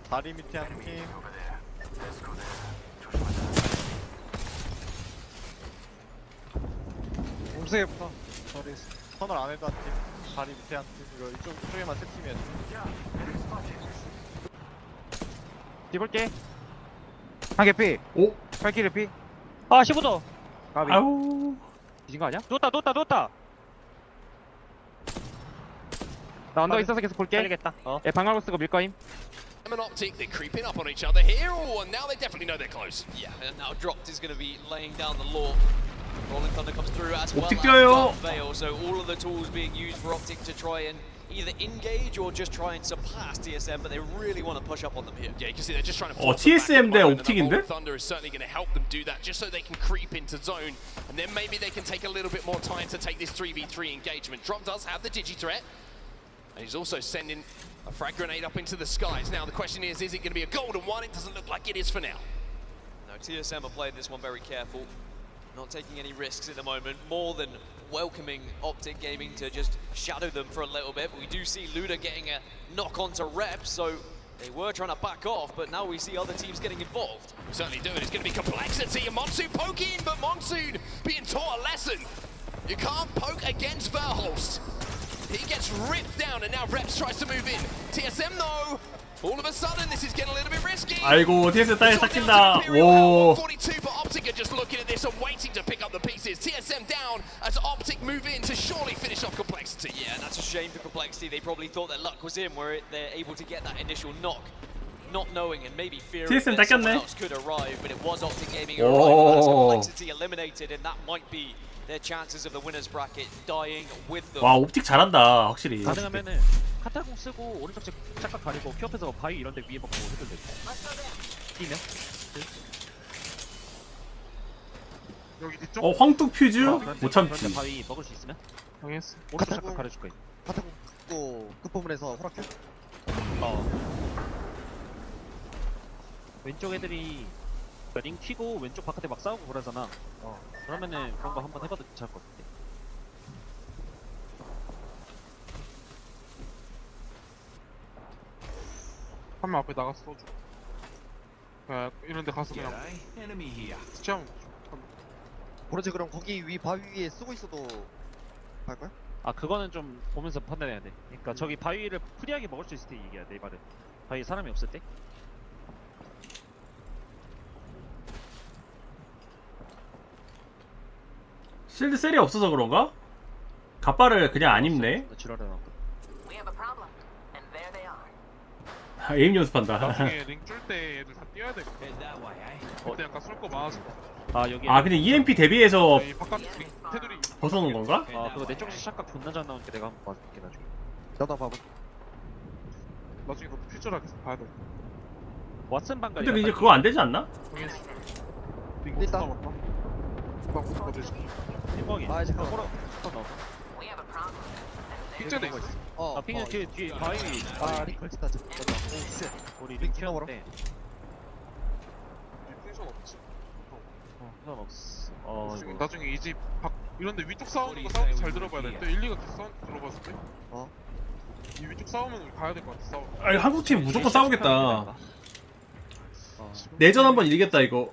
[SPEAKER 9] 다리 밑에 한 팀.
[SPEAKER 6] 움직여부터.
[SPEAKER 9] 터널 안에도 한 팀, 다리 밑에 한 팀. 이거 이쪽에만 세 팀이야.
[SPEAKER 7] 뒤볼게. 한 개 피.
[SPEAKER 5] 오?
[SPEAKER 7] 발키리 피.
[SPEAKER 16] 아 15도.
[SPEAKER 7] 아우. 뒤진 거 아니야?
[SPEAKER 16] 누웠다.
[SPEAKER 7] 나 언더 있어서 계속 볼게.
[SPEAKER 16] 살리겠다.
[SPEAKER 7] 예, 방갈고 쓰고 밀 거임.
[SPEAKER 4] Optic, they're creeping up on each other here, and now they definitely know they're close.
[SPEAKER 14] Yeah, and now Dropped is going to be laying down the law. Rolling Thunder comes through as well as
[SPEAKER 5] Optic 뛰어요.
[SPEAKER 14] Dark Veil, so all of the tools being used for Optic to try and either engage or just try and surpass TSM, but they really want to push up on them here.
[SPEAKER 4] Yeah, you can see they're just trying to
[SPEAKER 5] TSM 대 옵틱인데?
[SPEAKER 4] Thunder is certainly going to help them do that, just so they can creep into zone, and then maybe they can take a little bit more time to take this 3v3 engagement. Drum does have the digi threat, and he's also sending a frag grenade up into the skies. Now the question is it going to be a golden one? It doesn't look like it is for now.
[SPEAKER 14] No, TSM are playing this one very careful, not taking any risks at the moment, more than welcoming Optic Gaming to just shadow them for a little bit. But we do see Luda getting a knock onto Reps, so they were trying to back off, but now we see other teams getting involved.
[SPEAKER 4] We certainly do, and it's going to be complexity, and Monsoon poking, but Monsoon being taught a lesson. You can't poke against Verholst. He gets ripped down, and now Reps tries to move in. TSM though, all of a sudden this is getting a little bit risky.
[SPEAKER 5] 아이고 TSM 땅에 삭힌다. 오.
[SPEAKER 4] 42, but Optic are just looking at this and waiting to pick up the pieces. TSM down as Optic move in to surely finish off Complexity.
[SPEAKER 14] Yeah, and that's a shame for Complexity. They probably thought their luck was in, where they're able to get that initial knock, not knowing and maybe fearing
[SPEAKER 5] TSM
[SPEAKER 14] that someone
[SPEAKER 5] 닦였네.
[SPEAKER 14] else could arrive, but it was Optic Gaming who arrived. That's Complexity eliminated, and that might be their chances of the winners bracket dying with them.
[SPEAKER 5] 와 옵틱 잘한다 확실히.
[SPEAKER 6] 가능하면은 카타공 쓰고 오른쪽 착각 가리고 큐업에서 바위 이런 데 위에 먹고 해도 돼. 뛰면?
[SPEAKER 3] 여기 뒤쪽?
[SPEAKER 5] 황뚝 퓨즈? 못 참지.
[SPEAKER 6] 그런데 바위 먹을 수 있으면?
[SPEAKER 3] 당했어.
[SPEAKER 6] 오른쪽 착각 가려줄 거야.
[SPEAKER 9] 카타공 또 끝부분에서 호락큐?
[SPEAKER 6] 왼쪽 애들이 링 튀고 왼쪽 바깥에 막 싸우고 그러잖아. 그러면은 그런 거 한번 해봐도 괜찮을 것 같아.
[SPEAKER 3] 한 명 앞에 나가서 쏘줘. 야, 이런 데 가서 그냥 스치하면
[SPEAKER 9] 그러지 그럼 거기 위 바위 위에 쓰고 있어도 할 거야?
[SPEAKER 6] 아 그거는 좀 보면서 판단해야 돼. 그러니까 저기 바위를 프리하게 먹을 수 있을 때 얘기해야 돼. 이 말은 바위 사람이 없을 때.
[SPEAKER 5] 실드 셀이 없어서 그런가? 갑바를 그냥 안 입네. 에임 연습한다.
[SPEAKER 3] 나중에 링 줄 때 애들 다 뛰어야 돼. 그때 약간 쏠 거 많아서.
[SPEAKER 5] 아 근데 EMP 대비해서
[SPEAKER 3] 바깥 링 테두리
[SPEAKER 5] 벗어놓은 건가?
[SPEAKER 6] 아 그거 내 쪽에서 샷각 존나 잘 나오니까 내가 한번 봐줄게 나중에.
[SPEAKER 9] 나도 봐봐.
[SPEAKER 3] 나중에 너도 퓨처하게 봐야 돼.
[SPEAKER 6] 왓슨 방가리.
[SPEAKER 5] 근데 이제 그거 안 되지 않나?
[SPEAKER 3] 링
[SPEAKER 9] 일단.
[SPEAKER 3] 남았다. 금방 붙어주지.
[SPEAKER 6] 핑광이.
[SPEAKER 9] 아 이제 그거.
[SPEAKER 3] 픽제돼 있어.
[SPEAKER 6] 핑은 뒤에 바위.
[SPEAKER 9] 링 걸쳤다. 오쉣.
[SPEAKER 6] 우리 링 튀었는데.
[SPEAKER 3] 풍선 없지.
[SPEAKER 6] 상관없어.
[SPEAKER 3] 나중에 이 집 밖 이런데 위쪽 싸우는 거 싸우는 잘 들어봐야 돼. 1, 2가 계속 싸우는 거 들어봤을 때. 이 위쪽 싸우면 우리 가야 될 것 같아. 싸우.
[SPEAKER 5] 아니 한국 팀 무조건 싸우겠다. 내전 한번 이기겠다 이거.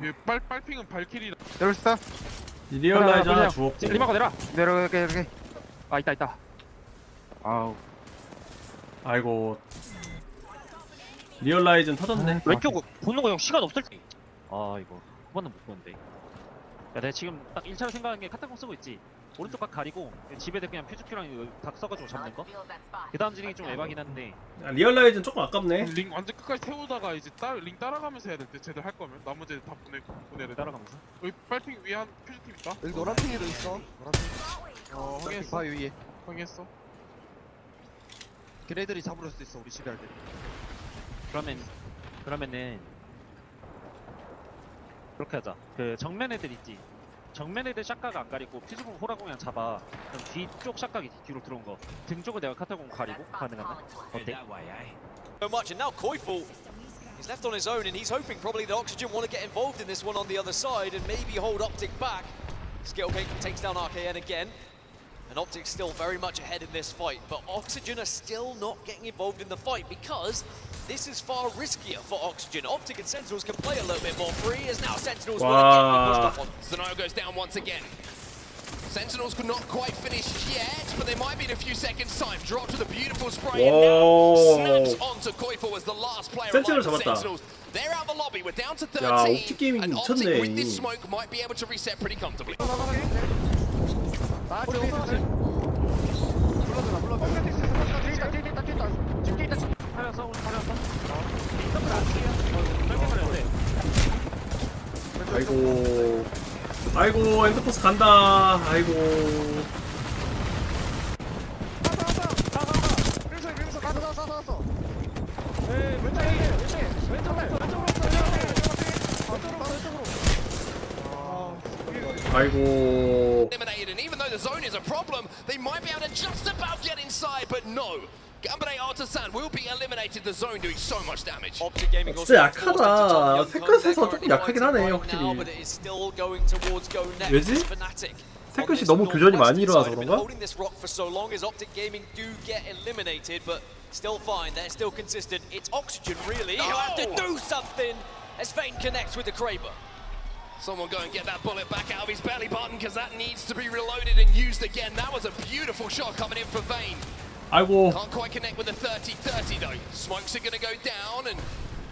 [SPEAKER 3] 얘 빨핑은 발키리.
[SPEAKER 7] 내려올 수 있어?
[SPEAKER 5] 리얼라이즈 하나 주웠고.
[SPEAKER 3] 리마가 내려.
[SPEAKER 7] 내려갈게 이렇게. 아 있다. 아우.
[SPEAKER 5] 아이고. 리얼라이즈는 터졌네.
[SPEAKER 6] 왼쪽 보는 거 형 시간 없을 때. 아 이거 한 번은 못 보는데. 야 내가 지금 딱 1차로 생각한 게 카타공 쓰고 있지. 오른쪽 각 가리고 집에 그냥 퓨즈큐랑 각 써가지고 잡는 거. 그 다음 진행이 좀 에바긴 한데.
[SPEAKER 5] 야, 리얼라이즈는 조금 아깝네.
[SPEAKER 3] 링 완전 끝까지 태우다가 이제 링 따라가면서 해야 될 때 쟤들 할 거면 나머지 애들 다 보내야 돼.
[SPEAKER 6] 따라가면서.
[SPEAKER 3] 여기 빨핑 위에 한 퓨즈팀 있다.
[SPEAKER 9] 여기 노란 핑에도 있어. 노란 핑.
[SPEAKER 3] 확인했어.
[SPEAKER 9] 바위 위에.
[SPEAKER 3] 확인했어.
[SPEAKER 9] 걔네들이 잡을 수도 있어 우리 집에 할 때.
[SPEAKER 6] 그러면은 그렇게 하자. 그 정면 애들 있지. 정면 애들 샷각 안 가리고 퓨즈공 호라공냥 잡아. 그럼 뒤쪽 샷각이 뒤로 들어온 거. 등 쪽을 내가 카타공 가리고 가능하나? 어때?
[SPEAKER 14] So much, and now Koiful is left on his own, and he's hoping probably that Oxygen want to get involved in this one on the other side and maybe hold Optic back. Skittle takes down RKN again. And Optic's still very much ahead in this fight, but Oxygen are still not getting involved in the fight because this is far riskier for Oxygen. Optic and Sentinels can play a little bit more free, as now Sentinels will get pushed up on.
[SPEAKER 4] Scenario goes down once again. Sentinels could not quite finish yet, but they might be in a few seconds' time. Dropped with a beautiful spray, and now snaps onto Koiful as the last player alive for Sentinels. They're out of the lobby, we're down to 13, and Optic with this smoke might be able to reset pretty comfortably.
[SPEAKER 5] 아이고 엔드포스 간다. 아이고. 아이고.
[SPEAKER 4] Eliminated, and even though the zone is a problem, they might be able to just about get inside, but no. Gambare Artisan will be eliminated. The zone doing so much damage.
[SPEAKER 5] 진짜 약하다. 세컨에서 조금 약하긴 하네 확실히. 왜지? 세컨이 너무 교전이 많이 일어나서 그런가?
[SPEAKER 14] Still fine, they're still consistent. It's Oxygen, really. You have to do something as Vayne connects with the Kraber.
[SPEAKER 4] Someone go and get that bullet back out of his belly button, because that needs to be reloaded and used again. That was a beautiful shot coming in for Vayne.
[SPEAKER 5] 아이고.
[SPEAKER 4] Can't quite connect with the 30-30 though. Smokes are going to go down, and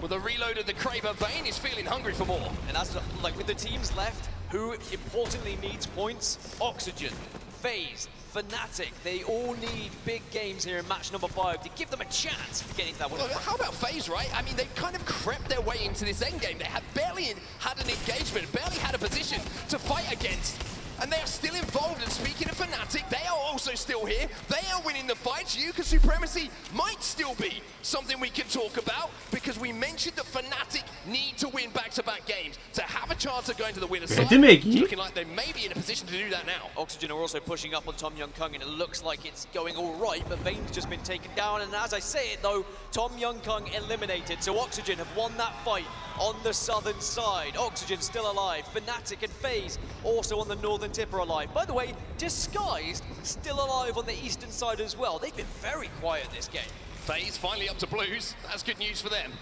[SPEAKER 4] with the reload of the Kraber, Vayne is feeling hungry for more.
[SPEAKER 14] And as like with the teams left, who importantly needs points? Oxygen, FaZe, Fnatic, they all need big games here in match number 5 to give them a chance of getting that win.
[SPEAKER 4] Well, how about FaZe, right? I mean, they've kind of crept their way into this endgame. They have barely had an engagement, barely had a position to fight against. And they are still involved, and speaking of Fnatic, they are also still here. They are winning the fights. Yuka Supremacy might still be something we can talk about, because we mentioned that Fnatic need to win back-to-back games to have a chance of going to the winner's side. It's looking like they may be in a position to do that now.
[SPEAKER 14] Oxygen are also pushing up on Tom Young-Kung, and it looks like it's going all right, but Vayne's just been taken down, and as I say it though, Tom Young-Kung eliminated, so Oxygen have won that fight on the southern side. Oxygen still alive, Fnatic and FaZe also on the northern tip are alive. By the way, Disguised still alive on the eastern side as well. They've been very quiet this game.
[SPEAKER 4] FaZe finally up to blues. That's good news for them.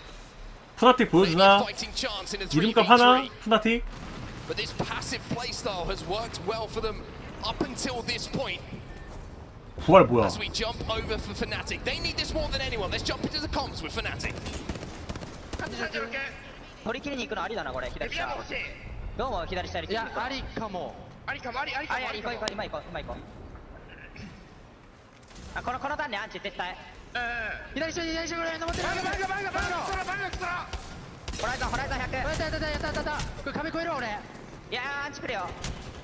[SPEAKER 5] 푸나틱 보여주나? 이름값 하나? 푸나틱?
[SPEAKER 4] But this passive playstyle has worked well for them up until this point.
[SPEAKER 5] 부활 뭐야?
[SPEAKER 4] As we jump over for Fnatic, they need this more than anyone. Let's jump into the comms with Fnatic.
[SPEAKER 17] 取り切りに行くのありだなこれ左下どうも左下にいやありかもありかもあり行こう今行こうあこのターンねアンチ絶対左下これ登ってるホライゾン100やったこれ壁越える俺いやアンチ来るよ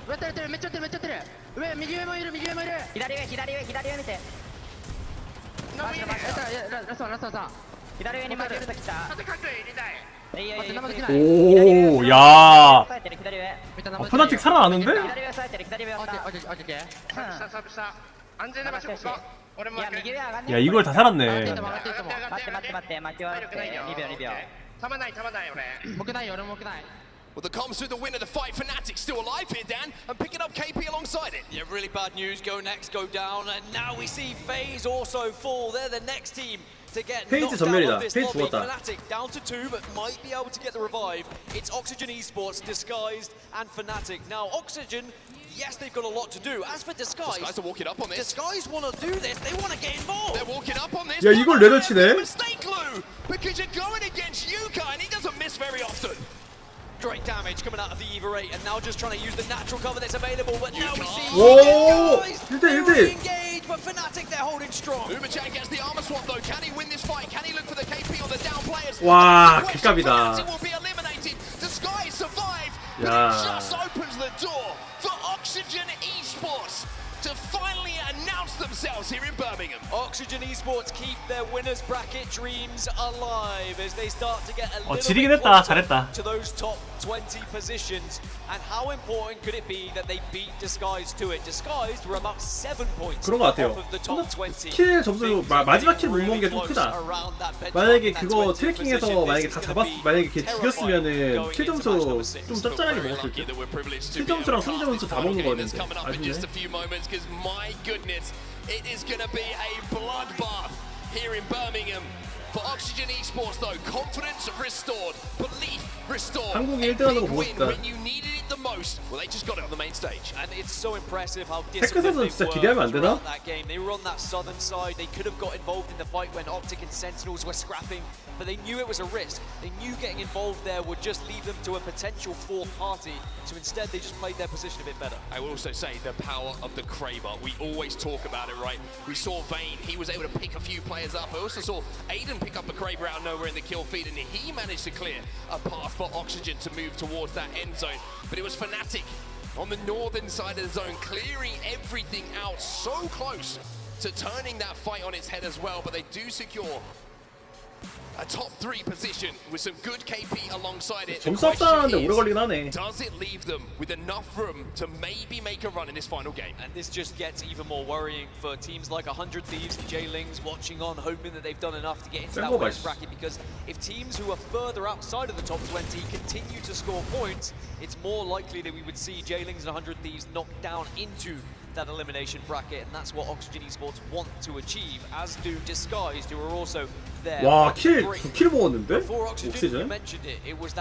[SPEAKER 17] やってるめっちゃやってる上右上もいる左上見てラストさ左上にマジルと来た
[SPEAKER 5] 오, 야. 푸나틱 살아나는데? 야, 이걸 다 살았네.
[SPEAKER 4] Well, the comms through the win of the fight. Fnatic still alive here, Dan, and picking up KP alongside it.
[SPEAKER 14] Yeah, really bad news. Go next, go down, and now we see FaZe also fall. They're the next team to get knocked out of this lobby. Fnatic down to 2, but might be able to get the revive. It's Oxygen Esports, Disguised, and Fnatic. Now, Oxygen, yes, they've got a lot to do. As for Disguised
[SPEAKER 4] are walking up on this.
[SPEAKER 14] Disguised want to do this. They want to get involved.
[SPEAKER 4] They're walking up on this.
[SPEAKER 5] 야, 이걸 내려치네.
[SPEAKER 4] Mistake, Lou, because you're going against Yuka, and he doesn't miss very often.
[SPEAKER 14] Great damage coming out of the Eva 8, and now just trying to use the natural cover that's available, but now we see
[SPEAKER 5] 오!
[SPEAKER 14] Guys
[SPEAKER 5] 1대1
[SPEAKER 14] engaged, but Fnatic they're holding strong.
[SPEAKER 4] Uberchan gets the armor swap though. Can he win this fight? Can he look for the KP on the down players?
[SPEAKER 5] 와, 개값이다.
[SPEAKER 4] Fnatic will be eliminated. Disguise survived, but
[SPEAKER 5] 야.
[SPEAKER 4] it just opens the door for Oxygen Esports to finally announce themselves here in Birmingham.
[SPEAKER 14] Oxygen Esports keep their winners bracket dreams alive as they start to get a little
[SPEAKER 5] 지리긴
[SPEAKER 14] bit
[SPEAKER 5] 했다.
[SPEAKER 14] closer
[SPEAKER 5] 잘했다.
[SPEAKER 14] to those top 20 positions. And how important could it be that they beat Disguised to it? Disguised were about 7 points
[SPEAKER 5] 그런 것 같아요.
[SPEAKER 14] off of the top 20.
[SPEAKER 5] 킬 점수 마지막 킬 못 먹은 게 좀 크다. 만약에 그거 트래킹에서 만약에 다 만약에 걔 죽였으면은 킬 점수 좀 짭짤하게 먹었을 때. 킬 점수랑 승리 점수 다 먹는 거였는데. 아쉽네.
[SPEAKER 4] Because my goodness, it is going to be a bloodbath here in Birmingham. For Oxygen Esports though, confidence restored, belief restored.
[SPEAKER 5] 한국이 1등하는 거 보고
[SPEAKER 4] win
[SPEAKER 5] 싶다.
[SPEAKER 4] when you needed it the most. Well, they just got it on the main stage.
[SPEAKER 14] And it's so impressive how
[SPEAKER 5] 테크에서는
[SPEAKER 14] disciplined
[SPEAKER 5] 진짜
[SPEAKER 14] they
[SPEAKER 5] 기대하면
[SPEAKER 14] were
[SPEAKER 5] 안 되나?
[SPEAKER 14] throughout that game. They were on that southern side. They could have got involved in the fight when Optic and Sentinels were scrapping, but they knew it was a risk. They knew getting involved there would just lead them to a potential fourth party. So instead, they just played their position a bit better.
[SPEAKER 4] I will also say the power of the Kraber. We always talk about it, right? We saw Vayne. He was able to pick a few players up. I also saw Aiden pick up the Kraber out of nowhere in the kill feed, and he managed to clear a path for Oxygen to move towards that end zone. But it was Fnatic on the northern side of the zone, clearing everything out so close to turning that fight on its head as well. But they do secure a top 3 position with some good KP alongside it.
[SPEAKER 5] 점수 합산하는데 오래 걸리긴 하네.
[SPEAKER 4] Does it leave them with enough room to maybe make a run in this final game?
[SPEAKER 14] And this just gets even more worrying for teams like 100 Thieves and J-Lings watching on, hoping that they've done enough to get into that winners bracket, because if teams who are further outside of the top 20 continue to score points, it's more likely that we would see J-Lings and 100 Thieves knocked down into that elimination bracket, and that's what Oxygen Esports want to achieve, as do Disguised, who are also there.
[SPEAKER 5] 와, 킬 9킬 먹었는데? 옥시즌?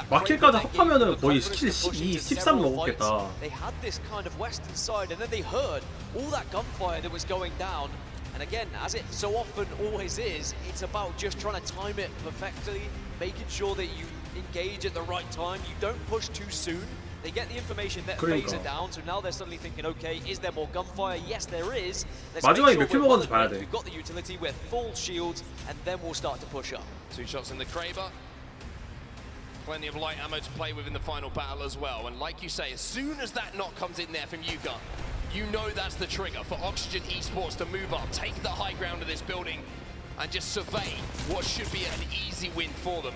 [SPEAKER 5] 마킬까지 합하면은 거의 킬 12, 13 먹었겠다.
[SPEAKER 14] They had this kind of western side, and then they heard all that gunfire that was going down. And again, as it so often always is, it's about just trying to time it perfectly, making sure that you engage at the right time, you don't push too soon. They get the information that phase it down, so now they're suddenly thinking, okay, is there more gunfire? Yes, there is.
[SPEAKER 5] 마지막에 몇 킬 먹었는지 봐야 돼.
[SPEAKER 14] We've got the utility, we're full shields, and then we'll start to push up.
[SPEAKER 4] 2 shots in the Kraber. Plenty of light ammo to play with in the final battle as well. And like you say, as soon as that knock comes in there from Yuka, you know that's the trigger for Oxygen Esports to move up, take the high ground of this building, and just survey what should be an easy win for them.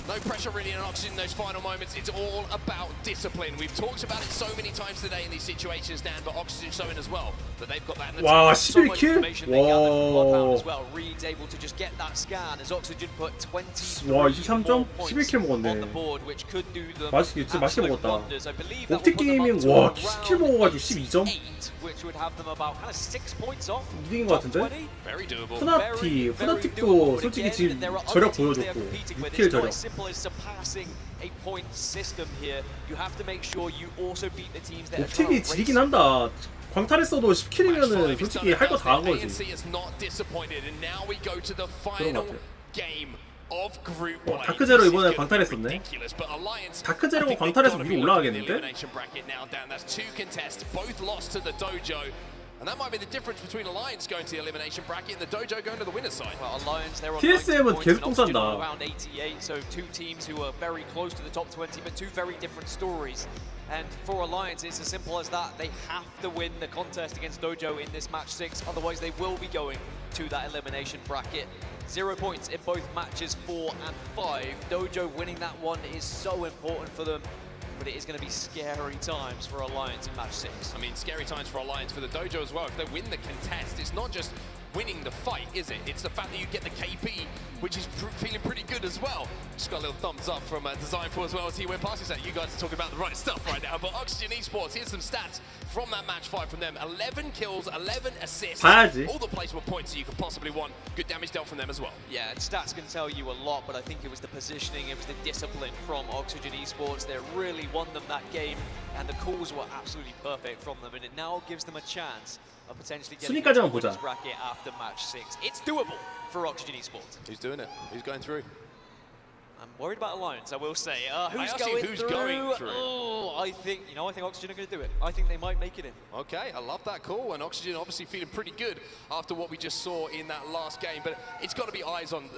[SPEAKER 4] No pressure really on Oxygen in those final moments. It's all about discipline. We've talked about it so many times today in these situations, Dan, but Oxygen showing as well that they've got that in the
[SPEAKER 5] 와,
[SPEAKER 14] so much
[SPEAKER 5] 11킬?
[SPEAKER 14] information they gathered from Bloodhound as
[SPEAKER 5] 와.
[SPEAKER 14] well. Reed's able to just get that scan as Oxygen put 23
[SPEAKER 5] 와, 23점?
[SPEAKER 14] points
[SPEAKER 5] 11킬
[SPEAKER 14] on the
[SPEAKER 5] 먹었네.
[SPEAKER 14] board, which could do them
[SPEAKER 5] 진짜 맛있게
[SPEAKER 14] absolute
[SPEAKER 5] 먹었다.
[SPEAKER 14] wonders. I believe that will
[SPEAKER 5] 옵틱
[SPEAKER 14] put them
[SPEAKER 5] 게이밍
[SPEAKER 14] up to
[SPEAKER 5] 와,
[SPEAKER 14] around
[SPEAKER 5] 10킬 먹어가지고 12점?
[SPEAKER 14] 8, which would have them about kind of 6 points off.
[SPEAKER 5] 이긴 것 같은데?
[SPEAKER 4] Very doable.
[SPEAKER 5] 푸나틱도 솔직히 지금 저력 보여줬고 6킬 저력.
[SPEAKER 14] Simple as surpassing a point system here. You have to make sure you also beat the teams that are
[SPEAKER 5] 옵틱이 지리긴 한다. 광탈했어도 10킬이면은 솔직히 할 거 다 한 거지. 그런 것 같아. 다크제로 이번에 광탈했었네. 다크제로가 광탈해서 위로 올라가겠는데?
[SPEAKER 4] And that might be the difference between Alliance going to the elimination bracket and the Dojo going to the winner's side.
[SPEAKER 14] Well, Alliance, they're on
[SPEAKER 5] TSM은 계속 똥 싼다.
[SPEAKER 14] around 88, so 2 teams who are very close to the top 20, but 2 very different stories. And for Alliance, it's as simple as that. They have to win the contest against Dojo in this match 6, otherwise they will be going to that elimination bracket. 0 points in both matches 4 and 5. Dojo winning that one is so important for them. But it is going to be scary times for Alliance in match 6.
[SPEAKER 4] I mean, scary times for Alliance for the Dojo as well. If they win the contest, it's not just winning the fight, is it? It's the fact that you get the KP, which is feeling pretty good as well. Just got a little thumbs up from Design4 as well as he went past. He said, you guys are talking about the right stuff right now. But Oxygen Esports, here's some stats from that match 5 from them. 11 kills, 11 assists.
[SPEAKER 5] 봐야지.
[SPEAKER 4] All the placement points that you could possibly want. Good damage dealt from them as well.
[SPEAKER 14] Yeah, and stats can tell you a lot, but I think it was the positioning, it was the discipline from Oxygen Esports that really won them that game, and the calls were absolutely perfect from them, and it now gives them a chance of potentially getting into the winners bracket after match 6. It's doable for Oxygen Esports.
[SPEAKER 4] Who's doing it? Who's going through?
[SPEAKER 14] I'm worried about Alliance, I will say. Who's
[SPEAKER 4] going through?
[SPEAKER 14] Oh, I think Oxygen are going to do it. I think they might make it in.
[SPEAKER 4] Okay, I love that call, and Oxygen obviously feeling pretty good after what we just saw in that last game, but it's got to be eyes on.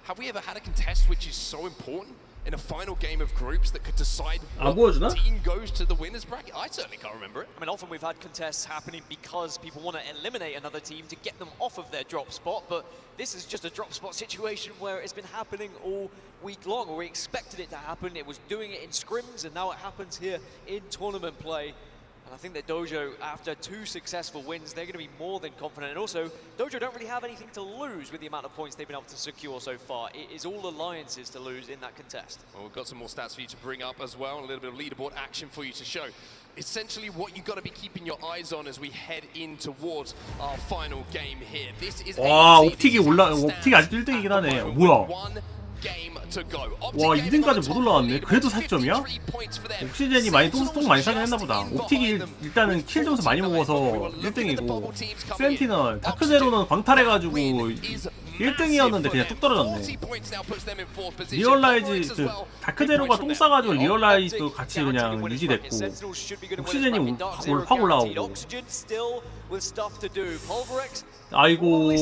[SPEAKER 4] Have we ever had a contest which is so important in a final game of groups that could decide what team goes to the winners bracket? I certainly can't remember it.
[SPEAKER 14] I mean, often we've had contests happening because people want to eliminate another team to get them off of their drop spot, but this is just a drop spot situation where it's been happening all week long, or we expected it to happen. It was doing it in scrims, and now it happens here in tournament play. And I think that Dojo, after 2 successful wins, they're going to be more than confident. And also, Dojo don't really have anything to lose with the amount of points they've been able to secure so far. It is all Alliances to lose in that contest.
[SPEAKER 4] Well, we've got some more stats for you to bring up as well, and a little bit of leaderboard action for you to show. Essentially what you've got to be keeping your eyes on as we head in towards our final game here. This is
[SPEAKER 5] 와, 옵틱이 아직 1등이긴 하네. 뭐야? 와, 2등까지 못 올라왔네. 그래도 4점이야? 옥시젠이 많이 똥 많이 싸긴 했나보다. 옵틱이 일단은 킬 점수 많이 먹어서 1등이고, 센티널, 다크제로는 광탈해가지고 1등이었는데 그냥 뚝 떨어졌네. 리얼라이즈, 다크제로가 똥 싸가지고 리얼라이즈도 같이 그냥 유지됐고, 옥시젠이 확 올라오고. 아이고,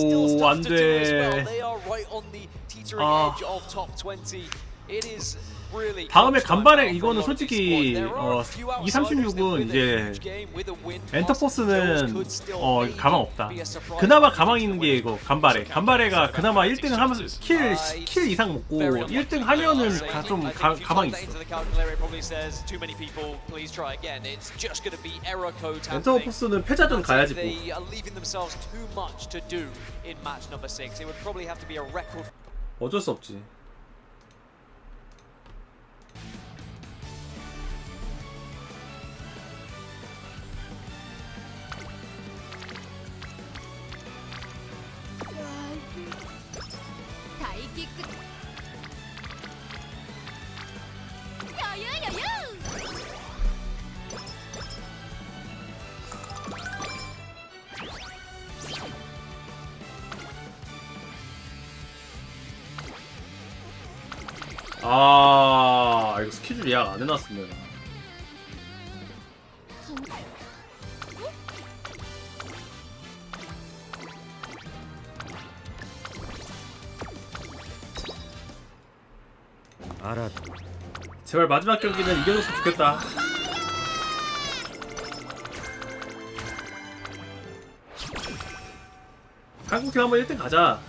[SPEAKER 5] 안 돼.
[SPEAKER 14] teetering edge of top 20. It is really
[SPEAKER 5] 다음에 간발의 이거는 솔직히 236은 이제 엔터포스는 가망 없다. 그나마 가망 있는 게 이거 간발의가 그나마 1등 하면서 킬 이상 먹고 1등 하면은 좀 가망 있어. 엔터포스는 패자전 가야지 뭐. 어쩔 수 없지. 이거 스케줄 예약 안 해놨습니다. 제발 마지막 경기는 이겨줬으면 좋겠다. 한국팀 한번 1등 가자.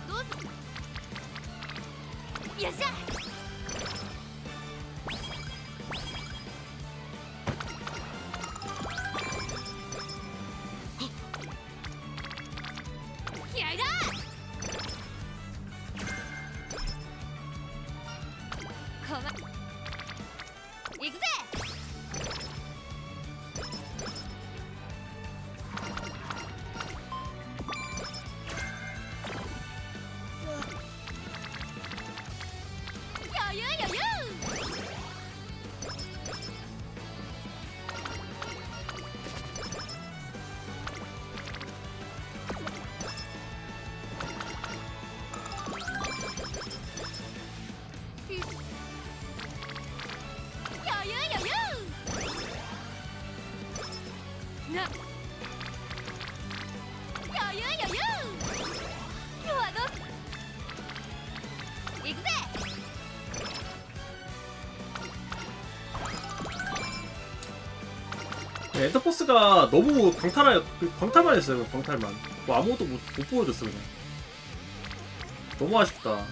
[SPEAKER 5] 엔터포스가 너무 광탈만 했어요. 광탈만. 뭐 아무것도 못 보여줬어 그냥. 너무 아쉽다.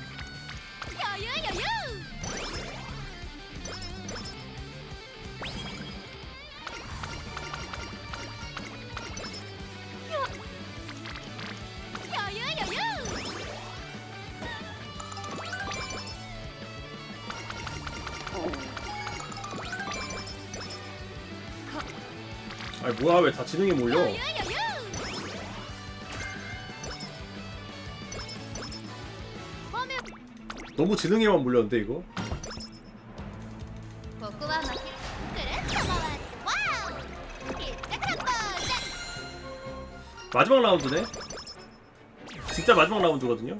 [SPEAKER 5] 아니 뭐야 왜 다 지능에 몰려? 너무 지능에만 몰렸는데 이거? 마지막 라운드네? 진짜 마지막 라운드거든요?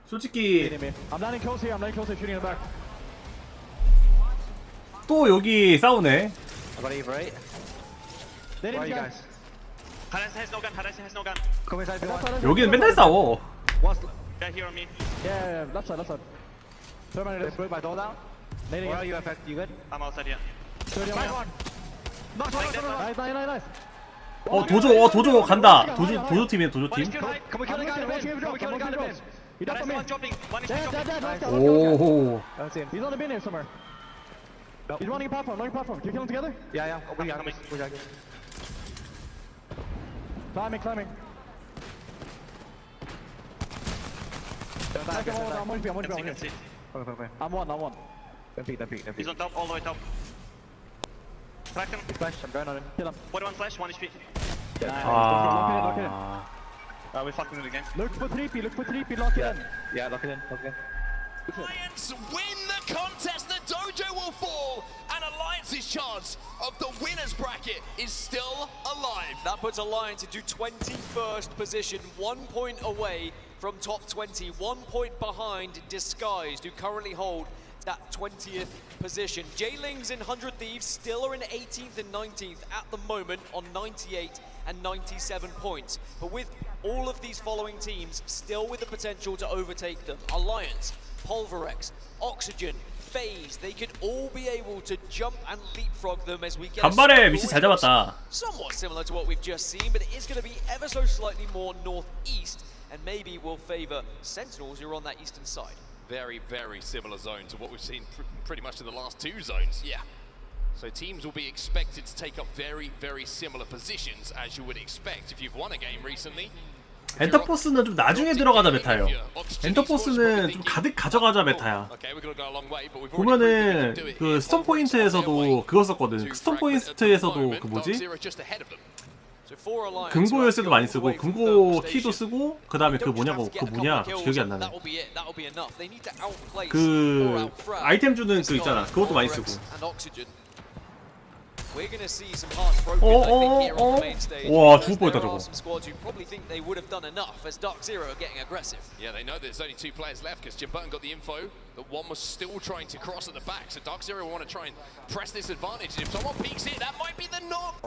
[SPEAKER 5] 솔직히 또 여기 싸우네. 여기는 맨날 싸워. 도조 간다. 도조 팀이에요. 도조 팀. 오호.
[SPEAKER 9] He's on the bin here somewhere. He's running a platform. Can you kill them together? Yeah. Climbing. I'm one. Don't peek.
[SPEAKER 16] He's on top, all the way top. Flash him.
[SPEAKER 9] Flash, I'm going on him. Kill him.
[SPEAKER 16] 41 flash, 1 HP.
[SPEAKER 9] Lock it in.
[SPEAKER 16] We fucking do the game.
[SPEAKER 9] Look for 3P, lock it in. Yeah, lock it in.
[SPEAKER 4] Alliance win the contest. The dojo will fall, and Alliance's chance of the winners bracket is still alive.
[SPEAKER 14] That puts Alliance into 21st position, 1 point away from top 20, 1 point behind Disguised, who currently hold that 20th position. Jailings and 100 Thieves still are in 18th and 19th at the moment on 98 and 97 points. But with all of these following teams still with the potential to overtake them, Alliance, Pulverex, Oxygen, FaZe, they could all be able to jump and leapfrog them as we get
[SPEAKER 5] 간발에 미치 잘 잡았다.
[SPEAKER 14] somewhat similar to what we've just seen, but it is going to be ever so slightly more northeast, and maybe will favor Sentinels who are on that eastern side.
[SPEAKER 4] Very, very similar zone to what we've seen pretty much in the last 2 zones. Yeah. So teams will be expected to take up very, very similar positions as you would expect if you've won a game recently.
[SPEAKER 5] 엔터포스는 좀 나중에 들어가자 메타예요. 엔터포스는 좀 가득 가져가자 메타야. 보면은 그 스톰 포인트에서도 그거 썼거든. 스톰 포인트에서도 그 뭐지? 금고 열쇠도 많이 쓰고 금고 키도 쓰고 그 다음에 그 뭐냐고 그 뭐냐 기억이 안 나네. 그 아이템 주는 그 있잖아. 그것도 많이 쓰고.
[SPEAKER 14] We're going to see some hearts broken, I think, here on the main stage.
[SPEAKER 5] 와, 죽을 뻔했다
[SPEAKER 14] There
[SPEAKER 5] 저거.
[SPEAKER 14] are some squads who probably think they would have done enough as Dark Zero are getting aggressive.
[SPEAKER 4] Yeah, they know there's only 2 players left because Jim Burton got the info that one was still trying to cross at the back. So Dark Zero want to try and press this advantage. And if someone peeks it, that might be the knock.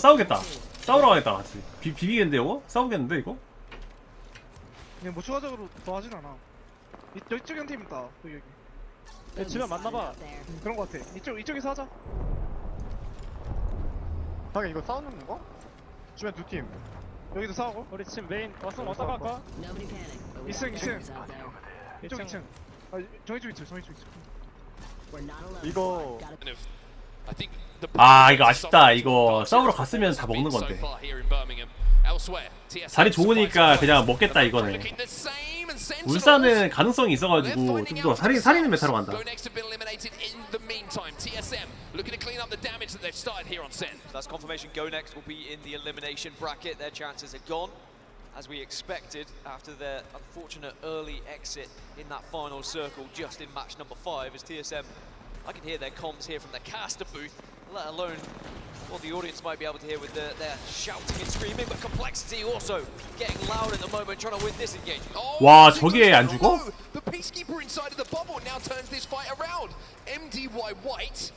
[SPEAKER 5] 싸우겠다. 싸우러 가겠다 같이. 비비겠는데 이거? 싸우겠는데 이거?
[SPEAKER 6] 그냥 뭐 추가적으로 더 하진 않아. 이쪽 형 팀 있다. 여기. 집에 만나봐. 그런 거 같아. 이쪽에서 하자.
[SPEAKER 9] 형이 이거 싸우는 건가? 주변 2팀.
[SPEAKER 6] 여기도 싸우고. 우리 지금 메인 왔다 갈까? 2층. 이쪽 2층. 정희 쪽 2층.
[SPEAKER 9] 이거
[SPEAKER 5] 아 이거 아쉽다. 이거 싸우러 갔으면 다 먹는 건데. 자리 좋으니까 그냥 먹겠다 이거네. 울산은 가능성이 있어가지고 좀 더 살리는 메타로 간다.
[SPEAKER 14] That's confirmation. Go Next will be in the elimination bracket. Their chances are gone, as we expected after their unfortunate early exit in that final circle just in match number 5. As TSM, I can hear their comms here from the caster booth, let alone what the audience might be able to hear with their shouting and screaming, but Complexity also getting loud at the moment, trying to win this engagement.
[SPEAKER 5] 와 저게 안 죽어?
[SPEAKER 4] The Peacekeeper inside of the bubble now turns this fight around. MDY White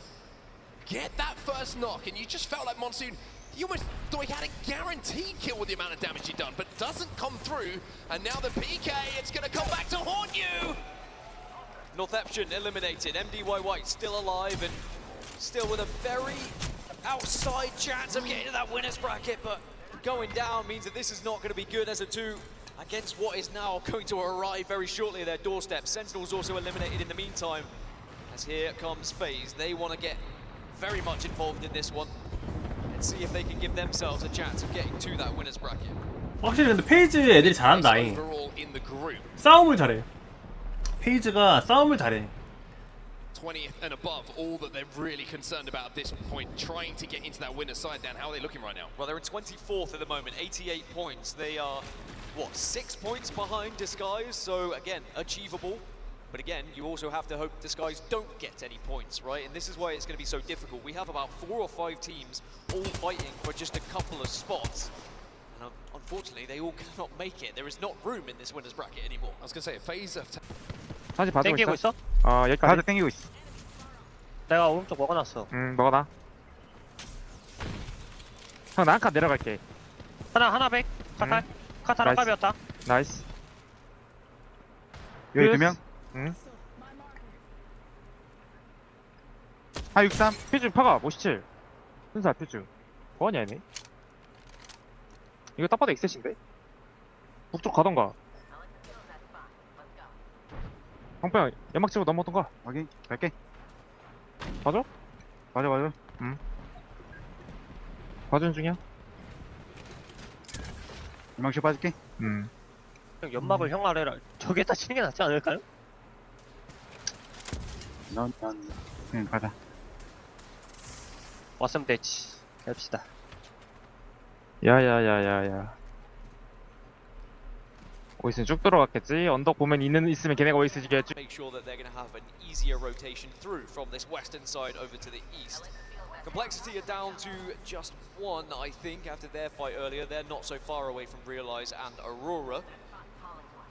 [SPEAKER 4] get that first knock, and you just felt like Monsoon, you almost thought he had a guaranteed kill with the amount of damage he'd done, but doesn't come through, and now the PK, it's going to come back to haunt you!
[SPEAKER 14] Northeption eliminated, MDY White still alive and still with a very outside chance of getting to that winner's bracket, but going down means that this is not going to be good as a 2 against what is now going to arrive very shortly at their doorstep. Sentinels also eliminated in the meantime, as here comes FaZe. They want to get very much involved in this one and see if they can give themselves a chance of getting to that winner's bracket.
[SPEAKER 5] 확실히 근데 페이즈 애들이 잘한다. 싸움을 잘해. 페이즈가 싸움을 잘해.
[SPEAKER 4] 20th and above, all that they're really concerned about at this point, trying to get into that winner's side. Dan, how are they looking right now?
[SPEAKER 14] Well, they're in 24th at the moment, 88 points. They are, what, 6 points behind Disguise, so again, achievable. But again, you also have to hope Disguise don't get any points, right? And this is why it's going to be so difficult. We have about 4 or 5 teams all fighting for just a couple of spots. And unfortunately, they all cannot make it. There is not room in this winner's bracket anymore.
[SPEAKER 4] I was going to say, a phase of...
[SPEAKER 3] 사실 봐주고
[SPEAKER 16] 땡기고
[SPEAKER 3] 있어?
[SPEAKER 16] 있어?
[SPEAKER 3] 여기까지.
[SPEAKER 7] 가드 땡기고 있어.
[SPEAKER 16] 내가 오른쪽 먹어놨어.
[SPEAKER 3] 먹어놔. 형, 나 한 칸 내려갈게.
[SPEAKER 16] 하나 백. 카타랑 깝이었다.
[SPEAKER 3] 나이스.
[SPEAKER 7] 여기 2명. 하 63.
[SPEAKER 3] 퓨즈 파가 57. 순사 퓨즈. 뭐하냐 얘네. 이거 딱 봐도 엑셋인데? 북쪽 가던가. 형평 연막 치고 넘어오던가.
[SPEAKER 7] 확인. 갈게.
[SPEAKER 3] 봐줘?
[SPEAKER 7] 맞아.
[SPEAKER 3] 봐주는 중이야.
[SPEAKER 7] 유망치 빠질게.
[SPEAKER 16] 형 연막을 형 아래라. 저기에다 치는 게 낫지 않을까요?
[SPEAKER 7] 넌 그냥 가자.
[SPEAKER 3] 왔으면 됐지. 해봅시다. 야야야야야. 오이스는 쭉 들어갔겠지. 언덕 보면 있으면 걔네가 오이스 지겠지.
[SPEAKER 14] Make sure that they're going to have an easier rotation through from this western side over to the east. Complexity are down to just one, I think, after their fight earlier. They're not so far away from Realize and Aurora.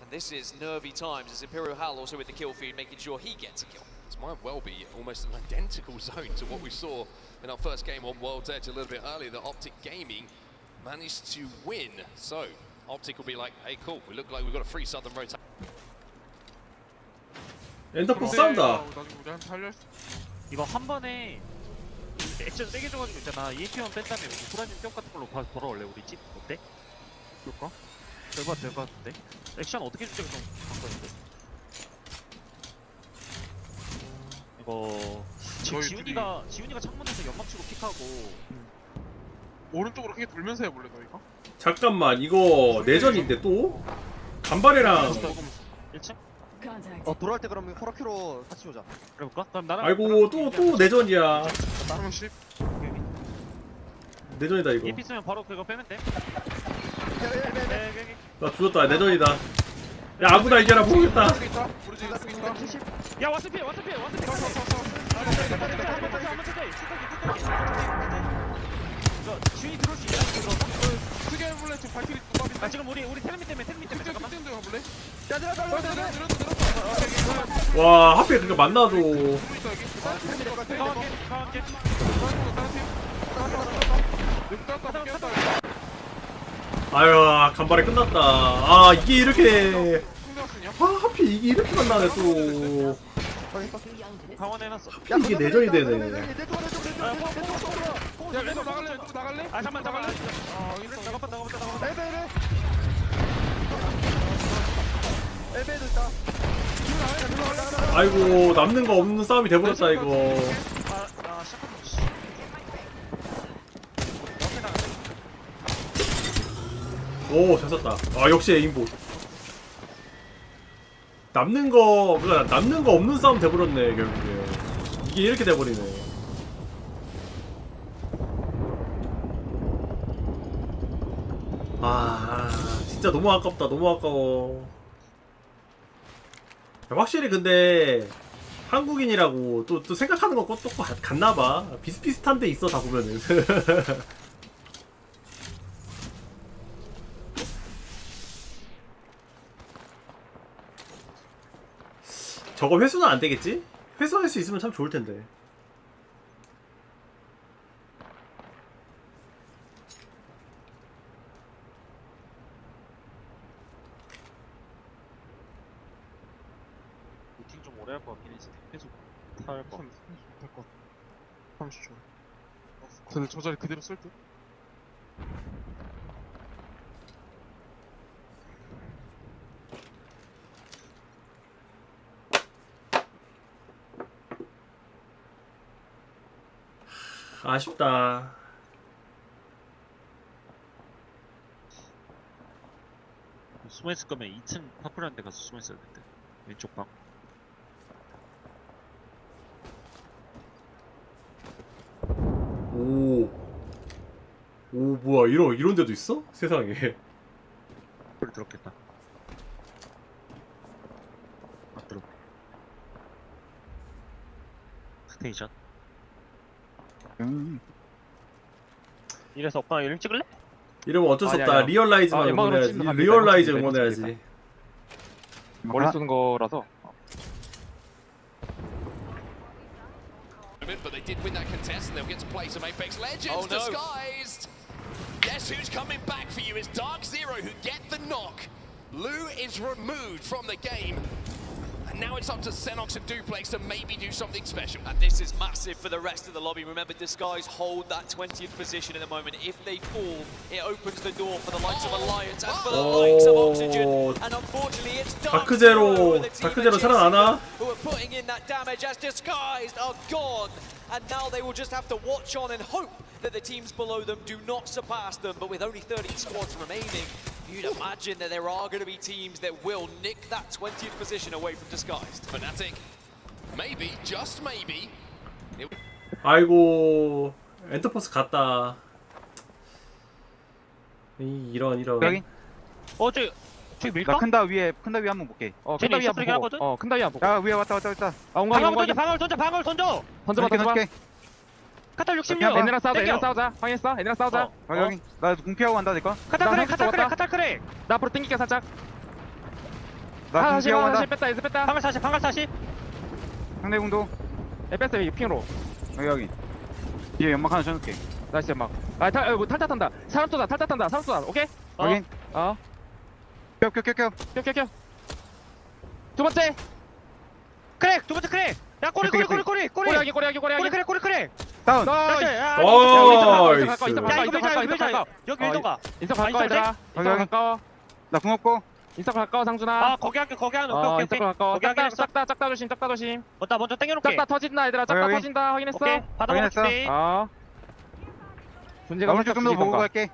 [SPEAKER 14] And this is nervy times as Imperial Hal also with the kill feed, making sure he gets a kill.
[SPEAKER 4] This might well be almost an identical zone to what we saw in our first game on World's Edge a little bit earlier that Optic Gaming managed to win. So Optic will be like, hey, cool, we look like we've got a free southern rotation.
[SPEAKER 5] 엔터포스 싸운다.
[SPEAKER 21] 이거 한 번에 액션 세게 줘가지고 있잖아. EMP만 뺀 다음에 호라님 격 같은 걸로 돌아올래 우리 집 어때? 그럴까? 될것 같은데. 액션 어떻게 줄지가 좀 관건인데. 이거 지금 지훈이가 창문에서 연막 치고 픽하고
[SPEAKER 6] 오른쪽으로 크게 돌면서 해볼래 너희가?
[SPEAKER 5] 잠깐만 이거 내전인데 또? 간발이랑
[SPEAKER 21] 1층?
[SPEAKER 9] 돌아올 때 그러면 코라큐로 같이 오자.
[SPEAKER 21] 그래볼까? 그럼 나랑
[SPEAKER 5] 아이고 또 내전이야.
[SPEAKER 6] 다른 10.
[SPEAKER 5] 내전이다 이거.
[SPEAKER 21] EMP 쓰면 바로 그거 빼면 돼.
[SPEAKER 5] 나 죽었다. 내전이다. 야 아구나 이겨라 모르겠다.
[SPEAKER 21] 야 왔을 피해. 지훈이 들어올 수 있나?
[SPEAKER 6] 크게 해볼래? 지금 발키리 두
[SPEAKER 21] 지금 우리 테르미 때문에 잠깐만.
[SPEAKER 6] 좀 가볼래?
[SPEAKER 5] 와 하필 그거 만나도. 아유 간발이 끝났다. 아 이게 이렇게. 아 하필 이게 이렇게 만나네 또.
[SPEAKER 21] 강원해놨어.
[SPEAKER 5] 하필 이게 내전이 되네.
[SPEAKER 6] 야 왼쪽 나갈래?
[SPEAKER 21] 아 잠깐만. 나가봤다.
[SPEAKER 9] 엘베도 있다.
[SPEAKER 5] 아이고 남는 거 없는 싸움이 돼버렸다 이거. 오 잘 썼다. 아 역시 에임보. 남는 거 없는 싸움 돼버렸네 결국에. 이게 이렇게 돼버리네. 아 진짜 너무 아깝다. 너무 아까워. 확실히 근데 한국인이라고 또 생각하는 거 또 같나봐. 비슷비슷한 데 있어 다 보면은. 저거 회수는 안 되겠지? 회수할 수 있으면 참 좋을 텐데.
[SPEAKER 21] 미팅 좀 오래 할 것 같긴 해. 계속 탈 거.
[SPEAKER 6] 30초. 근데 저 자리 그대로 쓸 듯?
[SPEAKER 5] 아쉽다.
[SPEAKER 21] 숨어있을 거면 2층 파프라는 데 가서 숨어있어야 될 때. 왼쪽 방.
[SPEAKER 5] 오 뭐야 이런 데도 있어? 세상에.
[SPEAKER 21] 소리 들었겠다. 안 들어. 스테이션. 이래서 오빠 이름 찍을래?
[SPEAKER 5] 이러면 어쩔 수
[SPEAKER 3] 아니,
[SPEAKER 5] 없다.
[SPEAKER 3] 아니요.
[SPEAKER 5] 리얼라이즈만 응원해야지. 리얼라이즈 응원해야지.
[SPEAKER 3] 머리 쏘는 거라서.
[SPEAKER 4] But they did win that contest and they'll get to play some Apex Legends disguised. Guess who's coming back for you? It's Dark Zero who get the knock. Lou is removed from the game. And now it's up to Xenox and Duplex to maybe do something special.
[SPEAKER 14] And this is massive for the rest of the lobby. Remember, Disguise hold that 20th position at the moment. If they fall, it opens the door for the likes of Alliance and for the likes of Oxygen. And unfortunately, it's Dark Zero
[SPEAKER 5] 살아나나?
[SPEAKER 14] who are putting in that damage as Disguised are gone. And now they will just have to watch on and hope that the teams below them do not surpass them. But with only 13 squads remaining, you'd imagine that there are going to be teams that will nick that 20th position away from Disguised.
[SPEAKER 4] Fnatic Maybe, just maybe.
[SPEAKER 5] 아이고 엔터포스 갔다. 이런
[SPEAKER 21] 여기. 저기 밀까?
[SPEAKER 7] 나 큰다 위에 한번 볼게.
[SPEAKER 21] 큰다 위에 한번 보고.
[SPEAKER 3] 큰다 위에 한번 보고.
[SPEAKER 7] 야 위에 왔다.
[SPEAKER 21] 방울 던져.
[SPEAKER 7] 던져봐.
[SPEAKER 21] 카탈 66.
[SPEAKER 3] 애들랑 싸우자. 확인했어? 애들랑 싸우자.
[SPEAKER 7] 여기. 나 궁피하고 간다 니까.
[SPEAKER 21] 카탈 크랙.
[SPEAKER 3] 나 앞으로 땡길게 살짝.
[SPEAKER 7] 나 궁피하고 간다.
[SPEAKER 3] 다시 뺐다.
[SPEAKER 21] 방울 사시.
[SPEAKER 7] 상대 궁도.
[SPEAKER 3] 뺐어 여기 핑으로.
[SPEAKER 7] 여기. 뒤에 연막 하나 쳐놓을게.
[SPEAKER 3] 나이스 연막. 탈타 탄다. 사람 쏘다. 사람 쏘다. 오케이?
[SPEAKER 7] 확인.
[SPEAKER 3] 껴. 두 번째.
[SPEAKER 21] 크랙. 두 번째 크랙. 야 꼬리. 꼬리 크랙.
[SPEAKER 7] 다운.
[SPEAKER 3] 나이스.
[SPEAKER 21] 야 이거 밀자. 여기 윈도가.
[SPEAKER 3] 인석 가까워 얘들아. 인석 가까워.
[SPEAKER 7] 나 궁 없고.
[SPEAKER 3] 인석 가까워 상준아.
[SPEAKER 21] 거기 하게. 오케이.
[SPEAKER 3] 인석 가까워.
[SPEAKER 21] 거기 하게.
[SPEAKER 3] 짝다 조심.
[SPEAKER 21] 나 먼저 땡겨놓게.
[SPEAKER 3] 짝다 터진다 얘들아. 짝다
[SPEAKER 7] 여기.
[SPEAKER 3] 터진다. 확인했어?
[SPEAKER 21] 오케이. 받아먹을 준비.
[SPEAKER 3] 존재가
[SPEAKER 7] 오른쪽 좀더 보고 갈게.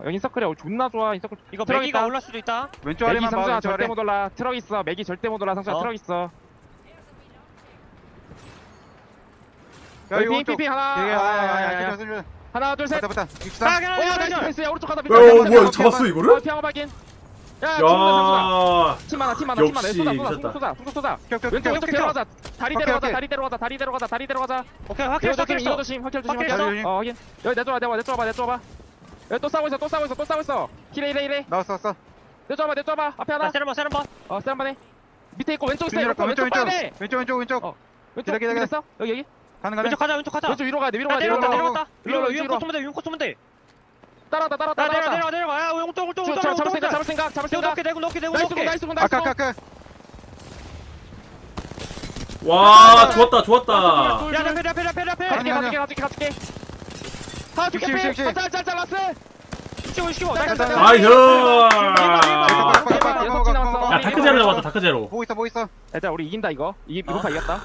[SPEAKER 3] 여기 인서클이 존나 좋아. 인서클.
[SPEAKER 21] 이거 매기가 올랄 수도 있다.
[SPEAKER 7] 왼쪽
[SPEAKER 3] 맥이
[SPEAKER 7] 아래만 봐.
[SPEAKER 3] 상준아
[SPEAKER 7] 왼쪽
[SPEAKER 3] 절대
[SPEAKER 7] 아래.
[SPEAKER 3] 못 올라. 트럭 있어. 맥이 절대 못 올라. 상준아 트럭 있어.
[SPEAKER 7] 야 이거 오른쪽.
[SPEAKER 3] 핑 하나. 하나 둘 셋.
[SPEAKER 7] 맞다.
[SPEAKER 3] 나이스. 오른쪽 가다.
[SPEAKER 5] 뭐야 잡았어 이거를?
[SPEAKER 3] 피하고 발긴. 야,
[SPEAKER 5] 야
[SPEAKER 3] 팀 많아.
[SPEAKER 5] 역시 미쳤다.
[SPEAKER 3] 쏘자. 왼쪽 데려가자. 다리 데려가자.
[SPEAKER 21] 오케이 확실했어.
[SPEAKER 3] 이거 조심. 확실 조심.
[SPEAKER 7] 확인.
[SPEAKER 3] 확인. 여기 내줘봐. 여기 또 싸고 있어. 이래.
[SPEAKER 7] 나왔어.
[SPEAKER 3] 내줘봐. 앞에 하나.
[SPEAKER 21] 세련번.
[SPEAKER 3] 세련번 해. 밑에 있고 왼쪽 있어.
[SPEAKER 7] 왼쪽.
[SPEAKER 3] 왼쪽.
[SPEAKER 7] 기다려.
[SPEAKER 3] 여기.
[SPEAKER 21] 왼쪽 가자.
[SPEAKER 3] 왼쪽 위로 가야 돼.
[SPEAKER 21] 내려갔다.
[SPEAKER 3] 위로.
[SPEAKER 21] 위로 쏘면 돼.
[SPEAKER 3] 따라다.
[SPEAKER 21] 내려가. 야 옹쪽.
[SPEAKER 3] 잡을 생각.
[SPEAKER 21] 넣게.
[SPEAKER 3] 나이스.
[SPEAKER 7] 아까.
[SPEAKER 5] 와 좋았다.
[SPEAKER 21] 야 앞에.
[SPEAKER 3] 가줄게. 하나 줄게. 짤 라스.
[SPEAKER 21] 쉬워.
[SPEAKER 5] 나이스.
[SPEAKER 3] 야
[SPEAKER 5] 다크제로 잡았다. 다크제로.
[SPEAKER 7] 보고 있어.
[SPEAKER 3] 얘들아 우리 이긴다 이거. 이거 이겼다.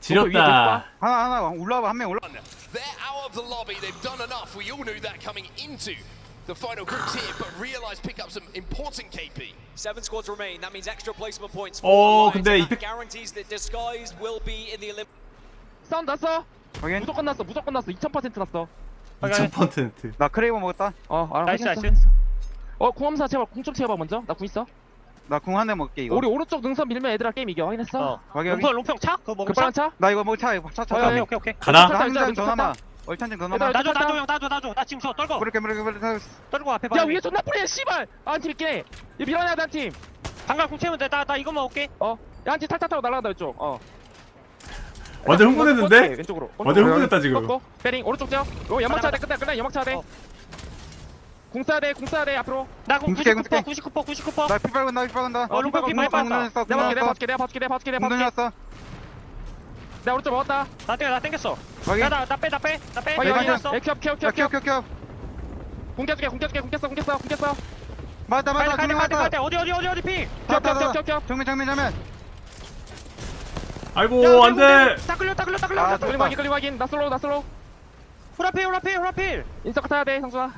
[SPEAKER 5] 지렸다.
[SPEAKER 7] 하나 올라와봐. 한 명 올라.
[SPEAKER 4] They're out of the lobby. They've done enough. We all knew that coming into the final groups here, but realized pick up some important KP.
[SPEAKER 14] 7 squads remain. That means extra placement points for
[SPEAKER 5] 어,
[SPEAKER 14] Alliance,
[SPEAKER 5] 근데
[SPEAKER 14] and
[SPEAKER 5] 이펙-
[SPEAKER 14] that guarantees that Disguise will be in the Olympics.
[SPEAKER 3] 사운드 났어.
[SPEAKER 7] 확인.
[SPEAKER 3] 무조건 났어. 2000% 났어.
[SPEAKER 5] 2000%.
[SPEAKER 7] 나 크레이버 먹었다.
[SPEAKER 21] 나이스.
[SPEAKER 3] 궁엄사 채워. 궁좀 채워봐 먼저. 나 궁 있어.
[SPEAKER 7] 나 궁 한 대 먹게 이거.
[SPEAKER 3] 우리 오른쪽 능선 밀면 얘들아 게임 이겨. 확인했어?
[SPEAKER 7] 확인.
[SPEAKER 21] 롱평 차? 그거 먹으면
[SPEAKER 3] 급한 차?
[SPEAKER 7] 나 이거 차. 차.
[SPEAKER 21] 오케이.
[SPEAKER 5] 가나?
[SPEAKER 3] 차,
[SPEAKER 7] 한잔 더 남아. 얼탄증 더 남아.
[SPEAKER 21] 놔줘. 나 지금 떨고.
[SPEAKER 7] 그렇게.
[SPEAKER 21] 떨고 앞에 봐.
[SPEAKER 3] 야 위에 존나 뿌리야 씨발. 한팀 있긴 해. 얘 밀어내야 돼 한 팀.
[SPEAKER 21] 방갈 궁 채우면 돼. 나 이것만 올게.
[SPEAKER 3] 야 한 팀 탈 타고 날아간다 이쪽.
[SPEAKER 5] 완전 흥분했는데?
[SPEAKER 3] 왼쪽으로.
[SPEAKER 5] 완전 흥분했다 지금.
[SPEAKER 3] 베링 오른쪽 째요. 연막 차야 돼. 끝나 연막 차야 돼. 궁 쏴야 돼 앞으로.
[SPEAKER 21] 나궁
[SPEAKER 7] 궁
[SPEAKER 21] 99%.
[SPEAKER 7] 나 피빨간다.
[SPEAKER 3] 롱패
[SPEAKER 21] 피 많이 빠졌다.
[SPEAKER 3] 내가 봐줄게.
[SPEAKER 7] 났어.
[SPEAKER 3] 내가 오른쪽 먹었다.
[SPEAKER 21] 나 땡겼어.
[SPEAKER 7] 확인.
[SPEAKER 21] 나 빼.
[SPEAKER 7] 켜.
[SPEAKER 3] 궁 깼어.
[SPEAKER 7] 맞다.
[SPEAKER 21] 맞다. 어디 피?
[SPEAKER 3] 켜.
[SPEAKER 7] 정면.
[SPEAKER 5] 아이고 안돼.
[SPEAKER 21] 딱 끌려.
[SPEAKER 3] 끌리고 확인. 나 솔로.
[SPEAKER 21] 후라필.
[SPEAKER 3] 인서클 타야 돼 상준아.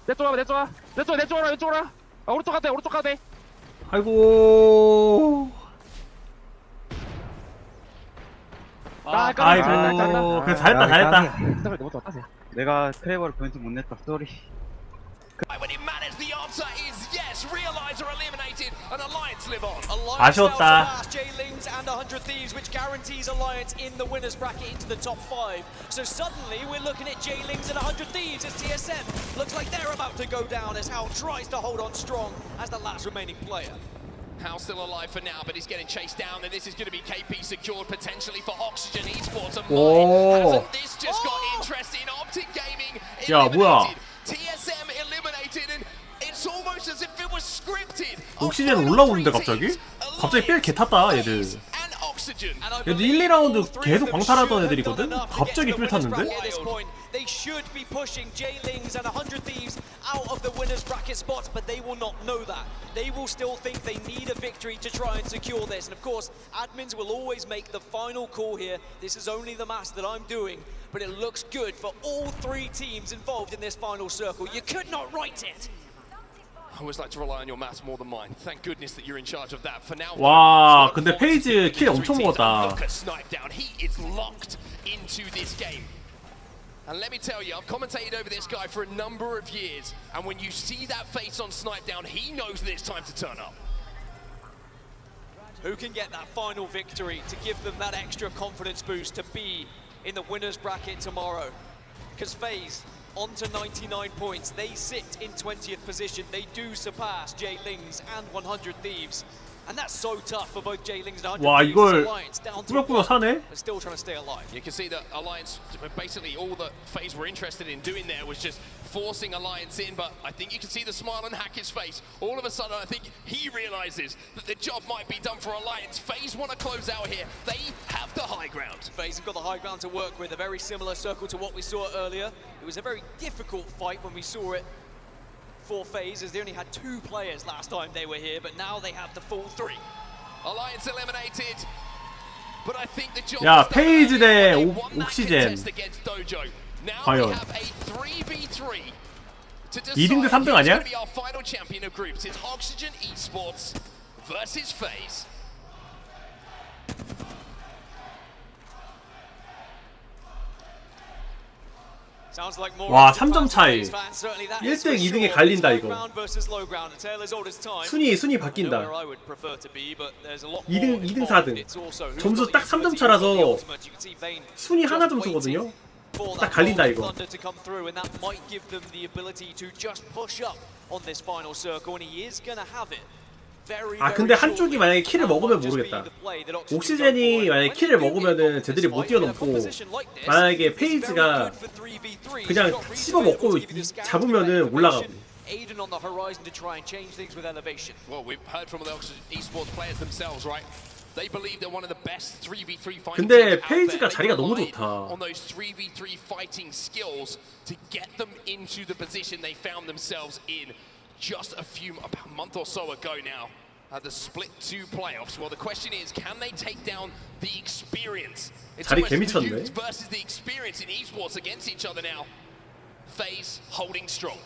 [SPEAKER 3] 내 쪽으로 와. 오른쪽 가도 돼.
[SPEAKER 5] 아이고.
[SPEAKER 3] 아이고.
[SPEAKER 5] 그래 잘했다.
[SPEAKER 3] 인서클 너무 좋았다.
[SPEAKER 7] 내가 크레이버를 변수 못 냈다. 쏘리.
[SPEAKER 4] When he managed, the answer is yes. Realize are eliminated and Alliance live on. Alliance
[SPEAKER 5] 아쉬웠다.
[SPEAKER 14] now surpass J-Lings and 100 Thieves, which guarantees Alliance in the winners bracket into the top 5. So suddenly we're looking at J-Lings and 100 Thieves as TSM looks like they're about to go down as Hal tries to hold on strong as the last remaining player.
[SPEAKER 4] Hal's still alive for now, but he's getting chased down, and this is going to be KP secured potentially for Oxygen Esports. And
[SPEAKER 5] 오.
[SPEAKER 4] hasn't this just got interesting? Optic Gaming
[SPEAKER 5] 야, 뭐야.
[SPEAKER 4] eliminated, TSM eliminated, and it's almost as if it was scripted.
[SPEAKER 5] 옥시젠 올라오는데 갑자기? 갑자기 삘 개탔다 얘들. 얘들 1, 2라운드 계속 광탈하던 애들이거든? 갑자기 삘 탔는데?
[SPEAKER 14] They should be pushing J-Lings and 100 Thieves out of the winners bracket spots, but they will not know that. They will still think they need a victory to try and secure this. And of course, admins will always make the final call here. This is only the math that I'm doing, but it looks good for all 3 teams involved in this final circle. You could not write it.
[SPEAKER 4] always like to rely on your maths more than mine. Thank goodness that you're in charge of that. For now.
[SPEAKER 5] 와, 근데 페이즈 킬 엄청 먹었다.
[SPEAKER 4] Look at Snipedown. He is locked into this game. And let me tell you, I've commentated over this guy for a number of years, and when you see that face on Snipedown, he knows that it's time to turn up.
[SPEAKER 14] Who can get that final victory to give them that extra confidence boost to be in the winner's bracket tomorrow? Because FaZe on to 99 points. They sit in 20th position. They do surpass J-Lings and 100 Thieves. And that's so tough for both J-Lings and 100
[SPEAKER 5] 와,
[SPEAKER 14] Thieves.
[SPEAKER 5] 이걸
[SPEAKER 14] Alliance down to
[SPEAKER 5] 꾸역꾸역 사네?
[SPEAKER 14] They're still trying to stay alive.
[SPEAKER 4] You can see that Alliance, basically all that FaZe were interested in doing there was just forcing Alliance in, but I think you can see the smile on Hackett's face. All of a sudden, I think he realizes that the job might be done for Alliance. FaZe want to close out here. They have the high ground.
[SPEAKER 14] FaZe have got the high ground to work with, a very similar circle to what we saw earlier. It was a very difficult fight when we saw it for FaZe, as they only had 2 players last time they were here, but now they have the full 3.
[SPEAKER 4] Alliance eliminated. But I think the job
[SPEAKER 5] 야, 페이즈 대 옥시젠.
[SPEAKER 4] Now
[SPEAKER 5] 과연
[SPEAKER 4] we have a 3v3 to
[SPEAKER 5] 2등 대 3등 아니야?
[SPEAKER 4] going to be our final champion of groups. It's Oxygen Esports versus FaZe.
[SPEAKER 5] 와, 3점 차이. 1등, 2등에 갈린다 이거. 순위 바뀐다. 2등, 4등. 점수 딱 3점 차라서 순위 하나 점수거든요. 딱 갈린다 이거. 아, 근데 한쪽이 만약에 킬을 먹으면 모르겠다. 옥시젠이 만약에 킬을 먹으면은 쟤들이 못 뛰어넘고, 만약에 페이즈가 그냥 씹어먹고 잡으면은 올라가고.
[SPEAKER 4] Well, we've heard from the Oxygen Esports players themselves, right? They believe they're one of the best 3v3 fighting
[SPEAKER 5] 근데
[SPEAKER 4] teams
[SPEAKER 5] 페이즈가
[SPEAKER 4] out there.
[SPEAKER 5] 자리가 너무
[SPEAKER 4] They
[SPEAKER 5] 좋다.
[SPEAKER 4] rely on those 3v3 fighting skills to get them into the position they found themselves in just about a month or so ago now at the Split 2 playoffs. Well, the question is, can they take down the experience? It's
[SPEAKER 5] 자리
[SPEAKER 4] almost
[SPEAKER 5] 개미쳤네.
[SPEAKER 4] the youth versus the experience in esports against each other now. FaZe holding strong.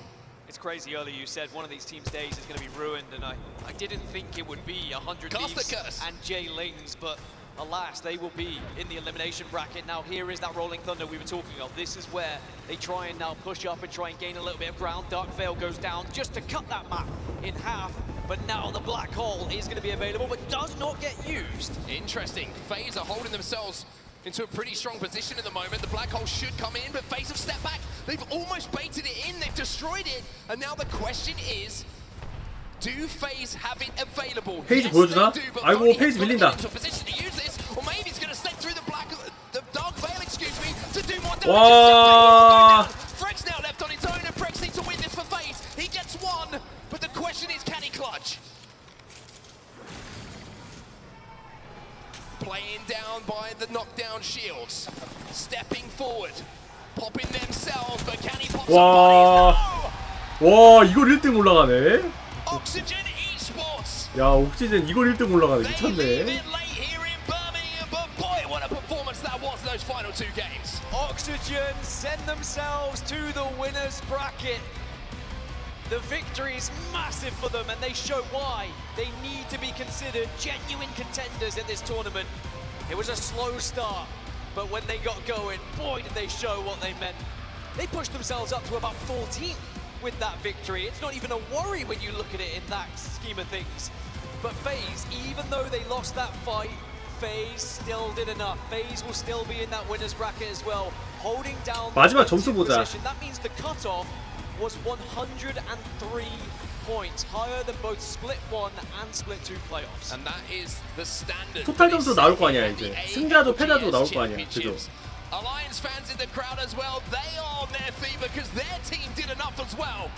[SPEAKER 14] It's crazy earlier you said one of these teams' days is going to be ruined, and I didn't think it would be 100 Thieves and J-Lings, but alas, they will be in the elimination bracket. Now here is that Rolling Thunder we were talking of. This is where they try and now push up and try and gain a little bit of ground. Dark Veil goes down just to cut that map in half, but now the Black Hole is going to be available, but does not get used.
[SPEAKER 4] Interesting. FaZe are holding themselves into a pretty strong position at the moment. The Black Hole should come in, but FaZe have stepped back. They've almost baited it in, they've destroyed it, and now the question is, do FaZe have it available?
[SPEAKER 5] 페이즈 보여주나? 아이고, 페이즈 밀린다. 와.
[SPEAKER 4] Frex now left on his own, and Frex needs to win this for FaZe. He gets one, but the question is, can he clutch? Playing down by the knockdown shields, stepping forward, popping themselves, but can he pop
[SPEAKER 5] 와. 와, 이걸 1등 올라가네.
[SPEAKER 4] Oxygen Esports.
[SPEAKER 5] 야, 옥시젠 이걸 1등 올라가네. 미쳤네.
[SPEAKER 4] But boy, what a performance that was those final 2 games.
[SPEAKER 14] Oxygen send themselves to the winner's bracket. The victory is massive for them, and they show why they need to be considered genuine contenders in this tournament. It was a slow start, but when they got going, boy, did they show what they meant. They pushed themselves up to about 14th with that victory. It's not even a worry when you look at it in that scheme of things. But FaZe, even though they lost that fight, FaZe still did enough. FaZe will still be in that winner's bracket as well, holding down the
[SPEAKER 5] 마지막 점수 보자.
[SPEAKER 14] position. That means the cutoff was 103 points, higher than both Split 1 and Split 2 playoffs.
[SPEAKER 4] And that is the standard.
[SPEAKER 5] 토탈 점수 나올 거 아니야, 이제. 승자도 패자도 나올 거 아니야. 그죠?
[SPEAKER 4] Alliance fans in the crowd as well, they are on their feet because their team did enough as well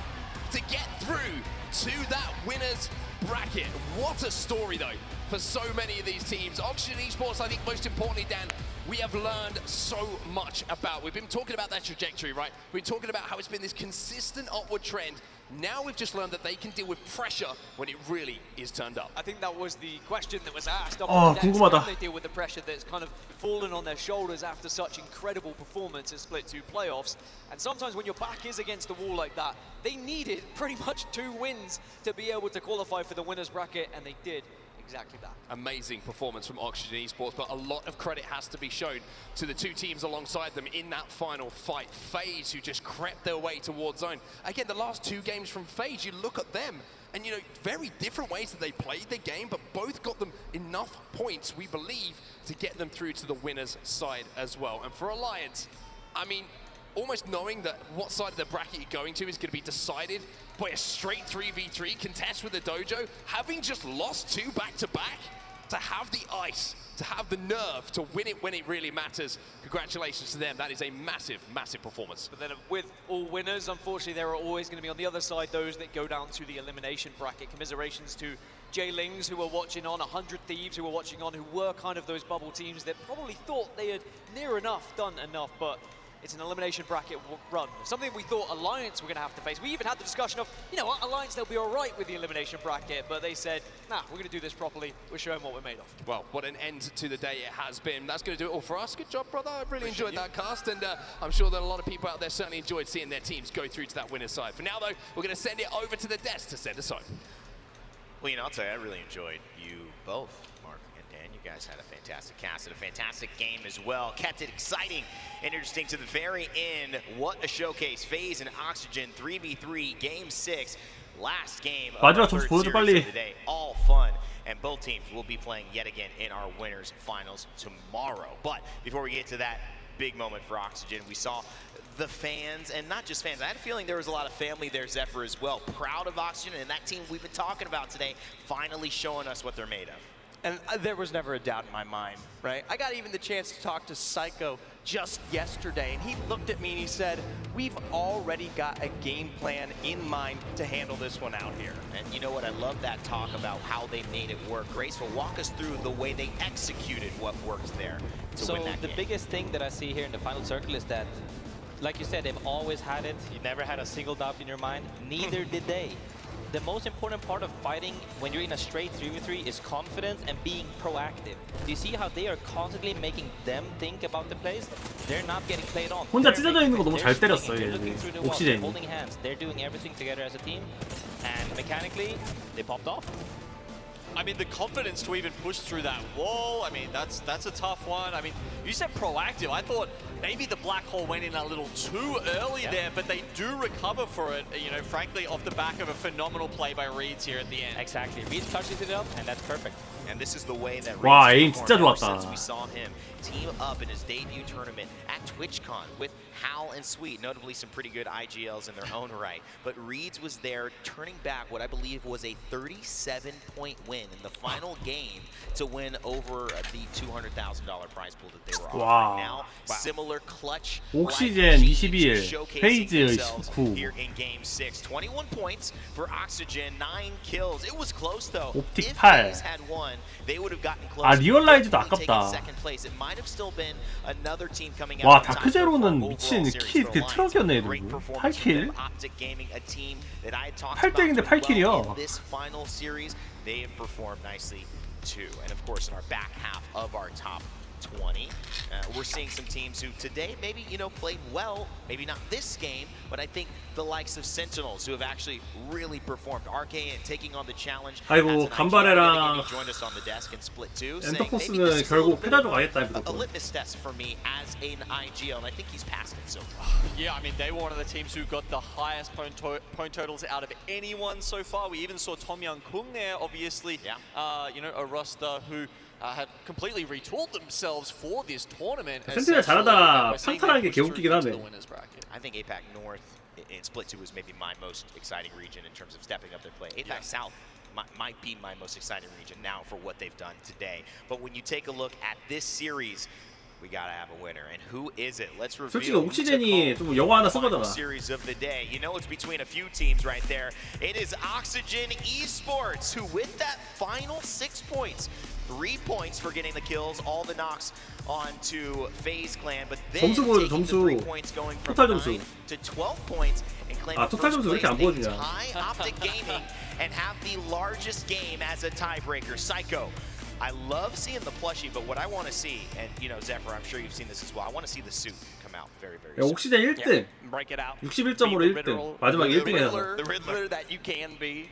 [SPEAKER 4] to get through to that winner's bracket. What a story though for so many of these teams. Oxygen Esports, I think most importantly, Dan, we have learned so much about. We've been talking about that trajectory, right? We've been talking about how it's been this consistent upward trend Now we've just learned that they can deal with pressure when it really is turned up.
[SPEAKER 14] I think that was the question that was asked.
[SPEAKER 5] 궁금하다.
[SPEAKER 14] Can they deal with the pressure that's kind of fallen on their shoulders after such incredible performance in Split 2 playoffs? And sometimes when your back is against the wall like that, they needed pretty much 2 wins to be able to qualify for the winners bracket, and they did exactly that.
[SPEAKER 4] Amazing performance from Oxygen Esports, but a lot of credit has to be shown to the 2 teams alongside them in that final fight. FaZe, who just crept their way towards zone. Again, the last 2 games from FaZe, you look at them, and you know, very different ways that they played the game, but both got them enough points, we believe, to get them through to the winners' side as well. And for Alliance, I mean, almost knowing that what side of the bracket you're going to is going to be decided by a straight 3v3 contest with the dojo, having just lost 2 back-to-back, to have the ice, to have the nerve to win it when it really matters. Congratulations to them. That is a massive, massive performance.
[SPEAKER 14] But then with all winners, unfortunately, there are always going to be on the other side those that go down to the elimination bracket. Commiserations to J-Lings, who were watching on, 100 Thieves, who were watching on, who were kind of those bubble teams that probably thought they had near enough done enough, but it's an elimination bracket run. Something we thought Alliance were going to have to face. We even had the discussion of, you know what, Alliance, they'll be all right with the elimination bracket, but they said, nah, we're going to do this properly. We're showing what we're made of.
[SPEAKER 4] Well, what an end to the day it has been. That's going to do it all for us. Good job, brother. I really enjoyed that cast, and I'm sure that a lot of people out there certainly enjoyed seeing their teams go through to that winner's side. For now, though, we're going to send it over to the desk to send us home.
[SPEAKER 12] Well, you know, I'll tell you, I really enjoyed you both, Mark and Dan. You guys had a fantastic cast and a fantastic game as well. Kept it exciting and interesting to the very end. What a showcase. FaZe and Oxygen 3v3 Game 6. Last game of the third series of the day. All fun. And both teams will be playing yet again in our winners finals tomorrow. But before we get to that big moment for Oxygen, we saw the fans, and not just fans. I had a feeling there was a lot of family there, Zephyr, as well. Proud of Oxygen and that team we've been talking about today, finally showing us what they're made of.
[SPEAKER 1] And there was never a doubt in my mind, right? I got even the chance to talk to Psycho just yesterday, and he looked at me and he said, we've already got a game plan in mind to handle this one out here.
[SPEAKER 12] And you know what? I love that talk about how they made it work. Grace will walk us through the way they executed what worked there to win that game.
[SPEAKER 23] The biggest thing that I see here in the final circle is that, like you said, they've always had it. You never had a single doubt in your mind. Neither did they. The most important part of fighting when you're in a straight 3v3 is confidence and being proactive. Do you see how they are constantly making them think about the plays? They're not getting played on.
[SPEAKER 5] 혼자 찢어져 있는 거 너무 잘 때렸어요, 옥시젠이.
[SPEAKER 23] Holding hands. They're doing everything together as a team. And mechanically, they popped off.
[SPEAKER 13] I mean, the confidence to even push through that wall, I mean, that's a tough one. I mean, you said proactive. I thought maybe the black hole went in a little too early there, but they do recover for it, you know, frankly, off the back of a phenomenal play by Reeds here at the end.
[SPEAKER 23] Exactly. Reeds touches it up, and that's perfect.
[SPEAKER 12] And this is the way that
[SPEAKER 5] 와,
[SPEAKER 12] Reeds
[SPEAKER 5] 에임 진짜
[SPEAKER 12] performed
[SPEAKER 5] 좋았다.
[SPEAKER 12] since we saw him team up in his debut tournament at TwitchCon with Hal and Sweet, notably some pretty good IGLs in their own right. But Reeds was there turning back what I believe was a 37-point win in the final game to win over the $200,000 prize pool that they were offering. Now, similar clutch
[SPEAKER 5] 옥시젠 21, FaZe 19.
[SPEAKER 12] here in Game 6. 21 points for Oxygen, 9 kills. It was close though.
[SPEAKER 5] 옵틱
[SPEAKER 12] If
[SPEAKER 5] 8.
[SPEAKER 12] FaZe had won, they would have gotten close.
[SPEAKER 5] 아, 리얼라이즈도
[SPEAKER 12] Taken
[SPEAKER 5] 아깝다.
[SPEAKER 12] second place. It might have still been another team coming
[SPEAKER 5] 와,
[SPEAKER 12] out on top
[SPEAKER 5] 다크제로는
[SPEAKER 12] for
[SPEAKER 5] 미친
[SPEAKER 12] overall
[SPEAKER 5] 킬
[SPEAKER 12] series
[SPEAKER 5] 그
[SPEAKER 12] for
[SPEAKER 5] 트럭이었네,
[SPEAKER 12] Great
[SPEAKER 5] 누구.
[SPEAKER 12] performance
[SPEAKER 5] 8킬?
[SPEAKER 12] from Optic Gaming, a team that I had talked
[SPEAKER 5] 8대1인데
[SPEAKER 12] about doing well
[SPEAKER 5] 8킬이야.
[SPEAKER 12] in this final series. They have performed nicely too. And of course, in our back half of our top 20, we're seeing some teams who today maybe, you know, played well, maybe not this game, but I think the likes of Sentinels who have actually really performed. RKN taking on the challenge.
[SPEAKER 5] 아이고, 간발해라.
[SPEAKER 12] joined us on the desk in Split 2.
[SPEAKER 5] 엔터포스는 결국 패다조 가겠다,
[SPEAKER 12] a
[SPEAKER 5] 무조건.
[SPEAKER 12] litmus test for me as an IGL, and I think he's passed it so far.
[SPEAKER 13] Yeah, I mean, they were one of the teams who got the highest point totals out of anyone so far. We even saw Tom Young Kung there, obviously, you know, a roster who had completely retooled themselves for this tournament.
[SPEAKER 5] 센티가 잘하다 평탄한 게 개웃기긴 하네.
[SPEAKER 12] I think APAC North in Split 2 was maybe my most exciting region in terms of stepping up their play. APAC South might be my most exciting region now for what they've done today. But when you take a look at this series, we gotta have a winner, and who is it? Let's reveal.
[SPEAKER 5] 솔직히 옥시젠이 좀 영화 하나 써보잖아.
[SPEAKER 12] Series of the day. You know it's between a few teams right there. It is Oxygen Esports who, with that final 6 points, 3 points for getting the kills, all the knocks onto FaZe Clan, but then
[SPEAKER 5] 점수 보여줘,
[SPEAKER 12] taking the
[SPEAKER 5] 점수.
[SPEAKER 12] 3 points going from
[SPEAKER 5] 토탈
[SPEAKER 12] 9
[SPEAKER 5] 점수.
[SPEAKER 12] to 12 points and claiming
[SPEAKER 5] 아, 토탈
[SPEAKER 12] first
[SPEAKER 5] 점수 왜 이렇게 안
[SPEAKER 12] place. They
[SPEAKER 5] 보여주냐.
[SPEAKER 12] tie Optic Gaming and have the largest game as a tiebreaker. Psycho. I love seeing the plushie, but what I want to see, and you know, Zephyr, I'm sure you've seen this as well, I want to see the suit come out very, very
[SPEAKER 5] 야,
[SPEAKER 12] soon.
[SPEAKER 5] 옥시전 1등.
[SPEAKER 1] Break it out.
[SPEAKER 5] 61점으로 1등. 마지막에 1등 해서.
[SPEAKER 1] The Riddler that you can be.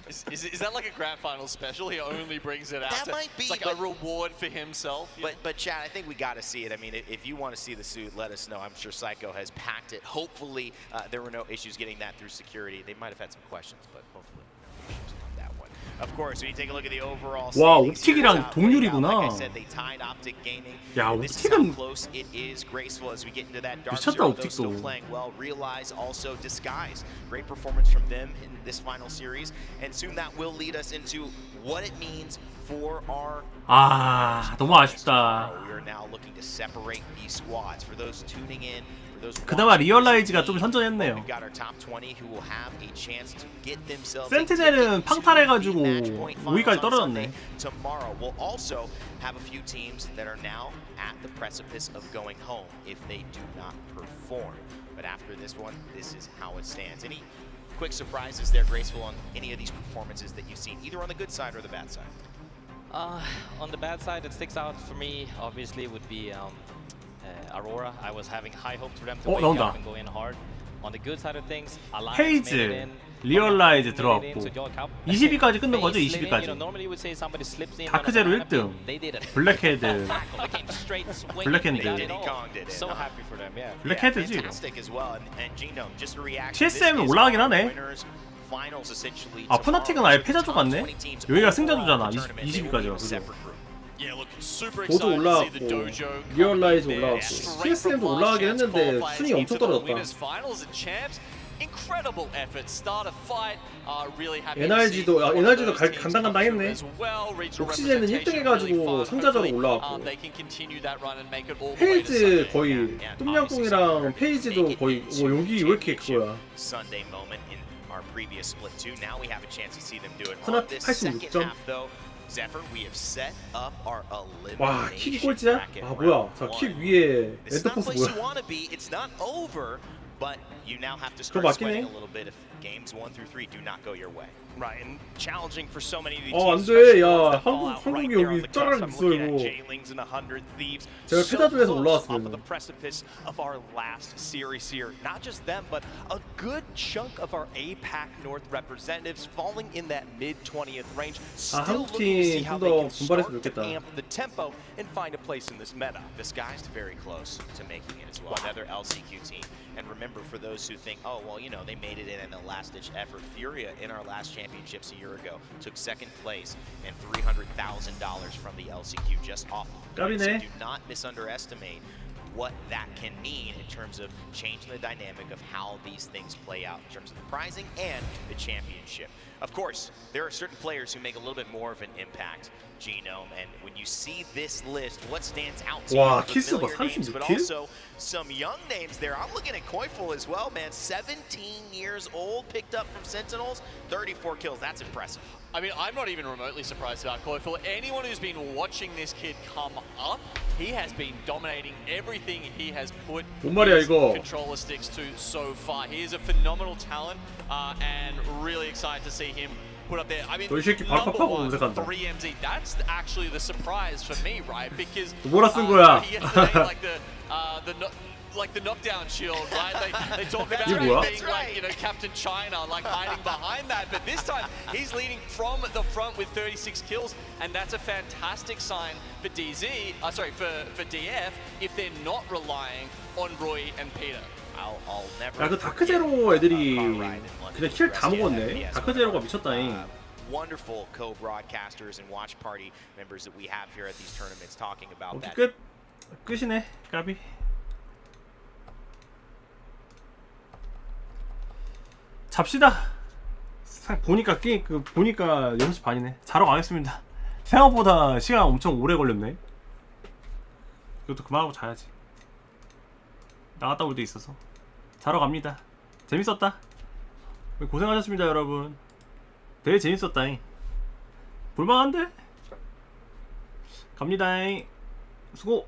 [SPEAKER 13] Is that like a grand final special? He only brings it out.
[SPEAKER 12] That might be,
[SPEAKER 13] It's like a reward for himself.
[SPEAKER 12] But Chad, I think we got to see it. I mean, if you want to see the suit, let us know. I'm sure Psycho has packed it. Hopefully, there were no issues getting that through security. They might have had some questions, but hopefully no issues on that one. Of course, when you take a look at the overall
[SPEAKER 5] 와,
[SPEAKER 12] standings here,
[SPEAKER 5] 옵틱이랑
[SPEAKER 12] it's out
[SPEAKER 5] 동률이구나.
[SPEAKER 12] right now. Like I said, they tied Optic Gaming.
[SPEAKER 5] 야,
[SPEAKER 12] This is how
[SPEAKER 5] 옵틱은
[SPEAKER 12] close it is. Graceful as we get into that dark
[SPEAKER 5] 미쳤다,
[SPEAKER 12] zone. Those
[SPEAKER 5] 옵틱도.
[SPEAKER 12] still playing well. Realize also Disguise. Great performance from them in this final series, and soon that will lead us into what it means for our.
[SPEAKER 5] 아, 너무 아쉽다.
[SPEAKER 12] We are now looking to separate these squads. For those tuning in, for those
[SPEAKER 5] 그나마
[SPEAKER 12] watching
[SPEAKER 5] 리얼라이즈가 좀
[SPEAKER 12] TV,
[SPEAKER 5] 선전했네요.
[SPEAKER 12] we've got our top 20 who will have a chance to get themselves.
[SPEAKER 5] 센티넬은 팡탈해가지고 5위까지 떨어졌네.
[SPEAKER 12] Tomorrow we'll also have a few teams that are now at the precipice of going home if they do not perform. But after this one, this is how it stands. Any quick surprises there, Graceful, on any of these performances that you've seen, either on the good side or the bad side?
[SPEAKER 23] On the bad side, that sticks out for me, obviously, would be Aurora. I was having high hopes for them to wake
[SPEAKER 5] 나온다.
[SPEAKER 23] up and go in hard. On the good side of things, Alliance
[SPEAKER 5] 페이즈,
[SPEAKER 23] made it in.
[SPEAKER 5] 리얼라이즈
[SPEAKER 23] Made it
[SPEAKER 5] 들어왔고
[SPEAKER 23] into Joy Cup.
[SPEAKER 5] 20위까지 끝낸 거죠?
[SPEAKER 23] They slid in,
[SPEAKER 5] 20위까지.
[SPEAKER 23] you know, normally you would say somebody slips in
[SPEAKER 5] 다크제로
[SPEAKER 23] on a
[SPEAKER 5] 1등.
[SPEAKER 23] They did it.
[SPEAKER 5] 블랙헤드.
[SPEAKER 23] Tackle, they came straight swinging.
[SPEAKER 5] 블랙핸드.
[SPEAKER 23] They got it
[SPEAKER 12] Diddy
[SPEAKER 23] all.
[SPEAKER 12] Kong did it.
[SPEAKER 23] So happy for them, yeah.
[SPEAKER 5] 블랙헤드지 이거.
[SPEAKER 12] Fantastic as well. And Genome, just a reaction.
[SPEAKER 5] TSM은
[SPEAKER 12] This is
[SPEAKER 5] 올라가긴
[SPEAKER 12] our
[SPEAKER 5] 하네.
[SPEAKER 12] winners finals essentially
[SPEAKER 5] 아, 푸나틱은 아예
[SPEAKER 12] tomorrow.
[SPEAKER 5] 패자조 같네. 여기가 승자조잖아. 20위까지가. 그죠?
[SPEAKER 13] Yeah, look, super
[SPEAKER 5] 도도
[SPEAKER 13] excited to see the
[SPEAKER 5] 올라왔고
[SPEAKER 13] dojo.
[SPEAKER 5] 리얼라이즈
[SPEAKER 13] come in
[SPEAKER 5] 올라왔고
[SPEAKER 13] there.
[SPEAKER 5] TSM도 올라가긴 했는데 순위 엄청 떨어졌다.
[SPEAKER 13] Winners finals and champs. Incredible effort, start a fight. Really happy to see
[SPEAKER 5] NRG도
[SPEAKER 13] one of
[SPEAKER 5] NRG도
[SPEAKER 13] those teams
[SPEAKER 5] 간당간당했네.
[SPEAKER 13] as well. Regional
[SPEAKER 5] 옥시즌은 1등 해가지고 성자적으로 올라왔고
[SPEAKER 13] they can continue that run and make it all the way to
[SPEAKER 5] 페이즈
[SPEAKER 13] Sunday.
[SPEAKER 5] 거의 똠양꿍이랑 페이지도 거의 용기 왜 이렇게 그거야.
[SPEAKER 12] Sunday moment in our previous split 2. Now we have a chance to see them do it.
[SPEAKER 5] 하나
[SPEAKER 12] On this second
[SPEAKER 5] 86점.
[SPEAKER 12] half though, Zephyr, we have set up our
[SPEAKER 5] 와, 킥이
[SPEAKER 12] elimination
[SPEAKER 5] 꼴찌야?
[SPEAKER 12] bracket
[SPEAKER 5] 아 뭐야,
[SPEAKER 12] round
[SPEAKER 5] 자 킥
[SPEAKER 12] one.
[SPEAKER 5] 위에
[SPEAKER 12] This is not the
[SPEAKER 5] 엔터포스
[SPEAKER 12] place you
[SPEAKER 5] 뭐야?
[SPEAKER 12] want to be. It's not over, but you now have to
[SPEAKER 5] 그거
[SPEAKER 12] start
[SPEAKER 5] 맞긴
[SPEAKER 12] sweating
[SPEAKER 5] 해.
[SPEAKER 12] a little bit if games 1 through 3 do not go your way.
[SPEAKER 1] Right, and challenging for so many of these
[SPEAKER 5] 안
[SPEAKER 1] teams.
[SPEAKER 5] 돼.
[SPEAKER 1] especially
[SPEAKER 5] 야,
[SPEAKER 1] ones that fall out
[SPEAKER 5] 한국이
[SPEAKER 1] right there on
[SPEAKER 5] 여기
[SPEAKER 1] the
[SPEAKER 5] 짜라리
[SPEAKER 1] cusp. I'm
[SPEAKER 5] 있어,
[SPEAKER 1] looking at
[SPEAKER 5] 이거.
[SPEAKER 12] Jailings and 100 Thieves.
[SPEAKER 5] 제가
[SPEAKER 12] So
[SPEAKER 5] 패자조에서
[SPEAKER 12] close
[SPEAKER 5] 올라왔으면.
[SPEAKER 1] Off of the precipice of our last series here. Not just them, but a good chunk of our APAC North representatives falling in that mid-20th range. Still
[SPEAKER 5] 한국
[SPEAKER 1] looking to see
[SPEAKER 5] 팀
[SPEAKER 1] how
[SPEAKER 5] 좀
[SPEAKER 1] they
[SPEAKER 5] 더
[SPEAKER 1] can
[SPEAKER 5] 분발했으면
[SPEAKER 1] start to
[SPEAKER 5] 좋겠다.
[SPEAKER 1] amp the tempo and find a place in this meta.
[SPEAKER 12] Disguised very close to making it as well. Another LCQ team. And remember, for those who think, oh, well, you know, they made it in a last-ditch effort, Furia in our last championships a year ago took second place and $300,000 from the LCQ just off of the point. So
[SPEAKER 5] 까비네.
[SPEAKER 12] do not misunderestimate what that can mean in terms of changing the dynamic of how these things play out in terms of the prizing and the championship. Of course, there are certain players who make a little bit more of an impact, Genome, and when you see this list, what stands out to
[SPEAKER 5] 와,
[SPEAKER 12] you?
[SPEAKER 5] 키스 봐,
[SPEAKER 12] Familiar names, but
[SPEAKER 5] 36킬?
[SPEAKER 12] also some young names there. I'm looking at Koiful as well, man. 17 years old, picked up from Sentinels, 34 kills. That's impressive.
[SPEAKER 13] I mean, I'm not even remotely surprised about Koiful. Anyone who's been watching this kid come up, he has been dominating everything he has put
[SPEAKER 5] 뭔 말이야,
[SPEAKER 13] his
[SPEAKER 5] 이거.
[SPEAKER 13] controller sticks to so far. He is a phenomenal talent, and really excited to see him put up there. I mean,
[SPEAKER 5] 너 이 새끼
[SPEAKER 13] number
[SPEAKER 5] 발팍하고
[SPEAKER 13] one,
[SPEAKER 5] 검색한다.
[SPEAKER 13] 3MZ. That's actually the surprise for me, right? Because
[SPEAKER 5] 뭐라 쓴 거야?
[SPEAKER 13] yesterday, like the knockdown shield, right? They talk about
[SPEAKER 5] 이게
[SPEAKER 13] him
[SPEAKER 5] 뭐야?
[SPEAKER 13] being like, you know, Captain China, like hiding behind that. But this time, he's leading from the front with 36 kills, and that's a fantastic sign for DZ. For DF, if they're not relying on Roy and Peter.
[SPEAKER 12] I'll never.
[SPEAKER 5] 야, 그 다크제로 애들이 그냥 킬 다 먹었네. 다크제로가 미쳤다잉.
[SPEAKER 12] Wonderful co-broadcasters and watch party members that we have here at these tournaments talking about
[SPEAKER 5] 오케이,
[SPEAKER 12] that.
[SPEAKER 5] 끝이네. 까비. 잡시다. 보니까 보니까 6시 반이네. 자러 가겠습니다. 생각보다 시간 엄청 오래 걸렸네. 이것도 그만하고 자야지. 나갔다 올 때 있어서. 자러 갑니다. 재밌었다. 고생하셨습니다, 여러분. 되게 재밌었다잉. 볼만한데? 갑니다. 수고.